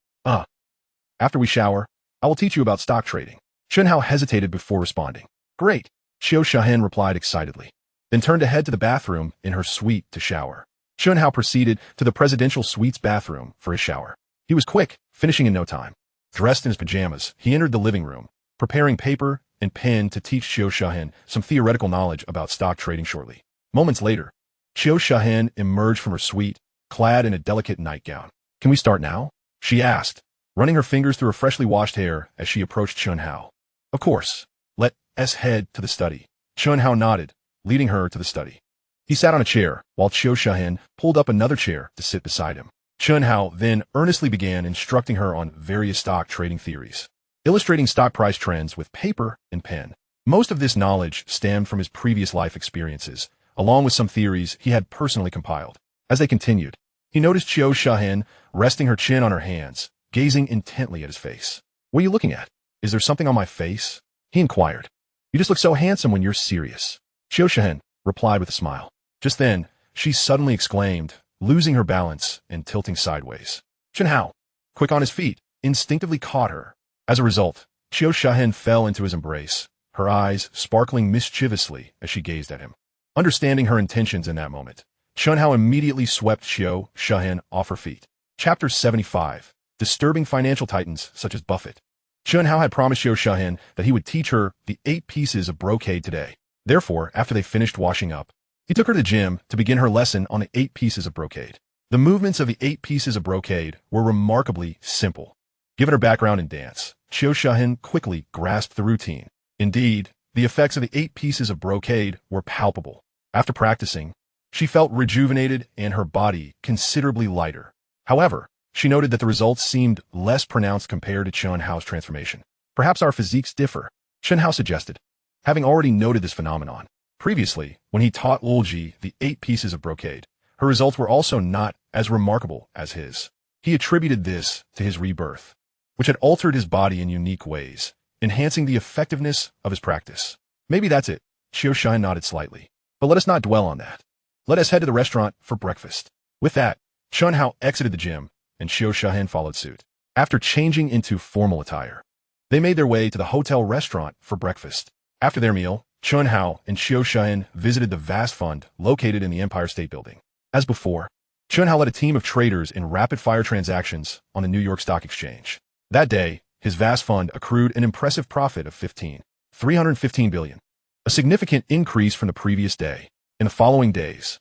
After we shower, I will teach you about stock trading." Chen Hao hesitated before responding. "Great," Qiu Shun replied excitedly, then turned to head to the bathroom in her suite to shower. Chen Hao proceeded to the presidential suite's bathroom for his shower. He was quick, finishing in no time. Dressed in his pajamas, he entered the living room, preparing paper and pen to teach Qiu Shun some theoretical knowledge about stock trading shortly. Moments later, Qiu Shun emerged from her suite, clad in a delicate nightgown. "Can we start now?" she asked, running her fingers through her freshly washed hair as she approached Chen Hao. "Of course. Let us head to the study." Chen Hao nodded, leading her to the study. He sat on a chair, while Qiu Shun pulled up another chair to sit beside him. Chen Hao then earnestly began instructing her on various stock trading theories, illustrating stock price trends with paper and pen. Most of this knowledge stemmed from his previous life experiences, along with some theories he had personally compiled. As they continued, he noticed Qiu Shun resting her chin on her hands, gazing intently at his face. "What are you looking at? Is there something on my face?" he inquired. "You just look so handsome when you're serious," Qiu Shun replied with a smile. Just then, she suddenly exclaimed, losing her balance and tilting sideways. Chen Hao, quick on his feet, instinctively caught her. As a result, Qiu Shun fell into his embrace, her eyes sparkling mischievously as she gazed at him. Understanding her intentions in that moment, Chen Hao immediately swept Qiu Shun off her feet. Chapter 75. Disturbing financial titans such as Buffett. Chen Hao had promised Qiu Shun that he would teach her the 8 pieces of brocade today. Therefore, after they finished washing up, he took her to the gym to begin her lesson on the 8 pieces of brocade. The movements of the 8 pieces of brocade were remarkably simple. Given her background in dance, Qiu Shun quickly grasped the routine. Indeed, the effects of the 8 pieces of brocade were palpable. After practicing, she felt rejuvenated and her body considerably lighter. However, she noted that the results seemed less pronounced compared to Chen Hao's transformation. "Perhaps our physiques differ," Chen Hao suggested, having already noted this phenomenon. Previously, when he taught Li Zhi the 8 pieces of brocade, her results were also not as remarkable as his. He attributed this to his rebirth, which had altered his body in unique ways, enhancing the effectiveness of his practice. "Maybe that's it," Qiu Shun nodded slightly. "But let us not dwell on that. Let us head to the restaurant for breakfast." With that, Chen Hao exited the gym, and Qiu Shun followed suit. After changing into formal attire, they made their way to the hotel restaurant for breakfast. After their meal, Chen Hao and Qiu Shun visited the vast fund located in the Empire State Building. As before, Chen Hao led a team of traders in rapid-fire transactions on the New York Stock Exchange. That day, his vast fund accrued an impressive profit of $315 billion, a significant increase from the previous day. In the following days,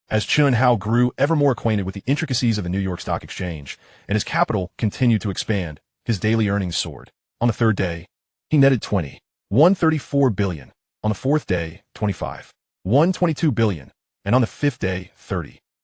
as Chen Hao grew ever more acquainted with the intricacies of the New York Stock Exchange and his capital continued to expand, his daily earnings soared. On the third day, he netted $134 billion. On the fourth day, $122 billion. And on the fifth day,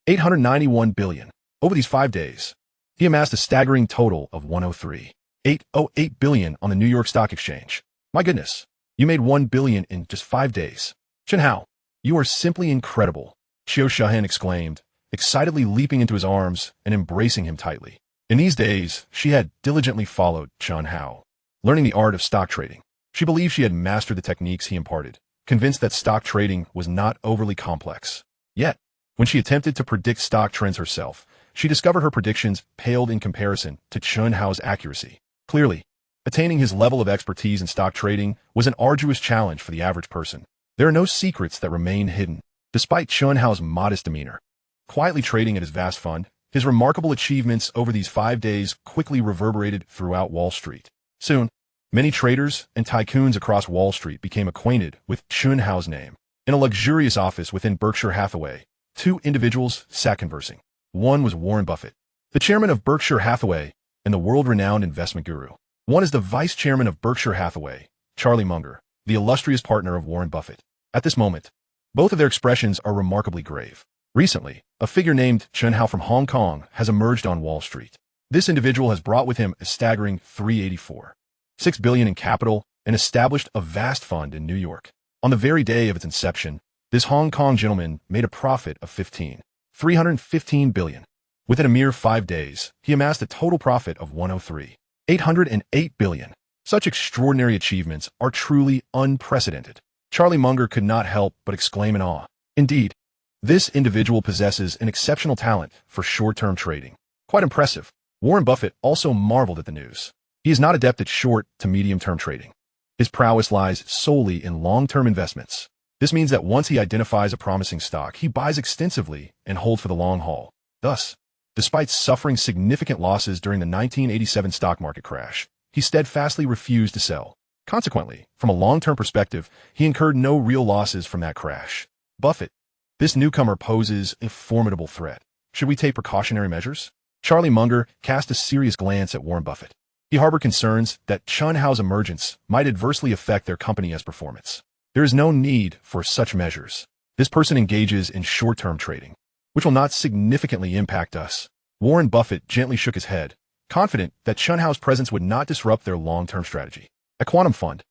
$891 billion. Over these 5 days, he amassed a staggering total of $103.808 billion on the New York Stock Exchange. "My goodness, you made $1 billion in just 5 days. Chen Hao, you are simply incredible," Qiu Shun exclaimed, excitedly leaping into his arms and embracing him tightly. In these days, she had diligently followed Chen Hao, learning the art of stock trading. She believed she had mastered the techniques he imparted, convinced that stock trading was not overly complex. Yet, when she attempted to predict stock trends herself, she discovered her predictions paled in comparison to Chen Hao's accuracy. Clearly, attaining his level of expertise in stock trading was an arduous challenge for the average person. There are no secrets that remain hidden. Despite Chen Hao's modest demeanor, quietly trading at his vast fund, his remarkable achievements over these 5 days quickly reverberated throughout Wall Street. Soon, many traders and tycoons across Wall Street became acquainted with Chen Hao's name. In a luxurious office within Berkshire Hathaway, 2 individuals sat conversing. One was Warren Buffett, the chairman of Berkshire Hathaway and the world-renowned investment guru. One is the vice chairman of Berkshire Hathaway, Charlie Munger, the illustrious partner of Warren Buffett. At this moment, both of their expressions are remarkably grave. Recently, a figure named Chen Hao from Hong Kong has emerged on Wall Street. This individual has brought with him a staggering $384 $6 billion in capital, and established a vast fund in New York. On the very day of its inception, this Hong Kong gentleman made a profit of $315 billion. Within a mere 5 days, he amassed a total profit of $808 billion. Such extraordinary achievements are truly unprecedented. Charlie Munger could not help but exclaim in awe. Indeed, this individual possesses an exceptional talent for short-term trading. Quite impressive. Warren Buffett also marveled at the news. He is not adept at short to medium-term trading. His prowess lies solely in long-term investments. This means that once he identifies a promising stock, he buys extensively and holds for the long haul. Thus, despite suffering significant losses during the 1987 stock market crash, he steadfastly refused to sell. Consequently, from a long-term perspective, he incurred no real losses from that crash. Buffett, this newcomer poses a formidable threat. Should we take precautionary measures? Charlie Munger cast a serious glance at Warren Buffett. He harbored concerns that Chen Hao's emergence might adversely affect their company's performance. There is no need for such measures. This person engages in short-term trading, which will not significantly impact us. Warren Buffett gently shook his head, confident that Chen Hao's presence would not disrupt their long-term strategy. A quantum fund,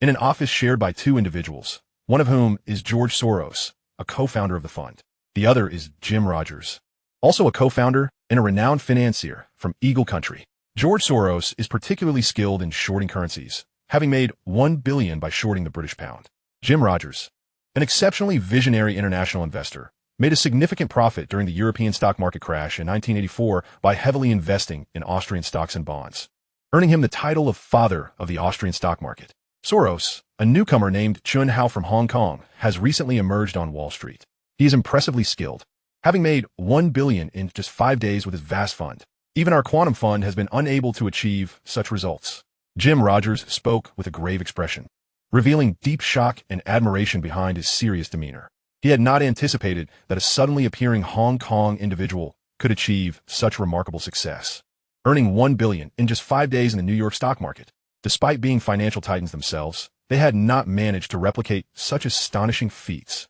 in an office shared by 2 individuals, one of whom is George Soros, a co-founder of the fund. The other is Jim Rogers, also a co-founder and a renowned financier from Eagle Country. George Soros is particularly skilled in shorting currencies, having made $1 billion by shorting the British pound. Jim Rogers, an exceptionally visionary international investor, made a significant profit during the European stock market crash in 1984 by heavily investing in Austrian stocks and bonds, earning him the title of father of the Austrian stock market. Soros, a newcomer named Chen Hao from Hong Kong, has recently emerged on Wall Street. He is impressively skilled, having made $1 billion in just 5 days with his vast fund. Even our quantum fund has been unable to achieve such results. Jim Rogers spoke with a grave expression, revealing deep shock and admiration behind his serious demeanor. He had not anticipated that a suddenly appearing Hong Kong individual could achieve such remarkable success, earning $1 billion in just 5 days in the New York stock market. Despite being financial titans themselves, they had not managed to replicate such astonishing feats.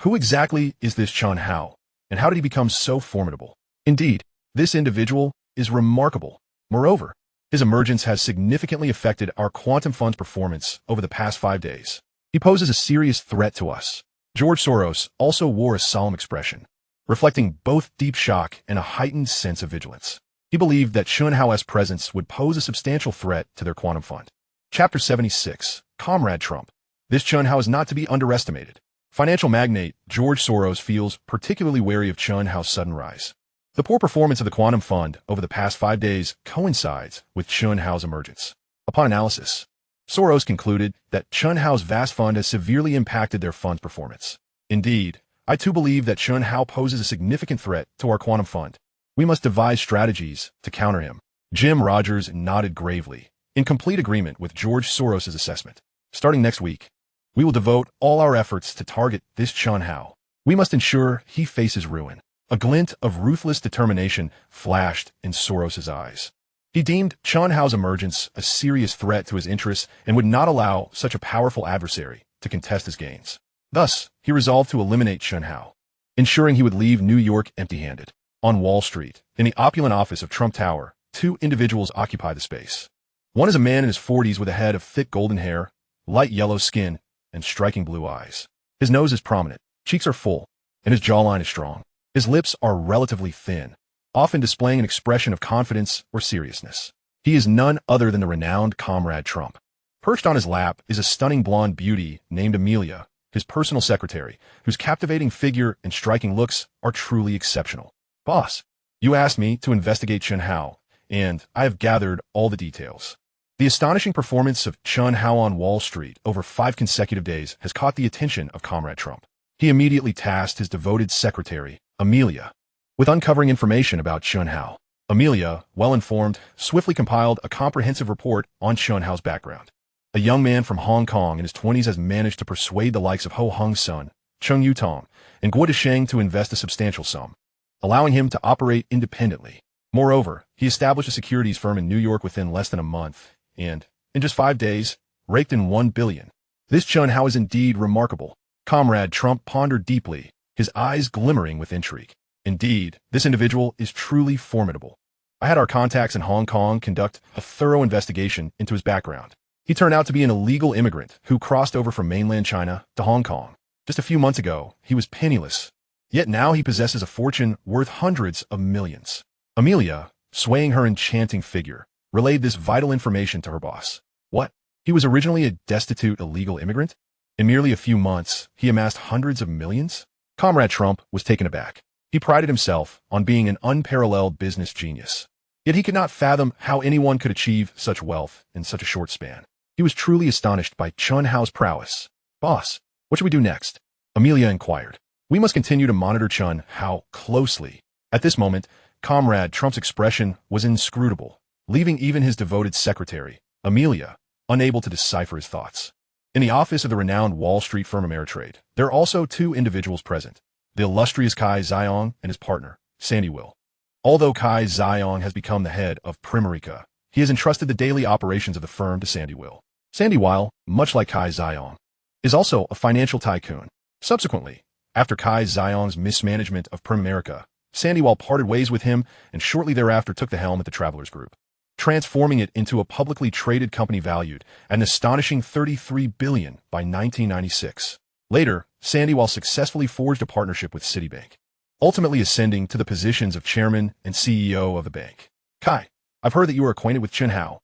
Who exactly is this Chen Hao, and how did he become so formidable? Indeed, this individual is remarkable. Moreover, his emergence has significantly affected our quantum fund's performance over the past 5 days. He poses a serious threat to us. George Soros also wore a solemn expression, reflecting both deep shock and a heightened sense of vigilance. He believed that Chen Hao's presence would pose a substantial threat to their quantum fund. Chapter 76, Comrade Trump. This Chen Hao is not to be underestimated. Financial magnate George Soros feels particularly wary of Chen Hao's sudden rise. The poor performance of the quantum fund over the past 5 days coincides with Chen Hao's emergence. Upon analysis, Soros concluded that Chen Hao's vast fund has severely impacted their fund's performance. Indeed, I too believe that Chen Hao poses a significant threat to our quantum fund. We must devise strategies to counter him. Jim Rogers nodded gravely, in complete agreement with George Soros' assessment. Starting next week, we will devote all our efforts to target this Chen Hao. We must ensure he faces ruin. A glint of ruthless determination flashed in Soros' eyes. He deemed Chen Hao's emergence a serious threat to his interests and would not allow such a powerful adversary to contest his gains. Thus, he resolved to eliminate Chen Hao, ensuring he would leave New York empty-handed. On Wall Street, in the opulent office of Trump Tower, 2 individuals occupy the space. One is a man in his 40s with a head of thick golden hair, light yellow skin, and striking blue eyes. His nose is prominent, cheeks are full, and his jawline is strong. His lips are relatively thin, often displaying an expression of confidence or seriousness. He is none other than the renowned Comrade Trump. Perched on his lap is a stunning blonde beauty named Amelia, his personal secretary, whose captivating figure and striking looks are truly exceptional. Boss, you asked me to investigate Chen Hao, and I have gathered all the details. The astonishing performance of Chen Hao on Wall Street over 5 consecutive days has caught the attention of Comrade Trump. He immediately tasked his devoted secretary, Amelia, with uncovering information about Chen Hao. Amelia, well-informed, swiftly compiled a comprehensive report on Chen Hao's background. A young man from Hong Kong in his 20s has managed to persuade the likes of Ho Hung's son, Cheng Yutong, and Guo Desheng to invest a substantial sum, allowing him to operate independently. Moreover, he established a securities firm in New York within less than a month, and, in just 5 days, raked in $1 billion. This Chen Hao is indeed remarkable. Comrade Trump pondered deeply, his eyes glimmering with intrigue. Indeed, this individual is truly formidable. I had our contacts in Hong Kong conduct a thorough investigation into his background. He turned out to be an illegal immigrant who crossed over from mainland China to Hong Kong. Just a few months ago, he was penniless. Yet now he possesses a fortune worth hundreds of millions. Amelia, swaying her enchanting figure, relayed this vital information to her boss. What? He was originally a destitute illegal immigrant? In merely a few months, he amassed hundreds of millions? Comrade Trump was taken aback. He prided himself on being an unparalleled business genius. Yet he could not fathom how anyone could achieve such wealth in such a short span. He was truly astonished by Chen Hao's prowess. Boss, what should we do next? Amelia inquired. We must continue to monitor Chen Hao closely. At this moment, Comrade Trump's expression was inscrutable, leaving even his devoted secretary, Amelia, unable to decipher his thoughts. In the office of the renowned Wall Street firm Ameritrade, there are also two individuals present, the illustrious Kai Xiong and his partner, Sandy Will. Although Kai Xiong has become the head of Primerica, he has entrusted the daily operations of the firm to Sandy Will. Sandy Will, much like Kai Xiong, is also a financial tycoon. Subsequently, after Kai Xiong's mismanagement of Primerica, Sandy Will parted ways with him and shortly thereafter took the helm at the Travelers Group, transforming it into a publicly traded company valued at an astonishing $33 billion by 1996. Later, Sandy Will successfully forged a partnership with Citibank, ultimately ascending to the positions of chairman and CEO of the bank. Kai, I've heard that you are acquainted with Chen Hao.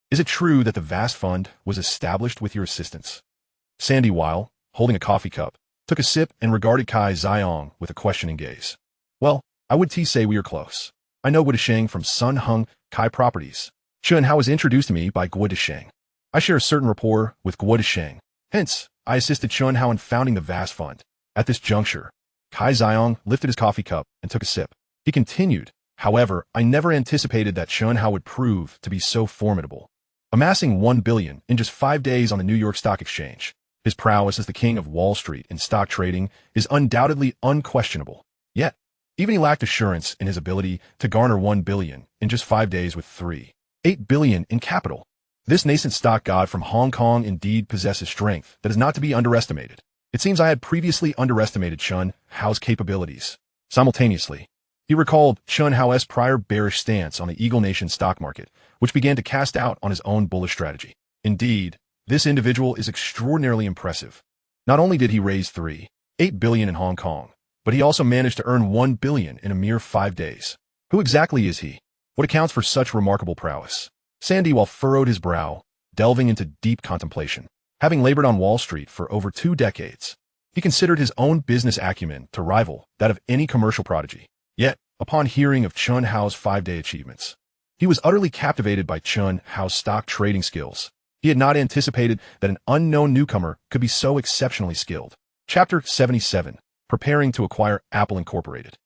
Is it true that the vast fund was established with your assistance? Sandy Will, holding a coffee cup, took a sip and regarded Kai Xiong with a questioning gaze. Well, I would say we are close. I know Guo Desheng from Sun Hung Kai Properties. Chen Hao was introduced to me by Guo Desheng. I share a certain rapport with Guo Desheng. Hence, I assisted Chen Hao in founding the vast fund. At this juncture, Kai Xiong lifted his coffee cup and took a sip. He continued, however, I never anticipated that Chen Hao would prove to be so formidable. Amassing $1 billion in just 5 days on the New York Stock Exchange, his prowess as the king of Wall Street in stock trading is undoubtedly unquestionable. Yet, even he lacked assurance in his ability to garner $1 billion in just 5 days with $8 billion in capital. This nascent stock god from Hong Kong indeed possesses strength that is not to be underestimated. It seems I had previously underestimated Chen Hao's capabilities. Simultaneously, he recalled Chen Hao's prior bearish stance on the Eagle Nation stock market, which began to cast doubt on his own bullish strategy. Indeed, this individual is extraordinarily impressive. Not only did he raise $8 billion in Hong Kong, but he also managed to earn $1 billion in a mere 5 days. Who exactly is he? What accounts for such remarkable prowess? Sandy Will furrowed his brow, delving into deep contemplation. Having labored on Wall Street for over 2 decades, he considered his own business acumen to rival that of any commercial prodigy. Yet, upon hearing of Chen Hao's 5-day achievements, he was utterly captivated by Chen Hao's stock trading skills. He had not anticipated that an unknown newcomer could be so exceptionally skilled. Chapter 77. Preparing to acquire Apple Incorporated.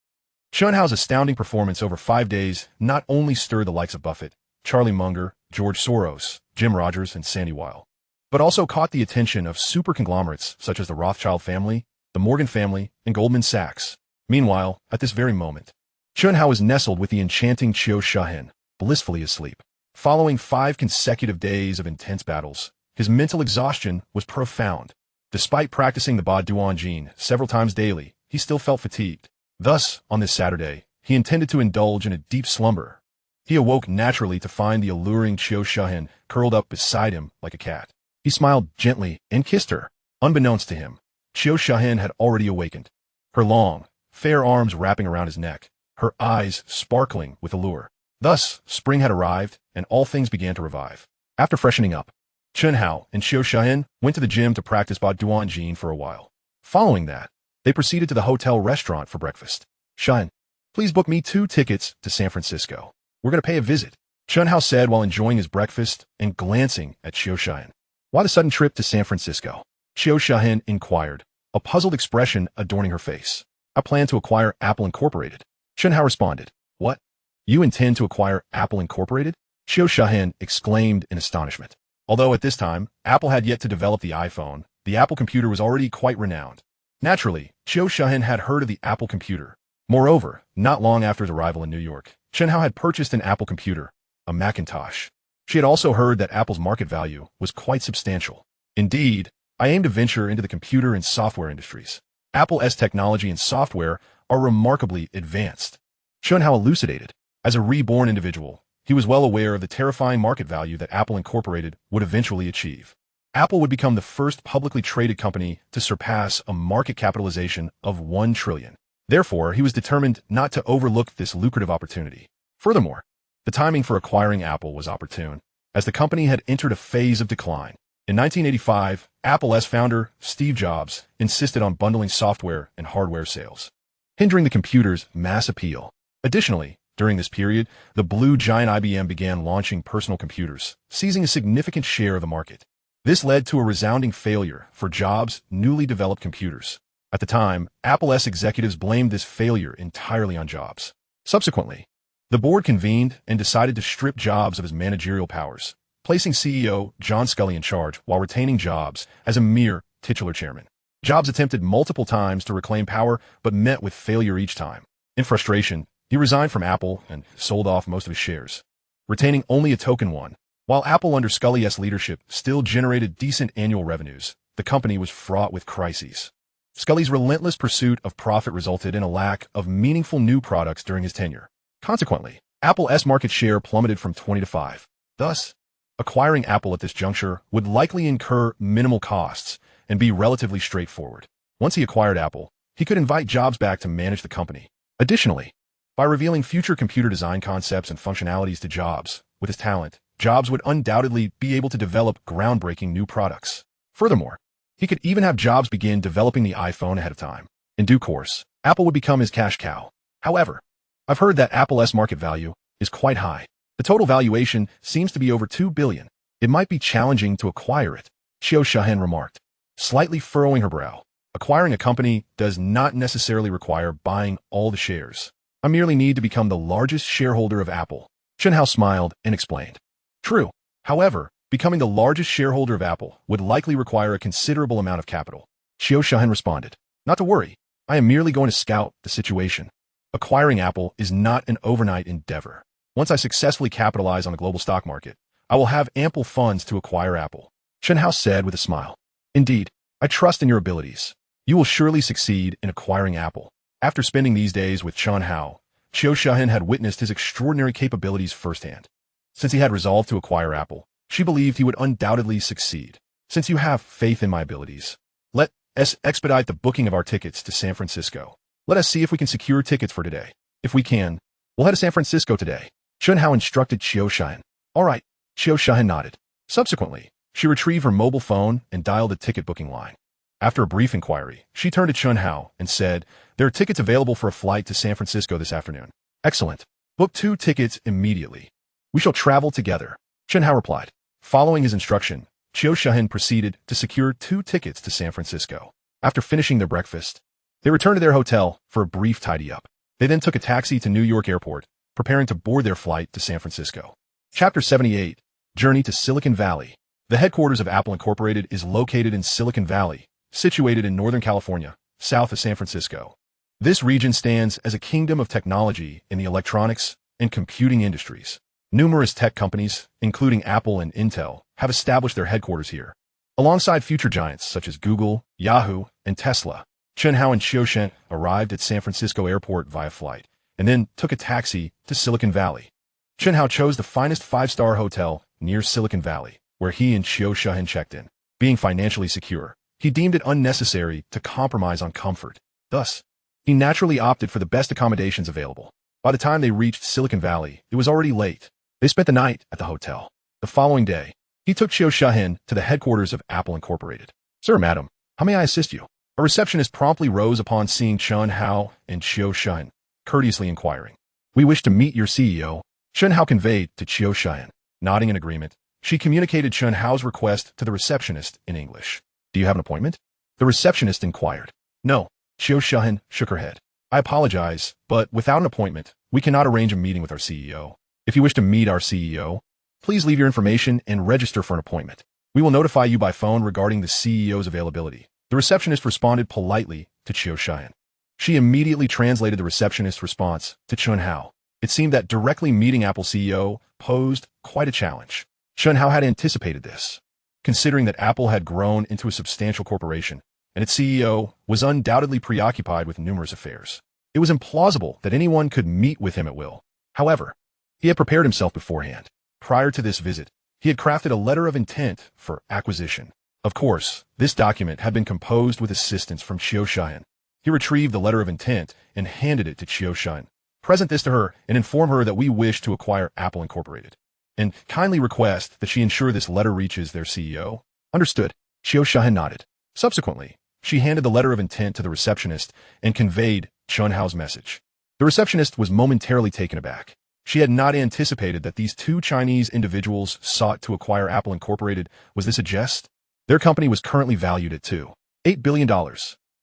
Chen Hao's astounding performance over 5 days not only stirred the likes of Buffett, Charlie Munger, George Soros, Jim Rogers, and Sandy Weil, but also caught the attention of super conglomerates such as the Rothschild family, the Morgan family, and Goldman Sachs. Meanwhile, at this very moment, Chen Hao was nestled with the enchanting Qiu Shahen, blissfully asleep. Following 5 consecutive days of intense battles, his mental exhaustion was profound. Despite practicing the Ba Duan Jin several times daily, he still felt fatigued. Thus, on this Saturday, he intended to indulge in a deep slumber. He awoke naturally to find the alluring Qiu Shahen curled up beside him like a cat. He smiled gently and kissed her. Unbeknownst to him, Qiu Shahen had already awakened, her long, fair arms wrapping around his neck, her eyes sparkling with allure. Thus, spring had arrived, and all things began to revive. After freshening up, Chen Hao and Qiu Shahen went to the gym to practice Ba Duan Jin for a while. Following that, they proceeded to the hotel restaurant for breakfast. Shahen, please book me 2 tickets to San Francisco. We're going to pay a visit, Chen Hao said while enjoying his breakfast and glancing at Qiu Shahen. Why the sudden trip to San Francisco? Qiu Shahen inquired, a puzzled expression adorning her face. I plan to acquire Apple Incorporated. Chen Hao responded. What? You intend to acquire Apple Incorporated? Qiu Shahen exclaimed in astonishment. Although at this time, Apple had yet to develop the iPhone, the Apple computer was already quite renowned. Naturally, Qiu Shahen had heard of the Apple computer. Moreover, not long after his arrival in New York, Chen Hao had purchased an Apple computer, a Macintosh. She had also heard that Apple's market value was quite substantial. Indeed, I aim to venture into the computer and software industries. Apple's technology and software are remarkably advanced. Chen Hao elucidated. As a reborn individual, he was well aware of the terrifying market value that Apple Incorporated would eventually achieve. Apple would become the first publicly traded company to surpass a market capitalization of $1 trillion. Therefore, he was determined not to overlook this lucrative opportunity. Furthermore, the timing for acquiring Apple was opportune, as the company had entered a phase of decline. In 1985, Apple's founder, Steve Jobs, insisted on bundling software and hardware sales, hindering the computer's mass appeal. Additionally, during this period, the blue giant IBM began launching personal computers, seizing a significant share of the market. This led to a resounding failure for Jobs' newly developed computers. At the time, Apple's executives blamed this failure entirely on Jobs. Subsequently, the board convened and decided to strip Jobs of his managerial powers, placing CEO John Sculley in charge while retaining Jobs as a mere titular chairman. Jobs attempted multiple times to reclaim power, but met with failure each time. In frustration, he resigned from Apple and sold off most of his shares, retaining only a token one. While Apple under Sculley's leadership still generated decent annual revenues, the company was fraught with crises. Sculley's relentless pursuit of profit resulted in a lack of meaningful new products during his tenure. Consequently, Apple's market share plummeted from 20 to 5. Thus, acquiring Apple at this juncture would likely incur minimal costs and be relatively straightforward. Once he acquired Apple, he could invite Jobs back to manage the company. Additionally, by revealing future computer design concepts and functionalities to Jobs, with his talent, Jobs would undoubtedly be able to develop groundbreaking new products. Furthermore, he could even have Jobs begin developing the iPhone ahead of time. In due course, Apple would become his cash cow. However, I've heard that Apple's market value is quite high. The total valuation seems to be over $2 billion. It might be challenging to acquire it, Qiu Shahen remarked, slightly furrowing her brow. Acquiring a company does not necessarily require buying all the shares. I merely need to become the largest shareholder of Apple. Chen Hao smiled and explained. True. However, becoming the largest shareholder of Apple would likely require a considerable amount of capital. Qiu Shahen responded. Not to worry. I am merely going to scout the situation. Acquiring Apple is not an overnight endeavor. Once I successfully capitalize on the global stock market, I will have ample funds to acquire Apple. Chen Hao said with a smile. Indeed, I trust in your abilities. You will surely succeed in acquiring Apple. After spending these days with Chen Hao, Qiu Shahen had witnessed his extraordinary capabilities firsthand. Since he had resolved to acquire Apple, she believed he would undoubtedly succeed. Since you have faith in my abilities, let us expedite the booking of our tickets to San Francisco. Let us see if we can secure tickets for today. If we can, we'll head to San Francisco today. Chen Hao instructed Qiu Shahen. All right, Qiu Shahen nodded. Subsequently, she retrieved her mobile phone and dialed the ticket booking line. After a brief inquiry, she turned to Chen Hao and said, there are tickets available for a flight to San Francisco this afternoon. Excellent. Book 2 tickets immediately. We shall travel together. Chen Hao replied. Following his instruction, Qiu Shahen proceeded to secure 2 tickets to San Francisco. After finishing their breakfast, they returned to their hotel for a brief tidy-up. They then took a taxi to New York Airport, preparing to board their flight to San Francisco. Chapter 78, Journey to Silicon Valley. The headquarters of Apple Incorporated is located in Silicon Valley, situated in Northern California, south of San Francisco. This region stands as a kingdom of technology in the electronics and computing industries. Numerous tech companies, including Apple and Intel, have established their headquarters here, alongside future giants such as Google, Yahoo, and Tesla. Chen Hao and Qiu Shahen arrived at San Francisco Airport via flight, and then took a taxi to Silicon Valley. Chen Hao chose the finest 5-star hotel near Silicon Valley, where he and Qiu Shahen checked in. Being financially secure, he deemed it unnecessary to compromise on comfort. Thus, he naturally opted for the best accommodations available. By the time they reached Silicon Valley, it was already late. They spent the night at the hotel. The following day, he took Qiu Shahen to the headquarters of Apple Incorporated. Sir, madam, how may I assist you? A receptionist promptly rose upon seeing Chen Hao and Qiu Shahen, courteously inquiring. We wish to meet your CEO. Chen Hao conveyed to Qiu Shahen. Nodding in agreement, she communicated Chen Hao's request to the receptionist in English. Do you have an appointment? The receptionist inquired. No. Qiu Shahen shook her head. I apologize, but without an appointment, we cannot arrange a meeting with our CEO. If you wish to meet our CEO, please leave your information and register for an appointment. We will notify you by phone regarding the CEO's availability. The receptionist responded politely to Qiu Shahen. She immediately translated the receptionist's response to Chen Hao. It seemed that directly meeting Apple CEO posed quite a challenge. Chen Hao had anticipated this, considering that Apple had grown into a substantial corporation, and its CEO was undoubtedly preoccupied with numerous affairs. It was implausible that anyone could meet with him at will. However, he had prepared himself beforehand. Prior to this visit, he had crafted a letter of intent for acquisition. Of course, this document had been composed with assistance from Qiu Shan. He retrieved the letter of intent and handed it to Qiu Shan. Present this to her and inform her that we wish to acquire Apple Incorporated. And kindly request that she ensure this letter reaches their CEO. Understood. Qiu Shan nodded. Subsequently, she handed the letter of intent to the receptionist and conveyed Chen Hao's message. The receptionist was momentarily taken aback. She had not anticipated that these two Chinese individuals sought to acquire Apple Incorporated. Was this a jest? Their company was currently valued at $8 billion.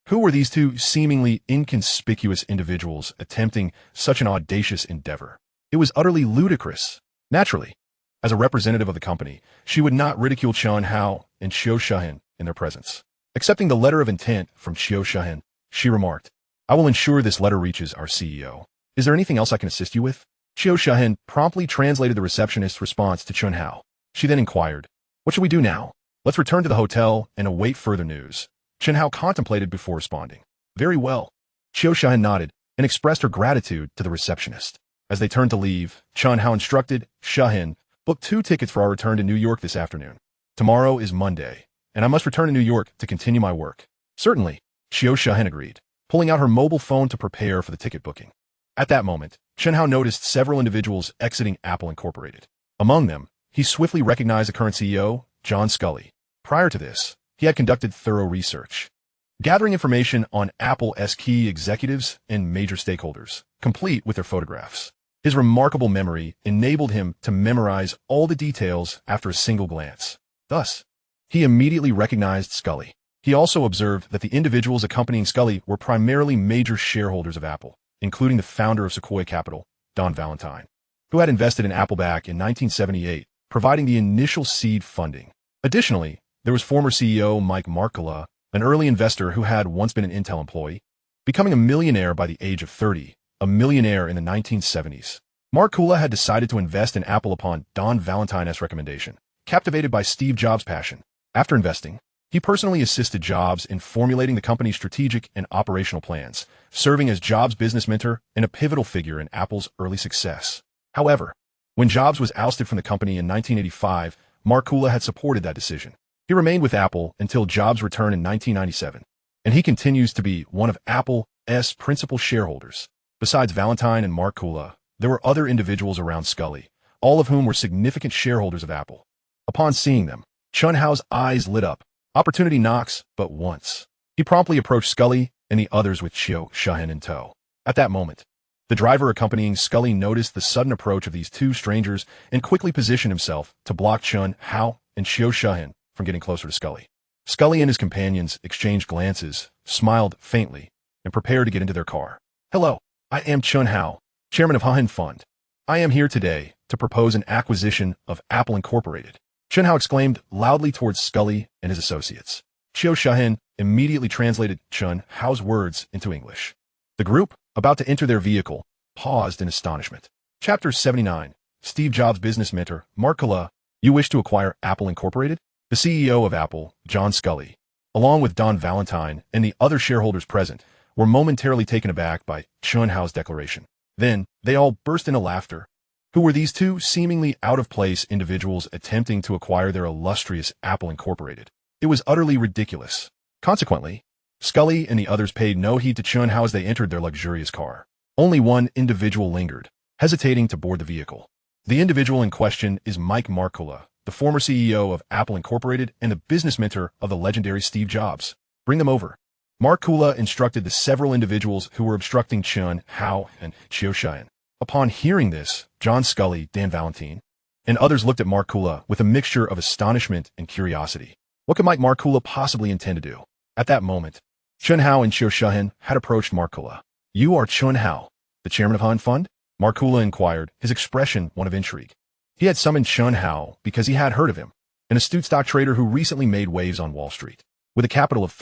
Who were these two seemingly inconspicuous individuals attempting such an audacious endeavor? It was utterly ludicrous. Naturally, as a representative of the company, she would not ridicule Chen Hao and Qiu Shan in their presence. Accepting the letter of intent from Qiu Shan, she remarked, "I will ensure this letter reaches our CEO. Is there anything else I can assist you with?" Qiu Shan promptly translated the receptionist's response to Chen Hao. She then inquired, "What should we do now? Let's return to the hotel and await further news." Chen Hao contemplated before responding. "Very well." Qiu Shan nodded and expressed her gratitude to the receptionist. As they turned to leave, Chen Hao instructed Shan, "Book 2 tickets for our return to New York this afternoon. Tomorrow is Monday, and I must return to New York to continue my work." "Certainly," Qiu Shan agreed, pulling out her mobile phone to prepare for the ticket booking. At that moment, Chen Hao noticed several individuals exiting Apple Incorporated. Among them, he swiftly recognized the current CEO, John Scully. Prior to this, he had conducted thorough research, gathering information on Apple's key executives and major stakeholders, complete with their photographs. His remarkable memory enabled him to memorize all the details after a single glance. Thus, he immediately recognized Scully. He also observed that the individuals accompanying Scully were primarily major shareholders of Apple, including the founder of Sequoia Capital, Don Valentine, who had invested in Apple back in 1978, providing the initial seed funding. Additionally, there was former CEO Mike Markkula, an early investor who had once been an Intel employee, becoming a millionaire by the age of 30, a millionaire in the 1970s. Markkula had decided to invest in Apple upon Don Valentine's recommendation, captivated by Steve Jobs' passion. After investing, he personally assisted Jobs in formulating the company's strategic and operational plans, serving as Jobs' business mentor and a pivotal figure in Apple's early success. However, when Jobs was ousted from the company in 1985, Markkula had supported that decision. He remained with Apple until Jobs' return in 1997, and he continues to be one of Apple's principal shareholders. Besides Valentine and Markkula, there were other individuals around Scully, all of whom were significant shareholders of Apple. Upon seeing them, Chen Hao's eyes lit up. Opportunity knocks but once. He promptly approached Scully and the others with Qiu Shan in tow. At that moment, the driver accompanying Scully noticed the sudden approach of these two strangers and quickly positioned himself to block Chen Hao and Qiu Shan from getting closer to Scully. Scully and his companions exchanged glances, smiled faintly, and prepared to get into their car. "Hello, I am Chen Hao, chairman of Han Fund. I am here today to propose an acquisition of Apple Incorporated." Chen Hao exclaimed loudly towards Scully and his associates. Qiu Shan immediately translated Chen Hao's words into English. The group, about to enter their vehicle, paused in astonishment. Chapter 79. Steve Jobs' business mentor, Markkula. "You wish to acquire Apple Incorporated?" The CEO of Apple, John Scully, along with Don Valentine and the other shareholders present, were momentarily taken aback by Chen Hao's declaration. Then, they all burst into laughter. Who were these two seemingly out-of-place individuals attempting to acquire their illustrious Apple Incorporated? It was utterly ridiculous. Consequently, Scully and the others paid no heed to Chen Hao as they entered their luxurious car. Only one individual lingered, hesitating to board the vehicle. The individual in question is Mike Markkula, the former CEO of Apple Incorporated and the business mentor of the legendary Steve Jobs. "Bring them over." Markkula instructed the several individuals who were obstructing Chen Hao and Qiu Shan. Upon hearing this, John Scully, Dan Valentine, and others looked at Markkula with a mixture of astonishment and curiosity. What could Mike Markkula possibly intend to do? At that moment, Chen Hao and Qiu Shan had approached Markkula. "You are Chen Hao, the chairman of Han Fund?" Markkula inquired, his expression one of intrigue. He had summoned Chen Hao because he had heard of him, an astute stock trader who recently made waves on Wall Street. With a capital of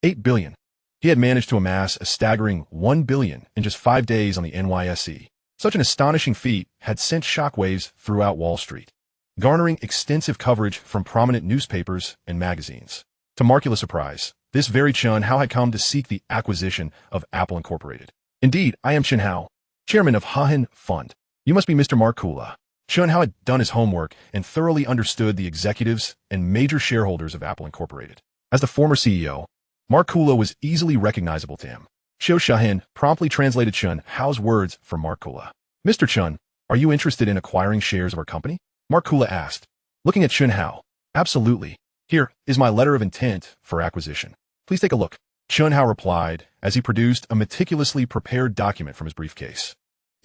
$8 billion, he had managed to amass a staggering $1 billion in just 5 days on the NYSE. Such an astonishing feat had sent shockwaves throughout Wall Street, garnering extensive coverage from prominent newspapers and magazines. To Markkula's surprise, this very Chen Hao had come to seek the acquisition of Apple Incorporated. "Indeed, I am Chen Hao, chairman of Han Fund. You must be Mr. Markula. Chen Hao had done his homework and thoroughly understood the executives and major shareholders of Apple Incorporated. As the former CEO, Markula was easily recognizable to him. Xiao Shahin promptly translated Chen Hao's words for Markula. Mr. Chen, are you interested in acquiring shares of our company? Markula asked, looking at Chen Hao. Absolutely. Here is my letter of intent for acquisition. Please take a look. Chen Hao replied as he produced a meticulously prepared document from his briefcase.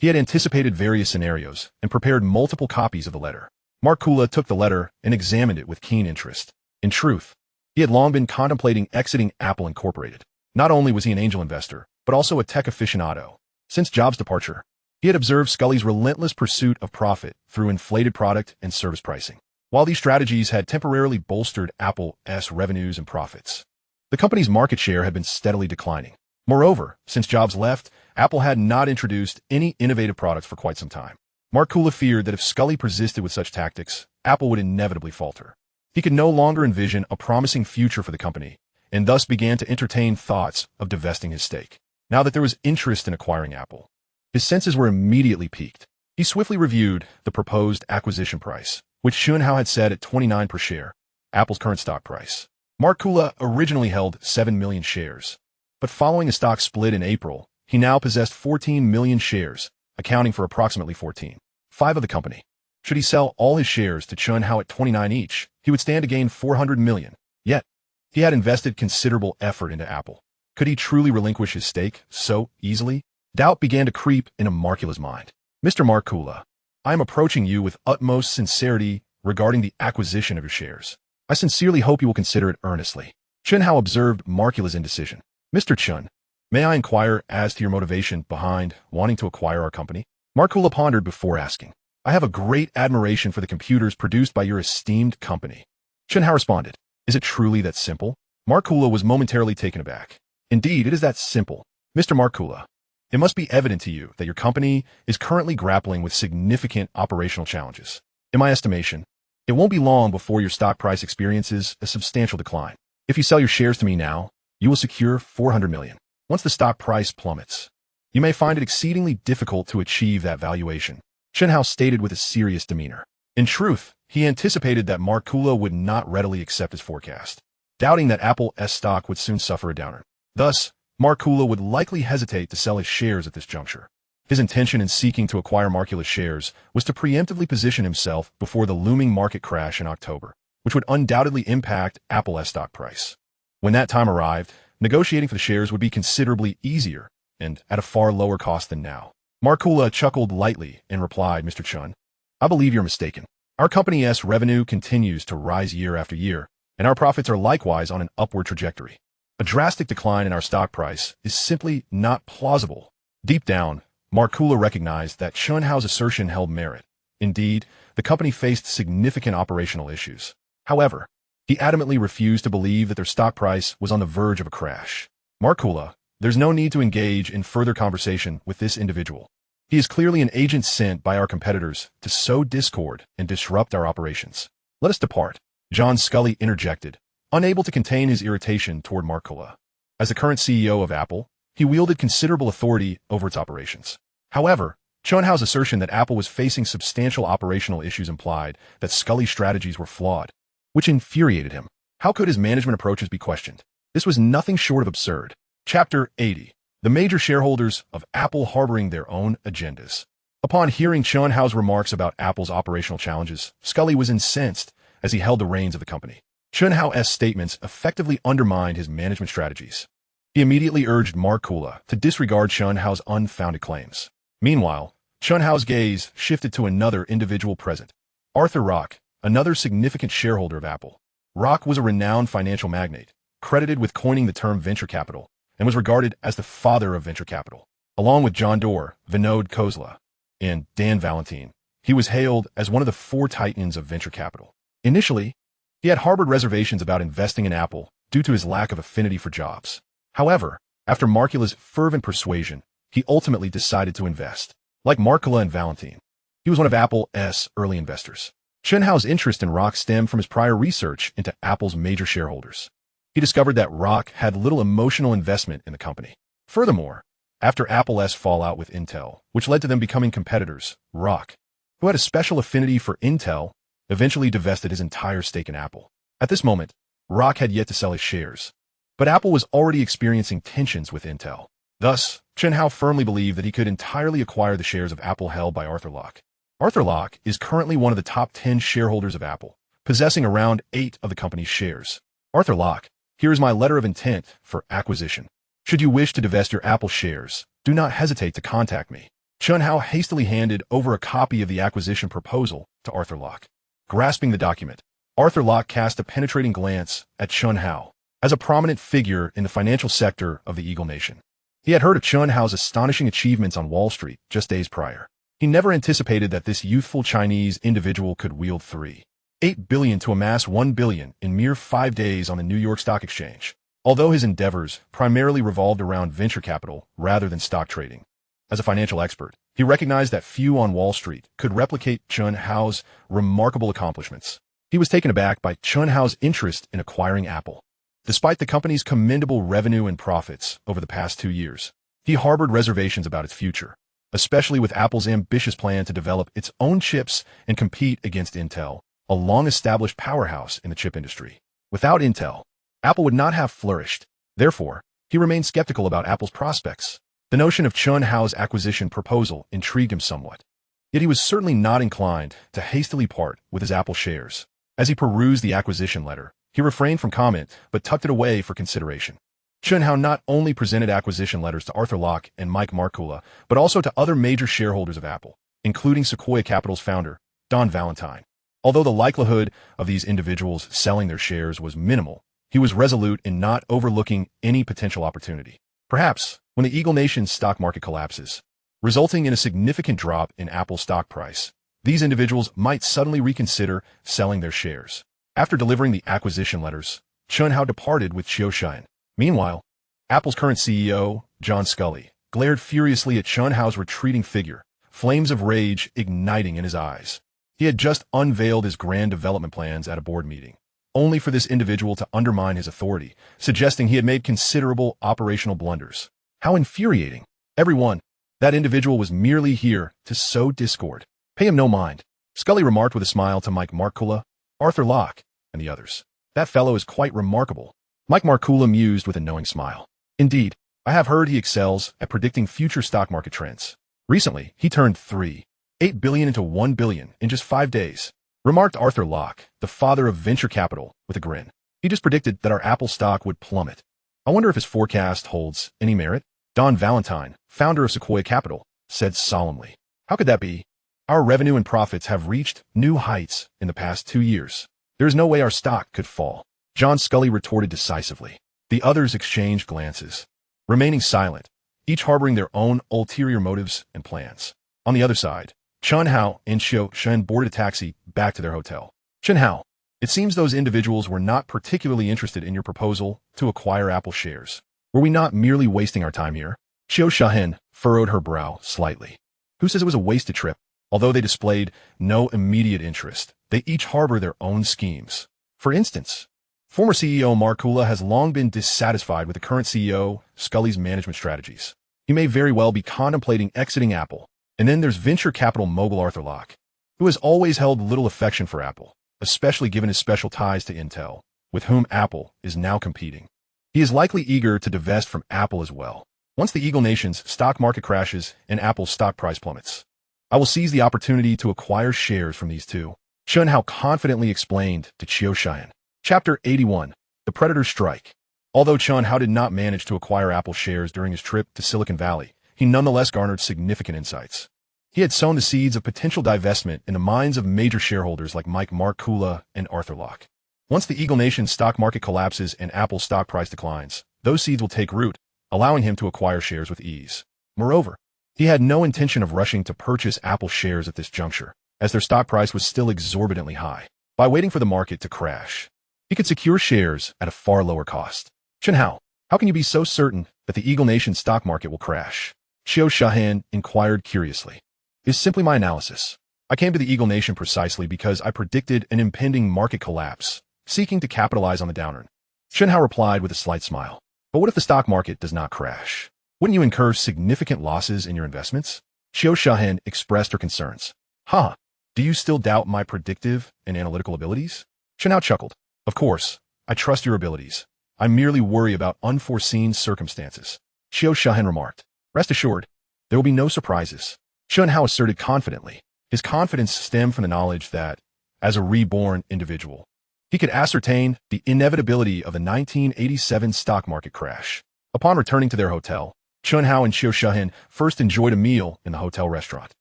He had anticipated various scenarios and prepared multiple copies of the letter. Markula took the letter and examined it with keen interest. In truth, he had long been contemplating exiting Apple Incorporated. Not only was he an angel investor, but also a tech aficionado. Since Jobs' departure, he had observed Scully's relentless pursuit of profit through inflated product and service pricing. While these strategies had temporarily bolstered Apple's revenues and profits, the company's market share had been steadily declining. Moreover, since Jobs left, Apple had not introduced any innovative products for quite some time. Markula feared that if Scully persisted with such tactics, Apple would inevitably falter. He could no longer envision a promising future for the company, and thus began to entertain thoughts of divesting his stake. Now that there was interest in acquiring Apple, his senses were immediately piqued. He swiftly reviewed the proposed acquisition price, which Chen Hao had set at 29 per share, Apple's current stock price. Markula originally held 7 million shares, but following a stock split in April, he now possessed 14 million shares, accounting for approximately 14.5% of the company. Should he sell all his shares to Chen Hao at 29 each, he would stand to gain 400 million. Yet, he had invested considerable effort into Apple. Could he truly relinquish his stake so easily? Doubt began to creep into Markula's mind. Mr. Markula, I am approaching you with utmost sincerity regarding the acquisition of your shares. I sincerely hope you will consider it earnestly. Chen Hao observed Markula's indecision. Mr. Chen, may I inquire as to your motivation behind wanting to acquire our company? Markula pondered before asking. I have a great admiration for the computers produced by your esteemed company. Chen Hao responded. Is it truly that simple? Markula was momentarily taken aback. Indeed, it is that simple. Mr. Markula, it must be evident to you that your company is currently grappling with significant operational challenges. In my estimation, it won't be long before your stock price experiences a substantial decline. If you sell your shares to me now, you will secure 400 million. Once the stock price plummets, you may find it exceedingly difficult to achieve that valuation. Chen Hao stated with a serious demeanor. In truth, he anticipated that Markula would not readily accept his forecast, doubting that Apple's stock would soon suffer a downturn. Thus, Markula would likely hesitate to sell his shares at this juncture. His intention in seeking to acquire Markula's shares was to preemptively position himself before the looming market crash in October, which would undoubtedly impact Apple's stock price. When that time arrived, negotiating for the shares would be considerably easier and at a far lower cost than now. Markula chuckled lightly and replied, Mr. Chen, I believe you're mistaken. Our company's revenue continues to rise year after year, and our profits are likewise on an upward trajectory. A drastic decline in our stock price is simply not plausible. Deep down, Markula recognized that Chen Hao's assertion held merit. Indeed, the company faced significant operational issues. However, he adamantly refused to believe that their stock price was on the verge of a crash. Markula, there's no need to engage in further conversation with this individual. He is clearly an agent sent by our competitors to sow discord and disrupt our operations. Let us depart. John Scully interjected, unable to contain his irritation toward Markula. As the current CEO of Apple, he wielded considerable authority over its operations. However, Chen Hao's assertion that Apple was facing substantial operational issues implied that Scully's strategies were flawed, which infuriated him. How could his management approaches be questioned? This was nothing short of absurd. Chapter 80. The major shareholders of Apple harboring their own agendas. Upon hearing Chen Hao's remarks about Apple's operational challenges, Scully was incensed as he held the reins of the company. Chen Hao's statements effectively undermined his management strategies. He immediately urged Markula to disregard Chen Hao's unfounded claims. Meanwhile, Chen Hao's gaze shifted to another individual present, Arthur Rock, another significant shareholder of Apple. Rock was a renowned financial magnate, credited with coining the term venture capital, and was regarded as the father of venture capital. Along with John Doerr, Vinod Khosla, and Dan Valentine, he was hailed as one of the four titans of venture capital. Initially, he had harbored reservations about investing in Apple due to his lack of affinity for Jobs. However, after Markula's fervent persuasion, he ultimately decided to invest. Like Markula and Valentine, he was one of Apple's early investors. Chen Hao's interest in Rock stemmed from his prior research into Apple's major shareholders. He discovered that Rock had little emotional investment in the company. Furthermore, after Apple's fallout with Intel, which led to them becoming competitors. Rock, who had a special affinity for Intel, eventually divested his entire stake in Apple. At this moment, Rock had yet to sell his shares, but Apple was already experiencing tensions with Intel. Thus, Chen Hao firmly believed that he could entirely acquire the shares of Apple held by Arthur Locke. Arthur Locke is currently one of the top 10 shareholders of Apple, possessing around 8 of the company's shares. Arthur Locke, here is my letter of intent for acquisition. Should you wish to divest your Apple shares, do not hesitate to contact me. Chen Hao hastily handed over a copy of the acquisition proposal to Arthur Locke. Grasping the document, Arthur Locke cast a penetrating glance at Chen Hao. As a prominent figure in the financial sector of the Eagle Nation, he had heard of Chen Hao's astonishing achievements on Wall Street just days prior. He never anticipated that this youthful Chinese individual could wield $3.8 billion to amass $1 billion in mere 5 days on the New York Stock Exchange. Although his endeavors primarily revolved around venture capital rather than stock trading. As a financial expert, he recognized that few on Wall Street could replicate Chen Hao's remarkable accomplishments. He was taken aback by Chen Hao's interest in acquiring Apple. Despite the company's commendable revenue and profits over the past 2 years, he harbored reservations about its future, especially with Apple's ambitious plan to develop its own chips and compete against Intel, a long-established powerhouse in the chip industry. Without Intel, Apple would not have flourished. Therefore, he remained skeptical about Apple's prospects. The notion of Chen Hao's acquisition proposal intrigued him somewhat. Yet he was certainly not inclined to hastily part with his Apple shares. As he perused the acquisition letter, he refrained from comment, but tucked it away for consideration. Chen Hao not only presented acquisition letters to Arthur Locke and Mike Markkula, but also to other major shareholders of Apple, including Sequoia Capital's founder, Don Valentine. Although the likelihood of these individuals selling their shares was minimal, he was resolute in not overlooking any potential opportunity. Perhaps, when the Eagle Nation's stock market collapses, resulting in a significant drop in Apple's stock price, these individuals might suddenly reconsider selling their shares. After delivering the acquisition letters, Chen Hao departed with Qiu Shan. Meanwhile, Apple's current CEO, John Sculley, glared furiously at Chen Hao's retreating figure, flames of rage igniting in his eyes. He had just unveiled his grand development plans at a board meeting, only for this individual to undermine his authority, suggesting he had made considerable operational blunders. How infuriating. Everyone, that individual was merely here to sow discord. Pay him no mind, Sculley remarked with a smile to Mike Markkula, Arthur Locke, and the others. That fellow is quite remarkable. Mike Markkula mused with a knowing smile. Indeed, I have heard he excels at predicting future stock market trends. Recently, he turned $3.8 billion into $1 billion in just 5 days, remarked Arthur Locke, the father of venture capital, with a grin. He just predicted that our Apple stock would plummet. I wonder if his forecast holds any merit? Don Valentine, founder of Sequoia Capital, said solemnly. How could that be? Our revenue and profits have reached new heights in the past 2 years. There is no way our stock could fall. John Sculley retorted decisively. The others exchanged glances, remaining silent, each harboring their own ulterior motives and plans. On the other side, Chen Hao and Qiu Shan boarded a taxi back to their hotel. Chen Hao, it seems those individuals were not particularly interested in your proposal to acquire Apple shares. Were we not merely wasting our time here? Qiu Shan furrowed her brow slightly. Who says it was a wasted trip? Although they displayed no immediate interest, they each harbor their own schemes. For instance, former CEO Markkula has long been dissatisfied with the current CEO, Sculley's management strategies. He may very well be contemplating exiting Apple. And then there's venture capital mogul Arthur Locke, who has always held little affection for Apple, especially given his special ties to Intel, with whom Apple is now competing. He is likely eager to divest from Apple as well. Once the Eagle Nation's stock market crashes and Apple's stock price plummets, I will seize the opportunity to acquire shares from these two, Chen Hao confidently explained to Qiu Shan. Chapter 81. The Predator Strike. Although Chen Hao did not manage to acquire Apple shares during his trip to Silicon Valley, he nonetheless garnered significant insights. He had sown the seeds of potential divestment in the minds of major shareholders like Mike Markkula and Arthur Locke. Once the Eagle Nation's stock market collapses and Apple's stock price declines, those seeds will take root, allowing him to acquire shares with ease. Moreover, he had no intention of rushing to purchase Apple shares at this juncture, as their stock price was still exorbitantly high. By waiting for the market to crash, he could secure shares at a far lower cost. Chen Hao, how can you be so certain that the Eagle Nation stock market will crash? Qiu Shan inquired curiously. It's simply my analysis. I came to the Eagle Nation precisely because I predicted an impending market collapse, seeking to capitalize on the downturn. Chen Hao replied with a slight smile. But what if the stock market does not crash? Wouldn't you incur significant losses in your investments? Xiao Shahen expressed her concerns. Ha! Do you still doubt my predictive and analytical abilities? Chen Hao chuckled. Of course, I trust your abilities. I merely worry about unforeseen circumstances. Xiao Shahen remarked. Rest assured, there will be no surprises. Chen Hao asserted confidently. His confidence stemmed from the knowledge that, as a reborn individual, he could ascertain the inevitability of the 1987 stock market crash. Upon returning to their hotel, Chen Hao and Xiao Shahen first enjoyed a meal in the hotel restaurant.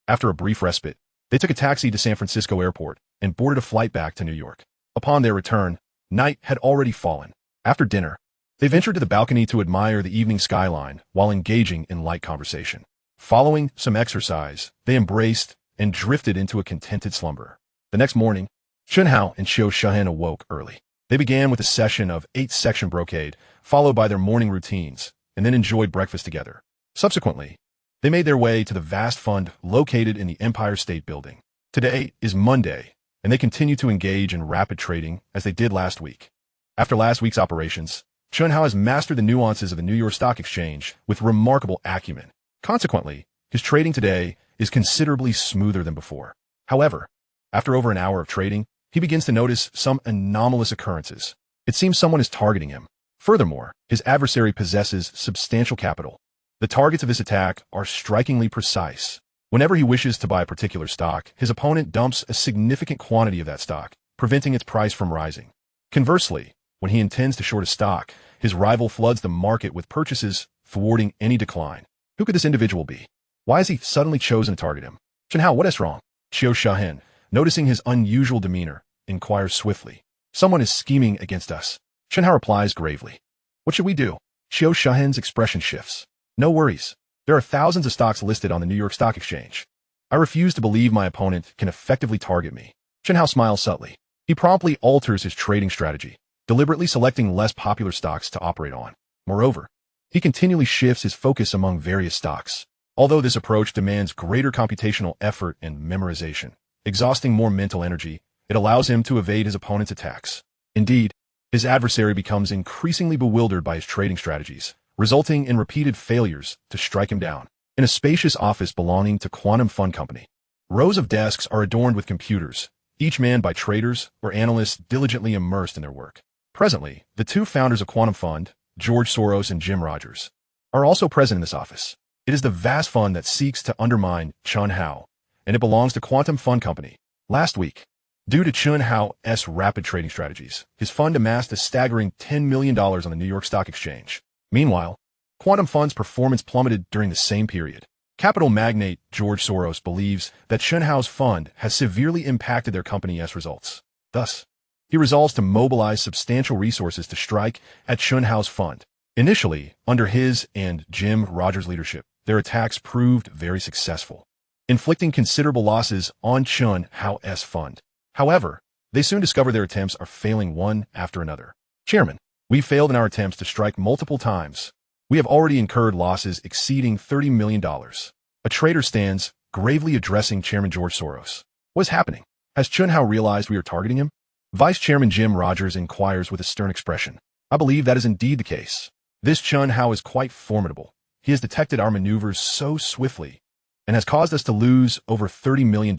After a brief respite, they took a taxi to San Francisco Airport and boarded a flight back to New York. Upon their return, night had already fallen. After dinner, they ventured to the balcony to admire the evening skyline while engaging in light conversation. Following some exercise, they embraced and drifted into a contented slumber. The next morning, Chen Hao and Xiao Shahen awoke early. They began with a session of 8-section brocade, followed by their morning routines, and then enjoyed breakfast together. Subsequently, they made their way to the vast fund located in the Empire State Building. Today is Monday, and they continue to engage in rapid trading as they did last week. After last week's operations, Chen Hao has mastered the nuances of the New York Stock Exchange with remarkable acumen. Consequently, his trading today is considerably smoother than before. However, after over an hour of trading, he begins to notice some anomalous occurrences. It seems someone is targeting him. Furthermore, his adversary possesses substantial capital. The targets of his attack are strikingly precise. Whenever he wishes to buy a particular stock, his opponent dumps a significant quantity of that stock, preventing its price from rising. Conversely, when he intends to short a stock, his rival floods the market with purchases, thwarting any decline. Who could this individual be? Why has he suddenly chosen to target him? Chen Hao, what is wrong? Xiao Shahen, noticing his unusual demeanor, inquires swiftly. Someone is scheming against us. Chen Hao replies gravely. What should we do? Xiao Shahen's expression shifts. No worries. There are thousands of stocks listed on the New York Stock Exchange. I refuse to believe my opponent can effectively target me. Chen Hao smiles subtly. He promptly alters his trading strategy, deliberately selecting less popular stocks to operate on. Moreover, he continually shifts his focus among various stocks. Although this approach demands greater computational effort and memorization, exhausting more mental energy, it allows him to evade his opponent's attacks. Indeed, his adversary becomes increasingly bewildered by his trading strategies, resulting in repeated failures to strike him down. In a spacious office belonging to Quantum Fund Company, rows of desks are adorned with computers, each manned by traders or analysts diligently immersed in their work. Presently, the two founders of Quantum Fund, George Soros and Jim Rogers, are also present in this office. It is the vast fund that seeks to undermine Chen Hao, and it belongs to Quantum Fund Company. Last week, due to Chen Hao's rapid trading strategies, his fund amassed a staggering $10 million on the New York Stock Exchange. Meanwhile, Quantum Fund's performance plummeted during the same period. Capital magnate George Soros believes that Chen Hao's fund has severely impacted their company's results. Thus, he resolves to mobilize substantial resources to strike at Chen Hao's fund. Initially, under his and Jim Rogers' leadership, their attacks proved very successful, inflicting considerable losses on Chen Hao's fund. However, they soon discover their attempts are failing one after another. Chairman, we failed in our attempts to strike multiple times. We have already incurred losses exceeding $30 million. A trader stands, gravely addressing Chairman George Soros. What is happening? Has Chen Hao realized we are targeting him? Vice Chairman Jim Rogers inquires with a stern expression. I believe that is indeed the case. This Chen Hao is quite formidable. He has detected our maneuvers so swiftly and has caused us to lose over $30 million.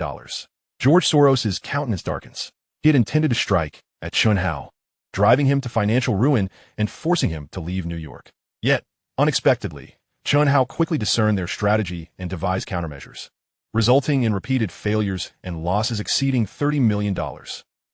George Soros's countenance darkens. He had intended to strike at Chen Hao, driving him to financial ruin and forcing him to leave New York. Yet, unexpectedly, Chen Hao quickly discerned their strategy and devised countermeasures, resulting in repeated failures and losses exceeding $30 million.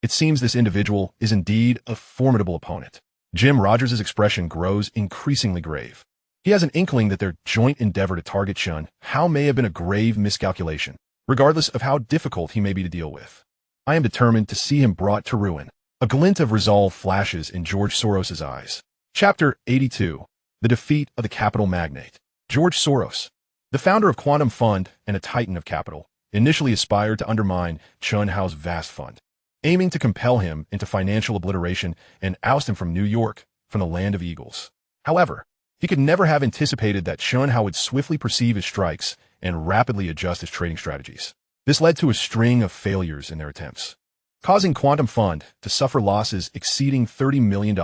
It seems this individual is indeed a formidable opponent. Jim Rogers' expression grows increasingly grave. He has an inkling that their joint endeavor to target Chen Hao may have been a grave miscalculation, regardless of how difficult he may be to deal with. I am determined to see him brought to ruin. A glint of resolve flashes in George Soros' eyes. Chapter 82. The Defeat of the Capital Magnate. George Soros, the founder of Quantum Fund and a titan of capital, initially aspired to undermine Chen Hao's vast fund, aiming to compel him into financial obliteration and oust him from New York, from the land of eagles. However, he could never have anticipated that Chen Hao would swiftly perceive his strikes and rapidly adjust his trading strategies. This led to a string of failures in their attempts, causing Quantum Fund to suffer losses exceeding $30 million.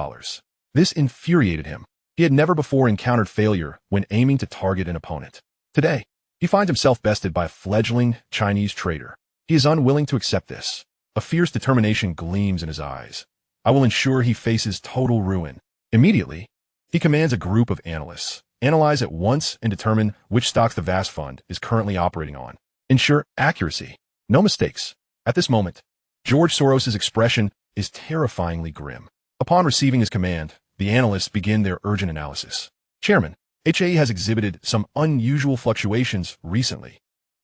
This infuriated him. He had never before encountered failure when aiming to target an opponent. Today, he finds himself bested by a fledgling Chinese trader. He is unwilling to accept this. A fierce determination gleams in his eyes. I will ensure he faces total ruin. Immediately, he commands a group of analysts. Analyze at once and determine which stocks the vast fund is currently operating on. Ensure accuracy. No mistakes. At this moment, George Soros's expression is terrifyingly grim. Upon receiving his command, the analysts begin their urgent analysis. Chairman, HAE has exhibited some unusual fluctuations recently.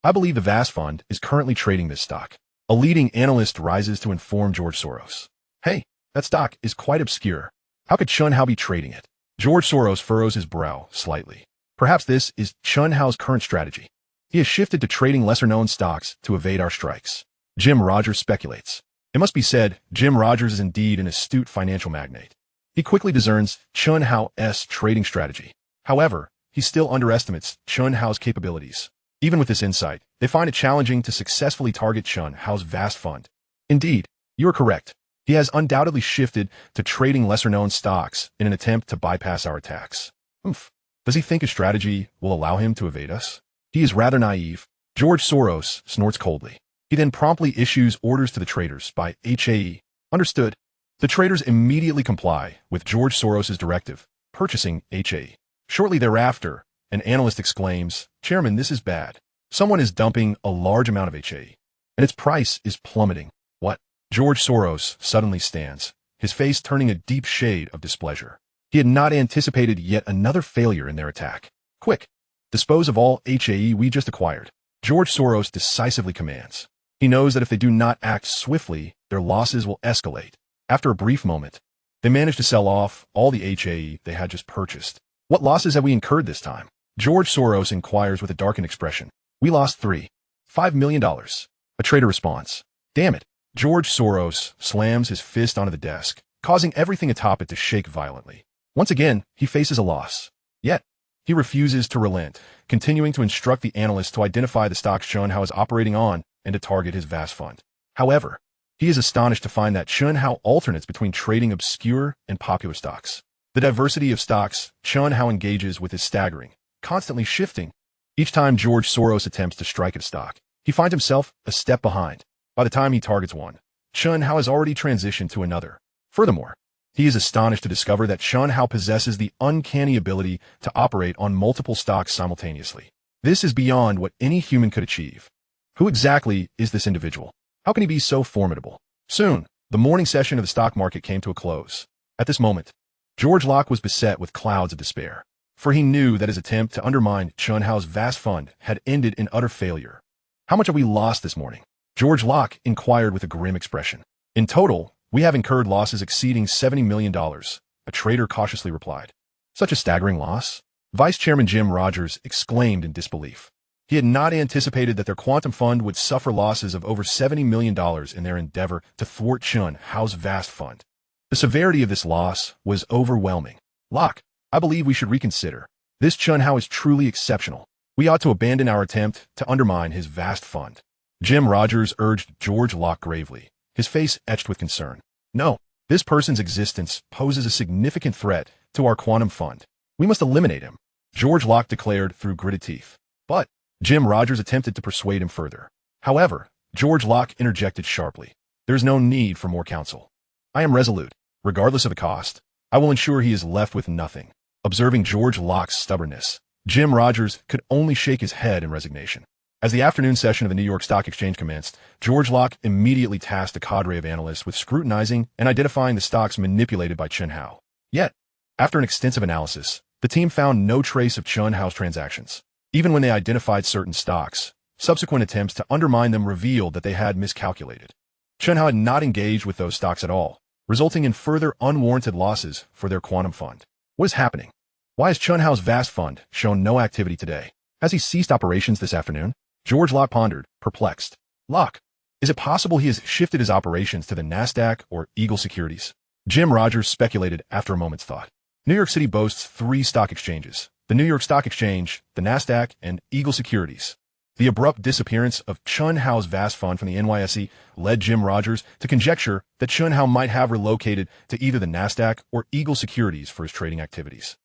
I believe the vast fund is currently trading this stock. A leading analyst rises to inform George Soros. Hey, that stock is quite obscure. How could Chen Hao be trading it? George Soros furrows his brow slightly. Perhaps this is Chen Hao's current strategy. He has shifted to trading lesser-known stocks to evade our strikes. Jim Rogers speculates. It must be said, Jim Rogers is indeed an astute financial magnate. He quickly discerns Chen Hao's trading strategy. However, he still underestimates Chen Hao's capabilities. Even with this insight, they find it challenging to successfully target Chen Hao's vast fund. Indeed, you are correct. He has undoubtedly shifted to trading lesser-known stocks in an attempt to bypass our attacks. Does he think his strategy will allow him to evade us? He is rather naive. George Soros snorts coldly. He then promptly issues orders to the traders by HAE. Understood. The traders immediately comply with George Soros's directive, purchasing HAE. Shortly thereafter, an analyst exclaims, Chairman, this is bad. Someone is dumping a large amount of HAE, and its price is plummeting. What? George Soros suddenly stands, his face turning a deep shade of displeasure. He had not anticipated yet another failure in their attack. Quick, dispose of all HAE we just acquired. George Soros decisively commands. He knows that if they do not act swiftly, their losses will escalate. After a brief moment, they manage to sell off all the HAE they had just purchased. What losses have we incurred this time? George Soros inquires with a darkened expression. We lost $5 million. A trader responds. Damn it. George Soros slams his fist onto the desk, causing everything atop it to shake violently. Once again, he faces a loss. Yet, he refuses to relent, continuing to instruct the analysts to identify the stocks Chen Hao is operating on and to target his vast fund. However, he is astonished to find that Chen Hao alternates between trading obscure and popular stocks. The diversity of stocks Chen Hao engages with is staggering, constantly shifting. Each time George Soros attempts to strike at a stock, he finds himself a step behind. By the time he targets one, Chen Hao has already transitioned to another. Furthermore, he is astonished to discover that Chen Hao possesses the uncanny ability to operate on multiple stocks simultaneously. This is beyond what any human could achieve. Who exactly is this individual? How can he be so formidable? Soon, the morning session of the stock market came to a close. At this moment, George Locke was beset with clouds of despair, for he knew that his attempt to undermine Chen Hao's vast fund had ended in utter failure. How much have we lost this morning? George Locke inquired with a grim expression. In total, we have incurred losses exceeding $70 million, a trader cautiously replied. Such a staggering loss? Vice Chairman Jim Rogers exclaimed in disbelief. He had not anticipated that their quantum fund would suffer losses of over $70 million in their endeavor to thwart Chen Hao's vast fund. The severity of this loss was overwhelming. Locke, I believe we should reconsider. This Chen Hao is truly exceptional. We ought to abandon our attempt to undermine his vast fund. Jim Rogers urged George Locke gravely, his face etched with concern. No, this person's existence poses a significant threat to our quantum fund. We must eliminate him, George Locke declared through gritted teeth. But Jim Rogers attempted to persuade him further. However, George Locke interjected sharply. There is no need for more counsel. I am resolute. Regardless of the cost, I will ensure he is left with nothing. Observing George Locke's stubbornness, Jim Rogers could only shake his head in resignation. As the afternoon session of the New York Stock Exchange commenced, George Locke immediately tasked a cadre of analysts with scrutinizing and identifying the stocks manipulated by Chen Hao. Yet, after an extensive analysis, the team found no trace of Chen Hao's transactions. Even when they identified certain stocks, subsequent attempts to undermine them revealed that they had miscalculated. Chen Hao had not engaged with those stocks at all, resulting in further unwarranted losses for their quantum fund. What is happening? Why has Chen Hao's vast fund shown no activity today? Has he ceased operations this afternoon? George Locke pondered, perplexed. Locke, is it possible he has shifted his operations to the NASDAQ or Eagle Securities? Jim Rogers speculated after a moment's thought. New York City boasts 3 stock exchanges: the New York Stock Exchange, the NASDAQ, and Eagle Securities. The abrupt disappearance of Chen Hao's vast fund from the NYSE led Jim Rogers to conjecture that Chen Hao might have relocated to either the NASDAQ or Eagle Securities for his trading activities.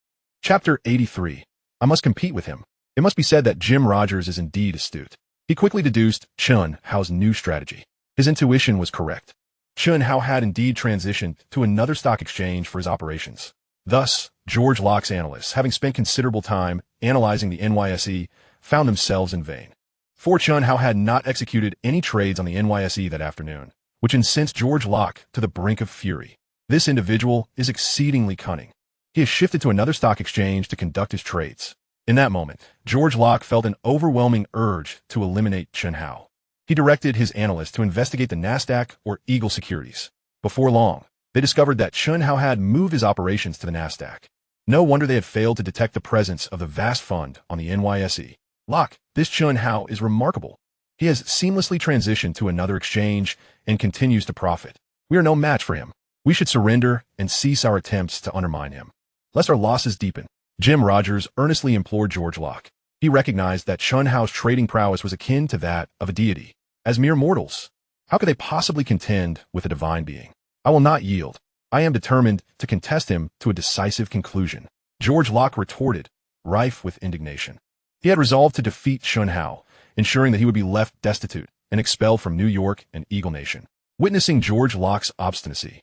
Chapter 83. I must compete with him. It must be said that Jim Rogers is indeed astute. He quickly deduced Chen Hao's new strategy. His intuition was correct. Chen Hao had indeed transitioned to another stock exchange for his operations. Thus, George Locke's analysts, having spent considerable time analyzing the NYSE, found themselves in vain. For Chen Hao had not executed any trades on the NYSE that afternoon, which incensed George Locke to the brink of fury. This individual is exceedingly cunning. He has shifted to another stock exchange to conduct his trades. In that moment, George Locke felt an overwhelming urge to eliminate Chen Hao. He directed his analysts to investigate the Nasdaq or Eagle securities. Before long, they discovered that Chen Hao had moved his operations to the Nasdaq. No wonder they had failed to detect the presence of the vast fund on the NYSE. Locke, this Chen Hao is remarkable. He has seamlessly transitioned to another exchange and continues to profit. We are no match for him. We should surrender and cease our attempts to undermine him, lest our losses deepen. Jim Rogers earnestly implored George Locke. He recognized that Chen Hao's trading prowess was akin to that of a deity. As mere mortals, how could they possibly contend with a divine being? I will not yield. I am determined to contest him to a decisive conclusion. George Locke retorted, rife with indignation. He had resolved to defeat Chen Hao, ensuring that he would be left destitute and expelled from New York and Eagle Nation. Witnessing George Locke's obstinacy,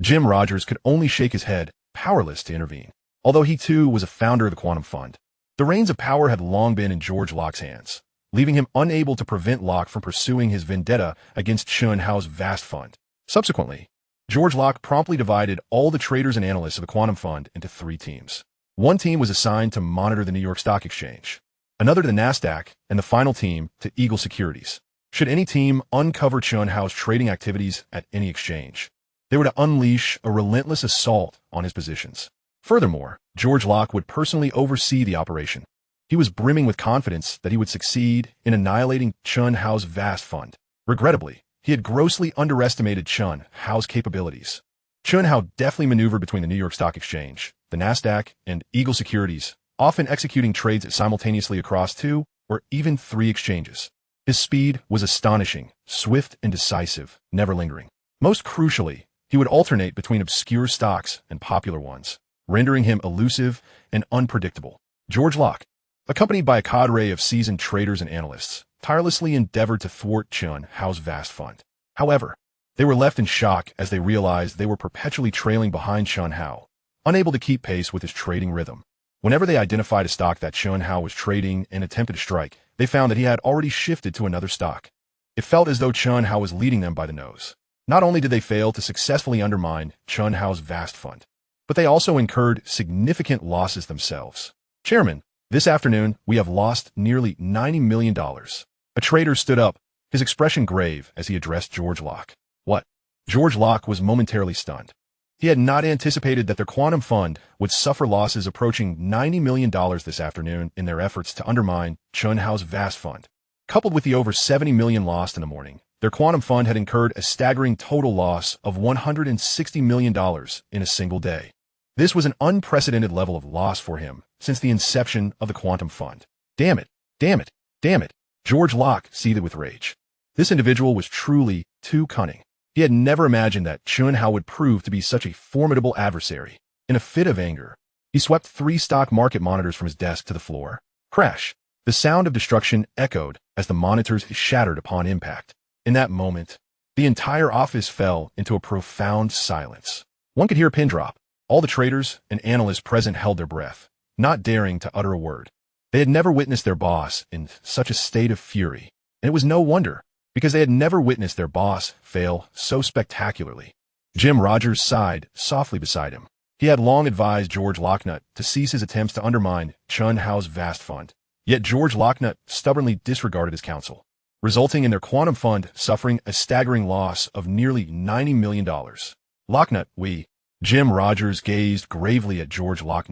Jim Rogers could only shake his head, powerless to intervene. Although he too was a founder of the Quantum Fund, the reins of power had long been in George Locke's hands, leaving him unable to prevent Locke from pursuing his vendetta against Chen Hao's vast fund. Subsequently, George Locke promptly divided all the traders and analysts of the Quantum Fund into 3 teams. One team was assigned to monitor the New York Stock Exchange, another to the Nasdaq, and the final team to Eagle Securities. Should any team uncover Chen Hao's trading activities at any exchange, they were to unleash a relentless assault on his positions. Furthermore, George Locke would personally oversee the operation. He was brimming with confidence that he would succeed in annihilating Chen Hao's vast fund. Regrettably, he had grossly underestimated Chen Hao's capabilities. Chen Hao deftly maneuvered between the New York Stock Exchange, the Nasdaq, and Eagle Securities, often executing trades simultaneously across 2 or even 3 exchanges. His speed was astonishing, swift and decisive, never lingering. Most crucially, he would alternate between obscure stocks and popular ones, rendering him elusive and unpredictable. George Locke, accompanied by a cadre of seasoned traders and analysts, tirelessly endeavored to thwart Chen Hao's vast fund. However, they were left in shock as they realized they were perpetually trailing behind Chen Hao, unable to keep pace with his trading rhythm. Whenever they identified a stock that Chen Hao was trading and attempted to strike, they found that he had already shifted to another stock. It felt as though Chen Hao was leading them by the nose. Not only did they fail to successfully undermine Chen Hao's vast fund, but they also incurred significant losses themselves. Chairman, this afternoon we have lost nearly $90 million. A trader stood up, his expression grave as he addressed George Locke. What? George Locke was momentarily stunned. He had not anticipated that their quantum fund would suffer losses approaching $90 million this afternoon in their efforts to undermine Chen Hao's vast fund. Coupled with the over $70 million lost in the morning, their quantum fund had incurred a staggering total loss of $160 million in a single day. This was an unprecedented level of loss for him since the inception of the quantum fund. Damn it, damn it, damn it. George Locke seethed with rage. This individual was truly too cunning. He had never imagined that Chen Hao would prove to be such a formidable adversary. In a fit of anger, he swept 3 stock market monitors from his desk to the floor. Crash! The sound of destruction echoed as the monitors shattered upon impact. In that moment, the entire office fell into a profound silence. One could hear a pin drop. All the traders and analysts present held their breath, not daring to utter a word. They had never witnessed their boss in such a state of fury, and it was no wonder, because they had never witnessed their boss fail so spectacularly. Jim Rogers sighed softly beside him. He had long advised George Locke to cease his attempts to undermine Chen Hao's vast fund, yet George Locke stubbornly disregarded his counsel, resulting in their quantum fund suffering a staggering loss of nearly $90 million. Locke, Jim Rogers gazed gravely at George Locke,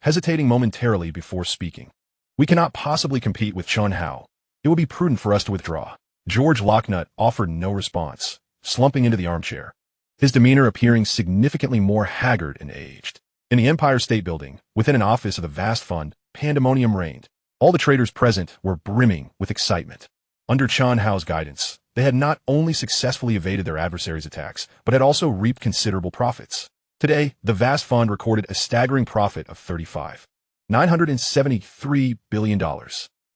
hesitating momentarily before speaking. We cannot possibly compete with Chen Hao. It will be prudent for us to withdraw. George Locke offered no response, slumping into the armchair, his demeanor appearing significantly more haggard and aged. In the Empire State Building, within an office of the vast fund, pandemonium reigned. All the traders present were brimming with excitement. Under Chen Hao's guidance, they had not only successfully evaded their adversaries' attacks, but had also reaped considerable profits. Today, the vast fund recorded a staggering profit of $35 $973 billion.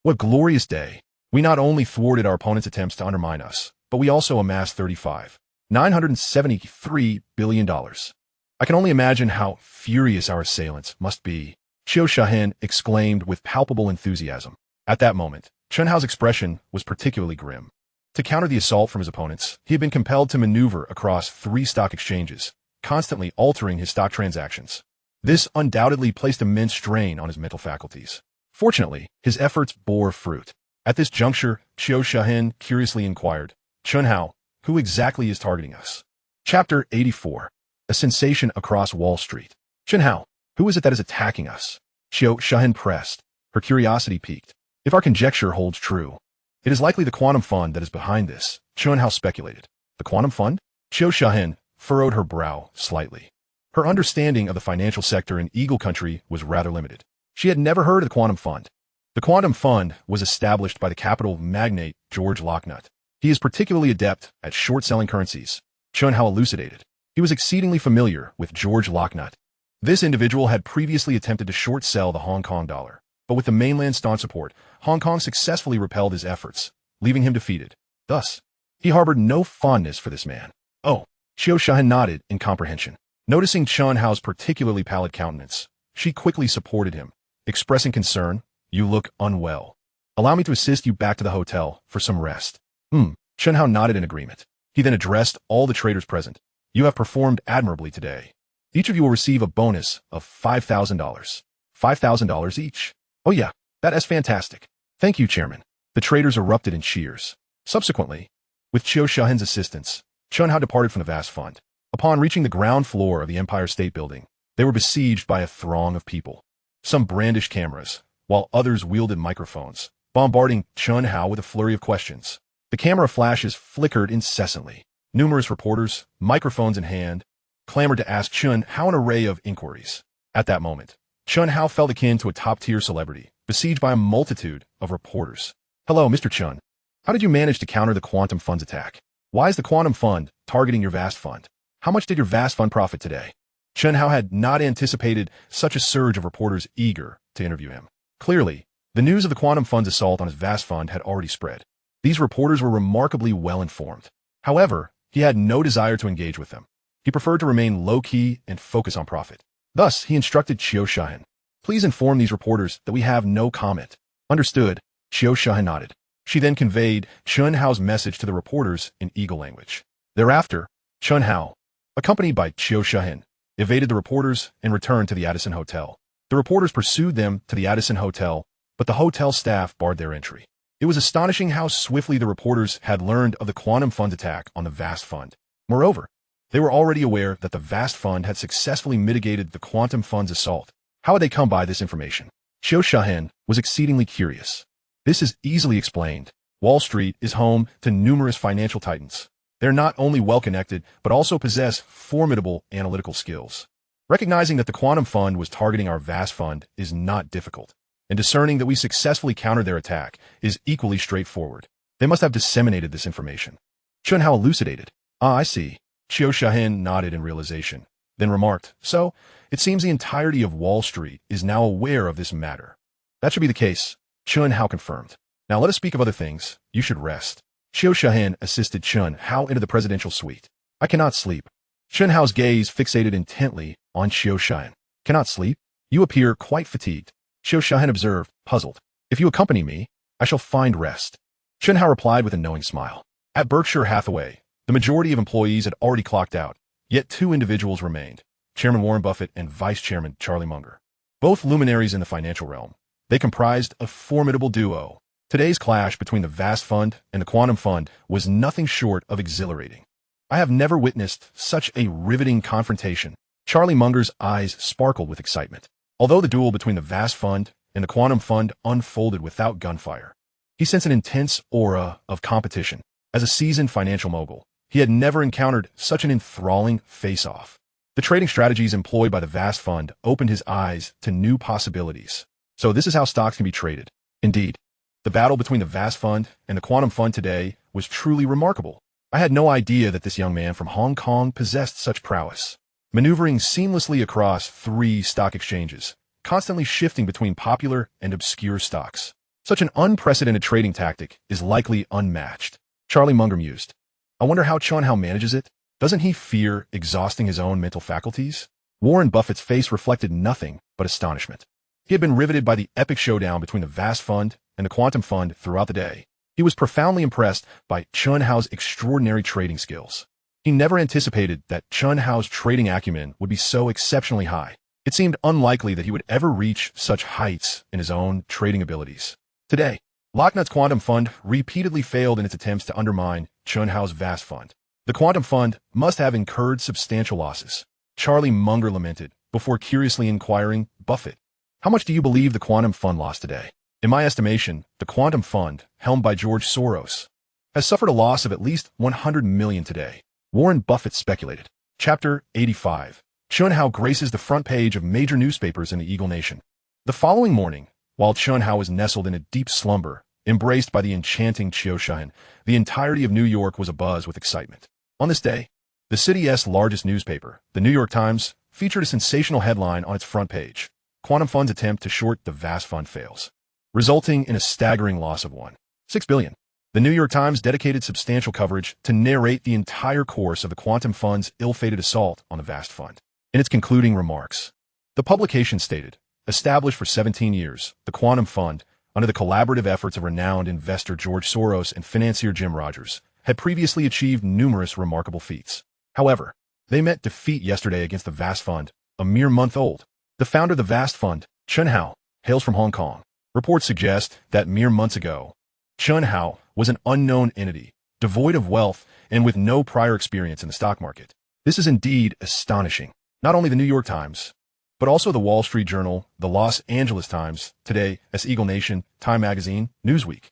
What glorious day. We not only thwarted our opponent's attempts to undermine us, but we also amassed $973 billion. I can only imagine how furious our assailants must be, Qiu Shahin exclaimed with palpable enthusiasm. At that moment, Chen Hao's expression was particularly grim. To counter the assault from his opponents, he had been compelled to maneuver across 3 stock exchanges, constantly altering his stock transactions. This undoubtedly placed immense strain on his mental faculties. Fortunately, his efforts bore fruit. At this juncture, Qiu Shahin curiously inquired, Chen Hao, who exactly is targeting us? Chapter 84. A sensation across Wall Street. Chen Hao, who is it that is attacking us? Qiu Shahin pressed. Her curiosity piqued. If our conjecture holds true, it is likely the quantum fund that is behind this, Chen Hao speculated. The quantum fund? Qiu Shahin furrowed her brow slightly. Her understanding of the financial sector in Eagle Country was rather limited. She had never heard of the quantum fund. The quantum fund was established by the capital magnate George Locknut. He is particularly adept at short-selling currencies, Chen Hao elucidated. He was exceedingly familiar with George Locknut. This individual had previously attempted to short-sell the Hong Kong dollar, but with the mainland's staunch support, Hong Kong successfully repelled his efforts, leaving him defeated. Thus, he harbored no fondness for this man. Oh, Qiu Shahin nodded in comprehension. Noticing Chen Hao's particularly pallid countenance, she quickly supported him, expressing concern. You look unwell. Allow me to assist you back to the hotel for some rest. Chen Hao nodded in agreement. He then addressed all the traders present. You have performed admirably today. Each of you will receive a bonus of $5,000. $5,000 each. Oh yeah, that is fantastic. Thank you, Chairman. The traders erupted in cheers. Subsequently, with Qiu Shahin's assistance, Chen Hao departed from the vast fund. Upon reaching the ground floor of the Empire State Building, they were besieged by a throng of people. Some brandished cameras, while others wielded microphones, bombarding Chen Hao with a flurry of questions. The camera flashes flickered incessantly. Numerous reporters, microphones in hand, clamored to ask Chen Hao an array of inquiries. At that moment, Chen Hao felt akin to a top-tier celebrity, besieged by a multitude of reporters. Hello, Mr. Chen. How did you manage to counter the quantum fund's attack? Why is the quantum fund targeting your vast fund? How much did your vast fund profit today? Chen Hao had not anticipated such a surge of reporters eager to interview him. Clearly, the news of the quantum fund's assault on his vast fund had already spread. These reporters were remarkably well informed. However, he had no desire to engage with them. He preferred to remain low-key and focus on profit. Thus, he instructed Qiu Shahin. Please inform these reporters that we have no comment. Understood, Qiu Shahin nodded. She then conveyed Chen Hao's message to the reporters in Eagle language. Thereafter, Chen Hao, accompanied by Qiu Shahin, evaded the reporters and returned to the Addison Hotel. The reporters pursued them to the Addison Hotel, but the hotel staff barred their entry. It was astonishing how swiftly the reporters had learned of the quantum fund's attack on the vast fund. Moreover, they were already aware that the vast fund had successfully mitigated the quantum fund's assault. How had they come by this information? Qiu Shahin was exceedingly curious. This is easily explained. Wall Street is home to numerous financial titans. They're not only well-connected, but also possess formidable analytical skills. Recognizing that the quantum fund was targeting our vast fund is not difficult, and discerning that we successfully countered their attack is equally straightforward. They must have disseminated this information. Chen Hao elucidated. Ah, I see. Qiu Shahin nodded in realization, then remarked, So, it seems the entirety of Wall Street is now aware of this matter. That should be the case, Chen Hao confirmed. Now let us speak of other things. You should rest. Qiu Shahin assisted Chen Hao into the presidential suite. I cannot sleep. Chen Hao's gaze fixated intently on Qiu Shahin. Cannot sleep? You appear quite fatigued. Qiu Shahin observed, puzzled. If you accompany me, I shall find rest. Chen Hao replied with a knowing smile. At Berkshire Hathaway, the majority of employees had already clocked out, yet 2 individuals remained, Chairman Warren Buffett and Vice Chairman Charlie Munger. Both luminaries in the financial realm, they comprised a formidable duo. Today's clash between the vast fund and the quantum fund was nothing short of exhilarating. I have never witnessed such a riveting confrontation. Charlie Munger's eyes sparkled with excitement. Although the duel between the vast fund and the quantum fund unfolded without gunfire, he sensed an intense aura of competition. As a seasoned financial mogul, he had never encountered such an enthralling face-off. The trading strategies employed by the vast fund opened his eyes to new possibilities. So this is how stocks can be traded. Indeed, the battle between the vast fund and the quantum fund today was truly remarkable. I had no idea that this young man from Hong Kong possessed such prowess. Maneuvering seamlessly across 3 stock exchanges, constantly shifting between popular and obscure stocks. Such an unprecedented trading tactic is likely unmatched. Charlie Munger mused. I wonder how Chen Hao manages it. Doesn't he fear exhausting his own mental faculties? Warren Buffett's face reflected nothing but astonishment. He had been riveted by the epic showdown between the vast fund and the quantum fund throughout the day. He was profoundly impressed by Chen Hao's extraordinary trading skills. He never anticipated that Chen Hao's trading acumen would be so exceptionally high. It seemed unlikely that he would ever reach such heights in his own trading abilities. Today, Locknut's quantum fund repeatedly failed in its attempts to undermine Chen Hao's vast fund. The quantum fund must have incurred substantial losses. Charlie Munger lamented, before curiously inquiring, Buffett, how much do you believe the quantum fund lost today? In my estimation, the quantum fund, helmed by George Soros, has suffered a loss of at least 100 million today. Warren Buffett speculated. Chapter 85. Chen Hao graces the front page of major newspapers in the Eagle Nation. The following morning, while Chen Hao was nestled in a deep slumber, embraced by the enchanting Qiu Shan, the entirety of New York was abuzz with excitement. On this day, the city's largest newspaper, the New York Times, featured a sensational headline on its front page. Quantum Fund's attempt to short the vast fund fails, resulting in a staggering loss of $1.6 billion. The New York Times dedicated substantial coverage to narrate the entire course of the quantum fund's ill-fated assault on the vast fund. In its concluding remarks, the publication stated, established for 17 years, the quantum fund, under the collaborative efforts of renowned investor George Soros and financier Jim Rogers, had previously achieved numerous remarkable feats. However, they met defeat yesterday against the vast fund, a mere month old. The founder of the vast fund, Chen Hao, hails from Hong Kong. Reports suggest that mere months ago, Chen Hao was an unknown entity, devoid of wealth and with no prior experience in the stock market. This is indeed astonishing. Not only the New York Times, but also the Wall Street Journal, the Los Angeles Times, Today, Eagle Nation, Time Magazine, Newsweek,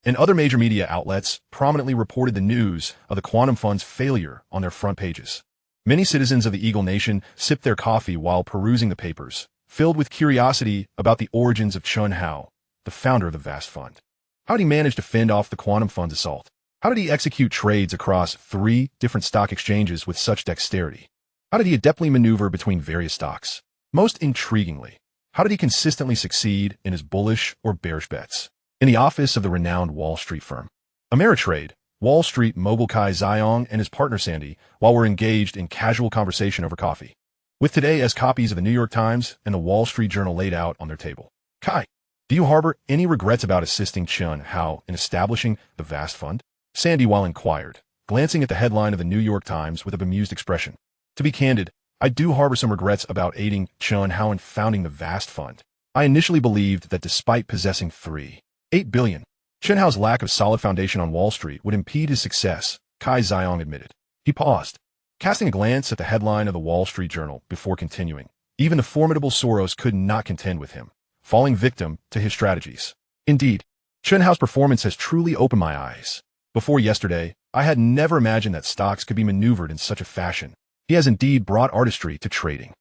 and other major media outlets prominently reported the news of the quantum fund's failure on their front pages. Many citizens of the Eagle Nation sipped their coffee while perusing the papers, filled with curiosity about the origins of Chen Hao, the founder of the vast fund. How did he manage to fend off the quantum fund's assault? How did he execute trades across 3 different stock exchanges with such dexterity? How did he adeptly maneuver between various stocks? Most intriguingly, how did he consistently succeed in his bullish or bearish bets? In the office of the renowned Wall Street firm Ameritrade, Wall Street mogul Kai Ziyong and his partner Sandy, while were engaged in casual conversation over coffee, with today as copies of the New York Times and the Wall Street Journal laid out on their table. Kai, do you harbor any regrets about assisting Chen Hao in establishing the vast fund? Sandy while inquired, glancing at the headline of the New York Times with a bemused expression. To be candid, I do harbor some regrets about aiding Chen Hao in founding the vast fund. I initially believed that despite possessing $3.8 billion, Chen Hao's lack of solid foundation on Wall Street would impede his success, Kai Ziyong admitted. He paused, casting a glance at the headline of the Wall Street Journal before continuing. Even the formidable Soros could not contend with him, falling victim to his strategies. Indeed, Chen Hao's performance has truly opened my eyes. Before yesterday, I had never imagined that stocks could be maneuvered in such a fashion. He has indeed brought artistry to trading.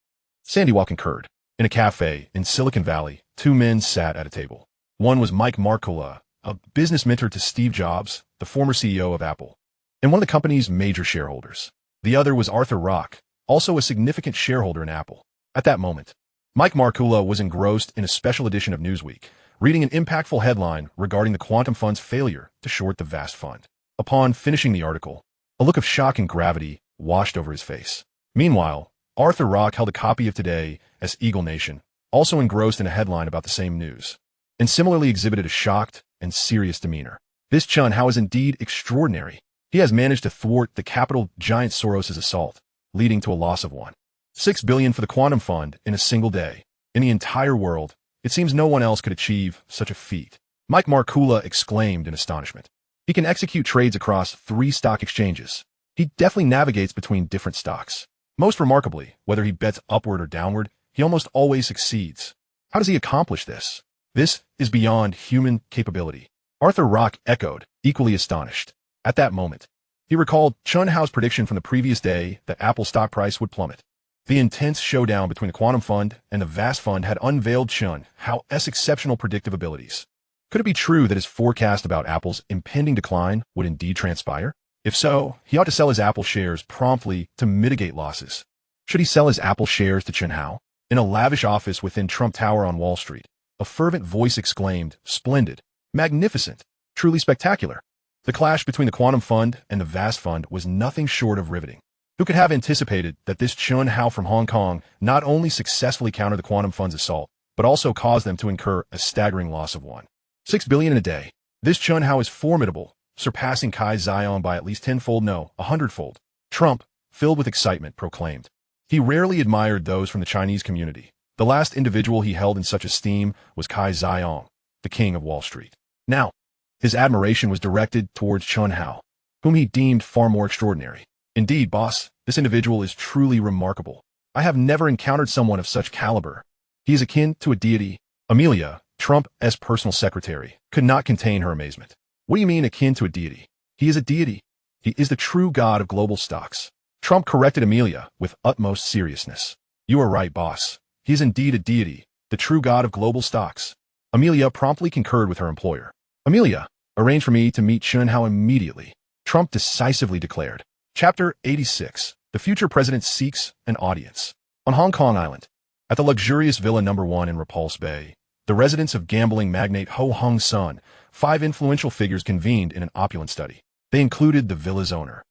Sandy Wall concurred. In a cafe in Silicon Valley, 2 men sat at a table. One was Mike Markkula, a business mentor to Steve Jobs, the former CEO of Apple, and one of the company's major shareholders. The other was Arthur Rock, also a significant shareholder in Apple. At that moment, Mike Markkula was engrossed in a special edition of Newsweek, reading an impactful headline regarding the quantum fund's failure to short the vast fund. Upon finishing the article, a look of shock and gravity washed over his face. Meanwhile, Arthur Rock held a copy of Today as Eagle Nation, also engrossed in a headline about the same news, and similarly exhibited a shocked and serious demeanor. This Chen Hao is indeed extraordinary. He has managed to thwart the capital giant Soros' assault, leading to a loss of $1.6 billion for the quantum fund in a single day. In the entire world, it seems no one else could achieve such a feat. Mike Markkula exclaimed in astonishment. He can execute trades across 3 stock exchanges. He deftly navigates between different stocks. Most remarkably, whether he bets upward or downward, he almost always succeeds. How does he accomplish this? This is beyond human capability. Arthur Rock echoed, equally astonished. At that moment, he recalled Chen Hao's prediction from the previous day that Apple's stock price would plummet. The intense showdown between the quantum fund and the vast fund had unveiled Chen Hao's exceptional predictive abilities. Could it be true that his forecast about Apple's impending decline would indeed transpire? If so, he ought to sell his Apple shares promptly to mitigate losses. Should he sell his Apple shares to Chen Hao? In a lavish office within Trump Tower on Wall Street, a fervent voice exclaimed, "Splendid, magnificent, truly spectacular." The clash between the Quantum Fund and the Vast Fund was nothing short of riveting. Who could have anticipated that this Chen Hao from Hong Kong not only successfully countered the Quantum Fund's assault, but also caused them to incur a staggering loss of $1.6 billion in a day? This Chen Hao is formidable, surpassing Kai Zion by at least tenfold, no, 100-fold. Trump, filled with excitement, proclaimed. He rarely admired those from the Chinese community. The last individual he held in such esteem was Kai Zion, the king of Wall Street. Now, his admiration was directed towards Chen Hao, whom he deemed far more extraordinary. "Indeed, boss, this individual is truly remarkable. I have never encountered someone of such caliber. He is akin to a deity." Amelia, Trump's personal secretary, could not contain her amazement. "What do you mean akin to a deity? He is a deity. He is the true god of global stocks." Trump corrected Amelia with utmost seriousness. "You are right, boss. He is indeed a deity, the true god of global stocks." Amelia promptly concurred with her employer. "Amelia, arrange for me to meet Chen Hao immediately," Trump decisively declared. Chapter 86. The future president seeks an audience. On Hong Kong Island, at the luxurious Villa No. 1 in Repulse Bay, the residence of gambling magnate Ho Hung Sun, 5 influential figures convened in an opulent study. They included the villa's owner,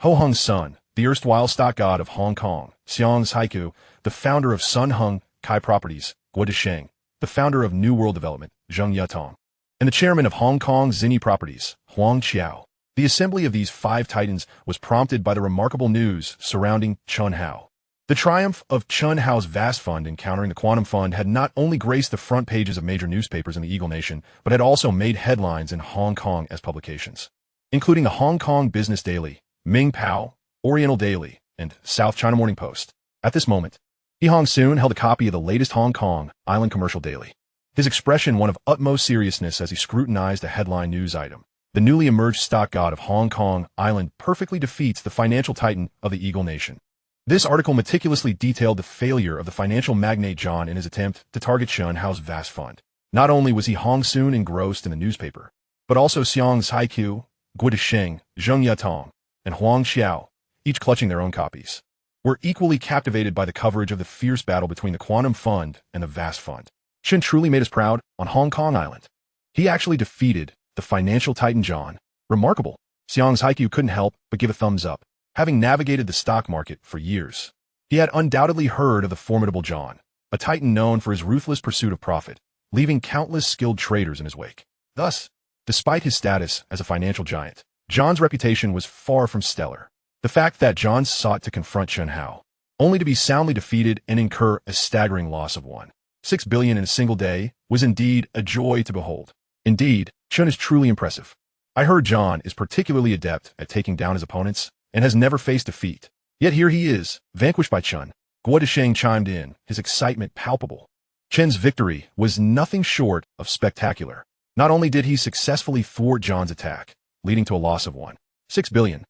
Ho Hung Sun, the erstwhile stock god of Hong Kong, Xiang's Haiku, the founder of Sun Hung Kai Properties, Guo Desheng, the founder of New World Development, Zheng Yatong, and the chairman of Hong Kong Zinni Properties, Huang Qiao. The assembly of these 5 titans was prompted by the remarkable news surrounding Chen Hao. The triumph of Chen Hao's vast fund encountering the Quantum Fund had not only graced the front pages of major newspapers in the Eagle Nation, but had also made headlines in Hong Kong as publications, including the Hong Kong Business Daily, Ming Pao, Oriental Daily, and South China Morning Post. At this moment, He Hong soon held a copy of the latest Hong Kong Island Commercial Daily, his expression one of utmost seriousness as he scrutinized a headline news item. The newly emerged stock god of Hong Kong Island perfectly defeats the financial titan of the Eagle Nation. This article meticulously detailed the failure of the financial magnate John in his attempt to target Chen Hao's vast fund. Not only was He Hong soon engrossed in the newspaper, but also Xiang's Haiku, Guo Desheng, Zheng Yatong, and Huang Qiao, each clutching their own copies, were equally captivated by the coverage of the fierce battle between the Quantum Fund and the Vast Fund. Chen truly made us proud on Hong Kong Island. He actually defeated the financial titan John. Remarkable. Xiang's Haiku couldn't help but give a thumbs up. Having navigated the stock market for years, he had undoubtedly heard of the formidable John, a titan known for his ruthless pursuit of profit, leaving countless skilled traders in his wake. Thus, despite his status as a financial giant, John's reputation was far from stellar. The fact that John sought to confront Chen Hao, only to be soundly defeated and incur a staggering loss of $1.6 billion in a single day, was indeed a joy to behold. Indeed, Chen is truly impressive. I heard John is particularly adept at taking down his opponents and has never faced defeat. Yet here he is, vanquished by Chen. Guo Desheng chimed in, his excitement palpable. Chen's victory was nothing short of spectacular. Not only did he successfully thwart John's attack, leading to a loss of $1.6 billion,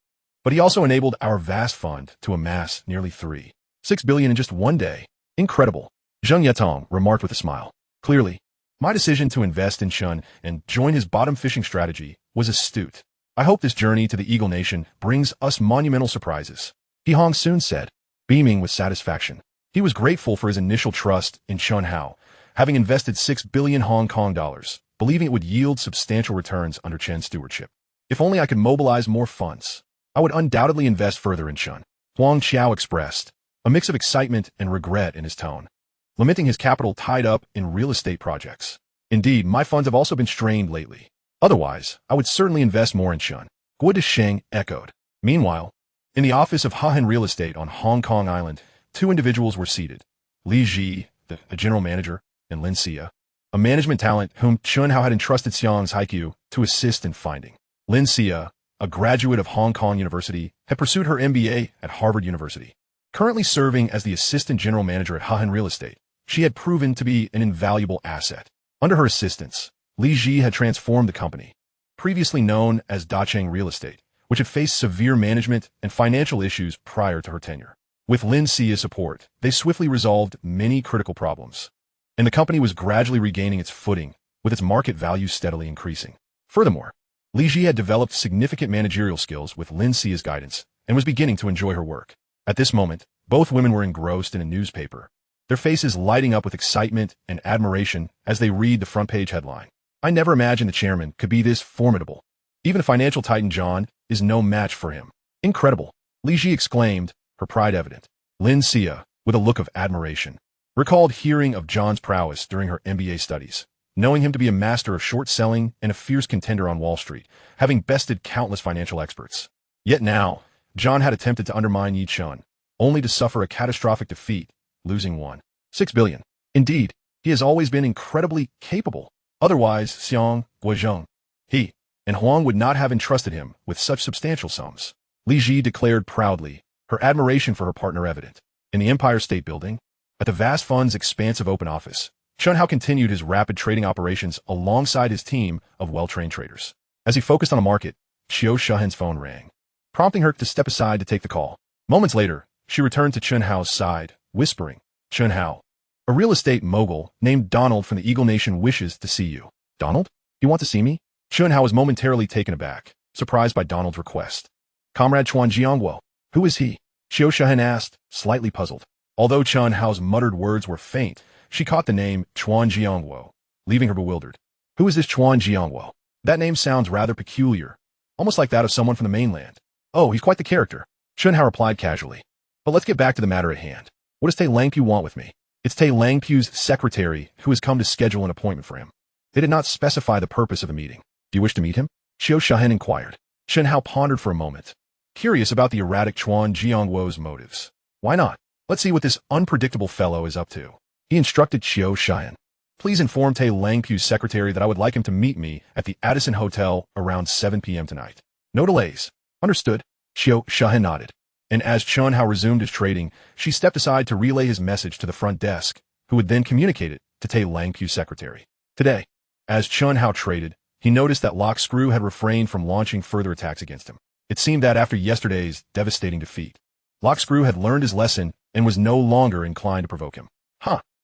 but he also enabled our vast fund to amass nearly $3.6 billion in just one day. Incredible. Zheng Yatong remarked with a smile. Clearly, my decision to invest in Chen and join his bottom fishing strategy was astute. I hope this journey to the Eagle Nation brings us monumental surprises. He Hong soon said, beaming with satisfaction. He was grateful for his initial trust in Chen Hao, having invested 6 billion Hong Kong dollars, believing it would yield substantial returns under Chen's stewardship. If only I could mobilize more funds, I would undoubtedly invest further in Chen. Huang Qiao expressed, a mix of excitement and regret in his tone, lamenting his capital tied up in real estate projects. Indeed, my funds have also been strained lately. Otherwise, I would certainly invest more in Chen. Guo Desheng echoed. Meanwhile, in the office of Hahen Real Estate on Hong Kong Island, 2 individuals were seated. Li Zhi, a general manager, and Lin Xia, a management talent whom Chen Hao had entrusted Xiang's Haiku to assist in finding. Lin Xia, a graduate of Hong Kong University, had pursued her MBA at Harvard University. Currently serving as the assistant general manager at Hahen Real Estate, she had proven to be an invaluable asset. Under her assistance, Li Zhi had transformed the company, previously known as Dacheng Real Estate, which had faced severe management and financial issues prior to her tenure. With Lin Xia's support, they swiftly resolved many critical problems, and the company was gradually regaining its footing, with its market value steadily increasing. Furthermore, Li Zhi had developed significant managerial skills with Lin Xia's guidance and was beginning to enjoy her work. At this moment, both women were engrossed in a newspaper, their faces lighting up with excitement and admiration as they read the front-page headline. I never imagined the chairman could be this formidable. Even a financial titan John is no match for him. Incredible, Li Zhi exclaimed, her pride evident. Lin Xia, with a look of admiration, recalled hearing of John's prowess during her MBA studies, knowing him to be a master of short selling and a fierce contender on Wall Street, having bested countless financial experts. Yet now, John had attempted to undermine Yi Chun, only to suffer a catastrophic defeat, losing $1.6 billion. Indeed, he has always been incredibly capable. Otherwise, Xiang, Guozhong, he, and Huang would not have entrusted him with such substantial sums. Li Zhi declared proudly, her admiration for her partner evident. In the Empire State Building, at the vast fund's expansive open office, Chen Hao continued his rapid trading operations alongside his team of well-trained traders. As he focused on the market, Qiu Shahen's phone rang, prompting her to step aside to take the call. Moments later, she returned to Chen Hao's side, whispering, Chen Hao, a real estate mogul named Donald from the Eagle Nation wishes to see you. Donald? You want to see me? Chen Hao was momentarily taken aback, surprised by Donald's request. Comrade Chuan Jiangguo. Who is he? Qiu Shahen asked, slightly puzzled. Although Chen Hao's muttered words were faint, she caught the name Chuan Jiangguo, leaving her bewildered. Who is this Chuan Jiangguo? That name sounds rather peculiar, almost like that of someone from the mainland. Oh, he's quite the character, Chen Hao replied casually. But let's get back to the matter at hand. What does Tai Langpu want with me? It's Tai Langpu's secretary who has come to schedule an appointment for him. They did not specify the purpose of the meeting. Do you wish to meet him? Qiu Shahen inquired. Chen Hao pondered for a moment, curious about the erratic Chuan Jiangguo's motives. Why not? Let's see what this unpredictable fellow is up to. He instructed Qiu Shahen. Please inform Tai Langpu's secretary that I would like him to meet me at the Addison Hotel around 7 p.m. tonight. No delays. Understood. Qiu Shahen nodded. And as Chen Hao resumed his trading, she stepped aside to relay his message to the front desk, who would then communicate it to Tai Langpu's secretary. Today, as Chen Hao traded, he noticed that Lock Screw had refrained from launching further attacks against him. It seemed that after yesterday's devastating defeat, Lock Screw had learned his lesson and was no longer inclined to provoke him.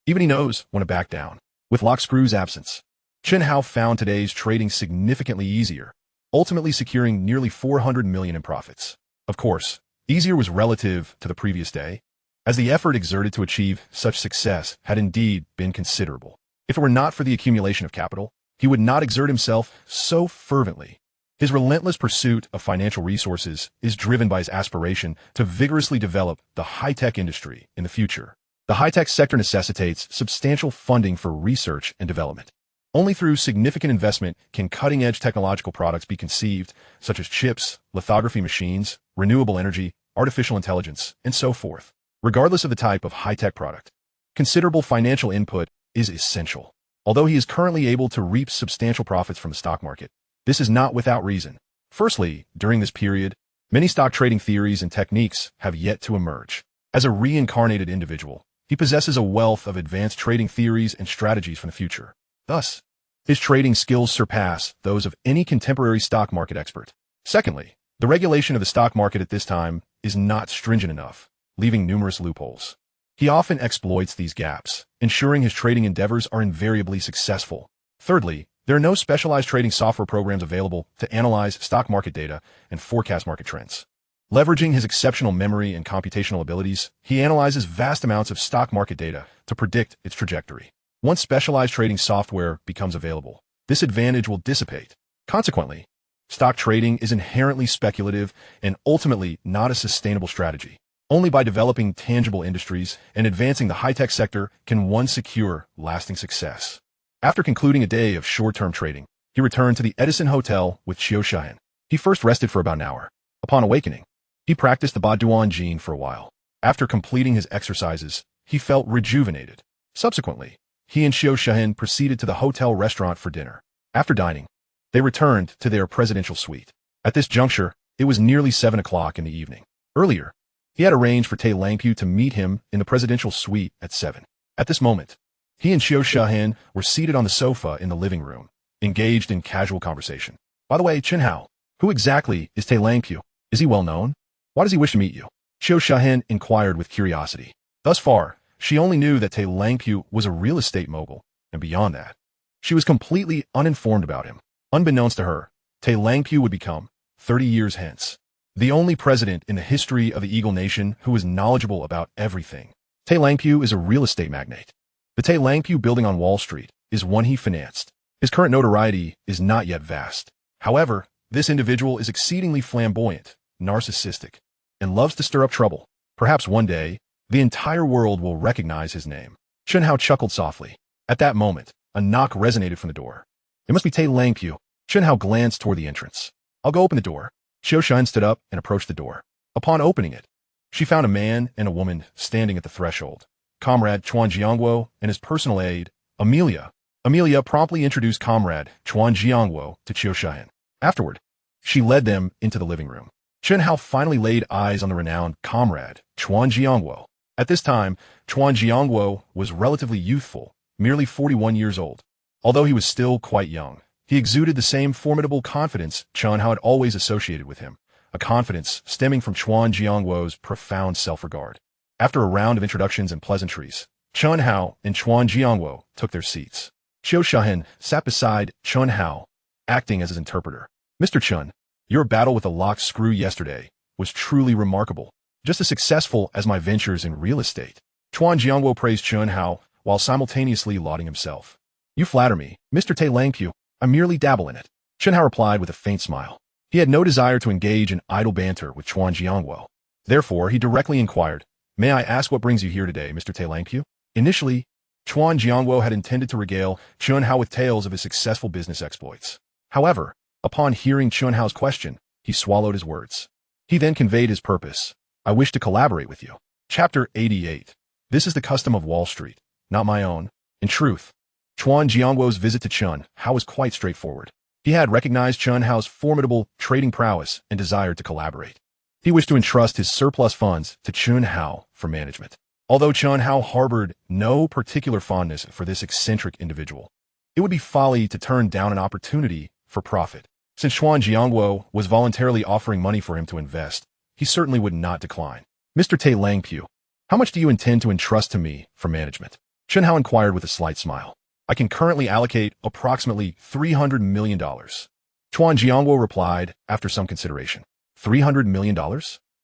Even he knows when to back down. With Lock Screw's absence, Chen Hao found today's trading significantly easier, ultimately securing nearly 400 million in profits. Of course, easier was relative to the previous day, as the effort exerted to achieve such success had indeed been considerable. If it were not for the accumulation of capital, he would not exert himself so fervently. His relentless pursuit of financial resources is driven by his aspiration to vigorously develop the high-tech industry in the future. The high-tech sector necessitates substantial funding for research and development. Only through significant investment can cutting-edge technological products be conceived, such as chips, lithography machines, renewable energy, artificial intelligence, and so forth. Regardless of the type of high-tech product, considerable financial input is essential. Although he is currently able to reap substantial profits from the stock market, this is not without reason. Firstly, during this period, many stock trading theories and techniques have yet to emerge. As a reincarnated individual, he possesses a wealth of advanced trading theories and strategies for the future. Thus, his trading skills surpass those of any contemporary stock market expert. Secondly, the regulation of the stock market at this time is not stringent enough, leaving numerous loopholes. He often exploits these gaps, ensuring his trading endeavors are invariably successful. Thirdly, there are no specialized trading software programs available to analyze stock market data and forecast market trends. Leveraging his exceptional memory and computational abilities, he analyzes vast amounts of stock market data to predict its trajectory. Once specialized trading software becomes available, this advantage will dissipate. Consequently, stock trading is inherently speculative and ultimately not a sustainable strategy. Only by developing tangible industries and advancing the high-tech sector can one secure lasting success. After concluding a day of short-term trading, he returned to the Edison Hotel with Qiu Shahen. He first rested for about an hour. Upon awakening, he practiced the Baduan Jin for a while. After completing his exercises, he felt rejuvenated. Subsequently, he and Qiu Shahen proceeded to the hotel restaurant for dinner. After dining, they returned to their presidential suite. At this juncture, it was nearly 7 o'clock in the evening. Earlier, he had arranged for Tai Langpu to meet him in the presidential suite at 7. At this moment, he and Qiu Shahen were seated on the sofa in the living room, engaged in casual conversation. By the way, Chen Hao, who exactly is Tai Langpu? Is he well known? Why does he wish to meet you? Qiu Shahen inquired with curiosity. Thus far, she only knew that Tai Langpu was a real estate mogul, and beyond that, she was completely uninformed about him. Unbeknownst to her, Tai Langpu would become, 30 years hence, the only president in the history of the Eagle Nation who was knowledgeable about everything. Tai Langpu is a real estate magnate. The Tai Langpu building on Wall Street is one he financed. His current notoriety is not yet vast. However, this individual is exceedingly flamboyant, narcissistic, and loves to stir up trouble. Perhaps one day, the entire world will recognize his name. Chen Hao chuckled softly. At that moment, a knock resonated from the door. It must be Tai Langpu. Chen Hao glanced toward the entrance. I'll go open the door. Xiao Shan stood up and approached the door. Upon opening it, she found a man and a woman standing at the threshold. Comrade Chuan Jiangguo and his personal aide, Amelia. Amelia promptly introduced Comrade Chuan Jiangguo to Xiao Shan. Afterward, she led them into the living room. Chen Hao finally laid eyes on the renowned Comrade Chuan Jiangguo. At this time, Chuan Jiangguo was relatively youthful, merely 41 years old. Although he was still quite young, he exuded the same formidable confidence Chen Hao had always associated with him, a confidence stemming from Chuan Jiangguo's profound self-regard. After a round of introductions and pleasantries, Chen Hao and Chuan Jiangguo took their seats. Xiao Shan sat beside Chen Hao, acting as his interpreter. Mr. Chen, your battle with the locked screw yesterday was truly remarkable, just as successful as my ventures in real estate. Chuan Jiangguo praised Chen Hao while simultaneously lauding himself. You flatter me, Mr. Tai Langpu. I merely dabble in it. Chen Hao replied with a faint smile. He had no desire to engage in idle banter with Chuan Jiangguo. Therefore, he directly inquired, May I ask what brings you here today, Mr. Tai Langpu? Initially, Chuan Jiangguo had intended to regale Chen Hao with tales of his successful business exploits. However, upon hearing Chen Hao's question, he swallowed his words. He then conveyed his purpose. I wish to collaborate with you. Chapter 88. This is the custom of Wall Street, not my own. In truth, Chuan Jiangguo's visit to Chen Hao was quite straightforward. He had recognized Chen Hao's formidable trading prowess and desired to collaborate. He wished to entrust his surplus funds to Chen Hao for management. Although Chen Hao harbored no particular fondness for this eccentric individual, it would be folly to turn down an opportunity for profit. Since Chuan Jiangguo was voluntarily offering money for him to invest, he certainly would not decline. Mr. Tai Langpu, how much do you intend to entrust to me for management? Chen Hao inquired with a slight smile. I can currently allocate approximately $300 million. Chuan Jiangguo replied after some consideration. $300 million?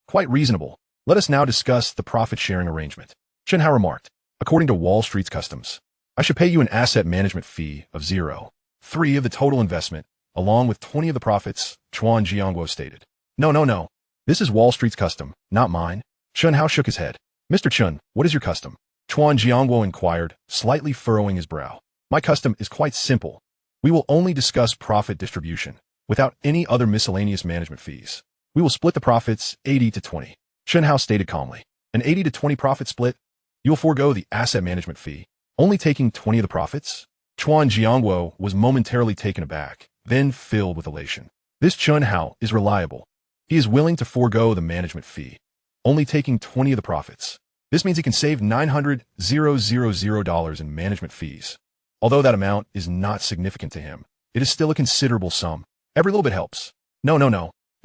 Quite reasonable. Let us now discuss the profit-sharing arrangement. Chen Hao remarked. According to Wall Street's customs, I should pay you an asset management fee of 0.3 of the total investment, along with 20 of the profits, Chuan Jiangguo stated. No. This is Wall Street's custom, not mine. Chen Hao shook his head. Mr. Chen, what is your custom? Chuan Jiangguo inquired, slightly furrowing his brow. My custom is quite simple. We will only discuss profit distribution, without any other miscellaneous management fees. We will split the profits 80 to 20. Chen Hao stated calmly. An 80 to 20 profit split? You will forego the asset management fee, only taking 20 of the profits? Chuan Jiangguo was momentarily taken aback, then filled with elation. This Chen Hao is reliable. He is willing to forego the management fee, only taking 20 of the profits. This means he can save $900,000 in management fees. Although that amount is not significant to him, it is still a considerable sum. Every little bit helps. No.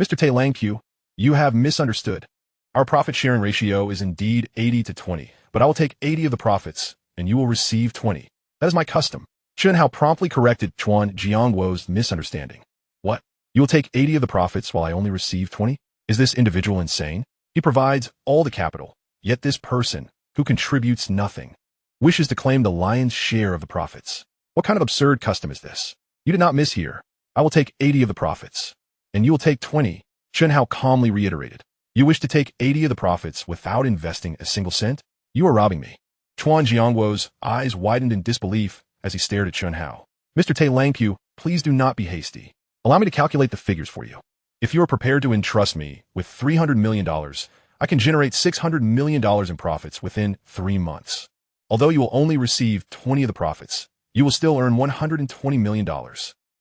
Mr. Tai Langpu, you have misunderstood. Our profit-sharing ratio is indeed 80 to 20, but I will take 80 of the profits, and you will receive 20. That is my custom. Chen Hao promptly corrected Chuan Jiangguo's misunderstanding. What? You will take 80 of the profits while I only receive 20? Is this individual insane? He provides all the capital, yet this person, who contributes nothing, wishes to claim the lion's share of the profits. What kind of absurd custom is this? You did not mishear. I will take 80 of the profits, and you will take 20. Chen Hao calmly reiterated. You wish to take 80 of the profits without investing a single cent? You are robbing me. Chuan Jiangguo's eyes widened in disbelief as he stared at Chen Hao. Mr. Tai Langpu, please do not be hasty. Allow me to calculate the figures for you. If you are prepared to entrust me with $300 million, I can generate $600 million in profits within 3 months. Although you will only receive 20 of the profits, you will still earn $120 million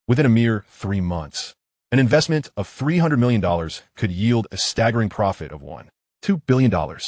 within a mere 3 months. An investment of $300 million could yield a staggering profit of $1.2 billion. Are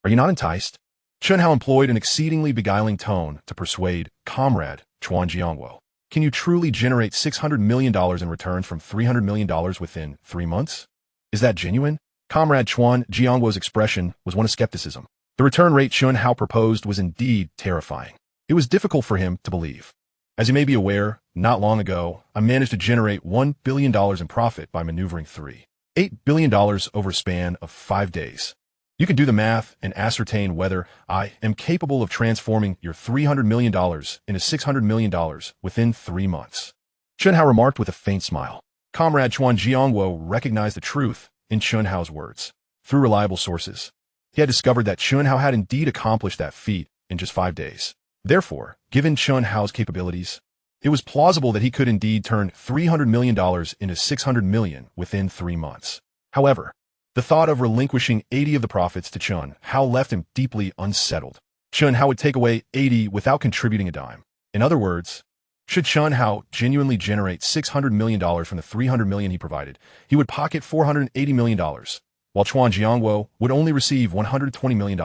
you not enticed? Chen Hao employed an exceedingly beguiling tone to persuade Comrade Chuan Jiangguo. Can you truly generate $600 million in returns from $300 million within 3 months? Is that genuine? Comrade Chuan Jiangguo's expression was one of skepticism. The return rate Chen Hao proposed was indeed terrifying. It was difficult for him to believe. As you may be aware, not long ago, I managed to generate $1 billion in profit by maneuvering $3.8 billion over a span of 5 days. You can do the math and ascertain whether I am capable of transforming your $300 million into $600 million within 3 months. Chen Hao remarked with a faint smile. Comrade Chuan Jiangwo recognized the truth in Chen Hao's words. Through reliable sources, he had discovered that Chen Hao had indeed accomplished that feat in just 5 days. Therefore, given Chen Hao's capabilities, it was plausible that he could indeed turn $300 million into $600 million within 3 months. However, the thought of relinquishing 80 of the profits to Chen Hao left him deeply unsettled. Chen Hao would take away 80 without contributing a dime. In other words, should Chen Hao genuinely generate $600 million from the $300 million he provided, he would pocket $480 million, while Chuan Jiangwo would only receive $120 million.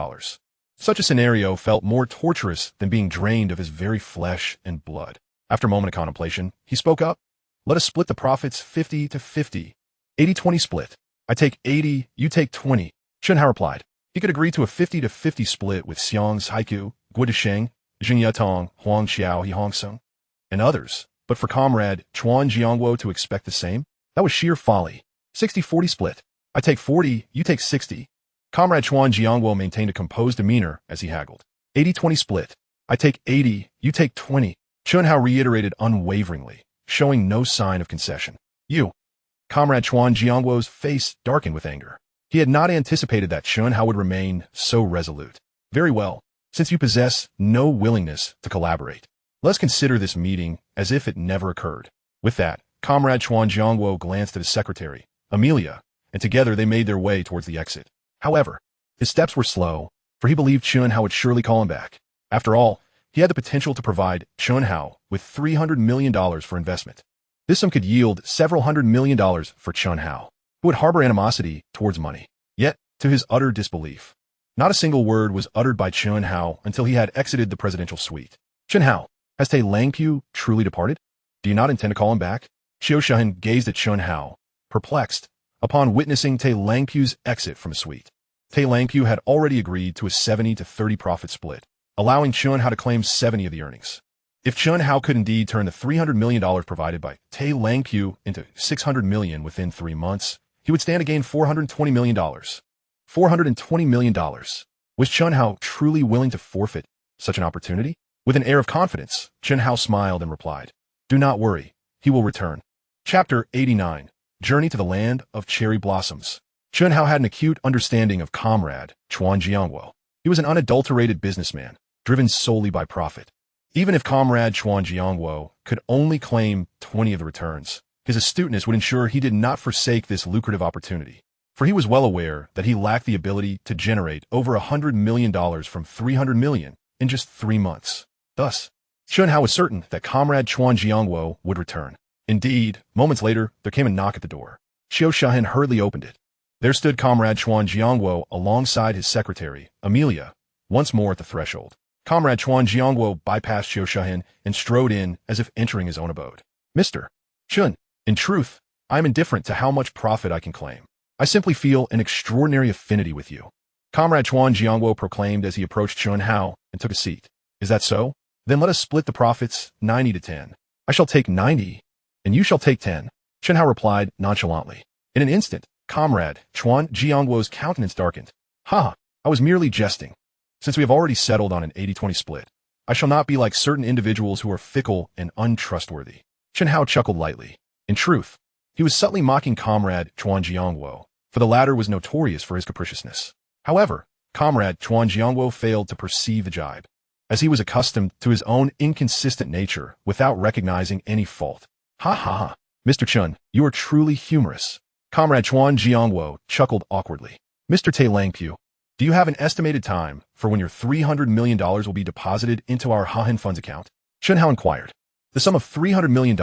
Such a scenario felt more torturous than being drained of his very flesh and blood. After a moment of contemplation, he spoke up. Let us split the profits 50 to 50. 80-20 split. I take 80, you take 20. Chen Hao replied. He could agree to a 50 to 50 split with Xiang's Haiku, Gui Desheng, Jing Yatong, Huang Xiao, He Hongsong, and others, but for Comrade Chuan Jiangwo to expect the same? That was sheer folly. 60-40 split. I take 40, you take 60. Comrade Chuan Jiangwo maintained a composed demeanor as he haggled. 80-20 split. I take 80, you take 20. Chen Hao reiterated unwaveringly, showing no sign of concession. You. Comrade Chuan Jiangwo's face darkened with anger. He had not anticipated that Chen Hao would remain so resolute. Very well, since you possess no willingness to collaborate, let's consider this meeting as if it never occurred. With that, Comrade Chuan Jiangwo glanced at his secretary, Amelia, and together they made their way towards the exit. However, his steps were slow, for he believed Chen Hao would surely call him back. After all, he had the potential to provide Chen Hao with $300 million for investment. This sum could yield several $100 million for Chen Hao, who would harbor animosity towards money. Yet, to his utter disbelief, not a single word was uttered by Chen Hao until he had exited the presidential suite. Chen Hao, has Tai Langpu truly departed? Do you not intend to call him back? Xiao Shahan gazed at Chen Hao, perplexed, upon witnessing Tai Langpu's exit from the suite. Tai Langpu had already agreed to a 70 to 30 profit split, allowing Chen Hao to claim 70 of the earnings. If Chen Hao could indeed turn the $300 million provided by Tai Langpu into $600 million within 3 months, he would stand to gain $420 million. $420 million. Was Chen Hao truly willing to forfeit such an opportunity? With an air of confidence, Chen Hao smiled and replied, Do not worry, he will return. Chapter 89. Journey to the Land of Cherry Blossoms. Chen Hao had an acute understanding of Comrade Chuan Jiangwo. He was an unadulterated businessman, driven solely by profit. Even if Comrade Chuan Jiangwo could only claim 20 of the returns, his astuteness would ensure he did not forsake this lucrative opportunity, for he was well aware that he lacked the ability to generate over $100 million from $300 million in just 3 months. Thus, Chen Hao was certain that Comrade Chuan Jiangwo would return. Indeed, moments later, there came a knock at the door. Xiao Shahan hurriedly opened it. There stood Comrade Chuan Jiangwo alongside his secretary, Amelia, once more at the threshold. Comrade Chuan Jiangwo bypassed Xiao Shahan and strode in as if entering his own abode. Mr. Chen, in truth, I am indifferent to how much profit I can claim. I simply feel an extraordinary affinity with you. Comrade Chuan Jiangwo proclaimed as he approached Chen Hao and took a seat. Is that so? Then let us split the profits 90 to 10. I shall take 90, and you shall take 10. Chen Hao replied nonchalantly. In an instant, Comrade Chuan Jiangwo's countenance darkened. Ha! I was merely jesting. Since we have already settled on an 80-20 split, I shall not be like certain individuals who are fickle and untrustworthy. Chen Hao chuckled lightly. In truth, he was subtly mocking Comrade Chuan Jiangwo, for the latter was notorious for his capriciousness. However, Comrade Chuan Jiangwo failed to perceive the jibe, as he was accustomed to his own inconsistent nature without recognizing any fault. Ha ha ha. Mr. Chen, you are truly humorous. Comrade Chuan Jiangwo chuckled awkwardly. Mr. Tai Langpu, do you have an estimated time for when your $300 million will be deposited into our Hahen Funds account? Chen Hao inquired. The sum of $300 million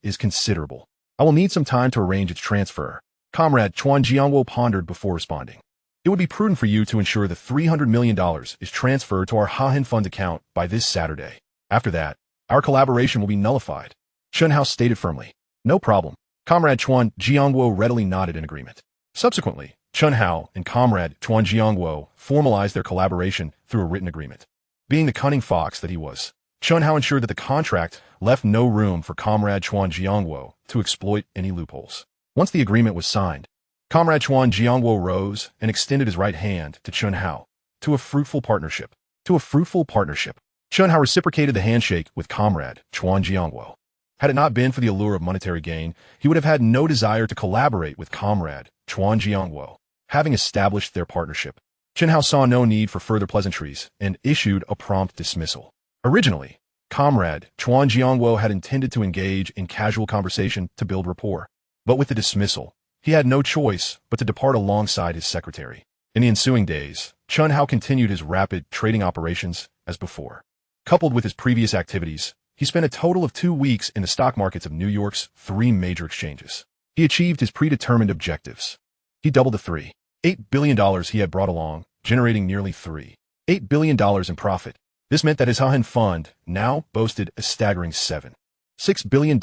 is considerable. I will need some time to arrange its transfer. Comrade Chuan Jiangwo pondered before responding. It would be prudent for you to ensure the $300 million is transferred to our Hahen Fund account by this Saturday. After that, our collaboration will be nullified. Chen Hao stated firmly. No problem. Comrade Chuan Jiangwo readily nodded in agreement. Subsequently, Chen Hao and Comrade Chuan Jiangwo formalized their collaboration through a written agreement. Being the cunning fox that he was, Chen Hao ensured that the contract left no room for Comrade Chuan Jiangwo to exploit any loopholes. Once the agreement was signed, Comrade Chuan Jiangwo rose and extended his right hand to Chen Hao. To a fruitful partnership. To a fruitful partnership. Chen Hao reciprocated the handshake with Comrade Chuan Jiangwo. Had it not been for the allure of monetary gain, he would have had no desire to collaborate with Comrade Chuan Jiangwo. Having established their partnership, Chen Hao saw no need for further pleasantries and issued a prompt dismissal. Originally, Comrade Chuan Jiangwo had intended to engage in casual conversation to build rapport, but with the dismissal, he had no choice but to depart alongside his secretary. In the ensuing days, Chen Hao continued his rapid trading operations as before. Coupled with his previous activities, he spent a total of 2 weeks in the stock markets of New York's 3 major exchanges. He achieved his predetermined objectives. He doubled the $3.8 billion he had brought along, generating nearly $3.8 billion in profit. This meant that his Hahen fund now boasted a staggering $7.6 billion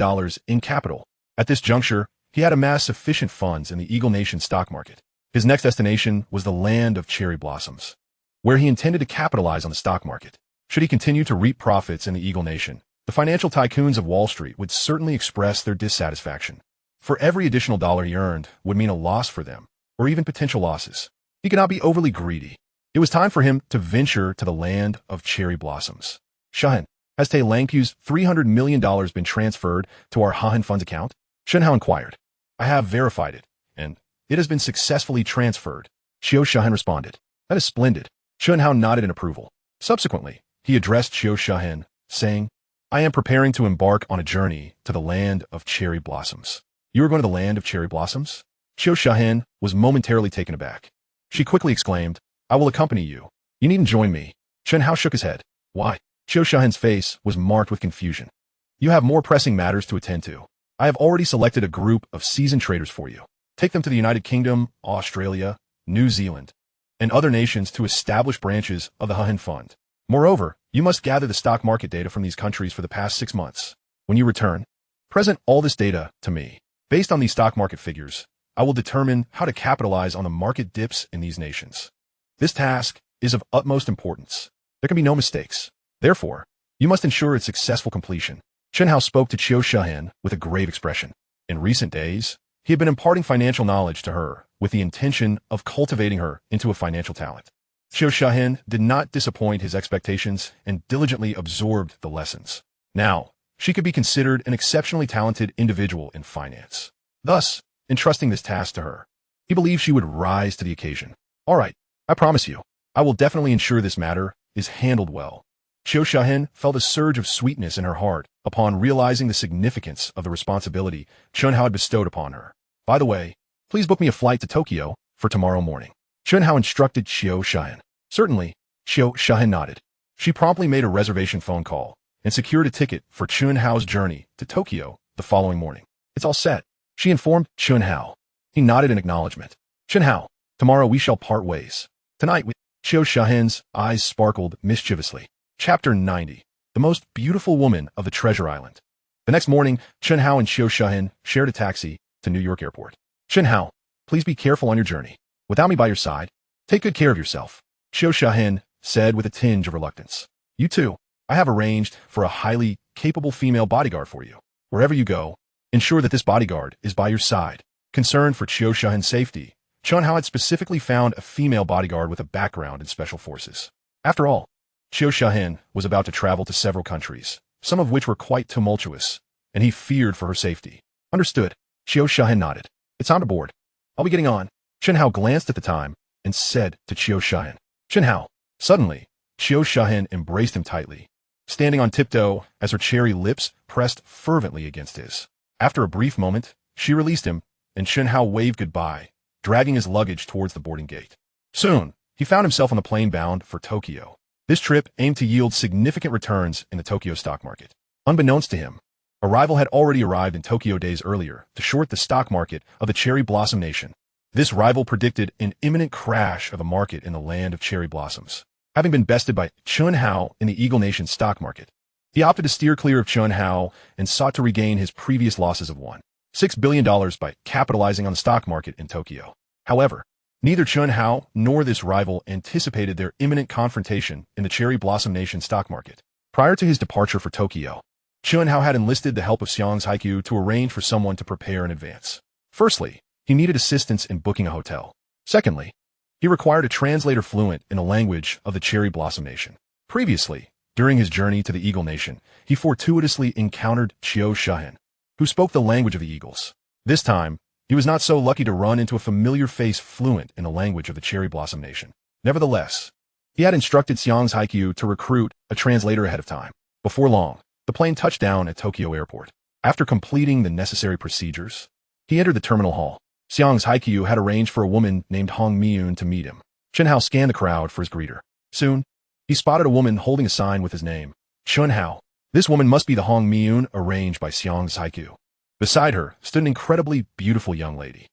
in capital. At this juncture, he had amassed sufficient funds in the Eagle Nation stock market. His next destination was the land of cherry blossoms, where he intended to capitalize on the stock market. Should he continue to reap profits in the Eagle Nation, the financial tycoons of Wall Street would certainly express their dissatisfaction. For every additional dollar he earned would mean a loss for them, or even potential losses. He could not be overly greedy. It was time for him to venture to the land of cherry blossoms. Shahen, has Tay Langpu's $300 million been transferred to our Hahen Funds account? Chen Hao inquired. I have verified it, and it has been successfully transferred. Qiu Shahen responded. That is splendid. Chen Hao nodded in approval. Subsequently, he addressed Qiu Shahen, saying, I am preparing to embark on a journey to the land of cherry blossoms. You are going to the land of cherry blossoms? Qiu Shahen was momentarily taken aback. She quickly exclaimed, I will accompany you. You needn't join me. Chen Hao shook his head. Why? Qiu Shahen's face was marked with confusion. You have more pressing matters to attend to. I have already selected a group of seasoned traders for you. Take them to the United Kingdom, Australia, New Zealand, and other nations to establish branches of the Hahen Fund. Moreover, you must gather the stock market data from these countries for the past 6 months. When you return, present all this data to me. Based on these stock market figures, I will determine how to capitalize on the market dips in these nations. This task is of utmost importance. There can be no mistakes. Therefore, you must ensure its successful completion. Chen Hao spoke to Qiu Shahen with a grave expression. In recent days, he had been imparting financial knowledge to her with the intention of cultivating her into a financial talent. Qiu Shahen did not disappoint his expectations and diligently absorbed the lessons. Now, she could be considered an exceptionally talented individual in finance. Thus, entrusting this task to her, he believed she would rise to the occasion. All right, I promise you, I will definitely ensure this matter is handled well. Qiu Shahen felt a surge of sweetness in her heart upon realizing the significance of the responsibility Chen Hao had bestowed upon her. By the way, please book me a flight to Tokyo for tomorrow morning. Chen Hao instructed Qiu Shahen. Certainly, Qiu Shahen nodded. She promptly made a reservation phone call and secured a ticket for Chen Hao's journey to Tokyo the following morning. It's all set, she informed Chen Hao. He nodded in acknowledgement. Chen Hao, tomorrow we shall part ways. Tonight, Qiu Shahen's eyes sparkled mischievously. Chapter 90. The Most Beautiful Woman of the Treasure Island. The next morning, Chen Hao and Qiu Shahen shared a taxi to New York Airport. Chen Hao, please be careful on your journey. Without me by your side, take good care of yourself. Qiu Shahen said with a tinge of reluctance. You too. I have arranged for a highly capable female bodyguard for you. Wherever you go, ensure that this bodyguard is by your side. Concerned for Qiu Shahen's safety, Chen Hao had specifically found a female bodyguard with a background in special forces. After all, Qiu Shahen was about to travel to several countries, some of which were quite tumultuous, and he feared for her safety. Understood. Qiu Shahen nodded. It's time to board. I'll be getting on. Chen Hao glanced at the time and said to Qiu Shahen. Chen Hao. Suddenly, Qiu Shahen embraced him tightly, standing on tiptoe as her cherry lips pressed fervently against his. After a brief moment, she released him, and Chen Hao waved goodbye, dragging his luggage towards the boarding gate. Soon, he found himself on the plane bound for Tokyo. This trip aimed to yield significant returns in the Tokyo stock market. Unbeknownst to him, a rival had already arrived in Tokyo days earlier to short the stock market of the cherry blossom nation. This rival predicted an imminent crash of the market in the land of cherry blossoms. Having been bested by Chen Hao in the Eagle Nation stock market, he opted to steer clear of Chen Hao and sought to regain his previous losses of $1.6 billion by capitalizing on the stock market in Tokyo. However, neither Chen Hao nor this rival anticipated their imminent confrontation in the cherry blossom nation stock market. Prior to his departure for Tokyo, Chen Hao had enlisted the help of Xiang's Haiku to arrange for someone to prepare in advance. Firstly, he he needed assistance in booking a hotel. Secondly, he required a translator fluent in the language of the Cherry Blossom Nation. Previously, during his journey to the Eagle Nation, he fortuitously encountered Qiu Shahin, who spoke the language of the eagles. This time, he was not so lucky to run into a familiar face fluent in the language of the Cherry Blossom Nation. Nevertheless, he had instructed Xiang's Haikyuu to recruit a translator ahead of time. Before long, the plane touched down at Tokyo Airport. After completing the necessary procedures, he entered the terminal hall. Xiang's Haikyuu had arranged for a woman named Hong Miyun to meet him. Chen Hao scanned the crowd for his greeter. Soon, he spotted a woman holding a sign with his name, Chen Hao. This woman must be the Hong Miyun arranged by Xiang's Haikyuu. Beside her stood an incredibly beautiful young lady.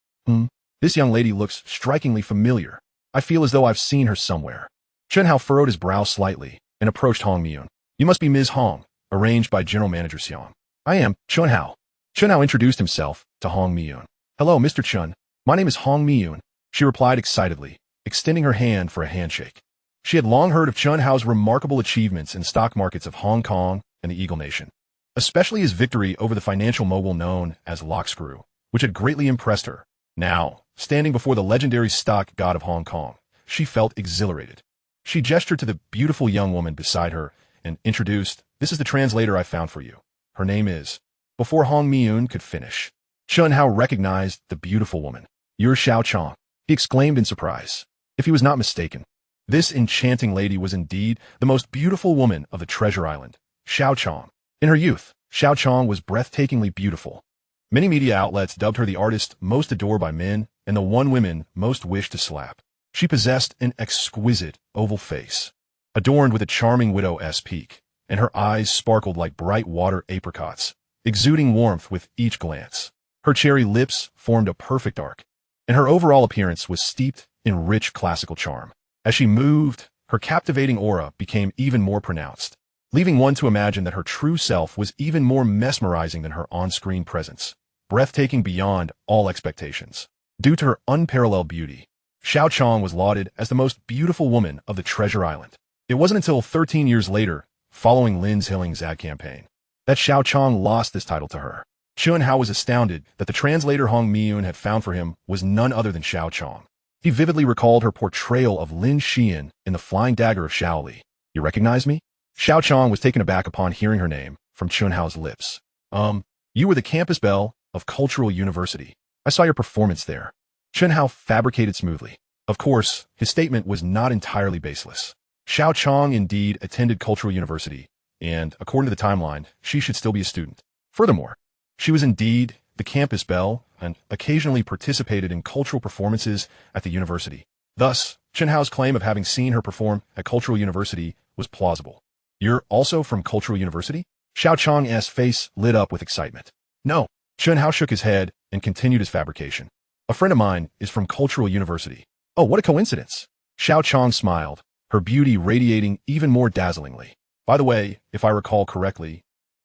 This young lady looks strikingly familiar. I feel as though I've seen her somewhere. Chen Hao furrowed his brow slightly and approached Hong Miyun. You must be Ms. Hong, arranged by General Manager Xiang. I am, Chen Hao. Chen Hao introduced himself to Hong Miyun. Hello, Mr. Chen. My name is Hong Miyun, she replied excitedly, extending her hand for a handshake. She had long heard of Chen Hao's remarkable achievements in stock markets of Hong Kong and the Eagle Nation, especially his victory over the financial mogul known as Lockscrew, which had greatly impressed her. Now, standing before the legendary stock god of Hong Kong, she felt exhilarated. She gestured to the beautiful young woman beside her and introduced, "This is the translator I found for you. Her name is..." Before Hong Miyun could finish, Chen Hao recognized the beautiful woman. "You're Xiao Chong," he exclaimed in surprise. If he was not mistaken, this enchanting lady was indeed the most beautiful woman of the Treasure Island, Xiao Chong. In her youth, Xiao Chong was breathtakingly beautiful. Many media outlets dubbed her the artist most adored by men and the one women most wished to slap. She possessed an exquisite oval face, adorned with a charming widow's peak, and her eyes sparkled like bright water apricots, exuding warmth with each glance. Her cherry lips formed a perfect arc, and her overall appearance was steeped in rich classical charm. As she moved, her captivating aura became even more pronounced, leaving one to imagine that her true self was even more mesmerizing than her on-screen presence, breathtaking beyond all expectations. Due to her unparalleled beauty, Xiao Chong was lauded as the most beautiful woman of the Treasure Island. It wasn't until 13 years later, following Lin Zhiling's ad campaign, that Xiao Chong lost this title to her. Chen Hao was astounded that the translator Hong Miyun had found for him was none other than Xiao Chong. He vividly recalled her portrayal of Lin Xian in The Flying Dagger of Shaoli. "You recognize me?" Xiao Chong was taken aback upon hearing her name from Chen Hao's lips. You were the campus belle of Cultural University. I saw your performance there." Chen Hao fabricated smoothly. Of course, his statement was not entirely baseless. Xiao Chong indeed attended Cultural University, and, according to the timeline, she should still be a student. Furthermore, she was indeed the campus belle and occasionally participated in cultural performances at the university. Thus, Chen Hao's claim of having seen her perform at Cultural University was plausible. "You're also from Cultural University?" Xiao Chong's face lit up with excitement. "No." Chen Hao shook his head and continued his fabrication. "A friend of mine is from Cultural University." "Oh, what a coincidence." Xiao Chong smiled, her beauty radiating even more dazzlingly. "By the way, if I recall correctly,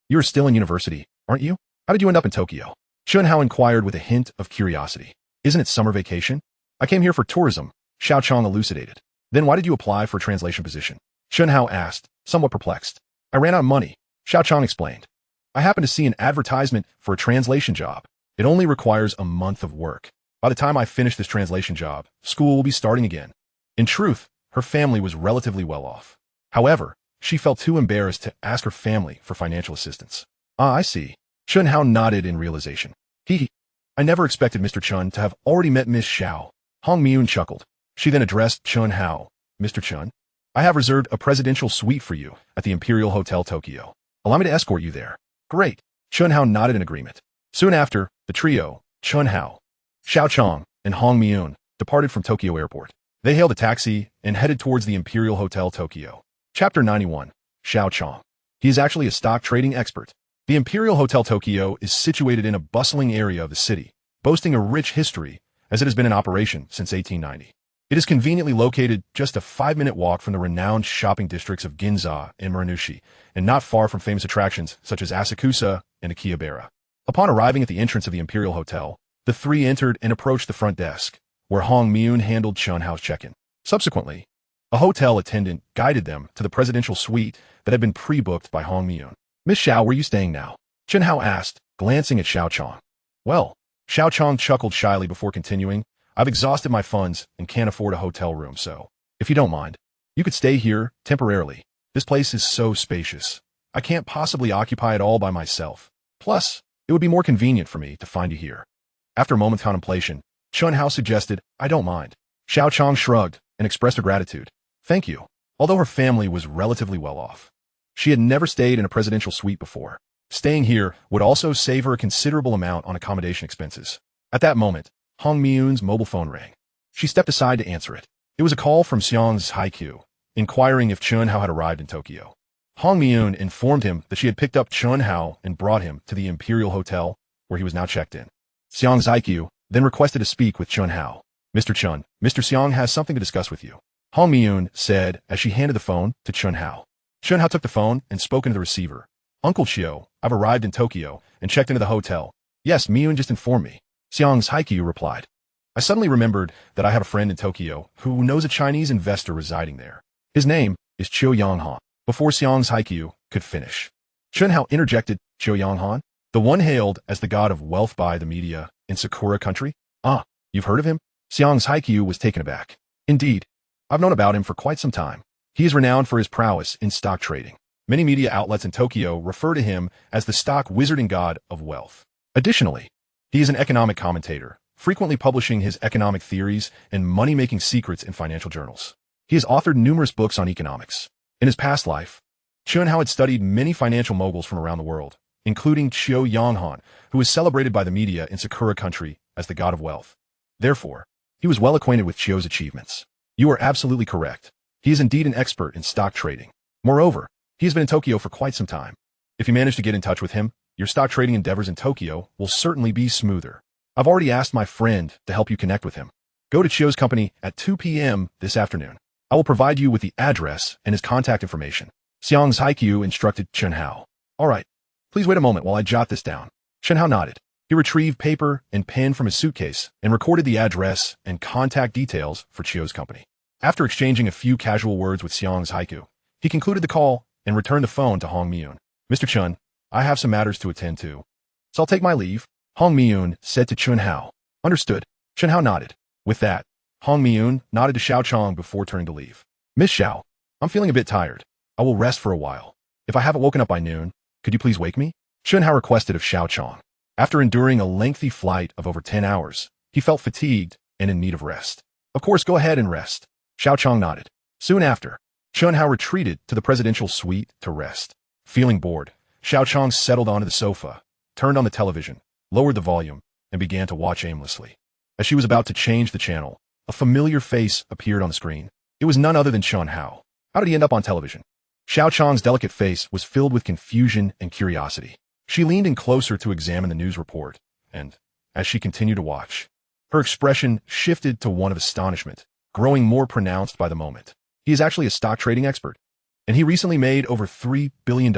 you're still in university, aren't you? How did you end up in Tokyo?" Chen Hao inquired with a hint of curiosity. "Isn't it summer vacation?" "I came here for tourism," Xiao Chong elucidated. "Then why did you apply for a translation position?" Chen Hao asked, somewhat perplexed. "I ran out of money," Xiao Chong explained. "I happened to see an advertisement for a translation job. It only requires a month of work. By the time I finish this translation job, school will be starting again." In truth, her family was relatively well off. However, she felt too embarrassed to ask her family for financial assistance. "Ah, I see." Chen Hao nodded in realization. I never expected Mr. Chen to have already met Miss Xiao." Hong Miyun chuckled. She then addressed Chen Hao. "Mr. Chen, I have reserved a presidential suite for you at the Imperial Hotel Tokyo. Allow me to escort you there." "Great." Chen Hao nodded in agreement. Soon after, the trio, Chen Hao, Xiao Chong, and Hong Miyun, departed from Tokyo Airport. They hailed a taxi and headed towards the Imperial Hotel Tokyo. Chapter 91. Xiao Chong. He is actually a stock trading expert. The Imperial Hotel Tokyo is situated in a bustling area of the city, boasting a rich history as it has been in operation since 1890. It is conveniently located just a 5-minute walk from the renowned shopping districts of Ginza and Muranushi, and not far from famous attractions such as Asakusa and Akihabara. Upon arriving at the entrance of the Imperial Hotel, the three entered and approached the front desk, where Hong Miyun handled Chen Hao's check-in. Subsequently, a hotel attendant guided them to the presidential suite that had been pre-booked by Hong Miyun. "Miss Xiao, where are you staying now?" Chen Hao asked, glancing at Xiao Chong. "Well," Xiao Chong chuckled shyly before continuing. I've exhausted my funds and can't afford a hotel room, so, if you don't mind, you could stay here, temporarily. This place is so spacious. I can't possibly occupy it all by myself. Plus, it would be more convenient for me to find you here. After a moment's contemplation, Chen Hao suggested, I don't mind. Xiao Chong shrugged and expressed her gratitude. Thank you. Although her family was relatively well off, she had never stayed in a presidential suite before. Staying here would also save her a considerable amount on accommodation expenses. At that moment, Hong Miyun's mobile phone rang. She stepped aside to answer it. It was a call from Xiang's Haiku, inquiring if Chen Hao had arrived in Tokyo. Hong Miyun informed him that she had picked up Chen Hao and brought him to the Imperial Hotel, where he was now checked in. Xiang Zaiqiu then requested to speak with Chen Hao. Mr. Chen, Mr. Xiang has something to discuss with you, Hong Miyun said as she handed the phone to Chen Hao. Chen Hao took the phone and spoke into the receiver. Uncle Chiu, I've arrived in Tokyo and checked into the hotel. Yes, Miyun just informed me. Xiang's Haiqiu replied. I suddenly remembered that I have a friend in Tokyo who knows a Chinese investor residing there. His name is Chiu Yonghan. Before Xiang's Haiqiu could finish, Chen Hao interjected, Chiu Yonghan, the one hailed as the god of wealth by the media in Sakura country? Ah, you've heard of him? Xiang's Haiqiu was taken aback. Indeed, I've known about him for quite some time. He is renowned for his prowess in stock trading. Many media outlets in Tokyo refer to him as the stock wizard and god of wealth. Additionally, he is an economic commentator, frequently publishing his economic theories and money-making secrets in financial journals. He has authored numerous books on economics. In his past life, Chen Hao had studied many financial moguls from around the world, including Chiu Yonghan, who is celebrated by the media in Sakura country as the god of wealth. Therefore, he was well acquainted with Chiu's achievements. You are absolutely correct. He is indeed an expert in stock trading. Moreover, he has been in Tokyo for quite some time. If you manage to get in touch with him, your stock trading endeavors in Tokyo will certainly be smoother. I've already asked my friend to help you connect with him. Go to Chiu's company at 2 p.m. this afternoon. I will provide you with the address and his contact information. Xiang's Haiqiu instructed Chen Hao. All right, please wait a moment while I jot this down. Chen Hao nodded. He retrieved paper and pen from his suitcase and recorded the address and contact details for Chiu's company. After exchanging a few casual words with Xiang's Haiqiu, he concluded the call and returned the phone to Hong Miyun. Mr. Chen, I have some matters to attend to, so I'll take my leave, Hong Miyun said to Chen Hao. Understood. Chen Hao nodded. With that, Hong Miyun nodded to Xiao Chong before turning to leave. Miss Xiao, I'm feeling a bit tired. I will rest for a while. If I haven't woken up by noon, could you please wake me? Chen Hao requested of Xiao Chong. After enduring a lengthy flight of over 10 hours, he felt fatigued and in need of rest. Of course, go ahead and rest. Xiao Chong nodded. Soon after, Chen Hao retreated to the presidential suite to rest. Feeling bored, Xiao Chong settled onto the sofa, turned on the television, lowered the volume, and began to watch aimlessly. As she was about to change the channel, a familiar face appeared on the screen. It was none other than Chen Hao. How did he end up on television? Xiao Chong's delicate face was filled with confusion and curiosity. She leaned in closer to examine the news report, and, as she continued to watch, her expression shifted to one of astonishment, growing more pronounced by the moment. He is actually a stock trading expert, and he recently made over $3 billion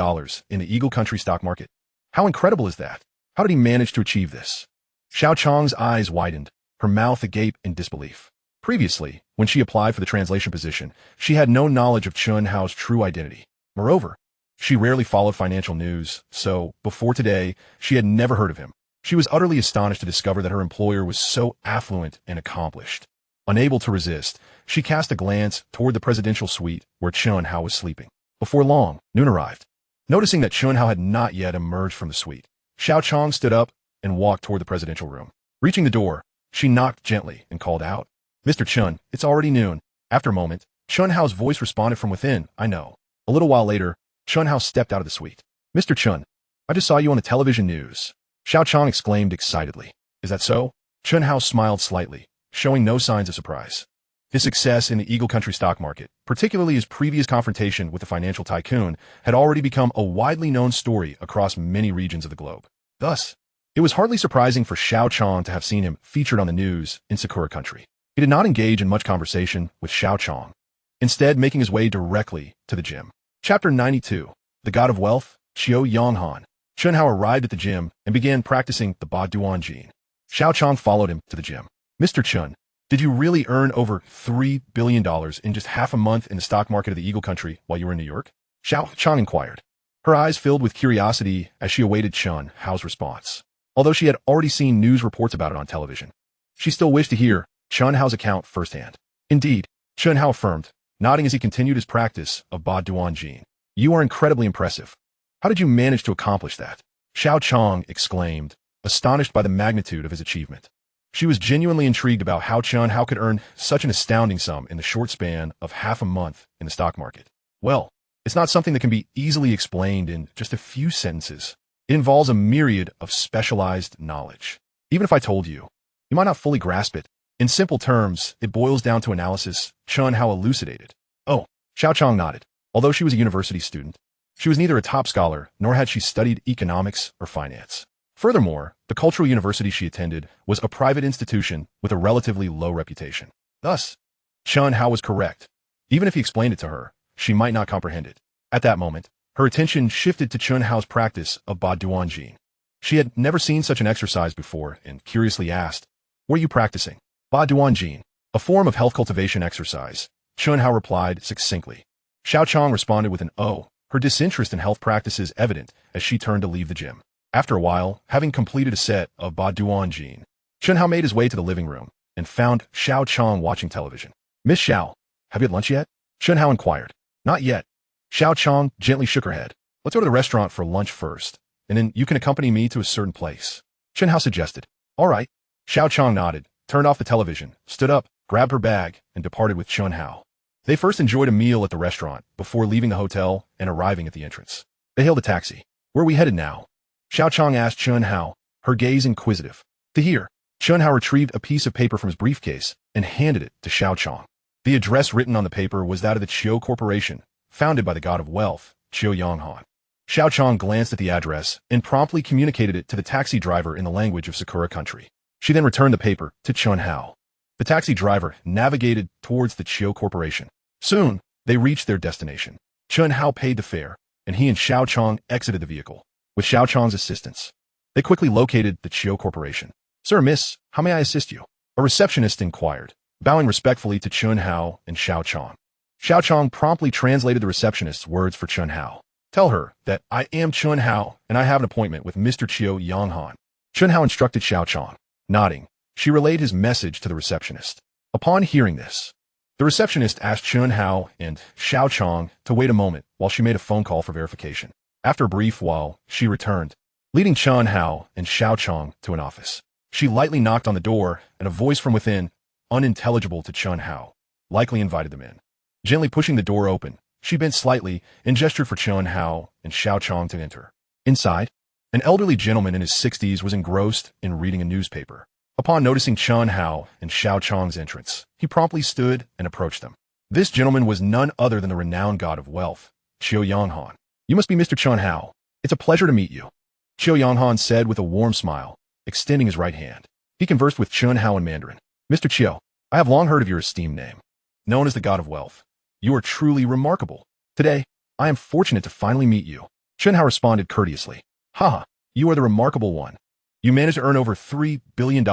in the Eagle Country stock market. How incredible is that? How did he manage to achieve this? Xiao Chong's eyes widened, her mouth agape in disbelief. Previously, when she applied for the translation position, she had no knowledge of Chen Hao's true identity. Moreover, she rarely followed financial news, so, before today, she had never heard of him. She was utterly astonished to discover that her employer was so affluent and accomplished. Unable to resist, she cast a glance toward the presidential suite where Chen Hao was sleeping. Before long, noon arrived. Noticing that Chen Hao had not yet emerged from the suite, Xiao Chong stood up and walked toward the presidential room. Reaching the door, she knocked gently and called out, Mr. Chen, it's already noon. After a moment, Chen Hao's voice responded from within, I know. A little while later, Chen Hao stepped out of the suite. Mr. Chen, I just saw you on the television news. Xiao Chong exclaimed excitedly. Is that so? Chen Hao smiled slightly, showing no signs of surprise. His success in the Eagle Country stock market, particularly his previous confrontation with the financial tycoon, had already become a widely known story across many regions of the globe. Thus, it was hardly surprising for Xiao Chong to have seen him featured on the news in Sakura country. He did not engage in much conversation with Xiao Chong, instead making his way directly to the gym. Chapter 92, The God of Wealth, Chiu Yonghan. Chen Hao arrived at the gym and began practicing the Ba Duan Jin. Xiao Chong followed him to the gym. Mr. Chen, did you really earn over $3 billion in just half a month in the stock market of the Eagle Country while you were in New York? Xiao Chong inquired. Her eyes filled with curiosity as she awaited Chen Hao's response. although she had already seen news reports about it on television. She still wished to hear Chen Hao's account firsthand. Indeed, Chen Hao affirmed, nodding as he continued his practice of Ba Duan Jin. You are incredibly impressive. How did you manage to accomplish that? Xiao Chong exclaimed, astonished by the magnitude of his achievement. She was genuinely intrigued about how Chen Hao could earn such an astounding sum in the short span of half a month in the stock market. Well, it's not something that can be easily explained in just a few sentences. It involves a myriad of specialized knowledge. Even if I told you, you might not fully grasp it. In simple terms, it boils down to analysis, Chen Hao elucidated. Oh, Xiao Chong nodded. Although she was a university student, she was neither a top scholar nor had she studied economics or finance. Furthermore, the cultural university she attended was a private institution with a relatively low reputation. Thus, Chen Hao was correct. Even if he explained it to her, she might not comprehend it. At that moment, her attention shifted to Chen Hao's practice of Ba Duan Jin. She had never seen such an exercise before and curiously asked, "What are you practicing?" Ba Duan Jin, a form of health cultivation exercise, Chen Hao replied succinctly. Xiao Chong responded with an "oh," her disinterest in health practices evident as she turned to leave the gym. After a while, having completed a set of Ba Duan Jin, Chen Hao made his way to the living room and found Xiao Chong watching television. "Miss Xiao, have you had lunch yet?" Chen Hao inquired. "Not yet." Xiao Chong gently shook her head. "Let's go to the restaurant for lunch first, and then you can accompany me to a certain place," Chen Hao suggested. "All right." Xiao Chong nodded, turned off the television, stood up, grabbed her bag, and departed with Chen Hao. They first enjoyed a meal at the restaurant before leaving the hotel and arriving at the entrance. They hailed a taxi. "Where are we headed now?" Xiao Chong asked Chen Hao, her gaze inquisitive. To hear, Chen Hao retrieved a piece of paper from his briefcase and handed it to Xiao Chong. The address written on the paper was that of the Chiu Corporation, founded by the god of wealth, Chiu Yonghan. Xiao Chong glanced at the address and promptly communicated it to the taxi driver in the language of Sakura country. She then returned the paper to Chen Hao. The taxi driver navigated towards the Chiu Corporation. Soon, they reached their destination. Chen Hao paid the fare, and he and Xiao Chong exited the vehicle. With Xiao Chong's assistance, they quickly located the Chiu Corporation. "Sir, miss, how may I assist you?" a receptionist inquired, bowing respectfully to Chen Hao and Xiao Chong. Xiao Chong promptly translated the receptionist's words for Chen Hao. "Tell her that I am Chen Hao and I have an appointment with Mr. Chiu Yonghan." Chen Hao instructed Xiao Chong. Nodding, she relayed his message to the receptionist. Upon hearing this, the receptionist asked Chen Hao and Xiao Chong to wait a moment while she made a phone call for verification. After a brief while, she returned, leading Chen Hao and Xiao Chong to an office. She lightly knocked on the door, and a voice from within, unintelligible to Chen Hao, likely invited them in. Gently pushing the door open, she bent slightly and gestured for Chen Hao and Xiao Chong to enter. Inside, an elderly gentleman in his 60s was engrossed in reading a newspaper. Upon noticing Chen Hao and Xiao Chong's entrance, he promptly stood and approached them. This gentleman was none other than the renowned god of wealth, Chiu Yonghan. "You must be Mr. Chen Hao. It's a pleasure to meet you," Chiu Yonghan said with a warm smile, extending his right hand. He conversed with Chen Hao in Mandarin. "Mr. Chiu, I have long heard of your esteemed name. Known as the god of wealth, you are truly remarkable. Today, I am fortunate to finally meet you." Chen Hao responded courteously. "Haha, you are the remarkable one. You managed to earn over $3 billion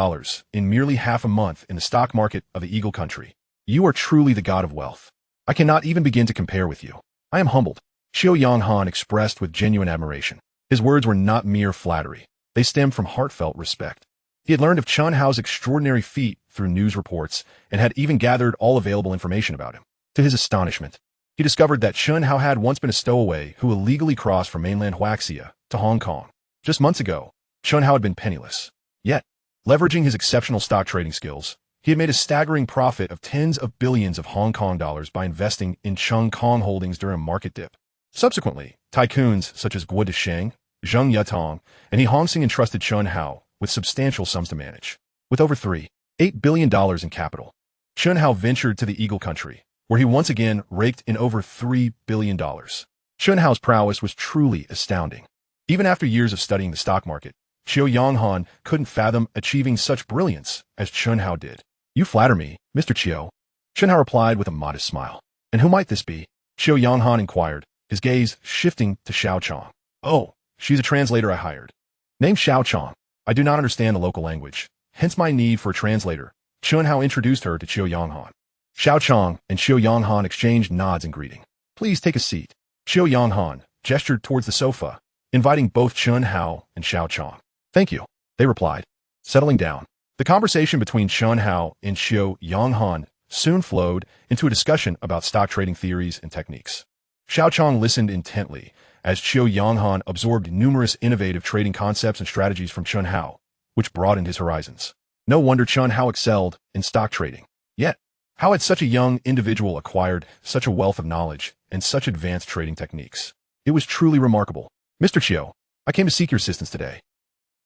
in merely half a month in the stock market of the Eagle country. You are truly the god of wealth. I cannot even begin to compare with you. I am humbled." Chiu Yonghan expressed with genuine admiration. His words were not mere flattery. They stemmed from heartfelt respect. He had learned of Chen Hao's extraordinary feat through news reports and had even gathered all available information about him. To his astonishment, he discovered that Chen Hao had once been a stowaway who illegally crossed from mainland Huaxia to Hong Kong. Just months ago, Chen Hao had been penniless. Yet, leveraging his exceptional stock trading skills, he had made a staggering profit of tens of billions of Hong Kong dollars by investing in Cheung Kong holdings during a market dip. Subsequently, tycoons such as Guo Desheng, Zheng Yatong, and He Hongsing entrusted Chen Hao with substantial sums to manage. With over $3.8 billion in capital, Chen Hao ventured to the Eagle country, where he once again raked in over $3 billion. Chen Hao's prowess was truly astounding. Even after years of studying the stock market, Chiu Yonghan couldn't fathom achieving such brilliance as Chen Hao did. "You flatter me, Mr. Chiu," Chen Hao replied with a modest smile. "And who might this be?" Chiu Yonghan inquired, his gaze shifting to Xiao Chong. "Oh, she's a translator I hired. Named Xiao Chong. I do not understand the local language, hence my need for a translator." Chen Hao introduced her to Chiu Yonghan. Xiao Chong and Chiu Yonghan exchanged nods in greeting. "Please take a seat." Chiu Yonghan gestured towards the sofa, inviting both Chen Hao and Xiao Chong. "Thank you." they replied, settling down. The conversation between Chen Hao and Xiao Yonghan soon flowed into a discussion about stock trading theories and techniques. Xiao Chong listened intently as Xiao Yonghan absorbed numerous innovative trading concepts and strategies from Chen Hao, which broadened his horizons. No wonder Chen Hao excelled in stock trading. Yet, how had such a young individual acquired such a wealth of knowledge and such advanced trading techniques? It was truly remarkable. Mr. Qiu, I came to seek your assistance today.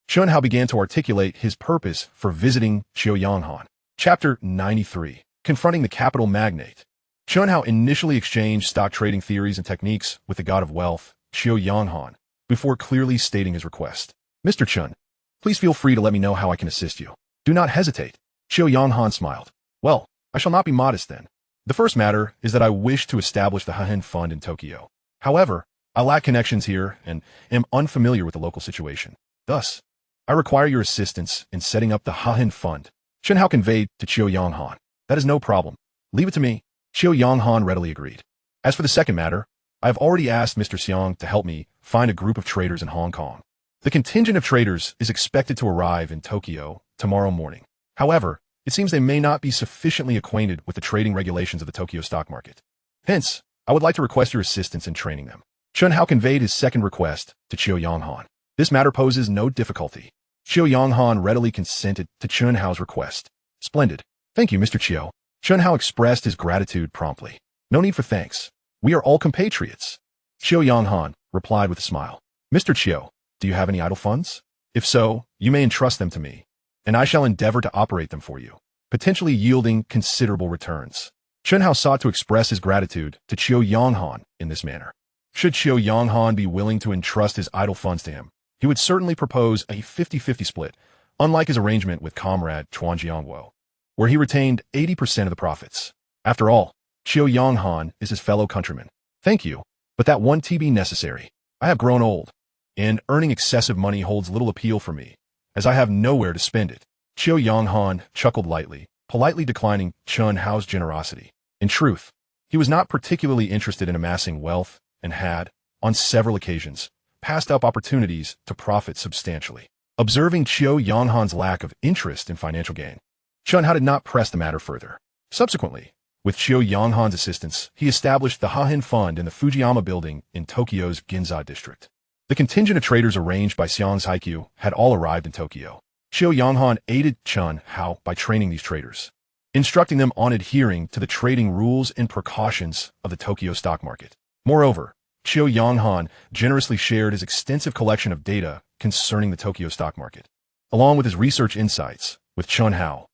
Chen Hao began to articulate his purpose for visiting Xiao Yonghan. Chapter 93. Confronting the Capital Magnate. Chen Hao initially exchanged stock trading theories and techniques with the god of wealth, Xiao Yonghan, before clearly stating his request. Mr. Chen, please feel free to let me know how I can assist you. Do not hesitate. Xiao Yonghan smiled. Well, I shall not be modest then. The first matter is that I wish to establish the Hahen Fund in Tokyo. However, I lack connections here and am unfamiliar with the local situation. Thus, I require your assistance in setting up the Hahen Fund. Chen Hao conveyed to Xiao Yonghan. That is no problem. Leave it to me. Xiao Yonghan readily agreed. As for the second matter, I have already asked Mr. Xiang to help me find a group of traders in Hong Kong. The contingent of traders is expected to arrive in Tokyo tomorrow morning. However, it seems they may not be sufficiently acquainted with the trading regulations of the Tokyo stock market. Hence, I would like to request your assistance in training them. Chen Hao conveyed his second request to Xiao Yonghan. This matter poses no difficulty. Xiao Yonghan readily consented to Chen Hao's request. Splendid. Thank you, Mr. Qiu. Chen Hao expressed his gratitude promptly. No need for thanks. We are all compatriots. Xiao Yonghan replied with a smile. Mr. Qiu, do you have any idle funds? If so, you may entrust them to me, and I shall endeavor to operate them for you, potentially yielding considerable returns. Chen Hao sought to express his gratitude to Xiao Yonghan in this manner. Should Xiao Yonghan be willing to entrust his idle funds to him, he would certainly propose a 50-50 split, unlike his arrangement with comrade Chuan Jiangguo, where he retained 80% of the profits. After all, Xiao Yonghan is his fellow countryman. Thank you, but that won't be necessary. I have grown old, and earning excessive money holds little appeal for me, as I have nowhere to spend it. Xiao Yonghan chuckled lightly, politely declining Chen Hao's generosity. In truth, he was not particularly interested in amassing wealth and had, on several occasions, passed up opportunities to profit substantially. Observing Xiao Yonghan's lack of interest in financial gain, Chen Hao did not press the matter further. Subsequently, with Xiao Yonghan's assistance, he established the Hahen Fund in the Fujiyama building in Tokyo's Ginza district. The contingent of traders arranged by Xiang's Haikyu had all arrived in Tokyo. Xiao Yonghan aided Chen Hao by training these traders, instructing them on adhering to the trading rules and precautions of the Tokyo stock market. Moreover, Xiao Yonghan generously shared his extensive collection of data concerning the Tokyo stock market. Along with his research insights with Chen Hao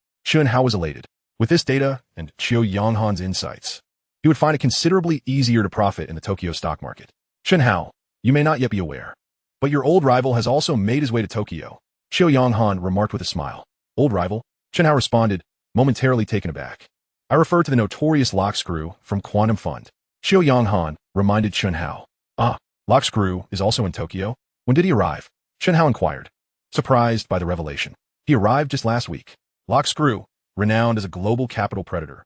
was elated. With this data and Xiao Yonghan's insights, he would find it considerably easier to profit in the Tokyo stock market. Chen Hao, you may not yet be aware, but your old rival has also made his way to Tokyo. Xiao Yonghan remarked with a smile. Old rival? Chen Hao responded, momentarily taken aback. I refer to the notorious Lockscrew from Quantum Fund. Xiao Yonghan reminded Chen Hao. Ah, Lockscrew is also in Tokyo? When did he arrive? Chen Hao inquired, surprised by the revelation. He arrived just last week. Lockscrew, renowned as a global capital predator,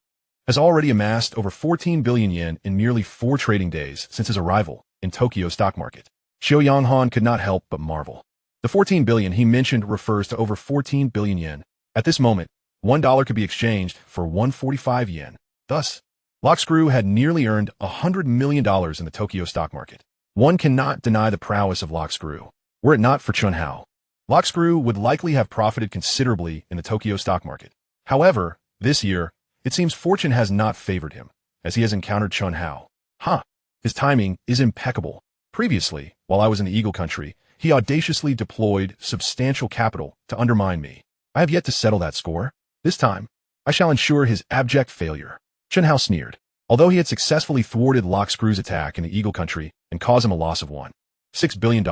has already amassed over 14 billion yen in merely 4 trading days since his arrival in Tokyo stock market. Xiao Yonghan could not help but marvel. The 14 billion he mentioned refers to over 14 billion yen. At this moment, $1 could be exchanged for 145 yen. Thus, Lockscrew had nearly earned $100 million in the Tokyo stock market. One cannot deny the prowess of Lockscrew. Were it not for Chen Hao, Lockscrew would likely have profited considerably in the Tokyo stock market. However, this year, it seems fortune has not favored him, as he has encountered Chen Hao. His timing is impeccable. Previously, while I was in the Eagle Country, he audaciously deployed substantial capital to undermine me. I have yet to settle that score. This time, I shall ensure his abject failure. Chen Hao sneered. Although he had successfully thwarted Lockscrew's attack in the Eagle Country and caused him a loss of $1.6 billion,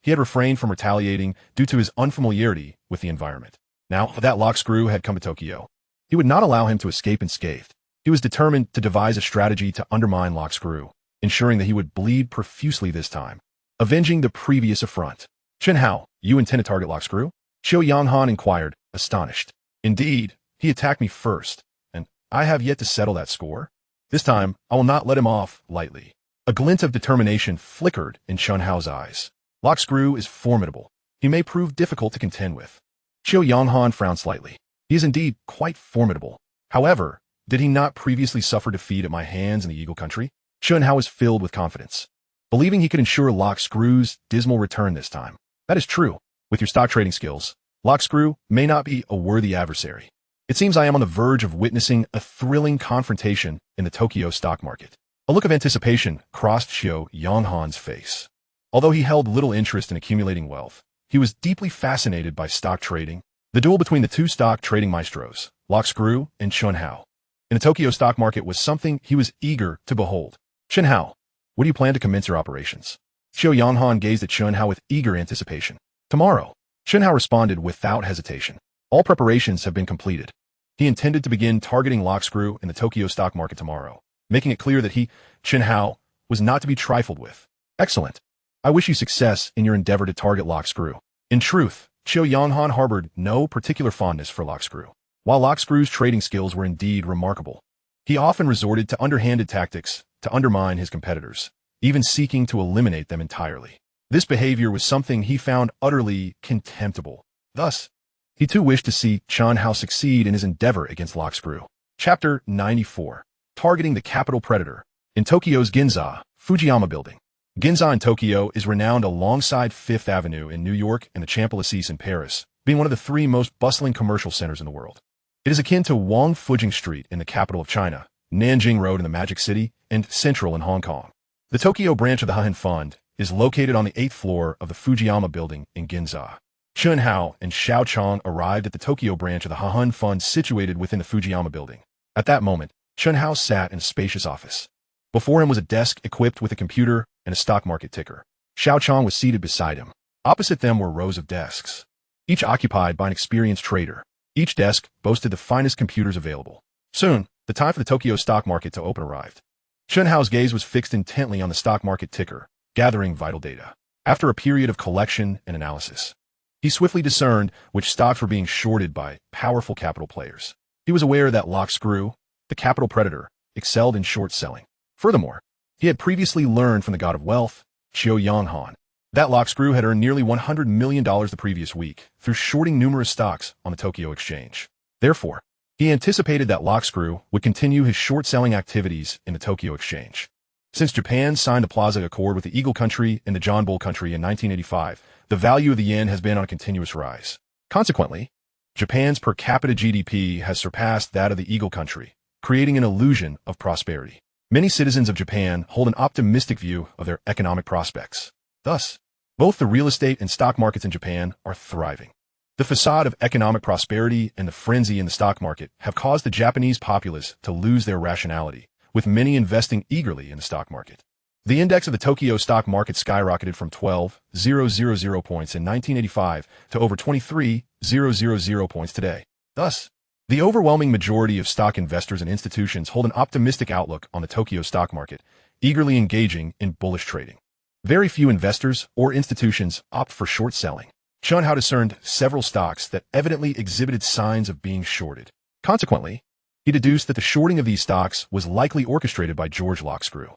he had refrained from retaliating due to his unfamiliarity with the environment. Now that Lockscrew had come to Tokyo, he would not allow him to escape unscathed. He was determined to devise a strategy to undermine Lockscrew, ensuring that he would bleed profusely this time, avenging the previous affront. Chen Hao, you intend to target Lockscrew? Xiao Yonghan inquired, astonished. Indeed, he attacked me first, and I have yet to settle that score. This time, I will not let him off lightly. A glint of determination flickered in Chen Hao's eyes. Lockscrew is formidable. he may prove difficult to contend with. Qiu Yonghan frowned slightly. He is indeed quite formidable. However, did he not previously suffer defeat at my hands in the Eagle Country? Chen Hao was filled with confidence, believing he could ensure Lock Screw's dismal return this time. That is true. With your stock trading skills, Lock Screw may not be a worthy adversary. It seems I am on the verge of witnessing a thrilling confrontation in the Tokyo stock market. A look of anticipation crossed Qiu Yonghan's face. Although he held little interest in accumulating wealth, he was deeply fascinated by stock trading. The duel between the two stock trading maestros, Lock Screw and Chen Hao, in the Tokyo stock market was something he was eager to behold. Chen Hao, what do you plan to commence your operations? Qiu Yonghan gazed at Chen Hao with eager anticipation. Tomorrow, Chen Hao responded without hesitation. All preparations have been completed. He intended to begin targeting Lock Screw in the Tokyo stock market tomorrow, making it clear that he, Chen Hao, was not to be trifled with. Excellent. I wish you success in your endeavor to target Lock Screw. In truth, Qiu Yonghan harbored no particular fondness for Lock Screw. While Lock Screw's trading skills were indeed remarkable, he often resorted to underhanded tactics to undermine his competitors, even seeking to eliminate them entirely. This behavior was something he found utterly contemptible. Thus, he too wished to see Chen Hao succeed in his endeavor against Lock Screw. Chapter 94. Targeting the Capital Predator. In Tokyo's Ginza, Fujiyama Building. Ginza in Tokyo is renowned alongside Fifth Avenue in New York and the Champs-Élysées in Paris, being one of the three most bustling commercial centers in the world. It is akin to Wangfujing Street in the capital of China, Nanjing Road in the Magic City, and Central in Hong Kong. The Tokyo branch of the Hahn Fund is located on the 8th floor of the Fujiyama Building in Ginza. Chen Hao and Xiao Chong arrived at the Tokyo branch of the Hahn Fund situated within the Fujiyama Building. At that moment, Chen Hao sat in a spacious office. Before him was a desk equipped with a computer and a stock market ticker. Xiao Chong was seated beside him. Opposite them were rows of desks, each occupied by an experienced trader. Each desk boasted the finest computers available. Soon, the time for the Tokyo stock market to open arrived. Chen Hao's gaze was fixed intently on the stock market ticker, gathering vital data. After a period of collection and analysis, he swiftly discerned which stocks were being shorted by powerful capital players. He was aware that Lock Screw, the capital predator, excelled in short selling. Furthermore, he had previously learned from the god of wealth, Qiu Yonghan, that Lock Screw had earned nearly $100 million the previous week through shorting numerous stocks on the Tokyo Exchange. Therefore, he anticipated that Lock Screw would continue his short-selling activities in the Tokyo Exchange. Since Japan signed the Plaza Accord with the Eagle Country and the John Bull Country in 1985, the value of the yen has been on a continuous rise. Consequently, Japan's per capita GDP has surpassed that of the Eagle Country, creating an illusion of prosperity. Many citizens of Japan hold an optimistic view of their economic prospects. Thus, both the real estate and stock markets in Japan are thriving. The facade of economic prosperity and the frenzy in the stock market have caused the Japanese populace to lose their rationality, with many investing eagerly in the stock market. The index of the Tokyo stock market skyrocketed from 12,000 points in 1985 to over 23,000 points today. Thus, the overwhelming majority of stock investors and institutions hold an optimistic outlook on the Tokyo stock market, eagerly engaging in bullish trading. Very few investors or institutions opt for short selling. Chen Hao discerned several stocks that evidently exhibited signs of being shorted. Consequently, he deduced that the shorting of these stocks was likely orchestrated by George Lock Screw.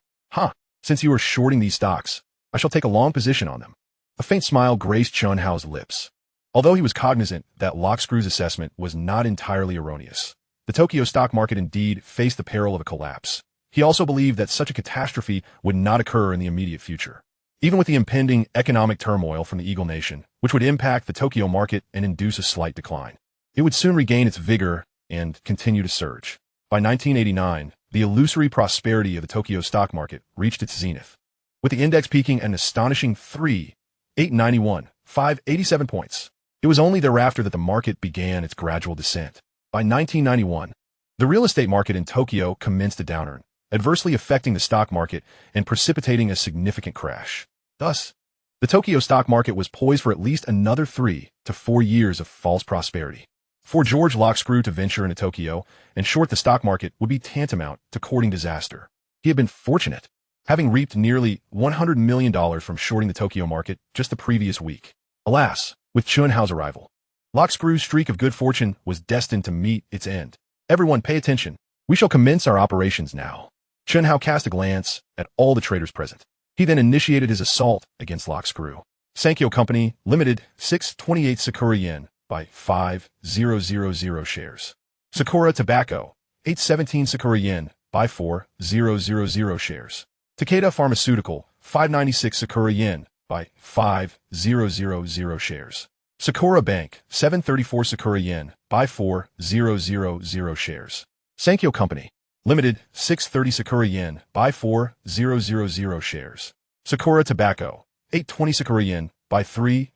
Since you are shorting these stocks, I shall take a long position on them. A faint smile graced Chen Hao's lips. Although he was cognizant that Lock Screw's assessment was not entirely erroneous, the Tokyo stock market indeed faced the peril of a collapse. He also believed that such a catastrophe would not occur in the immediate future. Even with the impending economic turmoil from the Eagle Nation, which would impact the Tokyo market and induce a slight decline, it would soon regain its vigor and continue to surge. By 1989, the illusory prosperity of the Tokyo stock market reached its zenith, with the index peaking an astonishing 3,891,587 points. It was only thereafter that the market began its gradual descent. By 1991, the real estate market in Tokyo commenced a downturn, adversely affecting the stock market and precipitating a significant crash. Thus, the Tokyo stock market was poised for at least another 3 to 4 years of false prosperity. For George Lock Screw to venture into Tokyo and short the stock market would be tantamount to courting disaster. He had been fortunate, having reaped nearly $100 million from shorting the Tokyo market just the previous week. Alas, with Chen Hao's arrival, Lock Screw's streak of good fortune was destined to meet its end. Everyone pay attention. We shall commence our operations now. Chen Hao cast a glance at all the traders present. He then initiated his assault against Lock Screw. Sankyo Company, Limited, 628 Sakura Yen, by 5000 shares. Sakura Tobacco, 817 Sakura Yen, by 4000 shares. Takeda Pharmaceutical, 596 Sakura Yen, by 5000 shares. Sakura Bank, 734 Sakura Yen, by 4000 shares. Sankyo Company, Limited, 630 Sakura Yen, by 4000 shares. Sakura Tobacco, 820 Sakura Yen, by 3000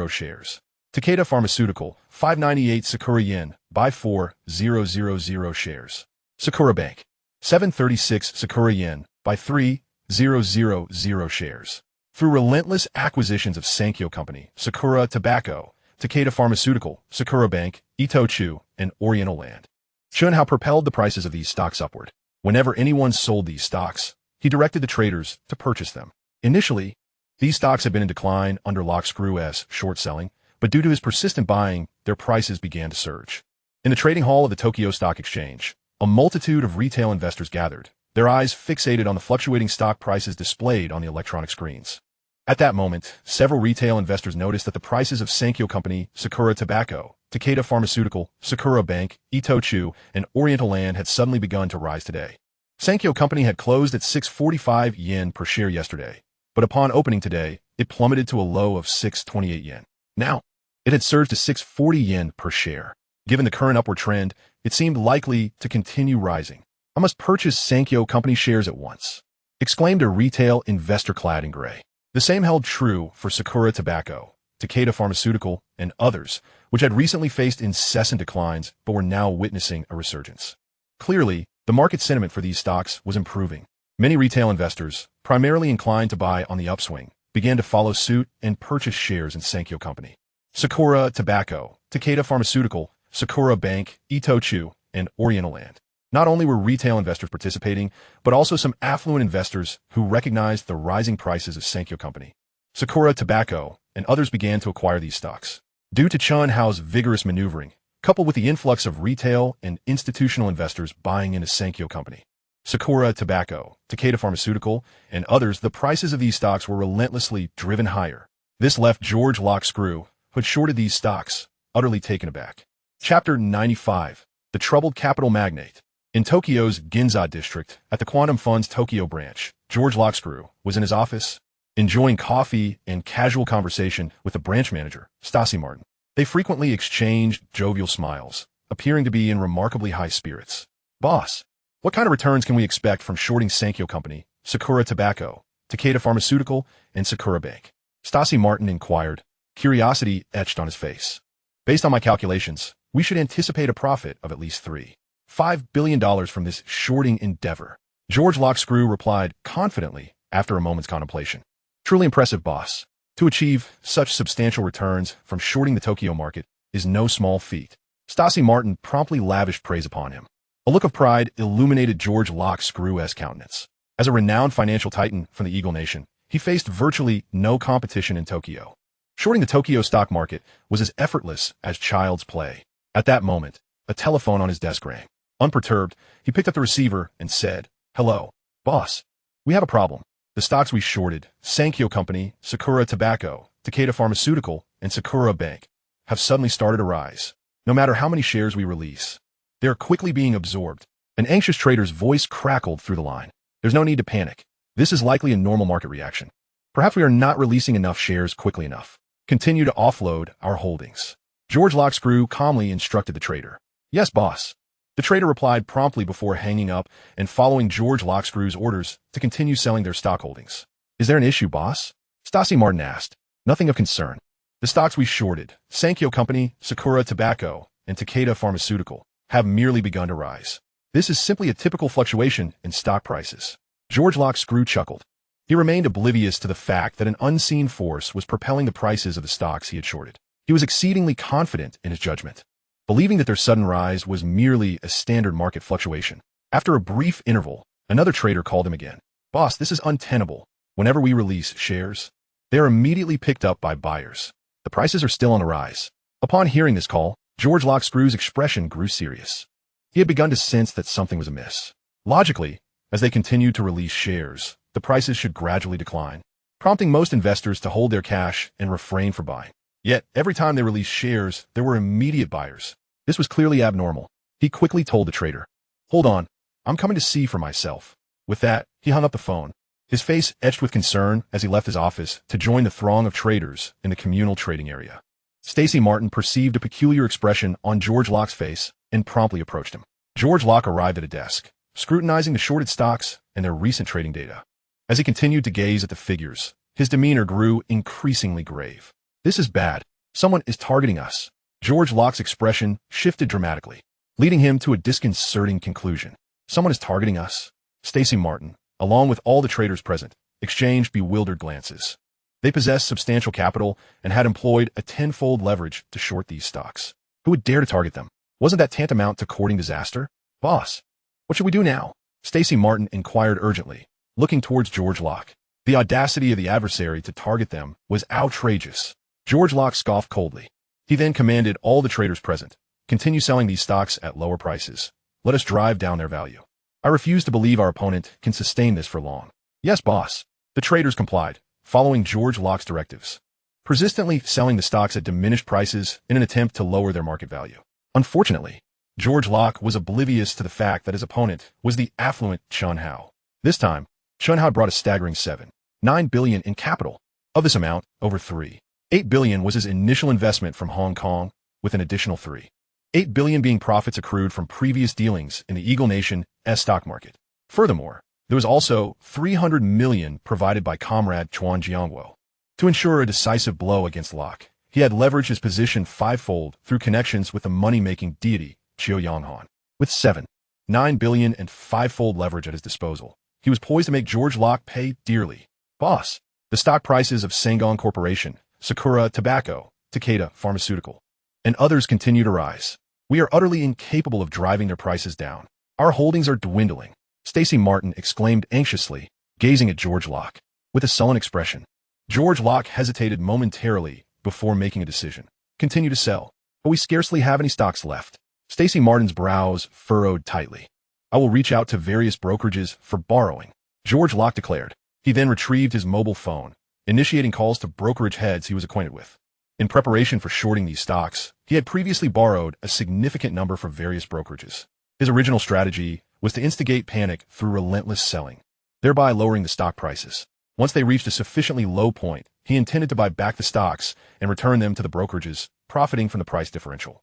shares. Takeda Pharmaceutical, 598 Sakura Yen, by 4000 shares. Sakura Bank, 736 Sakura Yen, by 3000 shares. Through relentless acquisitions of Sankyo Company, Sakura Tobacco, Takeda Pharmaceutical, Sakura Bank, Itochu, and Oriental Land, Chen Hao propelled the prices of these stocks upward. Whenever anyone sold these stocks, he directed the traders to purchase them. Initially, these stocks had been in decline under Lockscrew's short selling, but due to his persistent buying, their prices began to surge. In the trading hall of the Tokyo Stock Exchange, a multitude of retail investors gathered, their eyes fixated on the fluctuating stock prices displayed on the electronic screens. At that moment, several retail investors noticed that the prices of Sankyo Company, Sakura Tobacco, Takeda Pharmaceutical, Sakura Bank, Itochu, and Oriental Land had suddenly begun to rise today. Sankyo Company had closed at 645 yen per share yesterday, but upon opening today, it plummeted to a low of 628 yen. Now, it had surged to 640 yen per share. Given the current upward trend, it seemed likely to continue rising. I must purchase Sankyo Company shares at once, exclaimed a retail investor clad in gray. The same held true for Sakura Tobacco, Takeda Pharmaceutical, and others, which had recently faced incessant declines but were now witnessing a resurgence. Clearly, the market sentiment for these stocks was improving. Many retail investors, primarily inclined to buy on the upswing, began to follow suit and purchase shares in Sankyo Company. Sakura Tobacco, Takeda Pharmaceutical, Sakura Bank, Itochu, and Oriental Land. Not only were retail investors participating, but also some affluent investors who recognized the rising prices of Sankyo Company. Sakura Tobacco and others began to acquire these stocks. Due to Chen Hao's vigorous maneuvering, coupled with the influx of retail and institutional investors buying into Sankyo Company, Sakura Tobacco, Takeda Pharmaceutical, and others, the prices of these stocks were relentlessly driven higher. This left George Lockscrew, who had shorted these stocks, utterly taken aback. Chapter 95. The Troubled Capital Magnate. In Tokyo's Ginza district, at the Quantum Fund's Tokyo branch, George Lockscrew was in his office, enjoying coffee and casual conversation with the branch manager, Stasi Martin. They frequently exchanged jovial smiles, appearing to be in remarkably high spirits. "Boss, what kind of returns can we expect from shorting Sankyo Company, Sakura Tobacco, Takeda Pharmaceutical, and Sakura Bank?" Stasi Martin inquired, curiosity etched on his face. "Based on my calculations, we should anticipate a profit of at least $3.5 billion from this shorting endeavor," George Lockscrew replied confidently after a moment's contemplation. "Truly impressive, boss. To achieve such substantial returns from shorting the Tokyo market is no small feat." Stasi Martin promptly lavished praise upon him. A look of pride illuminated George Lockscrew's countenance. As a renowned financial titan from the Eagle Nation, he faced virtually no competition in Tokyo. Shorting the Tokyo stock market was as effortless as child's play. At that moment, a telephone on his desk rang. Unperturbed, he picked up the receiver and said, "Hello, boss. We have a problem. The stocks we shorted, Sankyo Company, Sakura Tobacco, Takeda Pharmaceutical, and Sakura Bank, have suddenly started to rise. No matter how many shares we release, they are quickly being absorbed." An anxious trader's voice crackled through the line. "There's no need to panic. This is likely a normal market reaction. Perhaps we are not releasing enough shares quickly enough. Continue to offload our holdings." George Lockscrew calmly instructed the trader. "Yes, boss." The trader replied promptly before hanging up and following George Lockscrew's orders to continue selling their stock holdings. "Is there an issue, boss?" Stasi Martin asked. "Nothing of concern. The stocks we shorted, Sankyo Company, Sakura Tobacco, and Takeda Pharmaceutical, have merely begun to rise. This is simply a typical fluctuation in stock prices." George Lockscrew chuckled. He remained oblivious to the fact that an unseen force was propelling the prices of the stocks he had shorted. He was exceedingly confident in his judgment, believing that their sudden rise was merely a standard market fluctuation. After a brief interval, another trader called him again. "Boss, this is untenable. Whenever we release shares, they are immediately picked up by buyers. The prices are still on the rise." Upon hearing this call, George Lockscrew's expression grew serious. He had begun to sense that something was amiss. Logically, as they continued to release shares, the prices should gradually decline. prompting most investors to hold their cash and refrain from buying. Yet, every time they released shares, there were immediate buyers. This was clearly abnormal. He quickly told the trader, "Hold on, I'm coming to see for myself." With that, he hung up the phone, his face etched with concern as he left his office to join the throng of traders in the communal trading area. Stacy Martin perceived a peculiar expression on George Locke's face and promptly approached him. George Locke arrived at a desk, scrutinizing the shorted stocks and their recent trading data. As he continued to gaze at the figures, his demeanor grew increasingly grave. "This is bad. Someone is targeting us." George Locke's expression shifted dramatically, leading him to a disconcerting conclusion. "Someone is targeting us?" Stacy Martin, along with all the traders present, exchanged bewildered glances. They possessed substantial capital and had employed a tenfold leverage to short these stocks. Who would dare to target them? Wasn't that tantamount to courting disaster? "Boss, what should we do now?" Stacy Martin inquired urgently, looking towards George Locke. The audacity of the adversary to target them was outrageous. George Locke scoffed coldly. He then commanded all the traders present, "Continue selling these stocks at lower prices. Let us drive down their value. I refuse to believe our opponent can sustain this for long." "Yes, boss." The traders complied, following George Locke's directives, persistently selling the stocks at diminished prices in an attempt to lower their market value. Unfortunately, George Locke was oblivious to the fact that his opponent was the affluent Chen Hao. This time, Chen Hao brought a staggering $7.9 billion in capital. Of this amount, over $3.8 billion was his initial investment from Hong Kong, with an additional $3.8 billion being profits accrued from previous dealings in the Eagle Nation's stock market. Furthermore, there was also $300 million provided by comrade Chuan Jiangwo. To ensure a decisive blow against Locke, he had leveraged his position fivefold through connections with the money-making deity Qiu Yanghan. With $7.9 billion and fivefold leverage at his disposal, he was poised to make George Locke pay dearly. "Boss, the stock prices of Sangong Corporation, Sakura Tobacco, Takeda Pharmaceutical, and others continue to rise. We are utterly incapable of driving their prices down. Our holdings are dwindling." Stacy Martin exclaimed anxiously, gazing at George Locke. With a sullen expression, George Locke hesitated momentarily before making a decision. "Continue to sell, but we scarcely have any stocks left." Stacy Martin's brows furrowed tightly. "I will reach out to various brokerages for borrowing," George Locke declared. He then retrieved his mobile phone, initiating calls to brokerage heads he was acquainted with. In preparation for shorting these stocks, he had previously borrowed a significant number from various brokerages. His original strategy was to instigate panic through relentless selling, thereby lowering the stock prices. Once they reached a sufficiently low point, he intended to buy back the stocks and return them to the brokerages, profiting from the price differential.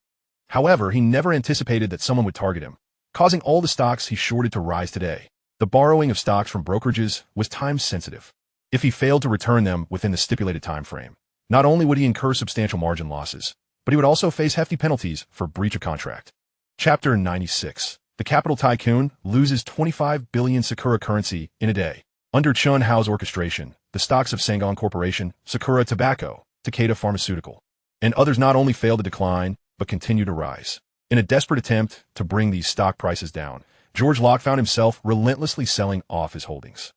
However, he never anticipated that someone would target him, causing all the stocks he shorted to rise today. The borrowing of stocks from brokerages was time-sensitive. If he failed to return them within the stipulated time frame, not only would he incur substantial margin losses, but he would also face hefty penalties for breach of contract. Chapter 96. The Capital Tycoon loses 25 billion Sakura currency in a day. Under Chen Hao's orchestration, the stocks of Sangong Corporation, Sakura Tobacco, Takeda Pharmaceutical, and others not only failed to decline, but continued to rise. In a desperate attempt to bring these stock prices down, George Locke found himself relentlessly selling off his holdings.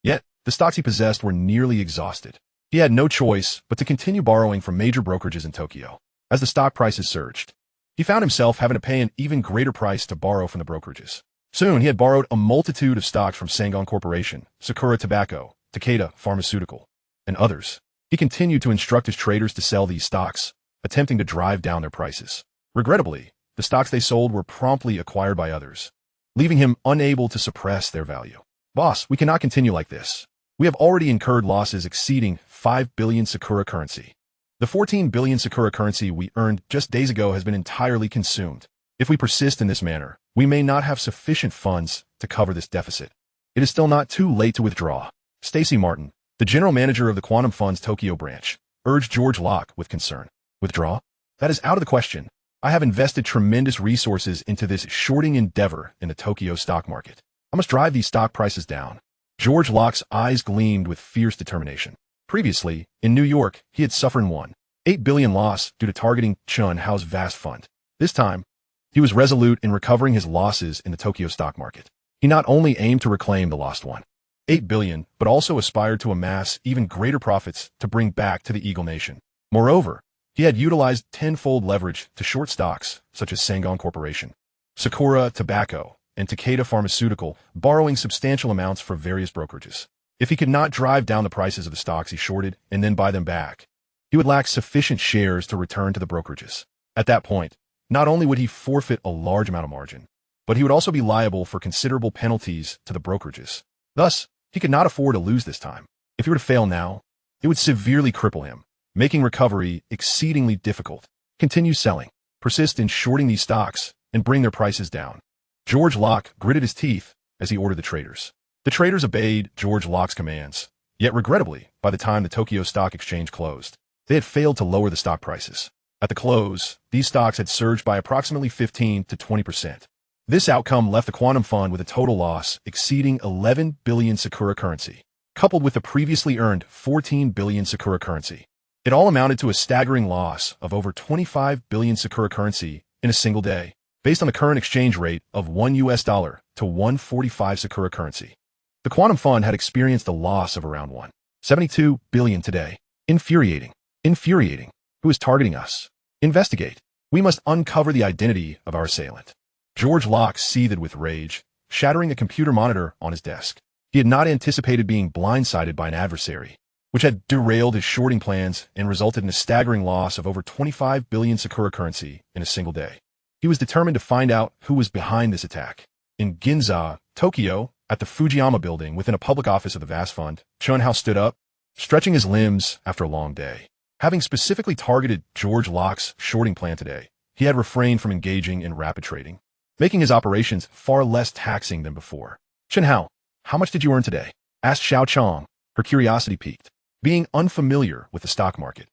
Yet, the stocks he possessed were nearly exhausted. He had no choice but to continue borrowing from major brokerages in Tokyo. As the stock prices surged, he found himself having to pay an even greater price to borrow from the brokerages. Soon, he had borrowed a multitude of stocks from Sangong Corporation, Sakura Tobacco, Takeda Pharmaceutical, and others. He continued to instruct his traders to sell these stocks, attempting to drive down their prices. Regrettably, the stocks they sold were promptly acquired by others, leaving him unable to suppress their value. "Boss, we cannot continue like this. We have already incurred losses exceeding 5 billion Sakura currency. The 14 billion Sakura currency we earned just days ago has been entirely consumed. If we persist in this manner, we may not have sufficient funds to cover this deficit. It is still not too late to withdraw." Stacy Martin, the general manager of the Quantum Fund's Tokyo branch, urged George Locke with concern. "Withdraw? That is out of the question. I have invested tremendous resources into this shorting endeavor in the Tokyo stock market. I must drive these stock prices down." George Locke's eyes gleamed with fierce determination. Previously, in New York, he had suffered $1.8 billion loss due to targeting Chen Hao's vast fund. This time, he was resolute in recovering his losses in the Tokyo stock market. He not only aimed to reclaim the lost $1.8 billion, but also aspired to amass even greater profits to bring back to the Eagle Nation. Moreover, he had utilized tenfold leverage to short stocks such as Sangong Corporation, Sakura Tobacco, and Takeda Pharmaceutical, borrowing substantial amounts from various brokerages. If he could not drive down the prices of the stocks he shorted and then buy them back, he would lack sufficient shares to return to the brokerages. At that point, not only would he forfeit a large amount of margin, but he would also be liable for considerable penalties to the brokerages. Thus, he could not afford to lose this time. If he were to fail now, it would severely cripple him, making recovery exceedingly difficult. Continue selling, persist in shorting these stocks, and bring their prices down. George Locke gritted his teeth as he ordered the traders. The traders obeyed George Locke's commands, yet regrettably, by the time the Tokyo Stock Exchange closed, they had failed to lower the stock prices. At the close, these stocks had surged by approximately 15 to 20%. This outcome left the Quantum Fund with a total loss exceeding 11 billion Sakura currency, coupled with the previously earned 14 billion Sakura currency. It all amounted to a staggering loss of over 25 billion Sakura currency in a single day, based on the current exchange rate of $1 to 145 Sakura currency. The Quantum Fund had experienced a loss of around 1.72 billion today. Infuriating. Infuriating. Who is targeting us? Investigate. We must uncover the identity of our assailant. George Locke seethed with rage, shattering the computer monitor on his desk. He had not anticipated being blindsided by an adversary, which had derailed his shorting plans and resulted in a staggering loss of over 25 billion Sakura currency in a single day. He was determined to find out who was behind this attack. In Ginza, Tokyo, at the Fujiyama building within a public office of the vast fund, Chen Hao stood up, stretching his limbs after a long day. Having specifically targeted George Locke's shorting plan today, he had refrained from engaging in rapid trading, making his operations far less taxing than before. Chen Hao, how much did you earn today? Asked Xiao Chong, her curiosity piqued. Being unfamiliar with the stock market,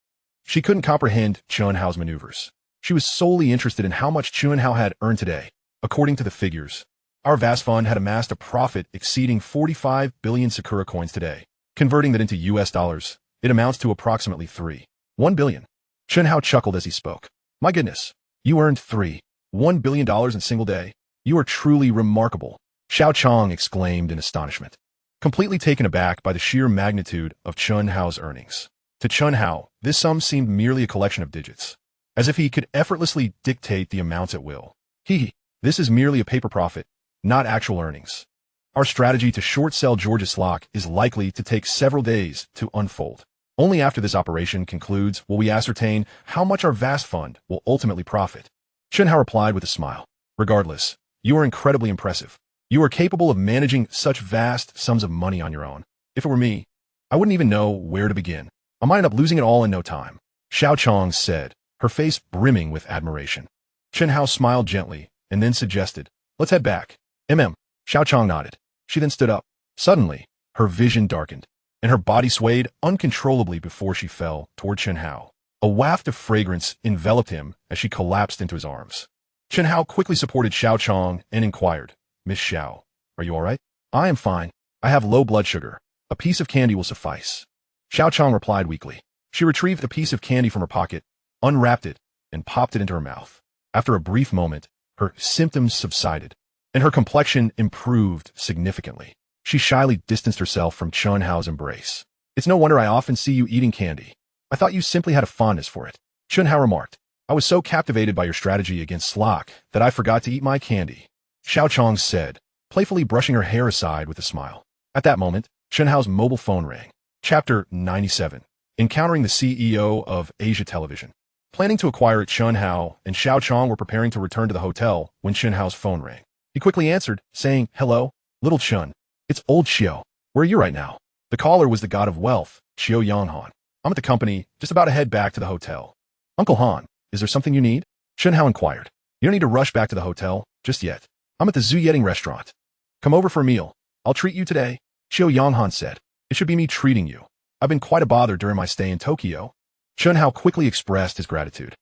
she couldn't comprehend Chen Hao's maneuvers. She was solely interested in how much Chen Hao had earned today. According to the figures, our vast fund had amassed a profit exceeding 45 billion Sakura coins today. Converting that into US dollars, it amounts to approximately 3.1 billion. Chen Hao chuckled as he spoke. My goodness, you earned $3.1 billion in a single day. You are truly remarkable. Xiao Chong exclaimed in astonishment, completely taken aback by the sheer magnitude of Chen Hao's earnings. To Chen Hao, this sum seemed merely a collection of digits, as if he could effortlessly dictate the amounts at will. This is merely a paper profit, not actual earnings. Our strategy to short sell George's Locke is likely to take several days to unfold. Only after this operation concludes will we ascertain how much our vast fund will ultimately profit. Chen Hao replied with a smile. Regardless, you are incredibly impressive. You are capable of managing such vast sums of money on your own. If it were me, I wouldn't even know where to begin. I might end up losing it all in no time. Xiao Chong said, her face brimming with admiration. Chen Hao smiled gently and then suggested, let's head back. Xiao Chong nodded. She then stood up. Suddenly, her vision darkened, and her body swayed uncontrollably before she fell toward Chen Hao. A waft of fragrance enveloped him as she collapsed into his arms. Chen Hao quickly supported Xiao Chong and inquired, Miss Xiao, are you all right? I am fine. I have low blood sugar. A piece of candy will suffice. Xiao Chong replied weakly. She retrieved a piece of candy from her pocket, unwrapped it, and popped it into her mouth. After a brief moment, her symptoms subsided, and her complexion improved significantly. She shyly distanced herself from Chen Hao's embrace. It's no wonder I often see you eating candy. I thought you simply had a fondness for it. Chen Hao remarked. I was so captivated by your strategy against Locke that I forgot to eat my candy. Xiao Chong said, playfully brushing her hair aside with a smile. At that moment, Chen Hao's mobile phone rang. Chapter 97. Encountering the CEO of Asia Television. Planning to acquire it, Chen Hao and Xiao Chong were preparing to return to the hotel when Chen Hao's phone rang. He quickly answered, saying, Hello, little Chen. It's old Xiao. Where are you right now? The caller was the god of wealth, Xiao Yanghan. I'm at the company, just about to head back to the hotel. Uncle Han, is there something you need? Chen Hao inquired. You don't need to rush back to the hotel, just yet. I'm at the Zhu restaurant. Come over for a meal. I'll treat you today, Xiao Yanghan said. It should be me treating you. I've been quite a bother during my stay in Tokyo. Chen Hao quickly expressed his gratitude.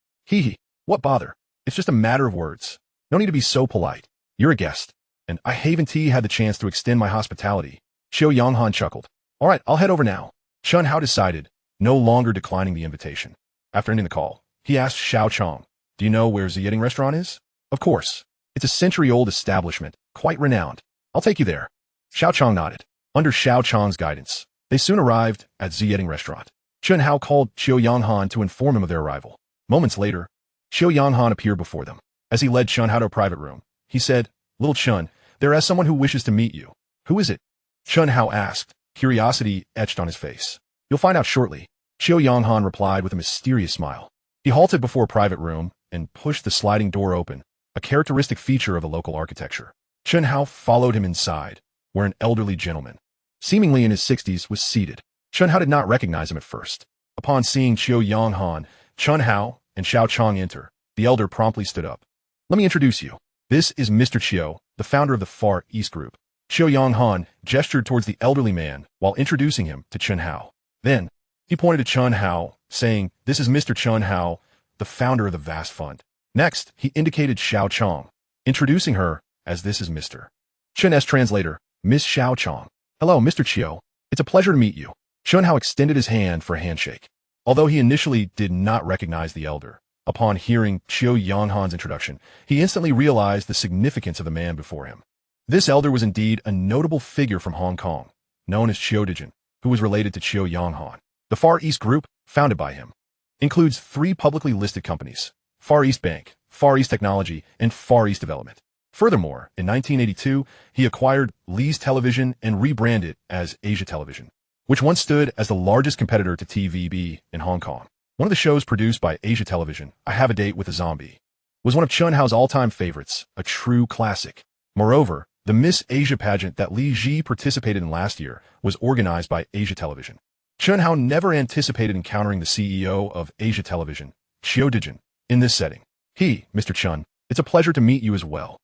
What bother? It's just a matter of words. No need to be so polite. You're a guest, and I haven't had the chance to extend my hospitality. Xiao Yanghan chuckled. All right, I'll head over now. Chen Hao decided, no longer declining the invitation. After ending the call, he asked Xiao Chong, do you know where Ziyeding restaurant is? Of course. It's a century-old establishment, quite renowned. I'll take you there. Xiao Chong nodded. Under Xiao Chong's guidance, they soon arrived at Ziyeding restaurant. Chen Hao called Xiao Yanghan to inform him of their arrival. Moments later, Xiao Yanghan appeared before them. As he led Chen Hao to a private room, he said, Little Chen, there is someone who wishes to meet you. Who is it? Chen Hao asked, curiosity etched on his face. You'll find out shortly, Qiu Yonghan replied with a mysterious smile. He halted before a private room and pushed the sliding door open, a characteristic feature of the local architecture. Chen Hao followed him inside, where an elderly gentleman, seemingly in his 60s, was seated. Chen Hao did not recognize him at first. Upon seeing Qiu Yonghan, Chen Hao and Xiao Chong enter, the elder promptly stood up. Let me introduce you. This is Mr. Qiu, the founder of the Far East Group. Qiu Yonghan gestured towards the elderly man while introducing him to Chen Hao. Then, he pointed to Chen Hao, saying, "This is Mr. Chen Hao, the founder of the vast fund." Next, he indicated Xiao Chong, introducing her as "This is Mr. Chen's translator, Miss Xiao Chong." "Hello, Mr. Qiu. It's a pleasure to meet you." Chen Hao extended his hand for a handshake. Although he initially did not recognize the elder, upon hearing Qiu Yonghan's introduction, he instantly realized the significance of the man before him. This elder was indeed a notable figure from Hong Kong, known as Deepening, who was related to Qiu Yonghan. The Far East Group, founded by him, includes 3 publicly listed companies: Far East Bank, Far East Technology, and Far East Development. Furthermore, in 1982, he acquired Li's Television and rebranded it as Asia Television, which once stood as the largest competitor to TVB in Hong Kong. One of the shows produced by Asia Television, I Have a Date with a Zombie, was one of Chen Hao's all-time favorites, a true classic. Moreover, the Miss Asia pageant that Li Zhi participated in last year was organized by Asia Television. Chen Hao never anticipated encountering the CEO of Asia Television, Deepening, in this setting. Mr. Chen, it's a pleasure to meet you as well.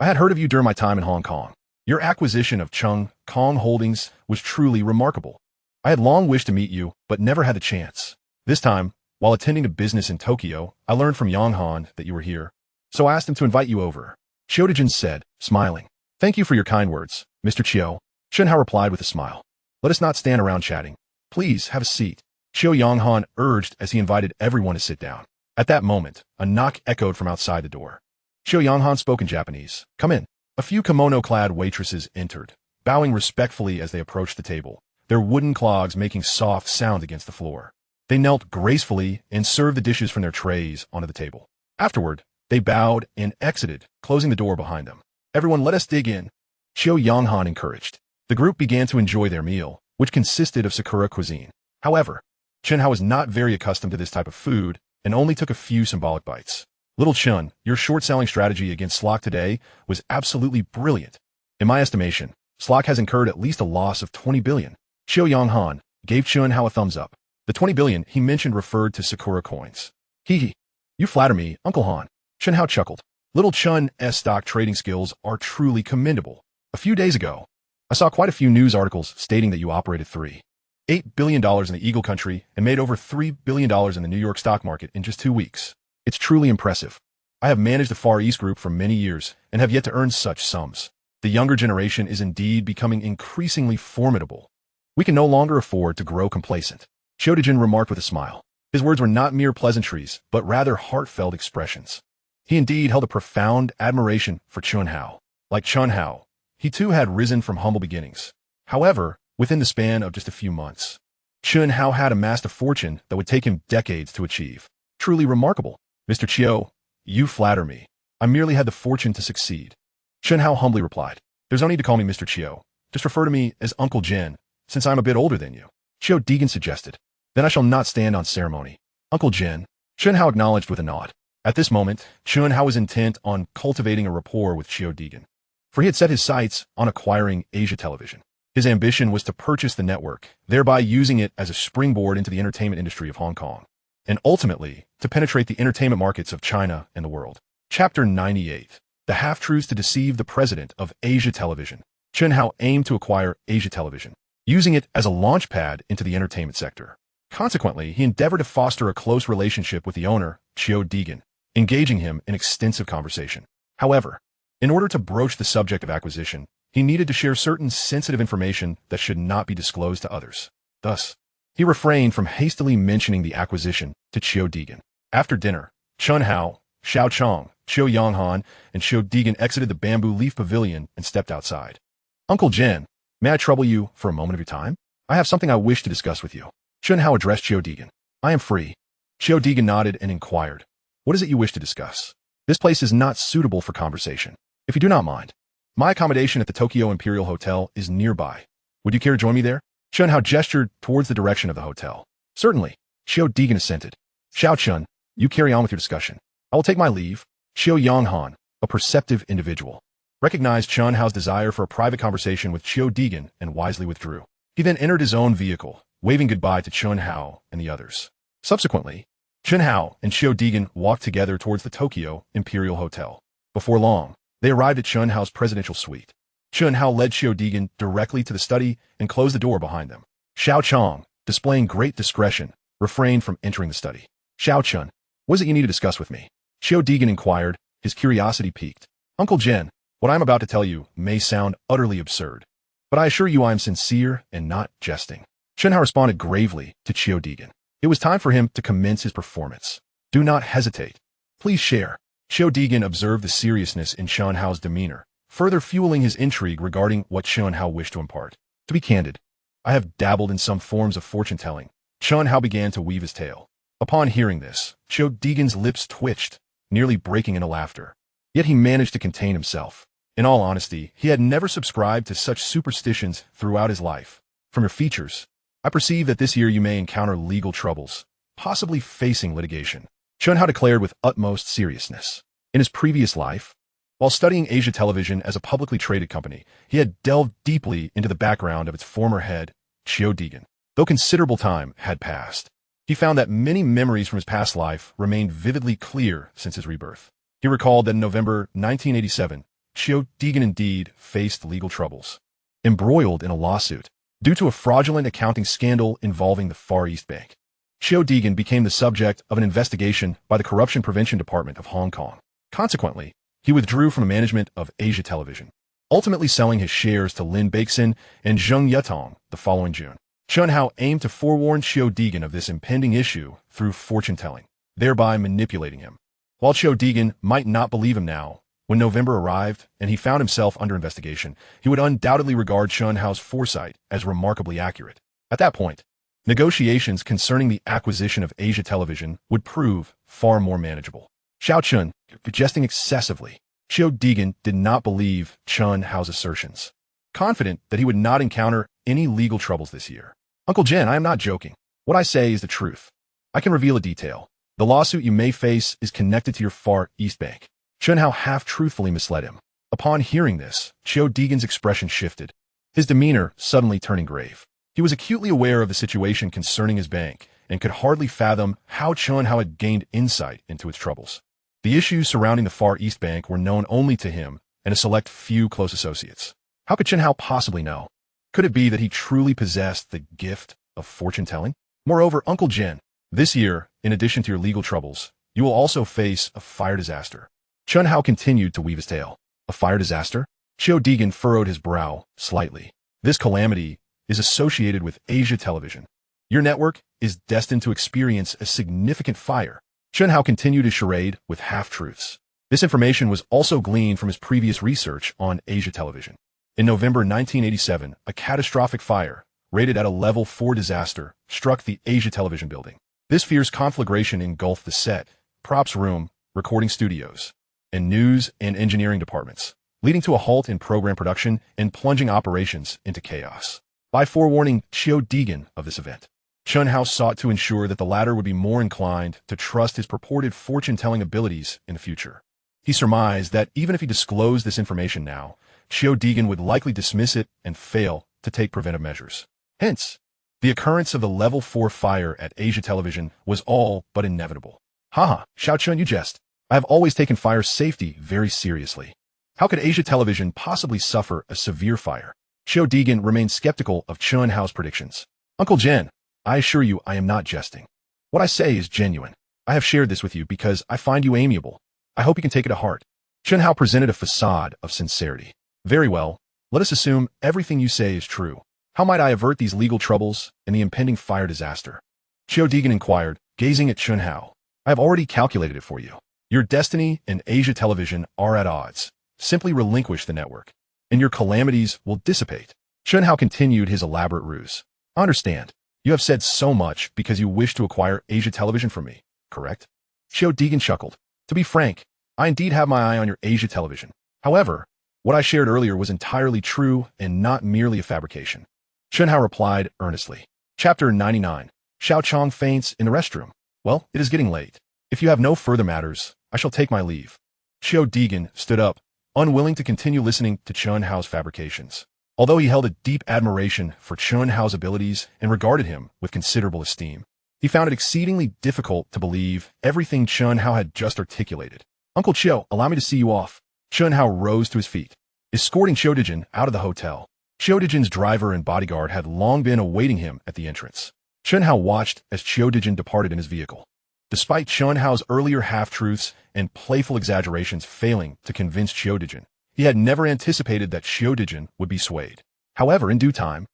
I had heard of you during my time in Hong Kong. Your acquisition of Chung Kong Holdings was truly remarkable. I had long wished to meet you, but never had the chance. This time, while attending a business in Tokyo, I learned from Yonghan that you were here, so I asked him to invite you over. Deepening said, smiling. Thank you for your kind words, Mr. Qiu. Chen Hao replied with a smile. Let us not stand around chatting. Please have a seat, Qiu Yonghan urged as he invited everyone to sit down. At that moment, a knock echoed from outside the door. Qiu Yonghan spoke in Japanese. Come in. A few kimono-clad waitresses entered, bowing respectfully as they approached the table, their wooden clogs making soft sounds against the floor. They knelt gracefully and served the dishes from their trays onto the table. Afterward, they bowed and exited, closing the door behind them. Everyone, let us dig in, Qiu Yonghan encouraged. The group began to enjoy their meal, which consisted of Sakura cuisine. However, Chen Hao was not very accustomed to this type of food and only took a few symbolic bites. Little Chen, your short-selling strategy against Slack today was absolutely brilliant. In my estimation, Slack has incurred at least a loss of 20 billion. Qiu Yonghan gave Chen Hao a thumbs up. The 20 billion he mentioned referred to Sakura coins. Hee. You flatter me, Uncle Han. Chen Hao chuckled. Little Chen's stock trading skills are truly commendable. A few days ago, I saw quite a few news articles stating that you operated $3.8 billion in the Eagle country and made over $3 billion in the New York stock market in just 2 weeks. It's truly impressive. I have managed the Far East Group for many years and have yet to earn such sums. The younger generation is indeed becoming increasingly formidable. We can no longer afford to grow complacent. Deepening remarked with a smile. His words were not mere pleasantries, but rather heartfelt expressions. He indeed held a profound admiration for Chen Hao. Like Chen Hao, he too had risen from humble beginnings. However, within the span of just a few months, Chen Hao had amassed a fortune that would take him decades to achieve. Truly remarkable. Mr. Qiu, you flatter me. I merely had the fortune to succeed. Chen Hao humbly replied. There's no need to call me Mr. Qiu. Just refer to me as Uncle Jen, since I'm a bit older than you. Deepening suggested. Then I shall not stand on ceremony. Uncle Jen. Chen Hao acknowledged with a nod. At this moment, Chen Hao was intent on cultivating a rapport with Deepening, for he had set his sights on acquiring Asia Television. His ambition was to purchase the network, thereby using it as a springboard into the entertainment industry of Hong Kong, and ultimately to penetrate the entertainment markets of China and the world. Chapter 98. The Half-Truths to Deceive the President of Asia Television. Chen Hao aimed to acquire Asia Television, using it as a launchpad into the entertainment sector. Consequently, he endeavored to foster a close relationship with the owner, Deepening, engaging him in extensive conversation. However, in order to broach the subject of acquisition, he needed to share certain sensitive information that should not be disclosed to others. Thus, he refrained from hastily mentioning the acquisition to Deepening. After dinner, Chen Hao, Xiao Chong, Qiu Yonghan, and Deepening exited the bamboo leaf pavilion and stepped outside. Uncle Jen, may I trouble you for a moment of your time? I have something I wish to discuss with you. Chen Hao addressed Deepening. I am free. Deepening nodded and inquired. What is it you wish to discuss? This place is not suitable for conversation. If you do not mind, my accommodation at the Tokyo Imperial Hotel is nearby. Would you care to join me there? Chen Hao gestured towards the direction of the hotel. Certainly. Xiao Deegan assented. Xiao Chun, you carry on with your discussion. I will take my leave. Xiao Yonghan, a perceptive individual, recognized Chen Hao's desire for a private conversation with Xiao Deegan and wisely withdrew. He then entered his own vehicle, waving goodbye to Chen Hao and the others. Subsequently, Chen Hao and Xiao Deegan walked together towards the Tokyo Imperial Hotel. Before long, they arrived at Chen Hao's presidential suite. Chen Hao led Xiao Deegan directly to the study and closed the door behind them. Xiao Chong, displaying great discretion, refrained from entering the study. Xiao Chun, what is it you need to discuss with me? Xiao Deegan inquired, his curiosity piqued. Uncle Jen, what I am about to tell you may sound utterly absurd, but I assure you I am sincere and not jesting. Chen Hao responded gravely to Xiao Deegan. It was time for him to commence his performance. Do not hesitate. Please share. Xiao Deegan observed the seriousness in Chen Hao's demeanor, further fueling his intrigue regarding what Chen Hao wished to impart. To be candid, I have dabbled in some forms of fortune-telling. Chen Hao began to weave his tale. Upon hearing this, Xiao Deegan's lips twitched, nearly breaking into laughter. Yet he managed to contain himself. In all honesty, he had never subscribed to such superstitions throughout his life. From your features, I perceive that this year you may encounter legal troubles, possibly facing litigation. Chen Hao declared with utmost seriousness. In his previous life, while studying Asia Television as a publicly traded company, he had delved deeply into the background of its former head, Xiao Deegan. Though considerable time had passed, he found that many memories from his past life remained vividly clear since his rebirth. He recalled that in November 1987, Xiao Deegan indeed faced legal troubles, embroiled in a lawsuit due to a fraudulent accounting scandal involving the Far East Bank. Xiao Deegan became the subject of an investigation by the Corruption Prevention Department of Hong Kong. Consequently, he withdrew from the management of Asia Television, ultimately selling his shares to Lin Beixin and Zheng Yetong the following June. Chen Hao aimed to forewarn Xiao Deegan of this impending issue through fortune-telling, thereby manipulating him. While Xiao Deegan might not believe him now, when November arrived and he found himself under investigation, he would undoubtedly regard Chen Hao's foresight as remarkably accurate. At that point, negotiations concerning the acquisition of Asia Television would prove far more manageable. Xiao Chun, jesting excessively, Xiao Deegan did not believe Chen Hao's assertions, confident that he would not encounter any legal troubles this year. Uncle Jen, I am not joking. What I say is the truth. I can reveal a detail. The lawsuit you may face is connected to your Far East Bank. Chen Hao half-truthfully misled him. Upon hearing this, Xiao Deegan's expression shifted, his demeanor suddenly turning grave. He was acutely aware of the situation concerning his bank and could hardly fathom how Chen Hao had gained insight into its troubles. The issues surrounding the Far East Bank were known only to him and a select few close associates. How could Chen Hao possibly know? Could it be that he truly possessed the gift of fortune-telling? Moreover, Uncle Jen, this year, in addition to your legal troubles, you will also face a fire disaster. Chen Hao continued to weave his tale. A fire disaster? Xiao Deegan furrowed his brow slightly. This calamity is associated with Asia Television. Your network is destined to experience a significant fire. Chen Hao continued his charade with half-truths. This information was also gleaned from his previous research on Asia Television. In November 1987, a catastrophic fire, rated at a level 4 disaster, struck the Asia Television building. This fierce conflagration engulfed the set, props room, recording studios, and news and engineering departments, leading to a halt in program production and plunging operations into chaos. By forewarning Xiao Deegan of this event, Chen Hao sought to ensure that the latter would be more inclined to trust his purported fortune-telling abilities in the future. He surmised that even if he disclosed this information now, Xiao Deegan would likely dismiss it and fail to take preventive measures. Hence, the occurrence of the level 4 fire at Asia Television was all but inevitable. Haha, Xiao Chun, you jest. I have always taken fire safety very seriously. How could Asia Television possibly suffer a severe fire? Xiao Deegan remained skeptical of Chen Hao's predictions. Uncle Jen, I assure you I am not jesting. What I say is genuine. I have shared this with you because I find you amiable. I hope you can take it to heart. Chen Hao presented a facade of sincerity. Very well, let us assume everything you say is true. How might I avert these legal troubles and the impending fire disaster? Xiao Deegan inquired, gazing at Chen Hao. I have already calculated it for you. Your destiny and Asia Television are at odds. Simply relinquish the network, and your calamities will dissipate. Chen Hao continued his elaborate ruse. I understand. You have said so much because you wish to acquire Asia Television from me, correct? Xiao Deegan chuckled. To be frank, I indeed have my eye on your Asia Television. However, what I shared earlier was entirely true and not merely a fabrication. Chen Hao replied earnestly. Chapter 99. Xiao Chong faints in the restroom. Well, it is getting late. If you have no further matters, I shall take my leave. Xiao Deegan stood up, unwilling to continue listening to Chen Hao's fabrications. Although he held a deep admiration for Chen Hao's abilities and regarded him with considerable esteem, he found it exceedingly difficult to believe everything Chen Hao had just articulated. Uncle Qiu, allow me to see you off. Chen Hao rose to his feet, escorting Qiu Dijin out of the hotel. Qiu Dijin's driver and bodyguard had long been awaiting him at the entrance. Chen Hao watched as Qiu Dijin departed in his vehicle. Despite Chen Hao's earlier half-truths and playful exaggerations failing to convince Qiu Dijin, he had never anticipated that Qiu Dijin would be swayed. However, in due time,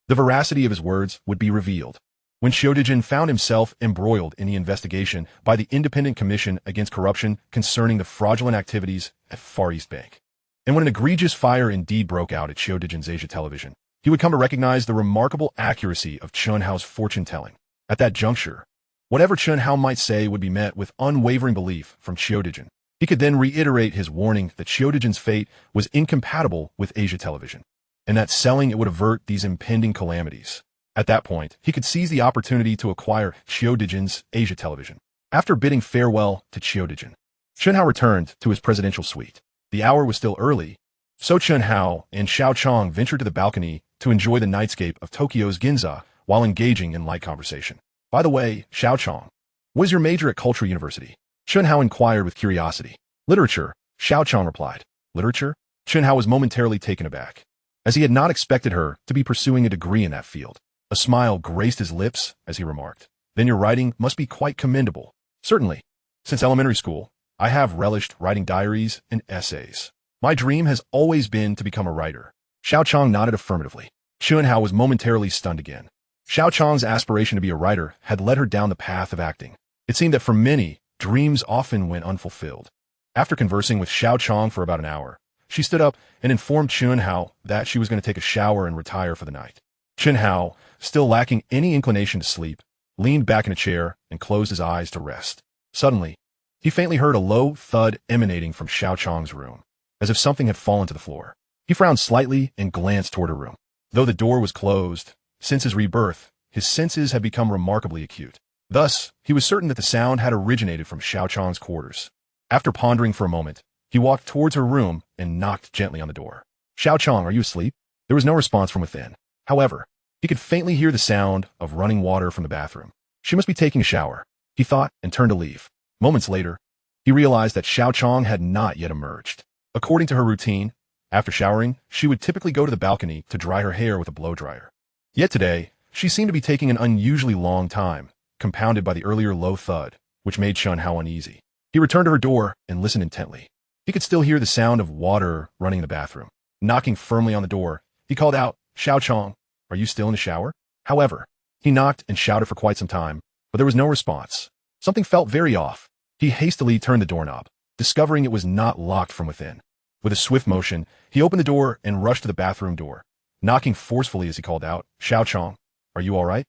the veracity of his words would be revealed. When Qiu Dijin found himself embroiled in the investigation by the Independent Commission Against Corruption concerning the fraudulent activities at Far East Bank, and when an egregious fire indeed broke out at Qiu Dijin's Asia Television, he would come to recognize the remarkable accuracy of Chen Hao's fortune-telling. At that juncture, whatever Chen Hao might say would be met with unwavering belief from Qiu Dijin. He could then reiterate his warning that Qiu Dijin's fate was incompatible with Asia Television, and that selling it would avert these impending calamities. At that point, he could seize the opportunity to acquire Qiu Dijin's Asia Television. After bidding farewell to Qiu Dijin, Chen Hao returned to his presidential suite. The hour was still early, so Chen Hao and Xiao Chong ventured to the balcony to enjoy the nightscape of Tokyo's Ginza while engaging in light conversation. By the way, Xiao Chong, what is your major at Culture University? Chen Hao inquired with curiosity. Literature, Xiao Chong replied. Literature? Chen Hao was momentarily taken aback, as he had not expected her to be pursuing a degree in that field. A smile graced his lips as he remarked, Then your writing must be quite commendable. Certainly. Since elementary school, I have relished writing diaries and essays. My dream has always been to become a writer. Xiao Chong nodded affirmatively. Chen Hao was momentarily stunned again. Xiao Chong's aspiration to be a writer had led her down the path of acting. It seemed that for many, dreams often went unfulfilled. After conversing with Xiao Chong for about an hour, she stood up and informed Chen Hao that she was going to take a shower and retire for the night. Chen Hao, still lacking any inclination to sleep, leaned back in a chair and closed his eyes to rest. Suddenly, he faintly heard a low thud emanating from Xiao Chong's room, as if something had fallen to the floor. He frowned slightly and glanced toward her room. Though the door was closed, since his rebirth, his senses had become remarkably acute. Thus, he was certain that the sound had originated from Xiao Chong's quarters. After pondering for a moment, he walked towards her room and knocked gently on the door. Xiao Chong, are you asleep? There was no response from within. However, he could faintly hear the sound of running water from the bathroom. She must be taking a shower, he thought, and turned to leave. Moments later, he realized that Xiao Chong had not yet emerged. According to her routine, after showering, she would typically go to the balcony to dry her hair with a blow-dryer. Yet today, she seemed to be taking an unusually long time, compounded by the earlier low thud, which made Chen Hao uneasy. He returned to her door and listened intently. He could still hear the sound of water running in the bathroom. Knocking firmly on the door, he called out, Xiao Chong, are you still in the shower? However, he knocked and shouted for quite some time, but there was no response. Something felt very off. He hastily turned the doorknob, discovering it was not locked from within. With a swift motion, he opened the door and rushed to the bathroom door, knocking forcefully as he called out, Xiao Chong, are you all right?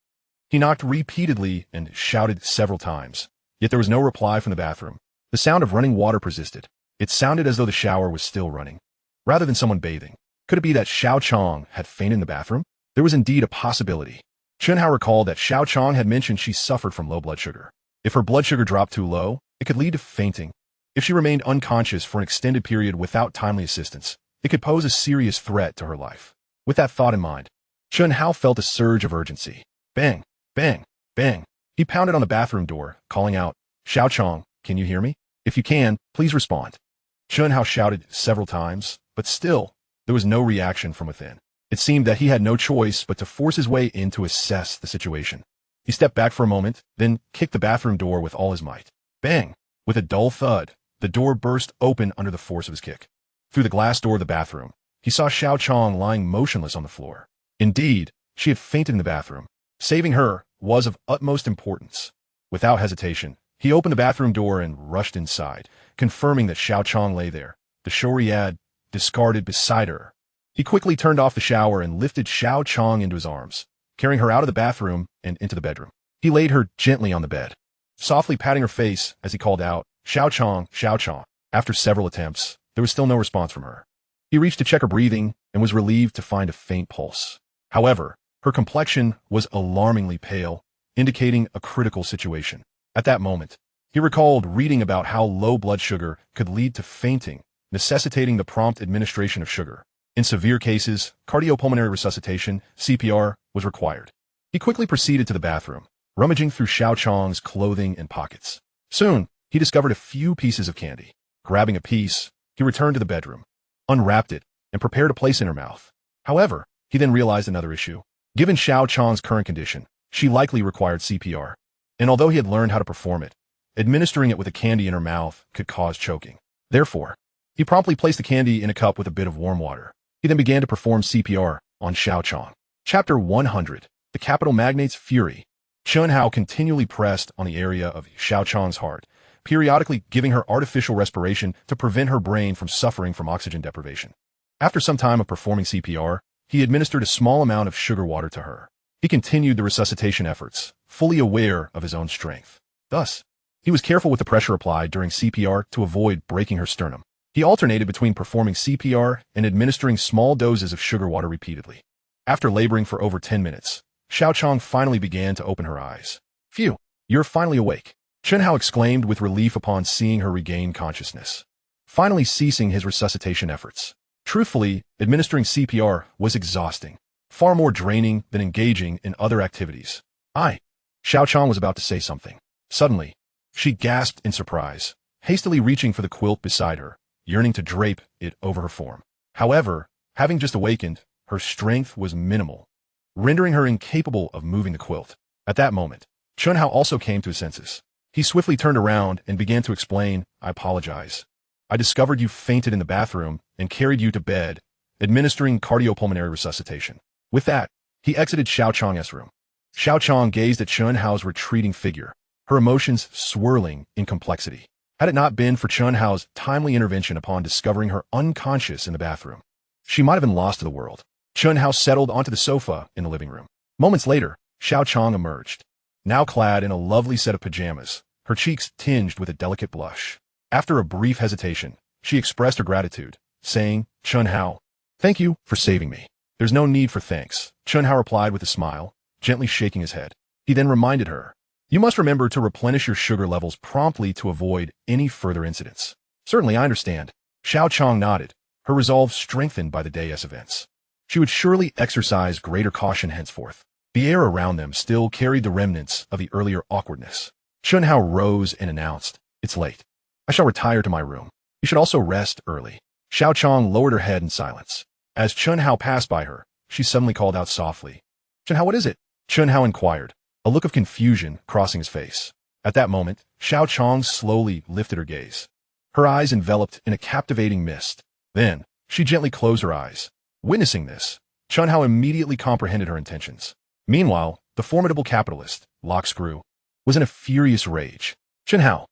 He knocked repeatedly and shouted several times, yet there was no reply from the bathroom. The sound of running water persisted. It sounded as though the shower was still running, rather than someone bathing. Could it be that Xiao Chong had fainted in the bathroom? There was indeed a possibility. Chen Hao recalled that Xiao Chong had mentioned she suffered from low blood sugar. If her blood sugar dropped too low, it could lead to fainting. If she remained unconscious for an extended period without timely assistance, it could pose a serious threat to her life. With that thought in mind, Chen Hao felt a surge of urgency. Bang, bang, bang. He pounded on the bathroom door, calling out, Xiao Chong, can you hear me? If you can, please respond. Chen Hao shouted several times, but still, there was no reaction from within. It seemed that he had no choice but to force his way in to assess the situation. He stepped back for a moment, then kicked the bathroom door with all his might. Bang! With a dull thud, the door burst open under the force of his kick. Through the glass door of the bathroom, he saw Xiao Chong lying motionless on the floor. Indeed, she had fainted in the bathroom. Saving her was of utmost importance. Without hesitation, he opened the bathroom door and rushed inside, confirming that Xiao Chong lay there, the shori he had discarded beside her. He quickly turned off the shower and lifted Xiao Chong into his arms, carrying her out of the bathroom and into the bedroom. He laid her gently on the bed, softly patting her face as he called out, Xiao Chong, Xiao Chong. After several attempts, there was still no response from her. He reached to check her breathing and was relieved to find a faint pulse. However, Her complexion was alarmingly pale, indicating a critical situation. At that moment, he recalled reading about how low blood sugar could lead to fainting, necessitating the prompt administration of sugar. In severe cases, cardiopulmonary resuscitation, CPR, was required. He quickly proceeded to the bathroom, rummaging through Xiao Chang's clothing and pockets. Soon, he discovered a few pieces of candy. Grabbing a piece, he returned to the bedroom, unwrapped it, and prepared to place it in her mouth. However, he then realized another issue. Given Xiao Chang's current condition, she likely required CPR. And although he had learned how to perform it, administering it with a candy in her mouth could cause choking. Therefore, he promptly placed the candy in a cup with a bit of warm water. He then began to perform CPR on Xiao Chang. Chapter 100. The Capital Magnate's Fury. Chen Hao continually pressed on the area of Xiao Chang's heart, periodically giving her artificial respiration to prevent her brain from suffering from oxygen deprivation. After some time of performing CPR, he administered a small amount of sugar water to her. He continued the resuscitation efforts, fully aware of his own strength. Thus, he was careful with the pressure applied during CPR to avoid breaking her sternum. He alternated between performing CPR and administering small doses of sugar water repeatedly. After laboring for over 10 minutes, Xiao Chang finally began to open her eyes. "Phew, you're finally awake," Chen Hao exclaimed with relief upon seeing her regain consciousness, finally ceasing his resuscitation efforts. Truthfully, administering CPR was exhausting, far more draining than engaging in other activities. Xiao Chang was about to say something. Suddenly, she gasped in surprise, hastily reaching for the quilt beside her, yearning to drape it over her form. However, having just awakened, her strength was minimal, rendering her incapable of moving the quilt. At that moment, Chen Hao also came to his senses. He swiftly turned around and began to explain, "I apologize. I discovered you fainted in the bathroom and carried you to bed, administering cardiopulmonary resuscitation." With that, he exited Xiao Chang's room. Xiao Chang gazed at Chen Hao's retreating figure, her emotions swirling in complexity. Had it not been for Chen Hao's timely intervention upon discovering her unconscious in the bathroom, she might have been lost to the world. Chen Hao settled onto the sofa in the living room. Moments later, Xiao Chang emerged, now clad in a lovely set of pajamas, her cheeks tinged with a delicate blush. After a brief hesitation, she expressed her gratitude, saying, "Chen Hao, thank you for saving me." "There's no need for thanks," Chen Hao replied with a smile, gently shaking his head. He then reminded her, "You must remember to replenish your sugar levels promptly to avoid any further incidents." "Certainly, I understand." Xiao Chang nodded, her resolve strengthened by the day's events. She would surely exercise greater caution henceforth. The air around them still carried the remnants of the earlier awkwardness. Chen Hao rose and announced, "It's late. I shall retire to my room. You should also rest early." Xiao Chang lowered her head in silence. As Chen Hao passed by her, she suddenly called out softly, "Chen Hao, what is it?" Chen Hao inquired, a look of confusion crossing his face. At that moment, Xiao Chang slowly lifted her gaze, her eyes enveloped in a captivating mist. Then, she gently closed her eyes. Witnessing this, Chen Hao immediately comprehended her intentions. Meanwhile, the formidable capitalist, Lock Screw, was in a furious rage. Chen Hao,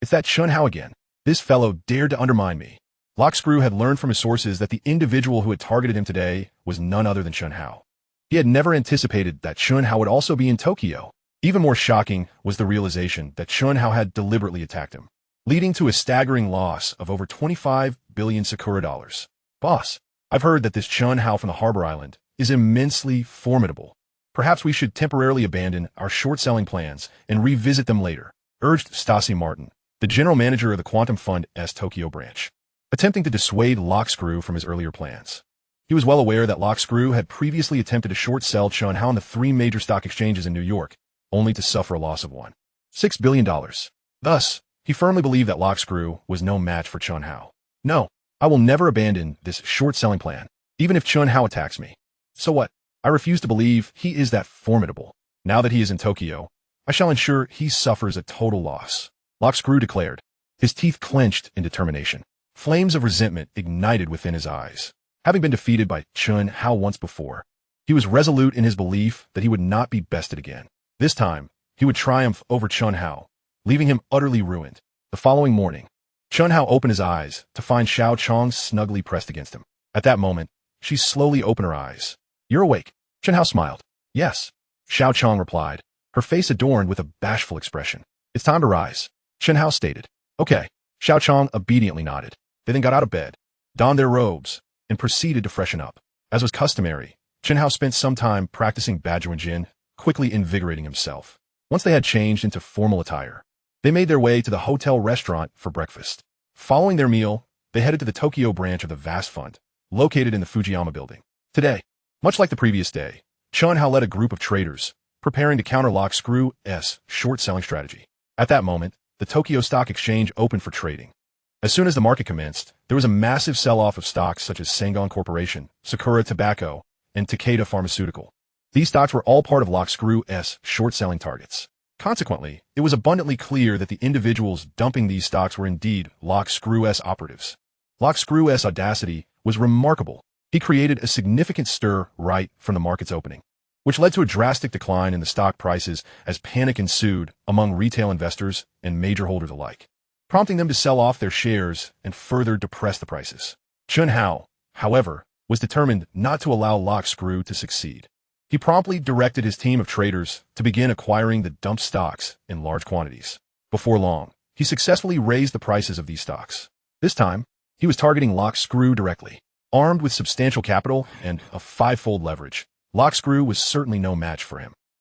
it's that Chen Hao again. This fellow dared to undermine me." Lock Screw had learned from his sources that the individual who had targeted him today was none other than Chen Hao. He had never anticipated that Chen Hao would also be in Tokyo. Even more shocking was the realization that Chen Hao had deliberately attacked him, leading to a staggering loss of over 25 billion Sakura dollars. "Boss, I've heard that this Chen Hao from the Harbor Island is immensely formidable. Perhaps we should temporarily abandon our short-selling plans and revisit them later," urged Stacey Martin, the general manager of the Quantum Fund's Tokyo branch, attempting to dissuade Lock Screw from his earlier plans. He was well aware that Lock Screw had previously attempted to short-sell Chen Hao on the 3 major stock exchanges in New York, only to suffer a loss of $1.6 billion. Thus, he firmly believed that Lock Screw was no match for Chen Hao. "No, I will never abandon this short-selling plan, even if Chen Hao attacks me. So what? I refuse to believe he is that formidable. Now that he is in Tokyo, I shall ensure he suffers a total loss," Lock Screw declared, his teeth clenched in determination. Flames of resentment ignited within his eyes. Having been defeated by Chen Hao once before, he was resolute in his belief that he would not be bested again. This time, he would triumph over Chen Hao, leaving him utterly ruined. The following morning, Chen Hao opened his eyes to find Xiao Chang snugly pressed against him. At that moment, she slowly opened her eyes. "You're awake." Chen Hao smiled. "Yes," Xiao Chang replied, her face adorned with a bashful expression. "It's time to rise," Chen Hao stated. "Okay." Xiao Chang obediently nodded. They then got out of bed, donned their robes, and proceeded to freshen up. As was customary, Chen Hao spent some time practicing Badjin, quickly invigorating himself. Once they had changed into formal attire, they made their way to the hotel restaurant for breakfast. Following their meal, they headed to the Tokyo branch of the vast fund, located in the Fujiyama building. Today, much like the previous day, Chen Hao led a group of traders, preparing to counter Lock-Screw-S short-selling strategy. At that moment, the Tokyo Stock Exchange opened for trading. As soon as the market commenced, there was a massive sell-off of stocks such as Sangon Corporation, Sakura Tobacco, and Takeda Pharmaceutical. These stocks were all part of Lock-Screw-S short-selling targets. Consequently, it was abundantly clear that the individuals dumping these stocks were indeed Lock-Screw-S operatives. Lock-Screw-S audacity was remarkable. He created a significant stir right from the market's opening, which led to a drastic decline in the stock prices as panic ensued among retail investors and major holders alike, prompting them to sell off their shares and further depress the prices. Chen Hao, however, was determined not to allow Lock-Screw to succeed. He promptly directed his team of traders to begin acquiring the dumped stocks in large quantities. Before long, he successfully raised the prices of these stocks. This time, he was targeting Lock-Screw directly. Armed with substantial capital and a five-fold leverage, Lock-Screw was certainly no match for him.